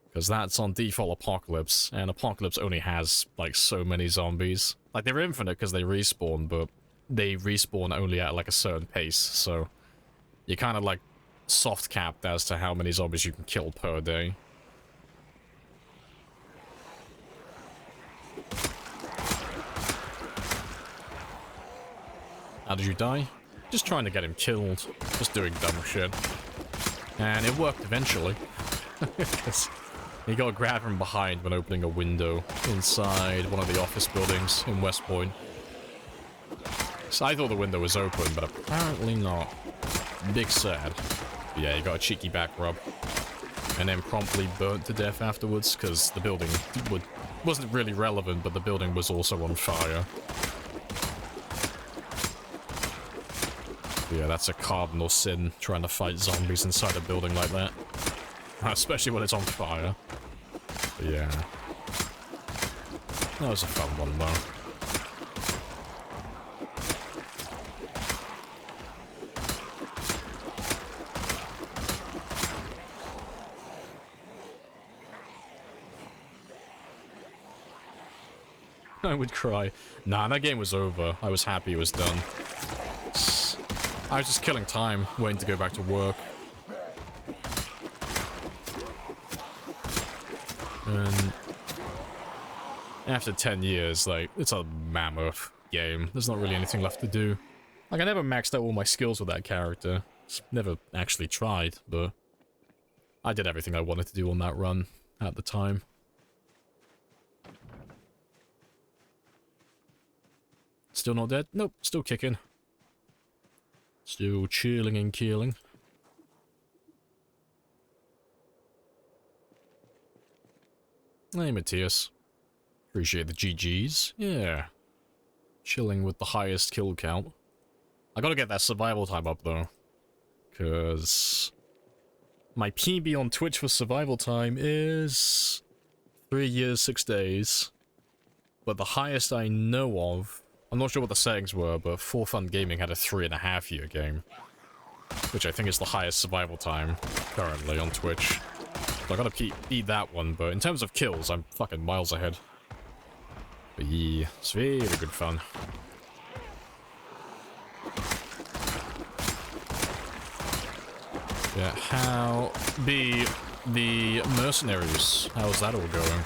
Because that's on default Apocalypse, and Apocalypse only has, like, so many zombies. Like, they're infinite because they respawn, but they respawn only at, like, a certain pace, so you're kind of, like, soft-capped as to how many zombies you can kill per day. How did you die? Just trying to get him killed. Just doing dumb shit. And it worked eventually. Because he got grabbed from behind when opening a window inside one of the office buildings in West Point. So I thought the window was open, but apparently not. Big sad. But yeah, he got a cheeky back rub. And then promptly burnt to death afterwards, because the building wasn't really relevant, but the building was also on fire. Yeah, that's a cardinal sin, trying to fight zombies inside a building like that. Especially when it's on fire. But yeah. That was a fun one, though. I would cry. Nah, that game was over. I was happy it was done. I was just killing time, waiting to go back to work. And after 10 years, like, it's a mammoth game. There's not really anything left to do. Like, I never maxed out all my skills with that character. Never actually tried, but I did everything I wanted to do on that run at the time. Still not dead? Nope, still kicking. Still chilling and killing. Hey, Matthias. Appreciate the GGs. Yeah. Chilling with the highest kill count. I gotta get that survival time up, though. Because my PB on Twitch for survival time is 3 years, 6 days. But the highest I know of, I'm not sure what the settings were, but For Fun Gaming had a 3.5 year game. Which I think is the highest survival time currently on Twitch. So I gotta beat that one, but in terms of kills, I'm fucking miles ahead. But yeah, it's very good fun. Yeah, how be the mercenaries? How's that all going?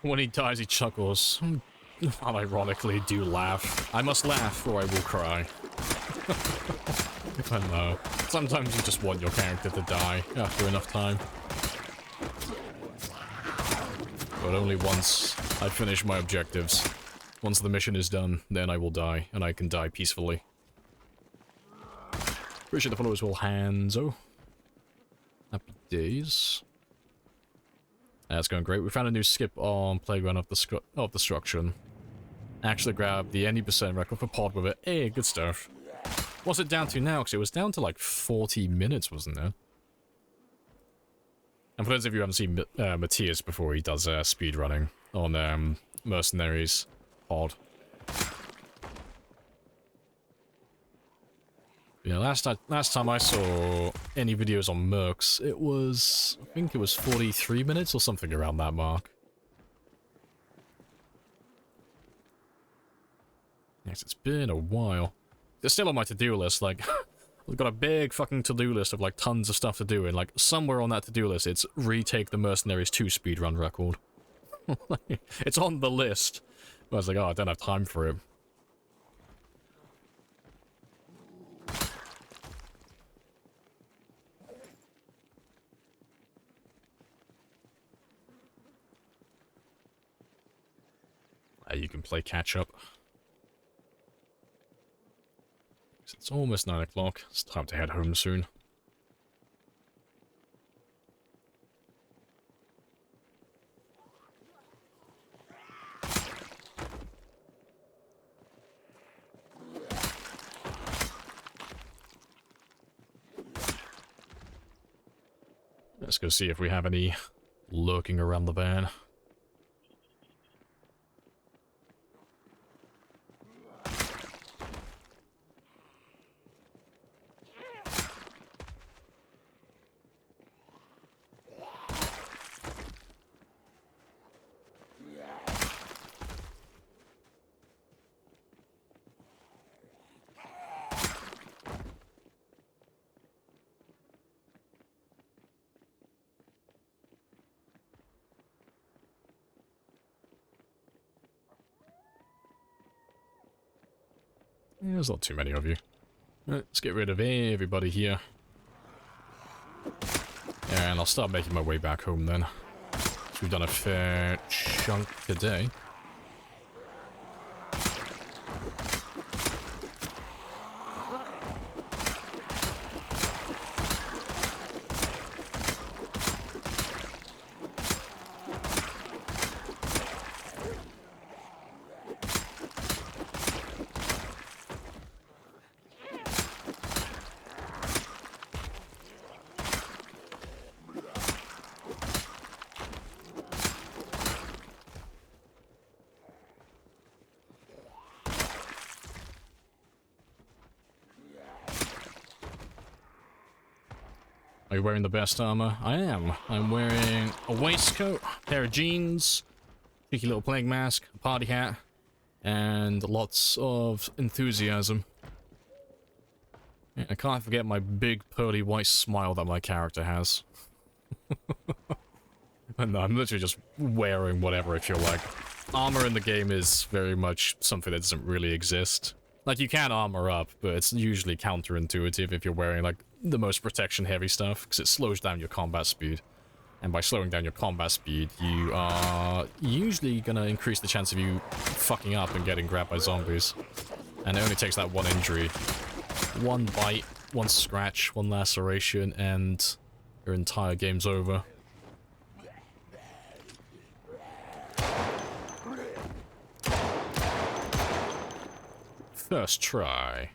When he dies, he chuckles. I'll ironically do laugh. I must laugh or I will cry. If I know. Sometimes you just want your character to die after enough time. But only once I finish my objectives. Once the mission is done, then I will die, and I can die peacefully. Appreciate the followers all hands. Oh. Happy days. That's going great. We found a new skip on Playground of Destruction. Actually grabbed the 80% record for pod with it. Hey, good stuff. What's it down to now? Because it was down to like 40 minutes, wasn't it? And for those of you who haven't seen Matthias before, he does speedrunning on Mercenaries pod. Yeah, last time I saw any videos on Mercs, it was, I think it was 43 minutes or something around that mark. Yes, it's been a while. It's still on my to-do list, like, I've got a big fucking to-do list of, like, tons of stuff to do, and, like, somewhere on that to-do list, it's retake the Mercenaries 2 speedrun record. It's on the list. But I was like, oh, I don't have time for it. You can play catch-up. It's almost 9 o'clock. It's time to head home soon. Let's go see if we have any lurking around the van. There's not too many of you. Let's get rid of everybody here. And I'll start making my way back home then. So we've done a fair chunk today. Are you wearing the best armor? I am. I'm wearing a waistcoat, pair of jeans, cheeky little plague mask, a party hat, and lots of enthusiasm. Yeah, I can't forget my big pearly white smile that my character has. And I'm literally just wearing whatever I feel like. Armor in the game is very much something that doesn't really exist. Like, you can armor up, but it's usually counterintuitive if you're wearing, like, the most protection-heavy stuff, because it slows down your combat speed. And by slowing down your combat speed, you are usually gonna increase the chance of you fucking up and getting grabbed by zombies. And it only takes that one injury. One bite, one scratch, one laceration, and your entire game's over. First try.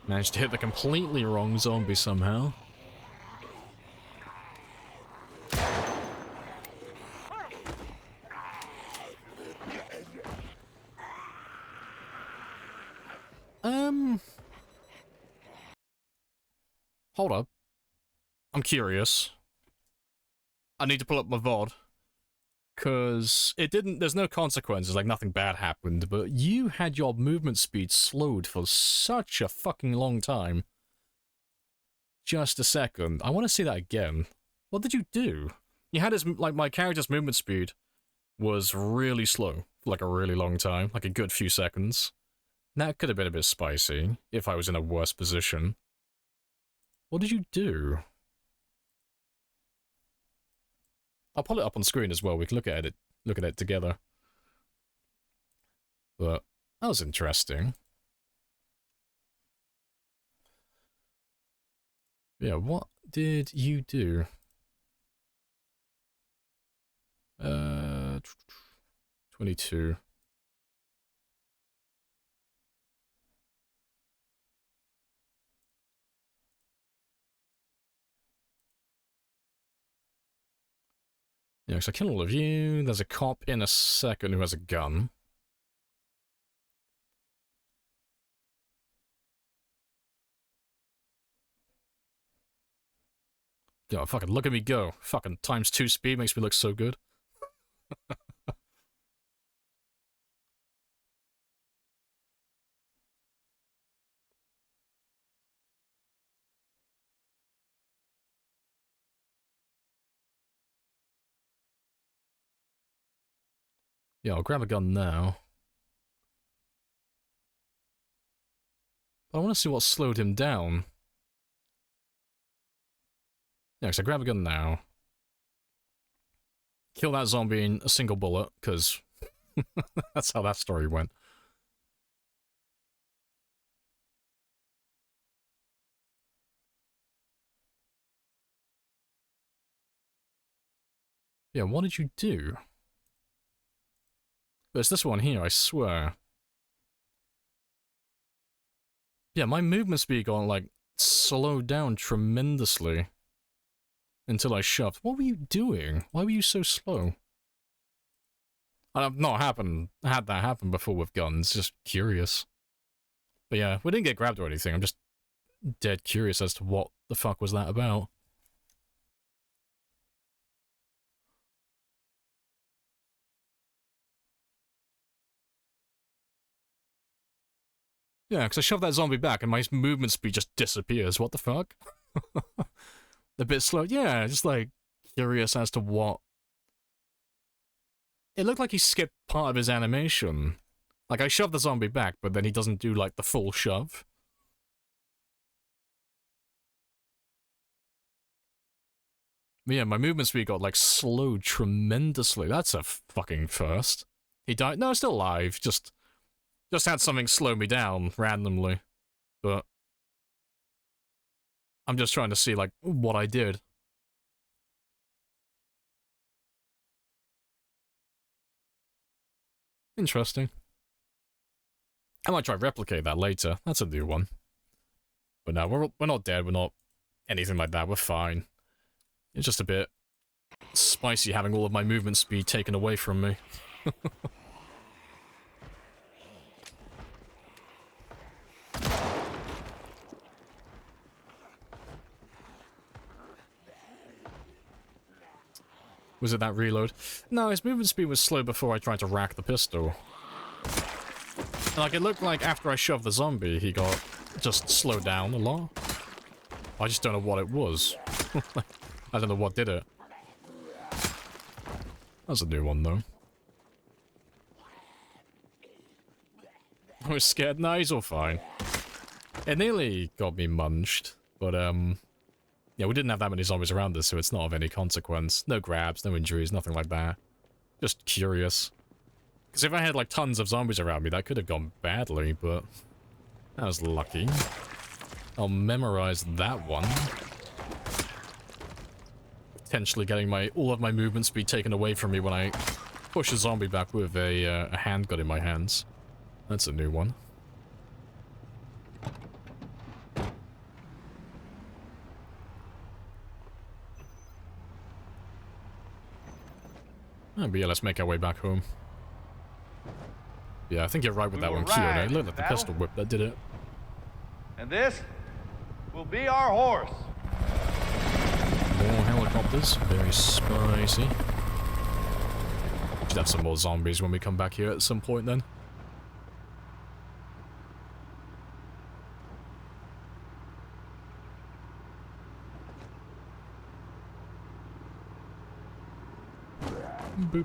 Managed to hit the completely wrong zombie somehow. Hold up. I'm curious. I need to pull up my VOD. Because there's no consequences, like nothing bad happened, but you had your movement speed slowed for such a fucking long time. Just a second. I want to see that again. What did you do? You had my character's movement speed was really slow for like a really long time, like a good few seconds. That could have been a bit spicy if I was in a worse position. What did you do? I'll pull it up on screen as well. We can look at it together. But that was interesting. Yeah, what did you do? 22. Yeah, because I kill all of you. There's a cop in a second who has a gun. God, fucking look at me go. Fucking ×2 speed makes me look so good. Yeah, I'll grab a gun now. But I want to see what slowed him down. Yeah, because I grab a gun now. Kill that zombie in a single bullet, because that's how that story went. Yeah, what did you do? But it's this one here, I swear. Yeah, my movement speed got, like, slowed down tremendously. Until I shoved. What were you doing? Why were you so slow? I've not had that happen before with guns, just curious. But yeah, we didn't get grabbed or anything, I'm just dead curious as to what the fuck was that about. Yeah, because I shoved that zombie back and my movement speed just disappears. What the fuck? A bit slow. Yeah, just like curious as to what. It looked like he skipped part of his animation. Like I shoved the zombie back, but then he doesn't do like the full shove. But yeah, my movement speed got like slowed tremendously. That's a fucking first. He died. No, still alive. Just had something slow me down randomly. But I'm just trying to see, like, what I did. Interesting. I might try to replicate that later. That's a new one. But no, we're not dead. We're not anything like that. We're fine. It's just a bit Spicy having all of my movement speed taken away from me. Was it that reload? No, his movement speed was slow before I tried to rack the pistol. Like, it looked like after I shoved the zombie, he got just slowed down a lot. I just don't know what it was. I don't know what did it. That's a new one, though. I was scared. No, he's all fine. It nearly got me munched, but, yeah, we didn't have that many zombies around us, so it's not of any consequence. No grabs, no injuries, nothing like that. Just curious. Because if I had, like, tons of zombies around me, that could have gone badly, but... that was lucky. I'll memorize that one. Potentially getting all of my movement speed taken away from me when I push a zombie back with a handgun in my hands. That's a new one. But yeah, let's make our way back home. Yeah, I think you're right with that one, Kyo. It looked like the pistol whip that did it. And this will be our horse. More helicopters. Very spicy. Should have some more zombies when we come back here at some point then. Boop.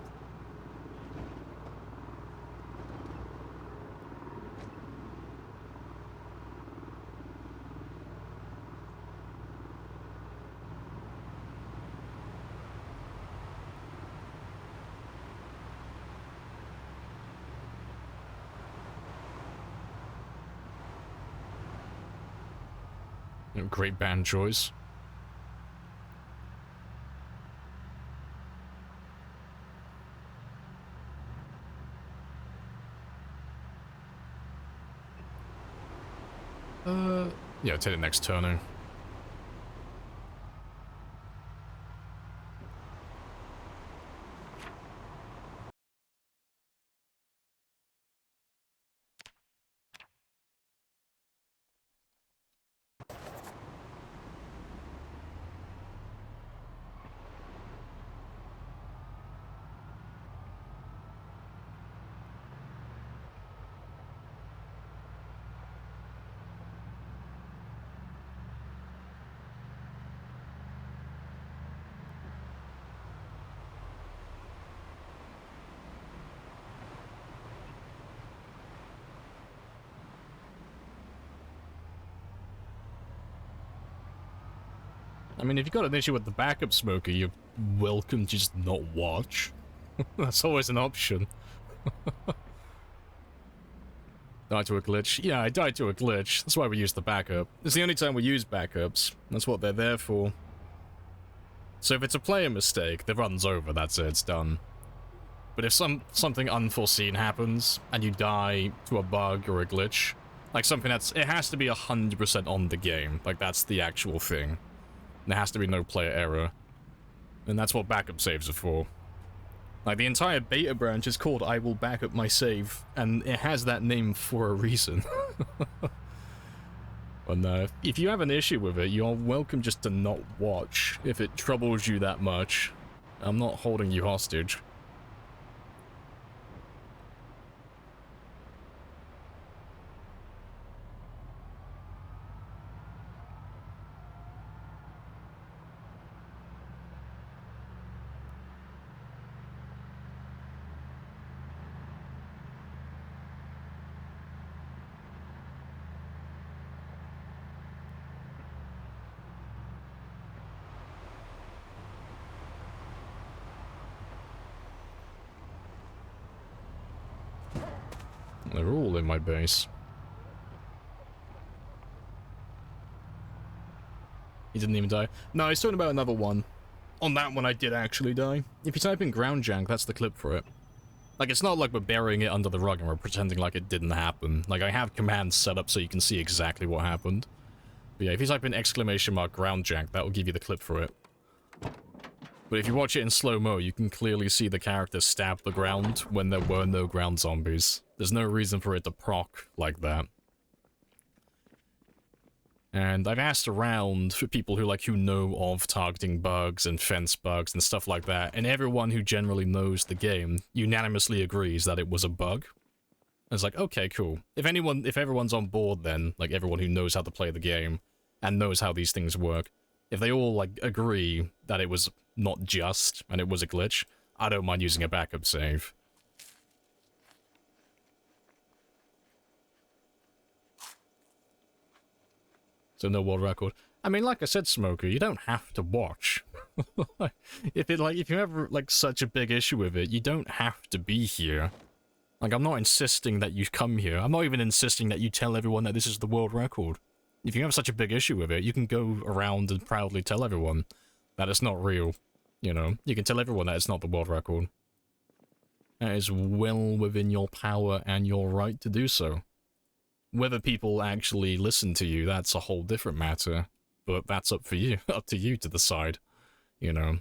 Great band choice. Yeah, take the next turning. I mean, if you've got an issue with the backup smoker, you're welcome to just not watch. That's always an option. Died to a glitch? Yeah, I died to a glitch. That's why we use the backup. It's the only time we use backups. That's what they're there for. So if it's a player mistake, the run's over, that's it, it's done. But if something unforeseen happens, and you die to a bug or a glitch, like something it has to be 100% on the game. Like, that's the actual thing. There has to be no player error. And that's what backup saves are for. Like, the entire beta branch is called I Will Backup My Save, and it has that name for a reason. But if you have an issue with it, you're welcome just to not watch, if it troubles you that much. I'm not holding you hostage. They're all in my base. He didn't even die. No, he's talking about another one. On that one, I did actually die. If you type in ground jank, that's the clip for it. Like, it's not like we're burying it under the rug and we're pretending like it didn't happen. Like, I have commands set up so you can see exactly what happened. But yeah, if you type in !ground jank, that will give you the clip for it. But if you watch it in slow-mo, you can clearly see the character stab the ground when there were no ground zombies. There's no reason for it to proc like that. And I've asked around for people who know of targeting bugs and fence bugs and stuff like that, and everyone who generally knows the game unanimously agrees that it was a bug. And it's like, okay, cool. If everyone's on board then, like everyone who knows how to play the game and knows how these things work, if they all agree that it was not just and it was a glitch, I don't mind using a backup save. So no world record. I mean, like I said, Smoker, you don't have to watch. if you have such a big issue with it, you don't have to be here. Like, I'm not insisting that you come here. I'm not even insisting that you tell everyone that this is the world record. If you have such a big issue with it, you can go around and proudly tell everyone that it's not real. You know, you can tell everyone that it's not the world record. That is well within your power and your right to do so. Whether people actually listen to you, that's a whole different matter. But that's up to you to decide, you know.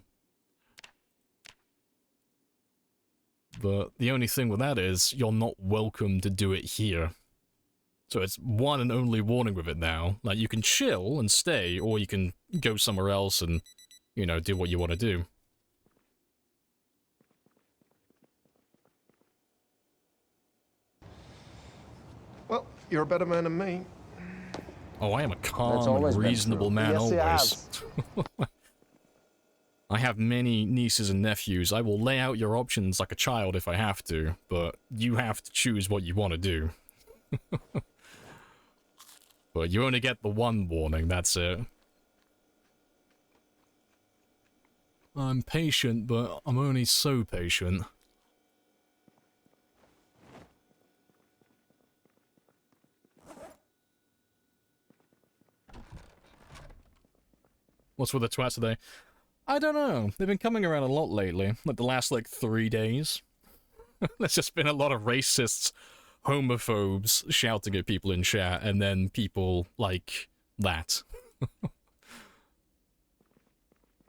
But the only thing with that is, you're not welcome to do it here. So it's one and only warning with it now. Like, you can chill and stay, or you can go somewhere else and, you know, do what you want to do. Well, you're a better man than me. Oh, I am a calm and reasonable man always. I have many nieces and nephews. I will lay out your options like a child if I have to, but you have to choose what you want to do. But you only get the one warning, that's it. I'm patient, but I'm only so patient. What's with the twats today? I don't know. They've been coming around a lot lately. Like the last, 3 days. There's just been a lot of racists, homophobes shouting at people in chat, and then people like that.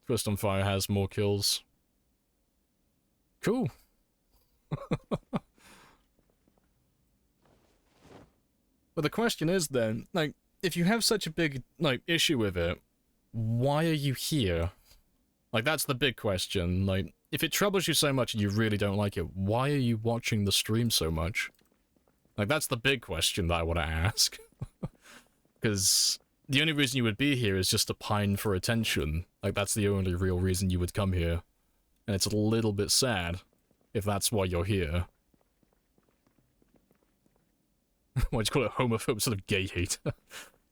Twist on Fire has more kills. Cool. But the question is then, if you have such a big, issue with it, why are you here? That's the big question. If it troubles you so much and you really don't like it, why are you watching the stream so much? That's the big question that I want to ask. Because the only reason you would be here is just to pine for attention. That's the only real reason you would come here. And it's a little bit sad if that's why you're here. Why'd you call it homophobe instead of gay hate?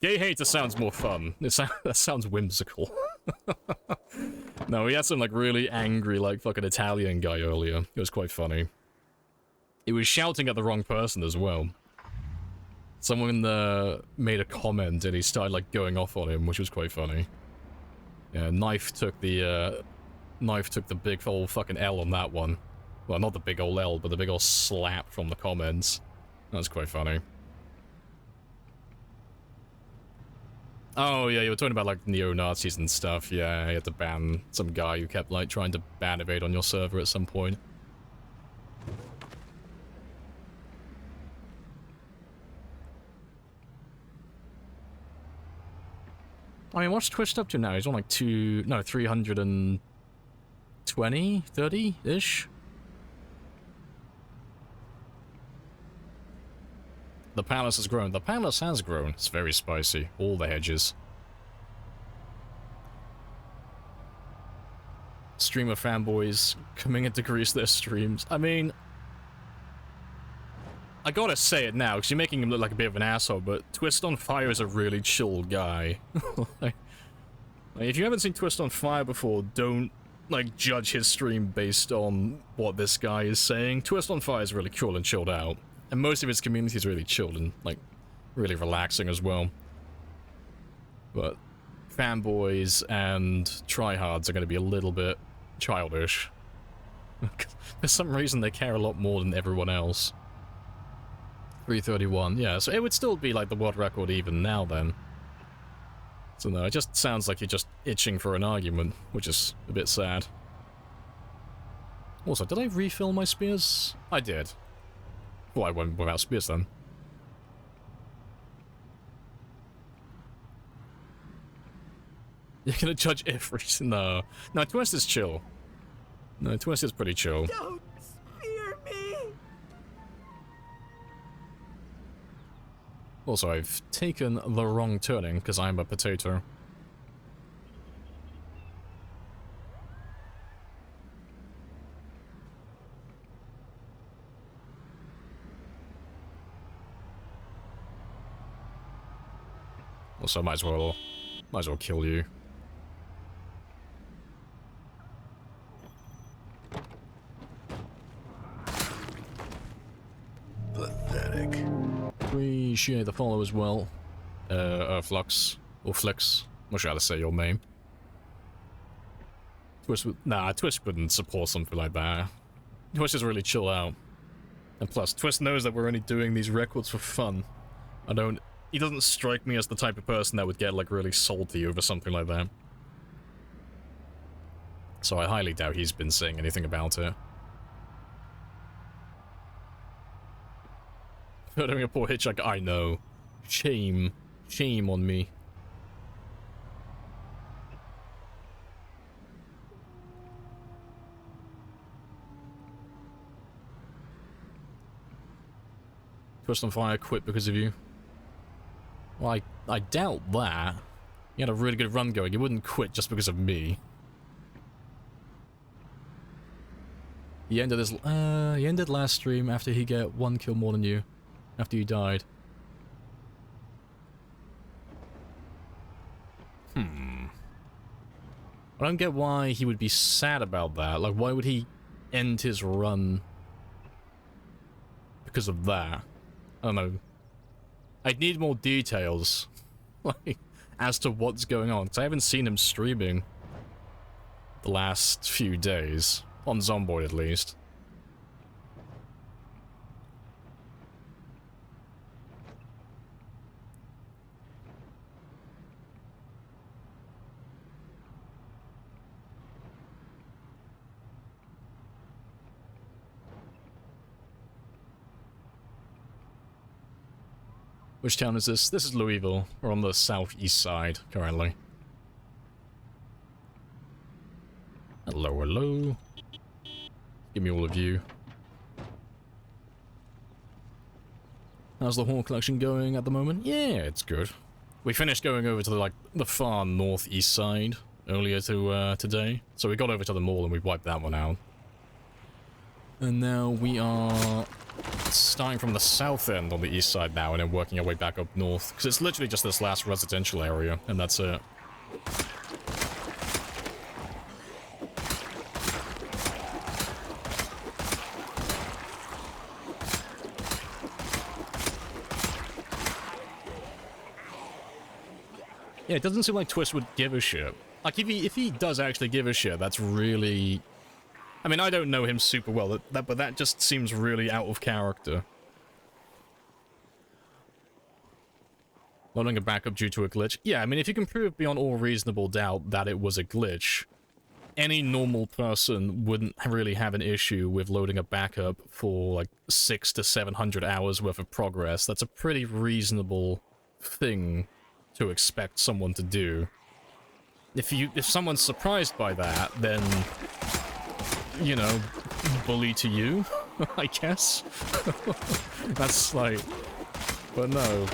Gay hater sounds more fun. That sounds whimsical. No, we had some, really angry, fucking Italian guy earlier. It was quite funny. He was shouting at the wrong person as well. Someone made a comment and he started, going off on him, which was quite funny. Yeah, Knife took the big old fucking L on that one. Well, not the big old L, but the big old slap from the comments. That was quite funny. Oh, yeah, you were talking about, neo-Nazis and stuff. Yeah, you had to ban some guy who kept, trying to ban evade on your server at some point. I mean, what's Twist up to now? He's on, 320? 30-ish? The palace has grown. The palace has grown. It's very spicy. All the hedges. Streamer fanboys coming in to grease their streams. I mean, I gotta say it now, because you're making him look like a bit of an asshole, but Twist on Fire is a really chill guy. If you haven't seen Twist on Fire before, don't, judge his stream based on what this guy is saying. Twist on Fire is really cool and chilled out. And most of his community is really chilled and, really relaxing as well. But fanboys and tryhards are going to be a little bit childish. For some reason, they care a lot more than everyone else. 331, yeah, so it would still be, the world record even now, then. So no, it just sounds like you're just itching for an argument, which is a bit sad. Also, did I refill my spears? I did. Well, I went without spears then. You're gonna judge every... No. No, Twist is chill. No, Twist is pretty chill. Don't spear me! Also, I've taken the wrong turning because I'm a potato. Also, might as well kill you. Pathetic. Appreciate the follow as well. Flux. Or Flix. Not sure how to say your name. Twist wouldn't support something like that. Twist is really chill out. And plus, Twist knows that we're only doing these records for fun. He doesn't strike me as the type of person that would get, like, really salty over something like that. So I highly doubt he's been saying anything about it. Murdering a poor hitchhiker, I know. Shame. Shame on me. Twist on Fire quit because of you. Well, I doubt that. He had a really good run going. He wouldn't quit just because of me. He ended last stream after he get 1 kill more than you. After you died. I don't get why he would be sad about that. Like, why would he end his run because of that? I don't know. I'd need more details, like, as to what's going on, because I haven't seen him streaming the last few days, on Zomboid at least. Which town is this? This is Louisville. We're on the southeast side, currently. Hello, hello. Give me all of you. How's the horn collection going at the moment? Yeah, it's good. We finished going over to the far northeast side earlier today. So we got over to the mall and we wiped that one out. And now we are starting from the south end on the east side now and then working our way back up north. Because it's literally just this last residential area, and that's it. Yeah, it doesn't seem like Twist would give a shit. Like, if he does actually give a shit, that's really... I mean, I don't know him super well, but that just seems really out of character. Loading a backup due to a glitch? Yeah, I mean, if you can prove beyond all reasonable doubt that it was a glitch, any normal person wouldn't really have an issue with loading a backup for, like, 600 to 700 hours worth of progress. That's a pretty reasonable thing to expect someone to do. If someone's surprised by that, then... you know, bully to you, I guess. That's like... But no.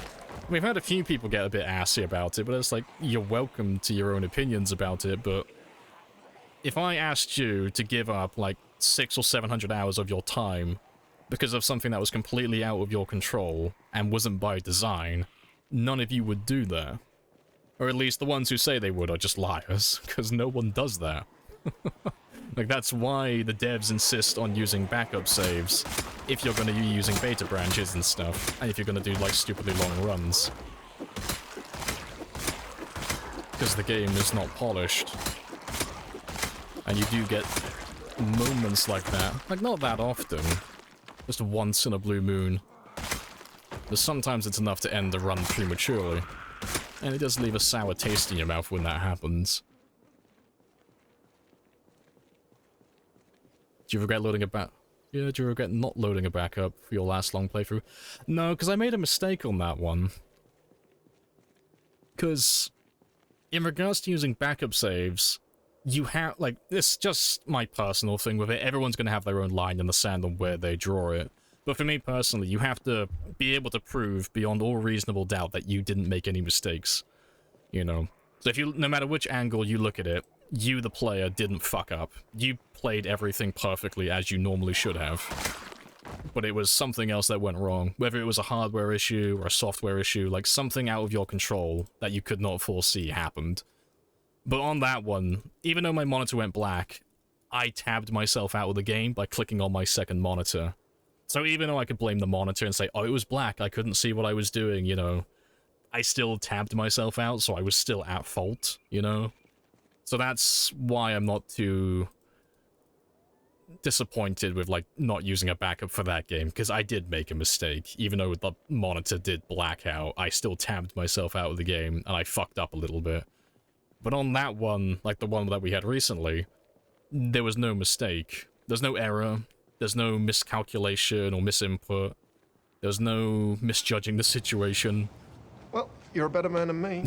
We've had a few people get a bit assy about it, but it's like, you're welcome to your own opinions about it, but... if I asked you to give up, like, 600 or 700 hours of your time because of something that was completely out of your control and wasn't by design, none of you would do that. Or at least the ones who say they would are just liars, because no one does that. Like, that's why the devs insist on using backup saves if you're going to be using beta branches and stuff, and if you're going to do, like, stupidly long runs. Because the game is not polished. And you do get moments like that. Like, not that often. Just once in a blue moon. But sometimes it's enough to end the run prematurely. And it does leave a sour taste in your mouth when that happens. Do you regret loading a back? Yeah, do you regret not loading a backup for your last long playthrough? No, because I made a mistake on that one. Because in regards to using backup saves, you have, like, it's just my personal thing with it. Everyone's going to have their own line in the sand on where they draw it. But for me personally, you have to be able to prove beyond all reasonable doubt that you didn't make any mistakes. You know? So if you, no matter which angle you look at it, you, the player, didn't fuck up. You played everything perfectly as you normally should have. But it was something else that went wrong. Whether it was a hardware issue or a software issue, like something out of your control that you could not foresee happened. But on that one, even though my monitor went black, I tabbed myself out of the game by clicking on my second monitor. So even though I could blame the monitor and say, oh, it was black, I couldn't see what I was doing, you know, I still tabbed myself out, so I was still at fault, you know? So that's why I'm not too disappointed with, like, not using a backup for that game, because I did make a mistake. Even though the monitor did black out, I still tabbed myself out of the game, and I fucked up a little bit. But on that one, like the one that we had recently, there was no mistake. There's no error. There's no miscalculation or misinput. There's no misjudging the situation. Well, you're a better man than me.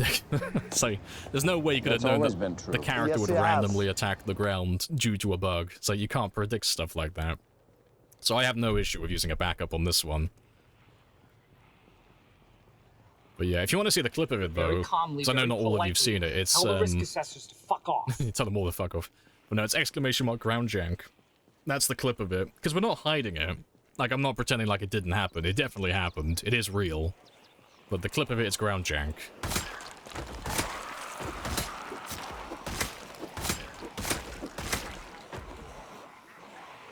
So, there's no way you could have known that the character would randomly attack the ground due to a bug. So you can't predict stuff like that. So I have no issue with using a backup on this one. But yeah, if you want to see the clip of it, though, because I know not all of you've seen it, it's, tell the risk assessors to fuck off. Tell them all to fuck off. But no, it's exclamation mark ground jank. That's the clip of it. Because we're not hiding it. Like, I'm not pretending like it didn't happen. It definitely happened. It is real. But the clip of it is ground jank.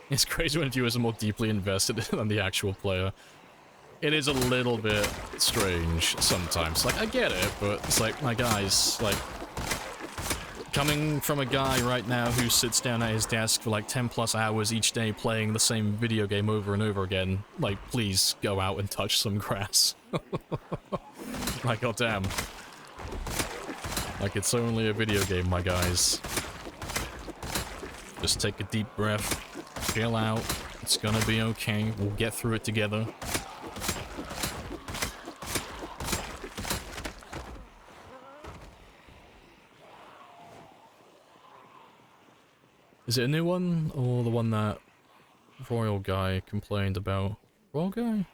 It's crazy when viewers are more deeply invested than the actual player. It is a little bit strange sometimes. Like, I get it, but it's like, my guys, like, coming from a guy right now who sits down at his desk for like 10 plus hours each day playing the same video game over and over again, like, please go out and touch some grass. Like, goddamn. Like, it's only a video game, my guys. Just take a deep breath, chill out, it's gonna be okay, we'll get through it together. Is it a new one, or the one that Royal Guy complained about? Royal Guy?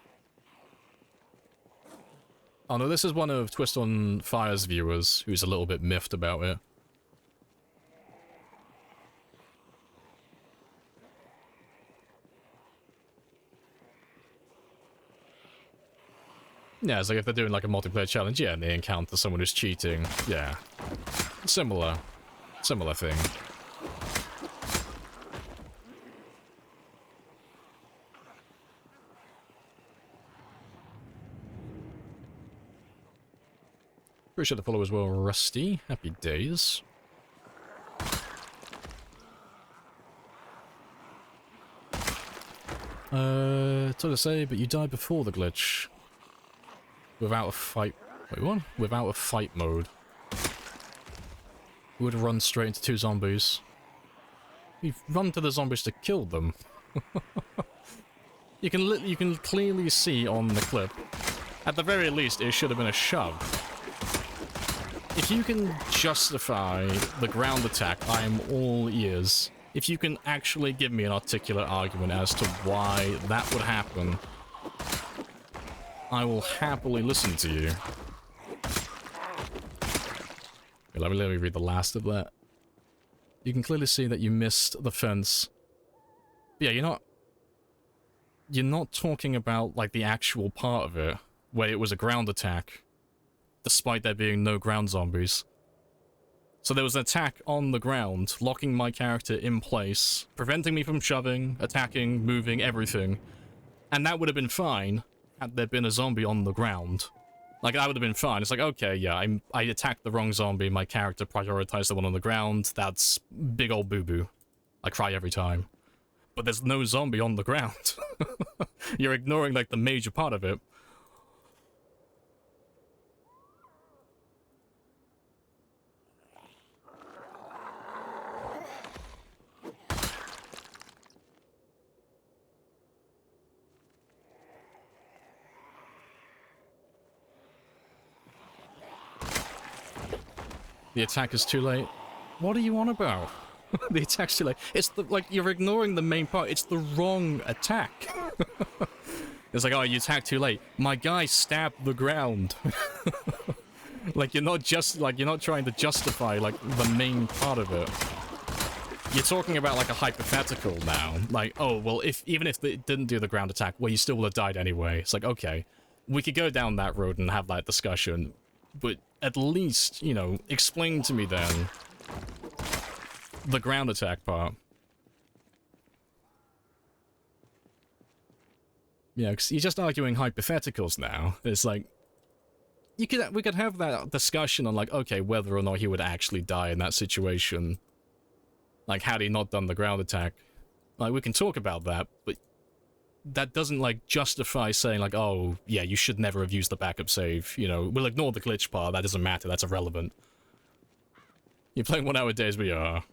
Oh no, this is one of Twist on Fire's viewers, who's a little bit miffed about it. Yeah, it's like if they're doing like a multiplayer challenge, yeah, and they encounter someone who's cheating, yeah. Similar thing. Appreciate the follow as well, Rusty. Happy days. It's hard to say, but you died before the glitch. Without a fight... Wait, what? Without a fight mode. You would have run straight into 2 zombies. You've run to the zombies to kill them. You can clearly see on the clip. At the very least, it should have been a shove. If you can justify the ground attack, I am all ears. If you can actually give me an articulate argument as to why that would happen, I will happily listen to you. Okay, let me read the last of that. You can clearly see that you missed the fence. But yeah, you're not talking about, like, the actual part of it, where it was a ground attack. Despite there being no ground zombies. So there was an attack on the ground, locking my character in place, preventing me from shoving, attacking, moving, everything. And that would have been fine had there been a zombie on the ground. Like, that would have been fine. It's like, okay, yeah, I attacked the wrong zombie, my character prioritized the one on the ground, that's big old boo-boo. I cry every time. But there's no zombie on the ground. You're ignoring, like, the major part of it. The attack is too late. What are you on about? The attack's too late. It's the, like, you're ignoring the main part. It's the wrong attack. It's like, oh, you attacked too late. My guy stabbed the ground. Like, you're not trying to justify, like, the main part of it. You're talking about, like, a hypothetical now. Like, oh, well, even if it didn't do the ground attack, well, you still would have died anyway. It's like, okay, we could go down that road and have that discussion, but at least, you know, explain to me then the ground attack part. Yeah, because you're just arguing hypotheticals now. It's like, we could have that discussion on, like, okay, whether or not he would actually die in that situation. Like, had he not done the ground attack. Like, we can talk about that, but that doesn't, like, justify saying, like, oh, yeah, you should never have used the backup save. You know, we'll ignore the glitch part, that doesn't matter, that's irrelevant. You're playing 1 hour days, we are.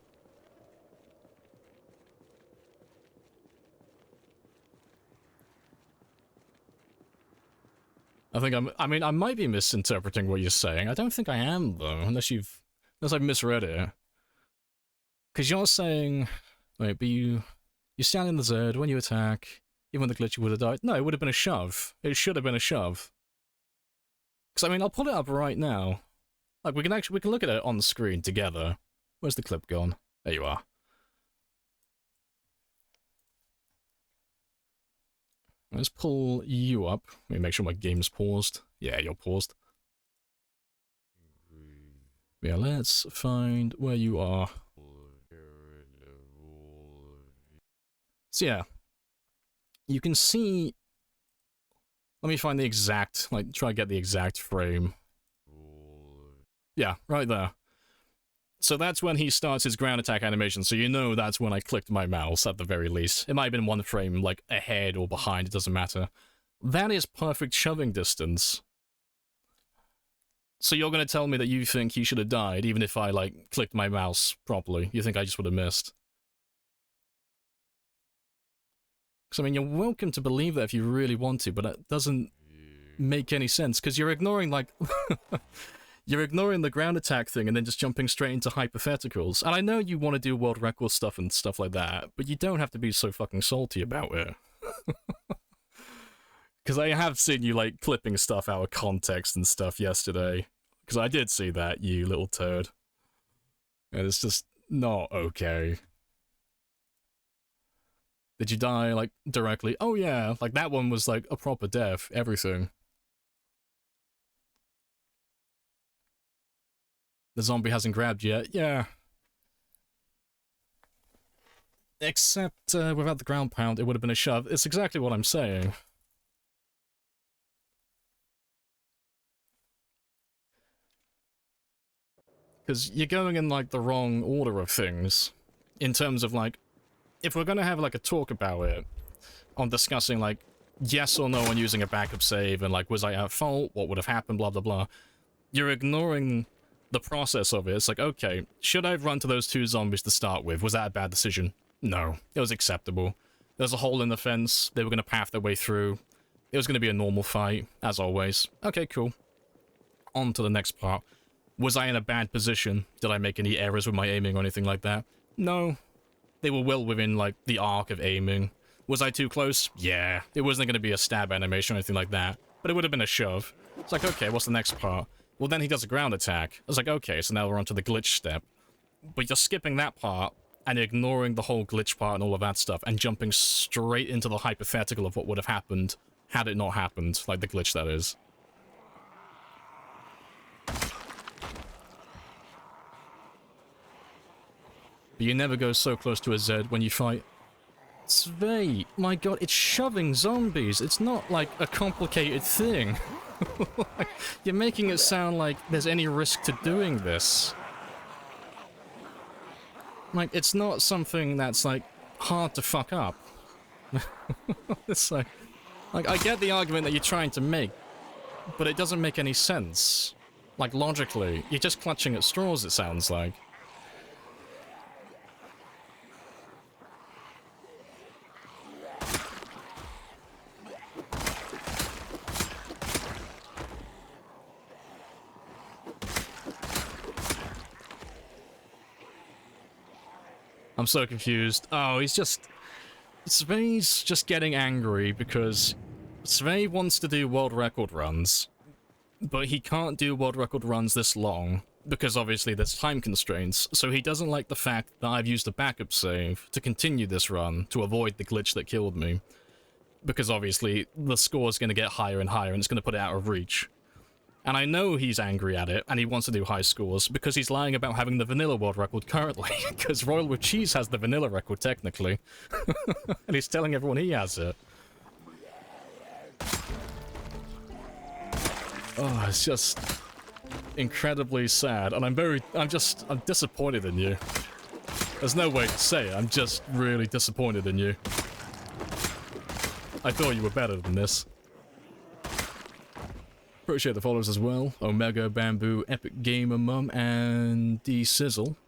I mean, I might be misinterpreting what you're saying. I don't think I am, though, unless I've misread it. Because you're saying, wait, but you stand in the Z when you attack, even when the glitch you would have died. No, it would have been a shove. It should have been a shove. Because, I mean, I'll pull it up right now. Like, we can look at it on the screen together. Where's the clip gone? There you are. Let's pull you up. Let me make sure my game's paused. Yeah, you're paused. Yeah, let's find where you are. So yeah, you can see... Let me find the exact, like, try to get the exact frame. Yeah, right there. So that's when he starts his ground attack animation, so you know that's when I clicked my mouse, at the very least. It might have been 1 frame, like, ahead or behind, it doesn't matter. That is perfect shoving distance. So you're gonna tell me that you think he should have died, even if I, like, clicked my mouse properly? You think I just would have missed? Because, I mean, you're welcome to believe that if you really want to, but that doesn't make any sense, because you're ignoring, like... You're ignoring the ground attack thing and then just jumping straight into hypotheticals. And I know you want to do world record stuff and stuff like that, but you don't have to be so fucking salty about it. Because I have seen you, like, clipping stuff out of context and stuff yesterday. Because I did see that, you little turd. And it's just not okay. Did you die, like, directly? Oh yeah, like, that one was, like, a proper death, everything. The zombie hasn't grabbed yet. Yeah. Except, without the ground pound, it would have been a shove. It's exactly what I'm saying. Because you're going in, like, the wrong order of things. In terms of, like, if we're gonna have, like, a talk about it, on discussing, like, yes or no on using a backup save, and, like, was I at fault, what would have happened, blah blah blah, you're ignoring the process of it. It's like, okay, should I have run to those 2 zombies to start with? Was that a bad decision? No. It was acceptable. There's a hole in the fence. They were going to path their way through. It was going to be a normal fight, as always. Okay, cool. On to the next part. Was I in a bad position? Did I make any errors with my aiming or anything like that? No. They were well within, like, the arc of aiming. Was I too close? Yeah. It wasn't going to be a stab animation or anything like that. But it would have been a shove. It's like, okay, what's the next part? Well, then he does a ground attack. I was like, okay, so now we're on to the glitch step. But you're skipping that part, and ignoring the whole glitch part and all of that stuff, and jumping straight into the hypothetical of what would have happened had it not happened, like the glitch, that is. But you never go so close to a Z when you fight. Svei, my god, it's shoving zombies. It's not, like, a complicated thing. You're making it sound like there's any risk to doing this. Like, it's not something that's, like, hard to fuck up. It's like, I get the argument that you're trying to make, but it doesn't make any sense. Like, logically. You're just clutching at straws, it sounds like. I'm so confused. Oh, he's just... Svei's just getting angry because Svei wants to do world record runs, but he can't do world record runs this long because obviously there's time constraints, so he doesn't like the fact that I've used a backup save to continue this run to avoid the glitch that killed me, because obviously the score is going to get higher and higher and it's going to put it out of reach. And I know he's angry at it, and he wants to do high scores, because he's lying about having the vanilla world record currently, because Royal with Cheese has the vanilla record, technically. And he's telling everyone he has it. Oh, it's just incredibly sad, and I'm disappointed in you. There's no way to say it, I'm just really disappointed in you. I thought you were better than this. Appreciate the followers as well. Omega, Bamboo, Epic Gamer Mum, and D Sizzle.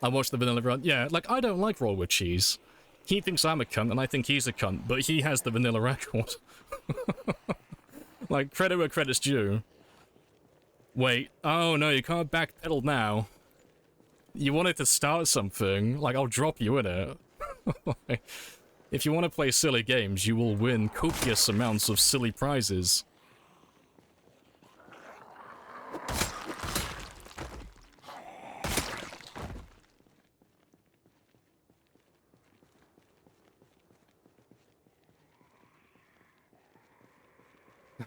I watched the vanilla run. Yeah, like, I don't like Roll with Cheese. He thinks I'm a cunt, and I think he's a cunt, but he has the vanilla record. Like, credit where credit's due. Wait, oh no, you can't backpedal now. You wanted to start something, like, I'll drop you in it. Like, if you want to play silly games, you will win copious amounts of silly prizes.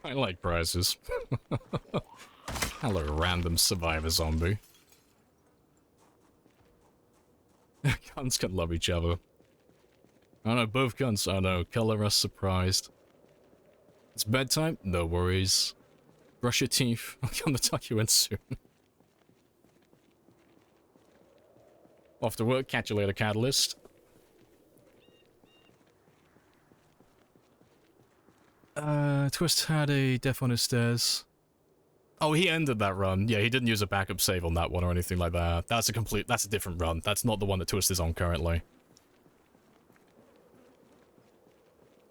I like prizes. Hello, random survivor zombie. Cunts can love each other. Oh no, both cunts. Oh no, color us surprised. It's bedtime? No worries. Brush your teeth. I'm gonna tuck you in soon. Off to work, catch you later, Catalyst. Twist had a death on his stairs. Oh, he ended that run. Yeah, he didn't use a backup save on that one or anything like that. That's a different run. That's not the one that Twist is on currently.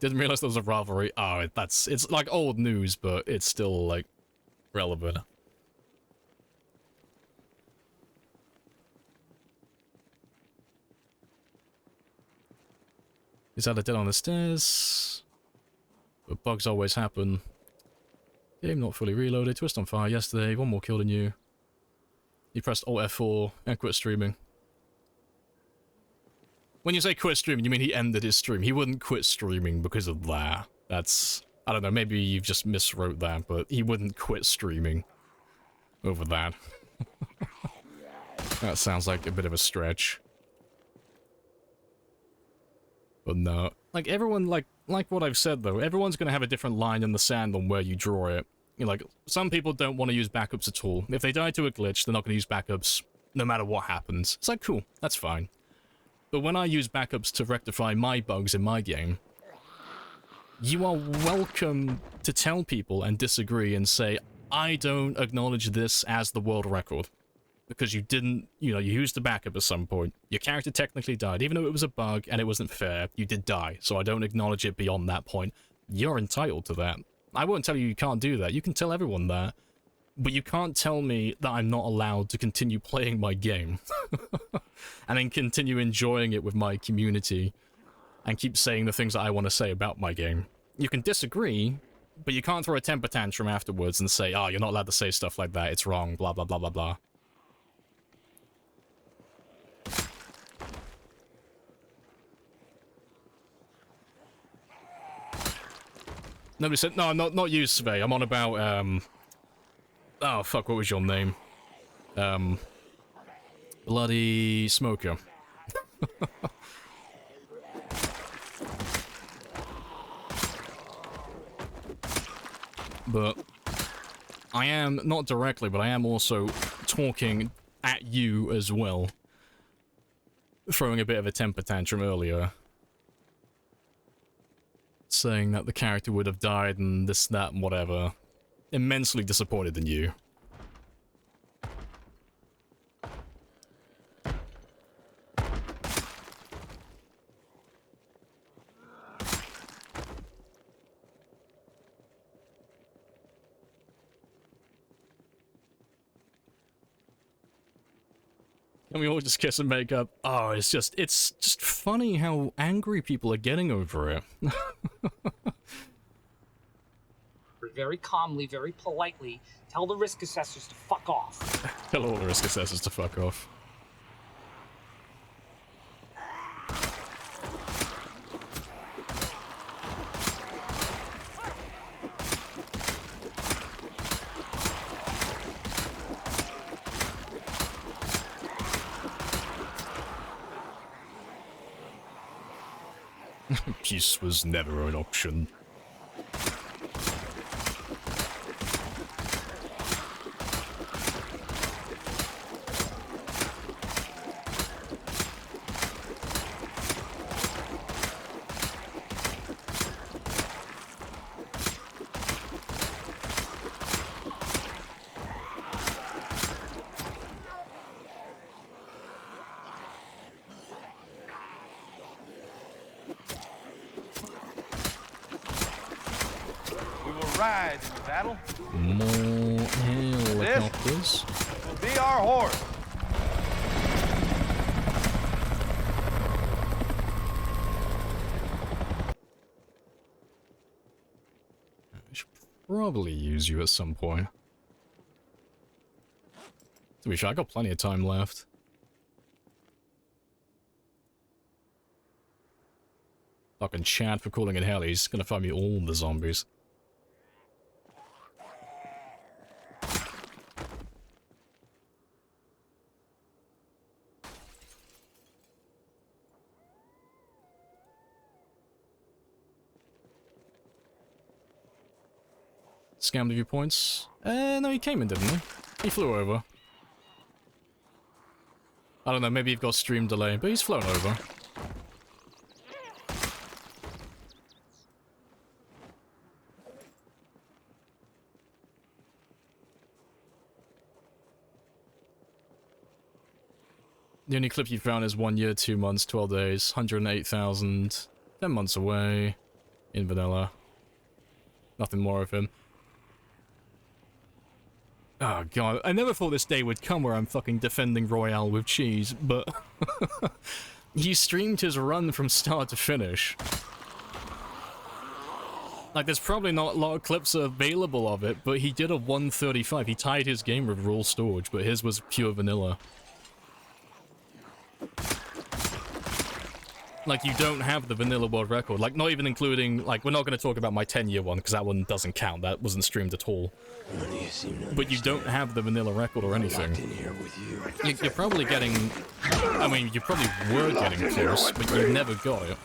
Didn't realize there was a rivalry. Oh, it's like old news, but it's still, like, relevant. Is that a dead on the stairs? But bugs always happen. Game not fully reloaded. Twist on fire yesterday. One more kill than you. You pressed Alt F4 and quit streaming. When you say quit streaming, you mean he ended his stream. He wouldn't quit streaming because of that. That's... I don't know, maybe you've just miswrote that, but he wouldn't quit streaming over that. That sounds like a bit of a stretch. But no. Like, everyone, like what I've said, though, everyone's gonna have a different line in the sand on where you draw it. You know, like, some people don't want to use backups at all. If they die to a glitch, they're not gonna use backups no matter what happens. It's like, cool, that's fine. But when I use backups to rectify my bugs in my game, you are welcome to tell people and disagree and say, I don't acknowledge this as the world record. Because you didn't, you know, you used the backup at some point. Your character technically died, even though it was a bug and it wasn't fair. You did die, so I don't acknowledge it beyond that point. You're entitled to that. I won't tell you can't do that. You can tell everyone that. But you can't tell me that I'm not allowed to continue playing my game. And then continue enjoying it with my community. And keep saying the things that I want to say about my game. You can disagree, but you can't throw a temper tantrum afterwards and say, oh, you're not allowed to say stuff like that, it's wrong, blah blah blah blah blah. Nobody said, no, not you, Svei. I'm on about, oh, fuck, what was your name? Bloody Smoker. But I am, not directly, but I am also talking at you as well. Throwing a bit of a temper tantrum earlier. Saying that the character would have died and this, that, and whatever. Immensely disappointed in you. Can we all just kiss and make up? Oh, it's just funny how angry people are getting over it. Very calmly, very politely, tell the risk assessors to fuck off. Tell all the risk assessors to fuck off. Peace was never an option. Ride in the battle. More helicopters. This will be our horse. I should probably use you at some point. To be fair, I got plenty of time left. Fucking Chad for calling in hell, he's gonna find me all the zombies. Scam the viewpoints. No, he came in, didn't he? He flew over. I don't know, maybe you've got stream delay, but he's flown over. The only clip you found is 1 year, 2 months, 12 days, 108,000, 10 months away, in vanilla. Nothing more of him. Oh god, I never thought this day would come where I'm fucking defending Royale with cheese, but he streamed his run from start to finish. Like, there's probably not a lot of clips available of it, but he did a 135. He tied his game with Raw Storage, but his was pure vanilla. Like, you don't have the vanilla world record. Like, not even including, like, we're not going to talk about my 10-year one, because that one doesn't count. That wasn't streamed at all. But you don't have the vanilla record or anything. You're probably getting... I mean, you probably were getting close, but you never got it.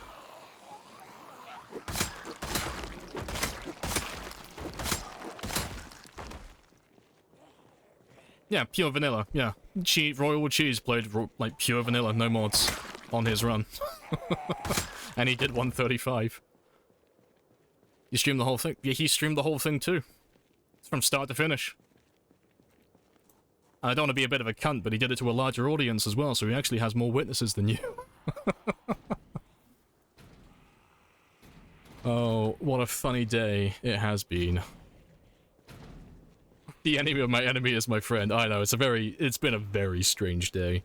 Yeah, pure vanilla, yeah. Royal Cheese played, like, pure vanilla, no mods, on his run. And he did 135. You streamed the whole thing? Yeah, he streamed the whole thing too. It's from start to finish. And I don't want to be a bit of a cunt, but he did it to a larger audience as well, so he actually has more witnesses than you. Oh, what a funny day it has been. The enemy of my enemy is my friend. I know, it's been a very strange day.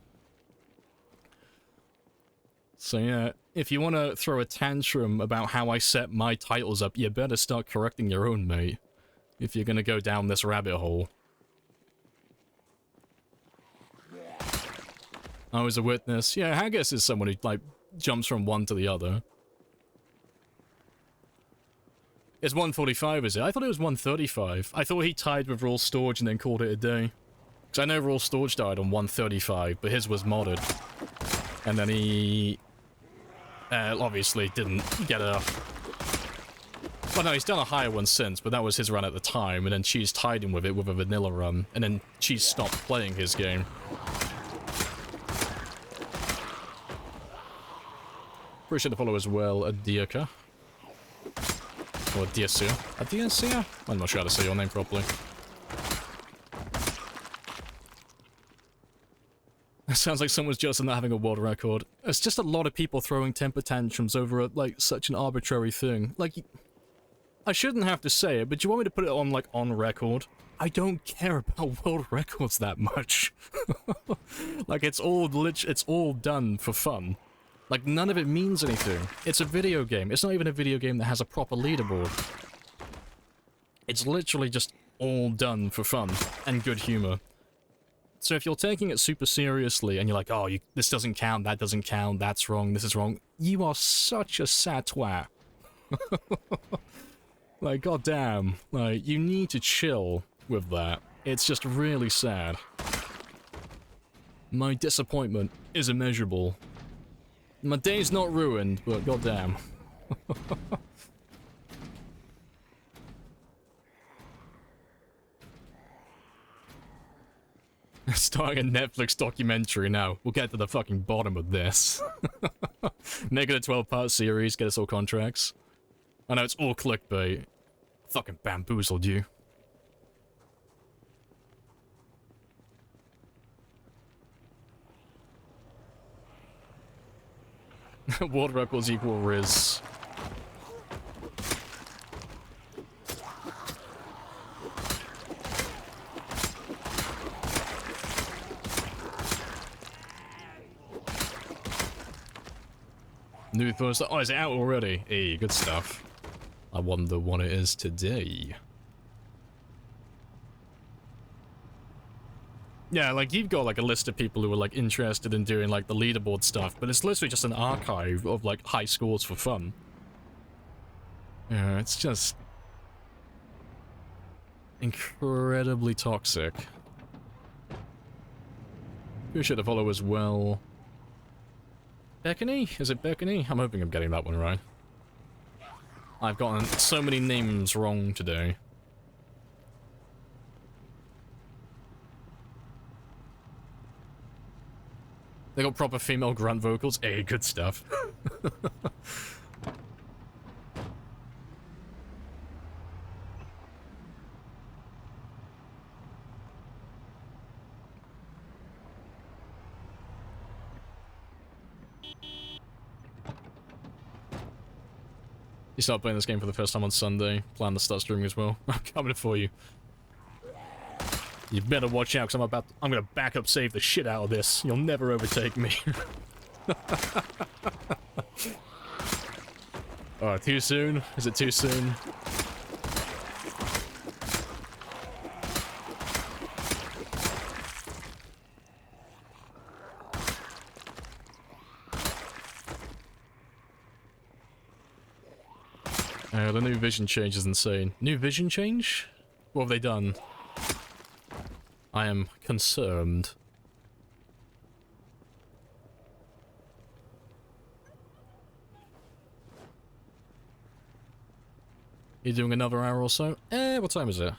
So yeah, if you want to throw a tantrum about how I set my titles up, you better start correcting your own, mate. If you're gonna go down this rabbit hole. I was a witness. Yeah, Haggis is someone who, like, jumps from one to the other. It's 145, is it? I thought it was 135. I thought he tied with Raw Storage and then called it a day. Because I know Raw Storage died on 135, but his was modded. And then he... obviously didn't get a... Well, no, he's done a higher one since, but that was his run at the time, and then Cheese tied him with it with a vanilla run, and then Cheese stopped playing his game. Appreciate the follow as well, Adiaka. Or Diasia. Adiasia? I'm not sure how to say your name properly. It sounds like someone's just not having a world record. It's just a lot of people throwing temper tantrums over, like, such an arbitrary thing. Like, I shouldn't have to say it, but do you want me to put it on, like, on record? I don't care about world records that much. Like, it's all done for fun. Like, none of it means anything. It's a video game. It's not even a video game that has a proper leaderboard. It's literally just all done for fun and good humor. So if you're taking it super seriously and you're like, oh, this doesn't count, that doesn't count, that's wrong, this is wrong, you are such a sad twat. Like, goddamn. Like, you need to chill with that. It's just really sad. My disappointment is immeasurable. My day's not ruined, but goddamn. Starting a Netflix documentary now. We'll get to the fucking bottom of this. Make it a 12-part series, get us all contracts. I know it's all clickbait. Fucking bamboozled you. World records equal Riz. New poster. Oh, is it out already? Hey, good stuff. I wonder what it is today. Yeah, like, you've got, like, a list of people who are, like, interested in doing, like, the leaderboard stuff, but it's literally just an archive of, like, high scores for fun. Yeah, it's just incredibly toxic. Appreciate the follow as well. Beckany? Is it Beckany? I'm hoping I'm getting that one right. I've gotten so many names wrong today. They got proper female grunt vocals. Hey, good stuff. You start playing this game for the first time on Sunday. Plan to start streaming as well. I'm coming for you. You better watch out, because I'm gonna backup save the shit out of this. You'll never overtake me. Oh, too soon? Is it too soon? The new vision change is insane. New vision change? What have they done? I am concerned. You doing another hour or so? What time is it?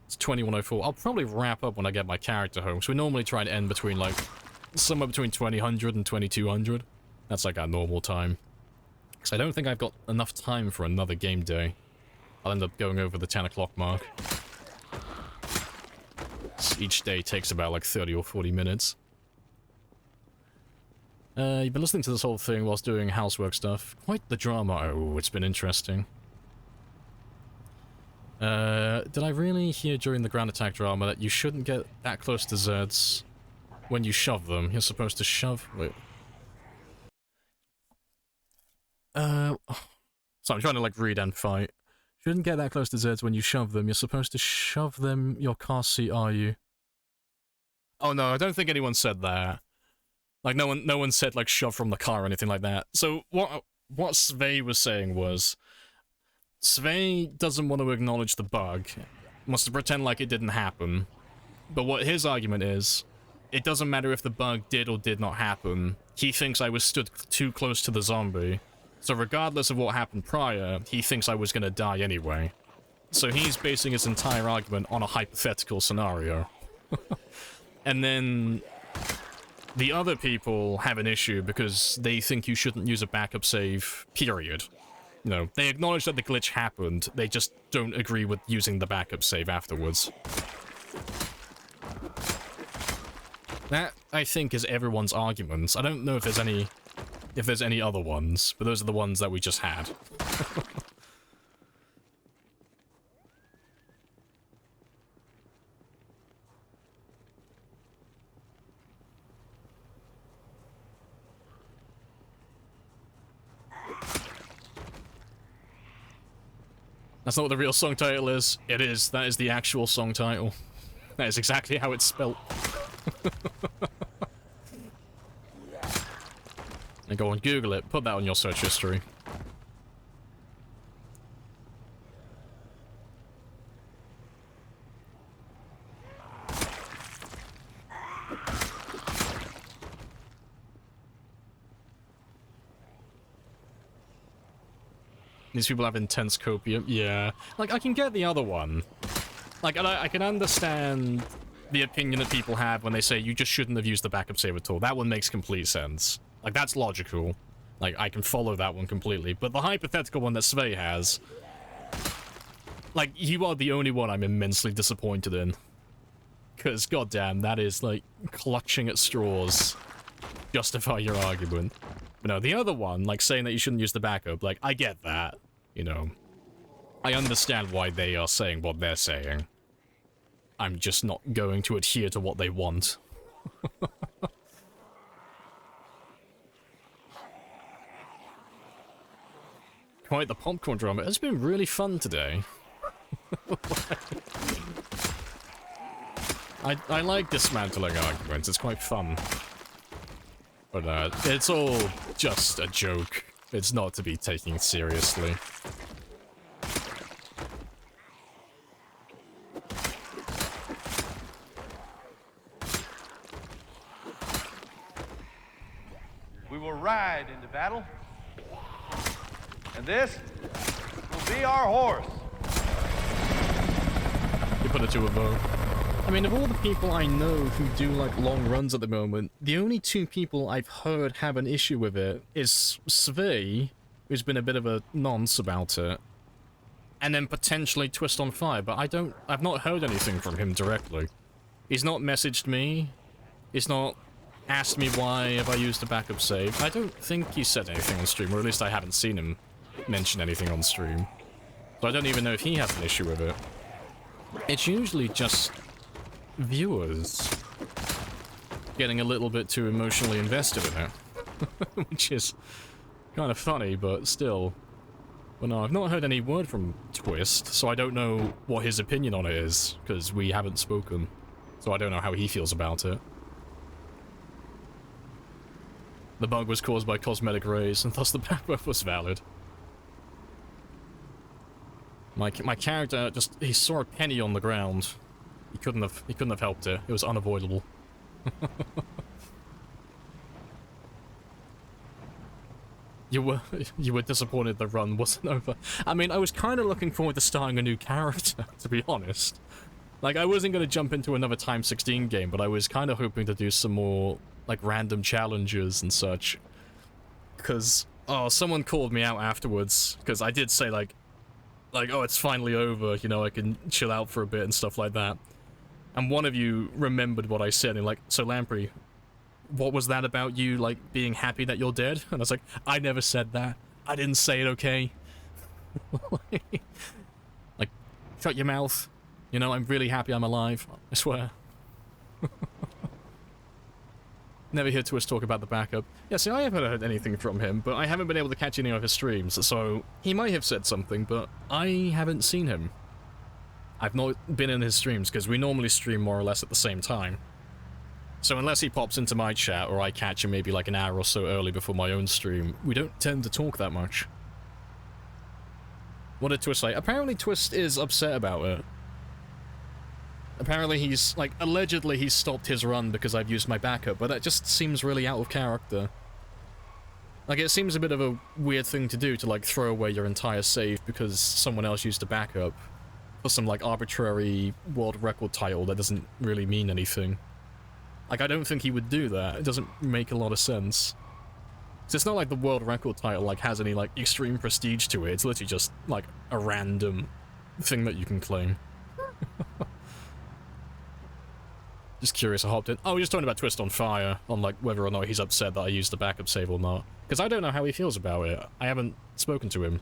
It's 21:04. I'll probably wrap up when I get my character home, so we normally try to end between, like, somewhere between 2000 and 2200. That's like our normal time. Because I don't think I've got enough time for another game day. I'll end up going over the 10 o'clock mark. Each day takes about like 30 or 40 minutes. You've been listening to this whole thing whilst doing housework stuff. Quite the drama. Oh, it's been interesting. Did I really hear during the ground attack drama that you shouldn't get that close to Zeds when you shove them? You're supposed to shove... Wait. So I'm trying to, like, read and fight. Shouldn't get that close to Zeds when you shove them. You're supposed to shove them your car seat, are you? Oh no, I don't think anyone said that. Like, no one said, like, shove from the car or anything like that. So, what Svei was saying was... Svei doesn't want to acknowledge the bug. Wants to pretend like it didn't happen. But what his argument is, it doesn't matter if the bug did or did not happen. He thinks I was stood too close to the zombie. So regardless of what happened prior, he thinks I was gonna die anyway. So he's basing his entire argument on a hypothetical scenario. And then the other people have an issue because they think you shouldn't use a backup save, period. You know, they acknowledge that the glitch happened, they just don't agree with using the backup save afterwards. That, I think, is everyone's arguments. I don't know if there's any other ones, but those are the ones that we just had. That's not what the real song title is. It is. That is the actual song title. That is exactly how it's spelt. And go and Google it. Put that on your search history. These people have intense copium. Yeah. Like, I can get the other one. Like, I can understand the opinion that people have when they say you just shouldn't have used the backup save at all. That one makes complete sense. Like, that's logical. Like, I can follow that one completely. But the hypothetical one that Svei has... Like, you are the only one I'm immensely disappointed in. Because, goddamn, that is, like, clutching at straws. Justify your argument. But no, the other one, like, saying that you shouldn't use the backup, like, I get that. You know. I understand why they are saying what they're saying. I'm just not going to adhere to what they want. Quite the popcorn drama. It's been really fun today. I like dismantling arguments. It's quite fun. But it's all just a joke. It's not to be taken seriously. We will ride into battle, and this will be our horse. You put it to a vote. I mean, of all the people I know who do, like, long runs at the moment, the only two people I've heard have an issue with it is Svei, who's been a bit of a nonce about it, and then potentially Twist on Fire, but I've not heard anything from him directly. He's not messaged me, he's not asked me why have I used a backup save. I don't think he said anything on stream, or at least I haven't seen him mention anything on stream. So I don't even know if he has an issue with it. It's usually just viewers getting a little bit too emotionally invested in it. Which is kind of funny, but still. But no, I've not heard any word from Twist, so I don't know what his opinion on it is, because we haven't spoken. So I don't know how he feels about it. The bug was caused by cosmetic rays, and thus the backup was valid. My character just, he saw a penny on the ground. He couldn't have helped it. It was unavoidable. You were disappointed the run wasn't over. I mean, I was kind of looking forward to starting a new character, to be honest. Like, I wasn't going to jump into another Time 16 game, but I was kind of hoping to do some more, like, random challenges and such. Because, oh, someone called me out afterwards, because I did say, like, oh, it's finally over, you know, I can chill out for a bit and stuff like that. And one of you remembered what I said, and like, so Lamprey, what was that about you, like, being happy that you're dead? And I was like, I never said that. I didn't say it, okay? Like, shut your mouth. You know, I'm really happy I'm alive. I swear. Never hear Twist talk about the backup. Yeah, see, I haven't heard anything from him, but I haven't been able to catch any of his streams, so he might have said something, but I haven't seen him. I've not been in his streams, because we normally stream more or less at the same time. So unless he pops into my chat, or I catch him maybe like an hour or so early before my own stream, we don't tend to talk that much. What did Twist say? Apparently Twist is upset about it. Apparently he's, like, allegedly he's stopped his run because I've used my backup, but that just seems really out of character. Like, it seems a bit of a weird thing to do, to, like, throw away your entire save because someone else used a backup for some, like, arbitrary world record title that doesn't really mean anything. Like, I don't think he would do that. It doesn't make a lot of sense. So it's not like the world record title, like, has any, like, extreme prestige to it. It's literally just, like, a random thing that you can claim. Just curious, I hopped in. Oh, we're just talking about Twist on Fire, on, like, whether or not he's upset that I used the backup save or not. Because I don't know how he feels about it. I haven't spoken to him.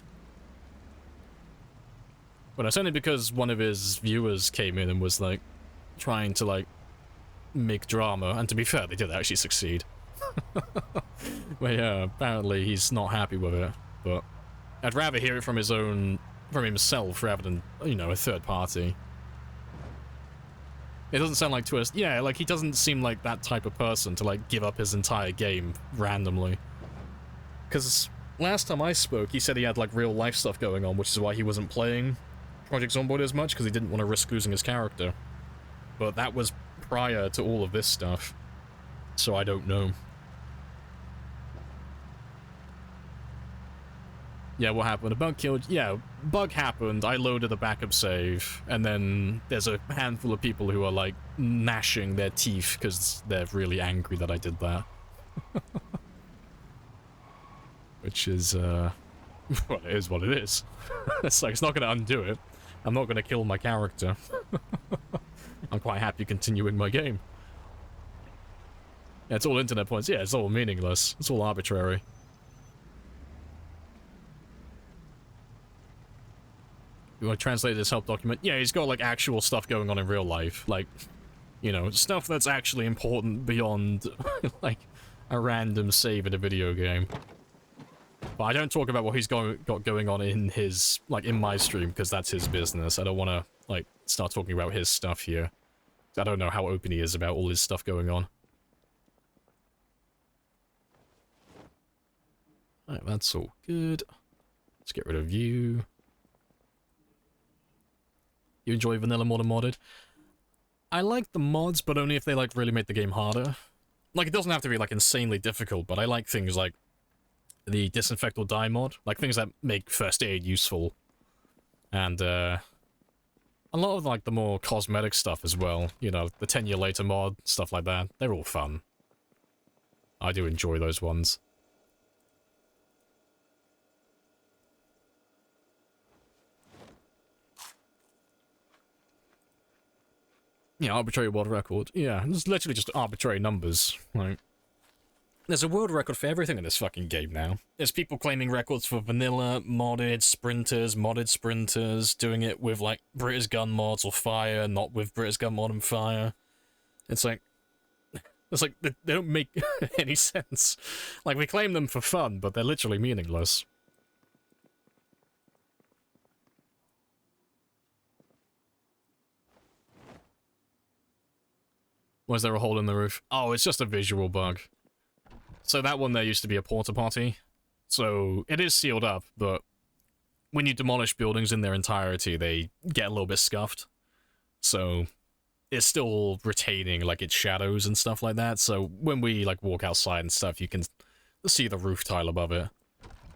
But it's only because one of his viewers came in and was, like, trying to, like, make drama. And to be fair, they did actually succeed. But yeah, apparently he's not happy with it. But I'd rather hear it from his own from himself rather than, you know, a third party. It doesn't sound like Twist. Yeah, like, he doesn't seem like that type of person to, like, give up his entire game randomly. Because last time I spoke, he said he had, like, real-life stuff going on, which is why he wasn't playing Project Zomboid as much, because he didn't want to risk losing his character. But that was prior to all of this stuff. So I don't know. Yeah, what happened? A bug killed... Yeah, bug happened, I loaded a backup save, and then there's a handful of people who are, like, gnashing their teeth because they're really angry that I did that. Which is, well, it is what it is. It's like, it's not gonna undo it. I'm not gonna kill my character. I'm quite happy continuing my game. Yeah, it's all internet points. Yeah, it's all meaningless. It's all arbitrary. You want to translate this help document? Yeah, he's got, like, actual stuff going on in real life. Like, you know, stuff that's actually important beyond, like, a random save in a video game. But I don't talk about what he's got going on in his, like, in my stream, because that's his business. I don't want to, like, start talking about his stuff here. I don't know how open he is about all his stuff going on. Alright, that's all good. Let's get rid of you. You enjoy Vanilla Mod and Modded? I like the mods, but only if they, like, really make the game harder. Like, it doesn't have to be, like, insanely difficult, but I like things like the Disinfect or Die mod. Like, things that make First Aid useful. And, a lot of, like, the more cosmetic stuff as well. You know, the 10 Year Later mod, stuff like that. They're all fun. I do enjoy those ones. Yeah, arbitrary world record. Yeah, it's literally just arbitrary numbers. Like, there's a world record for everything in this fucking game now. There's people claiming records for vanilla, modded sprinters, doing it with, like, British gun mods or fire, not with British gun mod and fire. It's like, they don't make any sense. Like, we claim them for fun, but they're literally meaningless. Was there a hole in the roof? Oh, it's just a visual bug. So that one there used to be a porta potty. So it is sealed up, but when you demolish buildings in their entirety, they get a little bit scuffed. So it's still retaining, like, its shadows and stuff like that. So when we, like, walk outside and stuff, you can see the roof tile above it.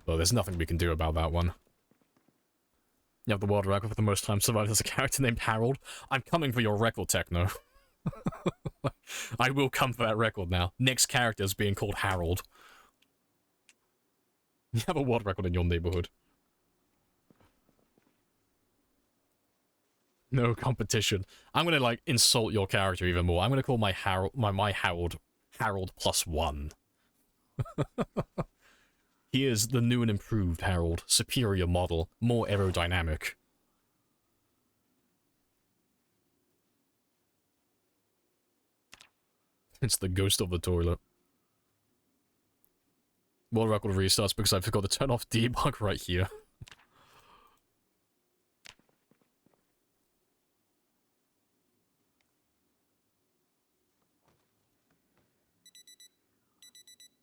But there's nothing we can do about that one. You have the world record for the most time survived as a character named Harold. I'm coming for your record, Techno. I will come for that record now. Next character is being called Harold. You have a world record in your neighborhood. No competition. I'm gonna, like, insult your character even more. I'm gonna call my Harold, my Harold, Harold +1. He is the new and improved Harold. Superior model. More aerodynamic. It's the ghost of the toilet. World record restarts because I forgot to turn off debug right here.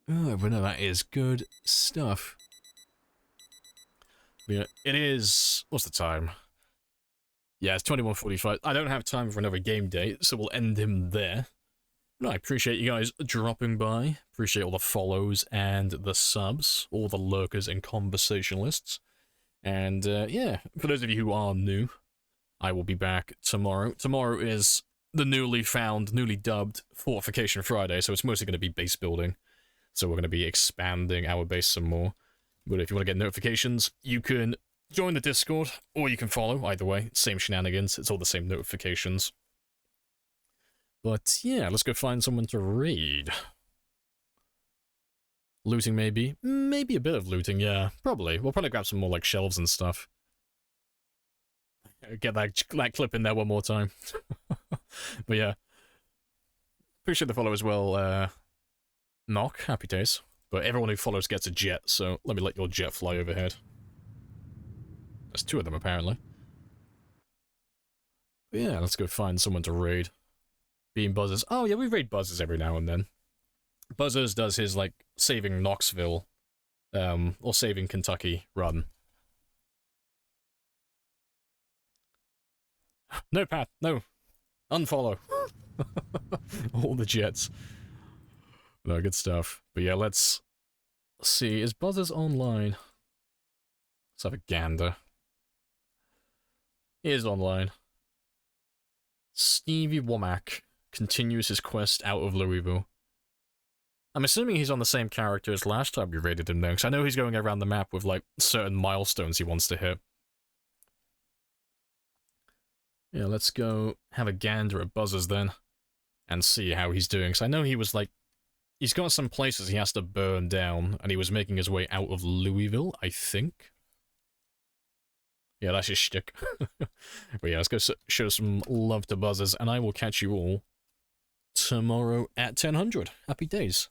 Oh, but no, that is good stuff. Yeah, it is... What's the time? Yeah, it's 21:45. I don't have time for another game day, so we'll end him there. No, I appreciate you guys dropping by. Appreciate all the follows and the subs, all the lurkers and conversationalists. And, yeah, for those of you who are new, I will be back tomorrow. Tomorrow is the newly dubbed Fortification Friday, so it's mostly going to be base building. So we're going to be expanding our base some more. But if you want to get notifications, you can join the Discord, or you can follow. Either way, same shenanigans. It's all the same notifications. But yeah, let's go find someone to raid. Looting, maybe? Maybe a bit of looting, yeah. Probably. We'll probably grab some more, like, shelves and stuff. Get that clip in there one more time. But yeah. Appreciate the follow as well, Knock. Happy days. But everyone who follows gets a jet, so let me let your jet fly overhead. There's 2 of them, apparently. But yeah, let's go find someone to raid. Being Buzzers. Oh, yeah, we raid Buzzers every now and then. Buzzers does his, like, saving Knoxville, or saving Kentucky run. No, Pat, no. Unfollow. All the jets. No, good stuff. But yeah, let's see. Is Buzzers online? Let's have a gander. He is online. Stevie Womack continues his quest out of Louisville. I'm assuming he's on the same character as last time we raided him, though, because I know he's going around the map with, like, certain milestones he wants to hit. Yeah, let's go have a gander at Buzzers, then, and see how he's doing. Because I know he was, like, he's got some places he has to burn down, and he was making his way out of Louisville, I think. Yeah, that's his shtick. But yeah, let's go show some love to Buzzers, and I will catch you all tomorrow at 10:00. Happy days.